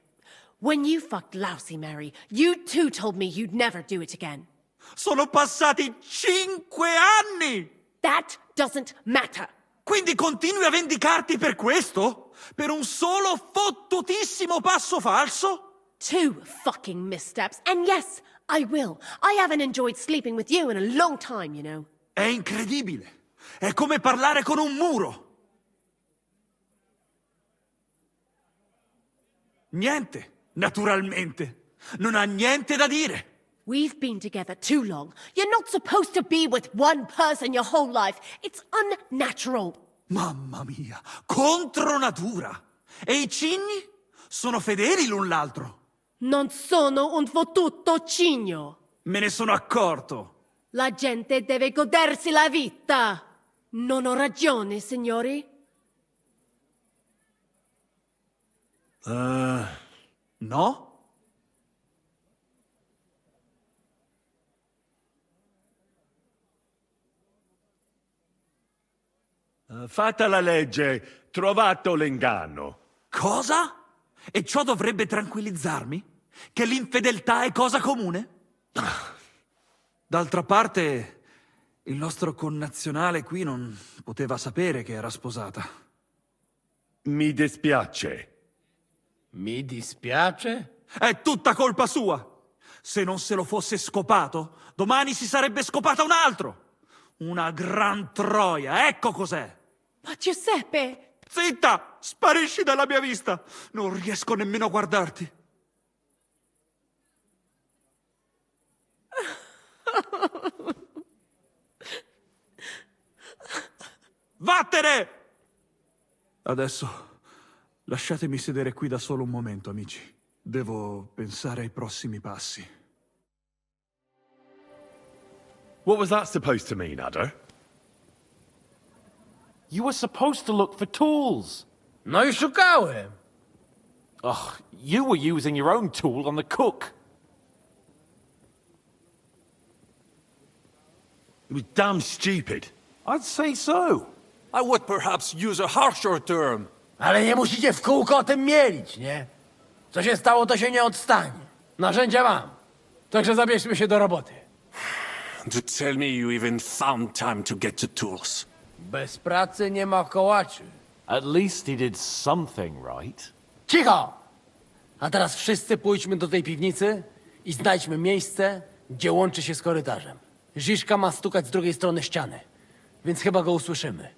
When you fucked Lousy Mary, you too told me you'd never do it again. Sono passati 5 anni! That doesn't matter. Quindi continui a vendicarti per questo? Per un solo fottutissimo passo falso? 2 fucking missteps, and yes, I will. I haven't enjoyed sleeping with you in a long time, you know. È incredibile. È come parlare con un muro. Niente, naturalmente. Non ha niente da dire. We've been together too long. You're not supposed to be with one person your whole life. It's unnatural. Mamma mia, contro natura. E i cigni? Sono fedeli l'un l'altro. Non sono un fottuto cigno. Me ne sono accorto. La gente deve godersi la vita. Non ho ragione, signori? No? Fatta la legge, trovato l'inganno. Cosa? E ciò dovrebbe tranquillizzarmi? Che l'infedeltà è cosa comune? D'altra parte, il nostro connazionale qui non poteva sapere che era sposata. Mi dispiace. Mi dispiace? È tutta colpa sua! Se non se lo fosse scopato, domani si sarebbe scopata un altro! Una gran troia, ecco cos'è! Ma Giuseppe! Zitta! Sparisci dalla mia vista! Non riesco nemmeno a guardarti. Vattene! Adesso lasciatemi sedere qui da solo un momento, amici. Devo pensare ai prossimi passi. What was that supposed to mean, Adder? You were supposed to look for tools. No i szukałem. Ugh, you were using your own tool on the cook. It was damn stupid. I'd say so. I would perhaps use a harsher term. Ale nie musicie w kółko o tym mielić, nie? Co się stało, to się nie odstanie. Narzędzia mam. Także zabierzmy się do roboty. To tell me you even found time to get the tools. Bez pracy nie ma kołaczy. At least he did something right. Cicho! A teraz wszyscy pójdźmy do tej piwnicy i znajdźmy miejsce, gdzie łączy się z korytarzem. Ziszka ma stukać z drugiej strony ściany, więc chyba go usłyszymy.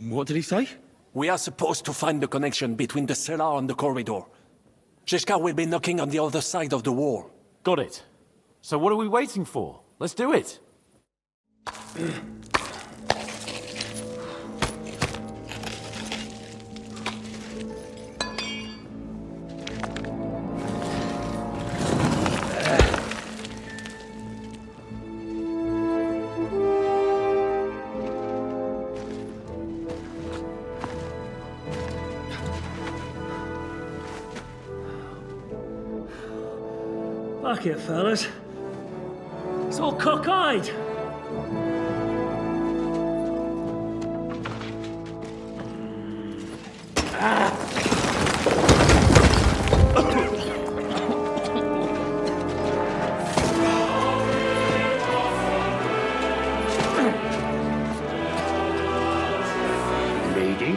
What did he say? We are supposed to find the connection between the cellar and the corridor. Zizka will be knocking on the other side of the wall. Got it. So what are we waiting for? Let's do it. Fuck it, fellas. It's all cockeyed. Lady?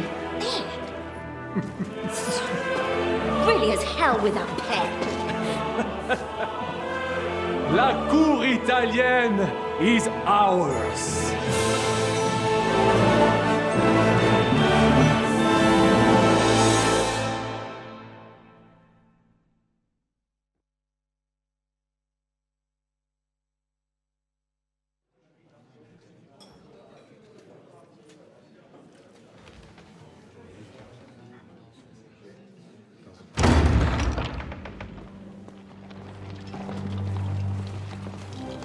Really as hell without pay. La cour italienne is ours.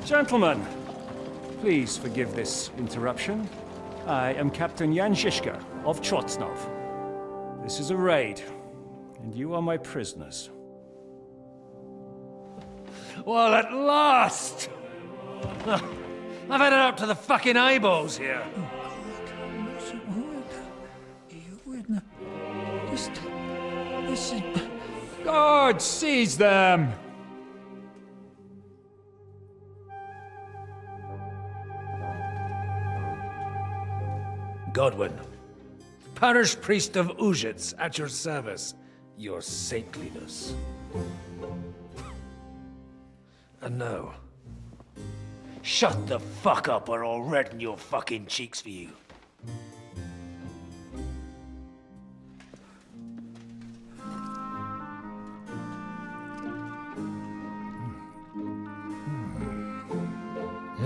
Gentlemen, please forgive this interruption. I am Captain Jan Žižka of Trotznov. This is a raid, and you are my prisoners. Well, at last! I've had it up to the fucking eyeballs here. This is... Guards, seize them! Godwin, parish priest of Ujits, at your service, your saintliness. And now, shut the fuck up or I'll redden your fucking cheeks for you.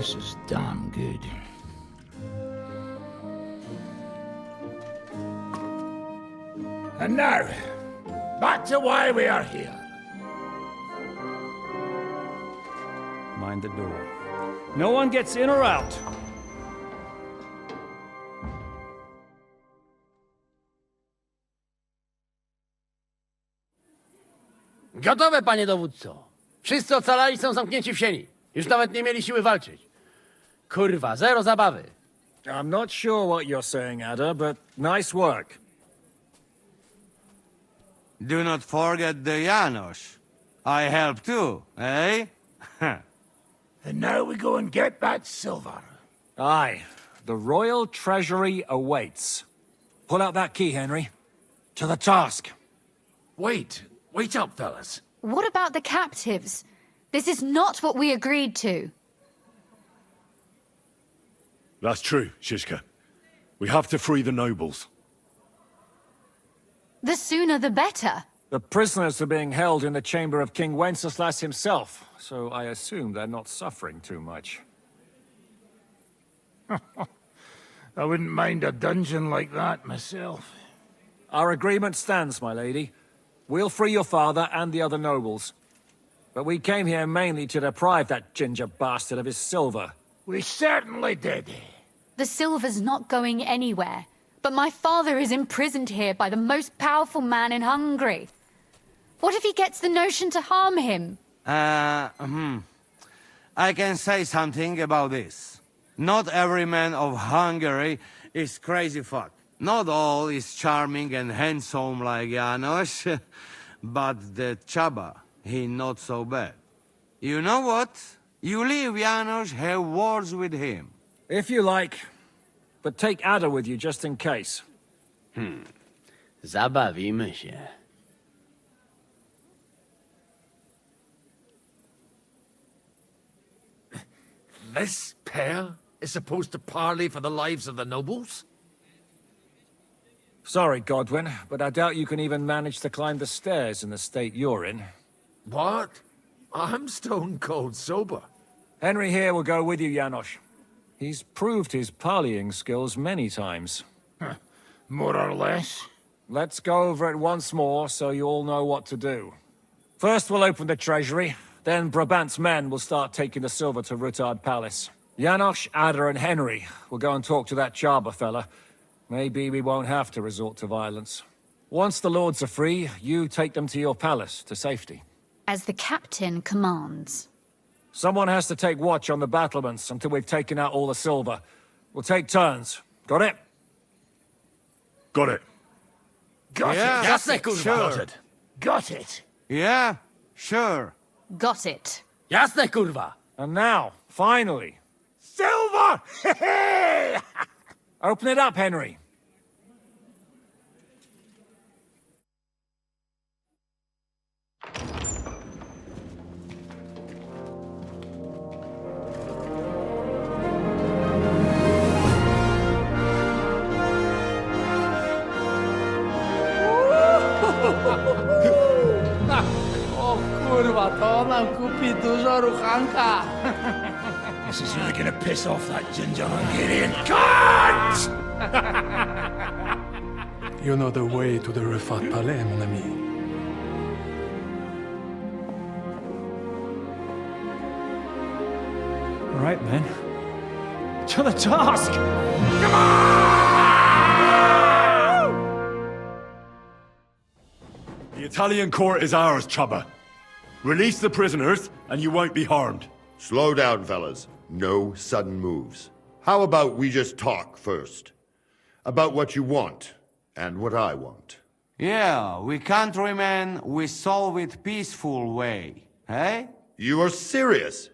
This is damn good. And now, back to why we are here. Mind the door. No one gets in or out. Gotowe, panie dowódco. Wszyscy ocalali są zamknięci w sieni. Już nawet nie mieli siły walczyć. Kurwa, zero zabawy. I'm not sure what you're saying, Ada, but nice work. Do not forget the Janos. I help too, eh? And now we go and get that silver. Aye. The royal treasury awaits. Pull out that key, Henry. To the task. Wait up, fellas. What about the captives? This is not what we agreed to. That's true, Shishka. We have to free the nobles. The sooner the better. The prisoners are being held in the chamber of King Wenceslas himself, so I assume they're not suffering too much. I wouldn't mind a dungeon like that myself. Our agreement stands, my lady. We'll free your father and the other nobles. But we came here mainly to deprive that ginger bastard of his silver. We certainly did. The silver's not going anywhere. But my father is imprisoned here by the most powerful man in Hungary. What if he gets the notion to harm him? I can say something about this. Not every man of Hungary is crazy fuck. Not all is charming and handsome like Janos, but the Chaba, he not so bad. You know what? You leave Janos, have words with him. If you like. But take Ada with you just in case. Zabawimy się. This pair is supposed to parley for the lives of the nobles? Sorry, Godwin, but I doubt you can even manage to climb the stairs in the state you're in. What? I'm stone cold sober. Henry here will go with you, Janos. He's proved his parleying skills many times. More or less. Let's go over it once more so you all know what to do. First we'll open the treasury, then Brabant's men will start taking the silver to Ruttard Palace. Janos, Ada and Henry will go and talk to that Chaba fella. Maybe we won't have to resort to violence. Once the lords are free, you take them to your palace, to safety. As the captain commands. Someone has to take watch on the battlements until we've taken out all the silver. We'll take turns. Got it? Got it. Got Yeah, it. jasne, kurwa. Sure. Got it. Got it. Yeah, sure. Got it. Jasne, kurwa. And now, finally, Silver! open it up, Henry. O kurwa, to nam kupi dużo ruchanka. This is really gonna piss off that ginger Hungarian cunt! You know the way to the Rufat Palais, mon ami. All right, men. To the task! Come on! The Italian court is ours, Chaba. Release the prisoners, and you won't be harmed. Slow down, fellas. No sudden moves. How about we just talk first? About what you want, and what I want. Yeah, we countrymen, we solve it peaceful way, eh? You are serious?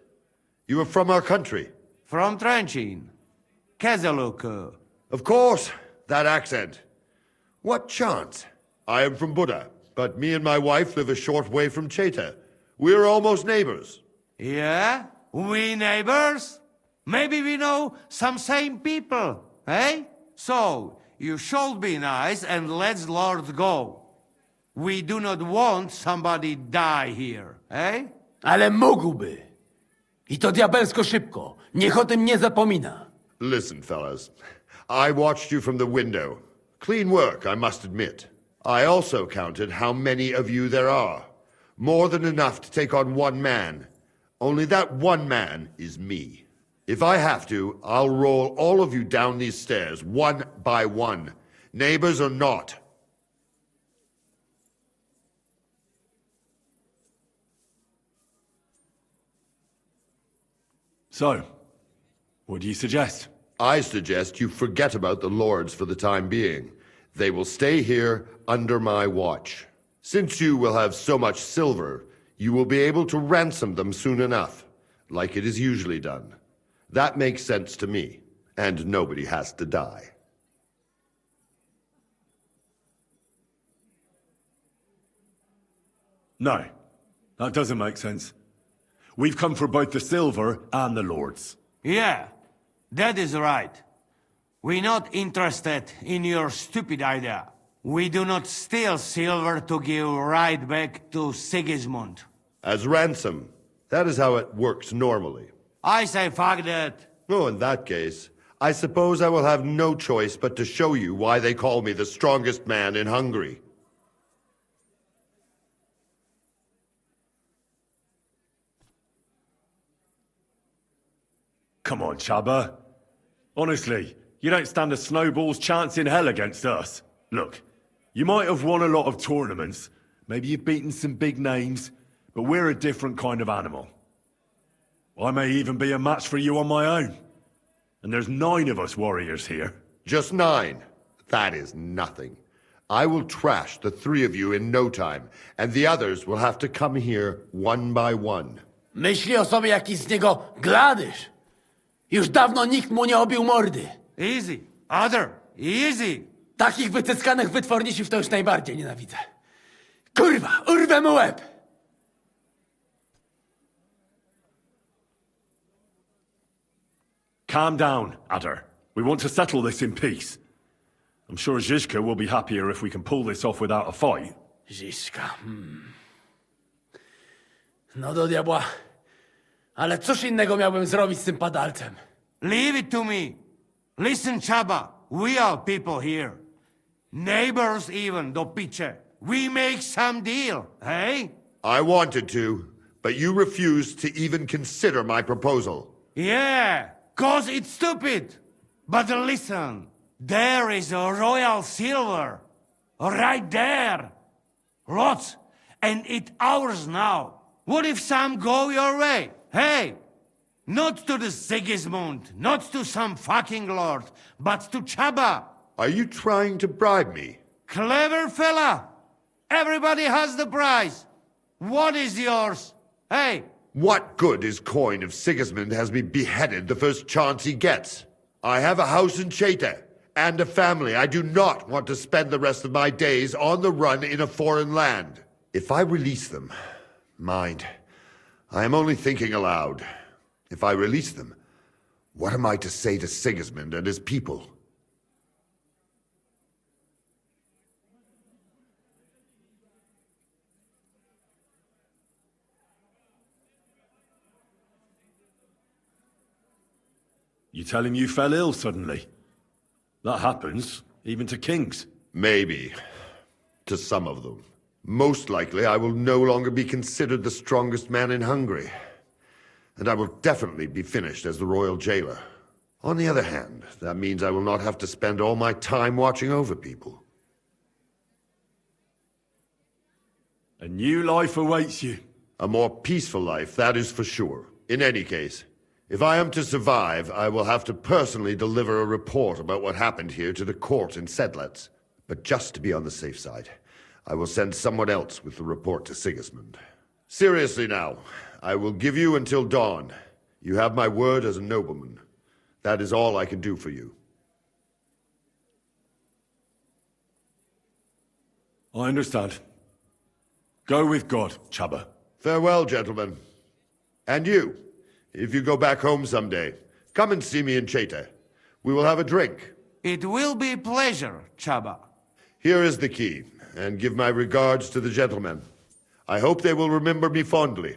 You are from our country? From Trenchin. Kezeluk. Of course, that accent. What chance? I am from Buda, but me and my wife live a short way from Cheta. We're almost neighbors. Yeah? We neighbors? Maybe we know some same people, eh? So, you should be nice and let Lord go. We do not want somebody die here, eh? Ale mógłby. I to diabelsko szybko. Niech o tym nie zapomina. Listen, fellas. I watched you from the window. Clean work, I must admit. I also counted how many of you there are. More than enough to take on one man. Only that one man is me. If I have to, I'll roll all of you down these stairs, one by one. Neighbors or not. So, what do you suggest? I suggest you forget about the lords for the time being. They will stay here under my watch. Since you will have so much silver, you will be able to ransom them soon enough, like it is usually done. That makes sense to me, and nobody has to die. No, that doesn't make sense. We've come for both the silver and the lords. Yeah, that is right. We're not interested in your stupid idea. We do not steal silver to give right back to Sigismund. As ransom. That is how it works normally. I say fuck that. Oh, in that case, I suppose I will have no choice but to show you why they call me the strongest man in Hungary. Come on, Chubba. Honestly, you don't stand a snowball's chance in hell against us. Look, you might have won a lot of tournaments, maybe you've beaten some big names, but we're a different kind of animal. I may even be a match for you on my own. And there's 9 of us warriors here. Just 9? That is nothing. I will trash the 3 of you in no time, and the others will have to come here one by one. Myśli o sobie jakiś z niego gladysz. Już dawno nikt mu nie obił mordy. Easy. Other. Easy. Takich wycyskanych wytworników to już najbardziej nienawidzę. Kurwa, urwę mu łeb! Calm down, Adder. We want to settle this in peace. I'm sure Zizka will be happier if we can pull this off without a fight. Zizka, No do diabła. Ale cóż innego miałbym zrobić z tym padalcem? Leave it to me. Listen, Chaba, we are people here. Neighbors even, do picze. We make some deal, hey? I wanted to, but you refused to even consider my proposal. Yeah, 'cause it's stupid. But listen, there is a royal silver. Right there. Lots. And it's ours now. What if some go your way? Hey! Not to the Sigismund, not to some fucking lord, but to Chaba. Are you trying to bribe me? Clever fella. Everybody has the prize. What is yours? Hey! What good is coin if Sigismund has me beheaded the first chance he gets? I have a house in Cheta and a family. I do not want to spend the rest of my days on the run in a foreign land. If I release them, mind, I am only thinking aloud. If I release them, what am I to say to Sigismund and his people? You tell him you fell ill suddenly. That happens, even to kings. Maybe. To some of them. Most likely, I will no longer be considered the strongest man in Hungary. And I will definitely be finished as the royal jailer. On the other hand, that means I will not have to spend all my time watching over people. A new life awaits you. A more peaceful life, that is for sure. In any case, if I am to survive, I will have to personally deliver a report about what happened here to the court in Sedlec. But just to be on the safe side, I will send someone else with the report to Sigismund. Seriously now, I will give you until dawn. You have my word as a nobleman. That is all I can do for you. I understand. Go with God, Chaba. Farewell, gentlemen. And you, if you go back home someday, come and see me in Cheta. We will have a drink. It will be a pleasure, Chaba. Here is the key, and give my regards to the gentlemen. I hope they will remember me fondly.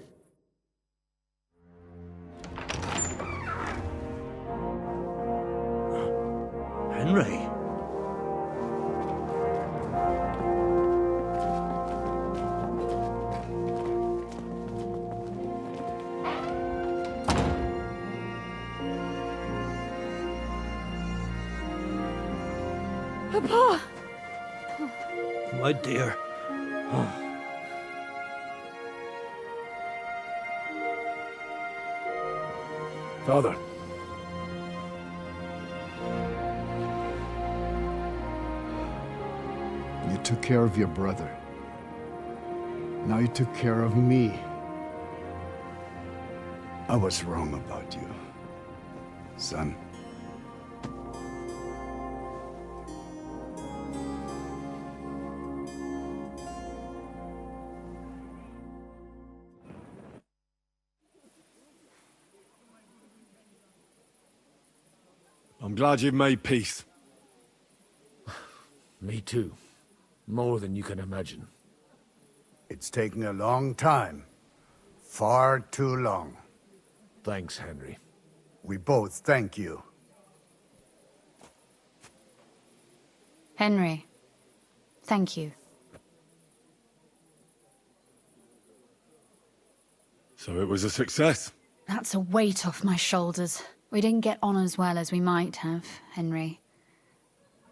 Henry? Papa! My dear. Father. You took care of your brother. Now you took care of me. I was wrong about you, son. I'm glad you've made peace. Me too. More than you can imagine. It's taken a long time. Far too long. Thanks, Henry. We both thank you. Henry, thank you. So it was a success? That's a weight off my shoulders. We didn't get on as well as we might have, Henry.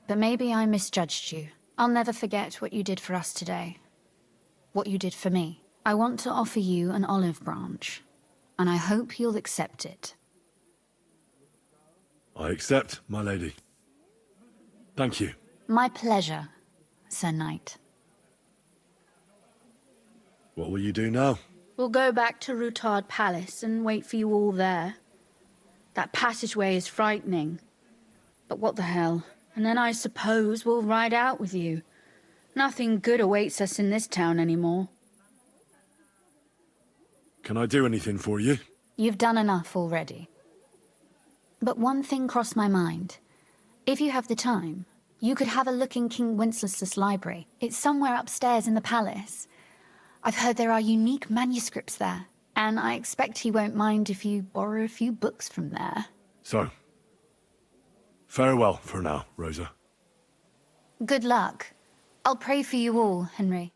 But maybe I misjudged you. I'll never forget what you did for us today. What you did for me. I want to offer you an olive branch, and I hope you'll accept it. I accept, my lady. Thank you. My pleasure, Sir Knight. What will you do now? We'll go back to Rutard Palace and wait for you all there. That passageway is frightening. But what the hell? And then I suppose we'll ride out with you. Nothing good awaits us in this town anymore. Can I do anything for you? You've done enough already. But one thing crossed my mind. If you have the time, you could have a look in King Wenceslas' library. It's somewhere upstairs in the palace. I've heard there are unique manuscripts there, and I expect he won't mind if you borrow a few books from there. So, farewell for now, Rosa. Good luck. I'll pray for you all, Henry.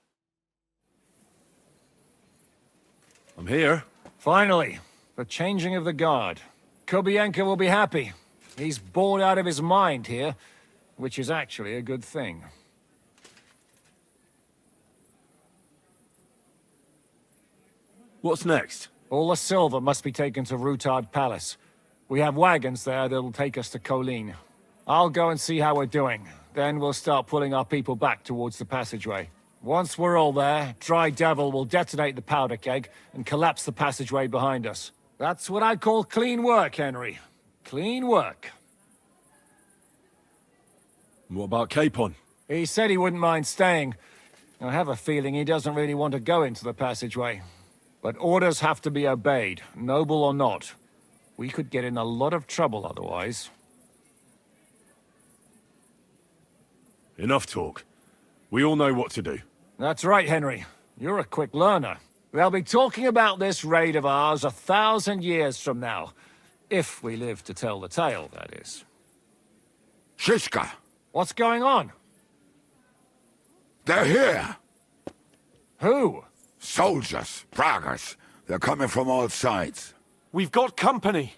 I'm here. Finally, the changing of the guard. Kobienko will be happy. He's bored out of his mind here, which is actually a good thing. What's next? All the silver must be taken to Rutard Palace. We have wagons there that'll take us to Colleen. I'll go and see how we're doing. Then we'll start pulling our people back towards the passageway. Once we're all there, Dry Devil will detonate the powder keg and collapse the passageway behind us. That's what I call clean work, Henry. Clean work. What about Capon? He said he wouldn't mind staying. I have a feeling he doesn't really want to go into the passageway. But orders have to be obeyed, noble or not. We could get in a lot of trouble otherwise. Enough talk. We all know what to do. That's right, Henry. You're a quick learner. They'll be talking about this raid of ours 1,000 years from now. If we live to tell the tale, that is. Shishka! What's going on? They're here! Who? Soldiers, Pragas. They're coming from all sides. We've got company!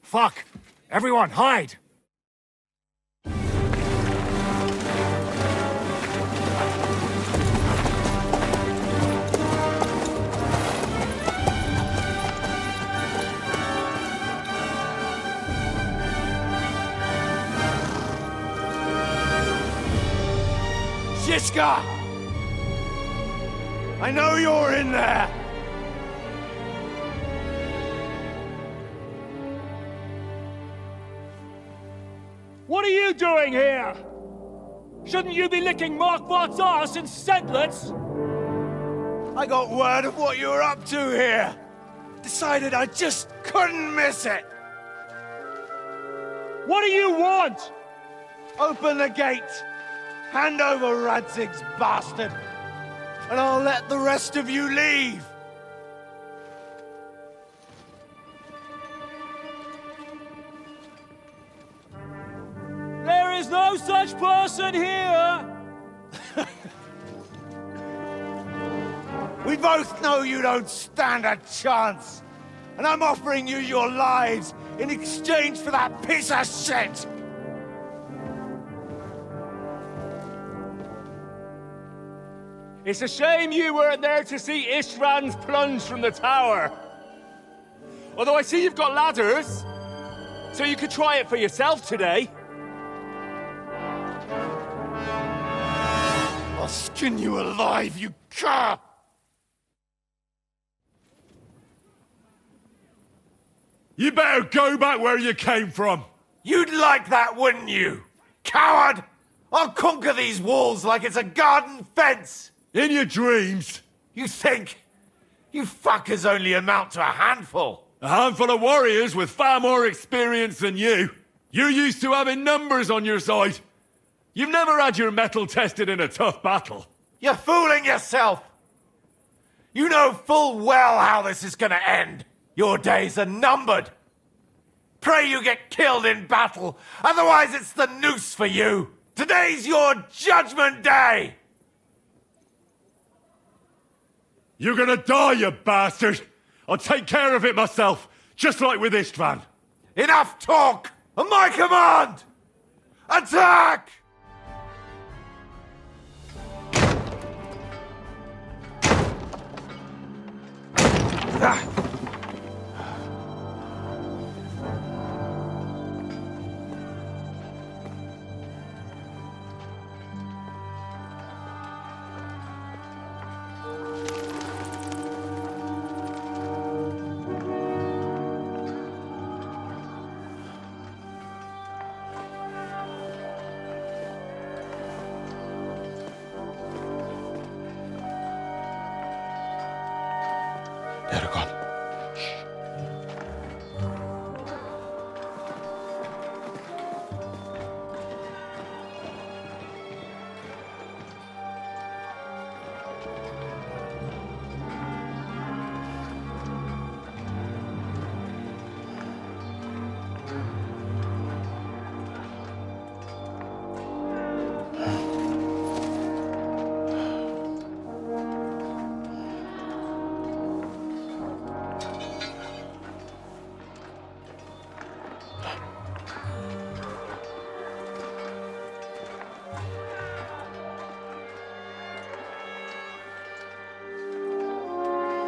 Fuck! Everyone, hide! Shishka! I know you're in there! What are you doing here? Shouldn't you be licking Markvart's arse in Sedlitz? I got word of what you were up to here. Decided I just couldn't miss it. What do you want? Open the gate. Hand over Radzig's bastard. And I'll let the rest of you leave. There's no such person here! We both know you don't stand a chance. And I'm offering you your lives in exchange for that piece of shit! It's a shame you weren't there to see Ishrand's plunge from the tower. Although I see you've got ladders, so you could try it for yourself today. I'll skin you alive, you cur! You better go back where you came from. You'd like that, wouldn't you? Coward! I'll conquer these walls like it's a garden fence! In your dreams. You think? You fuckers only amount to a handful. A handful of warriors with far more experience than you. You're used to having numbers on your side. You've never had your mettle tested in a tough battle. You're fooling yourself! You know full well how this is gonna end. Your days are numbered. Pray you get killed in battle, otherwise it's the noose for you. Today's your judgment day! You're gonna die, you bastard! I'll take care of it myself, just like with Istvan. Enough talk! On my command! Attack! They're gone.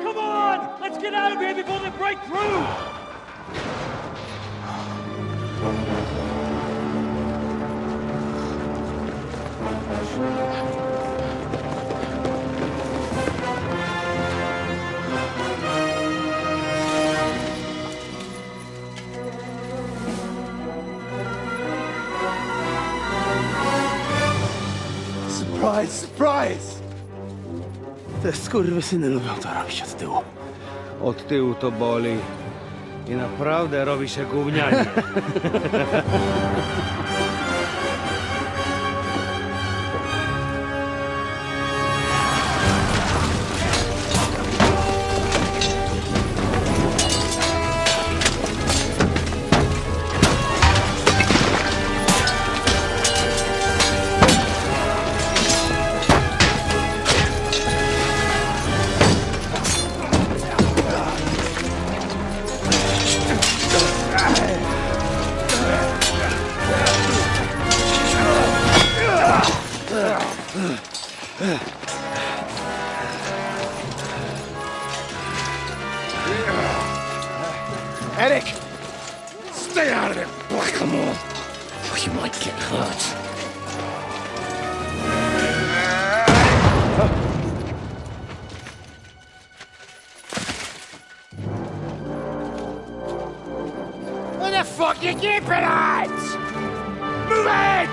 Come on! Let's get out of here before they break through! Surprise, surprise! Te skurwysyny lubią to robić od tyłu. Od tyłu to boli. I naprawdę robi się gównianie. Eric! Stay out of it, blackamoor! Or you might get hurt. What the fuck you keeping at? Move it!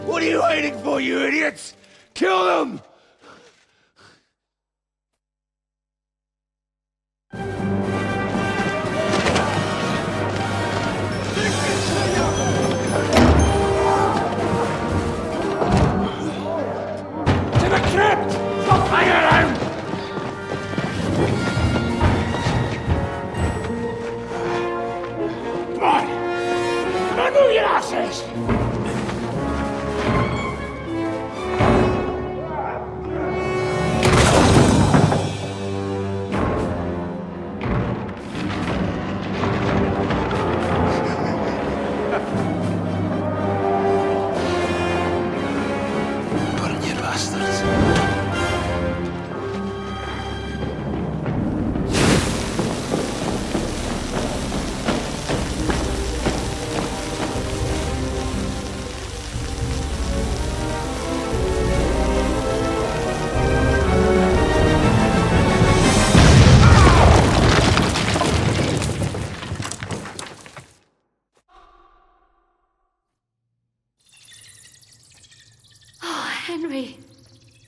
What are you waiting for, you idiots? Kill them!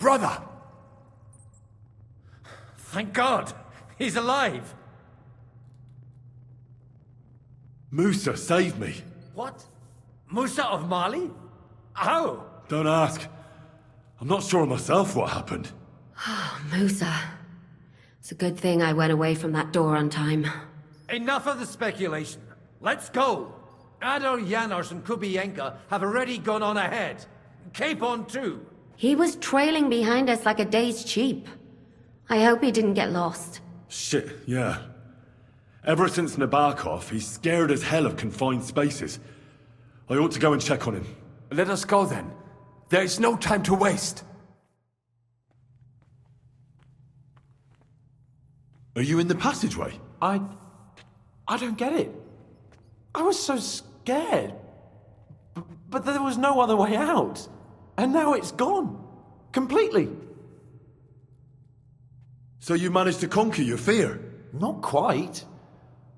brother! Thank God! He's alive! Musa saved me. What? Musa of Mali? How? Don't ask. I'm not sure myself what happened. Musa. It's a good thing I went away from that door on time. Enough of the speculation. Let's go! Adol Janos and Kubienka have already gone on ahead. Cape on too. He was trailing behind us like a dazed sheep. I hope he didn't get lost. Shit, yeah. Ever since Nabokov, he's scared as hell of confined spaces. I ought to go and check on him. Let us go then. There is no time to waste. Are you in the passageway? I don't get it. I was so scared. But there was no other way out. And now it's gone. Completely. So you managed to conquer your fear? Not quite.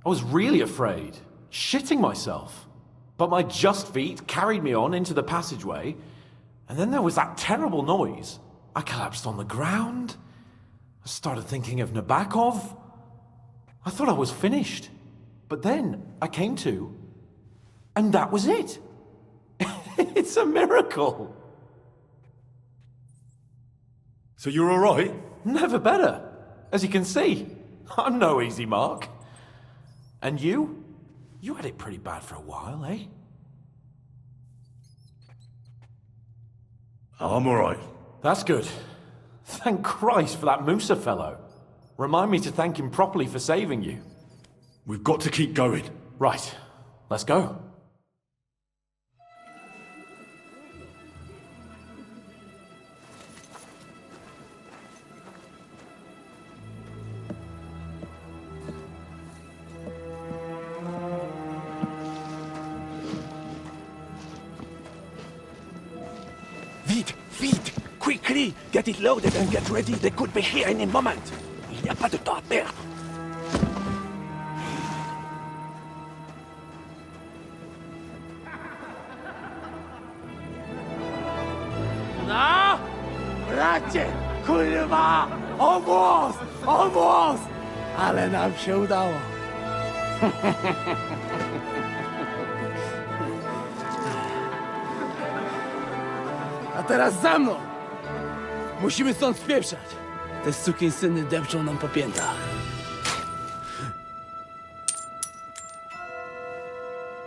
I was really afraid. Shitting myself. But my just feet carried me on into the passageway. And then there was that terrible noise. I collapsed on the ground. I started thinking of Nabokov. I thought I was finished. But then I came to. And that was it. It's a miracle. So you're all right? Never better. As you can see, I'm no easy mark. And you? You had it pretty bad for a while, eh? I'm all right. That's good. Thank Christ for that Musa fellow. Remind me to thank him properly for saving you. We've got to keep going. Right. Let's go. Vite! Quickly! Get it loaded and get ready. They could be here any moment. Il n'y a pas de temps à perdre. No! Bracie! Kurwa! Almost! Ale nam się udało. A teraz za mną! Musimy stąd spieprzać. Te sukinsyny depczą nam po piętach.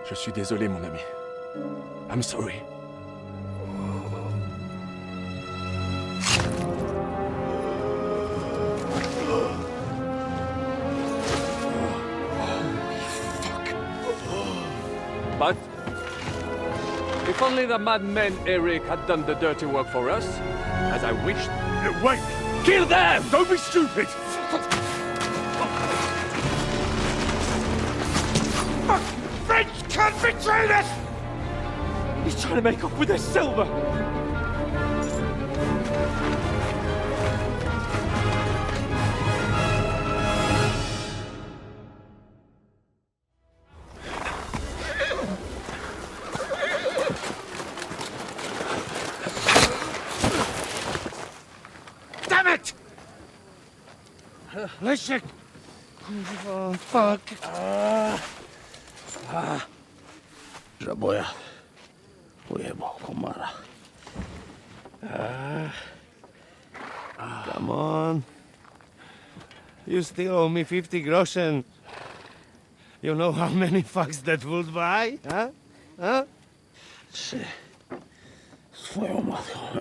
Je suis désolé, mon ami. I'm sorry. But if only the madman Eric had done the dirty work for us, as I wished. Wait! Kill them! Don't be stupid! French can't betray us! He's trying to make off with his silver! Damn it! Leszek! Kurwa, fuck. Żaboja. Ujebał komara. Come on. You still owe me 50 groschen. You know how many fucks that would buy? Huh? Swoją matką.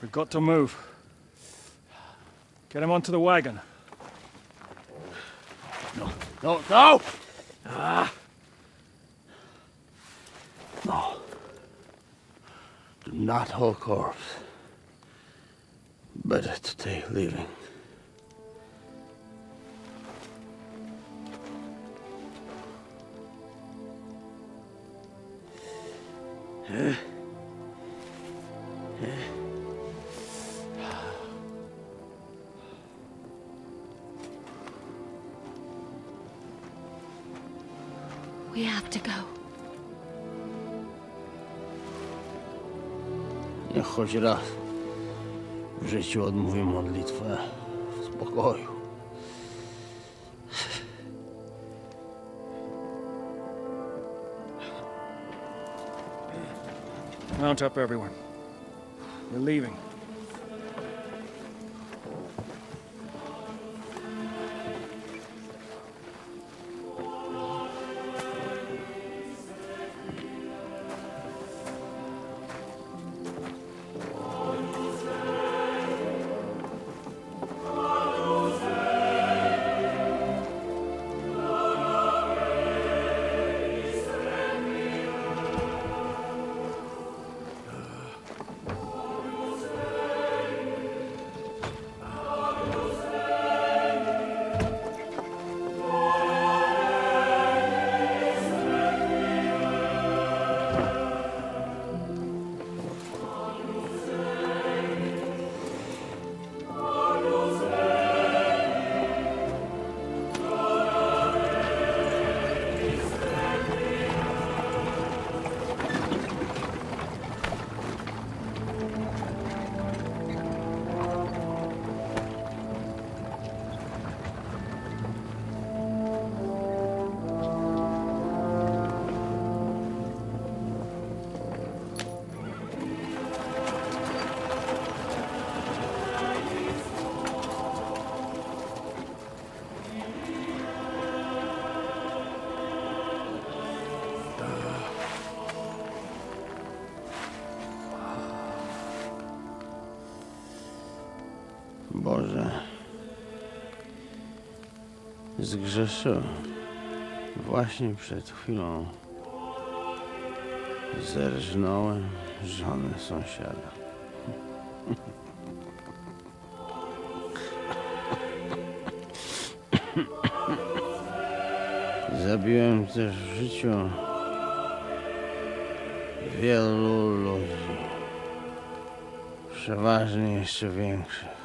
We've got to move. Get him onto the wagon. No! No. Do not hold corpse. Better to take living. We have to go. Niech choć raz w życiu odmówię modlitwę w spokoju. Mount up, everyone. We're leaving. Boże, zgrzeszyłem. Właśnie przed chwilą zerżnąłem żonę sąsiada. Zabiłem też w życiu wielu ludzi, przeważnie jeszcze większych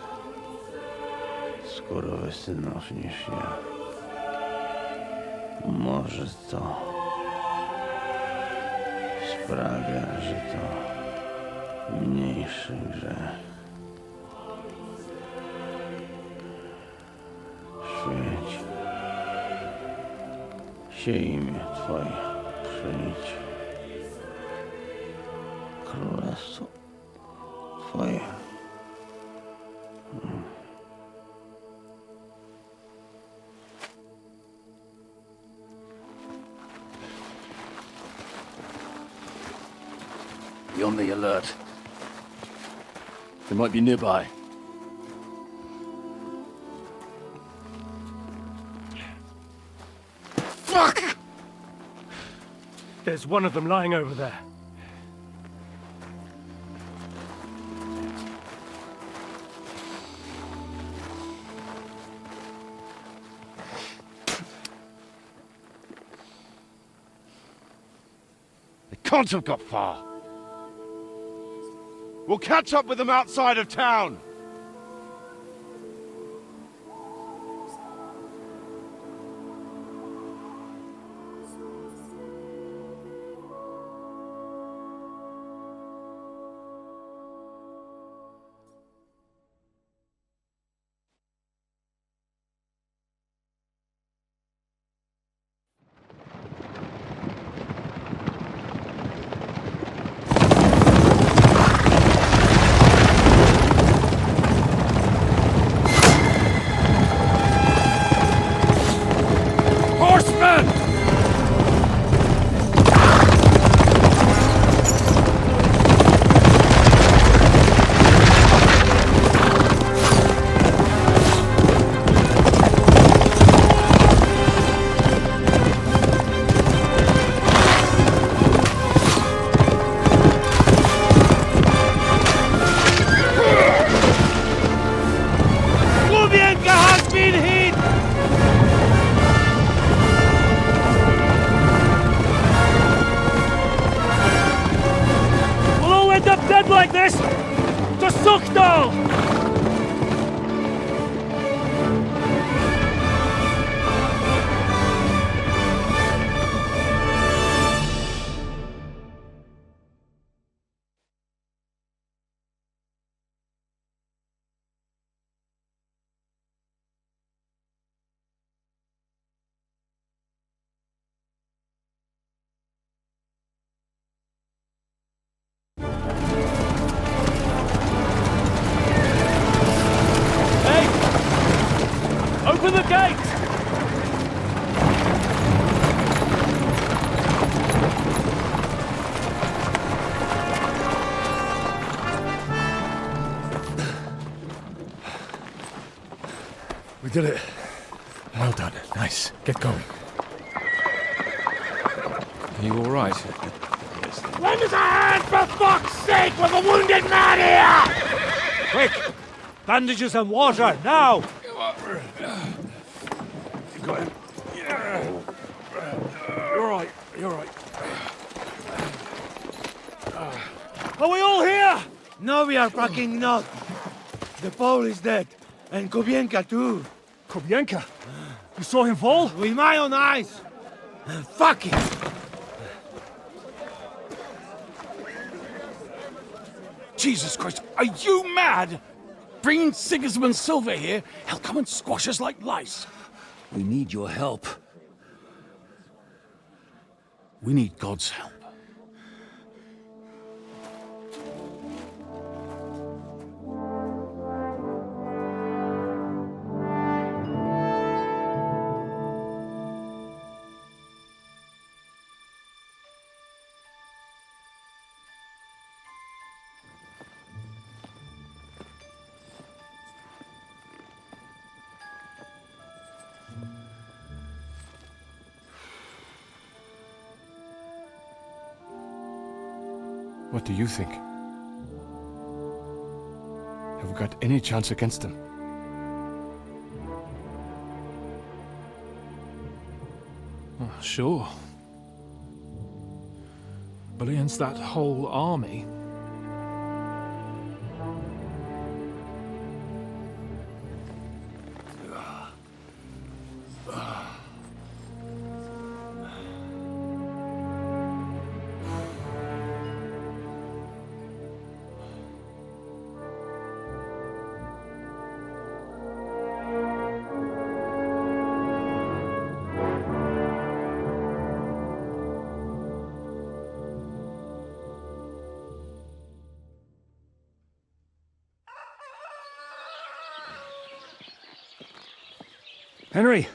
skurwysynów niż ja. Może to sprawia, że to mniejszy grzech. Świeć się imię Twoje, przyjdź królestwo Twoje. Be on the alert. They might be nearby. Fuck! There's one of them lying over there. They can't have got far. We'll catch up with them outside of town. Like this to Suchdal! We did it. Well done. Nice. Get going. Are you all right? Lend us a hand, for fuck's sake, with a wounded man here! Quick! Bandages and water, now! Got him. You're right, you're right. Are we all here? No, we are fucking not. The Pole is dead. And Kobienka too. Kobienka? You saw him fall? With my own eyes. Fuck it. Jesus Christ, are you mad? Bringing Sigismund Silver here, he'll come and squash us like lice. We need your help. We need God's help. What do you think? Have we got any chance against them? Oh, sure. But against that whole army... Henry!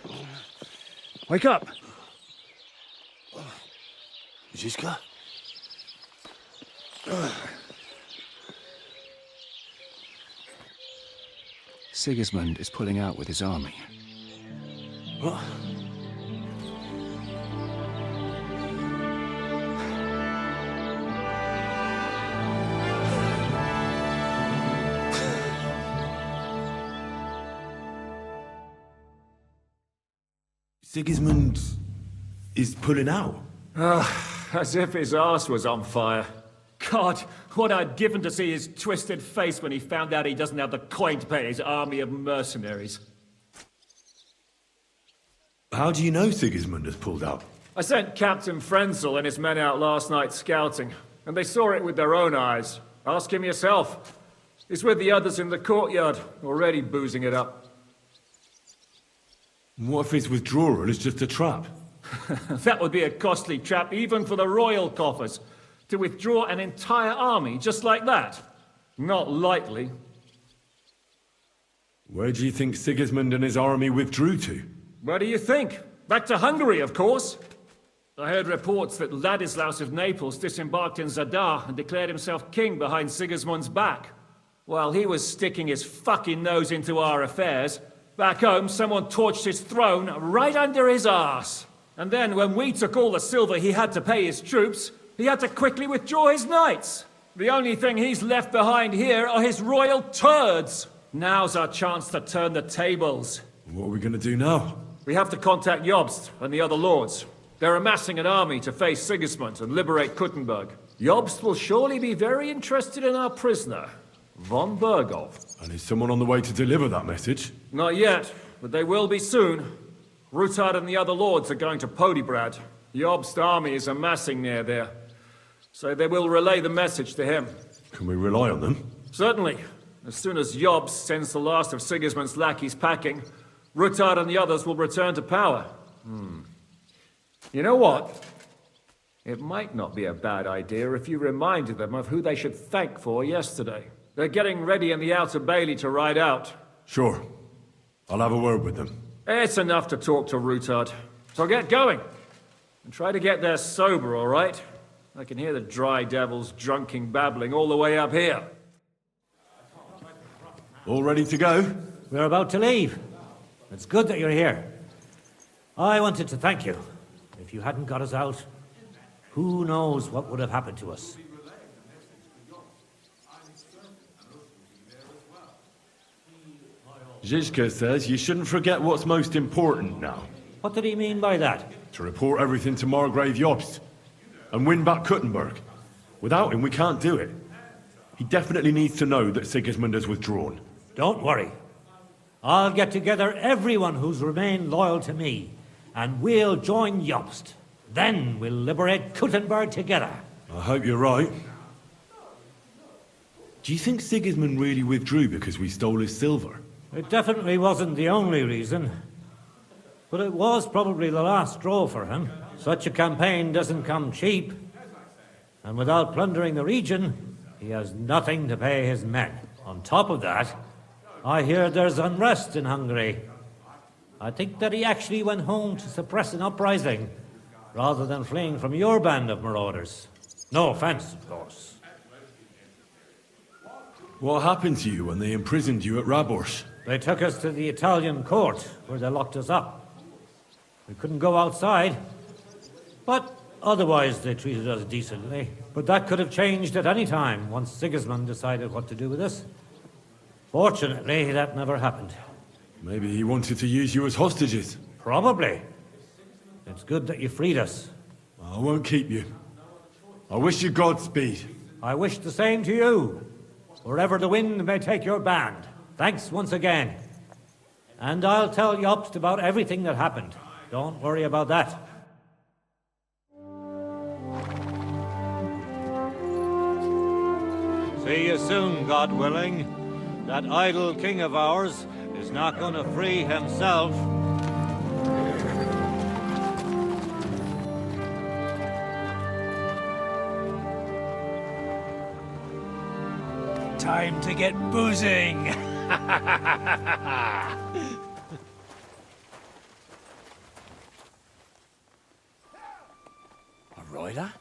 Wake up! Zizka? Sigismund is pulling out with his army. What? Sigismund is pulling out? As if his arse was on fire. God, what I'd given to see his twisted face when he found out he doesn't have the coin to pay his army of mercenaries. How do you know Sigismund has pulled out? I sent Captain Frenzel and his men out last night scouting, and they saw it with their own eyes. Ask him yourself. He's with the others in the courtyard, already boozing it up. What if his withdrawal is just a trap? That would be a costly trap even for the royal coffers. To withdraw an entire army just like that? Not likely. Where do you think Sigismund and his army withdrew to? Where do you think? Back to Hungary, of course. I heard reports that Ladislaus of Naples disembarked in Zadar and declared himself king behind Sigismund's back. While he was sticking his fucking nose into our affairs, back home someone torched his throne right under his arse. And then when we took all the silver he had to pay his troops, he had to quickly withdraw his knights. The only thing he's left behind here are his royal turds. Now's our chance to turn the tables. What are we going to do now? We have to contact Jobst and the other lords. They're amassing an army to face Sigismund and liberate Kuttenberg. Jobst will surely be very interested in our prisoner, von Berghoff. And is someone on the way to deliver that message? Not yet, but they will be soon. Rutard and the other lords are going to Podebrad. Jobst's army is amassing near there. So they will relay the message to him. Can we rely on them? Certainly. As soon as Jobst sends the last of Sigismund's lackeys packing, Rutard and the others will return to power. You know what? It might not be a bad idea if you reminded them of who they should thank for yesterday. They're getting ready in the Outer Bailey to ride out. Sure. I'll have a word with them. It's enough to talk to Rutard. So get going. And try to get there sober, all right? I can hear the dry devils drunken babbling all the way up here. All ready to go? We're about to leave. It's good that you're here. I wanted to thank you. If you hadn't got us out, who knows what would have happened to us. Zizka says you shouldn't forget what's most important now. What did he mean by that? To report everything to Margrave Jobst and win back Kuttenberg. Without him, we can't do it. He definitely needs to know that Sigismund has withdrawn. Don't worry. I'll get together everyone who's remained loyal to me, and we'll join Jobst. Then we'll liberate Kuttenberg together. I hope you're right. Do you think Sigismund really withdrew because we stole his silver? It definitely wasn't the only reason. But it was probably the last straw for him. Such a campaign doesn't come cheap. And without plundering the region, he has nothing to pay his men. On top of that, I hear there's unrest in Hungary. I think that he actually went home to suppress an uprising, rather than fleeing from your band of marauders. No offense, of course. What happened to you when they imprisoned you at Rabors? They took us to the Italian court, where they locked us up. We couldn't go outside, but otherwise they treated us decently. But that could have changed at any time, once Sigismund decided what to do with us. Fortunately, that never happened. Maybe he wanted to use you as hostages. Probably. It's good that you freed us. I won't keep you. I wish you Godspeed. I wish the same to you, wherever the wind may take your band. Thanks once again. And I'll tell Jobst about everything that happened. Don't worry about that. See you soon, God willing. That idle king of ours is not going to free himself. Time to get boozing! A rider?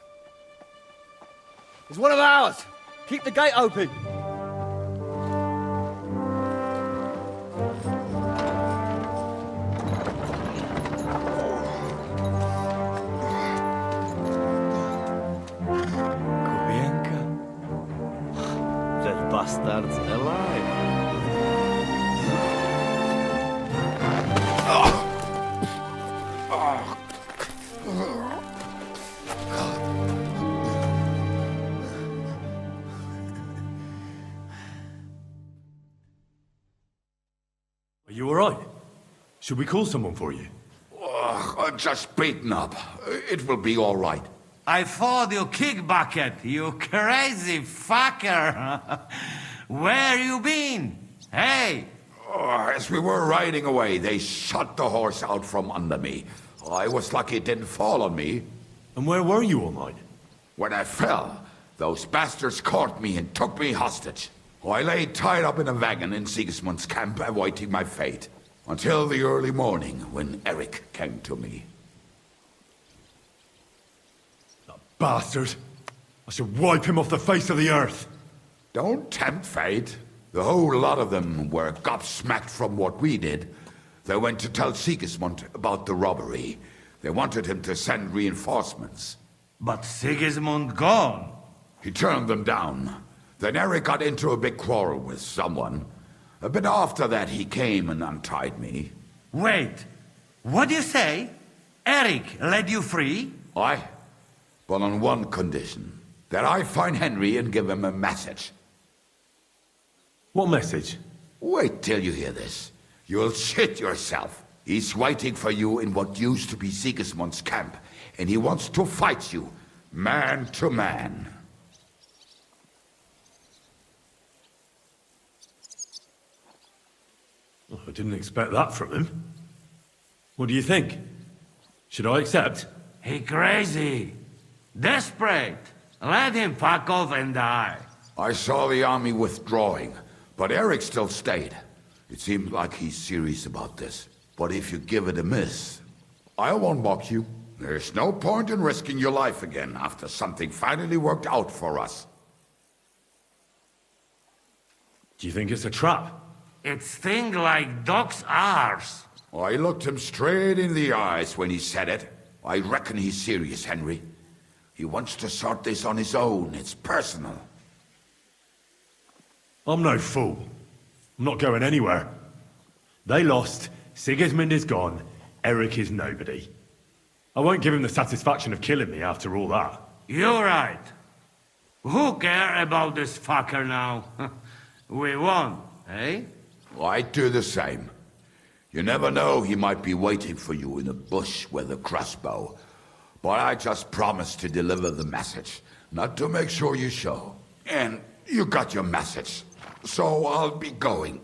It's one of ours! Keep the gate open! Bastards alive. Are you all right? Should we call someone for you? I'm just beaten up. It will be all right. I thought you kick bucket, you crazy fucker. Where you been? Hey! As we were riding away, they shot the horse out from under me. I was lucky it didn't fall on me. And where were you all night? When I fell, those bastards caught me and took me hostage. I lay tied up in a wagon in Sigismund's camp, awaiting my fate. Until the early morning, when Eric came to me. Bastard! I should wipe him off the face of the earth! Don't tempt fate. The whole lot of them were gobsmacked from what we did. They went to tell Sigismund about the robbery. They wanted him to send reinforcements. But Sigismund gone. He turned them down. Then Eric got into a big quarrel with someone. A bit after that, he came and untied me. Wait, what do you say? Eric led you free? Aye. But on one condition. That I find Henry and give him a message. What message? Wait till you hear this. You'll shit yourself. He's waiting for you in what used to be Sigismund's camp, and he wants to fight you, man to man. Oh, I didn't expect that from him. What do you think? Should I accept? He crazy. Desperate. Let him fuck off and die. I saw the army withdrawing, but Eric still stayed. It seems like he's serious about this. But if you give it a miss, I won't mock you. There's no point in risking your life again after something finally worked out for us. Do you think it's a trap? It's thing like dog's arse. I looked him straight in the eyes when he said it. I reckon he's serious, Henry. He wants to sort this on his own. It's personal. I'm no fool. I'm not going anywhere. They lost, Sigismund is gone, Eric is nobody. I won't give him the satisfaction of killing me after all that. You're right. Who care about this fucker now? We won, eh? I'd do the same. You never know, he might be waiting for you in a bush with a crossbow. But I just promised to deliver the message, not to make sure you show. And you got your message, so I'll be going.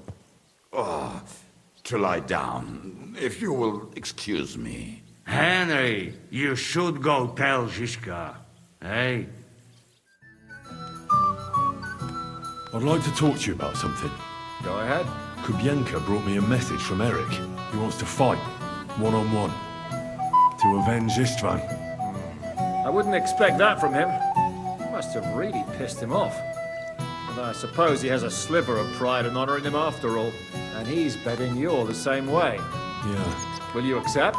To lie down, if you will excuse me. Henry, you should go tell Zizka, eh? I'd like to talk to you about something. Go ahead. Kubienka brought me a message from Eric. He wants to fight, one-on-one, to avenge Istvan. I wouldn't expect that from him. You must have really pissed him off. And I suppose he has a sliver of pride and honor in him after all. And he's betting you're the same way. Yeah. Will you accept?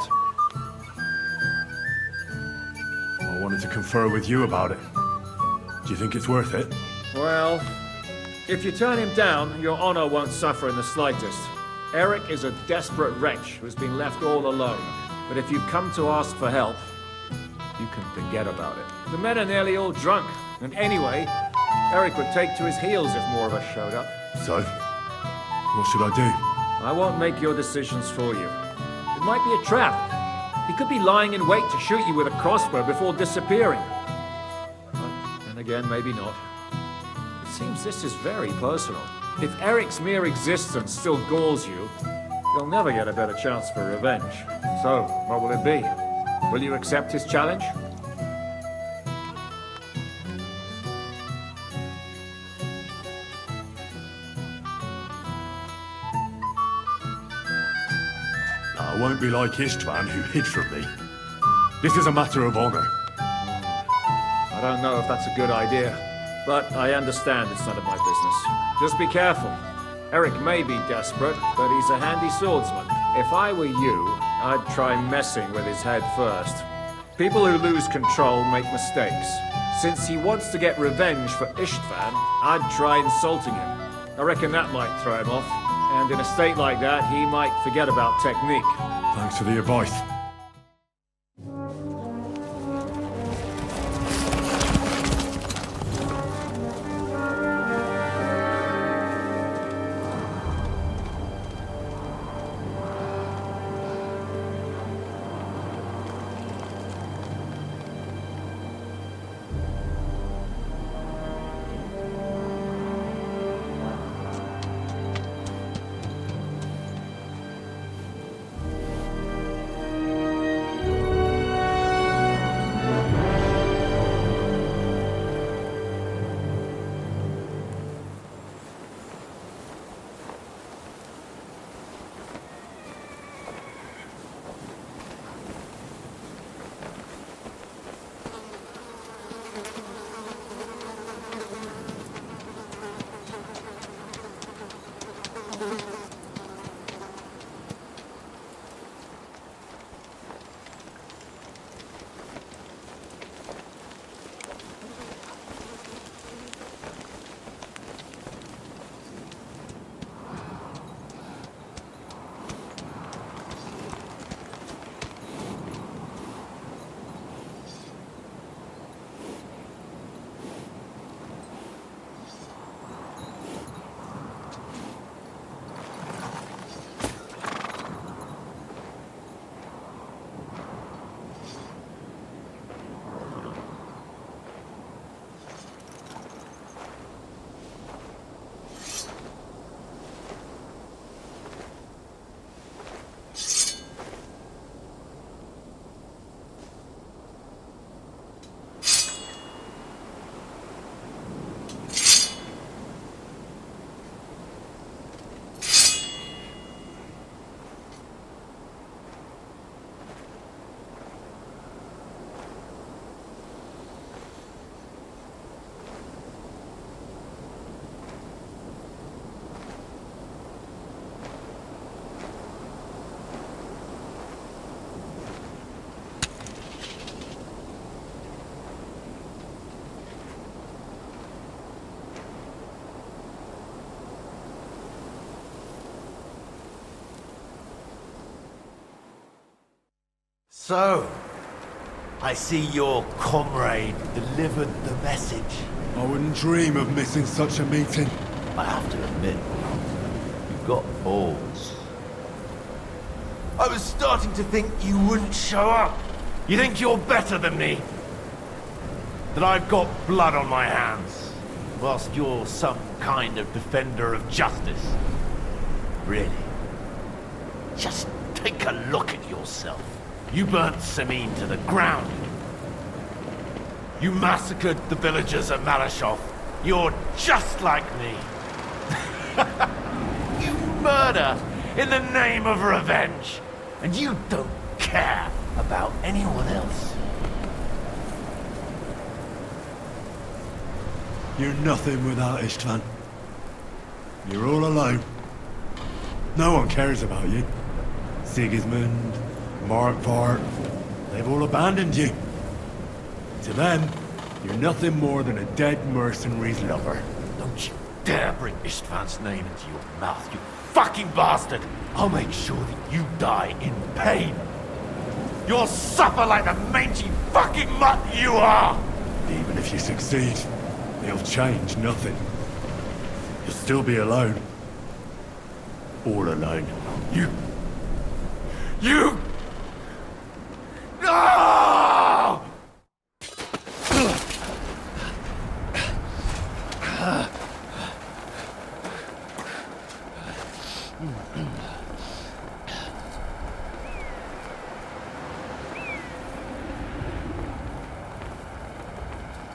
I wanted to confer with you about it. Do you think it's worth it? Well, if you turn him down, your honor won't suffer in the slightest. Eric is a desperate wretch who's been left all alone. But if you come to ask for help, you can forget about it. The men are nearly all drunk. And anyway, Eric would take to his heels if more of us showed up. So? What should I do? I won't make your decisions for you. It might be a trap. He could be lying in wait to shoot you with a crossbow before disappearing. But then again, maybe not. It seems this is very personal. If Eric's mere existence still galls you, you'll never get a better chance for revenge. So, what will it be? Will you accept his challenge? I won't be like Istvan, who hid from me. This is a matter of honor. I don't know if that's a good idea, but I understand it's none of my business. Just be careful. Eric may be desperate, but he's a handy swordsman. If I were you, I'd try messing with his head first. People who lose control make mistakes. Since he wants to get revenge for Istvan, I'd try insulting him. I reckon that might throw him off. And in a state like that, he might forget about technique. Thanks for the advice. So, I see your comrade delivered the message. I wouldn't dream of missing such a meeting. I have to admit, you've got balls. I was starting to think you wouldn't show up. You think you're better than me? That I've got blood on my hands, whilst you're some kind of defender of justice. Really? Just take a look at yourself. You burnt Samin to the ground. You massacred the villagers at Malashov. You're just like me. You murder in the name of revenge. And you don't care about anyone else. You're nothing without Istvan. You're all alone. No one cares about you. Sigismund, Markvart, they've all abandoned you. To them, you're nothing more than a dead mercenary's lover. Don't you dare bring Istvan's name into your mouth, you fucking bastard! I'll make sure that you die in pain. You'll suffer like the mangy fucking mutt you are! Even if you succeed, it'll change nothing. You'll still be alone. All alone. You... No!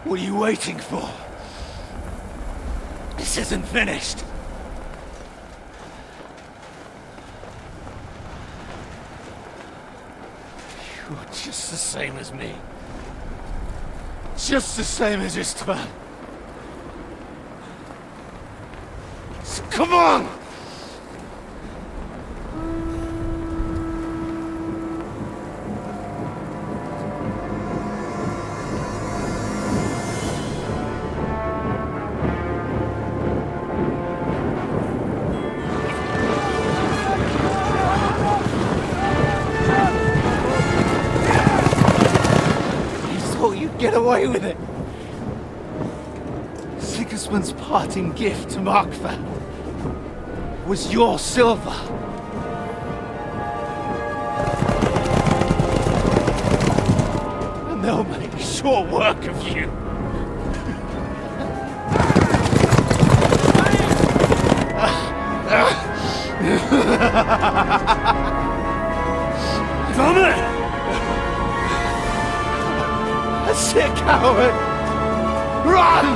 What are you waiting for? This isn't finished. You're just the same as me. Just the same as Istvan. So come on! Get away with it! Sigismund's parting gift to Markvart was your silver. And they'll make short work of you. Damn it! That's it, coward! Run!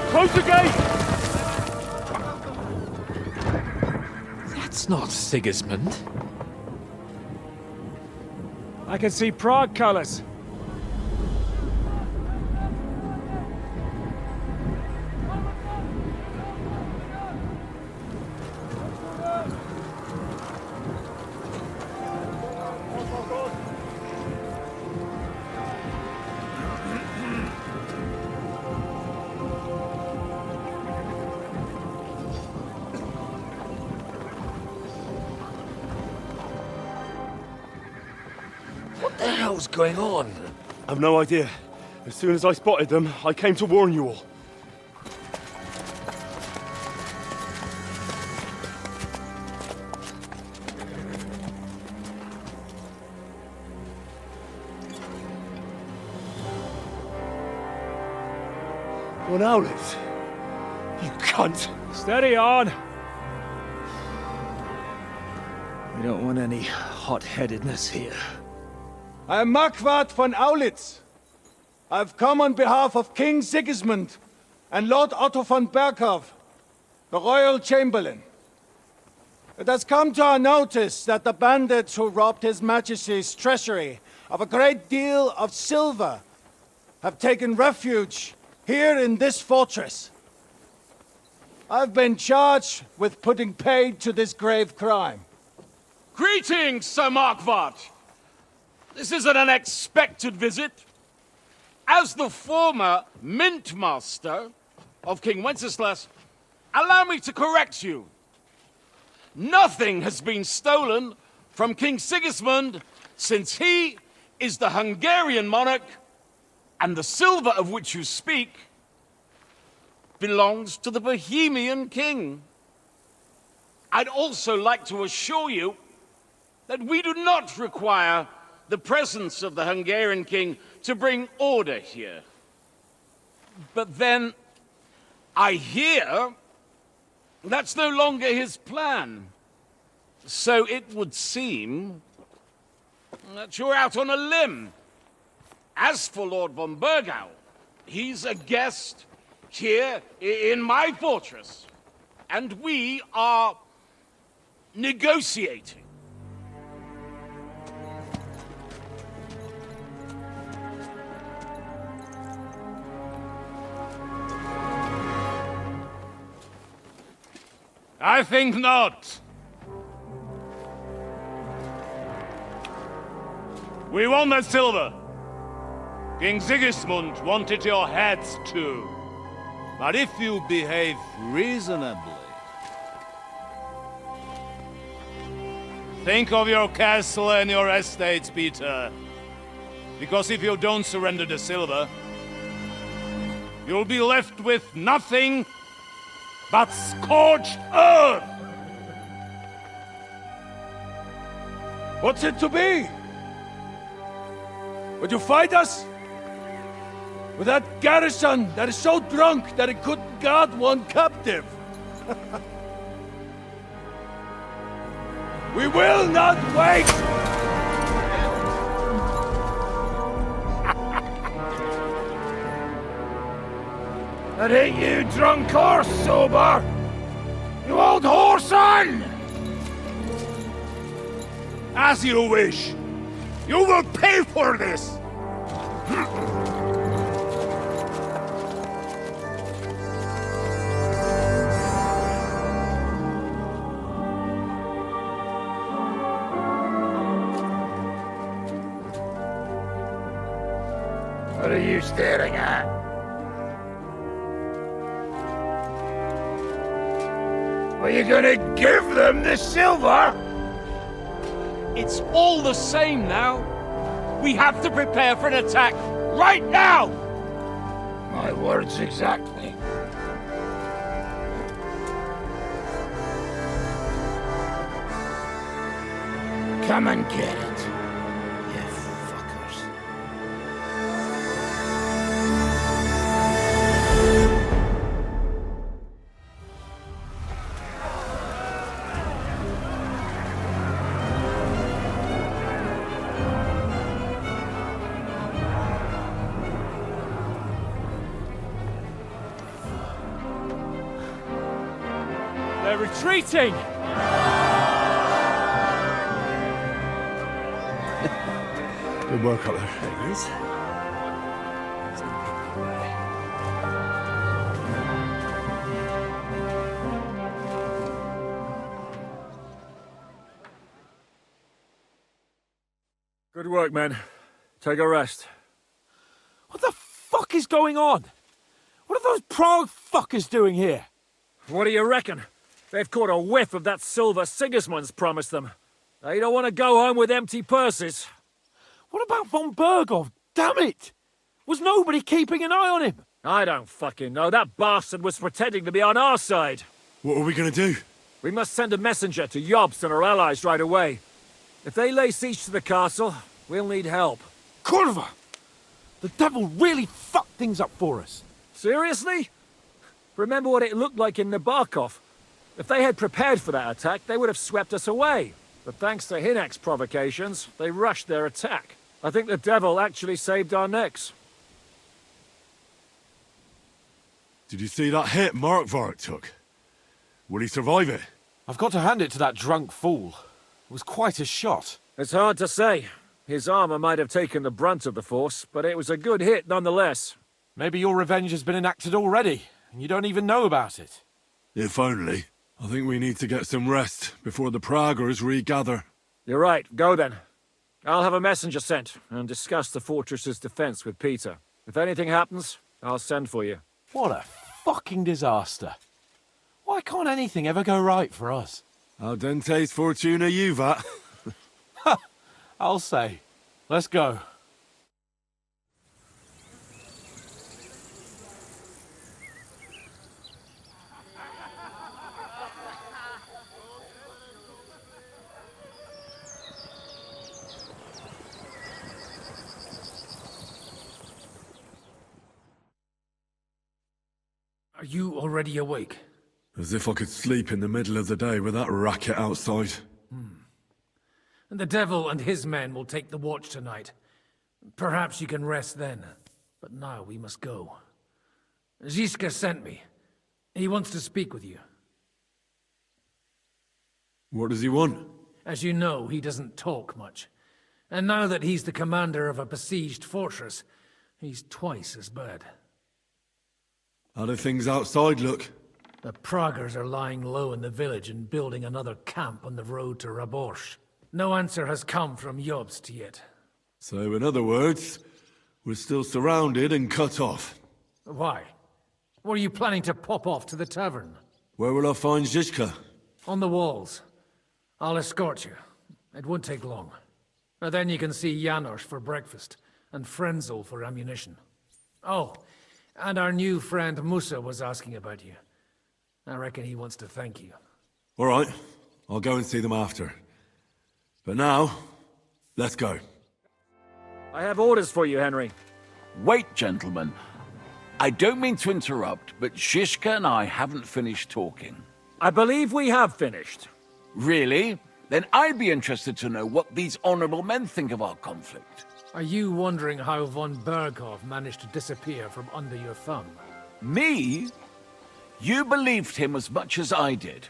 Close the gate! That's not Sigismund. I can see Prague colors. What the hell's going on? I've no idea. As soon as I spotted them, I came to warn you all. One outlet. You cunt. Steady on. We don't want any hot-headedness here. I am Markvart von Aulitz. I've come on behalf of King Sigismund and Lord Otto von Berghof The Royal Chamberlain. It has come to our notice that the bandits who robbed His Majesty's treasury of a great deal of silver have taken refuge here in this fortress. I've been charged with putting paid to this grave crime. Greetings, Sir Markvart! This is an unexpected visit. As the former Mint Master of King Wenceslas, allow me to correct you. Nothing has been stolen from King Sigismund since he is the Hungarian monarch, and the silver of which you speak belongs to the Bohemian king. I'd also like to assure you that we do not require the presence of the Hungarian king to bring order here. But then, I hear that's no longer his plan. So it would seem that you're out on a limb. As for Lord von Burgau, he's a guest here in my fortress, and we are negotiating. I think not. We want that silver. King Sigismund wanted your heads too. But if you behave reasonably, think of your castle and your estates, Peter. Because if you don't surrender the silver, you'll be left with nothing but scorched earth! What's it to be? Would you fight us? With that garrison that is so drunk that it couldn't guard one captive? We will not wait! That ain't you, drunk or sober! You old whoreson! As you wish. You will pay for this! What are you staring at? Are you gonna give them the silver? It's all the same now. We have to prepare for an attack right now! My words exactly. Come and get it, you fuckers. They're retreating! Good work up there. There he is. Good work, men. Take a rest. What the fuck is going on? What are those Prague fuckers doing here? What do you reckon? They've caught a whiff of that silver Sigismund's promised them. They don't want to go home with empty purses. What about von Burgov? Damn it! Was nobody keeping an eye on him? I don't fucking know. That bastard was pretending to be on our side. What are we gonna do? We must send a messenger to Jobst and our allies right away. If they lay siege to the castle, we'll need help. Kurva! The devil really fucked things up for us. Seriously? Remember what it looked like in Nabokov. If they had prepared for that attack, they would have swept us away. But thanks to Hinek's provocations, they rushed their attack. I think the devil actually saved our necks. Did you see that hit Markvart took? Will he survive it? I've got to hand it to that drunk fool. It was quite a shot. It's hard to say. His armor might have taken the brunt of the force, but it was a good hit nonetheless. Maybe your revenge has been enacted already, and you don't even know about it. If only. I think we need to get some rest before the Praguers regather. You're right. Go then. I'll have a messenger sent and discuss the fortress's defense with Peter. If anything happens, I'll send for you. What a fucking disaster. Why can't anything ever go right for us? Al dente's fortuna juvat. I'll say. Let's go. Are you already awake? As if I could sleep in the middle of the day with that racket outside. And the devil and his men will take the watch tonight. Perhaps you can rest then. But now we must go. Zizka sent me. He wants to speak with you. What does he want? As you know, he doesn't talk much. And now that he's the commander of a besieged fortress, he's twice as bad. How do things outside look? The Praguers are lying low in the village and building another camp on the road to Raborsh. No answer has come from Jobst yet. So, in other words, we're still surrounded and cut off. Why? Were you planning to pop off to the tavern? Where will I find Zizka? On the walls. I'll escort you. It won't take long. And then you can see Janos for breakfast, and Frenzel for ammunition. Oh, and our new friend Musa was asking about you. I reckon he wants to thank you. All right, I'll go and see them after. But now, let's go. I have orders for you, Henry. Wait, gentlemen. I don't mean to interrupt, but Zizka and I haven't finished talking. I believe we have finished. Really? Then I'd be interested to know what these honorable men think of our conflict. Are you wondering how von Berghoff managed to disappear from under your thumb? Me? You believed him as much as I did.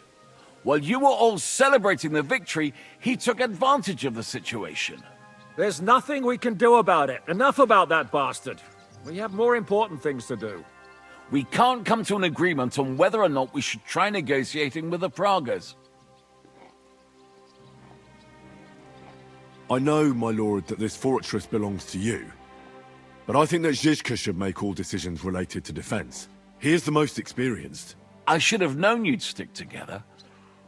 While you were all celebrating the victory, he took advantage of the situation. There's nothing we can do about it. Enough about that bastard. We have more important things to do. We can't come to an agreement on whether or not we should try negotiating with the Praguers. I know, my lord, that this fortress belongs to you. But I think that Zizka should make all decisions related to defense. He is the most experienced. I should have known you'd stick together.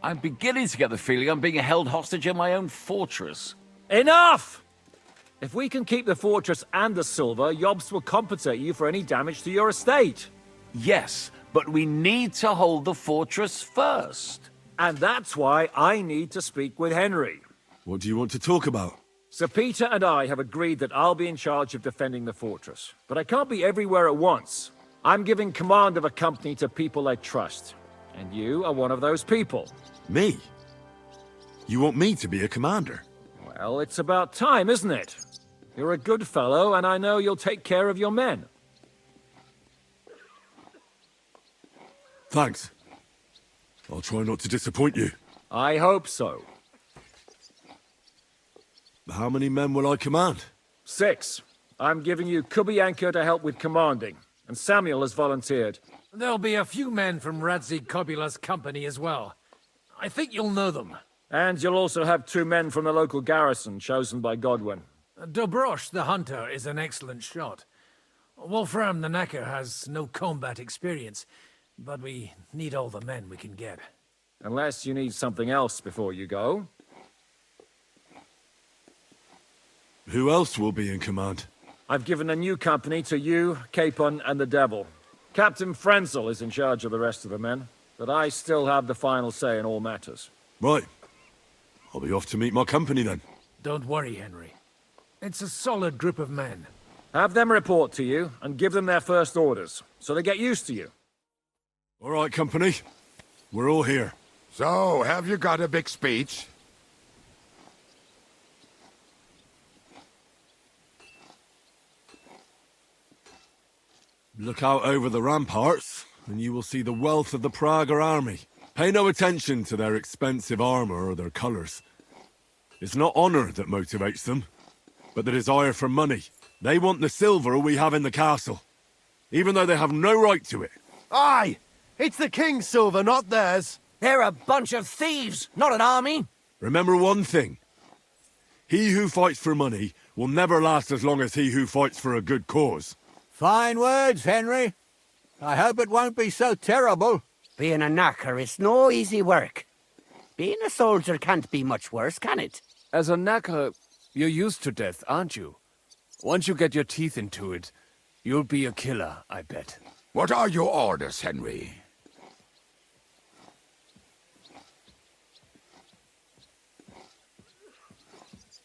I'm beginning to get the feeling I'm being held hostage in my own fortress. Enough! If we can keep the fortress and the silver, Jobst will compensate you for any damage to your estate. Yes, but we need to hold the fortress first. And that's why I need to speak with Henry. What do you want to talk about? Sir Peter and I have agreed that I'll be in charge of defending the fortress. But I can't be everywhere at once. I'm giving command of a company to people I trust. And you are one of those people. Me? You want me to be a commander? Well, it's about time, isn't it? You're a good fellow, and I know you'll take care of your men. Thanks. I'll try not to disappoint you. I hope so. How many men will I command? 6. I'm giving you Kubianka to help with commanding, and Samuel has volunteered. There'll be a few men from Radzi Kobula's company as well. I think you'll know them. And you'll also have 2 men from the local garrison, chosen by Godwin. Dobrosh the hunter is an excellent shot. Wolfram the knacker has no combat experience, but we need all the men we can get. Unless you need something else before you go. Who else will be in command? I've given a new company to you, Capon, and the Devil. Captain Frenzel is in charge of the rest of the men, but I still have the final say in all matters. Right. I'll be off to meet my company then. Don't worry, Henry. It's a solid group of men. Have them report to you, and give them their first orders, so they get used to you. All right, company. We're all here. So, have you got a big speech? Look out over the ramparts, and you will see the wealth of the Praguer army. Pay no attention to their expensive armor or their colors. It's not honor that motivates them, but the desire for money. They want the silver we have in the castle, even though they have no right to it. Aye! It's the king's silver, not theirs. They're a bunch of thieves, not an army. Remember one thing. He who fights for money will never last as long as he who fights for a good cause. Fine words, Henry. I hope it won't be so terrible. Being a knacker is no easy work. Being a soldier can't be much worse, can it? As a knacker, you're used to death, aren't you? Once you get your teeth into it, you'll be a killer, I bet. What are your orders, Henry?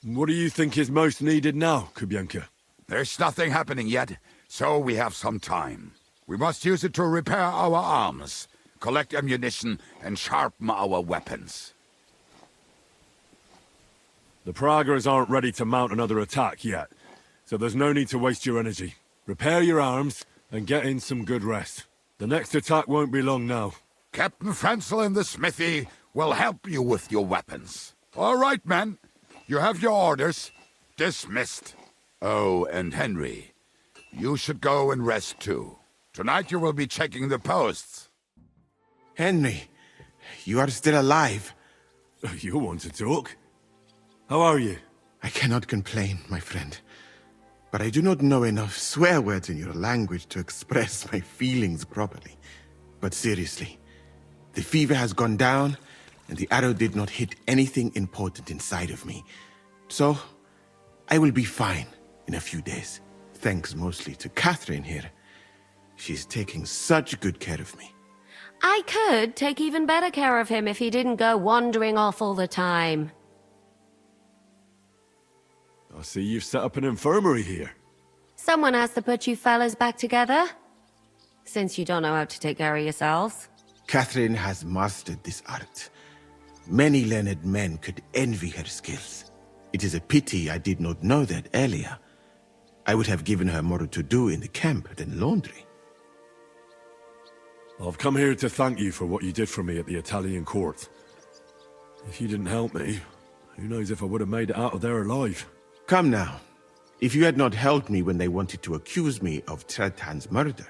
What do you think is most needed now, Kubienka? There's nothing happening yet, so we have some time. We must use it to repair our arms, collect ammunition, and sharpen our weapons. The Praguers aren't ready to mount another attack yet, so there's no need to waste your energy. Repair your arms, and get in some good rest. The next attack won't be long now. Captain Frenzel in the smithy will help you with your weapons. All right, men. You have your orders. Dismissed. Oh, and Henry, you should go and rest too. Tonight you will be checking the posts. Henry, you are still alive. You want to talk? How are you? I cannot complain, my friend. But I do not know enough swear words in your language to express my feelings properly. But seriously, the fever has gone down, and the arrow did not hit anything important inside of me. So, I will be fine in a few days. Thanks mostly to Catherine here. She's taking such good care of me. I could take even better care of him if he didn't go wandering off all the time. I see you've set up an infirmary here. Someone has to put you fellas back together. Since you don't know how to take care of yourselves. Catherine has mastered this art. Many learned men could envy her skills. It is a pity I did not know that earlier. I would have given her more to do in the camp than laundry. I've come here to thank you for what you did for me at the Italian court. If you didn't help me, who knows if I would have made it out of there alive. Come now. If you had not helped me when they wanted to accuse me of Tretan's murder,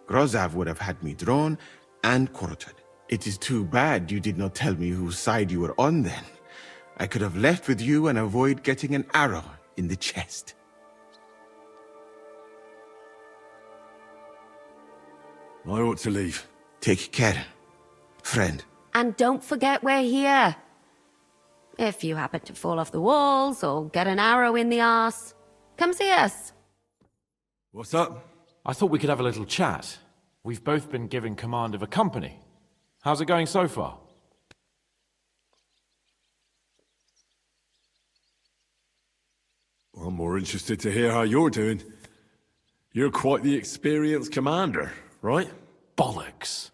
Grozav would have had me drawn and quartered. It is too bad you did not tell me whose side you were on then. I could have left with you and avoid getting an arrow in the chest. I ought to leave. Take care, friend. And don't forget we're here. If you happen to fall off the walls or get an arrow in the arse, come see us. What's up? I thought we could have a little chat. We've both been given command of a company. How's it going so far? I'm more interested to hear how you're doing. You're quite the experienced commander, right? Bollocks.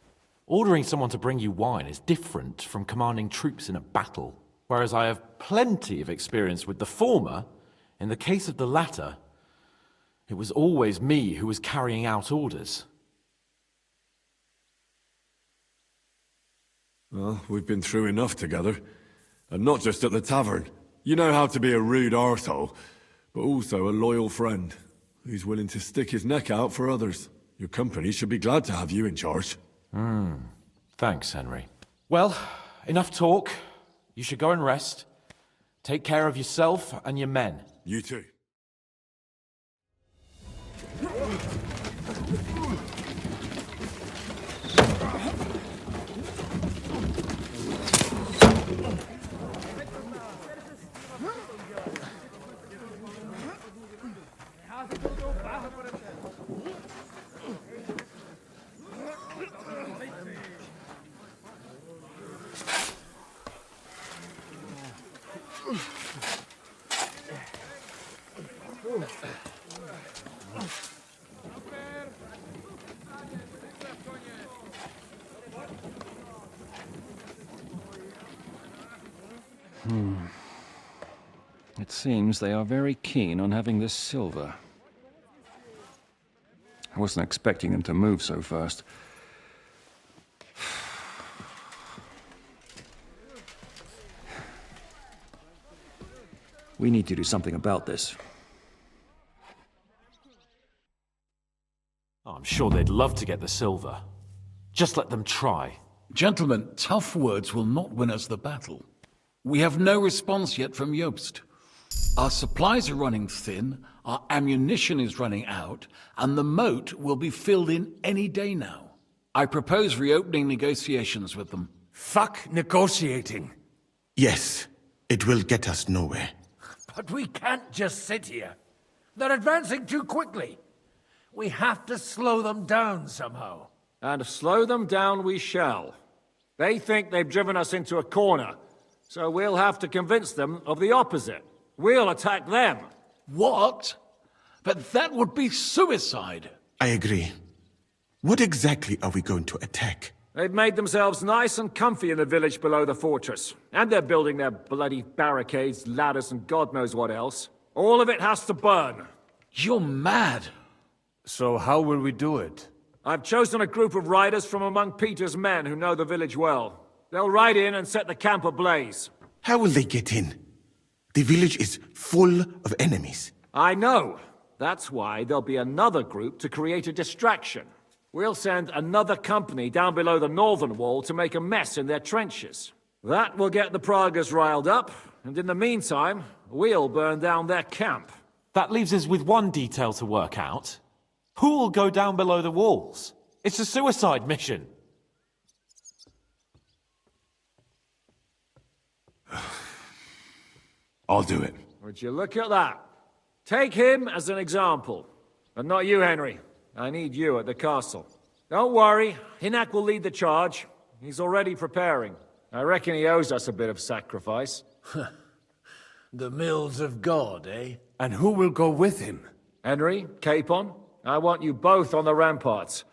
Ordering someone to bring you wine is different from commanding troops in a battle. Whereas I have plenty of experience with the former, in the case of the latter, it was always me who was carrying out orders. Well, we've been through enough together. And not just at the tavern. You know how to be a rude arsehole, but also a loyal friend who's willing to stick his neck out for others. Your company should be glad to have you in charge. Thanks, Henry. Well, enough talk. You should go and rest. Take care of yourself and your men. You too. It seems they are very keen on having this silver. I wasn't expecting them to move so fast. We need to do something about this. Oh, I'm sure they'd love to get the silver. Just let them try. Gentlemen, tough words will not win us the battle. We have no response yet from Jobst. Our supplies are running thin, our ammunition is running out, and the moat will be filled in any day now. I propose reopening negotiations with them. Fuck negotiating. Yes, it will get us nowhere. But we can't just sit here. They're advancing too quickly. We have to slow them down somehow. And slow them down we shall. They think they've driven us into a corner, so we'll have to convince them of the opposite. We'll attack them. What? But that would be suicide. I agree. What exactly are we going to attack? They've made themselves nice and comfy in the village below the fortress. And they're building their bloody barricades, ladders, and God knows what else. All of it has to burn. You're mad. So how will we do it? I've chosen a group of riders from among Peter's men who know the village well. They'll ride in and set the camp ablaze. How will they get in? The village is full of enemies. I know. That's why there'll be another group to create a distraction. We'll send another company down below the northern wall to make a mess in their trenches. That will get the Pragas riled up, and in the meantime, we'll burn down their camp. That leaves us with one detail to work out. Who will go down below the walls? It's a suicide mission. I'll do it. Would you look at that? Take him as an example. But not you, Henry. I need you at the castle. Don't worry, Hinak will lead the charge. He's already preparing. I reckon he owes us a bit of sacrifice. The mills of God, eh? And who will go with him? Henry, Capon, I want you both on the ramparts.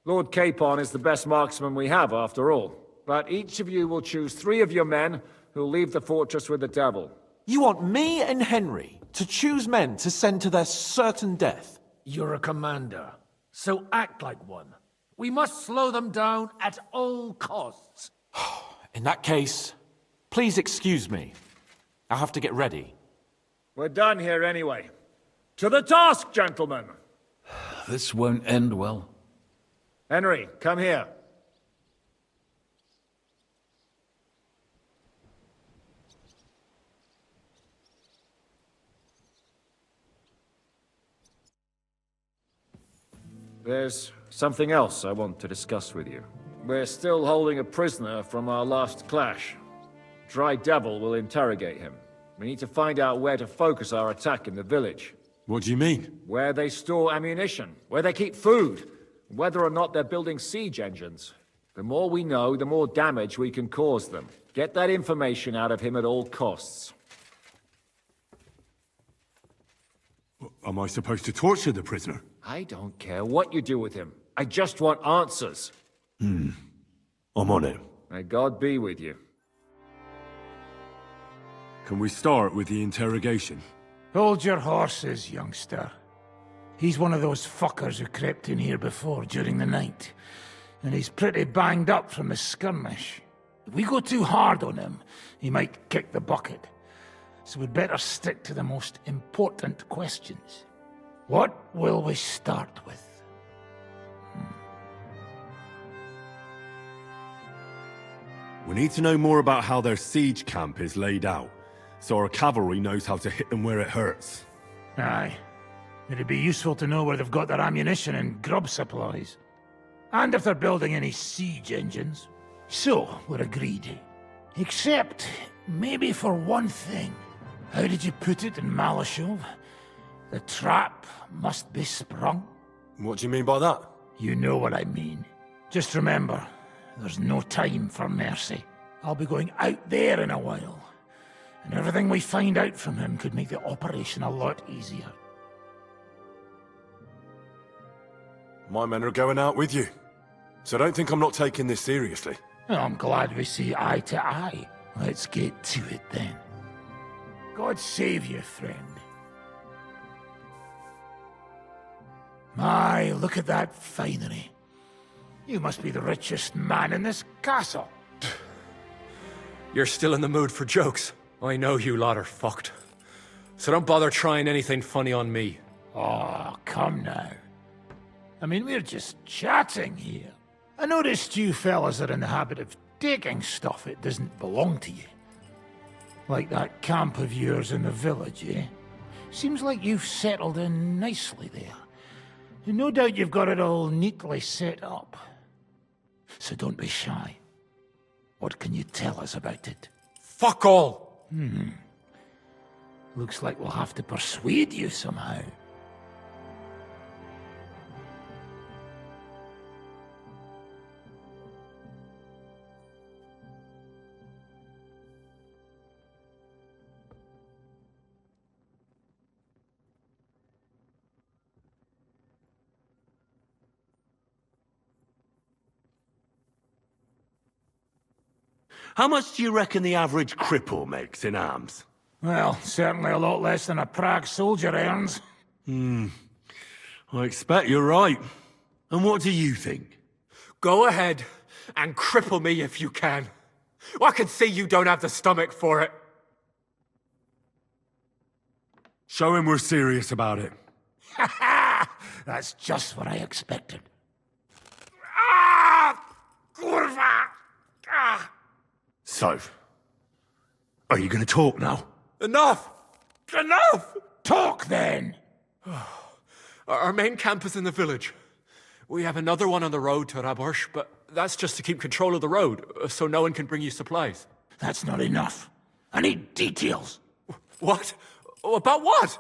Lord Capon is the best marksman we have, after all. But each of you will choose 3 of your men who'll leave the fortress with the devil. You want me and Henry to choose men to send to their certain death? You're a commander, so act like one. We must slow them down at all costs. In that case, please excuse me. I have to get ready. We're done here anyway. To the task, gentlemen! This won't end well. Henry, come here. There's something else I want to discuss with you. We're still holding a prisoner from our last clash. Dry Devil will interrogate him. We need to find out where to focus our attack in the village. What do you mean? Where they store ammunition, where they keep food, whether or not they're building siege engines. The more we know, the more damage we can cause them. Get that information out of him at all costs. Am I supposed to torture the prisoner? I don't care what you do with him. I just want answers. I'm on it. May God be with you. Can we start with the interrogation? Hold your horses, youngster. He's one of those fuckers who crept in here before during the night. And he's pretty banged up from the skirmish. If we go too hard on him, he might kick the bucket. So we'd better stick to the most important questions. What will we start with? We need to know more about how their siege camp is laid out, so our cavalry knows how to hit them where it hurts. Aye. It'd be useful to know where they've got their ammunition and grub supplies. And if they're building any siege engines. So, we're agreed. Except, maybe for one thing. How did you put it in Malashov? The trap must be sprung. What do you mean by that? You know what I mean. Just remember, there's no time for mercy. I'll be going out there in a while. And everything we find out from him could make the operation a lot easier. My men are going out with you, so don't think I'm not taking this seriously. Well, I'm glad we see eye to eye. Let's get to it then. God save you, friend. My, look at that finery. You must be the richest man in this castle. You're still in the mood for jokes. I know you lot are fucked. So don't bother trying anything funny on me. Oh, come now. I mean, we're just chatting here. I noticed you fellas are in the habit of taking stuff that doesn't belong to you. Like that camp of yours in the village, eh? Seems like you've settled in nicely there. And no doubt you've got it all neatly set up. So don't be shy. What can you tell us about it? Fuck all! Looks like we'll have to persuade you somehow. How much do you reckon the average cripple makes in arms? Well, certainly a lot less than a Prague soldier earns. I expect you're right. And what do you think? Go ahead and cripple me if you can. I can see you don't have the stomach for it. Show him we're serious about it. That's just what I expected. Kurva! So, are you going to talk now? Enough! Enough! Talk then! Our main camp is in the village. We have another one on the road to Raborsh, but that's just to keep control of the road, so no one can bring you supplies. That's not enough. I need details. What? About what?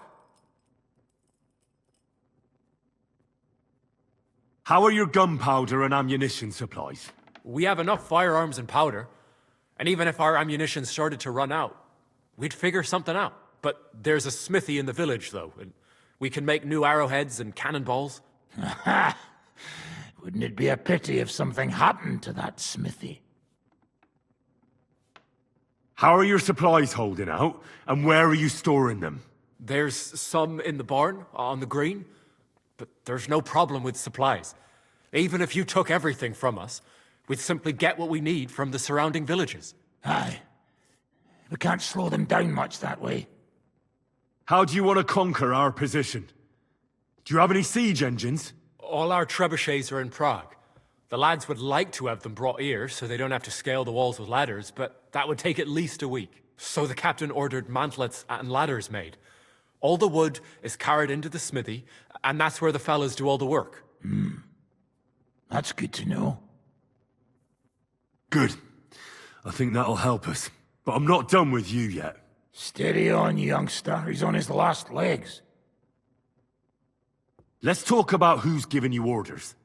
How are your gunpowder and ammunition supplies? We have enough firearms and powder. And even if our ammunition started to run out, we'd figure something out. But there's a smithy in the village, though, and we can make new arrowheads and cannonballs. Wouldn't it be a pity if something happened to that smithy? How are your supplies holding out, and where are you storing them? There's some in the barn, on the green, but there's no problem with supplies. Even if you took everything from us, we'd simply get what we need from the surrounding villages. Aye. We can't slow them down much that way. How do you want to conquer our position? Do you have any siege engines? All our trebuchets are in Prague. The lads would like to have them brought here so they don't have to scale the walls with ladders, but that would take at least a week. So the captain ordered mantlets and ladders made. All the wood is carried into the smithy, and that's where the fellas do all the work. That's good to know. Good. I think that'll help us. But I'm not done with you yet. Steady on, youngster. He's on his last legs. Let's talk about who's giving you orders.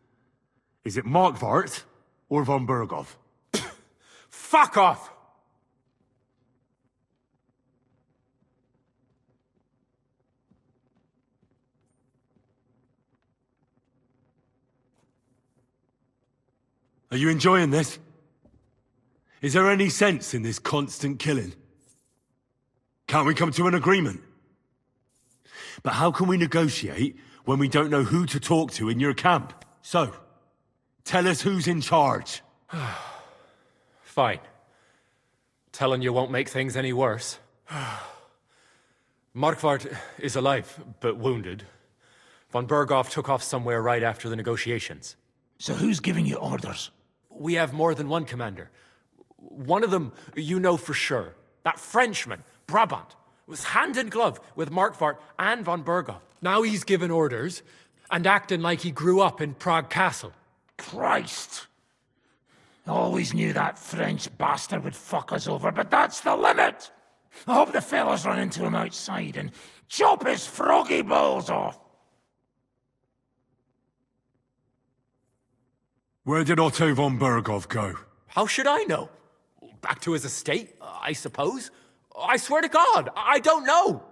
Is it Markvart or von Berghoff? Fuck off! Are you enjoying this? Is there any sense in this constant killing? Can't we come to an agreement? But how can we negotiate when we don't know who to talk to in your camp? So, tell us who's in charge. Fine. Telling you won't make things any worse. Markvart is alive, but wounded. Von Berghoff took off somewhere right after the negotiations. So who's giving you orders? We have more than one commander. One of them you know for sure. That Frenchman, Brabant, was hand in glove with Markvart and von Berghoff. Now he's given orders and acting like he grew up in Prague Castle. Christ! Always knew that French bastard would fuck us over, but that's the limit! I hope the fellas run into him outside and chop his froggy balls off! Where did Otto von Berghoff go? How should I know? Back to his estate, I suppose? I swear to God, I don't know!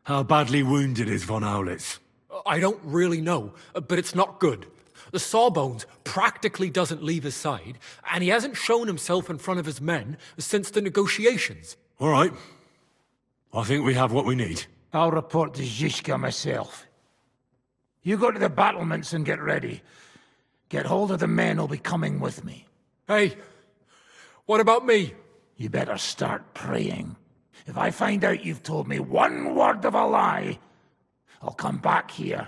How badly wounded is von Aulitz? I don't really know, but it's not good. The sawbones practically doesn't leave his side, and he hasn't shown himself in front of his men since the negotiations. All right. I think we have what we need. I'll report to Zhishka myself. You go to the battlements and get ready. Get hold of the men who'll be coming with me. Hey, what about me? You better start praying. If I find out you've told me one word of a lie, I'll come back here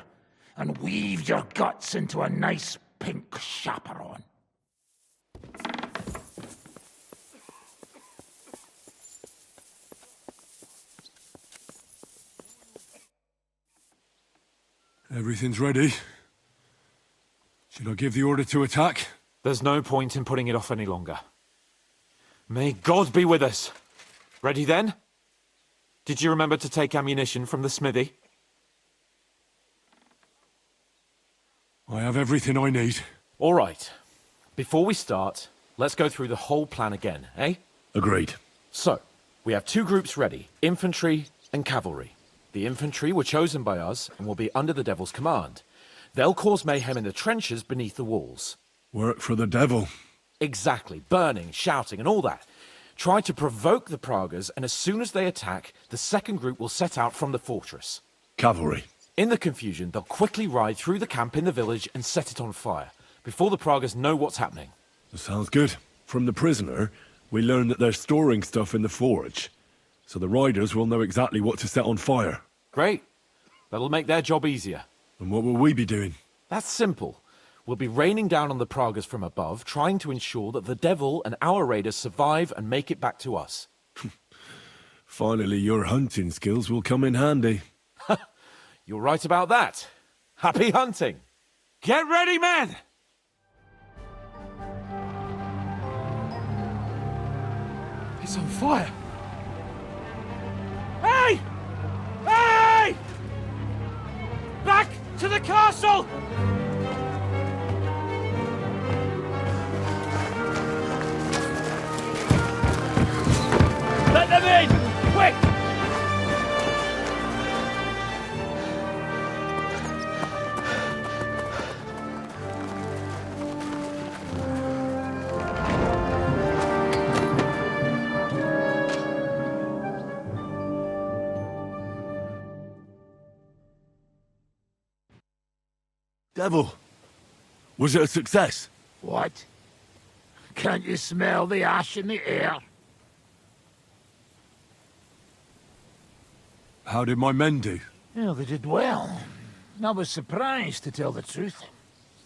and weave your guts into a nice pink chaperon. Everything's ready. Should I give the order to attack? There's no point in putting it off any longer. May God be with us. Ready then? Did you remember to take ammunition from the smithy? I have everything I need. All right. Before we start, let's go through the whole plan again, eh? Agreed. So, we have two groups ready, infantry and cavalry. The infantry were chosen by us and will be under the Devil's command. They'll cause mayhem in the trenches beneath the walls. Work for the devil. Exactly. Burning, shouting, and all that. Try to provoke the Pragas, and as soon as they attack, the second group will set out from the fortress. Cavalry. In the confusion, they'll quickly ride through the camp in the village and set it on fire, before the Pragas know what's happening. That sounds good. From the prisoner, we learned that they're storing stuff in the forge, so the riders will know exactly what to set on fire. Great. That'll make their job easier. And what will we be doing? That's simple. We'll be raining down on the Pragas from above, trying to ensure that the devil and our raiders survive and make it back to us. Finally, your hunting skills will come in handy. You're right about that. Happy hunting! Get ready, men! It's on fire! Hey! Hey! Back to the castle! Let them in! Quick! Devil, was it a success? What? Can't you smell the ash in the air? How did my men do? Well, they did well. I was surprised, to tell the truth.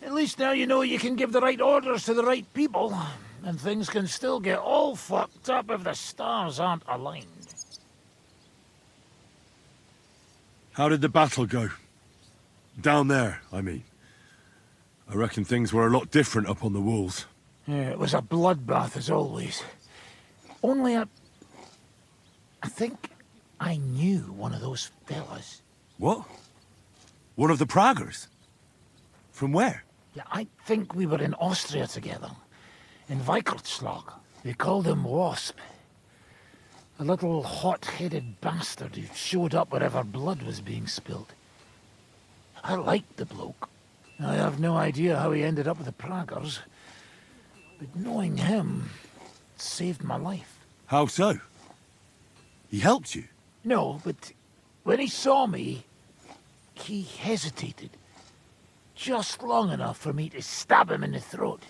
At least now you know you can give the right orders to the right people, and things can still get all fucked up if the stars aren't aligned. How did the battle go? Down there, I mean. I reckon things were a lot different up on the walls. Yeah, it was a bloodbath as always. Only I think I knew one of those fellas. What? One of the Praggers? From where? Yeah, I think we were in Austria together. In Weikertslag. They called him Wasp. A little hot-headed bastard who showed up wherever blood was being spilled. I liked the bloke. I have no idea how he ended up with the Praggers, but knowing him saved my life. How so? He helped you? No, but when he saw me, he hesitated. Just long enough for me to stab him in the throat.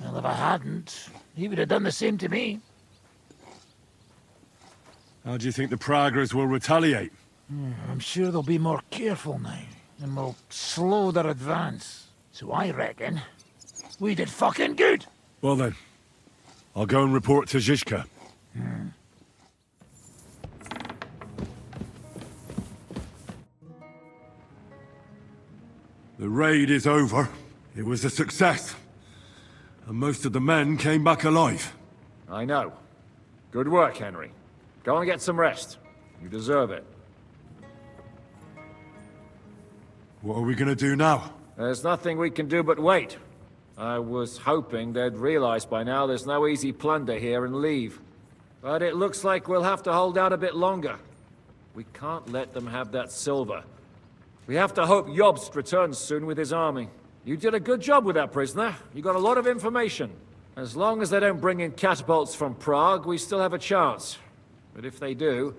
Well, if I hadn't, he would have done the same to me. How do you think the Praggers will retaliate? I'm sure they'll be more careful now, and will slow their advance. So I reckon we did fucking good. Well then, I'll go and report to Zizka. The raid is over. It was a success. And most of the men came back alive. I know. Good work, Henry. Go and get some rest. You deserve it. What are we gonna do now? There's nothing we can do but wait. I was hoping they'd realize by now there's no easy plunder here and leave. But it looks like we'll have to hold out a bit longer. We can't let them have that silver. We have to hope Jobst returns soon with his army. You did a good job with that prisoner. You got a lot of information. As long as they don't bring in catapults from Prague, we still have a chance. But if they do,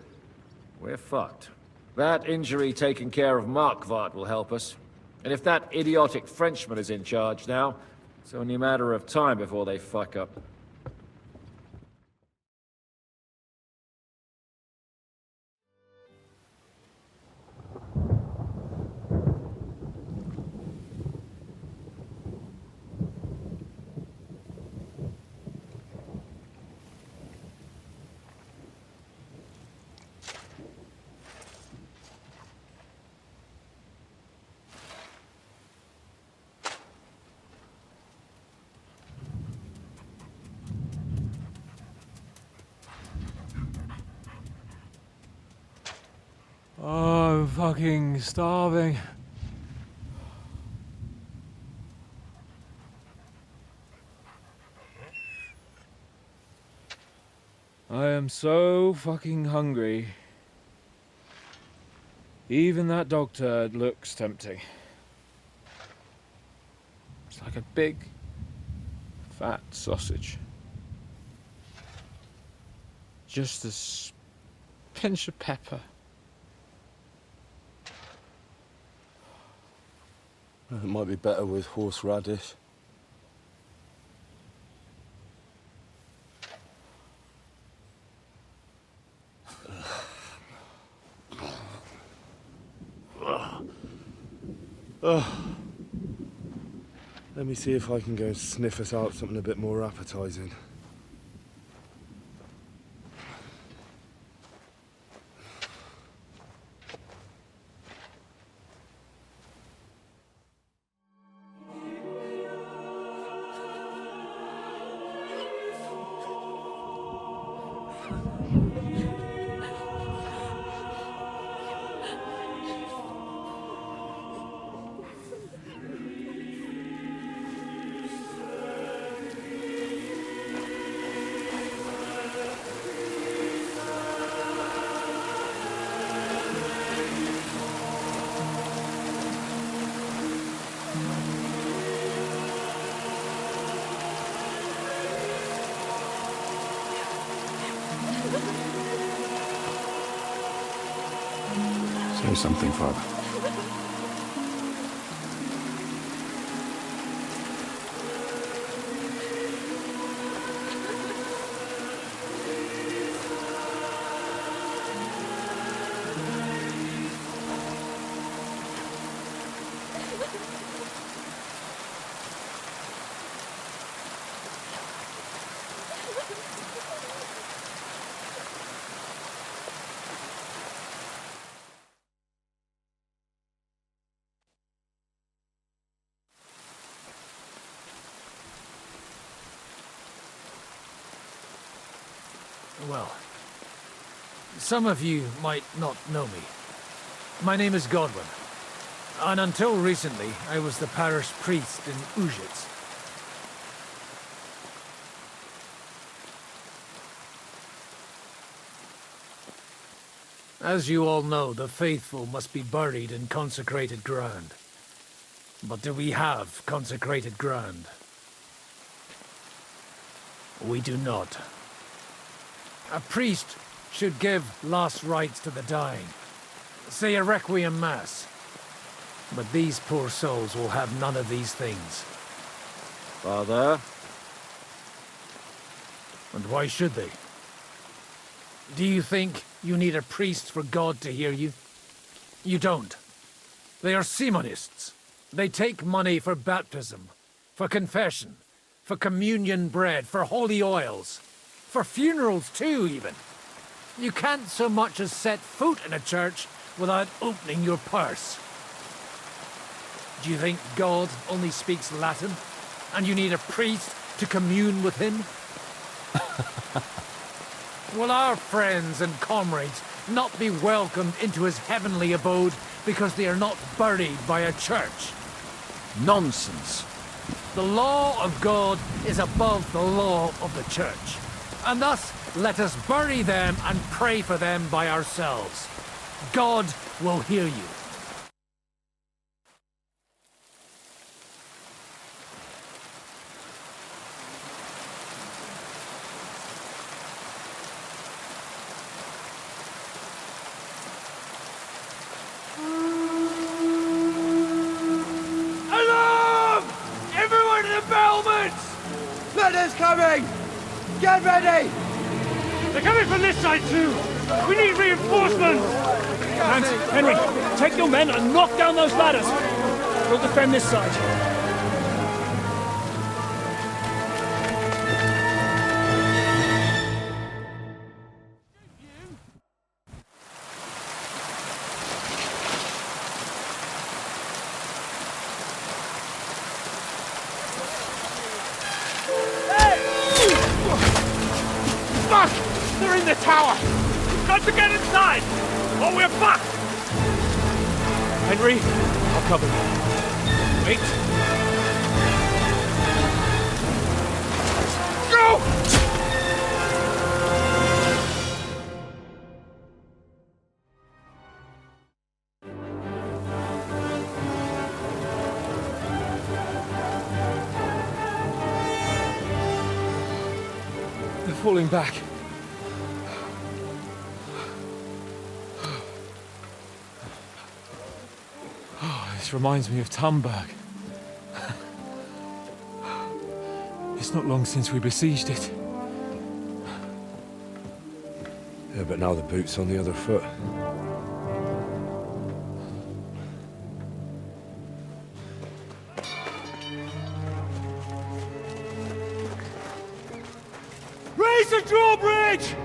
we're fucked. That injury taking care of Markvart will help us. And if that idiotic Frenchman is in charge now, it's only a matter of time before they fuck up. fucking starving. I am so fucking hungry. Even that dog turd looks tempting. It's like a big, fat sausage. Just a pinch of pepper. It might be better with horseradish. Let me see if I can go sniff us out something a bit more appetizing. Say something, Father. Well, some of you might not know me. My name is Godwin, and until recently, I was the parish priest in Ujits. As you all know, the faithful must be buried in consecrated ground. But do we have consecrated ground? We do not. A priest should give last rites to the dying, say a requiem mass. But these poor souls will have none of these things. Father? And why should they? Do you think you need a priest for God to hear you? You don't. They are Simonists. They take money for baptism, for confession, for communion bread, for holy oils. For funerals too, even. You can't so much as set foot in a church without opening your purse. Do you think God only speaks Latin, and you need a priest to commune with him? Will our friends and comrades not be welcomed into his heavenly abode because they are not buried by a church? Nonsense. The law of God is above the law of the church. And thus, let us bury them and pray for them by ourselves. God will hear you. Alarm! Everyone to the battlements! Letters coming! Get ready! They're coming from this side too! We need reinforcements! And Henry, take your men and knock down those ladders! We'll defend this side. They're in the tower! We've got to get inside, or we're fucked! Henry, I'll cover you. Wait. Go! They're falling back. This reminds me of Tumberg. It's not long since we besieged it. Yeah, but now the boot's on the other foot. Raise the drawbridge!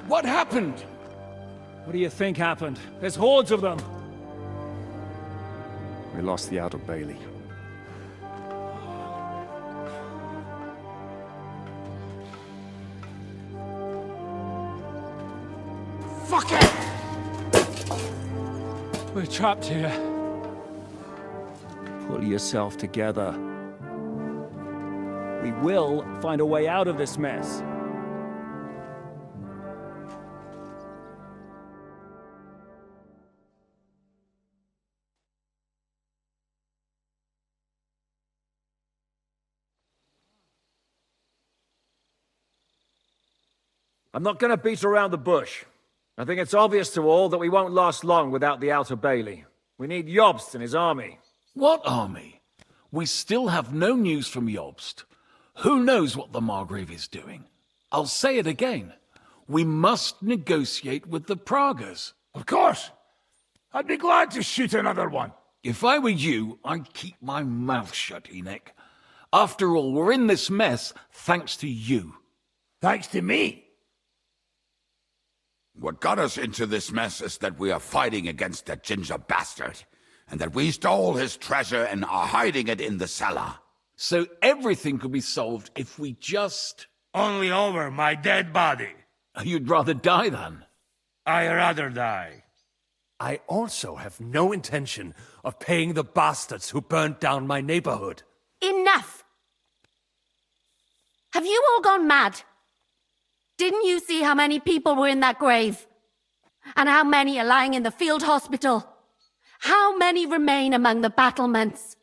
What happened? What do you think happened? There's hordes of them. We lost the outer bailey. Fuck it! We're trapped here. Pull yourself together. We will find a way out of this mess. I'm not going to beat around the bush. I think it's obvious to all that we won't last long without the outer bailey. We need Jobst and his army. What army? We still have no news from Jobst. Who knows what the Margrave is doing? I'll say it again. We must negotiate with the Pragas. Of course. I'd be glad to shoot another one. If I were you, I'd keep my mouth shut, Enoch. After all, we're in this mess thanks to you. Thanks to me? What got us into this mess is that we are fighting against that ginger bastard, and that we stole his treasure and are hiding it in the cellar. So everything could be solved if we just... Only over my dead body. You'd rather die then? I'd rather die. I also have no intention of paying the bastards who burnt down my neighborhood. Enough! Have you all gone mad? Didn't you see how many people were in that grave? And how many are lying in the field hospital? How many remain among the battlements?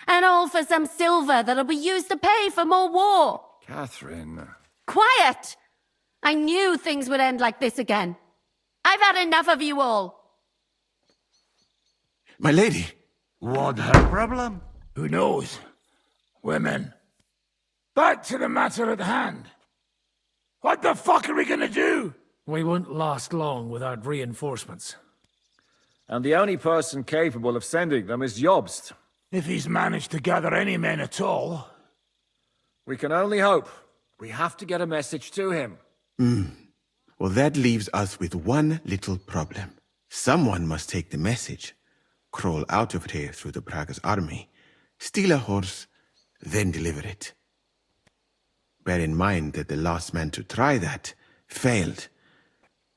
And all for some silver that'll be used to pay for more war. Catherine... Quiet! I knew things would end like this again. I've had enough of you all. My lady. What her problem? Who knows? Women. Back to the matter at hand. What the fuck are we gonna do? We won't last long without reinforcements. And the only person capable of sending them is Jobst. If he's managed to gather any men at all. We can only hope. We have to get a message to him. Well, that leaves us with one little problem. Someone must take the message, crawl out of here through the Pragas army, steal a horse, then deliver it. Bear in mind that the last man to try that failed,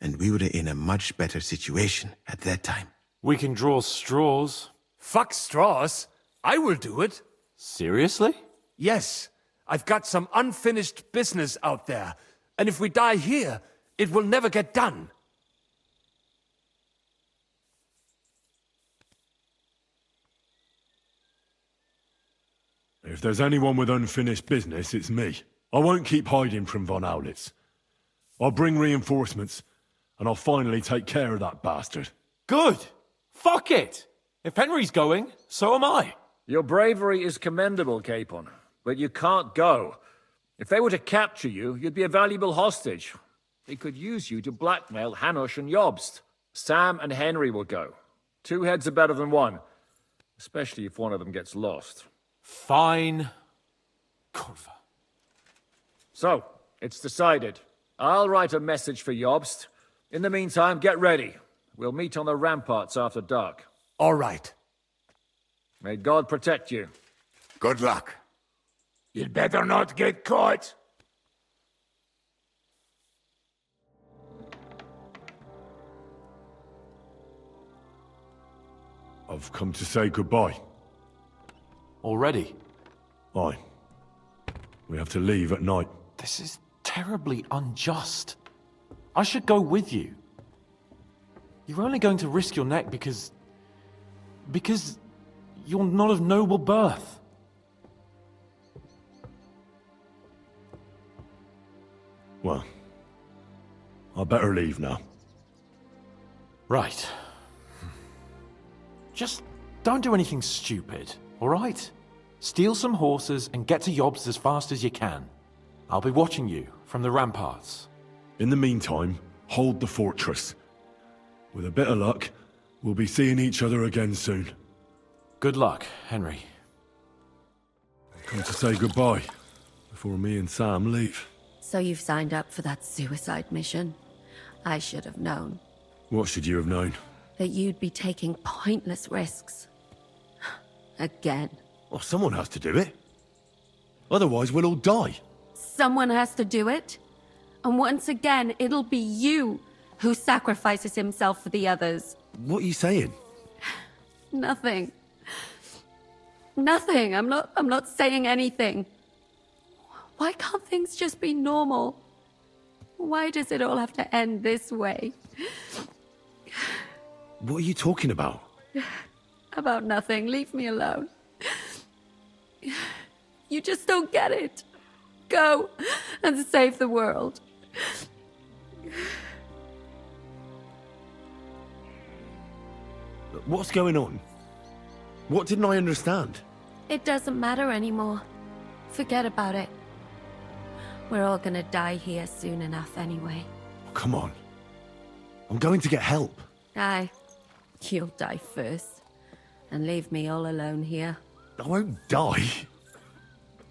and we were in a much better situation at that time. We can draw straws. Fuck straws. I will do it. Seriously? Yes. I've got some unfinished business out there, and if we die here, it will never get done. If there's anyone with unfinished business, it's me. I won't keep hiding from von Aulitz. I'll bring reinforcements, and I'll finally take care of that bastard. Good. Fuck it. If Henry's going, so am I. Your bravery is commendable, Capon, but you can't go. If they were to capture you, you'd be a valuable hostage. They could use you to blackmail Hanush and Jobst. Sam and Henry will go. 2 heads are better than one. Especially if one of them gets lost. Fine. Kurva. So, it's decided. I'll write a message for Jobst. In the meantime, get ready. We'll meet on the ramparts after dark. All right. May God protect you. Good luck. You'd better not get caught. I've come to say goodbye. Already? Aye. We have to leave at night. This is terribly unjust. I should go with you. You're only going to risk your neck because you're not of noble birth. Well, I better leave now. Right. Just don't do anything stupid, all right? Steal some horses and get to Jobst as fast as you can. I'll be watching you from the ramparts. In the meantime, hold the fortress. With a bit of luck, we'll be seeing each other again soon. Good luck, Henry. I've come to say goodbye before me and Sam leave. So you've signed up for that suicide mission? I should have known. What should you have known? That you'd be taking pointless risks. Again. Well, someone has to do it. Otherwise, we'll all die. Someone has to do it. And once again, it'll be you who sacrifices himself for the others. What are you saying? Nothing. Nothing. I'm not saying anything. Why can't things just be normal? Why does it all have to end this way? What are you talking about? About nothing. Leave me alone. You just don't get it. Go and save the world. What's going on? What didn't I understand? It doesn't matter anymore. Forget about it. We're all gonna die here soon enough anyway. Come on. I'm going to get help. Aye. You'll die first. And leave me all alone here. I won't die.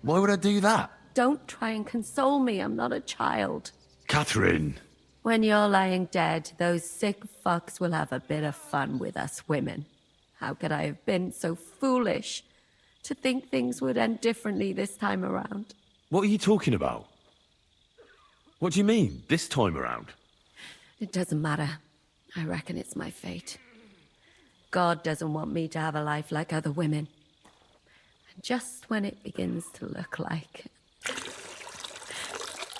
Why would I do that? Don't try and console me. I'm not a child. Catherine. When you're lying dead, those sick fucks will have a bit of fun with us women. How could I have been so foolish to think things would end differently this time around? What are you talking about? What do you mean, this time around? It doesn't matter. I reckon it's my fate. God doesn't want me to have a life like other women. And just when it begins to look like it,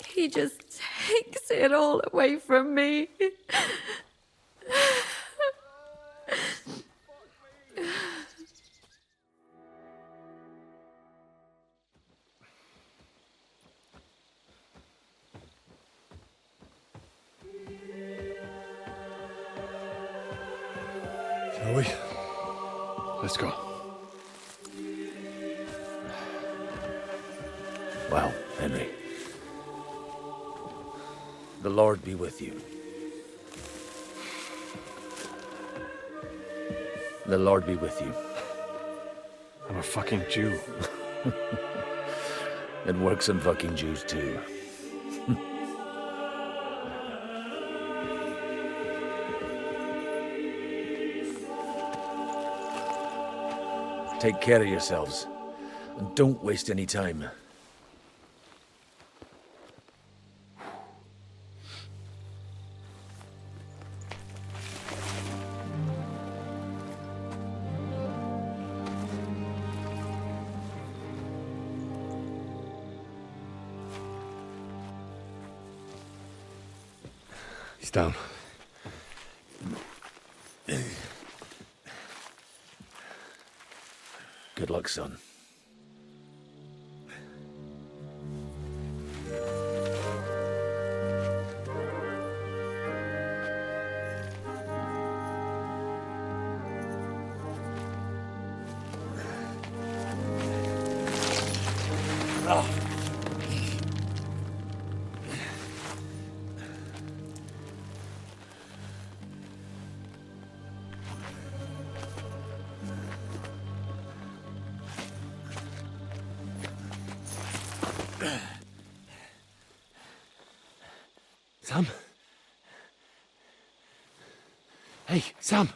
he just takes it all away from me. Shall we? Let's go. Well, Henry. The Lord be with you. The Lord be with you. I'm a fucking Jew. It works on fucking Jews too. Take care of yourselves, and don't waste any time. He's down. Good luck, son. Sam? Hey, Sam!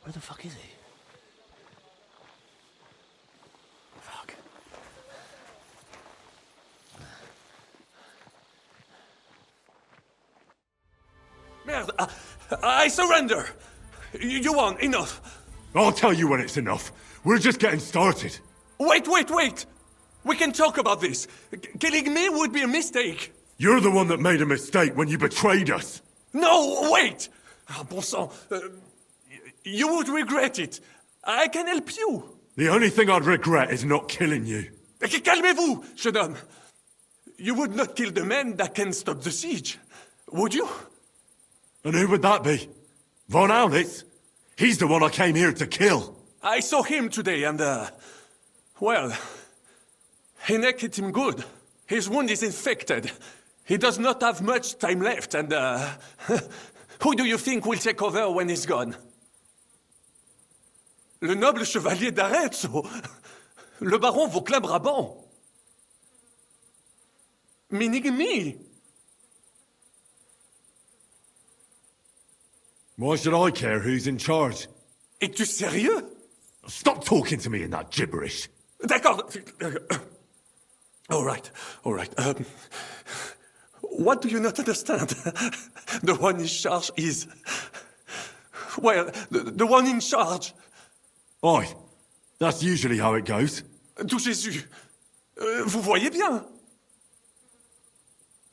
Where the fuck is he? Fuck. Merde, I surrender! You won, enough! I'll tell you when it's enough. We're just getting started. Wait! We can talk about this. Killing me would be a mistake. You're the one that made a mistake when you betrayed us. No, wait! Bon sang, you would regret it. I can help you. The only thing I'd regret is not killing you. Calmez-vous, jeune homme. You would not kill the man that can stop the siege, would you? And who would that be? Von Aulitz? He's the one I came here to kill. I saw him today and, well, Hinek hit him good. His wound is infected. He does not have much time left and, who do you think will take over when he's gone? Le noble chevalier d'Arezzo. Le baron Vauclin-Brabant. Meaning me. Why should I care who's in charge? Es-tu sérieux? Stop talking to me in that gibberish. D'accord. All right. What do you not understand? The one in charge is... Well, the one in charge. Aye. That's usually how it goes. Tout Jésus. Vous voyez bien.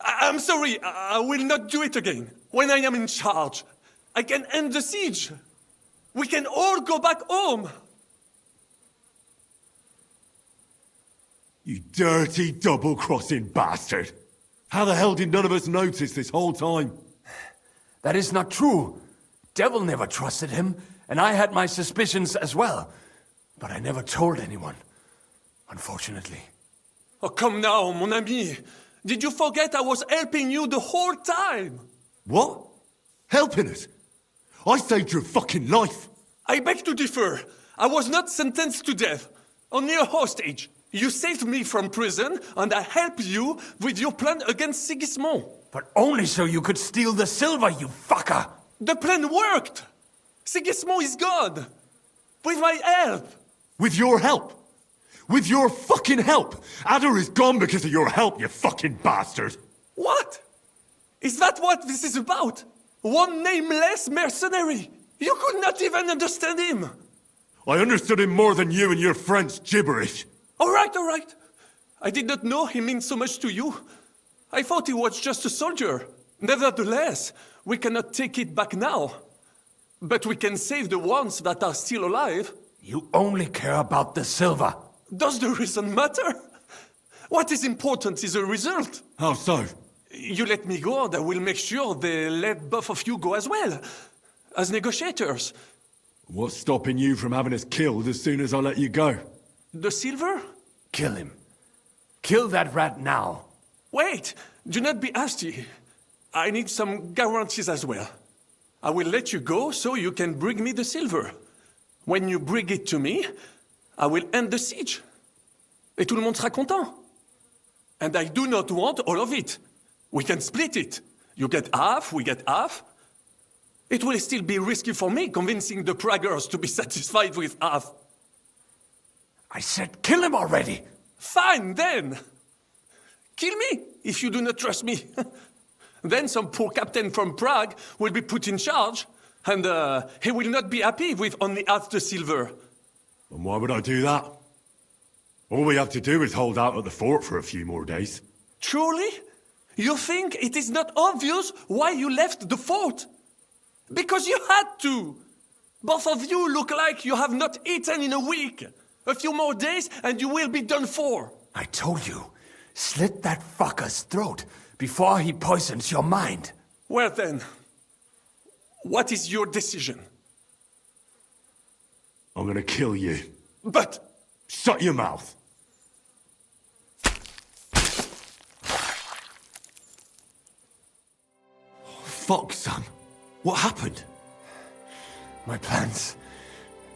I'm sorry, I will not do it again. When I am in charge, I can end the siege. We can all go back home. You dirty, double-crossing bastard. How the hell did none of us notice this whole time? That is not true. Devil never trusted him, and I had my suspicions as well. But I never told anyone, unfortunately. Oh, come now, mon ami. Did you forget I was helping you the whole time? What? Helping us? I saved your fucking life. I beg to differ. I was not sentenced to death, only a hostage. You saved me from prison, and I helped you with your plan against Sigismund. But only so you could steal the silver, you fucker! The plan worked! Sigismund is gone! With my help! With your help? With your fucking help! Adder is gone because of your help, you fucking bastard! What? Is that what this is about? One nameless mercenary? You could not even understand him! I understood him more than you and your French gibberish. All right. I did not know he meant so much to you. I thought he was just a soldier. Nevertheless, we cannot take it back now. But we can save the ones that are still alive. You only care about the silver. Does the reason matter? What is important is the result. How so? You let me go and I will make sure they let both of you go as well. As negotiators. What's stopping you from having us killed as soon as I let you go? The silver? Kill him. Kill that rat now. Wait! Do not be hasty. I need some guarantees as well. I will let you go so you can bring me the silver. When you bring it to me, I will end the siege. Et tout le monde sera content. And I do not want all of it. We can split it. You get half, we get half. It will still be risky for me convincing the Praggers to be satisfied with half. I said kill him already! Fine, then! Kill me, if you do not trust me. Then some poor captain from Prague will be put in charge, and he will not be happy with only half the silver. And why would I do that? All we have to do is hold out at the fort for a few more days. Truly? You think it is not obvious why you left the fort? Because you had to! Both of you look like you have not eaten in a week. A few more days and you will be done for. I told you, slit that fucker's throat before he poisons your mind. Well then, what is your decision? I'm gonna kill you. But... Shut your mouth. Fuck, son. What happened? My plans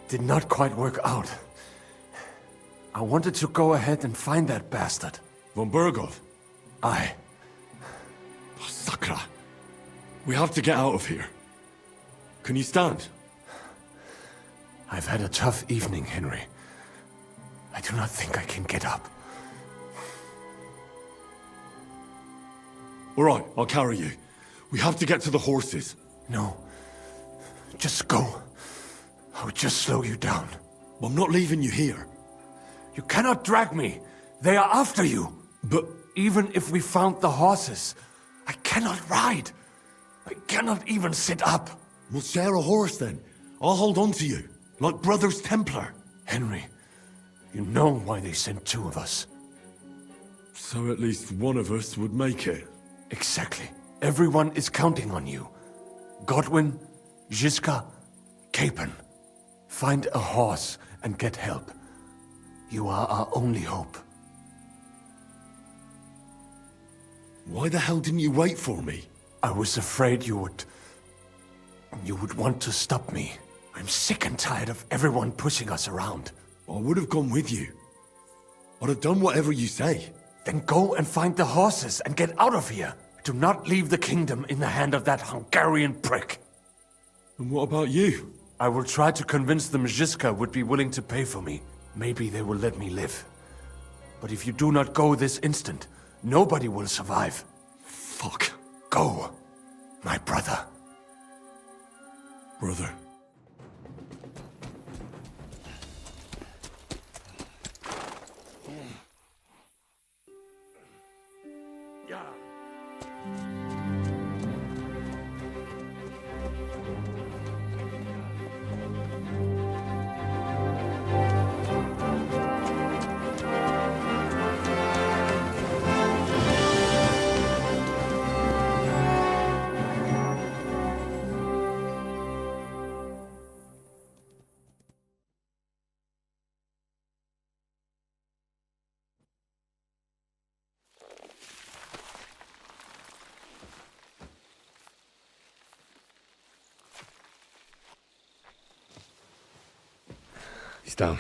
did not quite work out. I wanted to go ahead and find that bastard. Von Bergov? Aye. Oh, Sakra. We have to get out of here. Can you stand? I've had a tough evening, Henry. I do not think I can get up. All right, I'll carry you. We have to get to the horses. No. Just go. I would just slow you down. Well, I'm not leaving you here. You cannot drag me. They are after you. But even if we found the horses, I cannot ride. I cannot even sit up. We'll share a horse then. I'll hold on to you, like Brothers Templar. Henry, you know why they sent two of us. So at least one of us would make it. Exactly. Everyone is counting on you. Godwin, Žižka, Capon. Find a horse and get help. You are our only hope. Why the hell didn't you wait for me? I was afraid you would want to stop me. I'm sick and tired of everyone pushing us around. I would have gone with you. I'd have done whatever you say. Then go and find the horses and get out of here. Do not leave the kingdom in the hand of that Hungarian prick. And what about you? I will try to convince them Žižka would be willing to pay for me. Maybe they will let me live. But if you do not go this instant, nobody will survive. Fuck. Go, my brother. Brother. He's down.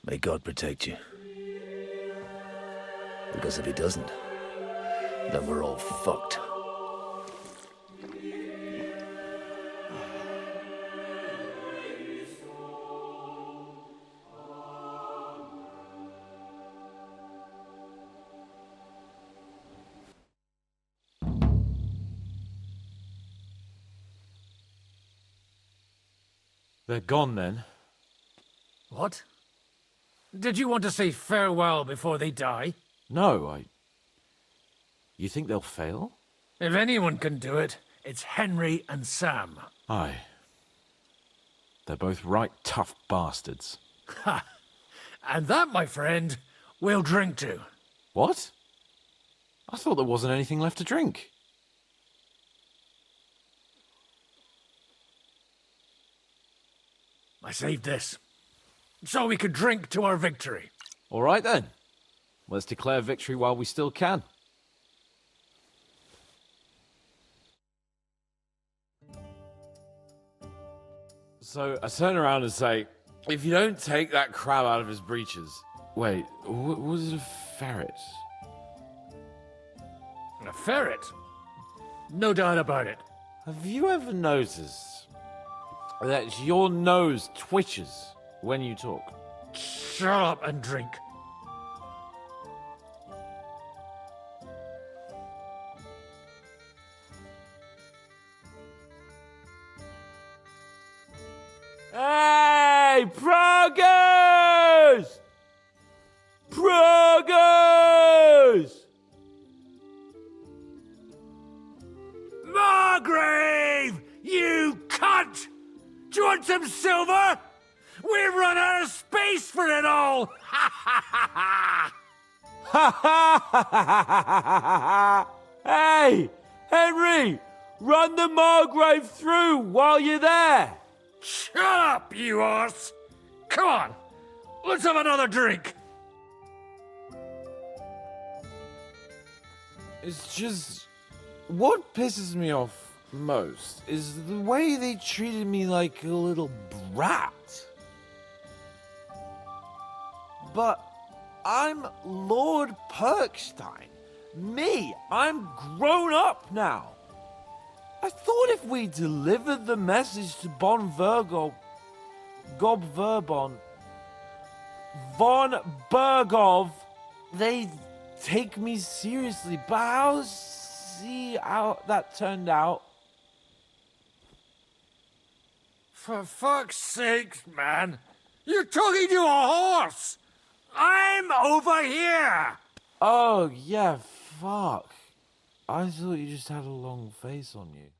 May God protect you. Because if he doesn't, then we're all fucked. They're gone then. What? Did you want to say farewell before they die? No, You think they'll fail? If anyone can do it, it's Henry and Sam. Aye. They're both right tough bastards. Ha! And that, my friend, we'll drink to. What? I thought there wasn't anything left to drink. I saved this, so we could drink to our victory. All right then. Let's declare victory while we still can. So I turn around and say, if you don't take that crab out of his breeches... Wait, was it a ferret? A ferret? No doubt about it. Have you ever noticed that your nose twitches when you talk? Shut up and drink. Hey, progress! Progress! Margrave! You cunt! Do you want some silver? We've run out of space for it all! Ha ha ha ha! Hey, Henry! Run the Margrave through while you're there! Shut up, you arse! Come on, let's have another drink! It's just... What pisses me off most is the way they treated me like a little brat. But I'm Lord Perkstein. Me, I'm grown up now. I thought if we delivered the message to Von Vergov, Gob Verbon, Von Bergov, they'd take me seriously, but I'll see how that turned out. For fuck's sake, man! You're talking to a horse! I'm over here! Oh, yeah, fuck. I thought you just had a long face on you.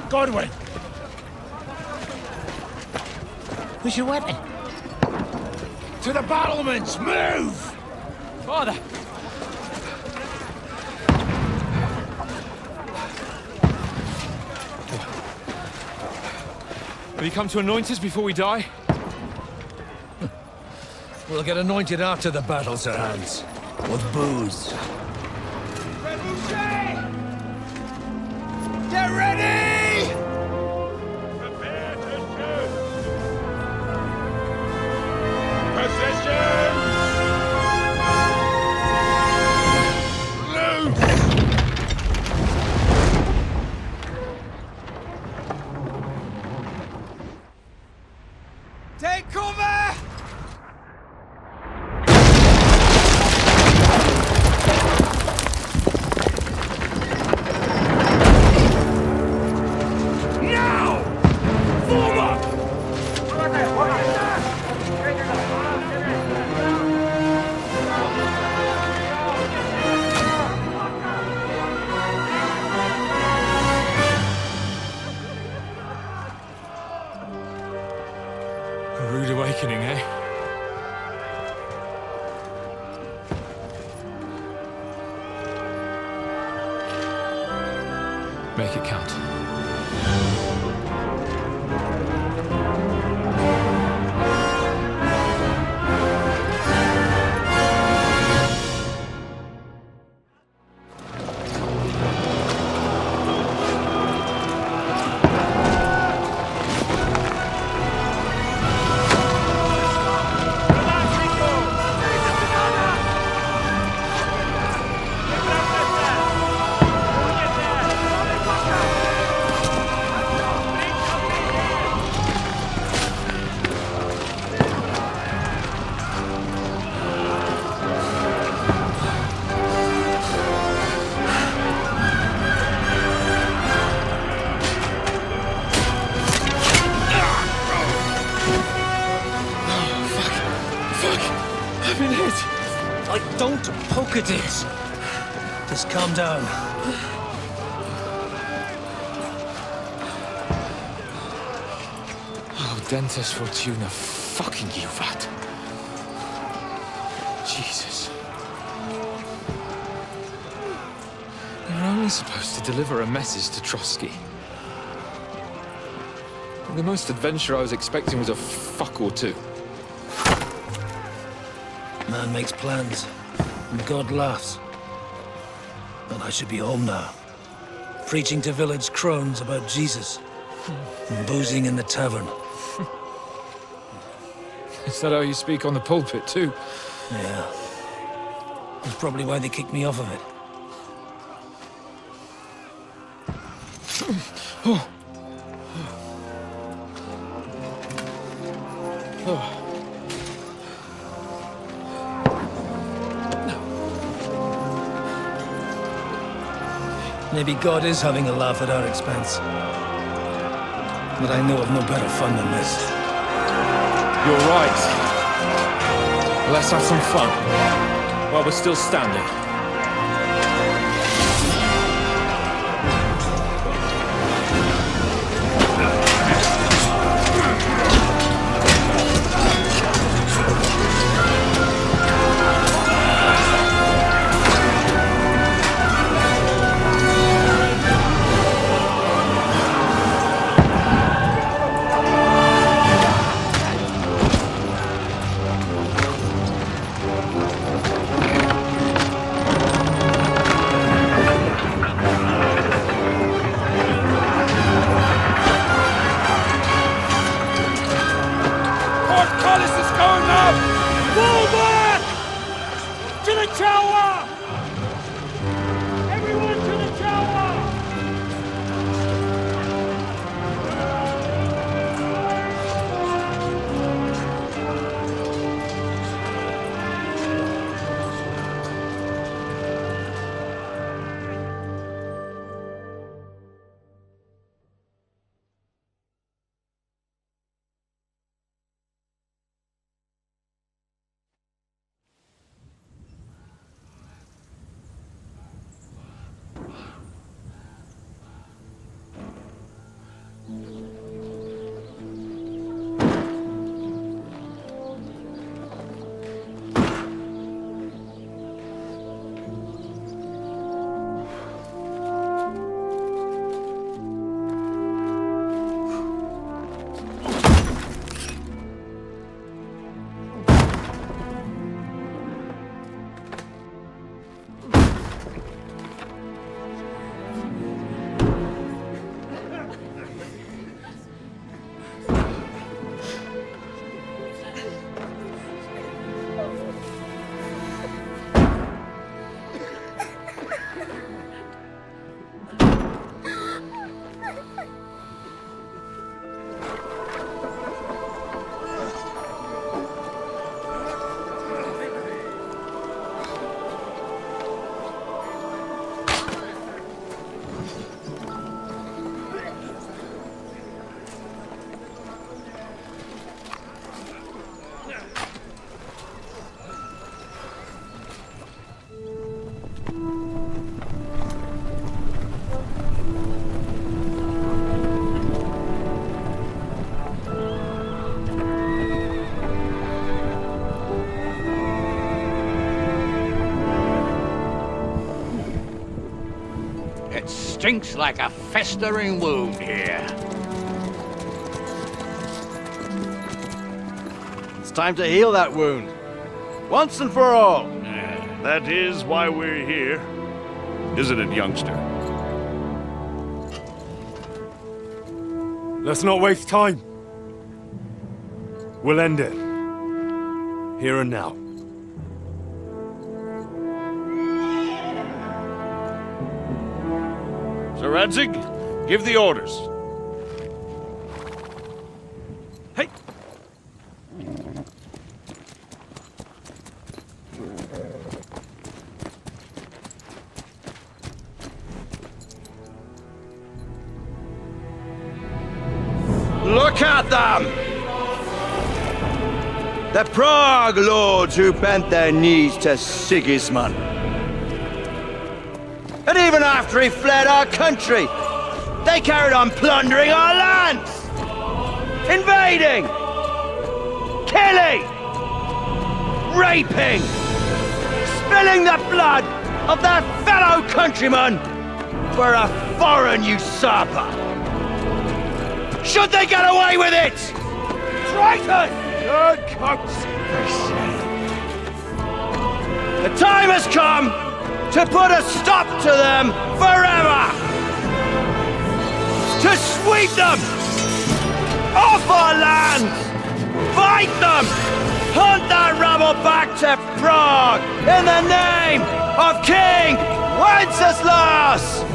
Godwin! Where's your weapon? To the battlements! Move! Father! Have you come to anoint us before we die? We'll get anointed after the battle's at hand. With booze. Get ready! Take cover! Now! Form up! A rude awakening, eh? Make it count. Don't poke at it. Just calm down. Oh, Dentes Fortuna, fucking you, Vat. Jesus. You're only supposed to deliver a message to Trotsky. The most adventure I was expecting was a fuck or two. Man makes plans, and God laughs. But I should be home now, preaching to village crones about Jesus, and boozing in the tavern. Is that how you speak on the pulpit, too? Yeah. That's probably why they kicked me off of it. Oh. Oh. Maybe God is having a laugh at our expense. But I know of no better fun than this. You're right. Let's have some fun while we're still standing. stinks like a festering wound here. It's time to heal that wound. Once and for all. That is why we're here. Isn't it, youngster? Let's not waste time. We'll end it. Here and now. Sir Radzig, give the orders. Hey! Look at them! The Prague lords who bent their knees to Sigismund. And even after he fled our country, they carried on plundering our lands! Invading! Killing! Raping! Spilling the blood of their fellow countrymen for a foreign usurper! Should they get away with it? Traitors! Good The time has come to put a stop to them forever! To sweep them off our lands! Fight them! Hunt that rabble back to Prague in the name of King Wenceslas!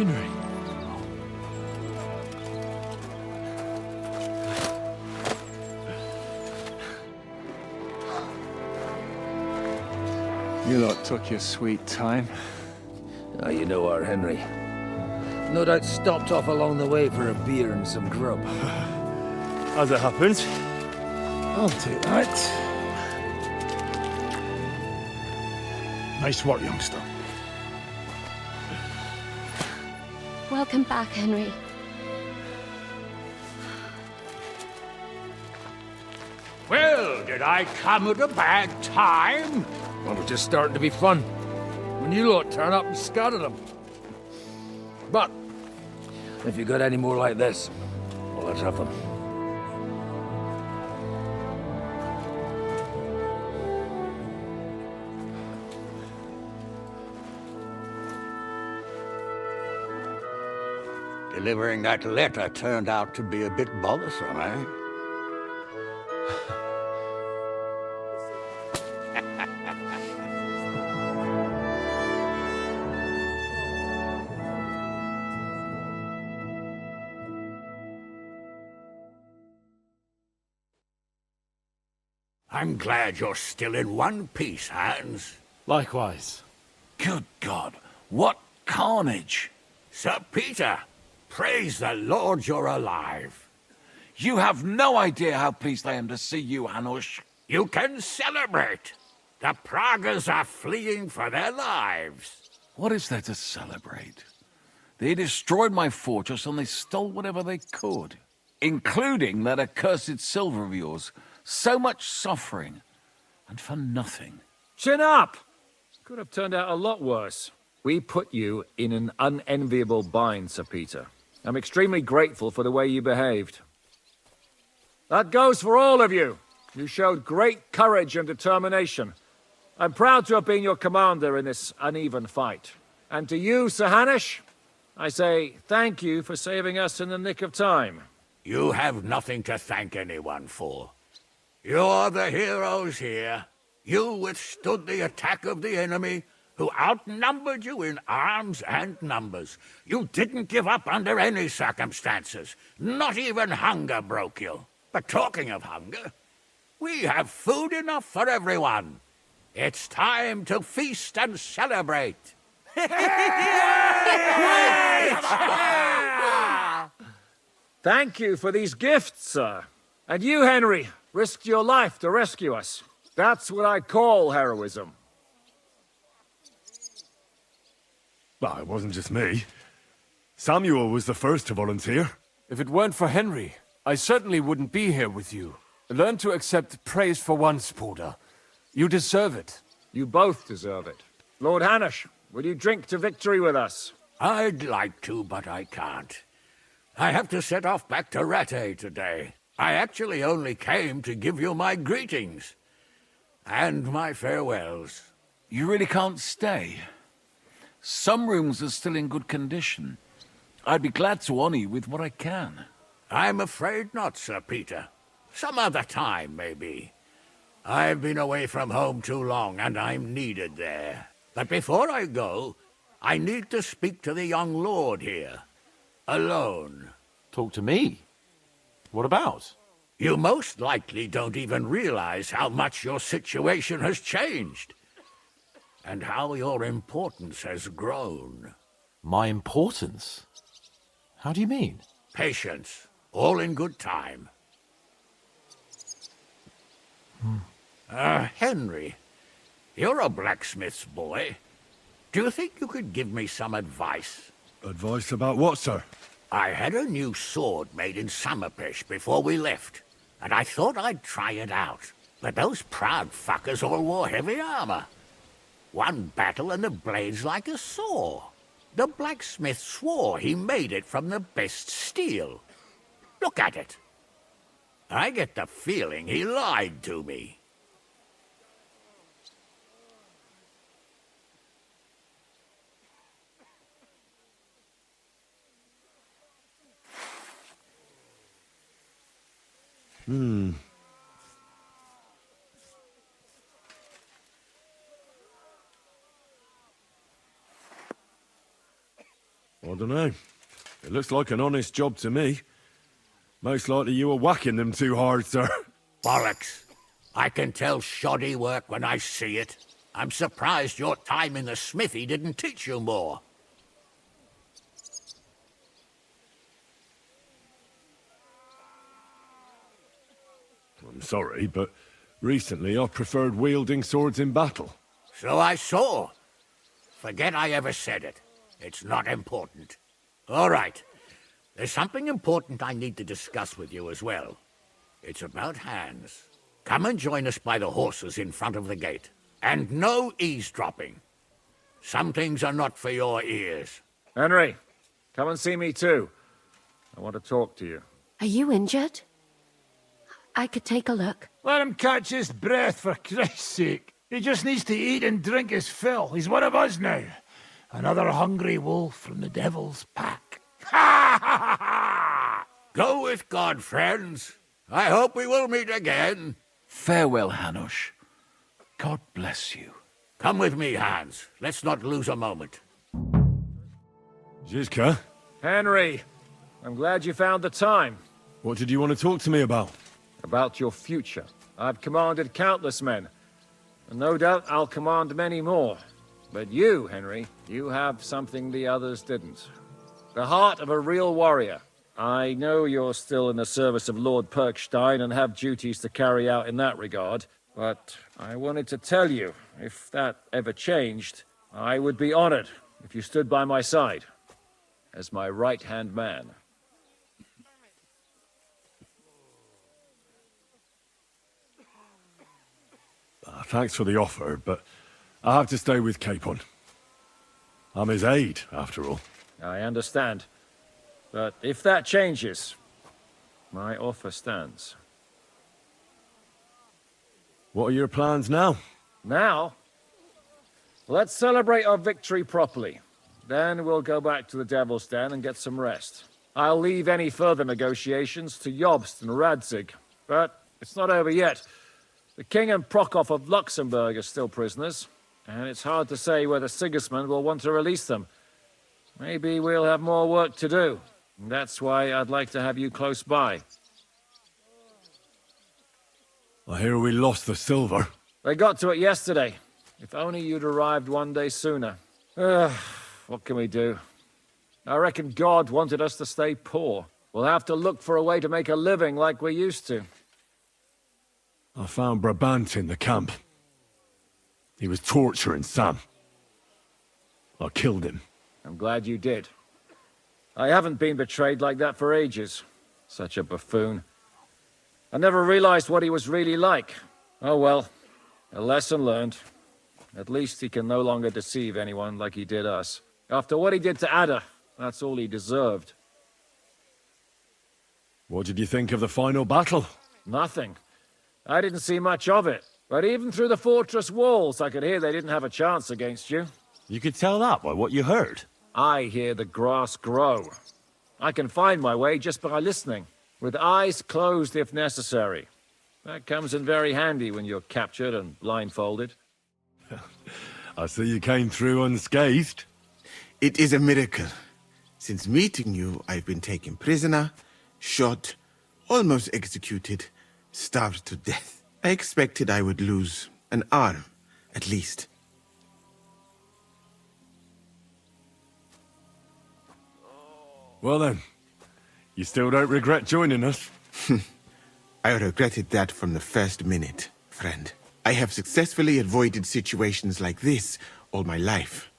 Henry. You lot took your sweet time. Ah, you know our Henry. No doubt stopped off along the way for a beer and some grub. As it happens. I'll take that. Nice work, youngster. Welcome back, Henry. Well, did I come at a bad time? Well, we're just starting to be fun. When you lot turn up and scatter them. But, if you got any more like this, well, let's have them. Delivering that letter turned out to be a bit bothersome, eh? I'm glad you're still in one piece, Hans. Likewise. Good God, what carnage! Sir Peter, praise the Lord you're alive. You have no idea how pleased I am to see you, Hanush. You can celebrate. The Pragas are fleeing for their lives. What is there to celebrate? They destroyed my fortress and they stole whatever they could, including that accursed silver of yours. So much suffering, and for nothing. Chin up! Could have turned out a lot worse. We put you in an unenviable bind, Sir Peter. I'm extremely grateful for the way you behaved. That goes for all of you. You showed great courage and determination. I'm proud to have been your commander in this uneven fight. And to you, Sir Hanush, I say thank you for saving us in the nick of time. You have nothing to thank anyone for. You're the heroes here. You withstood the attack of the enemy, who outnumbered you in arms and numbers. You didn't give up under any circumstances. Not even hunger broke you. But talking of hunger, we have food enough for everyone. It's time to feast and celebrate. Thank you for these gifts, sir. And you, Henry, risked your life to rescue us. That's what I call heroism. Well, it wasn't just me. Samuel was the first to volunteer. If it weren't for Henry, I certainly wouldn't be here with you. Learn to accept praise for once, Porter. You deserve it. You both deserve it. Lord Hanush, will you drink to victory with us? I'd like to, but I can't. I have to set off back to Rattay today. I actually only came to give you my greetings. And my farewells. You really can't stay? Some rooms are still in good condition. I'd be glad to honor you with what I can. I'm afraid not, Sir Peter. Some other time, maybe. I've been away from home too long, and I'm needed there. But before I go, I need to speak to the young lord here. Alone. Talk to me? What about? You most likely don't even realize how much your situation has changed. And how your importance has grown. My importance? How do you mean? Patience. All in good time. Henry, you're a blacksmith's boy. Do you think you could give me some advice? Advice about what, sir? I had a new sword made in Summerpish before we left, and I thought I'd try it out. But those proud fuckers all wore heavy armor. One battle and the blade's like a saw. The blacksmith swore he made it from the best steel. Look at it. I get the feeling he lied to me. I don't know. It looks like an honest job to me. Most likely you were whacking them too hard, sir. Bollocks. I can tell shoddy work when I see it. I'm surprised your time in the smithy didn't teach you more. I'm sorry, but recently I preferred wielding swords in battle. So I saw. Forget I ever said it. It's not important. All right. There's something important I need to discuss with you as well. It's about Hans. Come and join us by the horses in front of the gate. And no eavesdropping. Some things are not for your ears. Henry, come and see me too. I want to talk to you. Are you injured? I could take a look. Let him catch his breath, for Christ's sake. He just needs to eat and drink his fill. He's one of us now. Another hungry wolf from the devil's pack. Ha ha ha ha! Go with God, friends. I hope we will meet again. Farewell, Hanush. God bless you. Come with me, Hans. Let's not lose a moment. Zizka? Henry, I'm glad you found the time. What did you want to talk to me about? About your future. I've commanded countless men, and no doubt I'll command many more. But you, Henry, you have something the others didn't. The heart of a real warrior. I know you're still in the service of Lord Perkstein and have duties to carry out in that regard, but I wanted to tell you, if that ever changed, I would be honored if you stood by my side as my right-hand man. Thanks for the offer, but I have to stay with Capon. I'm his aide, after all. I understand. But if that changes, my offer stands. What are your plans now? Now? Let's celebrate our victory properly. Then we'll go back to the Devil's Den and get some rest. I'll leave any further negotiations to Jobst and Radzig. But it's not over yet. The King and Prokop of Luxembourg are still prisoners, and it's hard to say whether Sigismund will want to release them. Maybe we'll have more work to do. And that's why I'd like to have you close by. I hear we lost the silver. They got to it yesterday. If only you'd arrived one day sooner. What can we do? I reckon God wanted us to stay poor. We'll have to look for a way to make a living like we used to. I found Brabant in the camp. He was torturing Sam. I killed him. I'm glad you did. I haven't been betrayed like that for ages. Such a buffoon. I never realized what he was really like. Oh well, a lesson learned. At least he can no longer deceive anyone like he did us. After what he did to Ada, that's all he deserved. What did you think of the final battle? Nothing. I didn't see much of it. But even through the fortress walls, I could hear they didn't have a chance against you. You could tell that by what you heard. I hear the grass grow. I can find my way just by listening, with eyes closed if necessary. That comes in very handy when you're captured and blindfolded. I see you came through unscathed. It is a miracle. Since meeting you, I've been taken prisoner, shot, almost executed, starved to death. I expected I would lose an arm, at least. Well then, you still don't regret joining us? I regretted that from the first minute, friend. I have successfully avoided situations like this all my life.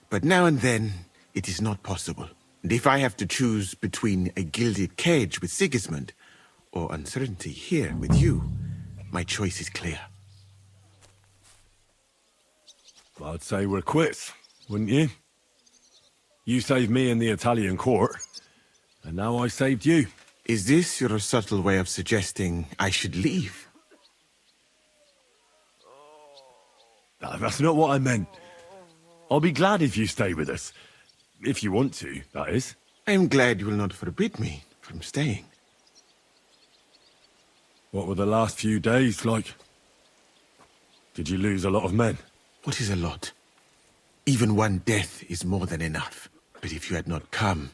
But now and then, it is not possible. And if I have to choose between a gilded cage with Sigismund or uncertainty here with you, my choice is clear. I'd say we're quits, wouldn't you? You saved me in the Italian court, and now I saved you. Is this your subtle way of suggesting I should leave? No, that's not what I meant. I'll be glad if you stay with us. If you want to, that is. I'm glad you will not forbid me from staying. What were the last few days like? Did you lose a lot of men? What is a lot? Even one death is more than enough. But if you had not come,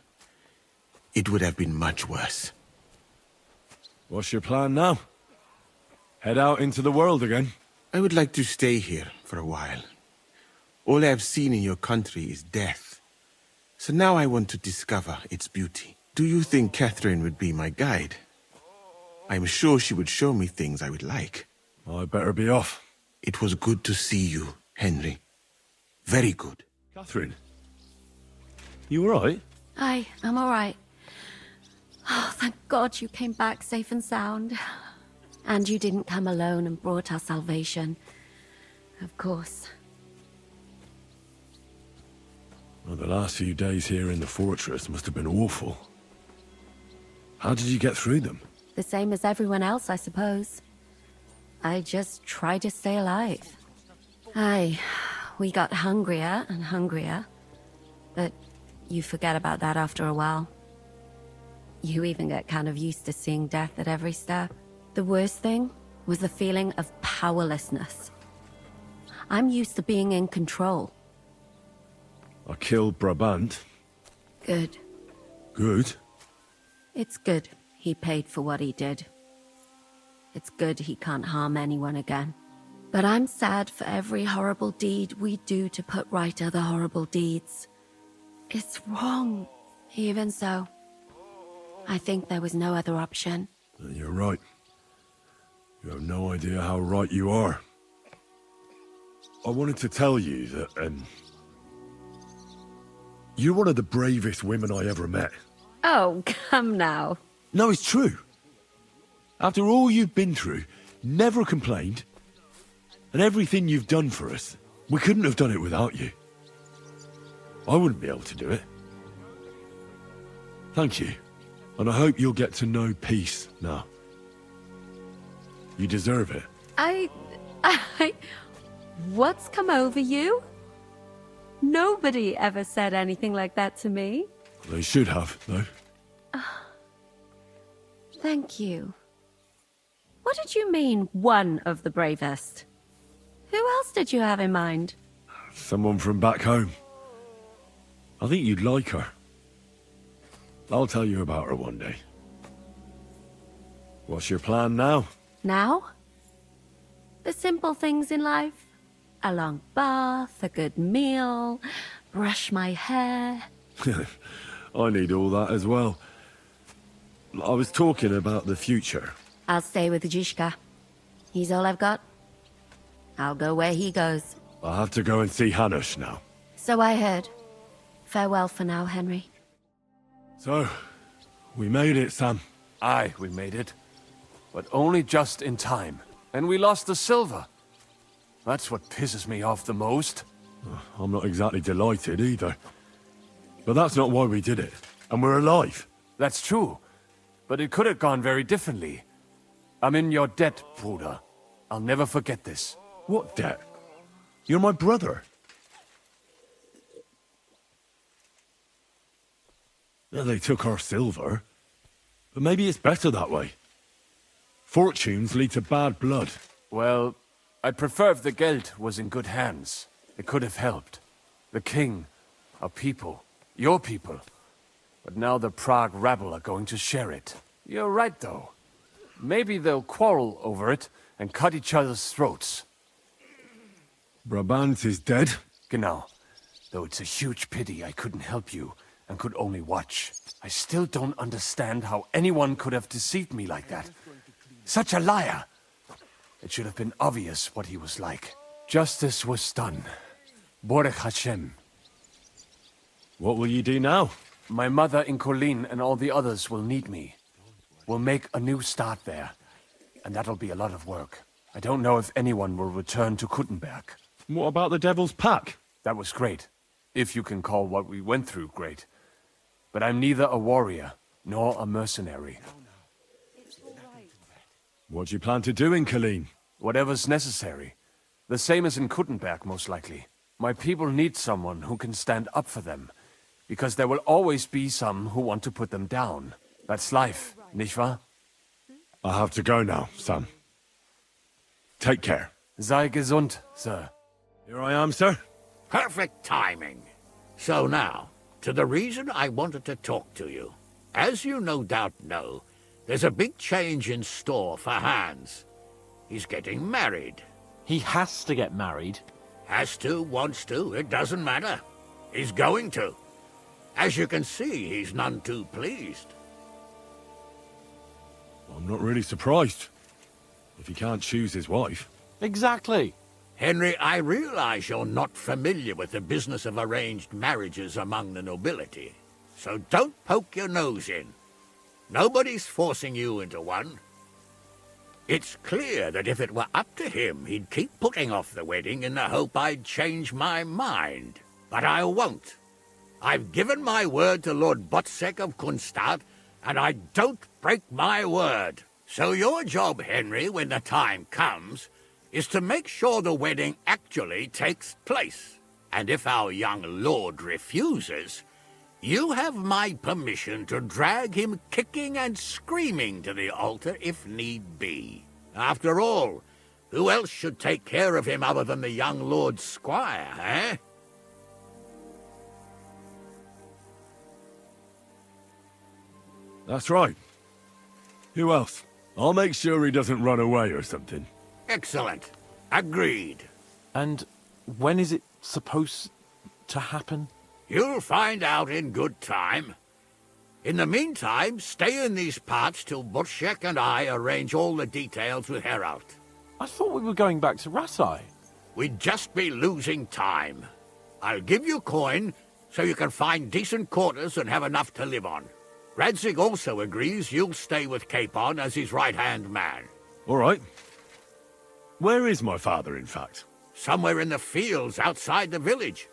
it would have been much worse. What's your plan now? Head out into the world again? I would like to stay here for a while. All I have seen in your country is death. So now I want to discover its beauty. Do you think Catherine would be my guide? I'm sure she would show me things I would like. I better be off. It was good to see you, Henry. Very good. Catherine? You alright? I'm all right. Oh, thank God you came back safe and sound. And you didn't come alone and brought our salvation. Of course. Well, the last few days here in the fortress must have been awful. How did you get through them? The same as everyone else, I suppose. I just tried to stay alive. We got hungrier and hungrier. But you forget about that after a while. You even get kind of used to seeing death at every step. The worst thing was the feeling of powerlessness. I'm used to being in control. I killed Brabant. Good. Good? It's good he paid for what he did. It's good he can't harm anyone again. But I'm sad for every horrible deed we do to put right other horrible deeds. It's wrong. Even so, I think there was no other option. You're right. You have no idea how right you are. I wanted to tell you that, you're one of the bravest women I ever met. Oh, come now. No, it's true. After all you've been through, never complained, and everything you've done for us, we couldn't have done it without you. I wouldn't be able to do it. Thank you, and I hope you'll get to know peace now. You deserve it. What's come over you? Nobody ever said anything like that to me. They should have, though. Thank you. What did you mean, one of the bravest? Who else did you have in mind? Someone from back home. I think you'd like her. I'll tell you about her one day. What's your plan now? Now? The simple things in life. A long bath, a good meal, brush my hair. I need all that as well. I was talking about the future. I'll stay with Zizka. He's all I've got. I'll go where he goes. I have to go and see Hanush now. So I heard. Farewell for now, Henry. So, we made it, Sam. Aye, we made it. But only just in time. And we lost the silver. That's what pisses me off the most. I'm not exactly delighted either. But that's not why we did it. And we're alive. That's true. But it could have gone very differently. I'm in your debt, Bruder. I'll never forget this. What debt? You're my brother. Yeah, they took our silver. But maybe it's better that way. Fortunes lead to bad blood. Well, I'd prefer if the Geld was in good hands. It could have helped. The king, our people, your people. But now the Prague rabble are going to share it. You're right, though. Maybe they'll quarrel over it and cut each other's throats. Brabant is dead? Genau. Though it's a huge pity I couldn't help you and could only watch. I still don't understand how anyone could have deceived me like that. Such a liar! It should have been obvious what he was like. Justice was done. Baruch Hashem. What will you do now? My mother in Colleen and all the others will need me. We'll make a new start there. And that'll be a lot of work. I don't know if anyone will return to Kuttenberg. What about the Devil's Pack? That was great. If you can call what we went through great. But I'm neither a warrior, nor a mercenary. What do you plan to do in Colleen? Whatever's necessary. The same as in Kuttenberg, most likely. My people need someone who can stand up for them. Because there will always be some who want to put them down. That's life, nicht wahr? I have to go now, Sam. Take care. Sei gesund, sir. Here I am, sir. Perfect timing. So now, to the reason I wanted to talk to you. As you no doubt know, there's a big change in store for Hans. He's getting married. He has to get married. Has to, wants to, it doesn't matter. He's going to. As you can see, he's none too pleased. I'm not really surprised. If he can't choose his wife. Exactly. Henry, I realize you're not familiar with the business of arranged marriages among the nobility. So don't poke your nose in. Nobody's forcing you into one. It's clear that if it were up to him, he'd keep putting off the wedding in the hope I'd change my mind. But I won't. I've given my word to Lord Botzek of Kunstadt, and I don't break my word. So your job, Henry, when the time comes, is to make sure the wedding actually takes place. And if our young lord refuses, you have my permission to drag him kicking and screaming to the altar if need be. After all, who else should take care of him other than the young lord's squire, eh? That's right. Who else? I'll make sure he doesn't run away or something. Excellent. Agreed. And when is it supposed to happen? You'll find out in good time. In the meantime, stay in these parts till Butchek and I arrange all the details with Herald. I thought we were going back to Rasai. We'd just be losing time. I'll give you coin so you can find decent quarters and have enough to live on. Radzig also agrees you'll stay with Capon as his right-hand man. All right. Where is my father, in fact? Somewhere in the fields outside the village.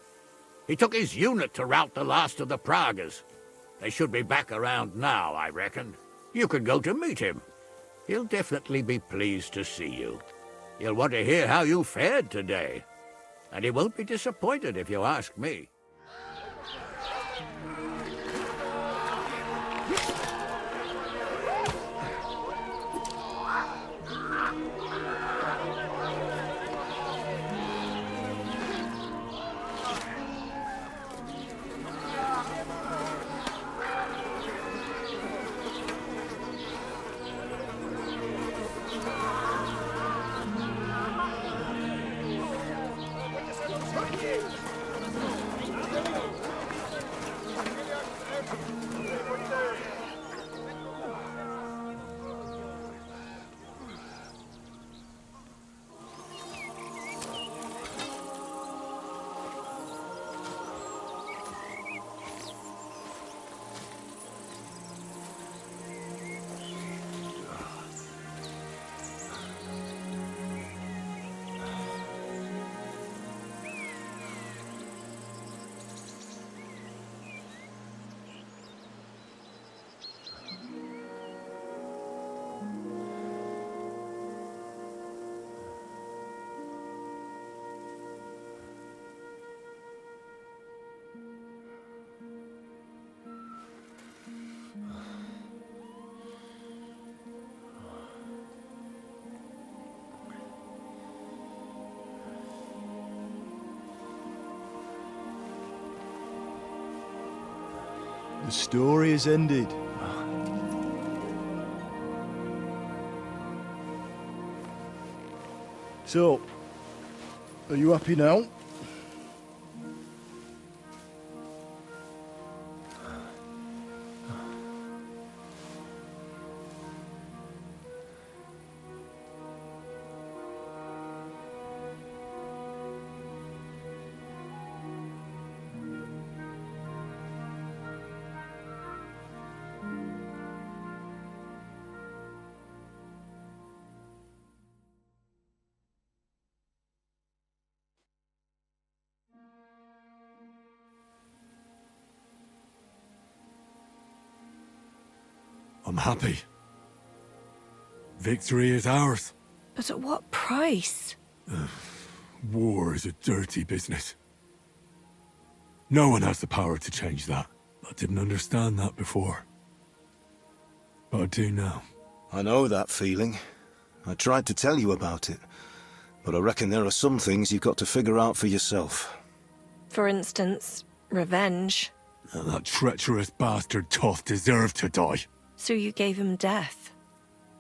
He took his unit to rout the last of the Pragas. They should be back around now, I reckon. You could go to meet him. He'll definitely be pleased to see you. He'll want to hear how you fared today. And he won't be disappointed if you ask me. The story is ended. So, are you happy now? I'm happy. Victory is ours. But at what price? War is a dirty business. No one has the power to change that. I didn't understand that before. But I do now. I know that feeling. I tried to tell you about it. But I reckon there are some things you've got to figure out for yourself. For instance, revenge. That treacherous bastard Toth deserved to die. So you gave him death.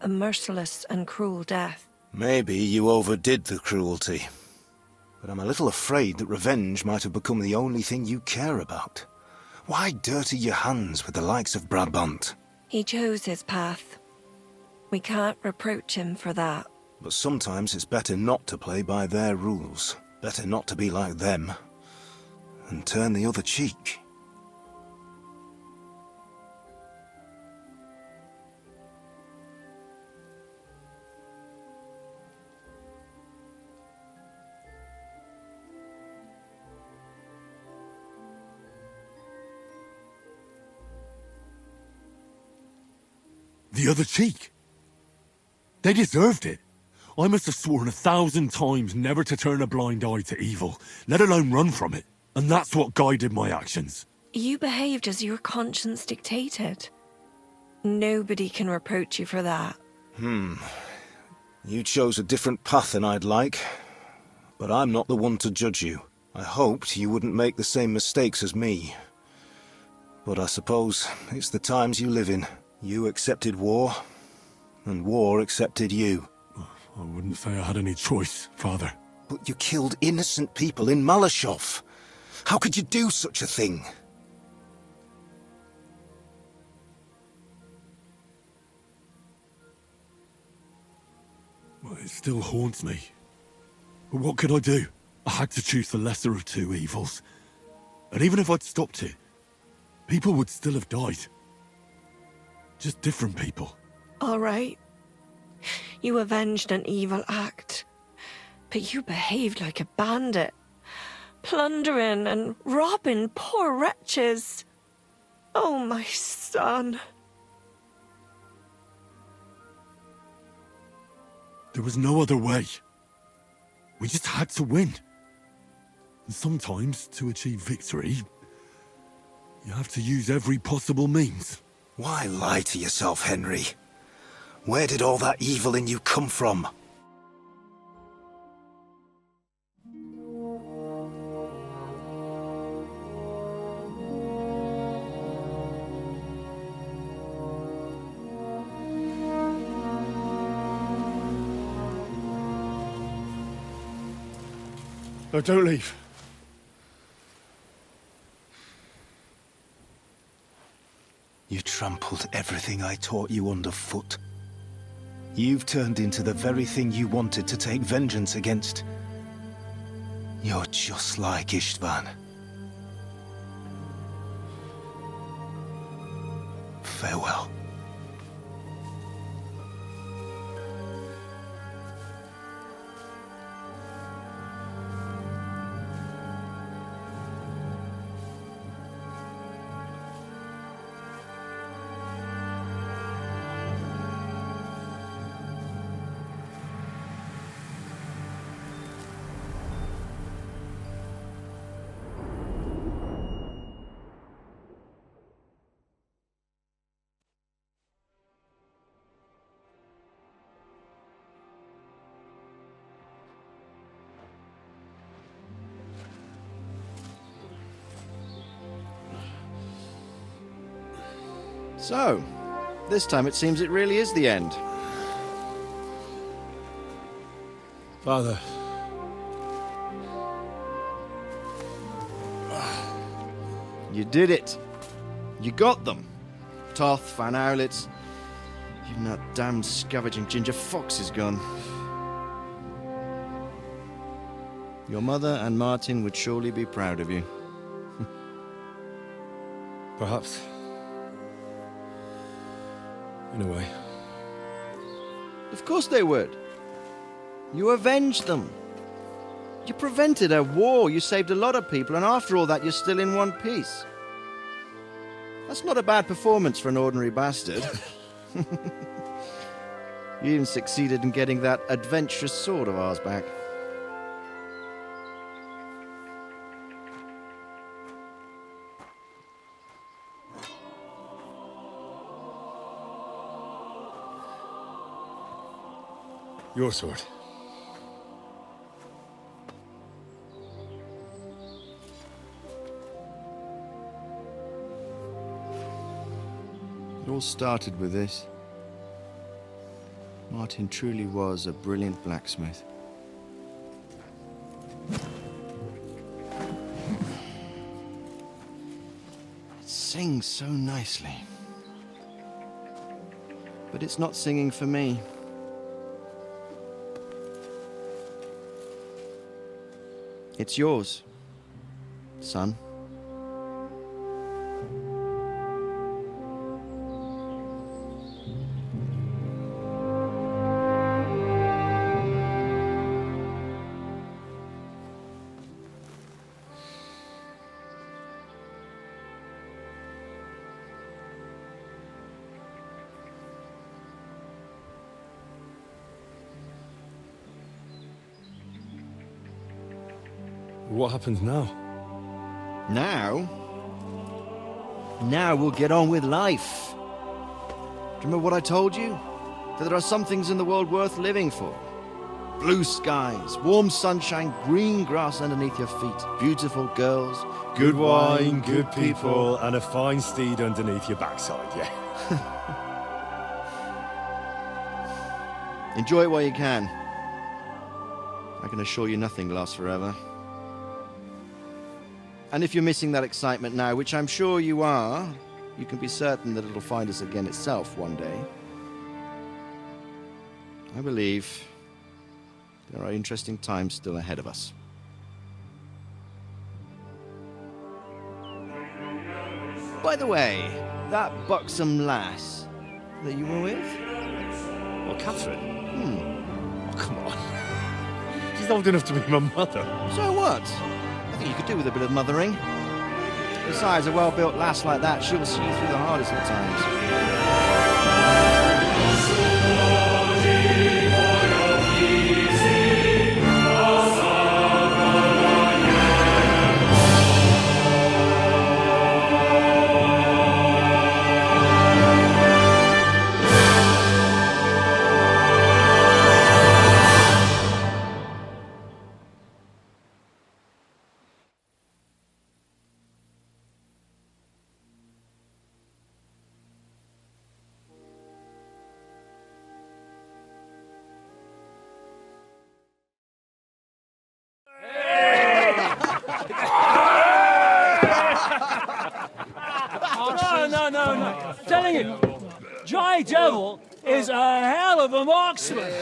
A merciless and cruel death. Maybe you overdid the cruelty. But I'm a little afraid that revenge might have become the only thing you care about. Why dirty your hands with the likes of Brabant? He chose his path. We can't reproach him for that. But sometimes it's better not to play by their rules. Better not to be like them. And turn the other cheek. The other cheek. They deserved it. I must have sworn 1,000 times never to turn a blind eye to evil, let alone run from it. And that's what guided my actions. You behaved as your conscience dictated. Nobody can reproach you for that. You chose a different path than I'd like. But I'm not the one to judge you. I hoped you wouldn't make the same mistakes as me. But I suppose it's the times you live in. You accepted war. And war accepted you. I wouldn't say I had any choice, Father. But you killed innocent people in Malashov. How could you do such a thing? Well, it still haunts me. But what could I do? I had to choose the lesser of two evils. And even if I'd stopped it, people would still have died. Just different people. All right. You avenged an evil act. But you behaved like a bandit. Plundering and robbing poor wretches. Oh, my son. There was no other way. We just had to win. And sometimes, to achieve victory, you have to use every possible means. Why lie to yourself, Henry? Where did all that evil in you come from? No, don't leave. You trampled everything I taught you underfoot. You've turned into the very thing you wanted to take vengeance against. You're just like Istvan. Farewell. So, this time it seems it really is the end. Father. You did it. You got them. Toth, Van Owlitz. Even that damned scavenging ginger fox is gone. Your mother and Martin would surely be proud of you. Perhaps. In a way. Of course they would. You avenged them. You prevented a war, you saved a lot of people, and after all that you're still in one piece. That's not a bad performance for an ordinary bastard. You even succeeded in getting that adventurous sword of ours back. Your sword. It all started with this. Martin truly was a brilliant blacksmith. It sings so nicely. But it's not singing for me. It's yours, son. What happens now? Now? Now we'll get on with life. Do you remember what I told you? That there are some things in the world worth living for. Blue skies, warm sunshine, green grass underneath your feet, beautiful girls, Good wine, good people, and a fine steed underneath your backside, yeah. Enjoy it while you can. I can assure you nothing lasts forever. And if you're missing that excitement now, which I'm sure you are, you can be certain that it'll find us again itself one day. I believe there are interesting times still ahead of us. By the way, that buxom lass that you were with? Well, Catherine? Oh, come on. She's old enough to be my mother. So what? I think you could do with a bit of mothering. Besides, a well-built lass like that, she'll see you through the hardest of times. No. Telling you, Jai Devil is a hell of a marksman.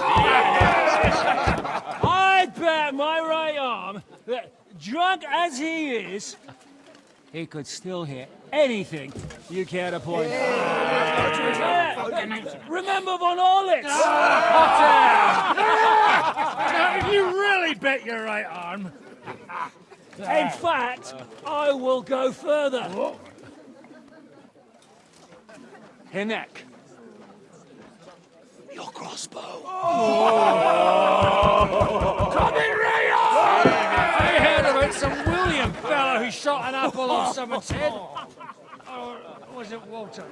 I'd bet my right arm that, drunk as he is, he could still hit anything you care to point out. Remember Von Orlitz? Now, if you really bet your right arm, in fact, I will go further. Her neck. Your crossbow. Come in, Ray! I heard about some William fella who shot an apple off someone's head. Or was it Walter?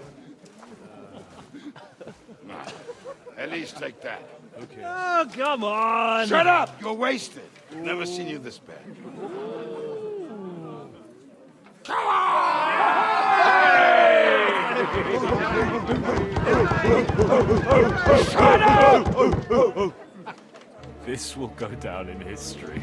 At least take that. Okay. Oh, come on! Shut up! You're wasted. Never seen you this bad. Come on! Shut up! This will go down in history.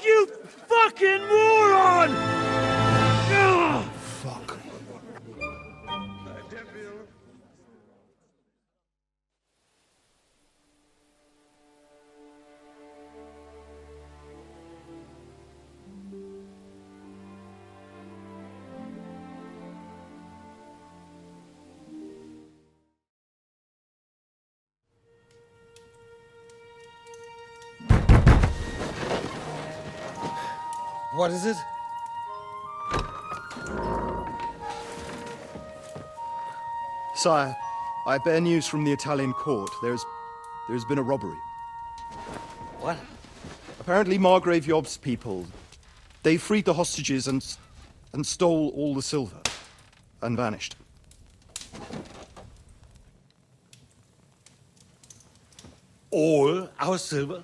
You fucking moron! Fuck. What is it? Sire, I bear news from the Italian court. There's been a robbery. What? Apparently Margrave Yob's people, they freed the hostages and stole all the silver and vanished. All our silver?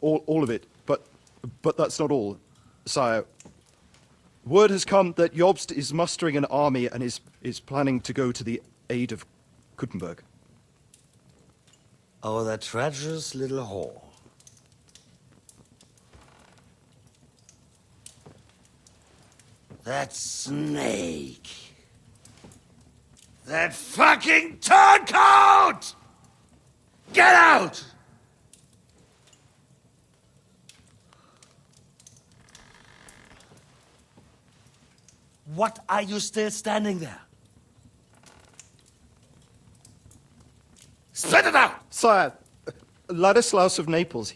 All of it, but that's not all. Sire, word has come that Jobst is mustering an army and is planning to go to the aid of Kuttenberg. Oh, that treacherous little whore. That snake. That fucking turncoat! Get out! What are you still standing there? Spit it out! Sire, Ladislaus of Naples,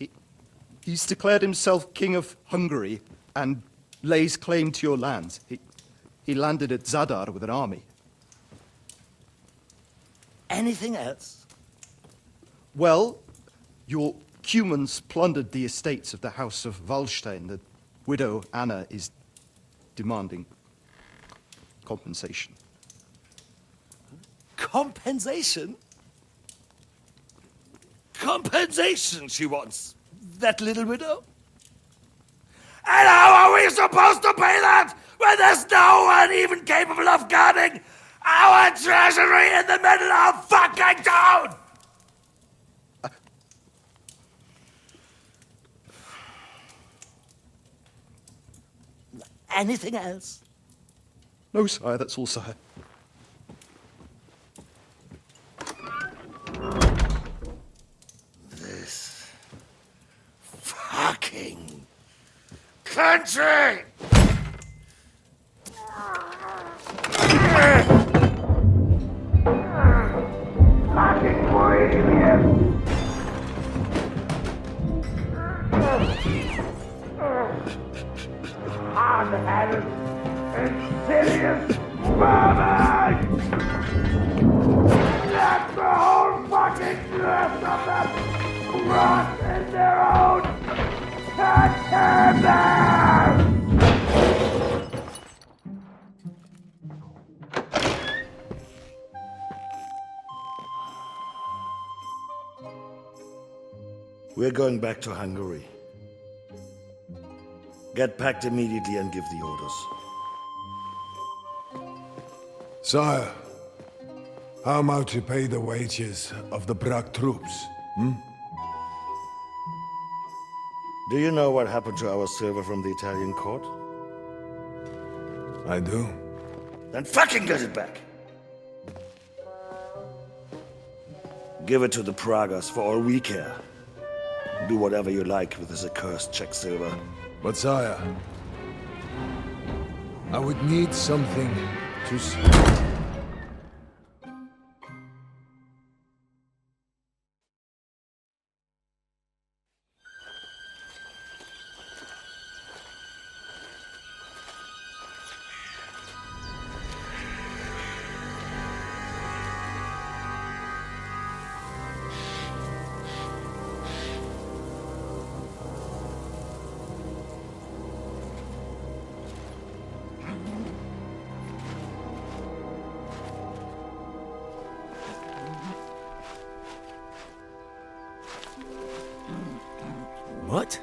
he's declared himself king of Hungary and lays claim to your lands. He landed at Zadar with an army. Anything else? Well, your Cumans plundered the estates of the House of Wallstein, widow Anna is demanding compensation. Compensation? Compensation she wants. That little widow? And how are we supposed to pay that when there's no one even capable of guarding our treasury in the middle of fucking town? Anything else? No, sire, that's all, sire. This fucking country! Fucking Bohemian! Hard-headed, insidious vermin! Let the whole fucking rest of them rot in their own containers! We're going back to Hungary. Get packed immediately and give the orders. Sire, how am I to pay the wages of the Prague troops? Do you know what happened to our silver from the Italian court? I do. Then fucking get it back! Give it to the Pragas for all we care. Do whatever you like with this accursed Czech silver. But sire, I would need something to see. What?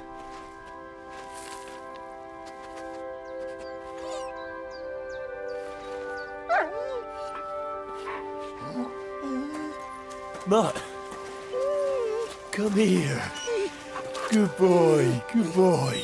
Mutt, come here. Good boy, good boy.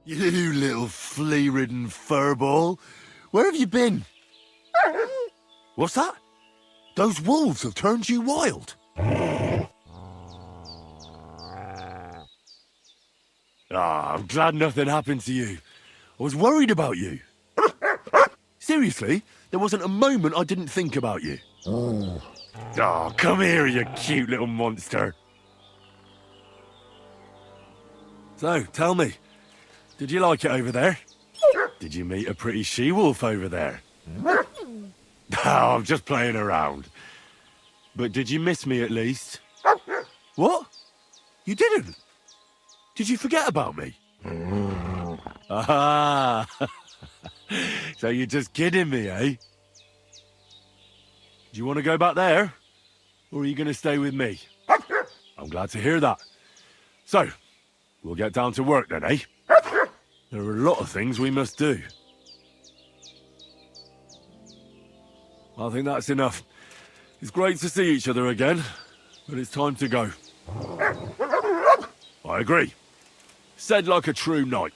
You little flea-ridden furball. Where have you been? What's that? Those wolves have turned you wild. I'm glad nothing happened to you. I was worried about you. Seriously, there wasn't a moment I didn't think about you. Come here, you cute little monster. So, tell me, did you like it over there? Did you meet a pretty she-wolf over there? I'm just playing around. But did you miss me at least? What? You didn't? Did you forget about me? Ah, so you're just kidding me, eh? Do you want to go back there? Or are you going to stay with me? I'm glad to hear that. So, we'll get down to work then, eh? There are a lot of things we must do. I think that's enough. It's great to see each other again, but it's time to go. I agree. Said like a true knight.